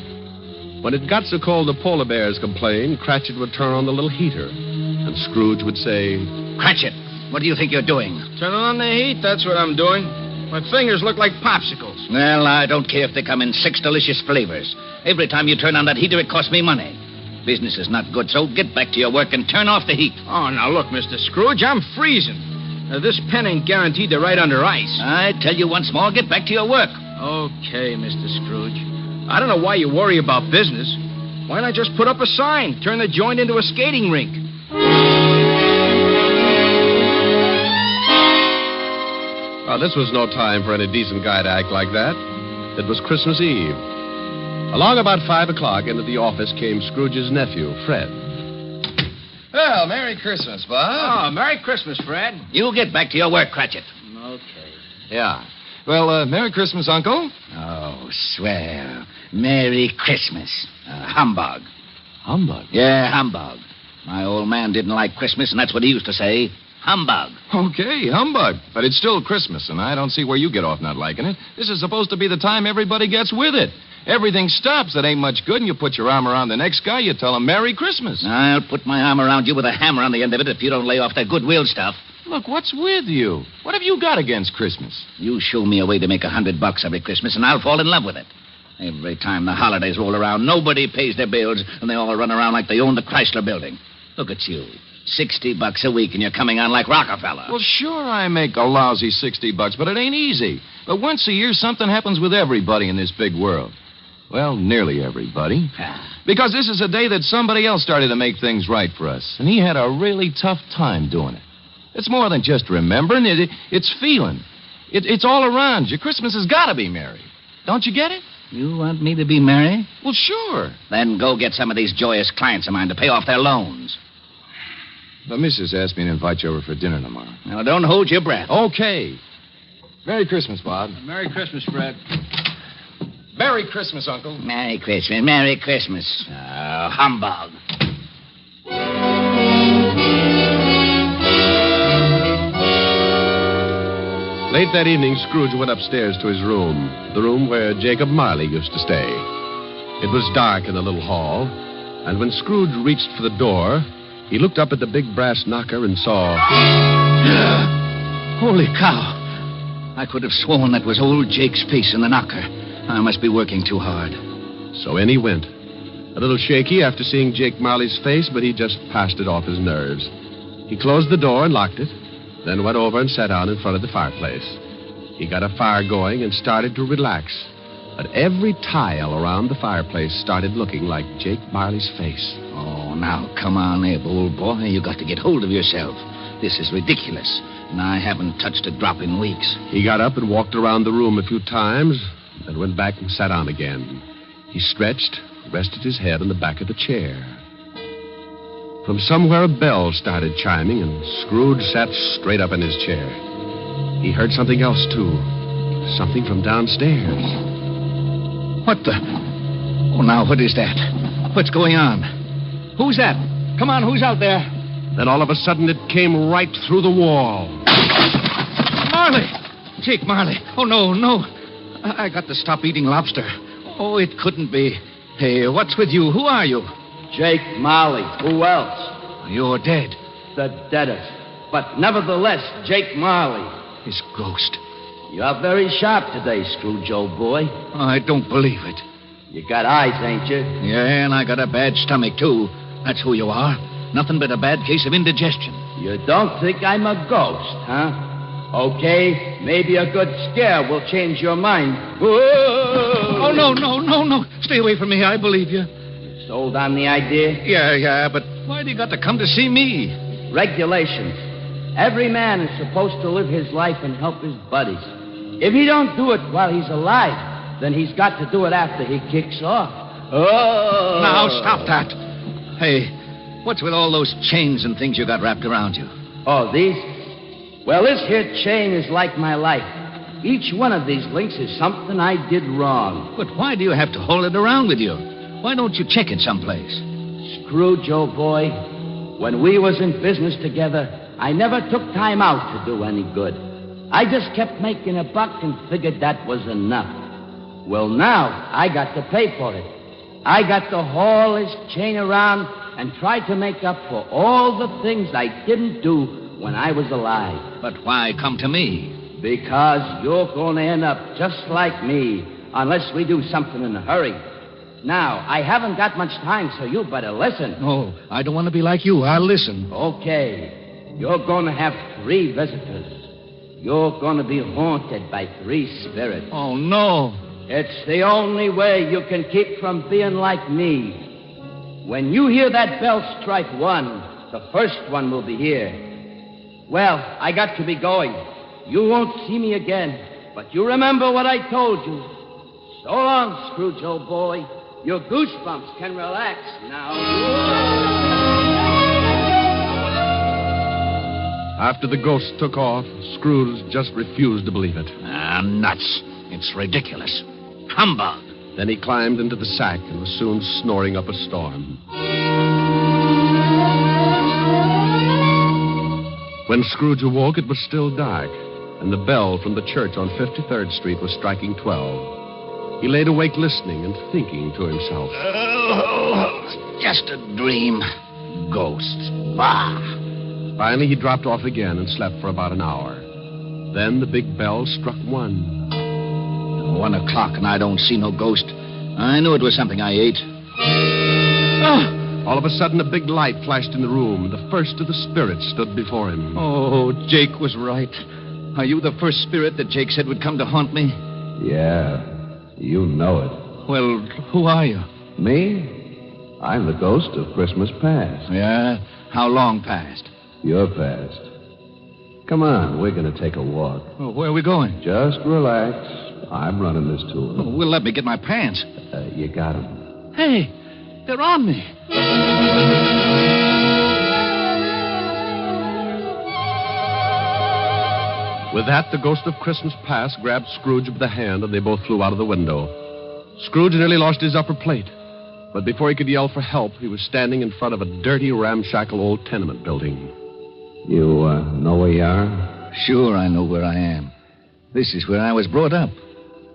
When it got so cold the polar bears complained, Cratchit would turn on the little heater, and Scrooge would say, Cratchit, what do you think you're doing? Turning on the heat, that's what I'm doing. My fingers look like popsicles. Well, I don't care if they come in 6 delicious flavors. Every time you turn on that heater, it costs me money. Business is not good, so get back to your work and turn off the heat. Oh, now look, Mr. Scrooge, I'm freezing. This pen ain't guaranteed to ride under ice. I tell you once more, get back to your work. Okay, Mr. Scrooge. I don't know why you worry about business. Why not just put up a sign, turn the joint into a skating rink? Well, this was no time for any decent guy to act like that. It was Christmas Eve. Along about 5 o'clock, into the office came Scrooge's nephew, Fred. Well, Merry Christmas, Bob. Oh, Merry Christmas, Fred. You get back to your work, Cratchit. Okay. Yeah. Well, Merry Christmas, Uncle. Oh, swell. Merry Christmas. Humbug. Humbug? Yeah, humbug. My old man didn't like Christmas, and that's what he used to say. Humbug. Okay, humbug. But it's still Christmas, and I don't see where you get off not liking it. This is supposed to be the time everybody gets with it. Everything stops that ain't much good, and you put your arm around the next guy, you tell him Merry Christmas. I'll put my arm around you with a hammer on the end of it if you don't lay off that goodwill stuff. Look, what's with you? What have you got against Christmas? You show me a way to make $100 every Christmas, and I'll fall in love with it. Every time the holidays roll around, nobody pays their bills, and they all run around like they own the Chrysler Building. Look at you. $60 a week, and you're coming on like Rockefeller. Well, sure, I make a lousy $60, but it ain't easy. But once a year, something happens with everybody in this big world. Well, nearly everybody. Because this is a day that somebody else started to make things right for us, and he had a really tough time doing it. It's more than just remembering. It's feeling. It's all around you. Christmas has got to be merry. Don't you get it? You want me to be merry? Well, sure. Then go get some of these joyous clients of mine to pay off their loans. The missus asked me to invite you over for dinner tomorrow. Now, don't hold your breath. Okay. Merry Christmas, Bob. Merry Christmas, Fred. Merry Christmas, Uncle. Merry Christmas. Merry Christmas. Humbug. Late that evening, Scrooge went upstairs to his room, the room where Jacob Marley used to stay. It was dark in the little hall, and when Scrooge reached for the door, he looked up at the big brass knocker and saw... Holy cow. I could have sworn that was old Jake's face in the knocker. I must be working too hard. So in he went. A little shaky after seeing Jake Marley's face, but he just passed it off his nerves. He closed the door and locked it, then went over and sat down in front of the fireplace. He got a fire going and started to relax. But every tile around the fireplace started looking like Jake Marley's face. Oh, now, come on, Abe, old boy. You got to get hold of yourself. This is ridiculous, and I haven't touched a drop in weeks. He got up and walked around the room a few times, then went back and sat down again. He stretched, rested his head on the back of the chair. From somewhere, a bell started chiming, and Scrooge sat straight up in his chair. He heard something else, too. Something from downstairs. What the... Oh, now, what is that? What's going on? Who's that? Come on, who's out there? Then all of a sudden, it came right through the wall. Marley! Jake Marley. Oh, no. I got to stop eating lobster. Oh, it couldn't be. Hey, what's with you? Who are you? Jake Marley. Who else? You're dead. The deadest. But nevertheless, Jake Marley. His ghost. You're very sharp today, Scrooge, old boy. I don't believe it. You got eyes, ain't you? Yeah, and I got a bad stomach, too. That's who you are. Nothing but a bad case of indigestion. You don't think I'm a ghost, huh? Okay, maybe a good scare will change your mind. Whoa! Oh, no. Stay away from me. I believe you. Sold on the idea? Yeah, but why do you got to come to see me? Regulations. Every man is supposed to live his life and help his buddies. If he don't do it while he's alive, then he's got to do it after he kicks off. Oh! Now, stop that. Hey, what's with all those chains and things you got wrapped around you? Oh, these? Well, this here chain is like my life. Each one of these links is something I did wrong. But why do you have to hold it around with you? Why don't you check it someplace? Scrooge, old boy, when we was in business together, I never took time out to do any good. I just kept making a buck and figured that was enough. Well, now I got to pay for it. I got to haul this chain around and try to make up for all the things I didn't do when I was alive. But why come to me? Because you're going to end up just like me, unless we do something in a hurry. Now, I haven't got much time, so you better listen. Oh, I don't want to be like you. I'll listen. Okay. You're going to have 3 visitors. You're going to be haunted by 3 spirits. Oh, no. It's the only way you can keep from being like me. When you hear that bell strike 1, the first one will be here. Well, I got to be going. You won't see me again, but you remember what I told you. So long, Scrooge, old boy. Your goosebumps can relax now. After the ghost took off, Scrooge just refused to believe it. Nuts. It's ridiculous. Humbug. Then he climbed into the sack and was soon snoring up a storm. When Scrooge awoke, it was still dark, and the bell from the church on 53rd Street was striking 12. He laid awake listening and thinking to himself. Oh, just a dream. Ghosts. Bah. Finally, he dropped off again and slept for about an hour. Then the big bell struck 1. 1 o'clock and I don't see no ghost. I knew it was something I ate. All of a sudden, a big light flashed in the room. The first of the spirits stood before him. Oh, Jake was right. Are you the first spirit that Jake said would come to haunt me? Yeah, you know it. Well, who are you? Me? I'm the ghost of Christmas past. Yeah? How long past? Your past. Come on, we're going to take a walk. Well, where are we going? Just relax. I'm running this tour. Oh, well, let me get my pants. You got 'em. Hey, they're on me. With that, the ghost of Christmas past grabbed Scrooge by the hand, and they both flew out of the window. Scrooge nearly lost his upper plate. But before he could yell for help, he was standing in front of a dirty, ramshackle old tenement building. You know where you are? Sure, I know where I am. This is where I was brought up.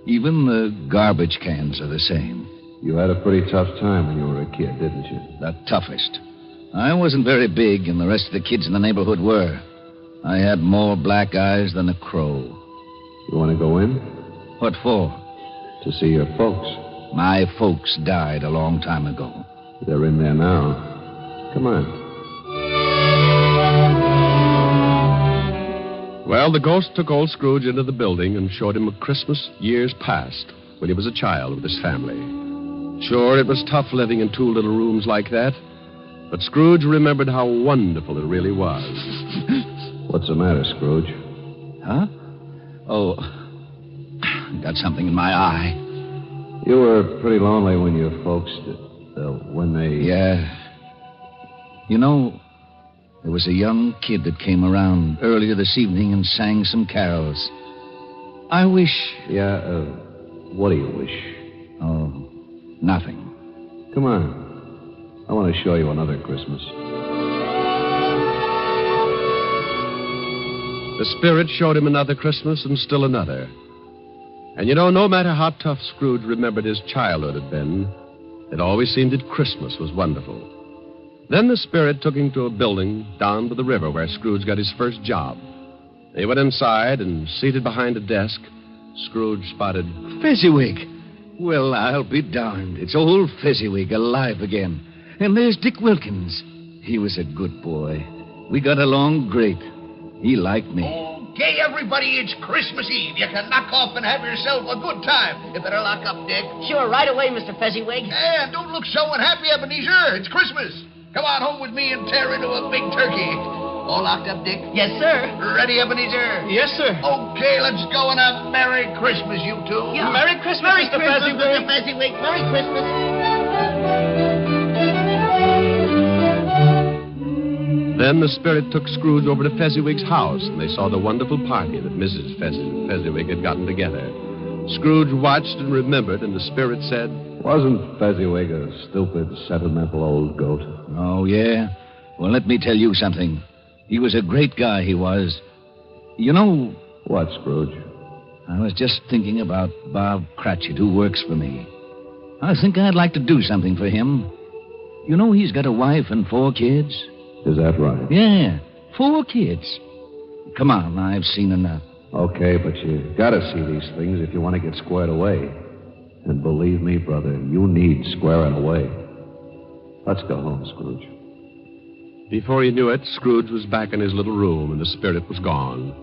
Even the garbage cans are the same. You had a pretty tough time when you were a kid, didn't you? The toughest. I wasn't very big, and the rest of the kids in the neighborhood were. I had more black eyes than a crow. You want to go in? What for? To see your folks. My folks died a long time ago. They're in there now. Come on. Well, the ghost took old Scrooge into the building and showed him a Christmas years past when he was a child with his family. Sure, it was tough living in two little rooms like that, but Scrooge remembered how wonderful it really was. What's the matter, Scrooge? Huh? Oh, got something in my eye. You were pretty lonely when your folks when they... Yeah. You know, there was a young kid that came around earlier this evening and sang some carols. I wish... Yeah, what do you wish? Oh, nothing. Come on. I want to show you another Christmas. The spirit showed him another Christmas and still another. And you know, no matter how tough Scrooge remembered his childhood had been, it always seemed that Christmas was wonderful. Then the spirit took him to a building down by the river where Scrooge got his first job. They went inside, and seated behind a desk, Scrooge spotted... Fezziwig! Well, I'll be darned. It's old Fezziwig alive again. And there's Dick Wilkins. He was a good boy. We got along great. He liked me. Okay, everybody, it's Christmas Eve. You can knock off and have yourself a good time. You better lock up, Dick. Sure, right away, Mr. Fezziwig. And don't look so unhappy, Ebenezer. It's Christmas. Come on home with me and tear into a big turkey. All locked up, Dick? Yes, sir. Ready, Ebenezer? Yes, sir. Okay, let's go and have Merry Christmas, you two. Yeah. Merry Christmas, Mr. Fezziwig. Merry Christmas. Then the spirit took Scrooge over to Fezziwig's house, and they saw the wonderful party that Mrs. Fezziwig had gotten together. Scrooge watched and remembered, and the spirit said... Wasn't Fezziwig a stupid, sentimental old goat? Oh, yeah? Well, let me tell you something. He was a great guy, he was. You know... What, Scrooge? I was just thinking about Bob Cratchit, who works for me. I think I'd like to do something for him. You know he's got a wife and 4 kids? Is that right? Yeah, 4 kids. Come on, I've seen enough. Okay, but you gotta see these things if you want to get squared away. And believe me, brother, you need squaring away. Let's go home, Scrooge. Before he knew it, Scrooge was back in his little room, and the spirit was gone.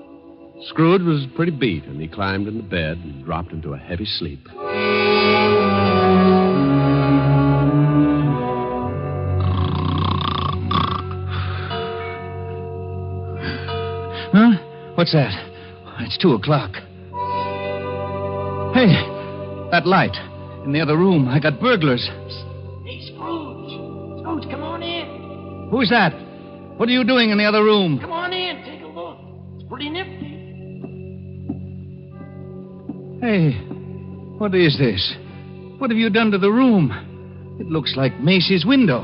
Scrooge was pretty beat, and he climbed into bed and dropped into a heavy sleep. Huh? What's that? It's 2:00. Hey, that light in the other room. I got burglars. Hey, Scrooge. Scrooge, come on in. Who's that? What are you doing in the other room? Come on in. Take a look. It's pretty nifty. Hey, what is this? What have you done to the room? It looks like Macy's window.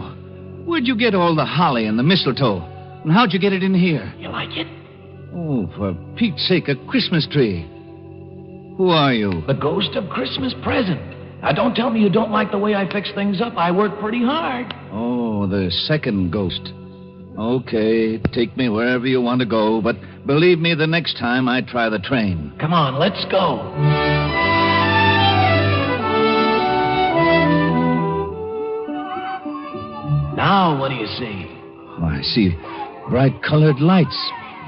Where'd you get all the holly and the mistletoe? And how'd you get it in here? You like it? Oh, for Pete's sake, a Christmas tree. Who are you? The ghost of Christmas present. Now, don't tell me you don't like the way I fix things up. I work pretty hard. Oh, the second ghost. Okay, take me wherever you want to go, but believe me, the next time I try the train. Come on, let's go. Now, what do you see? Oh, I see bright colored lights.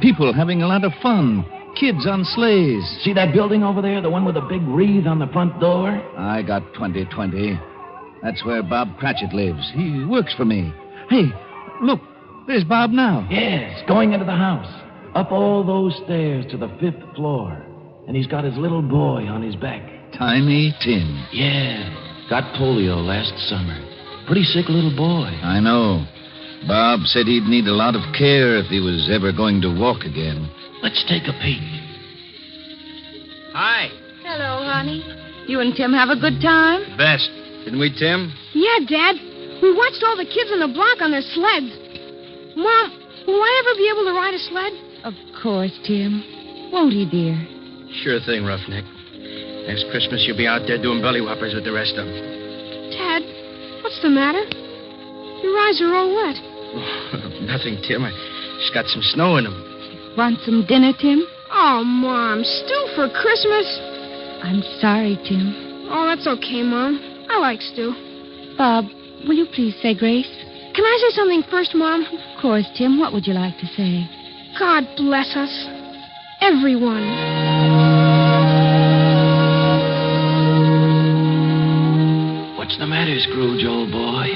People having a lot of fun. Kids on sleighs. See that building over there, the one with the big wreath on the front door? I got 2020. That's where Bob Cratchit lives. He works for me. Hey, look, there's Bob now. Yes, going into the house. Up all those stairs to the 5th floor. And he's got his little boy on his back. Tiny Tim. Yeah, got polio last summer. Pretty sick little boy. I know. Bob said he'd need a lot of care if he was ever going to walk again. Let's take a peek. Hi. Hello, honey. You and Tim have a good time? Best. Didn't we, Tim? Yeah, Dad. We watched all the kids on the block on their sleds. Mom, will I ever be able to ride a sled? Of course, Tim. Won't he, dear? Sure thing, Roughneck. Next Christmas, you'll be out there doing belly whoppers with the rest of them. Dad, what's the matter? Your eyes are all wet. Nothing, Tim. I just got some snow in them. Want some dinner, Tim? Oh, Mom, stew for Christmas? I'm sorry, Tim. Oh, that's okay, Mom. I like stew. Bob, will you please say grace? Can I say something first, Mom? Of course, Tim. What would you like to say? God bless us. Everyone. What's the matter, Scrooge, old boy?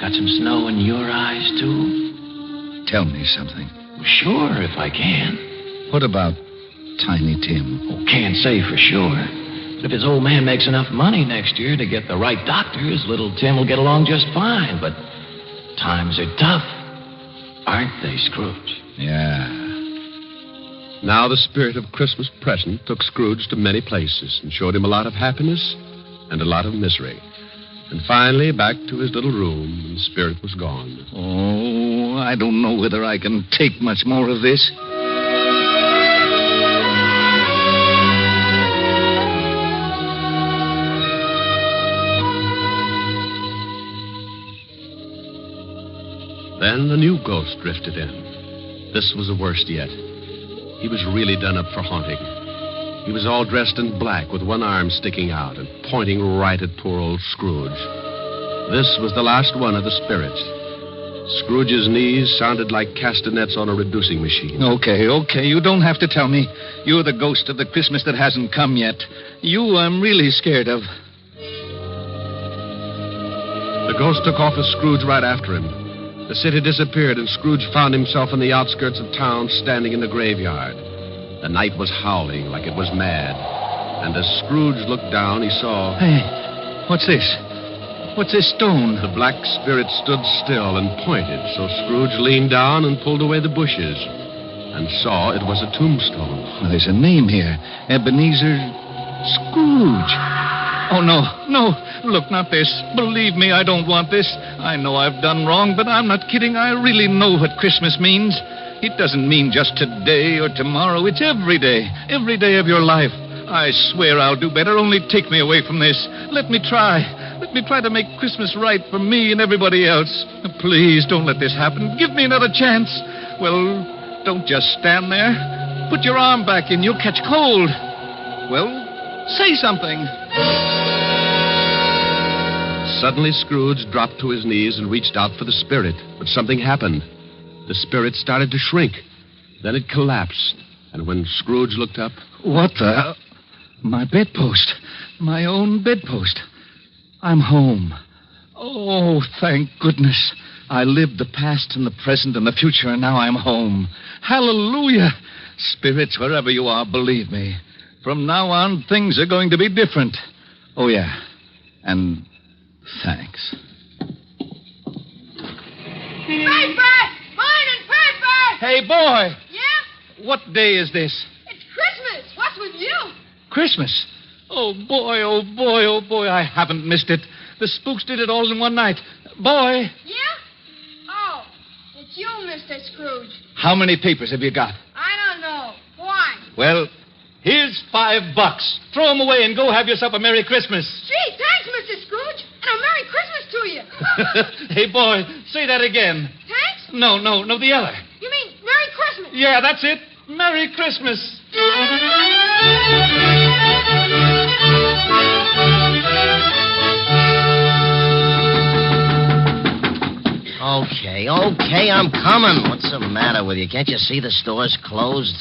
Got some snow in your eyes, too? Tell me something. Sure, if I can. What about Tiny Tim? Oh, can't say for sure. But if his old man makes enough money next year to get the right doctors, little Tim will get along just fine. But times are tough, aren't they, Scrooge? Yeah. Now the spirit of Christmas present took Scrooge to many places and showed him a lot of happiness and a lot of misery. And finally, back to his little room, and the spirit was gone. Oh, I don't know whether I can take much more of this. Then a new ghost drifted in. This was the worst yet. He was really done up for haunting. He was all dressed in black with one arm sticking out and pointing right at poor old Scrooge. This was the last one of the spirits. Scrooge's knees sounded like castanets on a reducing machine. Okay. You don't have to tell me. You're the ghost of the Christmas that hasn't come yet. You I'm really scared of. The ghost took off with Scrooge right after him. The city disappeared, and Scrooge found himself in the outskirts of town, standing in the graveyard. The night was howling like it was mad. And as Scrooge looked down, he saw... Hey, what's this? What's this stone? The black spirit stood still and pointed, so Scrooge leaned down and pulled away the bushes and saw it was a tombstone. Well, there's a name here. Ebenezer Scrooge. Oh, no. Look, not this. Believe me, I don't want this. I know I've done wrong, but I'm not kidding. I really know what Christmas means. It doesn't mean just today or tomorrow. It's every day of your life. I swear I'll do better. Only take me away from this. Let me try. Let me try to make Christmas right for me and everybody else. Please, don't let this happen. Give me another chance. Well, don't just stand there. Put your arm back in. You'll catch cold. Well, say something. Suddenly, Scrooge dropped to his knees and reached out for the spirit. But something happened. The spirit started to shrink. Then it collapsed. And when Scrooge looked up... What the... My bedpost. My own bedpost. I'm home. Oh, thank goodness. I lived the past and the present and the future, and now I'm home. Hallelujah. Spirits, wherever you are, believe me. From now on, things are going to be different. Oh, yeah. And thanks. Paper! Morning, paper! Hey, boy! Yeah? What day is this? It's Christmas. What's with you? Christmas. Oh, boy, I haven't missed it. The spooks did it all in one night. Boy! Yeah? Oh, it's you, Mr. Scrooge. How many papers have you got? I don't know. Why? Well, here's $5. Throw them away and go have yourself a Merry Christmas. Gee, thanks, Mr. Scrooge. And a Merry Christmas to you. Hey, boy, say that again. Thanks? No, the other. You mean Merry Christmas? Yeah, that's it. Merry Christmas. Okay, I'm coming. What's the matter with you? Can't you see the store's closed?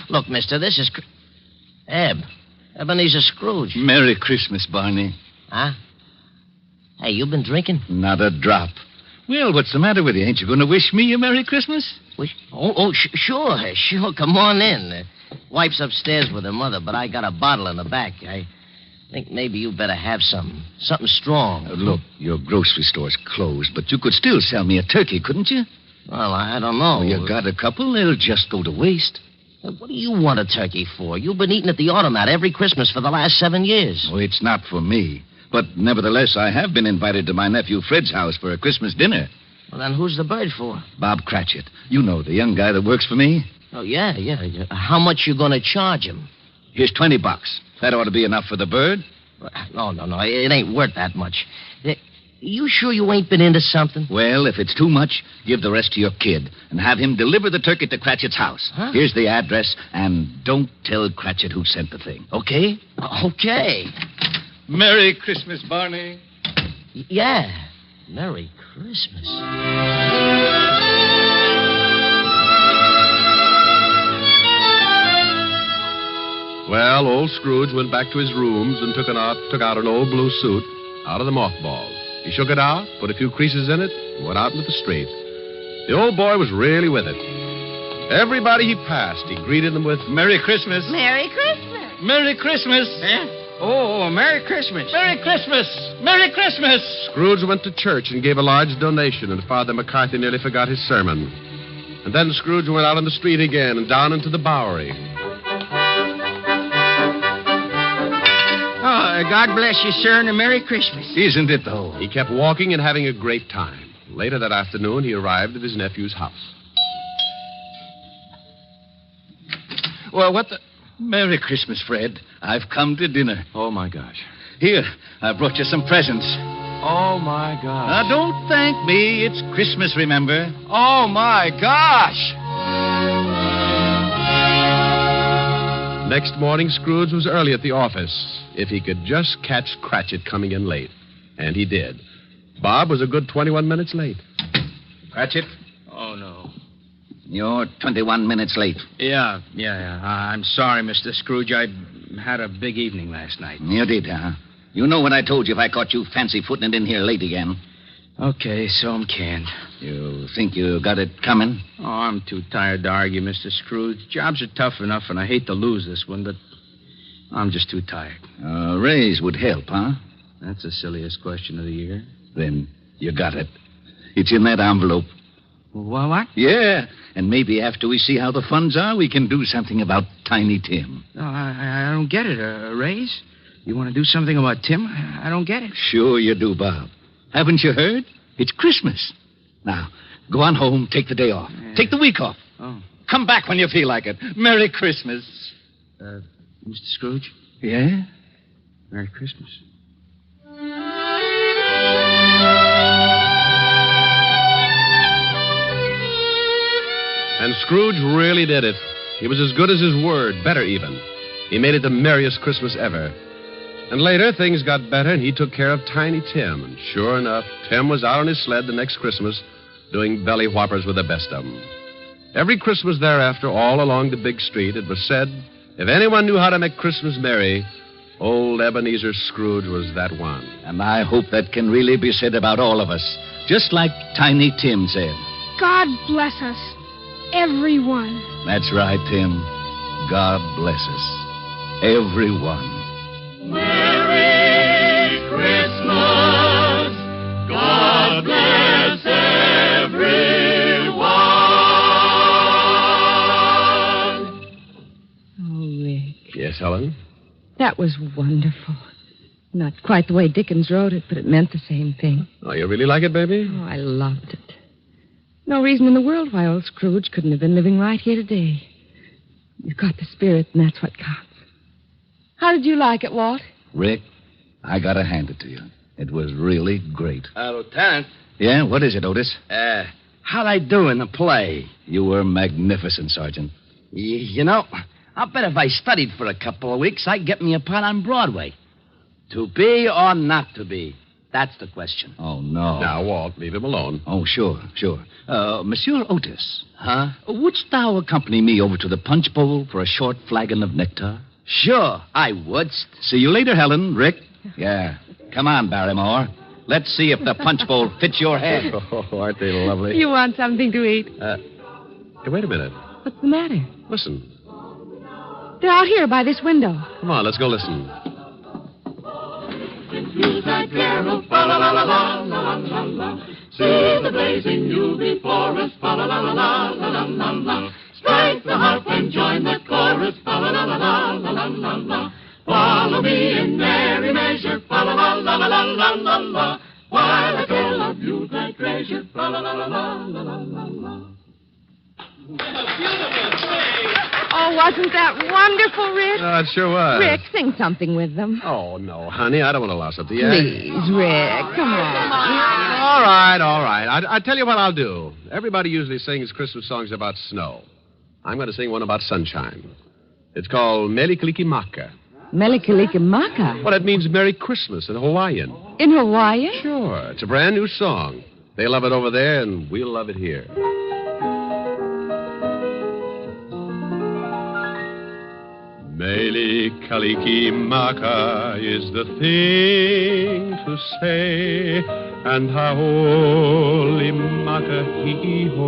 Look, mister, this is... Ebenezer Scrooge. Merry Christmas, Barney. Huh? Hey, you been drinking? Not a drop. Well, what's the matter with you? Ain't you going to wish me a Merry Christmas? Wish? Sure. Come on in. Wife's upstairs with her mother, but I got a bottle in the back. I think maybe you better have something strong. Look, your grocery store's closed, but you could still sell me a turkey, couldn't you? Well, I don't know. You got a couple? They'll just go to waste. What do you want a turkey for? You've been eating at the automat every Christmas for the last 7 years. Oh, it's not for me. But nevertheless, I have been invited to my nephew Fred's house for a Christmas dinner. Well, then who's the bird for? Bob Cratchit. You know, the young guy that works for me. Oh, yeah. How much you going to charge him? Here's $20. That ought to be enough for the bird. No. It ain't worth that much. You sure you ain't been into something? Well, if it's too much, give the rest to your kid and have him deliver the turkey to Cratchit's house. Huh? Here's the address, and don't tell Cratchit who sent the thing, okay? Okay. Merry Christmas, Barney. Yeah. Merry Christmas. Well, old Scrooge went back to his rooms and took out an old blue suit out of the mothballs. He shook it out, put a few creases in it, and went out into the street. The old boy was really with it. Everybody he passed, he greeted them with, Merry Christmas. Merry Christmas. Merry Christmas. Oh, Merry Christmas. Merry Christmas. Merry Christmas. Scrooge went to church and gave a large donation, and Father McCarthy nearly forgot his sermon. And then Scrooge went out on the street again and down into the Bowery. Oh, God bless you, sir, and a Merry Christmas. Isn't it, though? He kept walking and having a great time. Later that afternoon, he arrived at his nephew's house. Well, what the... Merry Christmas, Fred. I've come to dinner. Oh, my gosh. Here, I brought you some presents. Oh, my gosh. Now, don't thank me. It's Christmas, remember? Oh, my gosh. Next morning, Scrooge was early at the office. If he could just catch Cratchit coming in late. And he did. Bob was a good 21 minutes late. Cratchit? Oh, no. You're 21 minutes late. Yeah. I'm sorry, Mr. Scrooge. I had a big evening last night. You did, huh? You know what I told you if I caught you fancy-footing it in here late again. Okay, so I'm canned. You think you got it coming? Oh, I'm too tired to argue, Mr. Scrooge. Jobs are tough enough, and I hate to lose this one, but I'm just too tired. A raise would help, huh? That's the silliest question of the year. Then you got it. It's in that envelope. What? Yeah, and maybe after we see how the funds are, we can do something about Tiny Tim. No, I don't get it. A raise? You want to do something about Tim? I don't get it. Sure you do, Bob. Haven't you heard? It's Christmas. Now, go on home, take the day off. Yeah. Take the week off. Oh. Come back when you feel like it. Merry Christmas. Mr. Scrooge? Yeah? Merry Christmas. And Scrooge really did it. He was as good as his word, better even. He made it the merriest Christmas ever. And later, things got better, and he took care of Tiny Tim. And sure enough, Tim was out on his sled the next Christmas doing belly whoppers with the best of them. Every Christmas thereafter, all along the big street, it was said, if anyone knew how to make Christmas merry, old Ebenezer Scrooge was that one. And I hope that can really be said about all of us, just like Tiny Tim said. God bless us, everyone. That's right, Tim. God bless us, everyone. Merry Christmas. God bless everyone. Oh, Rick. Yes, Helen? That was wonderful. Not quite the way Dickens wrote it, but it meant the same thing. Oh, you really like it, baby? Oh, I loved it. No reason in the world why old Scrooge couldn't have been living right here today. You've got the spirit, and that's what counts. How did you like it, Walt? Rick, I gotta hand it to you. It was really great. Lieutenant. Yeah, what is it, Otis? How'd I do in the play? You were magnificent, Sergeant. You know, I'll bet if I studied for a couple of weeks, I'd get me a part on Broadway. To be or not to be? That's the question. Oh, no. Now, Walt, leave him alone. Oh, sure. Monsieur Otis. Huh? Wouldst thou accompany me over to the punch bowl for a short flagon of nectar? Sure, I would. See you later, Helen. Rick? Yeah. Come on, Barrymore. Let's see if the punch bowl fits your head. Oh, aren't they lovely? You want something to eat? Hey, wait a minute. What's the matter? Listen. They're out here by this window. Come on, let's go listen. Yuletide carol, fa la la la la la la la. See the blazing Yule before us, fa la la la la la la la. Strike the harp and and join the chorus. Fa la la la la la la la la. Follow me in merry measure. Fa la la la la la la la la. While I tell of youth and treasure. Fa la la la la la la la la. Oh, wasn't that wonderful, Rick? Oh, it sure was. Rick, sing something with them. Oh, no, honey, I don't want to louse up the act. Please, Rick, come on. All right. I tell you what I'll do. Everybody usually sings Christmas songs about snow. I'm going to sing one about sunshine. It's called Melikalikimaka. Melikalikimaka? Well, it means Merry Christmas in Hawaiian. In Hawaiian? Sure. It's a brand new song. They love it over there, and we'll love it here. Melikalikimaka is the thing to say, and haolimaka hee-ho.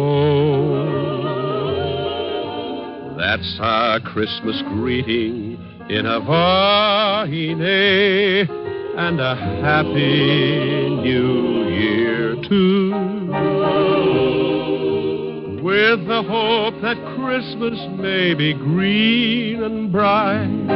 That's our Christmas greeting in Hawaii, and a happy new year, too. With the hope that Christmas may be green and bright,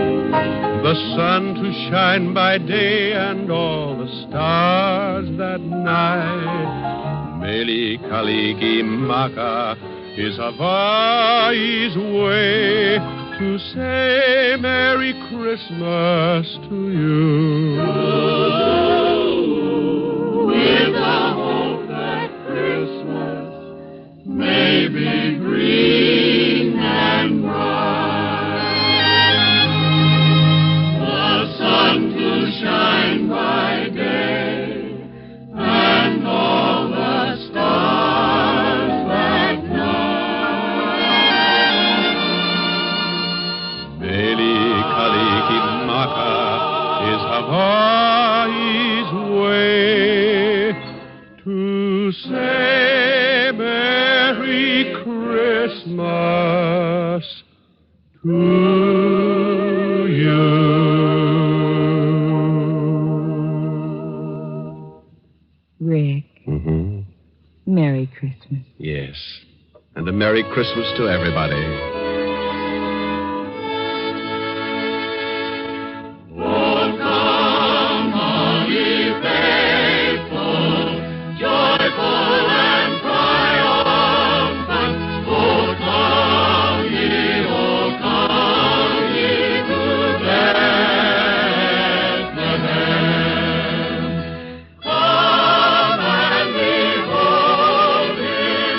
the sun to shine by day and all the stars that night. Melikalikimaka is Hawaii's way to say Merry Christmas to you. With the hope that Christmas may be green and bright, the sun to shine by day, and all the stars that night. Melikalikimaka is Hawaii's way to say Merry Christmas to you. Rick. Mm-hmm. Merry Christmas. Yes. And a Merry Christmas to everybody. Oh, come, all ye faithful, joyful and triumphant. Oh, come ye to Bethlehem. Come and behold him,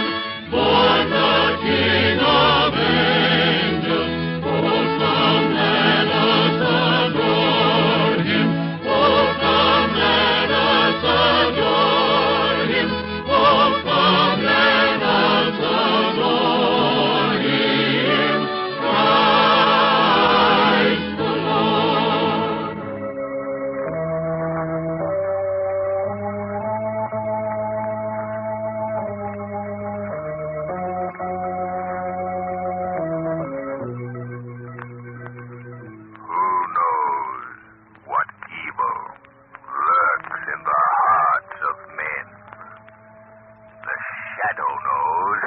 born the King of angels. Oh, come, let us adore him. Oh, come, let us adore him. Oh, come, let us adore him. Christ the Lord. What evil lurks in the hearts of men? The shadow knows.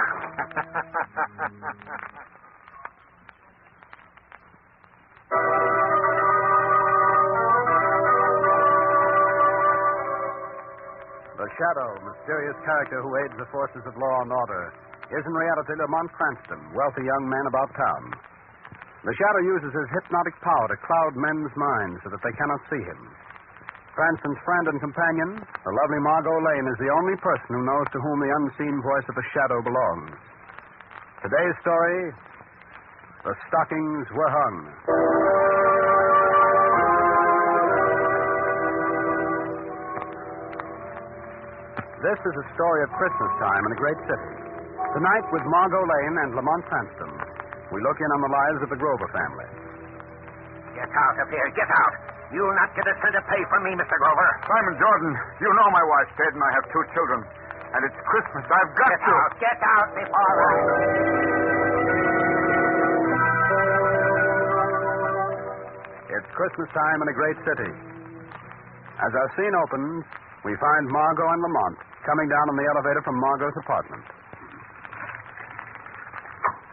The Shadow, mysterious character who aids the forces of law and order, is in reality Lamont Cranston, wealthy young man about town. The Shadow uses his hypnotic power to cloud men's minds so that they cannot see him. Cranston's friend and companion, the lovely Margot Lane, is the only person who knows to whom the unseen voice of the Shadow belongs. Today's story, The Stockings Were Hung. This is a story of Christmas time in a great city. Tonight, with Margot Lane and Lamont Cranston, we look in on the lives of the Grover family. Get out of here. Get out. You'll not get a cent of pay from me, Mr. Grover. Simon Jordan, you know my wife's dead and I have 2 children. And it's Christmas. I've got Get out. Get out before I... It's Christmas time in a great city. As our scene opens, we find Margot and Lamont coming down on the elevator from Margot's apartment.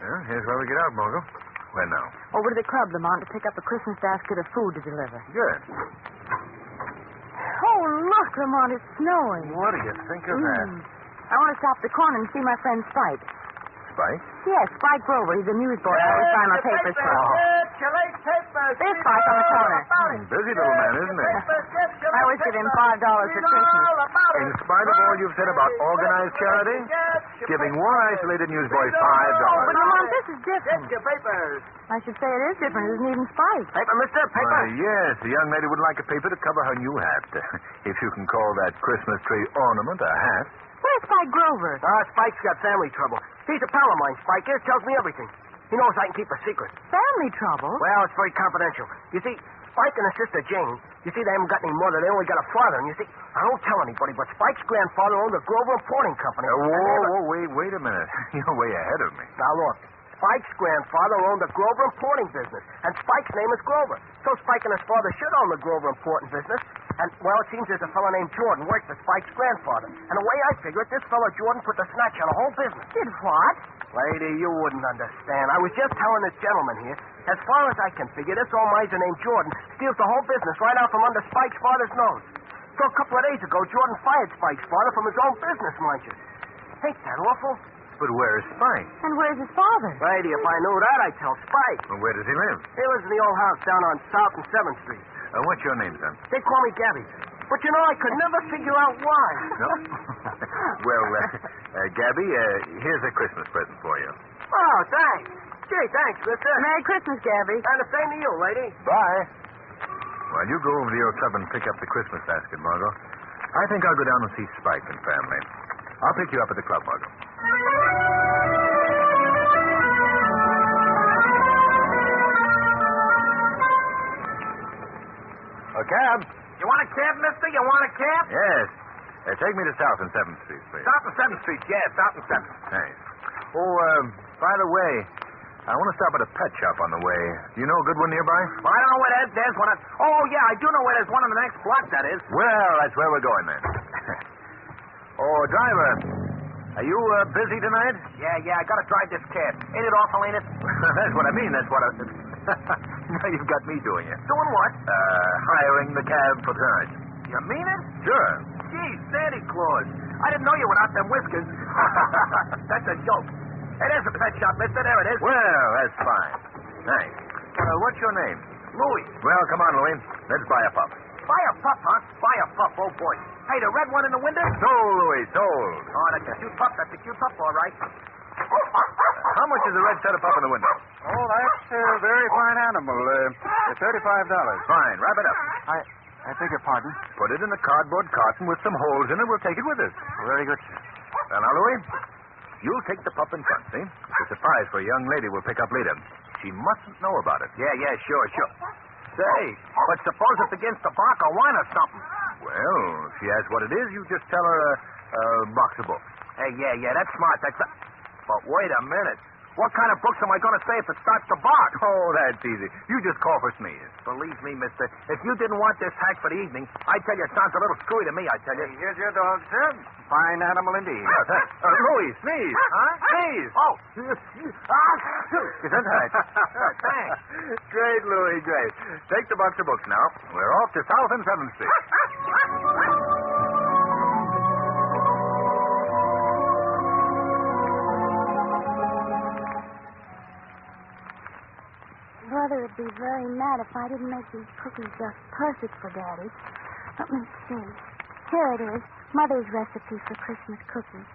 Yeah, here's where we get out, Margot. Where now? Over to the club, Lamont, to pick up a Christmas basket of food to deliver. Good. Oh, look, Lamont, it's snowing. What do you think of that? I want to stop at the corner and see my friend Spike. Spike? Yes, Spike Grover. He's a newsboy. I always find my papers from. There's Spike on the corner. Busy little man, isn't he? I always give him $5 for Christmas. In spite of all you've said about organized charity, giving one isolated newsboy $5. Oh, but Lamont, this is different. I should say it is different. It isn't even Spike. Paper, mister, paper. Yes, the young lady would like a paper to cover her new hat. If you can call that Christmas tree ornament a hat. Where's Spike Grover? Spike's got family trouble. He's a pal of mine, Spike is. Tells me everything. He knows I can keep a secret. Family trouble? Well, it's very confidential. You see, Spike and his sister Jane, you see, they haven't got any mother. They only got a father. And you see, I don't tell anybody, but Spike's grandfather owned a Grover Importing Company. Wait a minute. You're way ahead of me. Now, look. Spike's grandfather owned a Grover Importing business, and Spike's name is Grover. So Spike and his father should own the Grover Importing business. And, well, it seems there's a fellow named Jordan worked for Spike's grandfather. And the way I figure it, this fellow Jordan put the snatch on the whole business. Did what? Lady, you wouldn't understand. I was just telling this gentleman here, as far as I can figure, this old miser named Jordan steals the whole business right out from under Spike's father's nose. So a couple of days ago, Jordan fired Spike's father from his own business, mind you. Ain't that awful? But where's Spike? And where's his father? Lady, if I knew that, I'd tell Spike. Well, where does he live? He lives in the old house down on South and 7th Street. What's your name, son? They call me Gabby. But you know, I could never figure out why. No? Well, Gabby, here's a Christmas present for you. Oh, thanks. Gee, thanks, mister. Merry Christmas, Gabby. And the same to you, lady. Bye. Well, you go over to your club and pick up the Christmas basket, Margot. I think I'll go down and see Spike and family. I'll pick you up at the club, Margot. A cab. You want a cab, mister? You want a cab? Yes. Take me to South and 7th Street, please. South and 7th Street, yeah, South and 7th. Thanks. Oh, by the way, I want to stop at a pet shop on the way. Do you know a good one nearby? Well, I don't know where that is. There's one on... Oh, yeah, I do know where there's one on the next block, that is. Well, that's where we're going, then. Oh, driver, are you busy tonight? Yeah, I gotta drive this cab. Ain't it awful, ain't it? That's what I mean. That's what I... Now you've got me doing it. Doing what? Hiring the cab for tonight. You mean it? Sure. Gee, Santa Claus. I didn't know you without them whiskers. That's a joke. Hey, there's a pet shop, mister. There it is. Well, that's fine. Thanks. What's your name? Louis. Well, come on, Louis. Let's buy a pup. Buy a pup, huh? Buy a pup, oh boy. Hey, the red one in the window? Sold, Louis, sold. Oh, that's a cute pup. That's a cute pup, all right. How much is the red setup up in the window? Oh, that's a very fine animal. $35. Fine. Wrap it up. I beg your pardon? Put it in a cardboard carton with some holes in it. We'll take it with us. Very good, sir. Well, now, Louis, you'll take the pup in front, see? It's a surprise for a young lady we'll pick up later. She mustn't know about it. Yeah, sure. Say, but suppose it's against the bark or wine or something. Well, if she asks what it is, you just tell her a box of books. Hey, yeah, that's smart. But wait a minute. What kind of books am I going to say if it starts to bark? Oh, that's easy. You just call for sneeze. Believe me, mister, if you didn't want this hack for the evening, I tell you, it sounds a little screwy to me, I tell you. Here's your dog, sir. Fine animal indeed. Louis, sneeze. Huh? Sneeze. Oh. Gesundheit. Thanks. Great, Louis, great. Take the box of books now. We're off to South and 7th Street. Brother would be very mad if I didn't make these cookies just perfect for Daddy. Let me see. Here it is. Mother's recipe for Christmas cookies.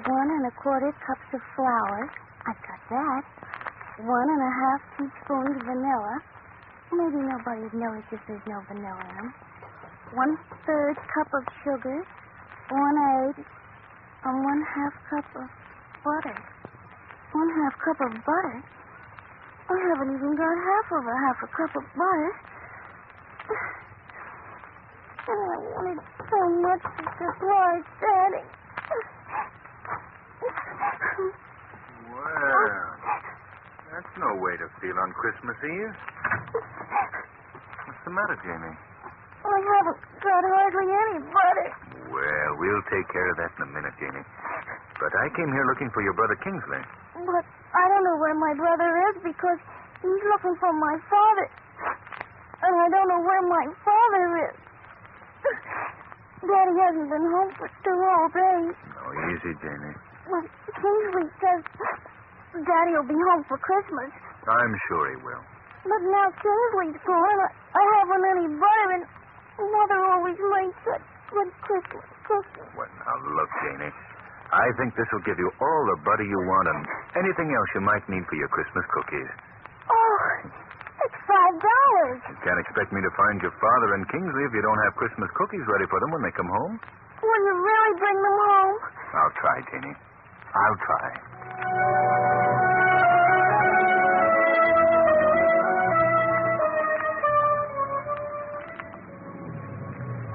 1 1/4 cups of flour. I've got that. 1 1/2 teaspoons vanilla. Maybe nobody would notice if there's no vanilla in them. 1/3 cup of sugar. 1 egg. And 1/2 cup of butter. 1/2 cup of butter? I haven't even got half a cup of butter. And I wanted so much to surprise Daddy. Well, that's no way to feel on Christmas Eve. What's the matter, Jamie? I haven't got hardly any butter. Well, we'll take care of that in a minute, Jamie. But I came here looking for your brother Kingsley. But I don't know where my brother is because He's looking for my father. And I don't know where my father is. Daddy hasn't been home for 2 whole days. Oh, easy, Janie. Well, Kingsley says Daddy will be home for Christmas. I'm sure he will. But now Kingsley's gone. I haven't any butter, and Mother always made such good Christmas cookies. Well, now look, Janie. I think this will give you all the butter you want and anything else you might need for your Christmas cookies. Oh, it's $5. You can't expect me to find your father and Kingsley if you don't have Christmas cookies ready for them when they come home. Will you really bring them home? I'll try, Janie. I'll try.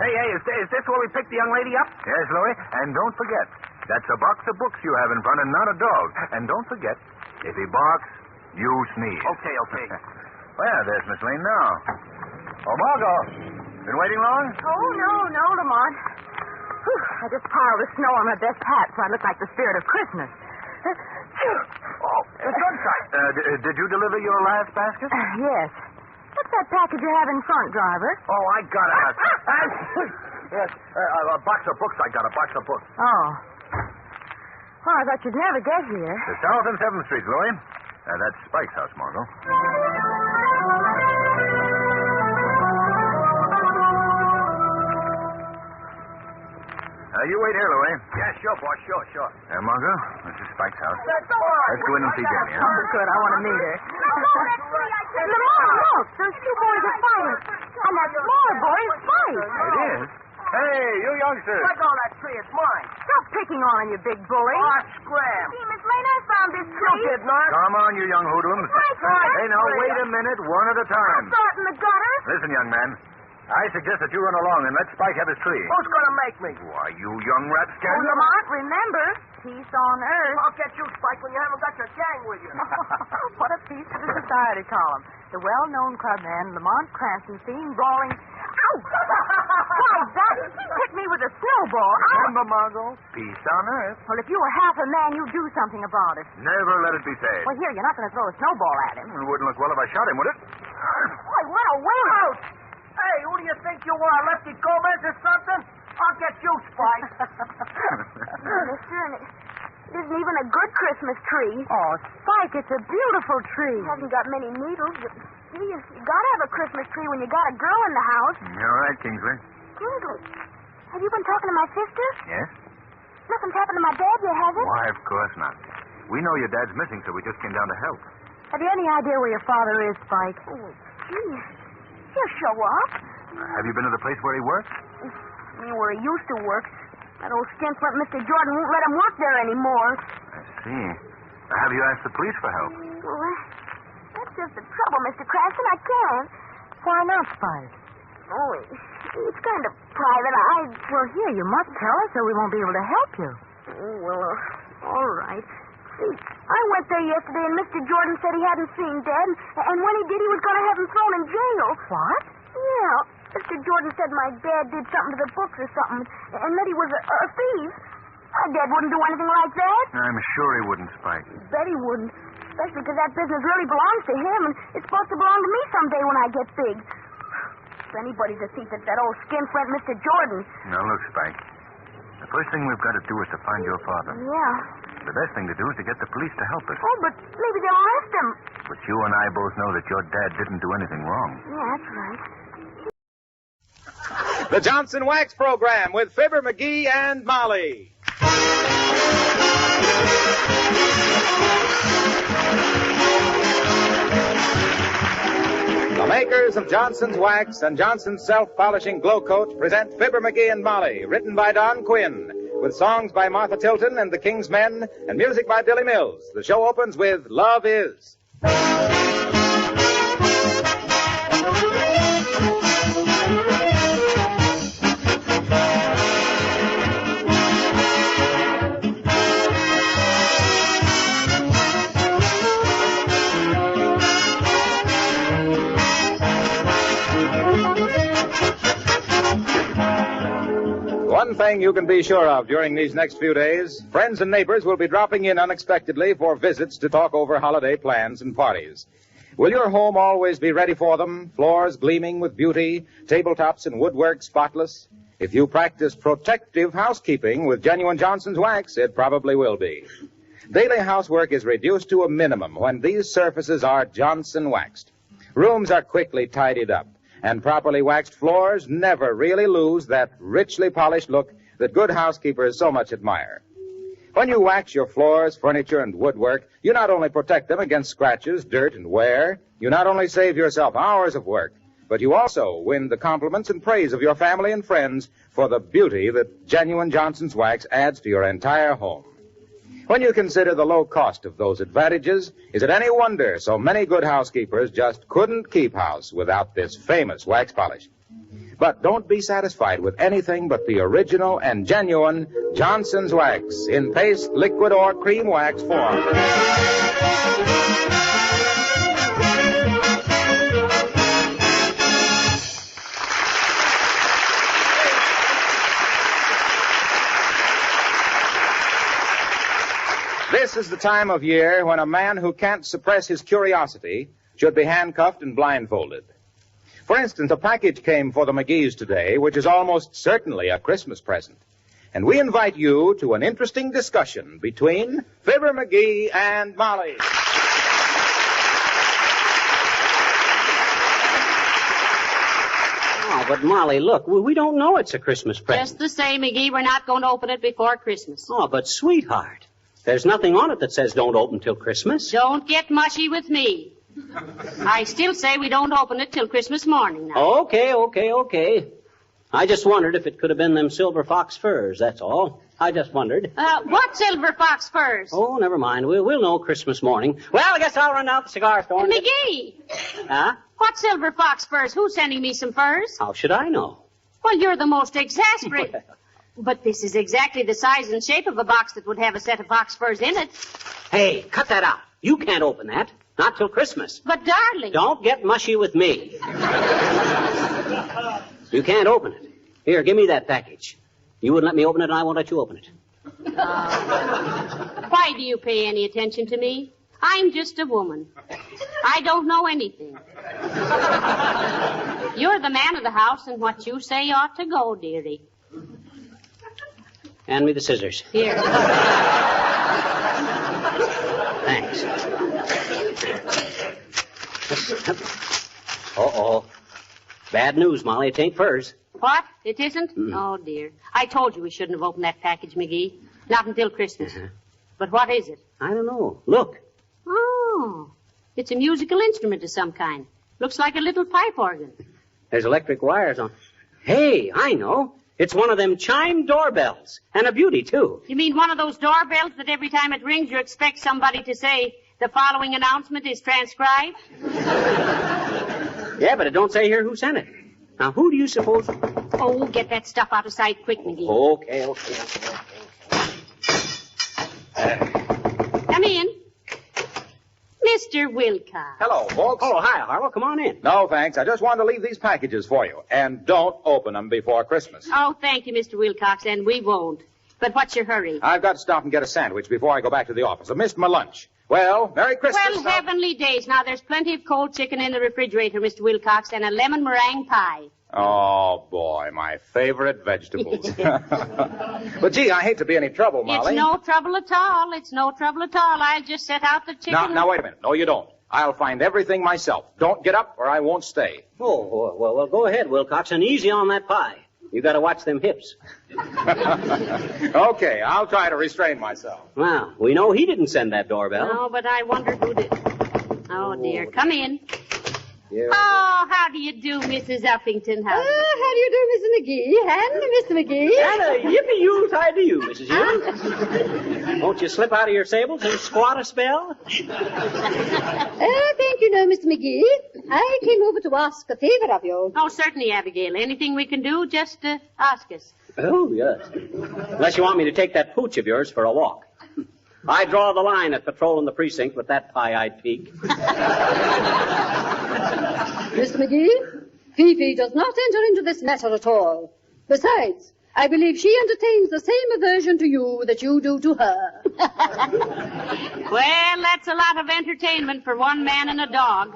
Hey, is this where we picked the young lady up? Yes, Louie. And don't forget, that's a box of books you have in front and not a dog. And don't forget, if he barks, you sneeze. Okay. Well, there's Miss Lane now. Oh, Margot. Been waiting long? Oh, no, Lamont. Whew, I just piled the snow on my best hat so I look like the spirit of Christmas. Oh, sunshine. Did you deliver your last basket? Yes. What's that package you have in front, driver? Oh, I got it. Yes, a box of books. I got a box of books. Oh. Well, I thought you'd never get here. The South and 7th Street, Louie. That's Spike's house, Margot. You wait here, Louie. Yeah, sure, boss. Sure. Margot, this is Spike's house. Let's go in and see Jenny, huh? Oh, good. I want to meet her. Lamont, look. Those 2 boys are fighting. And that smaller boy is Spike. It is? Hey, you youngsters. Let go of that tree. It's mine. Stop picking on him, you big bully. Oh, scram. See, Miss Lane, I found this You tree. did not. Come on, you young hoodlums. Hey, now, wait a minute, one at a time. Start in the gutter. Listen, young man. I suggest that you run along and let Spike have his tree. Who's going to make me? Why, you young rapscallion. Oh, Lamont, remember, peace on earth. I'll get you, Spike, when you haven't got your gang with you. What a piece of the society column. The well-known clubman, Lamont Cranston, seen brawling... Ow! Why, that hit me with a snowball. Remember, Margot, peace on earth. Well, if you were half a man, you'd do something about it. Never let it be said. Well, here, you're not going to throw a snowball at him. It wouldn't look well if I shot him, would it? Boy, what a whale! Hey, who do you think you are, Lefty Gomez or something? I'll get you, Spike. Mister, and it isn't even a good Christmas tree. Oh, Spike, it's a beautiful tree. It hasn't got many needles, but see, you gotta have a Christmas tree when you got a girl in the house. You're right, Kingsley. Kingsley, have you been talking to my sister? Yes? Nothing's happened to my dad yet, has it? Why, of course not. We know your dad's missing, so we just came down to help. Have you any idea where your father is, Spike? Oh, gee. He'll show up. Have you been to the place where he works? Where he used to work. That old skinflint Mr. Jordan won't let him work there anymore. I see. Have you asked the police for help? Well, that's just the trouble, Mr. Cranston. I can't. Why not, Spike? Oh, it's kind of private. Well, here, you must tell us or we won't be able to help you. Oh, well, all right. See, I went there yesterday and Mr. Jordan said he hadn't seen Dad, and when he did, he was going to have him thrown in jail. What? Yeah. Mr. Jordan said my dad did something to the books or something, and that he was a thief. My dad wouldn't do anything like that. I'm sure he wouldn't, Spike. Bet he wouldn't. Especially because that business really belongs to him, and it's supposed to belong to me someday when I get big. If anybody's a thief, it's that old skinflint Mr. Jordan. Now, look, Spike. The first thing we've got to do is to find your father. Yeah. The best thing to do is to get the police to help us. Oh, but maybe they'll arrest him. But you and I both know that your dad didn't do anything wrong. Yeah, that's right. The Johnson Wax Program with Fibber McGee and Molly. The makers of Johnson's Wax and Johnson's Self-Polishing Glow Coat present Fibber McGee and Molly, written by Don Quinn, with songs by Martha Tilton and the King's Men, and music by Billy Mills. The show opens with Love Is. One thing you can be sure of during these next few days, friends and neighbors will be dropping in unexpectedly for visits to talk over holiday plans and parties. Will your home always be ready for them? Floors gleaming with beauty, tabletops and woodwork spotless? If you practice protective housekeeping with genuine Johnson's wax, it probably will be. Daily housework is reduced to a minimum when these surfaces are Johnson waxed. Rooms are quickly tidied up, and properly waxed floors never really lose that richly polished look that good housekeepers so much admire. When you wax your floors, furniture, and woodwork, you not only protect them against scratches, dirt, and wear, you not only save yourself hours of work, but you also win the compliments and praise of your family and friends for the beauty that genuine Johnson's wax adds to your entire home. When you consider the low cost of those advantages, is it any wonder so many good housekeepers just couldn't keep house without this famous wax polish? But don't be satisfied with anything but the original and genuine Johnson's wax in paste, liquid, or cream wax form. This is the time of year when a man who can't suppress his curiosity should be handcuffed and blindfolded. For instance, a package came for the McGees today, which is almost certainly a Christmas present. And we invite you to an interesting discussion between Fibber McGee and Molly. Oh, but Molly, look, we don't know it's a Christmas present. Just the same, McGee, we're not going to open it before Christmas. Oh, but sweetheart, there's nothing on it that says don't open till Christmas. Don't get mushy with me. I still say we don't open it till Christmas morning now. Okay. I just wondered if it could have been them silver fox furs, that's all. I just wondered. What silver fox furs? Oh, never mind. We'll know Christmas morning. Well, I guess I'll run out the cigar store. McGee! Huh? What silver fox furs? Who's sending me some furs? How should I know? Well, you're the most exasperating. But this is exactly the size and shape of a box that would have a set of fox furs in it. Hey, cut that out. You can't open that. Not till Christmas. But, darling... Don't get mushy with me. You can't open it. Here, give me that package. You wouldn't let me open it, and I won't let you open it. Why do you pay any attention to me? I'm just a woman. I don't know anything. You're the man of the house, and what you say ought to go, dearie. Hand me the scissors. Here. Thanks. Uh-oh. Bad news, Molly. It ain't furs. What? It isn't? Mm. Oh, dear. I told you we shouldn't have opened that package, McGee. Not until Christmas. Uh-huh. But what is it? I don't know. Look. Oh. It's a musical instrument of some kind. Looks like a little pipe organ. There's electric wires on. Hey, I know. It's one of them chime doorbells. And a beauty, too. You mean one of those doorbells that every time it rings you expect somebody to say, the following announcement is transcribed? Yeah, but it don't say here who sent it. Now, who do you suppose... Oh, get that stuff out of sight quick, McGee. Okay. Come in. Mr. Wilcox. Hello, folks. Oh, hi, Harlow. Come on in. No, thanks. I just wanted to leave these packages for you. And don't open them before Christmas. Oh, thank you, Mr. Wilcox, and we won't. But what's your hurry? I've got to stop and get a sandwich before I go back to the office. I missed my lunch. Well, Merry Christmas. Well, heavenly days. Now, there's plenty of cold chicken in the refrigerator, Mr. Wilcox, and a lemon meringue pie. Oh, boy, my favorite vegetables. But, gee, I hate to be any trouble, Molly. It's no trouble at all. It's no trouble at all. I'll just set out the chicken. Now, wait a minute. No, you don't. I'll find everything myself. Don't get up or I won't stay. Oh, well, go ahead, Wilcox, and easy on that pie. You got to watch them hips. Okay, I'll try to restrain myself. Well, we know he didn't send that doorbell. No, but I wonder who did. Oh, dear. Come in. Yeah. Oh, how do you do, Mrs. Uppington? How do you do, Mr. McGee? And Mr. McGee. And a yippee-yoo tied to you, Mrs. Hughes. Won't you slip out of your sables and squat a spell? Thank you, no, Mr. McGee. I came over to ask a favor of you. Oh, certainly, Abigail. Anything we can do, just ask us. Oh, yes. Unless you want me to take that pooch of yours for a walk. I draw the line at patrolling the precinct with that pie-eyed peak. Mr. McGee, Fifi does not enter into this matter at all. Besides, I believe she entertains the same aversion to you that you do to her. Well, that's a lot of entertainment for one man and a dog.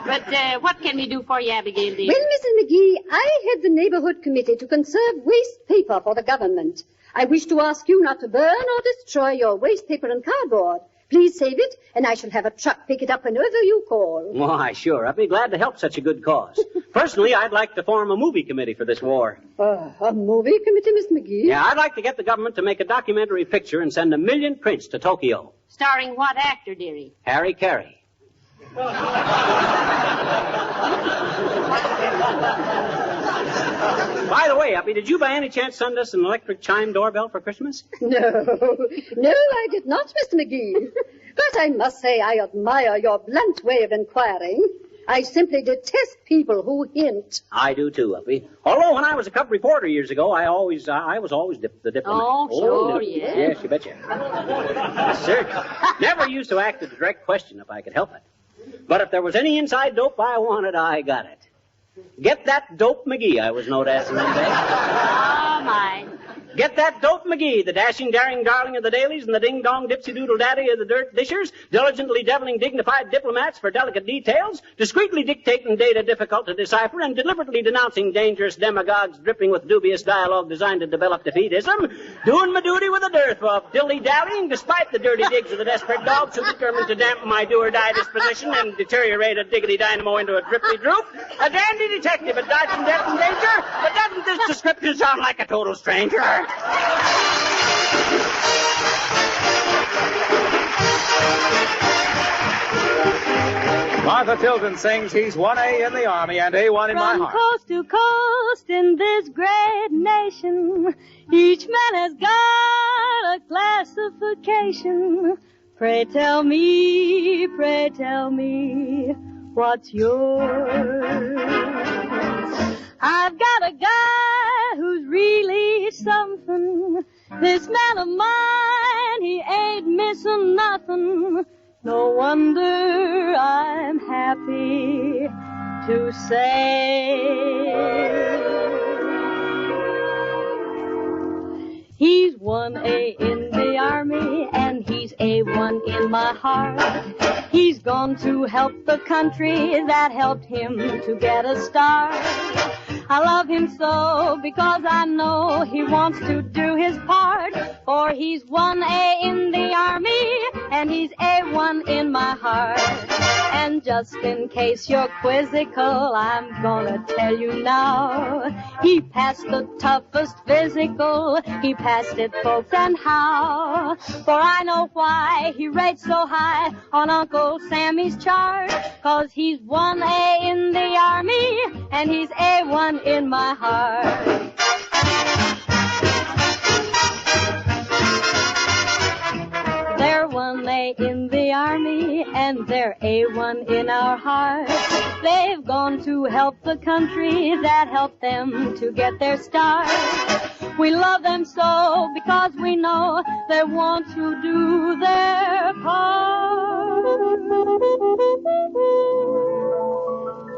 But what can we do for you, Abigail, dear? Well, Mrs. McGee, I head the neighborhood committee to conserve waste paper for the government. I wish to ask you not to burn or destroy your waste paper and cardboard. Please save it, and I shall have a truck pick it up whenever you call. Why, sure. I'd be glad to help such a good cause. Personally, I'd like to form a movie committee for this war. A movie committee, Miss McGee? Yeah, I'd like to get the government to make a documentary picture and send 1 million prints to Tokyo. Starring what actor, dearie? Harry Carey. By the way, Uppy, did you by any chance send us an electric chime doorbell for Christmas? No, I did not, Mr. McGee. But I must say I admire your blunt way of inquiring. I simply detest people who hint. I do too, Uppy. Although when I was a cub reporter years ago, I was always the diplomat. Oh, sure, yeah. Yes, you betcha. Yes, sir. Never used to act a direct question if I could help it. But if there was any inside dope I wanted, I got it. Get that dope McGee, I was known as in them days. Oh, my. Get that dope McGee, the dashing, daring darling of the dailies and the ding-dong dipsy-doodle daddy of the dirt dishers, diligently deviling dignified diplomats for delicate details, discreetly dictating data difficult to decipher, and deliberately denouncing dangerous demagogues dripping with dubious dialogue designed to develop defeatism, doing my duty with a dearth of dilly-dallying despite the dirty digs of the desperate dogs who determined to dampen my do-or-die disposition and deteriorate a diggity dynamo into a drippy droop, a dandy detective at dodging death and danger, but doesn't this description sound like a total stranger? Martha Tilton sings He's 1A in the Army and A1 in my From heart. coast to coast in this great nation, each man has got a classification. Pray tell me, what's yours? I've got a guy who's really something. This man of mine, he ain't missing nothing. No wonder I'm happy to say he's 1A in the Army and he's A1 in my heart. He's gone to help the country that helped him to get a start. I love him so because I know he wants to do his part. For he's 1A in the Army and he's A1 in my heart. And just in case you're quizzical, I'm gonna tell you now. He passed the toughest physical. He passed it, folks, and how? For I know why he rates so high on Uncle Sammy's chart. 'Cause he's 1A in the Army and he's A1 in my heart. They're 1A in the Army and they're A1 in our hearts. They've gone to help the country that helped them to get their start. We love them so because we know they want to do their part.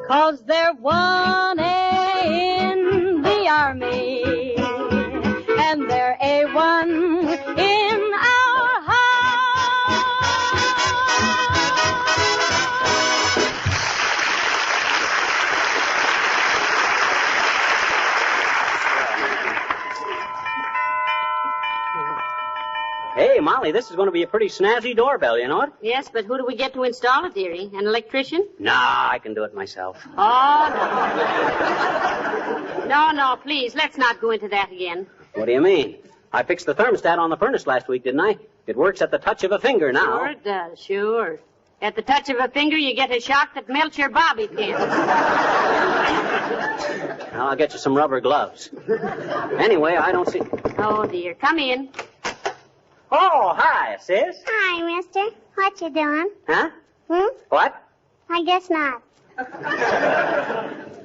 'Cause they're 1A in the Army and they're A1 in our hearts. Hey, Molly, this is going to be a pretty snazzy doorbell, you know it? Yes, but who do we get to install it, dearie? An electrician? Nah, I can do it myself. Oh, no. No, please, let's not go into that again. What do you mean? I fixed the thermostat on the furnace last week, didn't I? It works at the touch of a finger now. Sure it does, sure. At the touch of a finger, you get a shock that melts your bobby pin. I'll get you some rubber gloves. Anyway, I don't see... Oh, dear. Come in. Oh, hi, sis. Hi, mister. What you doing? Huh? What? I guess not.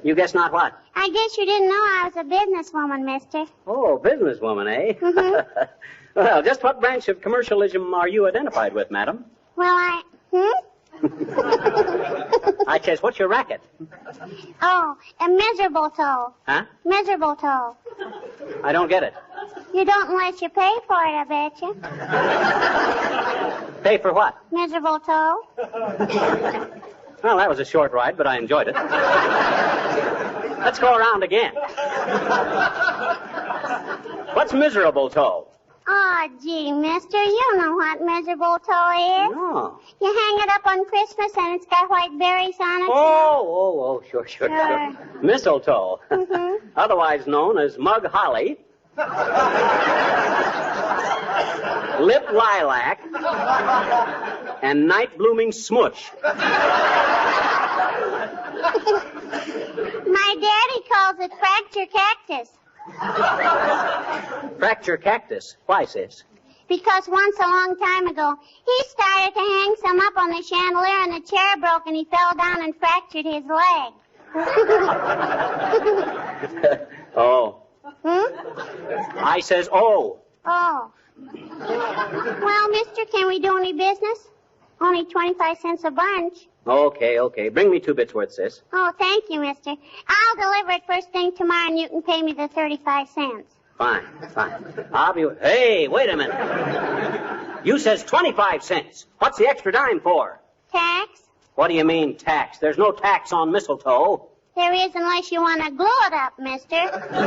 You guess not what? I guess you didn't know I was a businesswoman, mister. Oh, businesswoman, eh? Mhm. Well, just what branch of commercialism are you identified with, madam? Well, I Sanchez, what's your racket? Oh, a miserable toe. Huh? Miserable toe. I don't get it. You don't unless you pay for it, I bet you. Pay for what? Miserable toe. Well, that was a short ride, but I enjoyed it. Let's go around again. What's miserable toe? Oh, gee, mister, you know what miserable toe is. No. You hang it up on Christmas and it's got white berries on it. Oh, sure. Mistletoe. Mm-hmm. Otherwise known as mug holly, lip lilac, and night blooming smush. My daddy calls it fracture cactus. Fracture cactus. Why, sis? Because once a long time ago, he started to hang some up on the chandelier and the chair broke and he fell down and fractured his leg. Oh. I says, oh. Oh. Well, mister, can we do any business? Only 25 cents a bunch. Okay. Bring me 2 bits worth, sis. Oh, thank you, mister. I'll deliver it first thing tomorrow and you can pay me the 35 cents. Fine. I'll be... Hey, wait a minute. You says 25 cents. What's the extra dime for? Tax? What do you mean, tax? There's no tax on mistletoe. There is unless you want to glue it up, mister. It's up to you.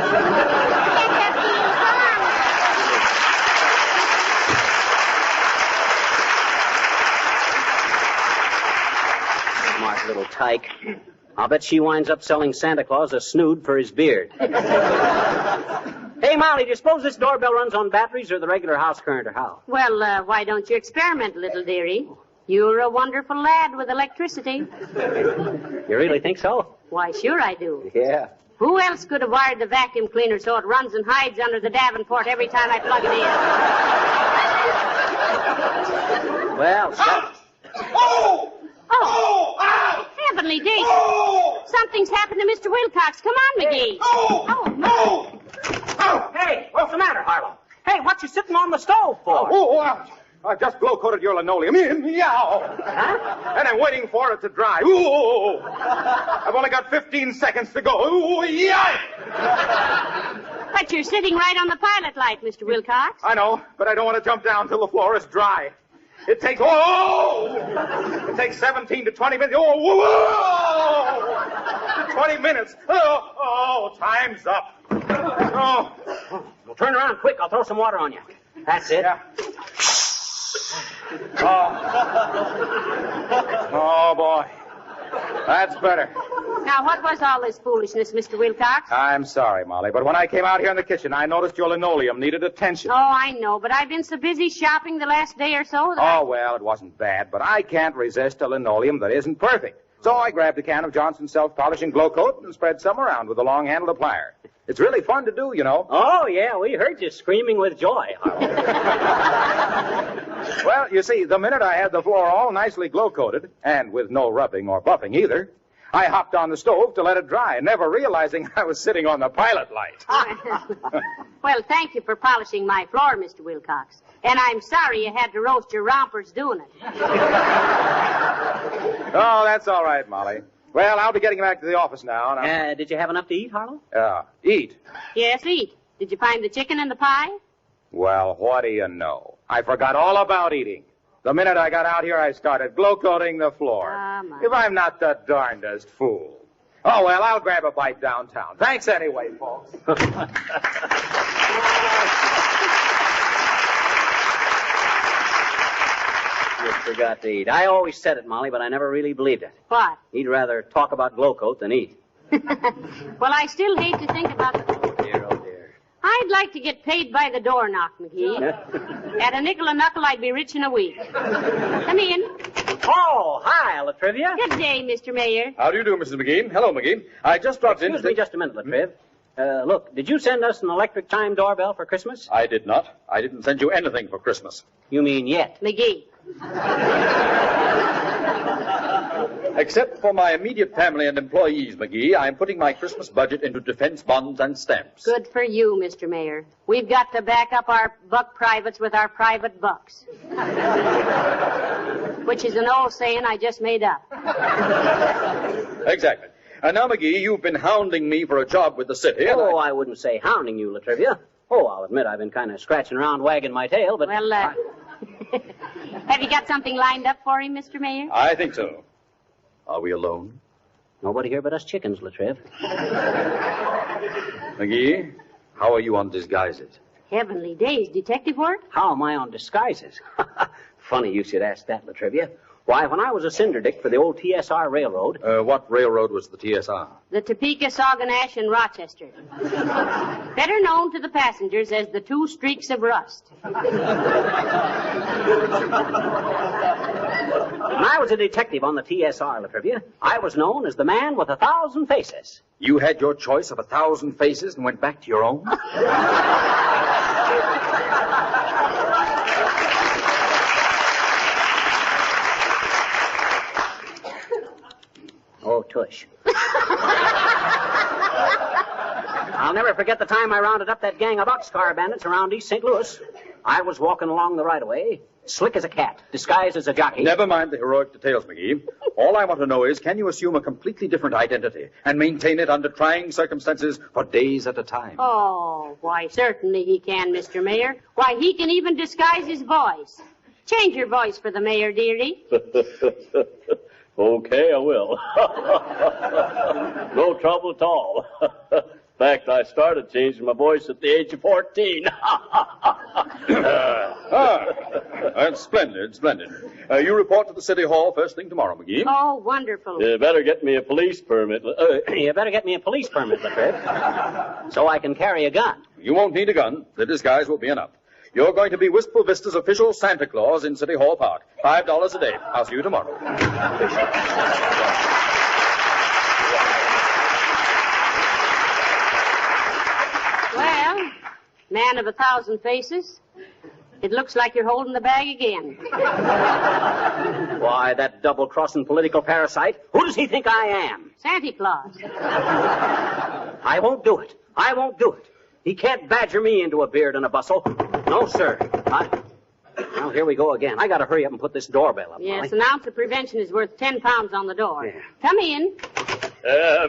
Come on. Smart little tyke. I'll bet she winds up selling Santa Claus a snood for his beard. Hey, Molly, do you suppose this doorbell runs on batteries or the regular house current or how? Well, why don't you experiment, little dearie? You're a wonderful lad with electricity. You really think so? Why, sure I do. Yeah. Who else could have wired the vacuum cleaner so it runs and hides under the Davenport every time I plug it in? Well, stop. Oh! Heavenly days! Something's happened to Mr. Wilcox. Come on, McGee. Oh! Hey, what's the matter, Harlow? Hey, what you sitting on the stove for? I've just glow-coated your linoleum. Meow. Huh? And I'm waiting for it to dry. Ooh. I've only got 15 seconds to go. Ooh, yeah. But you're sitting right on the pilot light, Mr. Wilcox. I know, but I don't want to jump down till the floor is dry. It takes 17 to 20 minutes. 20 minutes. Time's up. Well, turn around quick. I'll throw some water on you. That's it. Yeah. Oh, boy. That's better. Now, what was all this foolishness, Mr. Wilcox? I'm sorry, Molly, but when I came out here in the kitchen, I noticed your linoleum needed attention. Oh, I know, but I've been so busy shopping the last day or so that well, it wasn't bad, but I can't resist a linoleum that isn't perfect. So I grabbed a can of Johnson's self-polishing glow coat and spread some around with a long-handled plier. It's really fun to do, you know. Oh, yeah, we heard you screaming with joy, Harlow. Well, you see, the minute I had the floor all nicely glow-coated, and with no rubbing or buffing either, I hopped on the stove to let it dry, never realizing I was sitting on the pilot light. Well, thank you for polishing my floor, Mr. Wilcox. And I'm sorry you had to roast your rompers doing it. Oh, that's all right, Molly. Well, I'll be getting back to the office now. And did you have enough to eat, Harlow? Eat? Yes, eat. Did you find the chicken and the pie? Well, what do you know? I forgot all about eating. The minute I got out here, I started glow-coating the floor. If I'm not the darndest fool. Oh, well, I'll grab a bite downtown. Thanks anyway, folks. You forgot to eat. I always said it, Molly, but I never really believed it. What? He'd rather talk about glow coat than eat. Well, I still hate to think about it. Oh, dear. I'd like to get paid by the door knock, McGee. At a nickel a knuckle, I'd be rich in a week. Come in. Oh, hi, Latrivia. Good day, Mr. Mayor. How do you do, Mrs. McGee? Hello, McGee. I just dropped in... Excuse me just a minute, Latriv. Look, did you send us an electric chime doorbell for Christmas? I did not. I didn't send you anything for Christmas. You mean yet? McGee. Except for my immediate family and employees, McGee, I'm putting my Christmas budget into defense bonds and stamps. Good for you, Mr. Mayor. We've got to back up our buck privates with our private bucks. Which is an old saying I just made up. Exactly. And now, McGee, you've been hounding me for a job with the city. Oh, I wouldn't say hounding you, Latrivia. Oh, I'll admit I've been kind of scratching around, wagging my tail, but... Well, have you got something lined up for him, Mr. Mayor? I think so. Are we alone? Nobody here but us chickens, Latriv. McGee, how are you on disguises? Heavenly days, detective work? How am I on disguises? Funny you should ask that, Latrivia. Why, when I was a syndic for the old TSR Railroad... What railroad was the TSR? The Topeka, Sauganash, and Rochester. Better known to the passengers as the Two Streaks of Rust. When I was a detective on the TSR, Latrivia, I was known as the man with 1,000 faces. You had your choice of 1,000 faces and went back to your own? Oh, tush. I'll never forget the time I rounded up that gang of boxcar bandits around East St. Louis. I was walking along the right-of-way, slick as a cat, disguised as a jockey. Never mind the heroic details, McGee. All I want to know is, can you assume a completely different identity and maintain it under trying circumstances for days at a time? Oh, why, certainly he can, Mr. Mayor. Why, he can even disguise his voice. Change your voice for the mayor, dearie. Okay, I will. No trouble at all. In fact, I started changing my voice at the age of 14. That's splendid, splendid. You report to the City Hall first thing tomorrow, McGee. Oh, wonderful. You better get me a police permit. You better get me a police permit, Latriv, so I can carry a gun. You won't need a gun. The disguise will be enough. You're going to be Wistful Vista's official Santa Claus in City Hall Park. $5 a day. I'll see you tomorrow. Well, man of 1,000 faces, it looks like you're holding the bag again. Why, that double-crossing political parasite. Who does he think I am? Santa Claus. I won't do it. I won't do it. He can't badger me into a beard and a bustle. No, sir. Well, here we go again. I got to hurry up and put this doorbell up. Yes, Molly. an ounce of prevention is worth 10 pounds on the door. Yeah. Come in.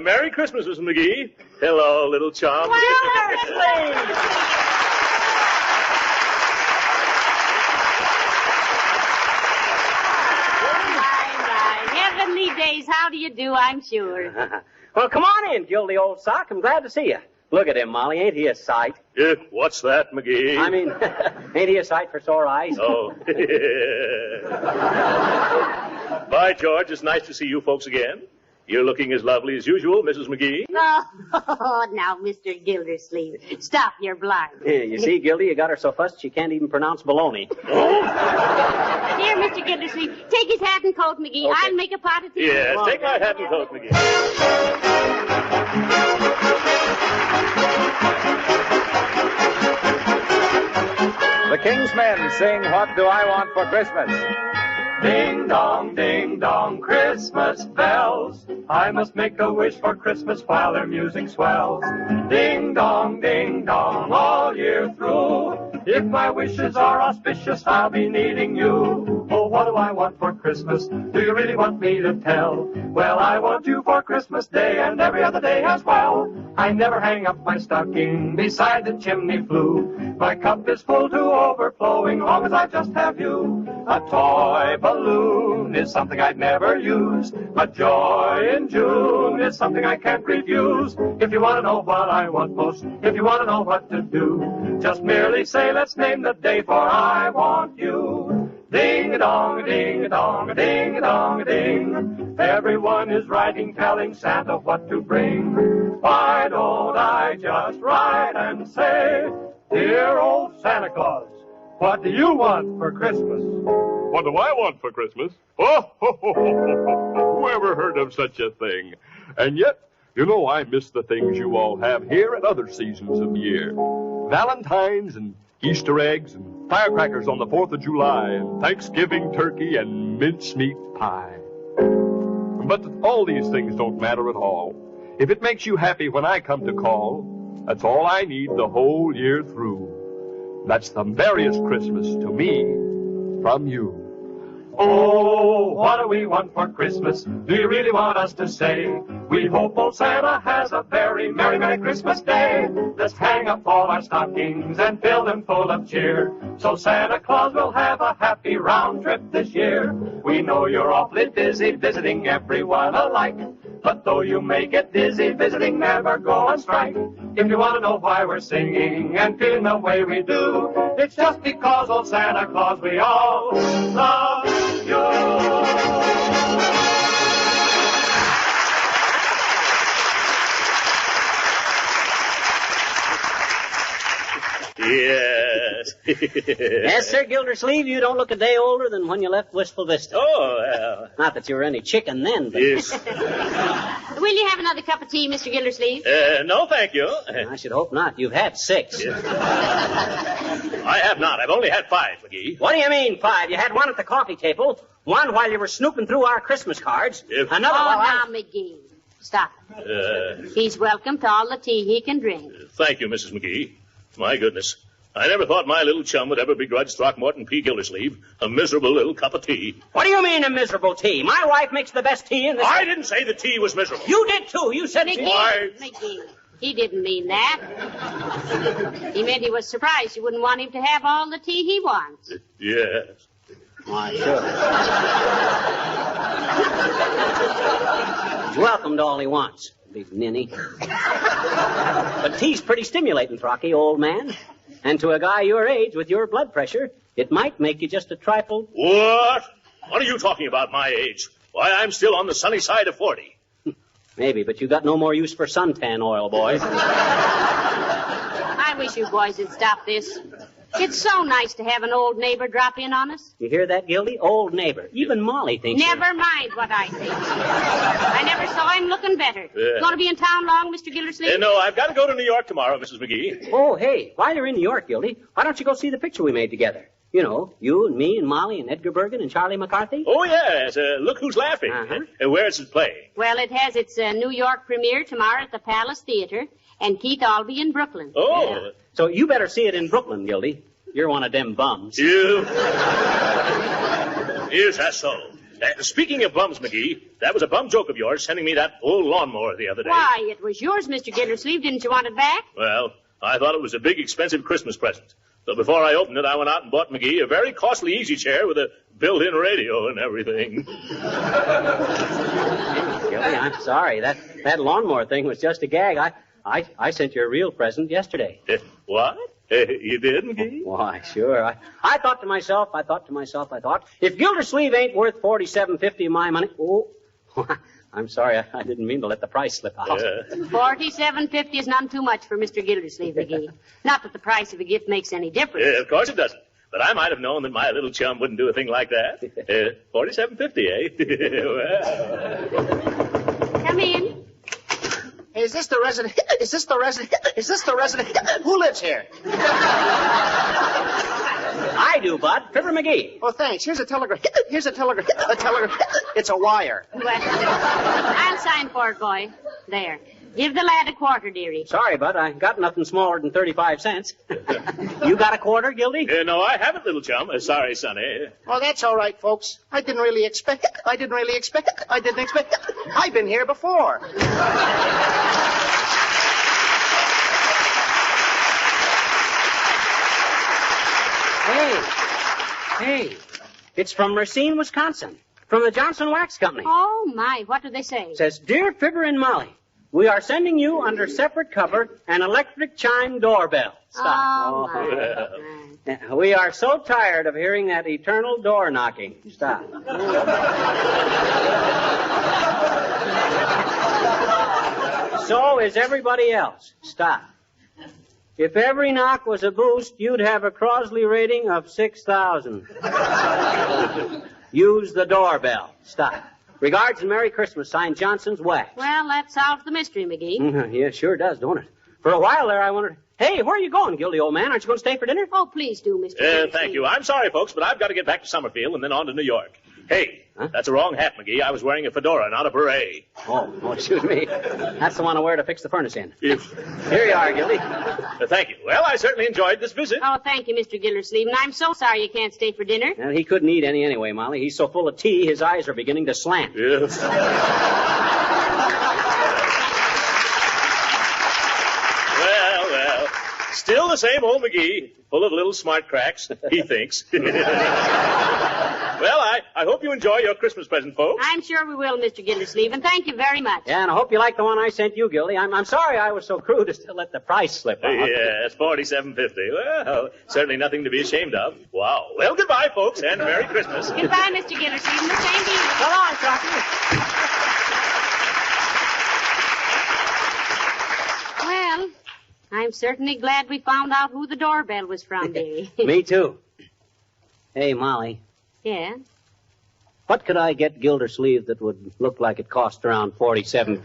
Merry Christmas, Mrs. McGee. Hello, little chum. Heavenly days, how do you do, I'm sure. Well, come on in, Gildy old sock. I'm glad to see you. Look at him, Molly. Ain't he a sight? What's that, McGee? I mean, ain't he a sight for sore eyes? Oh. By George, it's nice to see you folks again. You're looking as lovely as usual, Mrs. McGee. Oh, now, Mr. Gildersleeve, stop your blind. Yeah, you see, Gildy, you got her so fussed she can't even pronounce baloney. Here, Mr. Gildersleeve, take his hat and coat, McGee. Okay. I'll make a pot of tea. Yes, take my hat and coat, McGee. The King's Men sing What Do I Want for Christmas? Ding dong, Christmas bells. I must make a wish for Christmas while their music swells. Ding dong, all year through. If my wishes are auspicious, I'll be needing you. Oh, what do I want for Christmas? Do you really want me to tell? Well, I want you for Christmas Day and every other day as well. I never hang up my stocking beside the chimney flue. My cup is full to overflowing long as I just have you. A toy balloon is something I'd never use, but joy in June is something I can't refuse. If you want to know what I want most, if you want to know what to do, just merely say, let's name the day, for I want you. Ding-a-dong, ding-a-dong, ding-a-dong, ding. Everyone is writing, telling Santa what to bring. Why don't I just write and say, dear old Santa Claus, what do you want for Christmas? What do I want for Christmas? Oh, who ever heard of such a thing? And yet, you know, I miss the things you all have here at other seasons of the year. Valentine's and Easter eggs and firecrackers on the 4th of July and Thanksgiving turkey and mincemeat pie. But all these things don't matter at all. If it makes you happy when I come to call, that's all I need the whole year through. That's the merriest Christmas to me from you. Oh, what do we want for Christmas? Do you really want us to say? We hope old Santa has a very merry, merry Christmas day. Let's hang up all our stockings and fill them full of cheer, so Santa Claus will have a happy round trip this year. We know you're awfully busy visiting everyone alike, but though you may get dizzy visiting, never go on strike. If you want to know why we're singing and feeling the way we do, it's just because old Santa Claus we all love you. Yes. Yes, sir, Gildersleeve, you don't look a day older than when you left Wistful Vista. Oh, well. Not that you were any chicken then, but... Yes. Will you have another cup of tea, Mr. Gildersleeve? No, thank you. I should hope not. You've had 6. Yes. I have not. I've only had 5, McGee. What do you mean, 5? You had one at the coffee table, one while you were snooping through our Christmas cards, another while now, McGee. Stop. He's welcome to all the tea he can drink. Thank you, Mrs. McGee. My goodness. I never thought my little chum would ever begrudge Throckmorton P. Gildersleeve a miserable little cup of tea. What do you mean a miserable tea? My wife makes the best tea in this... I didn't say the tea was miserable. You did, too. You said... McGee, he didn't mean that. He meant he was surprised you wouldn't want him to have all the tea he wants. Yes. Why, sure. He's welcome to all he wants. Big ninny. But tea's pretty stimulating, Throcky, old man. And to a guy your age with your blood pressure, it might make you just a trifle... What? What are you talking about, my age? Why, I'm still on the sunny side of 40. Maybe, but you got no more use for suntan oil, boy. I wish you boys would stop this. It's so nice to have an old neighbor drop in on us. You hear that, Gildy? Old neighbor. Even Molly thinks... Never mind what I think. I never saw him looking better. Going to be in town long, Mr. Gildersleeve? No, I've got to go to New York tomorrow, Mrs. McGee. Oh, hey, while you're in New York, Gildy, why don't you go see the picture we made together? You know, you and me and Molly and Edgar Bergen and Charlie McCarthy. Oh, yes. Look Who's Laughing. Where's it playing? Well, it has its New York premiere tomorrow at the Palace Theater, and Keith Albee in Brooklyn. Oh. Yeah. So you better see it in Brooklyn, Gildy. You're one of them bums. You? Yes, that's so. Speaking of bums, McGee, that was a bum joke of yours sending me that old lawnmower the other day. Why, it was yours, Mr. Gildersleeve. Didn't you want it back? Well, I thought it was a big, expensive Christmas present. So before I opened it, I went out and bought McGee a very costly easy chair with a built-in radio and everything. Gildy, I'm sorry. That lawnmower thing was just a gag. I sent you a real present yesterday. What? You did, McGee? Why, sure. I thought to myself, if Gildersleeve ain't worth $47.50 of my money... Oh, I'm sorry, I didn't mean to let the price slip out. $47.50 is none too much for Mr. Gildersleeve, McGee. Not that the price of a gift makes any difference. Of course it doesn't. But I might have known that my little chum wouldn't do a thing like that. $47.50, eh? Well. Come in. Is this the resident? Who lives here? I do, Bud. Fibber McGee. Oh, thanks. Here's a telegram. It's a wire. Well, I'll sign for it, boy. There. Give the lad a quarter, dearie. Sorry, Bud. I got nothing smaller than 35 cents. You got a quarter, Gildy? No, I haven't, little chum. Sorry, Sonny. Oh, that's all right, folks. I didn't expect. I've been here before. Hey, it's from Racine, Wisconsin, from the Johnson Wax Company. Oh, my, what do they say? It says, Dear Fibber and Molly, we are sending you under separate cover an electric chime doorbell. Stop. Oh, we are so tired of hearing that eternal door knocking. Stop. So is everybody else. Stop. If every knock was a boost, you'd have a Crosley rating of 6,000. Use the doorbell. Stop. Regards and Merry Christmas, signed Johnson's Wax. Well, that solves the mystery, McGee. Yeah, sure does, don't it? For a while there, I wondered, hey, where are you going, Gildy, old man? Aren't you going to stay for dinner? Oh, please do, Mr. Thank you. I'm sorry, folks, but I've got to get back to Summerfield and then on to New York. Hey, that's a wrong hat, McGee. I was wearing a fedora, not a beret. Oh, excuse me. That's the one I wear to fix the furnace in. If... Here you are, Gildy. Thank you. Well, I certainly enjoyed this visit. Oh, thank you, Mr. Gildersleeve. And I'm so sorry you can't stay for dinner. Well, he couldn't eat any anyway, Molly. He's so full of tea, his eyes are beginning to slant. Yes. Well. Still the same old McGee, full of little smart cracks, he thinks. Well, I hope you enjoy your Christmas present, folks. I'm sure we will, Mr. Gildersleeve, and thank you very much. Yeah, and I hope you like the one I sent you, Gildy. I'm sorry I was so crude as to let the price slip out. Yes, $47.50. Well, certainly nothing to be ashamed of. Wow. Well, goodbye, folks, and Merry Christmas. Goodbye, Mr. Gildersleeve, and the same to you. So long, Crocky. Well, I'm certainly glad we found out who the doorbell was from, dearie. Me too. Hey, Molly. Yeah? What could I get Gildersleeve that would look like it cost around $47.50?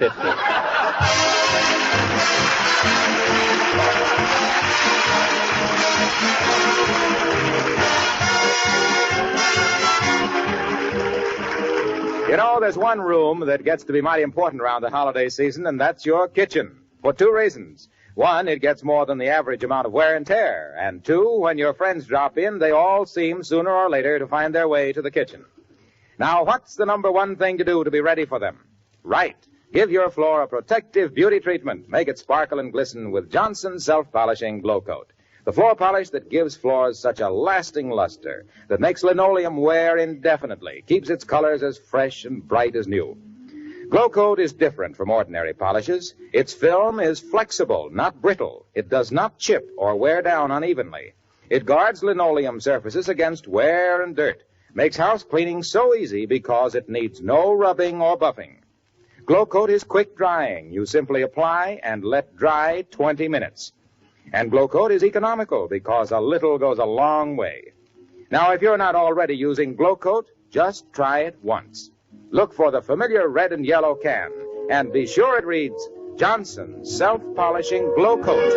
You know, there's one room that gets to be mighty important around the holiday season, and that's your kitchen. For two reasons. One, it gets more than the average amount of wear and tear. And two, when your friends drop in, they all seem sooner or later to find their way to the kitchen. Now, what's the number one thing to do to be ready for them? Right. Give your floor a protective beauty treatment. Make it sparkle and glisten with Johnson's Self-Polishing Glow Coat. The floor polish that gives floors such a lasting luster, that makes linoleum wear indefinitely, keeps its colors as fresh and bright as new. Glow Coat is different from ordinary polishes. Its film is flexible, not brittle. It does not chip or wear down unevenly. It guards linoleum surfaces against wear and dirt. Makes house cleaning so easy because it needs no rubbing or buffing. Glow Coat is quick drying. You simply apply and let dry 20 minutes. And Glow Coat is economical because a little goes a long way. Now, if you're not already using Glow Coat, just try it once. Look for the familiar red and yellow can, and be sure it reads Johnson's Self-Polishing Glow Coat.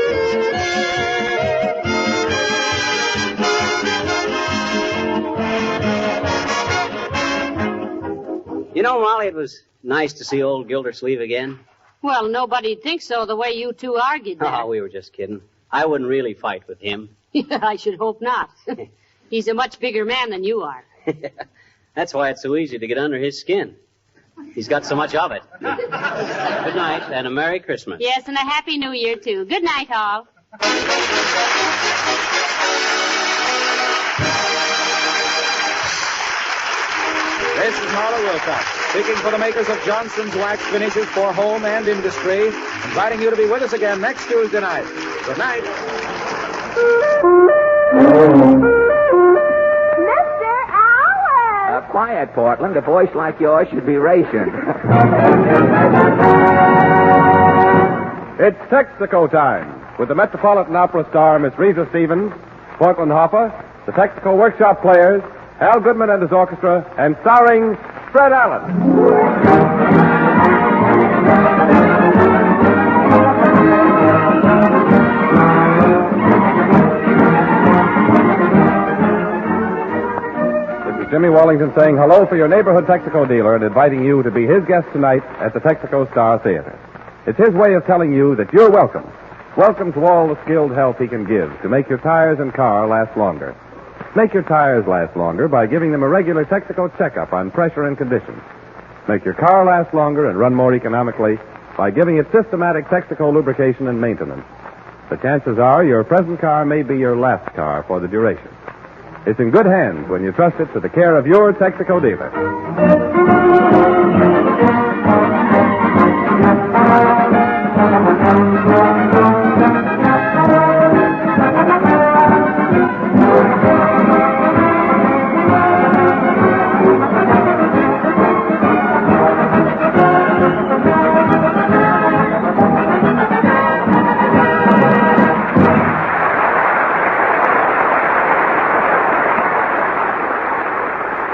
You know, Molly, it was nice to see old Gildersleeve again. Well, nobody'd think so the way you two argued that. Oh, we were just kidding. I wouldn't really fight with him. I should hope not. He's a much bigger man than you are. That's why it's so easy to get under his skin. He's got so much of it. Good night, and a Merry Christmas. Yes, and a Happy New Year, too. Good night, all. This is Marla Wilcox, speaking for the makers of Johnson's Wax Finishes for home and industry, inviting you to be with us again next Tuesday night. Good night. Quiet, Portland. A voice like yours should be rationed. It's Texaco time with the Metropolitan Opera star, Miss Rita Stevens, Portland Hopper, the Texaco Workshop Players, Al Goodman and his orchestra, and starring Fred Allen. Jimmy Wallington saying hello for your neighborhood Texaco dealer and inviting you to be his guest tonight at the Texaco Star Theater. It's his way of telling you that you're welcome. Welcome to all the skilled help he can give to make your tires and car last longer. Make your tires last longer by giving them a regular Texaco checkup on pressure and conditions. Make your car last longer and run more economically by giving it systematic Texaco lubrication and maintenance. The chances are your present car may be your last car for the duration. It's in good hands when you trust it to the care of your Texaco dealer.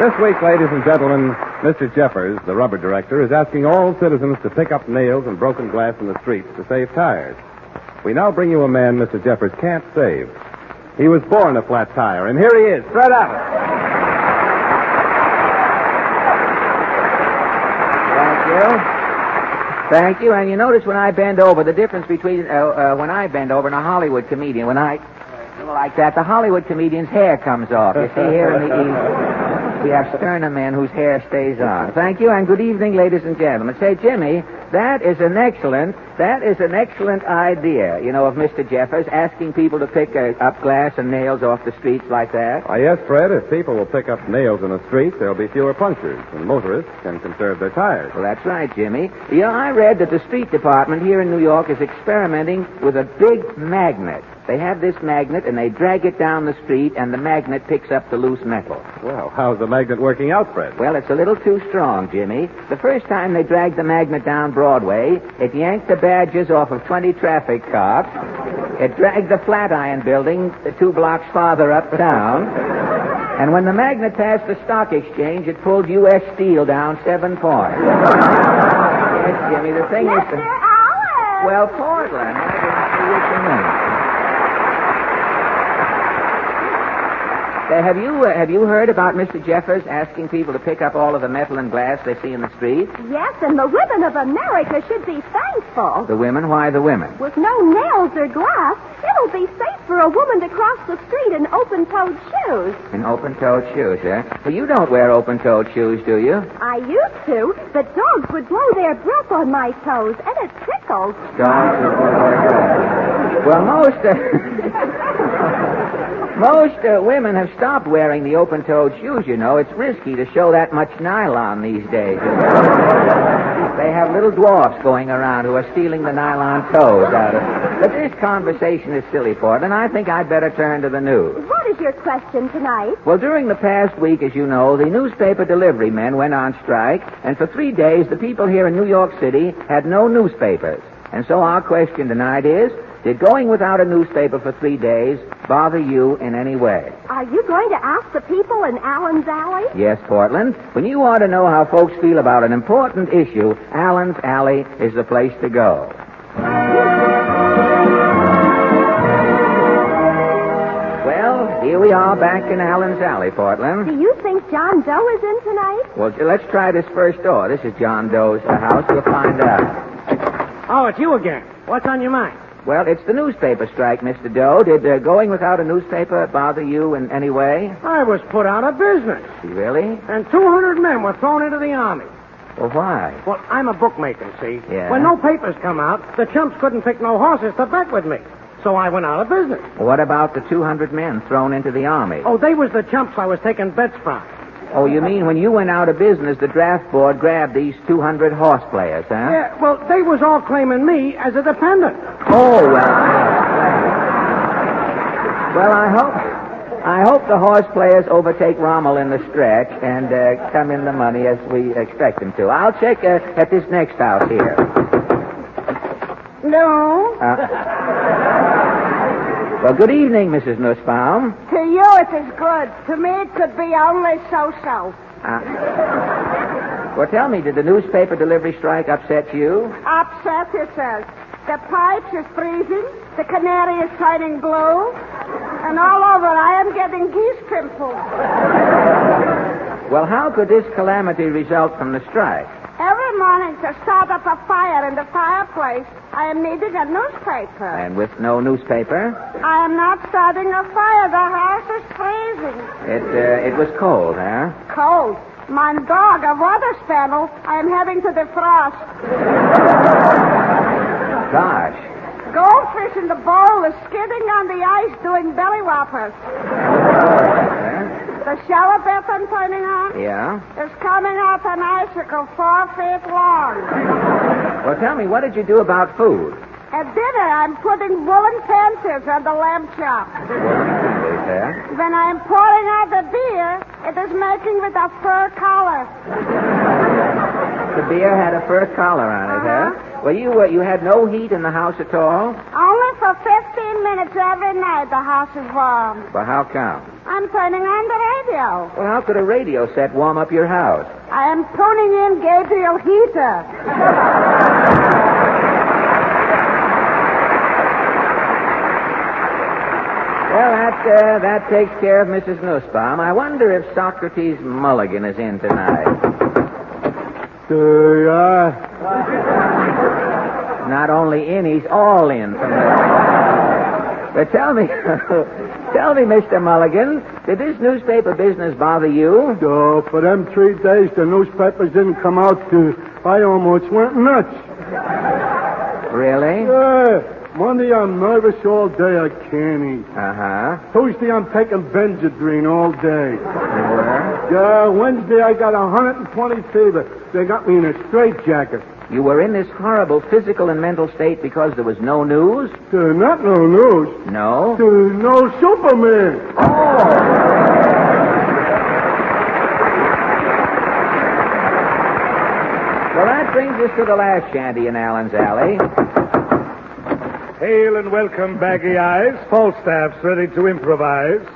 This week, ladies and gentlemen, Mr. Jeffers, the rubber director, is asking all citizens to pick up nails and broken glass in the streets to save tires. We now bring you a man Mr. Jeffers can't save. He was born a flat tire, and here he is, Fred Allen. Thank you. And you notice when I bend over, the difference between when I bend over and a Hollywood comedian, when I like that, the Hollywood comedian's hair comes off. You see here in the east, we have sterner men whose hair stays on. Thank you, and good evening, ladies and gentlemen. Say, Jimmy, that is an excellent idea, of Mr. Jeffers asking people to pick up glass and nails off the streets like that. Yes, Fred, if people will pick up nails in the street, there'll be fewer punctures, and motorists can conserve their tires. Well, that's right, Jimmy. I read that the street department here in New York is experimenting with a big magnet. They have this magnet, and they drag it down the street, and the magnet picks up the loose metal. Well, how's the magnet working out, Fred? Well, it's a little too strong, Jimmy. The first time they dragged the magnet down Broadway, it yanked the badges off of 20 traffic cops. It dragged the Flatiron Building 2 blocks farther uptown. And when the magnet passed the stock exchange, it pulled U.S. Steel down 7 points. Yes, Jimmy, the thing is... Well, Portland, I didn't see what you meant. Have you heard about Mr. Jeffers asking people to pick up all of the metal and glass they see in the street? Yes, and the women of America should be thankful. The women? Why the women? With no nails or glass, it'll be safe for a woman to cross the street in open-toed shoes. In open-toed shoes, eh? Well, you don't wear open-toed shoes, do you? I used to, but dogs would blow their breath on my toes, and it tickles. Dogs would blow their breath. Well, most women have stopped wearing the open-toed shoes, It's risky to show that much nylon these days. They have little dwarfs going around who are stealing the nylon toes out of it. But this conversation is silly, Portland. I think I'd better turn to the news. What is your question tonight? Well, during the past week, as you know, the newspaper delivery men went on strike, and for 3 days, the people here in New York City had no newspapers. And so our question tonight is, did going without a newspaper for 3 days bother you in any way? Are you going to ask the people in Allen's Alley? Yes, Portland. When you want to know how folks feel about an important issue, Allen's Alley is the place to go. Well, here we are back in Allen's Alley, Portland. Do you think John Doe is in tonight? Well, let's try this first door. This is John Doe's house. We'll find out. Oh, it's you again. What's on your mind? Well, it's the newspaper strike, Mr. Doe. Did going without a newspaper bother you in any way? I was put out of business. Really? And 200 men were thrown into the Army. Well, why? Well, I'm a bookmaker, see? Yeah. When no papers come out, the chumps couldn't pick no horses to bet with me. So I went out of business. Well, what about the 200 men thrown into the Army? Oh, they was the chumps I was taking bets from. Oh, you mean when you went out of business, the draft board grabbed these 200 horse players, huh? Yeah, well, they was all claiming me as a dependent. Oh, well, I hope the horse players overtake Rommel in the stretch and come in the money as we expect them to. I'll check at this next house here. No. Well, good evening, Mrs. Nussbaum. To you it is good. To me it could be only so-so. Well, tell me, did the newspaper delivery strike upset you? Upset, it says. The pipes is freezing, the canary is turning blue, and all over I am getting geese pimples. Well, how could this calamity result from the strike? Every morning to start up a fire in the fireplace, I am needing a newspaper. And with no newspaper? I am not starting a fire. The house is freezing. It was cold, huh? Cold. My dog, a water spaniel, I am having to defrost. Gosh. Goldfish in the bowl is skidding on the ice doing belly whoppers. The shower bath I'm turning on? Yeah? Is coming off an icicle 4 feet long. Well, tell me, what did you do about food? At dinner, I'm putting woolen panties on the lamb chop. When I'm pouring out the beer, it is making with a fur collar. The beer had a fur collar on it, huh? Well, you had no heat in the house at all? Only for 15 minutes every night the house is warm. Well, how come? I'm turning on the radio. Well, how could a radio set warm up your house? I am tuning in Gabriel Heater. Well, that takes care of Mrs. Nussbaum. I wonder if Socrates Mulligan is in tonight. Yeah. Not only in, he's all in. But tell me, Mr. Mulligan, did this newspaper business bother you? Oh, for them 3 days the newspapers didn't come out, I almost went nuts. Really? Yeah. Monday I'm nervous all day, I can't eat. Uh-huh. Tuesday I'm taking Benjadrine all day. Yeah, Wednesday I got 120 fever. They got me in a straitjacket. You were in this horrible physical and mental state because there was no news? Not no news. No? No Superman. Oh! Well, that brings us to the last shanty in Allen's Alley. Hail and welcome, Baggy Eyes. Falstaff's ready to improvise.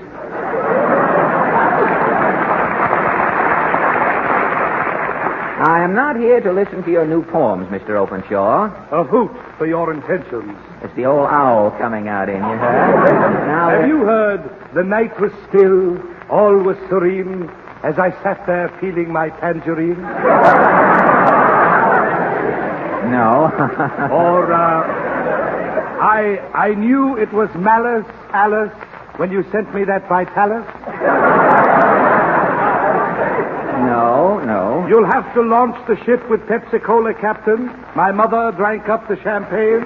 I am not here to listen to your new poems, Mr. Openshaw. A hoot for your intentions. It's the old owl coming out in you, huh? Have you heard? The night was still, all was serene, as I sat there feeling my tangerine. No. Or, I knew it was malice, Alice, when you sent me that Vitalis. No. You'll have to launch the ship with Pepsi-Cola, Captain. My mother drank up the champagne.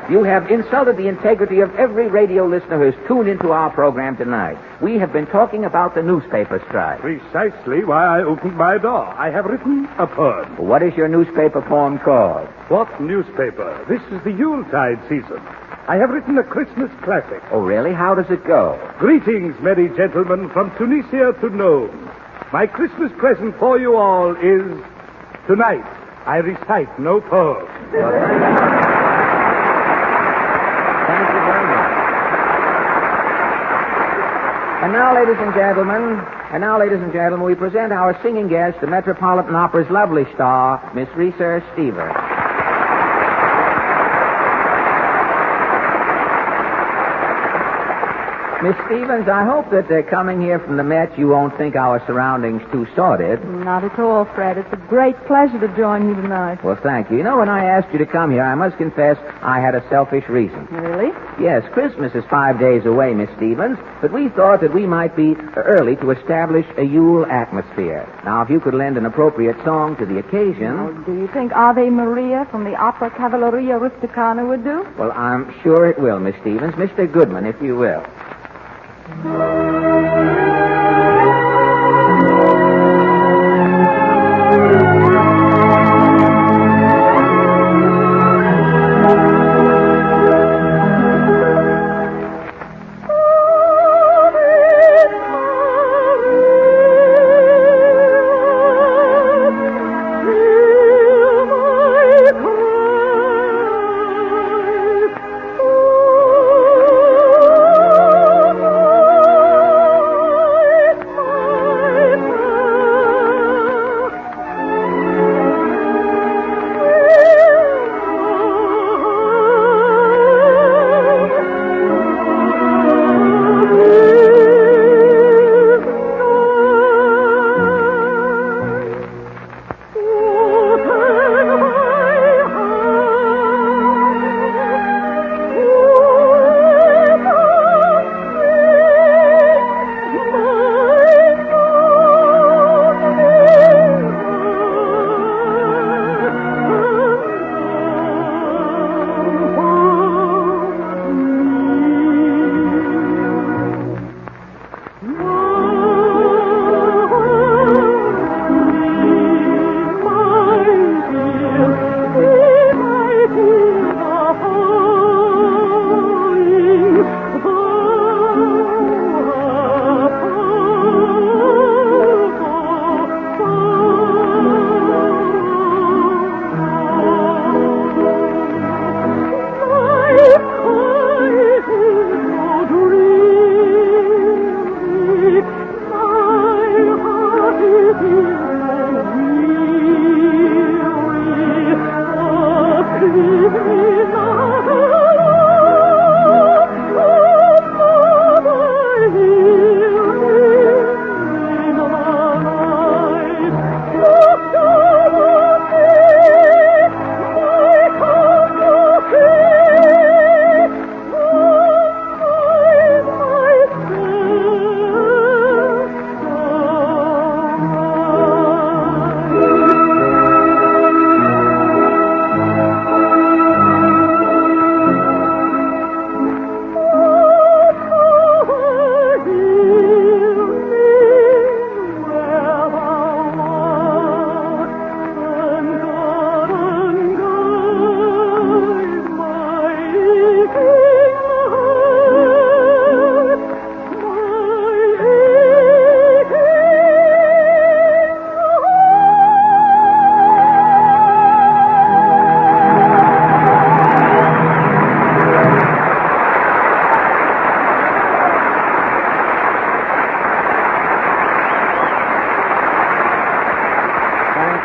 You have insulted the integrity of every radio listener who has tuned into our program tonight. We have been talking about the newspaper strike. Precisely why I opened my door. I have written a poem. What is your newspaper poem called? What newspaper? This is the Yuletide season. I have written a Christmas classic. Oh, really? How does it go? Greetings, merry gentlemen, from Tunisia to Nome. My Christmas present for you all is, tonight, I recite no poem. Thank you very much. And now, ladies and gentlemen, we present our singing guest, the Metropolitan Opera's lovely star, Miss Reese Stevens. Miss Stevens, I hope that coming here from the Met, you won't think our surroundings too sordid. Not at all, Fred. It's a great pleasure to join you tonight. Well, thank you. You know, when I asked you to come here, I must confess I had a selfish reason. Really? Yes, Christmas is 5 days away, Miss Stevens, but we thought that we might be early to establish a Yule atmosphere. Now, if you could lend an appropriate song to the occasion... Oh, do you think Ave Maria from the Opera Cavalleria Rusticana would do? Well, I'm sure it will, Miss Stevens. Mr. Goodman, if you will. Oh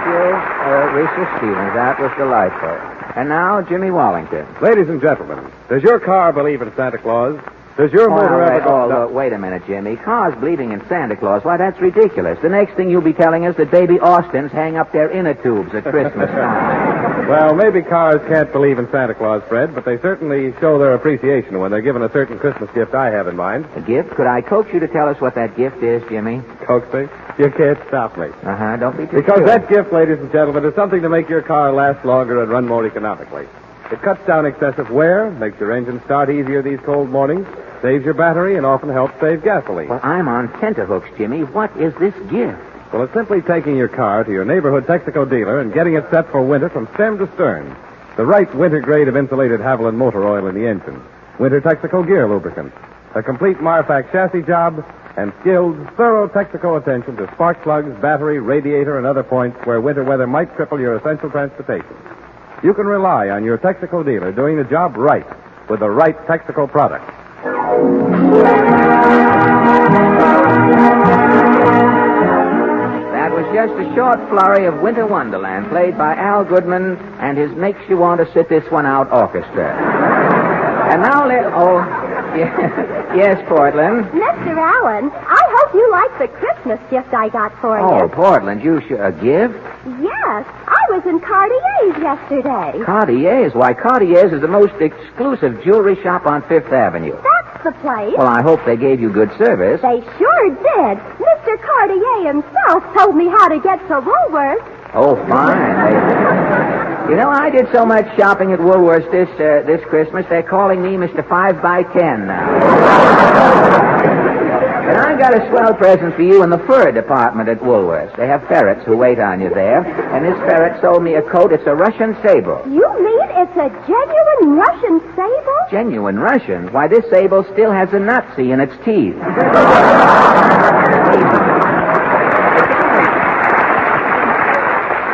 Risa Stevens. That was delightful. And now, Jimmy Wallington. Ladies and gentlemen, does your car believe in Santa Claus? Does your motor ever go... wait a minute, Jimmy. Cars believing in Santa Claus? Why, that's ridiculous. The next thing you'll be telling us that baby Austins hang up their inner tubes at Christmas time. Well, maybe cars can't believe in Santa Claus, Fred, but they certainly show their appreciation when they're given a certain Christmas gift I have in mind. A gift? Could I coax you to tell us what that gift is, Jimmy? Coax me? You can't stop me. Uh-huh, don't be too Because sure. that gift, ladies and gentlemen, is something to make your car last longer and run more economically. It cuts down excessive wear, makes your engine start easier these cold mornings, saves your battery, and often helps save gasoline. Well, I'm on tenterhooks, Jimmy. What is this gift? Well, it's simply taking your car to your neighborhood Texaco dealer and getting it set for winter from stem to stern. The right winter grade of insulated Haviland motor oil in the engine. Winter Texaco gear lubricant. A complete Marfac chassis job, and skilled, thorough Texaco attention to spark plugs, battery, radiator, and other points where winter weather might cripple your essential transportation. You can rely on your Texaco dealer doing the job right with the right Texaco product. That was just a short flurry of Winter Wonderland played by Al Goodman and his Makes You Want to Sit This One Out orchestra. And now yes, Portland. Mr. Allen, I hope you like the Christmas gift I got for you. Oh, Portland, a gift? Yes, I was in Cartier's yesterday. Cartier's? Why, Cartier's is the most exclusive jewelry shop on Fifth Avenue. That's the place. Well, I hope they gave you good service. They sure did. Mr. Cartier himself told me how to get to Woolworth. Oh, fine. You know, I did so much shopping at Woolworth's this Christmas, they're calling me Mr. 5x10 now. And I got a swell present for you in the fur department at Woolworth's. They have ferrets who wait on you there. And this ferret sold me a coat. It's a Russian sable. You mean it's a genuine Russian sable? Genuine Russian? Why, this sable still has a Nazi in its teeth.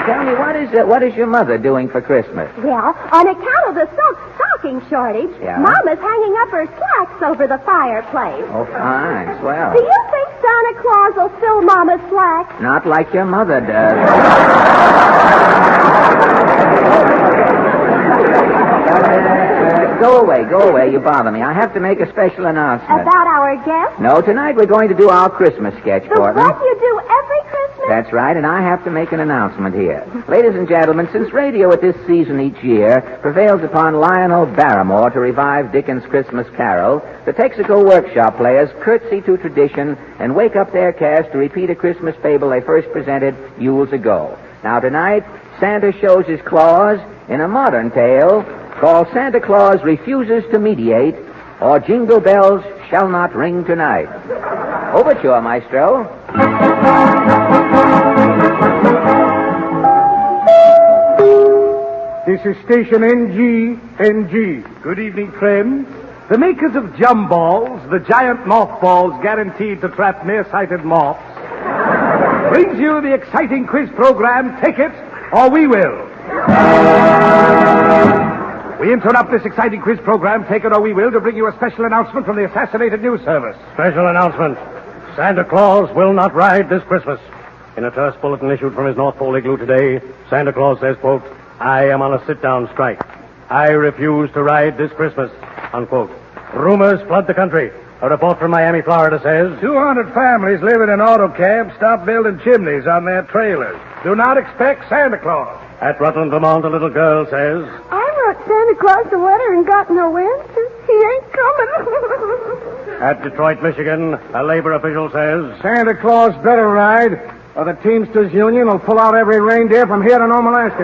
Tell me, what is your mother doing for Christmas? Well, on account of the stocking shortage, Yeah? Mama's hanging up her slacks over the fireplace. Oh, fine. Swell. Do you think Santa Claus will fill Mama's slacks? Not like your mother does. Go away. You bother me. I have to make a special announcement. About our guest? No, tonight we're going to do our Christmas sketch, The Portland. what you do every Christmas? That's right, and I have to make an announcement here. Ladies and gentlemen, since radio at this season each year prevails upon Lionel Barrymore to revive Dickens' Christmas Carol, the Texaco Workshop players curtsy to tradition and wake up their cast to repeat a Christmas fable they first presented years ago. Now tonight, Santa shows his claws in a modern tale called Santa Claus Refuses to Mediate, or Jingle Bells Shall Not Ring Tonight. Overture, Maestro. This is station NG. Good evening, friends. The makers of Jum Balls, the giant mothballs guaranteed to trap nearsighted moths, brings you the exciting quiz program, Take It or We Will. We interrupt this exciting quiz program, Take It or We Will, to bring you a special announcement from the Assassinated News Service. Special announcement. Santa Claus will not ride this Christmas. In a terse bulletin issued from his North Pole igloo today, Santa Claus says, quote, I am on a sit-down strike. I refuse to ride this Christmas, unquote. Rumors flood the country. A report from Miami, Florida says 200 families living in auto cabs stop building chimneys on their trailers. Do not expect Santa Claus. At Rutland, Vermont, a little girl says I wrote Santa Claus a letter and got no answer. He ain't coming. At Detroit, Michigan, a labor official says Santa Claus better ride, or the Teamsters Union will pull out every reindeer from here to Nome, Alaska.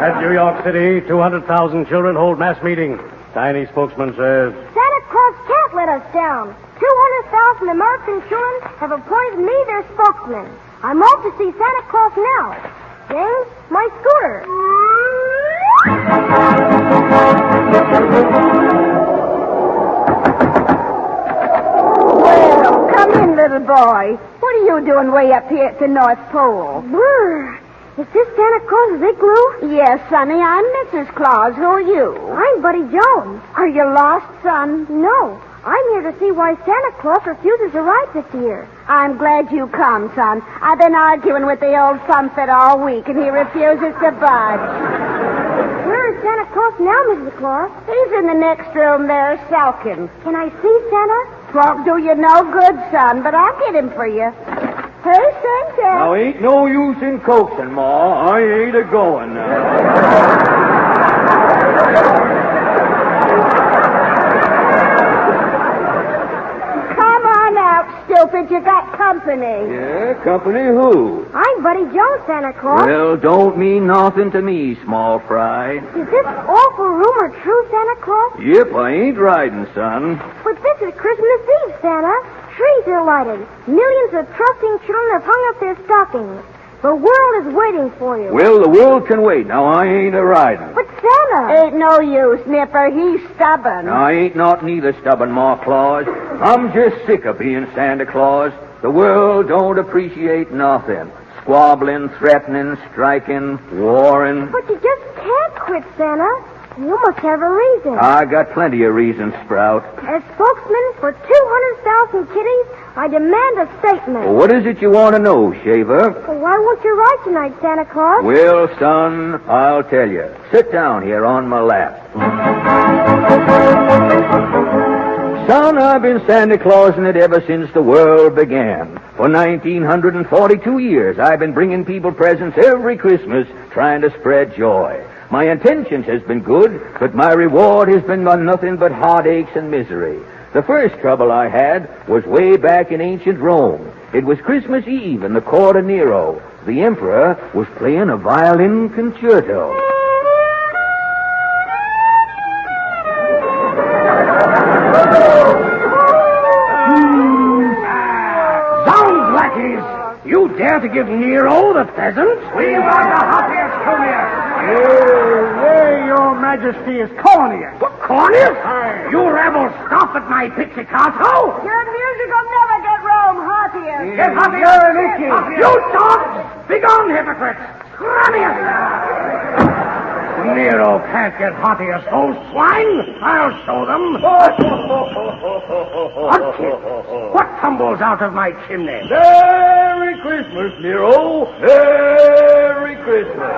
At New York City, 200,000 children hold mass meeting. Tiny spokesman says Santa Claus can't let us down. 200,000 American children have appointed me their spokesman. I'm off to see Santa Claus now. James, my scooter. Well, come in, little boy. What are you doing way up here at the North Pole? Brr. Is this Santa Claus's igloo? Yes, Sonny, I'm Mrs. Claus. Who are you? I'm Buddy Jones. Are you lost, son? No, I'm here to see why Santa Claus refuses to ride this year. I'm glad you come, son. I've been arguing with the old sunfit all week, and he refuses to budge. Where is Santa Claus now, Mrs. Claus? He's in the next room there, sulking. Can I see Santa? Won't do you no good, son, but I'll get him for you. Hey, Santa. Now, ain't no use in coaxing, Ma. I ain't a-going now. Stupid, you got company. Yeah, company who? I'm Buddy Jones, Santa Claus. Well, don't mean nothing to me, small fry. Is this awful rumor true, Santa Claus? Yep, I ain't riding, son. But this is Christmas Eve, Santa. Trees are lighted. Millions of trusting children have hung up their stockings. The world is waiting for you. Well, the world can wait. Now, I ain't a-riding. But Santa... Ain't no use, Nipper. He's stubborn. Now, I ain't not neither stubborn, Ma Claus. I'm just sick of being Santa Claus. The world don't appreciate nothing. Squabbling, threatening, striking, warring. But you just can't quit, Santa. You must have a reason. I got plenty of reasons, Sprout. As spokesman for 200,000 kitties, I demand a statement. Well, what is it you want to know, Shaver? Well, why won't you ride tonight, Santa Claus? Well, son, I'll tell you. Sit down here on my lap. Son, I've been Santa Clausing it ever since the world began. For 1,942 years, I've been bringing people presents every Christmas, trying to spread joy. My intentions has been good, but my reward has been on nothing but heartaches and misery. The first trouble I had was way back in ancient Rome. It was Christmas Eve in the court of Nero. The emperor was playing a violin concerto. Zounds, lackeys! You dare to give Nero the pheasant? We want the happiest come here. Your Majesty is corniest. What, corniest? You rebels, stop at my pizzicato! Your music will never get Rome happier. Get happier! You dogs! Begone, hypocrites! Cranius! Nero can't get haughtiest, those swine! I'll show them! What kid? What tumbles out of my chimney? Merry Christmas, Nero! Merry Christmas!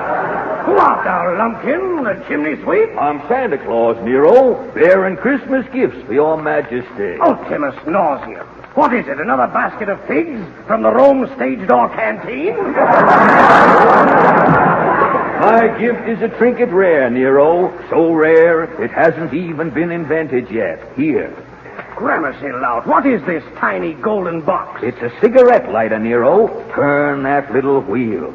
Who art thou, lumpkin, the chimney sweep? I'm Santa Claus, Nero, bearing Christmas gifts for your Majesty. Ultimus nausea. What is it, another basket of figs from the Rome stage door canteen? My gift is a trinket rare, Nero. So rare, it hasn't even been invented yet. Here. Gramercy lout, what is this tiny golden box? It's a cigarette lighter, Nero. Turn that little wheel.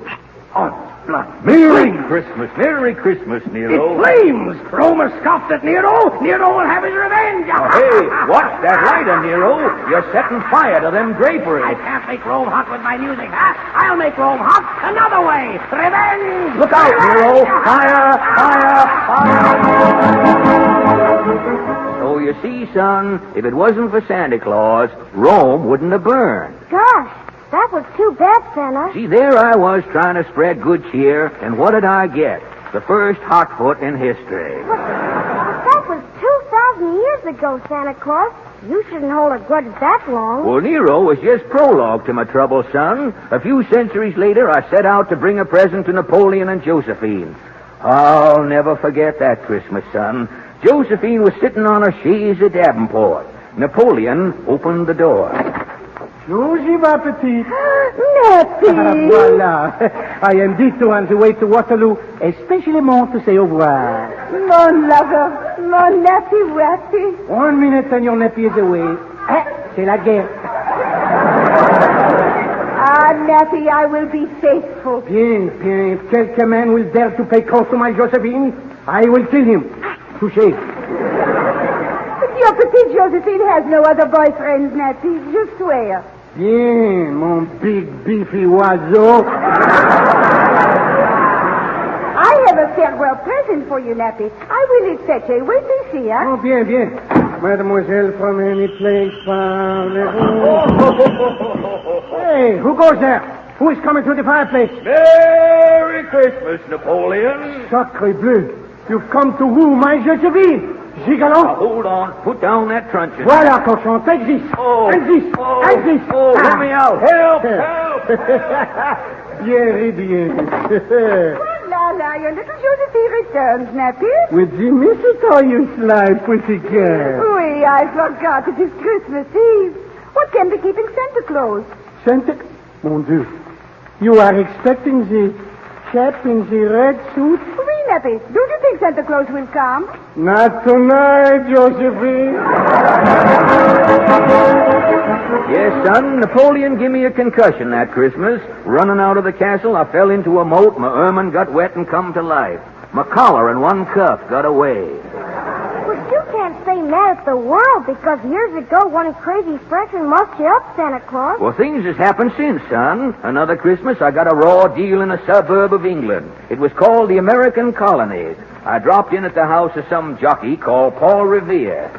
Oh, blood. Merry Christmas, Merry Christmas, Nero. It flames! Rome has scoffed at Nero. Nero will have his revenge. Oh, hey, watch that lighter, Nero. You're setting fire to them draperies. I can't make Rome hot with my music, huh? I'll make Rome hot another way. Revenge! Look out, Nero. Fire, fire, fire. So you see, son, if it wasn't for Santa Claus, Rome wouldn't have burned. Gosh, that was too bad, Santa. See, there I was trying to spread good cheer, and what did I get? The first hot foot in history. But that was 2,000 years ago, Santa Claus. You shouldn't hold a grudge that long. Well, Nero was just prologue to my trouble, son. A few centuries later, I set out to bring a present to Napoleon and Josephine. I'll never forget that Christmas, son. Josephine was sitting on a chaise at Davenport. Napoleon opened the door. Bonjour, ma petite. Nappy. Voilà. I am this on the way to Waterloo, especially to say au revoir. Mon lover, mon nappy wappy. 1 minute and your nappy is away. C'est la guerre. Ah, Nappy, I will be faithful. Bien, bien. If quelques man will dare to pay court to my Josephine, I will kill him. Touché. Your petite Josephine has no other boyfriend, Nappy. Je swear. Bien, mon big beefy oiseau. I have a farewell present for you, Nappy. I will fetch a wait and see, huh? Oh, bien, bien. Mademoiselle from any place, Hey, who goes there? Who is coming through the fireplace? Merry Christmas, Napoleon. Sacre bleu. You've come to woo my Josephine. Gigolo? Now, hold on. Put down that truncheon. Voilà, cochon. Take this. Oh. And this. Oh. And this. Oh, let me out. Help! Bien, bien. La, your little Josephine returns, Nappy. With the mistletoe, you sly pussycat. Oui, I forgot. It is Christmas Eve. What can be keeping Santa Claus? Santa... Mon Dieu. You are expecting the chap in the red suit? Oui, Nappy. Don't you think Santa Claus will come? Not tonight, Josephine. Yes, son, Napoleon gave me a concussion that Christmas. Running out of the castle, I fell into a moat, my ermine got wet and come to life. My collar and one cuff got away. But you can't say mad at the world because years ago one crazy Frenchman muffed you up, Santa Claus. Well, things has happened since, son. Another Christmas, I got a raw deal in a suburb of England. It was called the American Colonies. I dropped in at the house of some jockey called Paul Revere.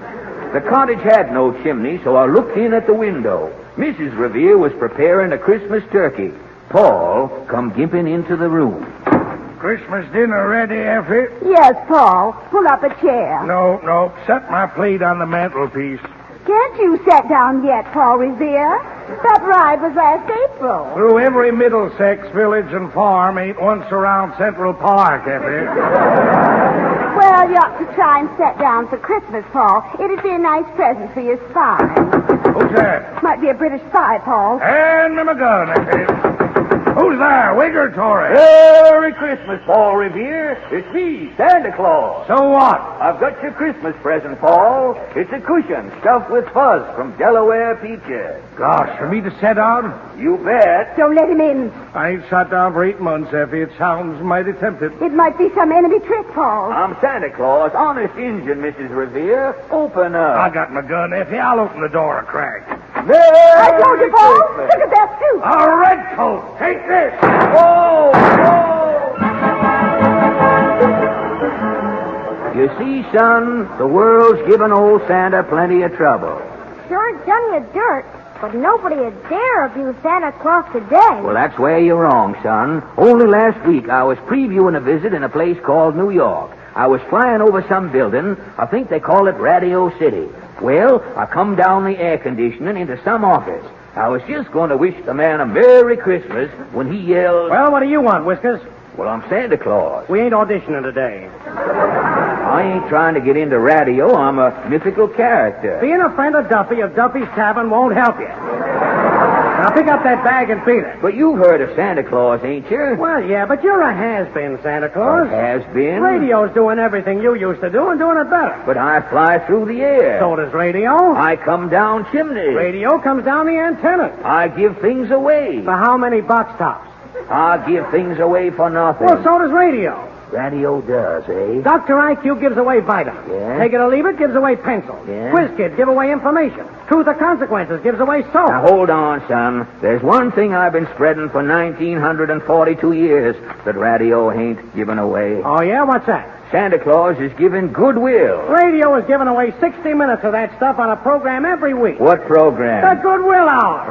The cottage had no chimney, so I looked in at the window. Mrs. Revere was preparing a Christmas turkey. Paul come gimping into the room. Christmas dinner ready, Effie? Yes, Paul. Pull up a chair. No. Set my plate on the mantelpiece. Can't you sit down yet, Paul Revere? That ride was last April. Through every Middlesex village and farm ain't once around Central Park, Effie. Well, you ought to try and sit down for Christmas, Paul. It'd be a nice present for your spy. Who's that? Might be a British spy, Paul. Hand me my gun, Effie. Who's there, Whig or Tory? Merry Christmas, Paul Revere. It's me, Santa Claus. So what? I've got your Christmas present, Paul. It's a cushion stuffed with fuzz from Delaware peaches. Gosh, for me to sit down? You bet. Don't let him in. I ain't sat down for 8 months, Effie. It sounds mighty tempting. It might be some enemy trick, Paul. I'm Santa Claus, honest Injun, Mrs. Revere. Open up. I got my gun, Effie. I'll open the door a crack. I told you, Paul. Look at that suit. A red coat. Take this. Oh! You see, son, the world's given old Santa plenty of trouble. Sure done you dirt, but nobody would dare abuse Santa Claus today. Well, that's where you're wrong, son. Only last week I was previewing a visit in a place called New York. I was flying over some building. I think they call it Radio City. Well, I come down the air conditioning into some office. I was just going to wish the man a Merry Christmas when he yelled... Well, what do you want, Whiskers? Well, I'm Santa Claus. We ain't auditioning today. I ain't trying to get into radio. I'm a mythical character. Being a friend of Duffy of Duffy's Tavern won't help you. Now, pick up that bag and beat it. But you've heard of Santa Claus, ain't you? Well, yeah, but you're a has-been, Santa Claus. Has-been? Radio's doing everything you used to do and doing it better. But I fly through the air. So does radio. I come down chimneys. Radio comes down the antenna. I give things away. For how many box tops? I give things away for nothing. Well, so does radio. Radio does, eh? Dr. IQ gives away vitamins. Yeah? Take it or leave it gives away pencils. Yeah? Quiz Kid give away information. Truth or Consequences gives away soap. Now, hold on, son. There's one thing I've been spreading for 1,942 years that radio ain't giving away. Oh, yeah? What's that? Santa Claus is giving goodwill. Radio is giving away 60 minutes of that stuff on a program every week. What program? The Goodwill Hour.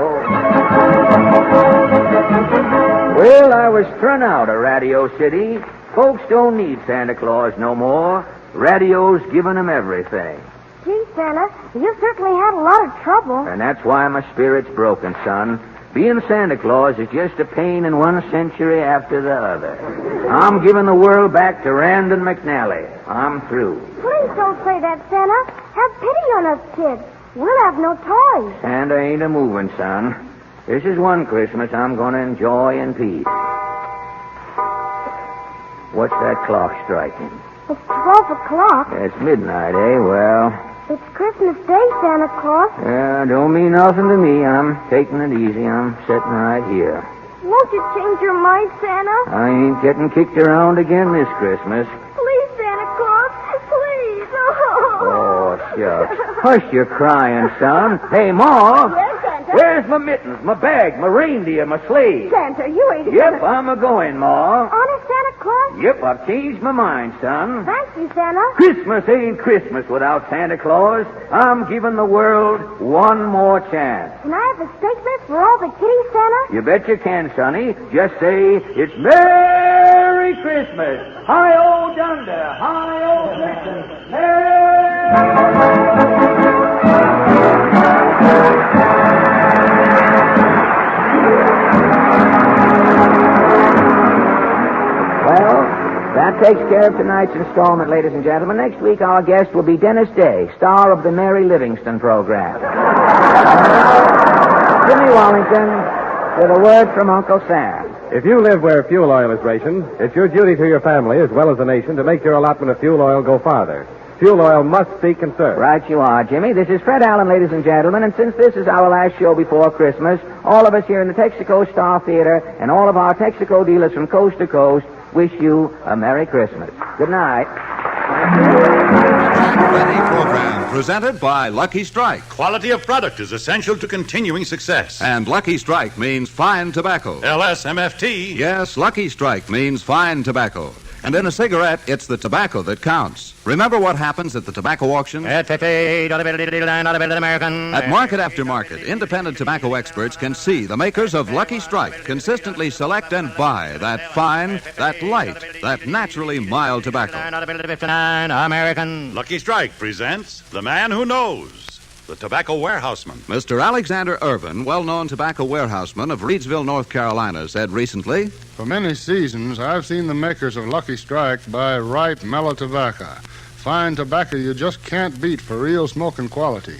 Well, I was thrown out of Radio City. Folks don't need Santa Claus no more. Radio's giving them everything. Gee, Santa, you certainly had a lot of trouble. And that's why my spirit's broken, son. Being Santa Claus is just a pain in one century after the other. I'm giving the world back to Rand and McNally. I'm through. Please don't say that, Santa. Have pity on us kids. We'll have no toys. Santa ain't a-moving, son. This is one Christmas I'm going to enjoy in peace. What's that clock striking? It's 12 o'clock. It's midnight, eh? Well... It's Christmas Day, Santa Claus. Don't mean nothing to me. I'm taking it easy. I'm sitting right here. Won't you change your mind, Santa? I ain't getting kicked around again this Christmas. Please, Santa Claus. Please. Oh, shucks. Hush your crying, son. Hey, Ma. Yes, Santa? Where's my mittens, my bag, my reindeer, my sleigh? Santa, you ain't... Yep, I'm a-going, Ma. Honest, Santa Claus? Yep, I've changed my mind, son. Thank you, Santa. Christmas ain't Christmas without Santa Claus. I'm giving the world one more chance. Can I have a steak list for all the kitties, Santa? You bet you can, sonny. Just say, it's Merry Christmas. Hi-oh, Dunder. Hi-oh, Christmas. Merry that takes care of tonight's installment, ladies and gentlemen. Next week, our guest will be Dennis Day, star of the Mary Livingston program. Jimmy Wallington with a word from Uncle Sam. If you live where fuel oil is rationed, it's your duty to your family as well as the nation to make your allotment of fuel oil go farther. Fuel oil must be conserved. Right you are, Jimmy. This is Fred Allen, ladies and gentlemen, and since this is our last show before Christmas, all of us here in the Texaco Star Theater and all of our Texaco dealers from coast to coast wish you a Merry Christmas. Good night. Ready program presented by Lucky Strike. Quality of product is essential to continuing success. And Lucky Strike means fine tobacco. LSMFT. Yes, Lucky Strike means fine tobacco. And in a cigarette, it's the tobacco that counts. Remember what happens at the tobacco auction? At 50, American. At market after market, independent tobacco experts can see the makers of Lucky Strike consistently select and buy that fine, that light, that naturally mild tobacco. American. Lucky Strike presents The Man Who Knows, the tobacco warehouseman. Mr. Alexander Irvin, well-known tobacco warehouseman of Reidsville, North Carolina, said recently, For many seasons, I've seen the makers of Lucky Strike buy ripe, mellow tobacco. Fine tobacco you just can't beat for real smoking quality.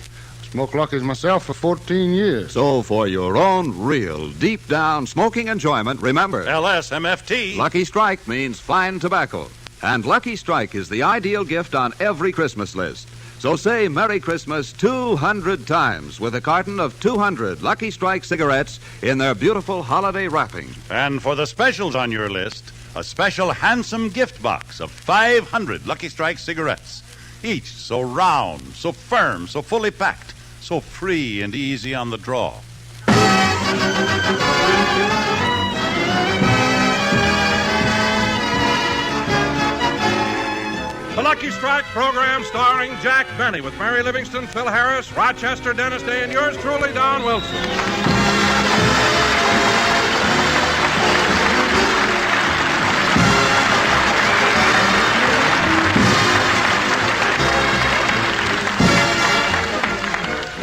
Smoked Lucky's myself for 14 years. So for your own real, deep-down smoking enjoyment, remember, LSMFT. Lucky Strike means fine tobacco. And Lucky Strike is the ideal gift on every Christmas list. So say Merry Christmas 200 times with a carton of 200 Lucky Strike cigarettes in their beautiful holiday wrapping. And for the specials on your list, a special handsome gift box of 500 Lucky Strike cigarettes. Each so round, so firm, so fully packed, so free and easy on the draw. The Lucky Strike program starring Jack Benny with Mary Livingston, Phil Harris, Rochester, Dennis Day, and yours truly, Don Wilson.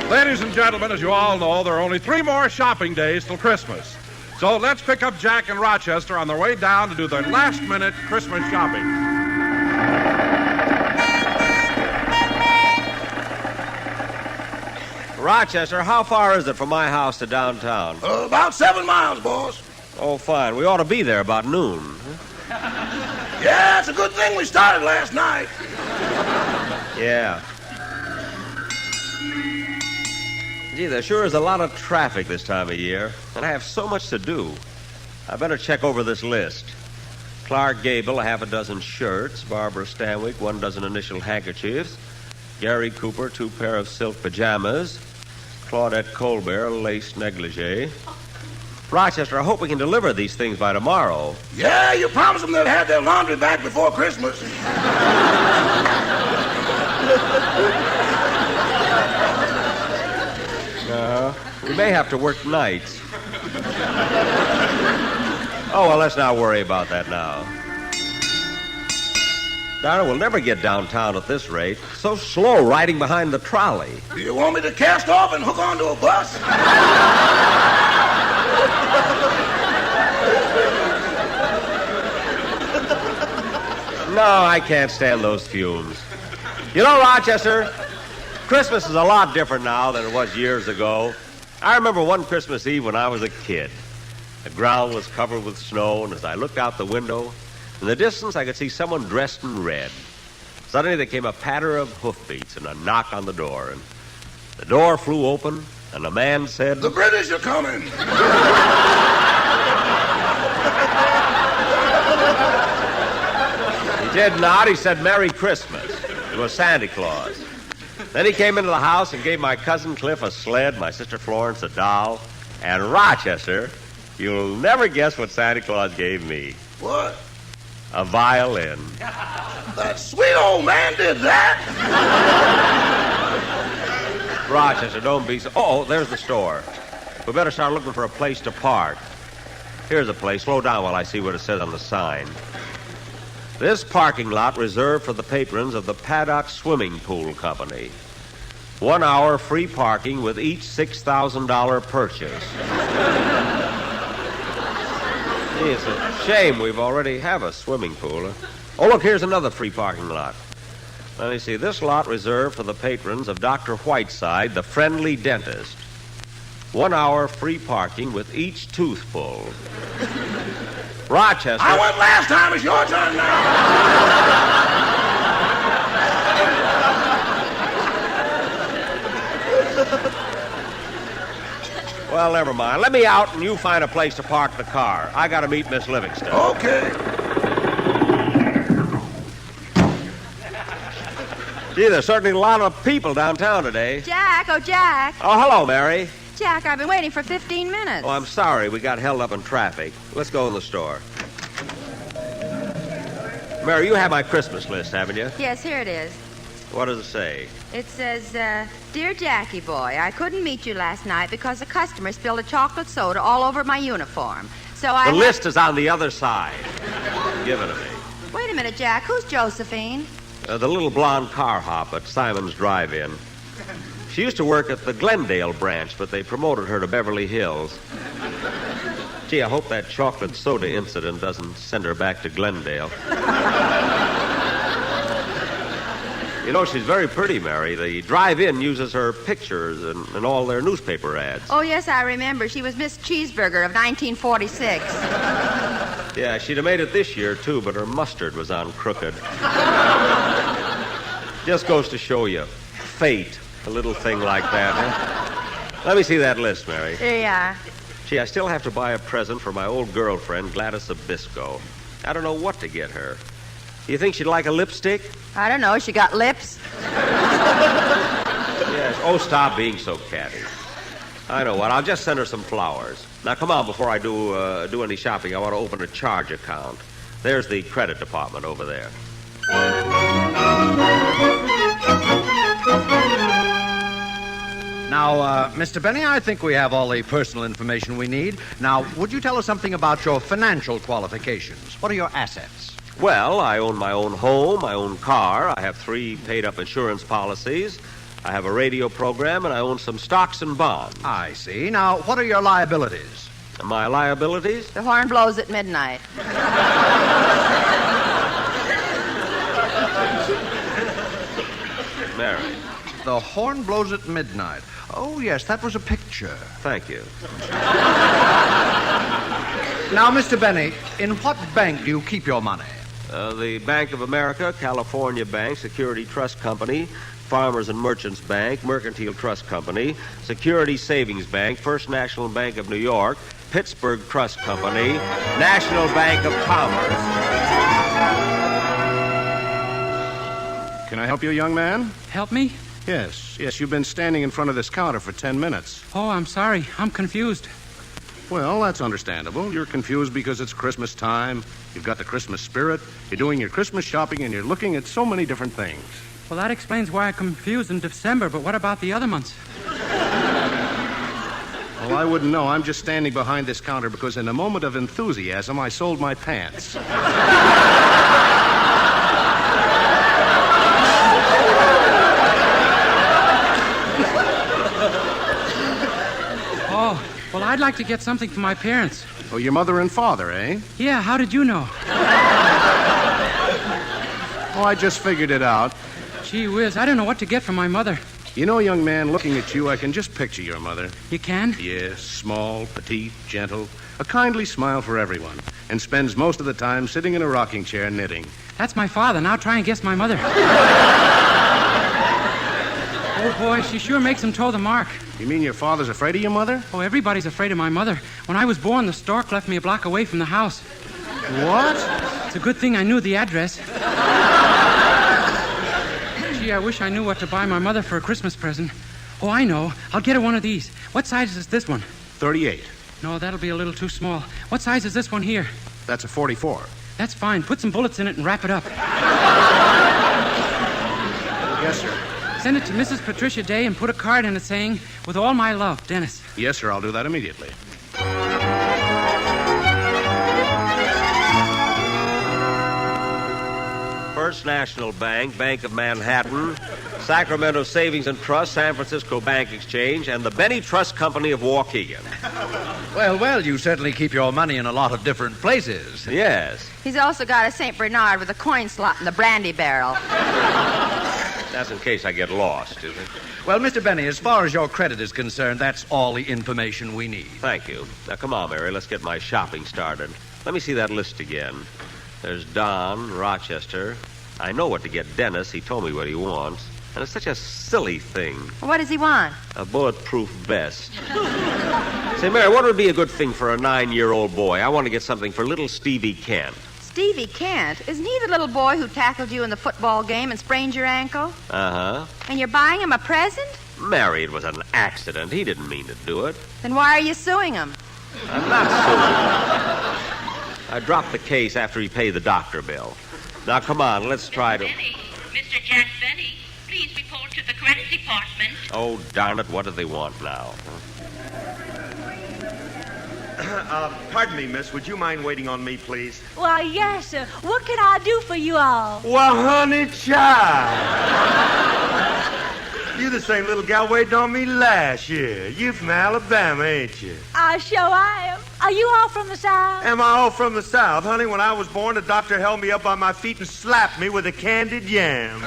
Ladies and gentlemen, as you all know, there are only 3 more shopping days till Christmas. So let's pick up Jack and Rochester on their way down to do their last-minute Christmas shopping. Rochester, how far is it from my house to downtown? About 7 miles, boss. Oh, fine. We ought to be there about noon. Yeah, it's a good thing we started last night. Yeah. Gee, there sure is a lot of traffic this time of year, and I have so much to do. I better check over this list. Clark Gable, a half a dozen shirts. Barbara Stanwyck, 1 dozen initial handkerchiefs. Gary Cooper, 2 pair of silk pajamas. Claudette Colbert, a lace negligee. Rochester, I hope we can deliver these things by tomorrow. Yeah, you promised them they'd have their laundry back before Christmas. We may have to work nights. Oh, well, let's not worry about that now. Darn it, we'll never get downtown at this rate. So slow riding behind the trolley. Do you want me to cast off and hook onto a bus? No, I can't stand those fumes. You know, Rochester, Christmas is a lot different now than it was years ago. I remember one Christmas Eve when I was a kid. The ground was covered with snow, and as I looked out the window, in the distance I could see someone dressed in red. Suddenly there came a patter of hoofbeats and a knock on the door, and the door flew open, and a man said, "The British are coming." He did not. He said, "Merry Christmas." It was Santa Claus. Then he came into the house and gave my cousin Cliff a sled, my sister Florence a doll, and Rochester, you'll never guess what Santa Claus gave me. What? A violin. That sweet old man did that? Rochester, don't be so... Oh, there's the store. We better start looking for a place to park. Here's a place. Slow down while I see what it says on the sign. This parking lot reserved for the patrons of the Paddock Swimming Pool Company. 1 hour free parking with each $6,000 purchase. Gee, it's a shame we've already have a swimming pool. Oh, look, here's another free parking lot. Let me see. This lot reserved for the patrons of Dr. Whiteside, the friendly dentist. 1 hour free parking with each tooth pulled. Rochester. I went last time. It's your turn now. Well, never mind. Let me out and you find a place to park the car. I got to meet Miss Livingston. Okay. Gee, there's certainly a lot of people downtown today. Jack, oh, Jack. Oh, hello, Mary. Jack, I've been waiting for 15 minutes. Oh, I'm sorry. We got held up in traffic. Let's go in the store. Mary, you have my Christmas list, haven't you? Yes, here it is. What does it say? It says, Dear Jackie boy, I couldn't meet you last night because a customer spilled a chocolate soda all over my uniform. So The list is on the other side. Give it to me. Wait a minute, Jack. Who's Josephine? The little blonde car hop at Simon's Drive-In. She used to work at the Glendale branch, but they promoted her to Beverly Hills. Gee, I hope that chocolate soda incident doesn't send her back to Glendale. You know, she's very pretty, Mary. The Drive-In uses her pictures in all their newspaper ads. Oh, yes, I remember. She was Miss Cheeseburger of 1946. Yeah, she'd have made it this year, too, but her mustard was on crooked. Just goes to show you. Fate. A little thing like that, huh? Let me see that list, Mary. Here you are. Gee, I still have to buy a present for my old girlfriend, Gladys Abisco. I don't know what to get her. Do you think she'd like a lipstick? I don't know. She got lips. Yes. Oh, stop being so catty. I know what. I'll just send her some flowers. Now, come on, before I do any shopping, I want to open a charge account. There's the credit department over there. Now, Mr. Benny, I think we have all the personal information we need. Now, would you tell us something about your financial qualifications? What are your assets? Well, I own my own home, my own car. I have 3 paid-up insurance policies. I have a radio program, and I own some stocks and bonds. I see. Now, what are your liabilities? My liabilities? The horn blows at midnight. Mary. The horn blows at midnight. Oh, yes, that was a picture. Thank you. Now, Mr. Benny, in what bank do you keep your money? The Bank of America, California Bank, Security Trust Company, Farmers and Merchants Bank, Mercantile Trust Company, Security Savings Bank, First National Bank of New York, Pittsburgh Trust Company, National Bank of Commerce. Can I help you, young man? Help me? Yes, you've been standing in front of this counter for 10 minutes. Oh, I'm sorry. I'm confused. Well, that's understandable. You're confused because it's Christmas time. You've got the Christmas spirit. You're doing your Christmas shopping, and you're looking at so many different things. Well, that explains why I'm confused in December, but what about the other months? Well, I wouldn't know. I'm just standing behind this counter because in a moment of enthusiasm, I sold my pants. Oh, well, I'd like to get something for my parents. Oh, your mother and father, eh? Yeah, how did you know? Oh, I just figured it out. Gee whiz, I don't know what to get for my mother. You know, young man, looking at you, I can just picture your mother. You can? Yes, small, petite, gentle, a kindly smile for everyone, and spends most of the time sitting in a rocking chair knitting. That's my father. Now try and guess my mother. Oh, boy, she sure makes him toe the mark. You mean your father's afraid of your mother? Oh, everybody's afraid of my mother. When I was born, the stork left me a block away from the house. What? It's a good thing I knew the address. Gee, I wish I knew what to buy my mother for a Christmas present. Oh, I know. I'll get her one of these. What size is this one? 38. No, that'll be a little too small. What size is this one here? That's a 44. That's fine. Put some bullets in it and wrap it up. Yes, sir. Send it to Mrs. Patricia Day and put a card in it saying, "With all my love, Dennis." Yes, sir. I'll do that immediately. First First National Bank, Bank of Manhattan, Sacramento Savings and Trust, San Francisco Bank Exchange, and the Benny Trust Company of Waukegan. Well, you certainly keep your money in a lot of different places. Yes. He's also got a St. Bernard with a coin slot in the brandy barrel. That's in case I get lost, is it? Well, Mr. Benny, as far as your credit is concerned, that's all the information we need. Thank you. Now, come on, Mary. Let's get my shopping started. Let me see that list again. There's Don, Rochester. I know what to get Dennis. He told me what he wants. And it's such a silly thing. What does he want? A bulletproof vest. Say, Mary, what would be a good thing for a 9-year-old boy? I want to get something for little Stevie Kent. Stevie Kent? Isn't he the little boy who tackled you in the football game and sprained your ankle? Uh-huh. And you're buying him a present? Mary, it was an accident. He didn't mean to do it. Then why are you suing him? I'm not suing him. I dropped the case after he paid the doctor bill. Now, come on, let's try to... Benny, Mr. Jack Benny, please report to the credit department. Oh, darn it, what do they want now? Pardon me, miss. Would you mind waiting on me, please? Why, yes, sir. What can I do for you all? Well, honey, child. You the same little gal waiting on me last year. You from Alabama, ain't you? I sure am. Are you all from the South? Am I all from the South? Honey, when I was born, the doctor held me up by my feet and slapped me with a candied yam.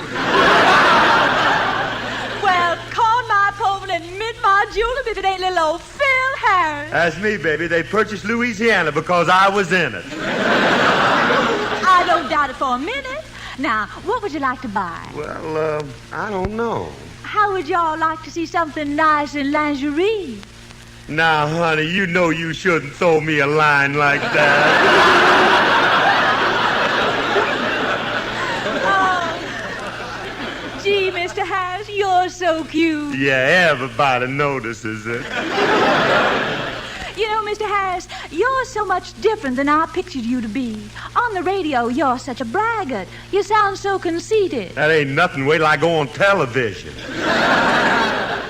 Well, corn my pole and mint my julep if it ain't little old Phil Harris. That's me, baby. They purchased Louisiana because I was in it. I don't doubt it for a minute. Now, what would you like to buy? Well, I don't know. How would y'all like to see something nice in lingerie? Now, honey, you know you shouldn't throw me a line like that. Oh, gee, Mr. Harris, you're so cute. Yeah, everybody notices it. You know, Mr. Harris, you're so much different than I pictured you to be. On the radio, you're such a braggart. You sound so conceited. That ain't nothing. Wait till I go on television.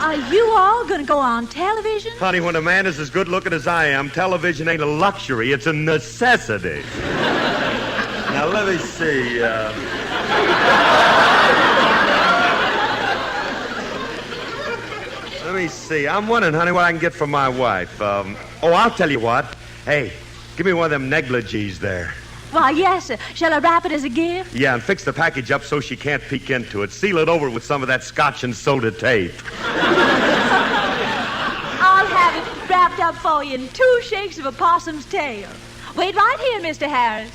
Are you all going to go on television? Honey, when a man is as good looking as I am, television ain't a luxury. It's a necessity. Now, let me see. Let me see. I'm wondering, honey, what I can get for my wife. I'll tell you what. Hey, give me one of them negligees there. Why, yes, sir. Shall I wrap it as a gift? Yeah, and fix the package up so she can't peek into it. Seal it over with some of that scotch and soda tape. I'll have it wrapped up for you in 2 shakes of a possum's tail. Wait right here, Mr. Harris.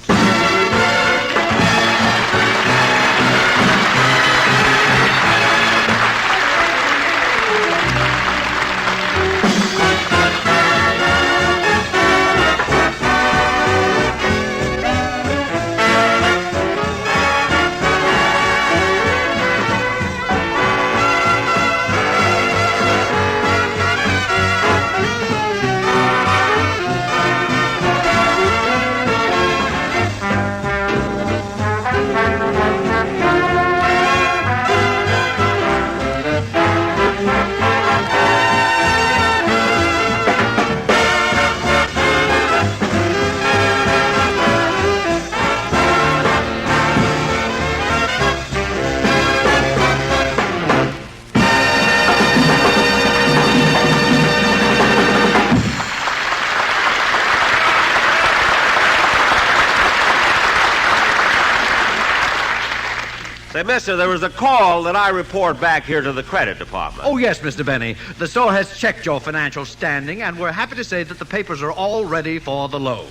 Say, mister, there was a call that I report back here to the credit department. Oh, yes, Mr. Benny. The store has checked your financial standing, and we're happy to say that the papers are all ready for the loan.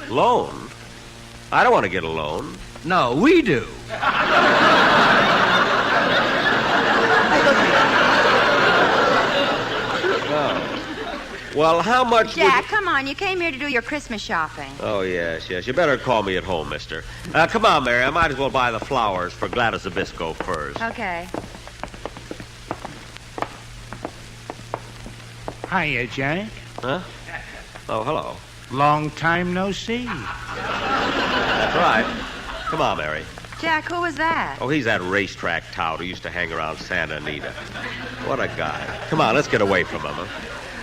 Loan? I don't want to get a loan. No, we do. Well, how much Jack, come on. You came here to do your Christmas shopping. Oh, yes. You better call me at home, mister. Come on, Mary. I might as well buy the flowers for Gladys Zabisco first. Okay. Hiya, Jack. Huh? Oh, hello. Long time no see. That's right. Come on, Mary. Jack, who was that? Oh, he's that racetrack tout who used to hang around Santa Anita. What a guy. Come on, let's get away from him, huh?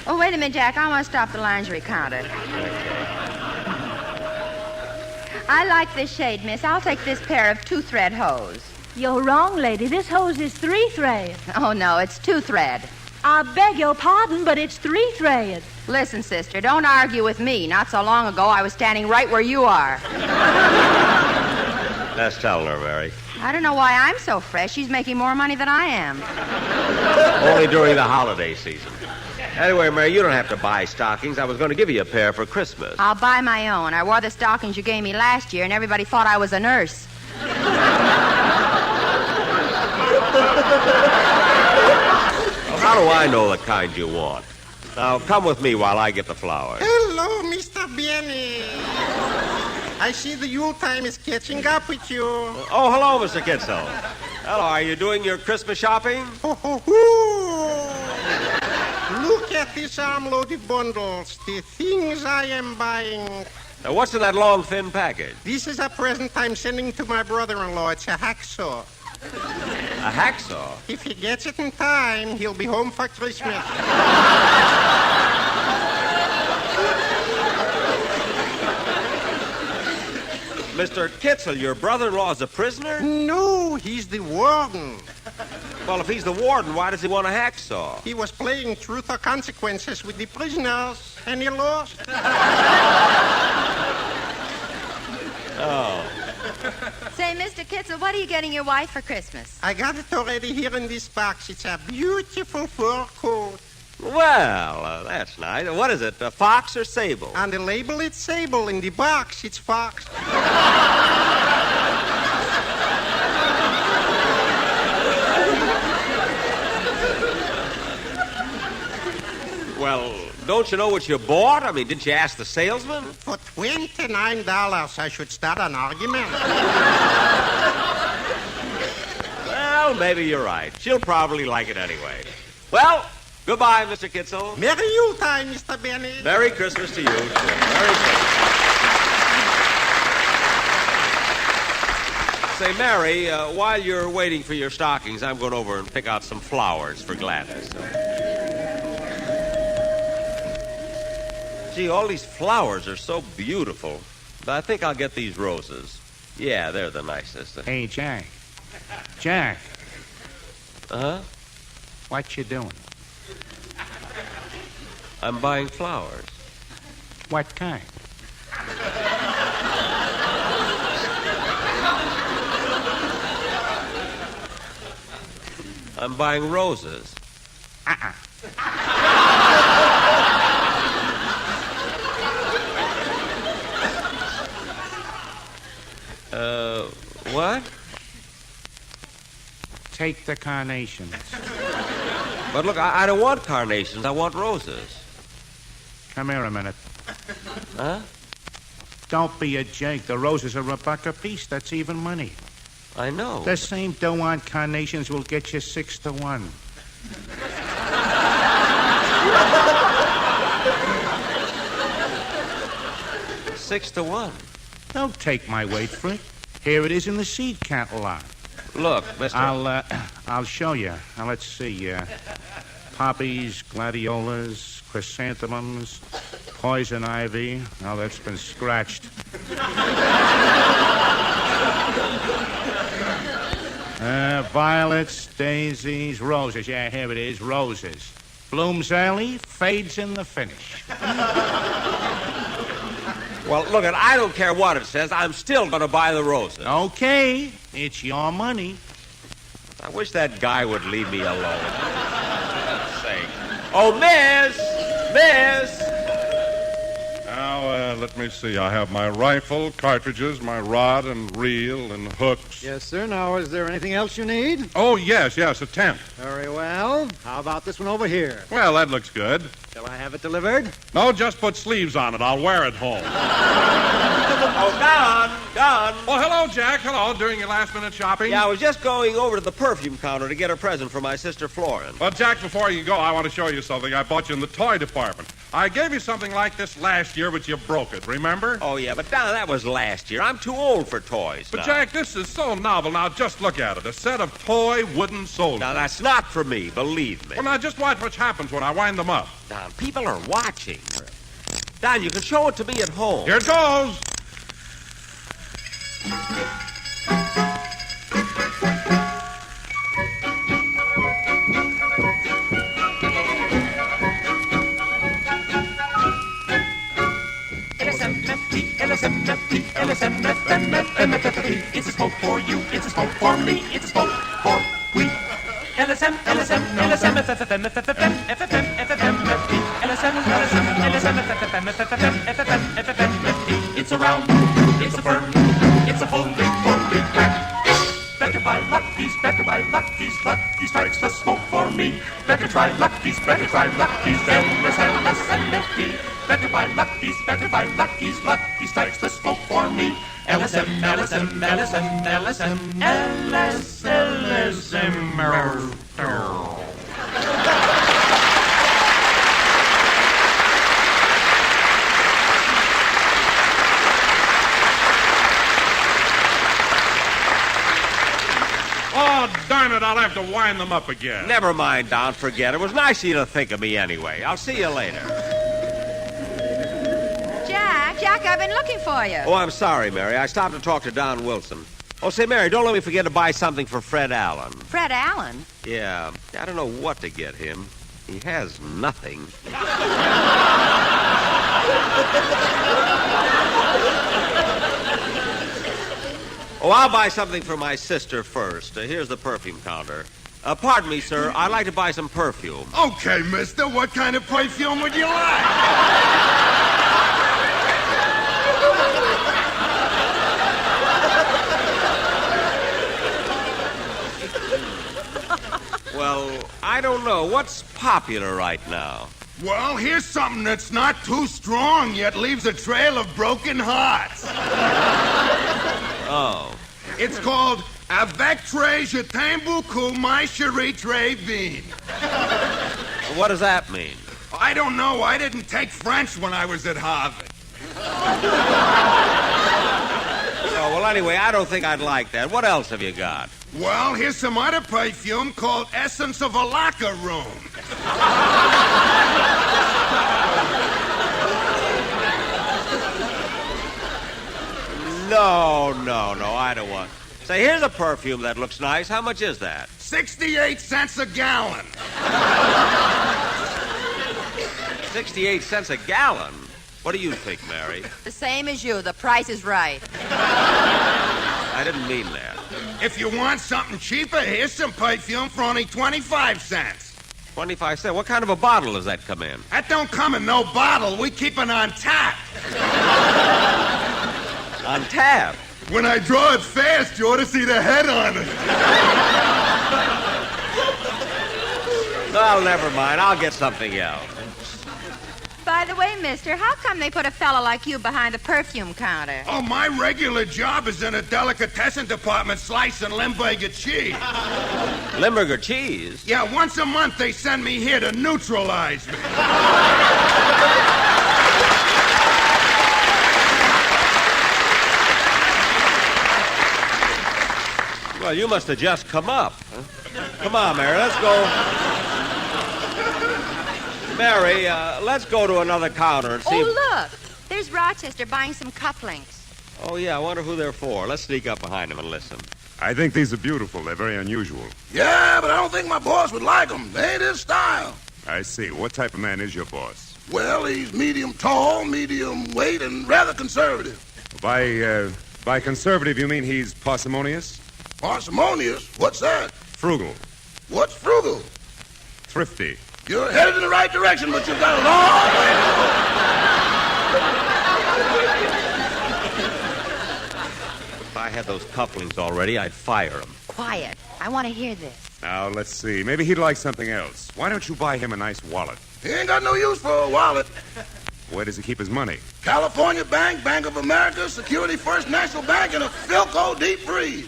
Oh, wait a minute, Jack. I want to stop the lingerie counter. I like this shade, miss. I'll take this pair of 2-thread hose. You're wrong, lady. This hose is 3-thread. Oh, no, it's 2-thread. I beg your pardon, but it's 3-thread. Listen, sister, don't argue with me. Not so long ago, I was standing right where you are. Let's tell her, Mary. I don't know why I'm so fresh. She's making more money than I am. Only during the holiday season. Anyway, Mary, you don't have to buy stockings. I was going to give you a pair for Christmas. I'll buy my own. I wore the stockings you gave me last year, and everybody thought I was a nurse. How do I know the kind you want? Now, come with me while I get the flowers. Hello, Mr. Benny. I see the Yule time is catching up with you. Oh, hello, Mr. Kitzel. Hello, are you doing your Christmas shopping? Look at these armloaded bundles, the things I am buying. Now, what's in that long, thin package? This is a present I'm sending to my brother-in-law. It's a hacksaw. A hacksaw? If he gets it in time, he'll be home for Christmas. Mr. Kitzel, your brother-in-law is a prisoner? No, he's the warden. Well, if he's the warden, why does he want a hacksaw? He was playing truth or consequences with the prisoners, and he lost. Oh. Say, Mr. Kitzel, what are you getting your wife for Christmas? I got it already here in this box. It's a beautiful fur coat. Well, that's nice. What is it, fox or sable? On the label, it's sable. In the box, it's fox. Well, don't you know what you bought? I mean, didn't you ask the salesman? For $29, I should start an argument. Well, maybe you're right. She'll probably like it anyway. Well, goodbye, Mr. Kitzel. Merry Yuletime, Mr. Benny. Merry Christmas to you, too. Merry Christmas. Say, Mary, while you're waiting for your stockings, I'm going over and pick out some flowers for Gladys. Gee, all these flowers are so beautiful. I think I'll get these roses. Yeah, they're the nicest. Hey, Jack. Jack. Uh-huh? What you doing? I'm buying flowers. What kind? I'm buying roses. What? Take the carnations. But look, I don't want carnations. I want roses. Come here a minute. Huh? Don't be a jake. The roses are $1 a piece. That's even money. I know. The same dough on carnations will get you 6 to 1. Six to 1. Don't take my word for it. Here it is in the seed catalog. Look, mister. I'll show you. Now, let's see. Poppies, gladiolas, chrysanthemums, poison ivy. Oh, that's been scratched. Violets, daisies, roses. Yeah, here it is, roses. Blooms early, fades in the finish. Well, look, I don't care what it says. I'm still going to buy the roses. Okay, it's your money. I wish that guy would leave me alone. Say, oh, Miss! Now, let me see. I have my rifle, cartridges, my rod and reel and hooks. Yes, sir. Now, is there anything else you need? Oh, yes, a tent. Very well. How about this one over here? Well, that looks good. Shall I have it delivered? No, just put sleeves on it. I'll wear it home. Oh, Don. Oh, hello, Jack. Hello. Doing your last-minute shopping? Yeah, I was just going over to the perfume counter to get a present for my sister Florence. Well, Jack, before you go, I want to show you something I bought you in the toy department. I gave you something like this last year, but you broke it, remember? Oh, yeah, but Don, that was last year. I'm too old for toys But, now. Jack, this is so novel. Now, just look at it. A set of toy wooden soldiers. Now, that's not for me, believe me. Well, now, just watch what happens when I wind them up. Don, people are watching. Don, you can show it to me at home. Here it goes. LSMFT, LSMFMFMFT. It's a smoke for you, it's a smoke for me, it's a smoke for we. LSM, LSM, LSM, FFM, FFM, FFM, FFMFT. LSM, LSM, LSM, FFM, FFM, FFM, FFMFT. It's a round, it's a firm, it's a folding pack. Better buy Lucky's, Lucky strikes the smoke for me. Better try Lucky's, LSMFT. Better buy Lucky's, Lucky strikes the smoke for me. LSM, LSM, LSM, LSM, LSM, Oh, darn it, I'll have to wind them up again. Never mind, Don. Forget it. It was nice of you to think of me anyway. I'll see you later. Jack, I've been looking for you. Oh, I'm sorry, Mary. I stopped to talk to Don Wilson. Oh, say, Mary, don't let me forget to buy something for Fred Allen. Fred Allen? Yeah, I don't know what to get him. He has nothing. Oh, I'll buy something for my sister first. Here's the perfume counter. Pardon me, sir. I'd like to buy some perfume. Okay, mister. What kind of perfume would you like? Well, I don't know. What's popular right now? Well, here's something that's not too strong yet leaves a trail of broken hearts. Oh. It's called Avec très je t'aime beaucoup, my chérie très bien. What does that mean? I don't know. I didn't take French when I was at Harvard. Oh, well, anyway, I don't think I'd like that. What else have you got? Well, here's some other perfume called Essence of a Locker Room. No, I don't want. Say, here's a perfume that looks nice. How much is that? 68 cents a gallon. 68 cents a gallon? What do you think, Mary? The same as you. The price is right. I didn't mean that. If you want something cheaper, here's some perfume for only 25 cents. 25 cents? What kind of a bottle does that come in? That don't come in no bottle. We keep it on tap. On tap? When I draw it fast, you ought to see the head on it. Well, never mind. I'll get something else. By the way, mister, how come they put a fella like you behind the perfume counter? Oh, my regular job is in a delicatessen department slicing Limburger cheese. Limburger cheese? Yeah, once a month they send me here to neutralize me. Well, you must have just come up. Come on, Mary, let's go. Mary, let's go to another counter and see. Oh, look. There's Rochester buying some cufflinks. Oh, yeah, I wonder who they're for. Let's sneak up behind him and listen. I think these are beautiful. They're very unusual. Yeah, but I don't think my boss would like them. They ain't his style. I see. What type of man is your boss? Well, he's medium tall, medium weight, and rather conservative. By conservative, you mean he's parsimonious? Parsimonious? What's that? Frugal. What's frugal? Thrifty. You're headed in the right direction, but you've got a long way to go. If I had those couplings already, I'd fire him. Quiet. I want to hear this. Now, let's see. Maybe he'd like something else. Why don't you buy him a nice wallet? He ain't got no use for a wallet. Where does he keep his money? California Bank, Bank of America, Security First National Bank, and a FUNKO deep freeze.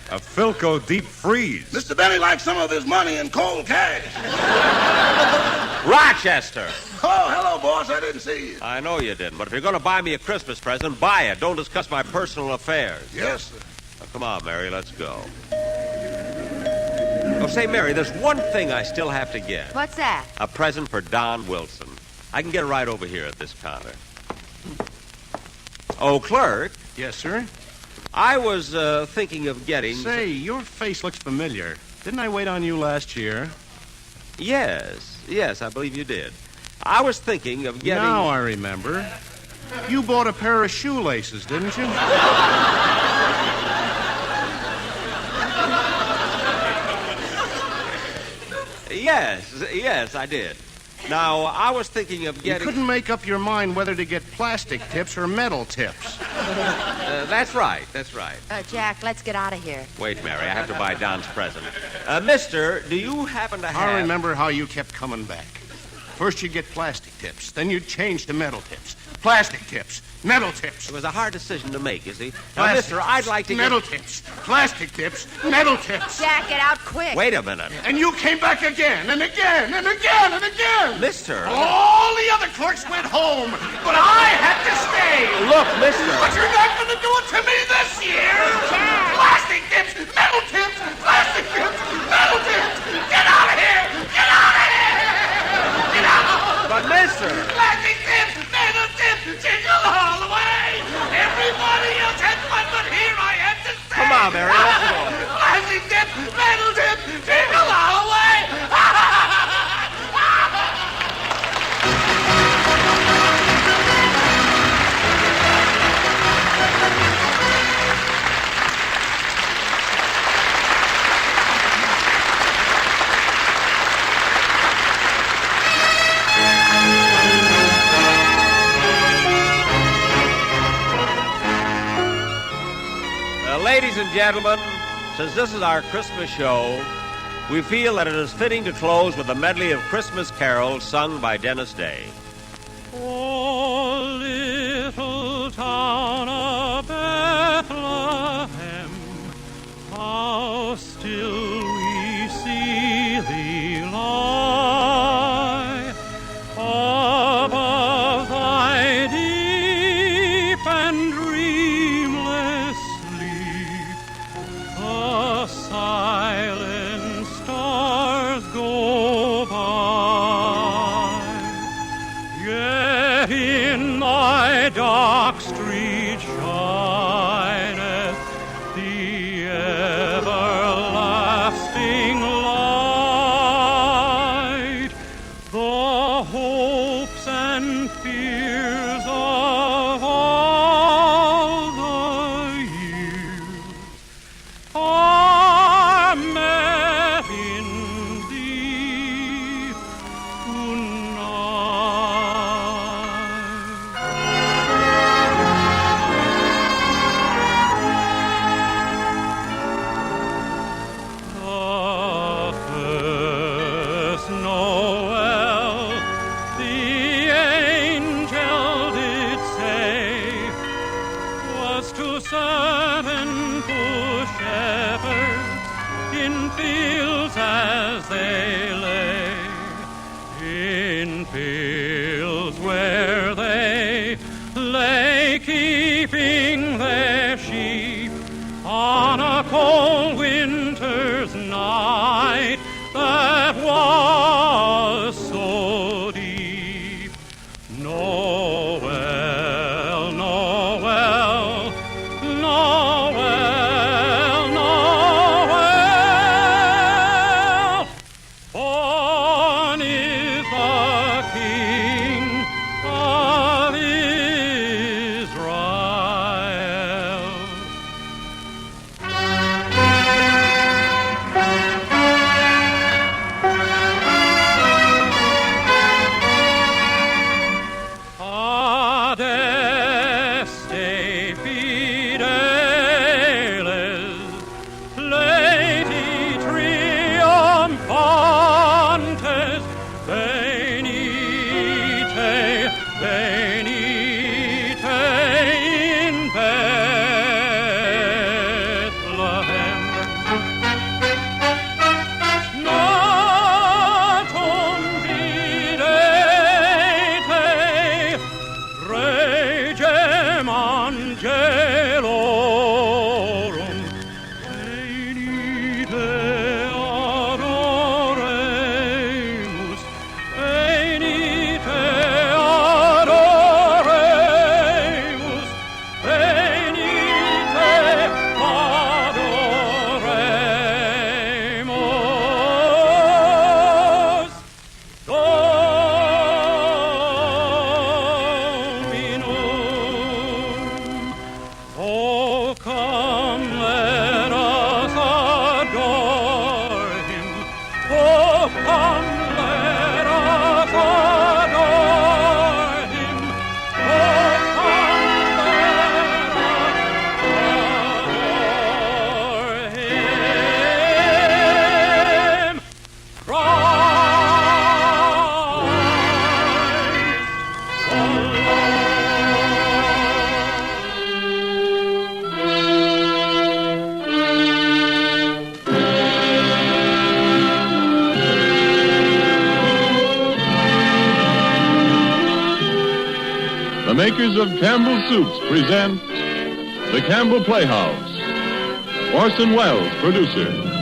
A FUNKO deep freeze? Mr. Benny likes some of his money in cold cash. Rochester! Oh, hello, boss. I didn't see you. I know you didn't, but if you're going to buy me a Christmas present, buy it. Don't discuss my personal affairs. Yes, sir. Now, come on, Mary, let's go. Oh, say, Mary, there's one thing I still have to get. What's that? A present for Don Wilson. I can get it right over here at this counter. Oh, clerk. Yes, sir? I was thinking of getting... Say, your face looks familiar. Didn't I wait on you last year? Yes, I believe you did. I was thinking of getting... Now I remember. You bought a pair of shoelaces, didn't you? Yes, I did. Now, I was thinking of getting... You couldn't make up your mind whether to get plastic tips or metal tips. That's right. Jack, let's get out of here. Wait, Mary, I have to buy Don's present. Mister, do you happen to have... I remember how you kept coming back. First you'd get plastic tips, then you'd change to metal tips. Plastic tips, metal tips. It was a hard decision to make, you see. Now, mister, I'd like to metal tips, plastic tips, metal tips. Jack, get out quick. Wait a minute. And you came back again and again and again and again. Mister. All the other clerks went home, but I had to stay. Look, mister. But you're not going to do it to me this year. Jack. Plastic tips, metal tips, plastic tips, metal tips. Get out of here. Get out of here. Get out. But, mister. Plastic tips, metal tips, jingle all the way. Everybody else had fun, but here I had to stay. Come on, Mary, let's go. Plastic tips, metal tips, jingle all the way. Ladies and gentlemen, since this is our Christmas show, we feel that it is fitting to close with a medley of Christmas carols sung by Dennis Day. Oh, little town of Bethlehem, how still we see thee lie above thy deep and dreamless sleep. The silent stars go by, yet in thy dark street shineth the everlasting light. The hopes and fears of all the years are met in thee tonight. The first Noel, the angel did say, was to certain poor shepherds in fields as they lay, in fields where they lay keeping their sheep on a cold winter's night that was so deep. Noel, Noel, Noel, Noel, born is the King The makers of Campbell Soups present The Campbell Playhouse. Orson Welles, producer.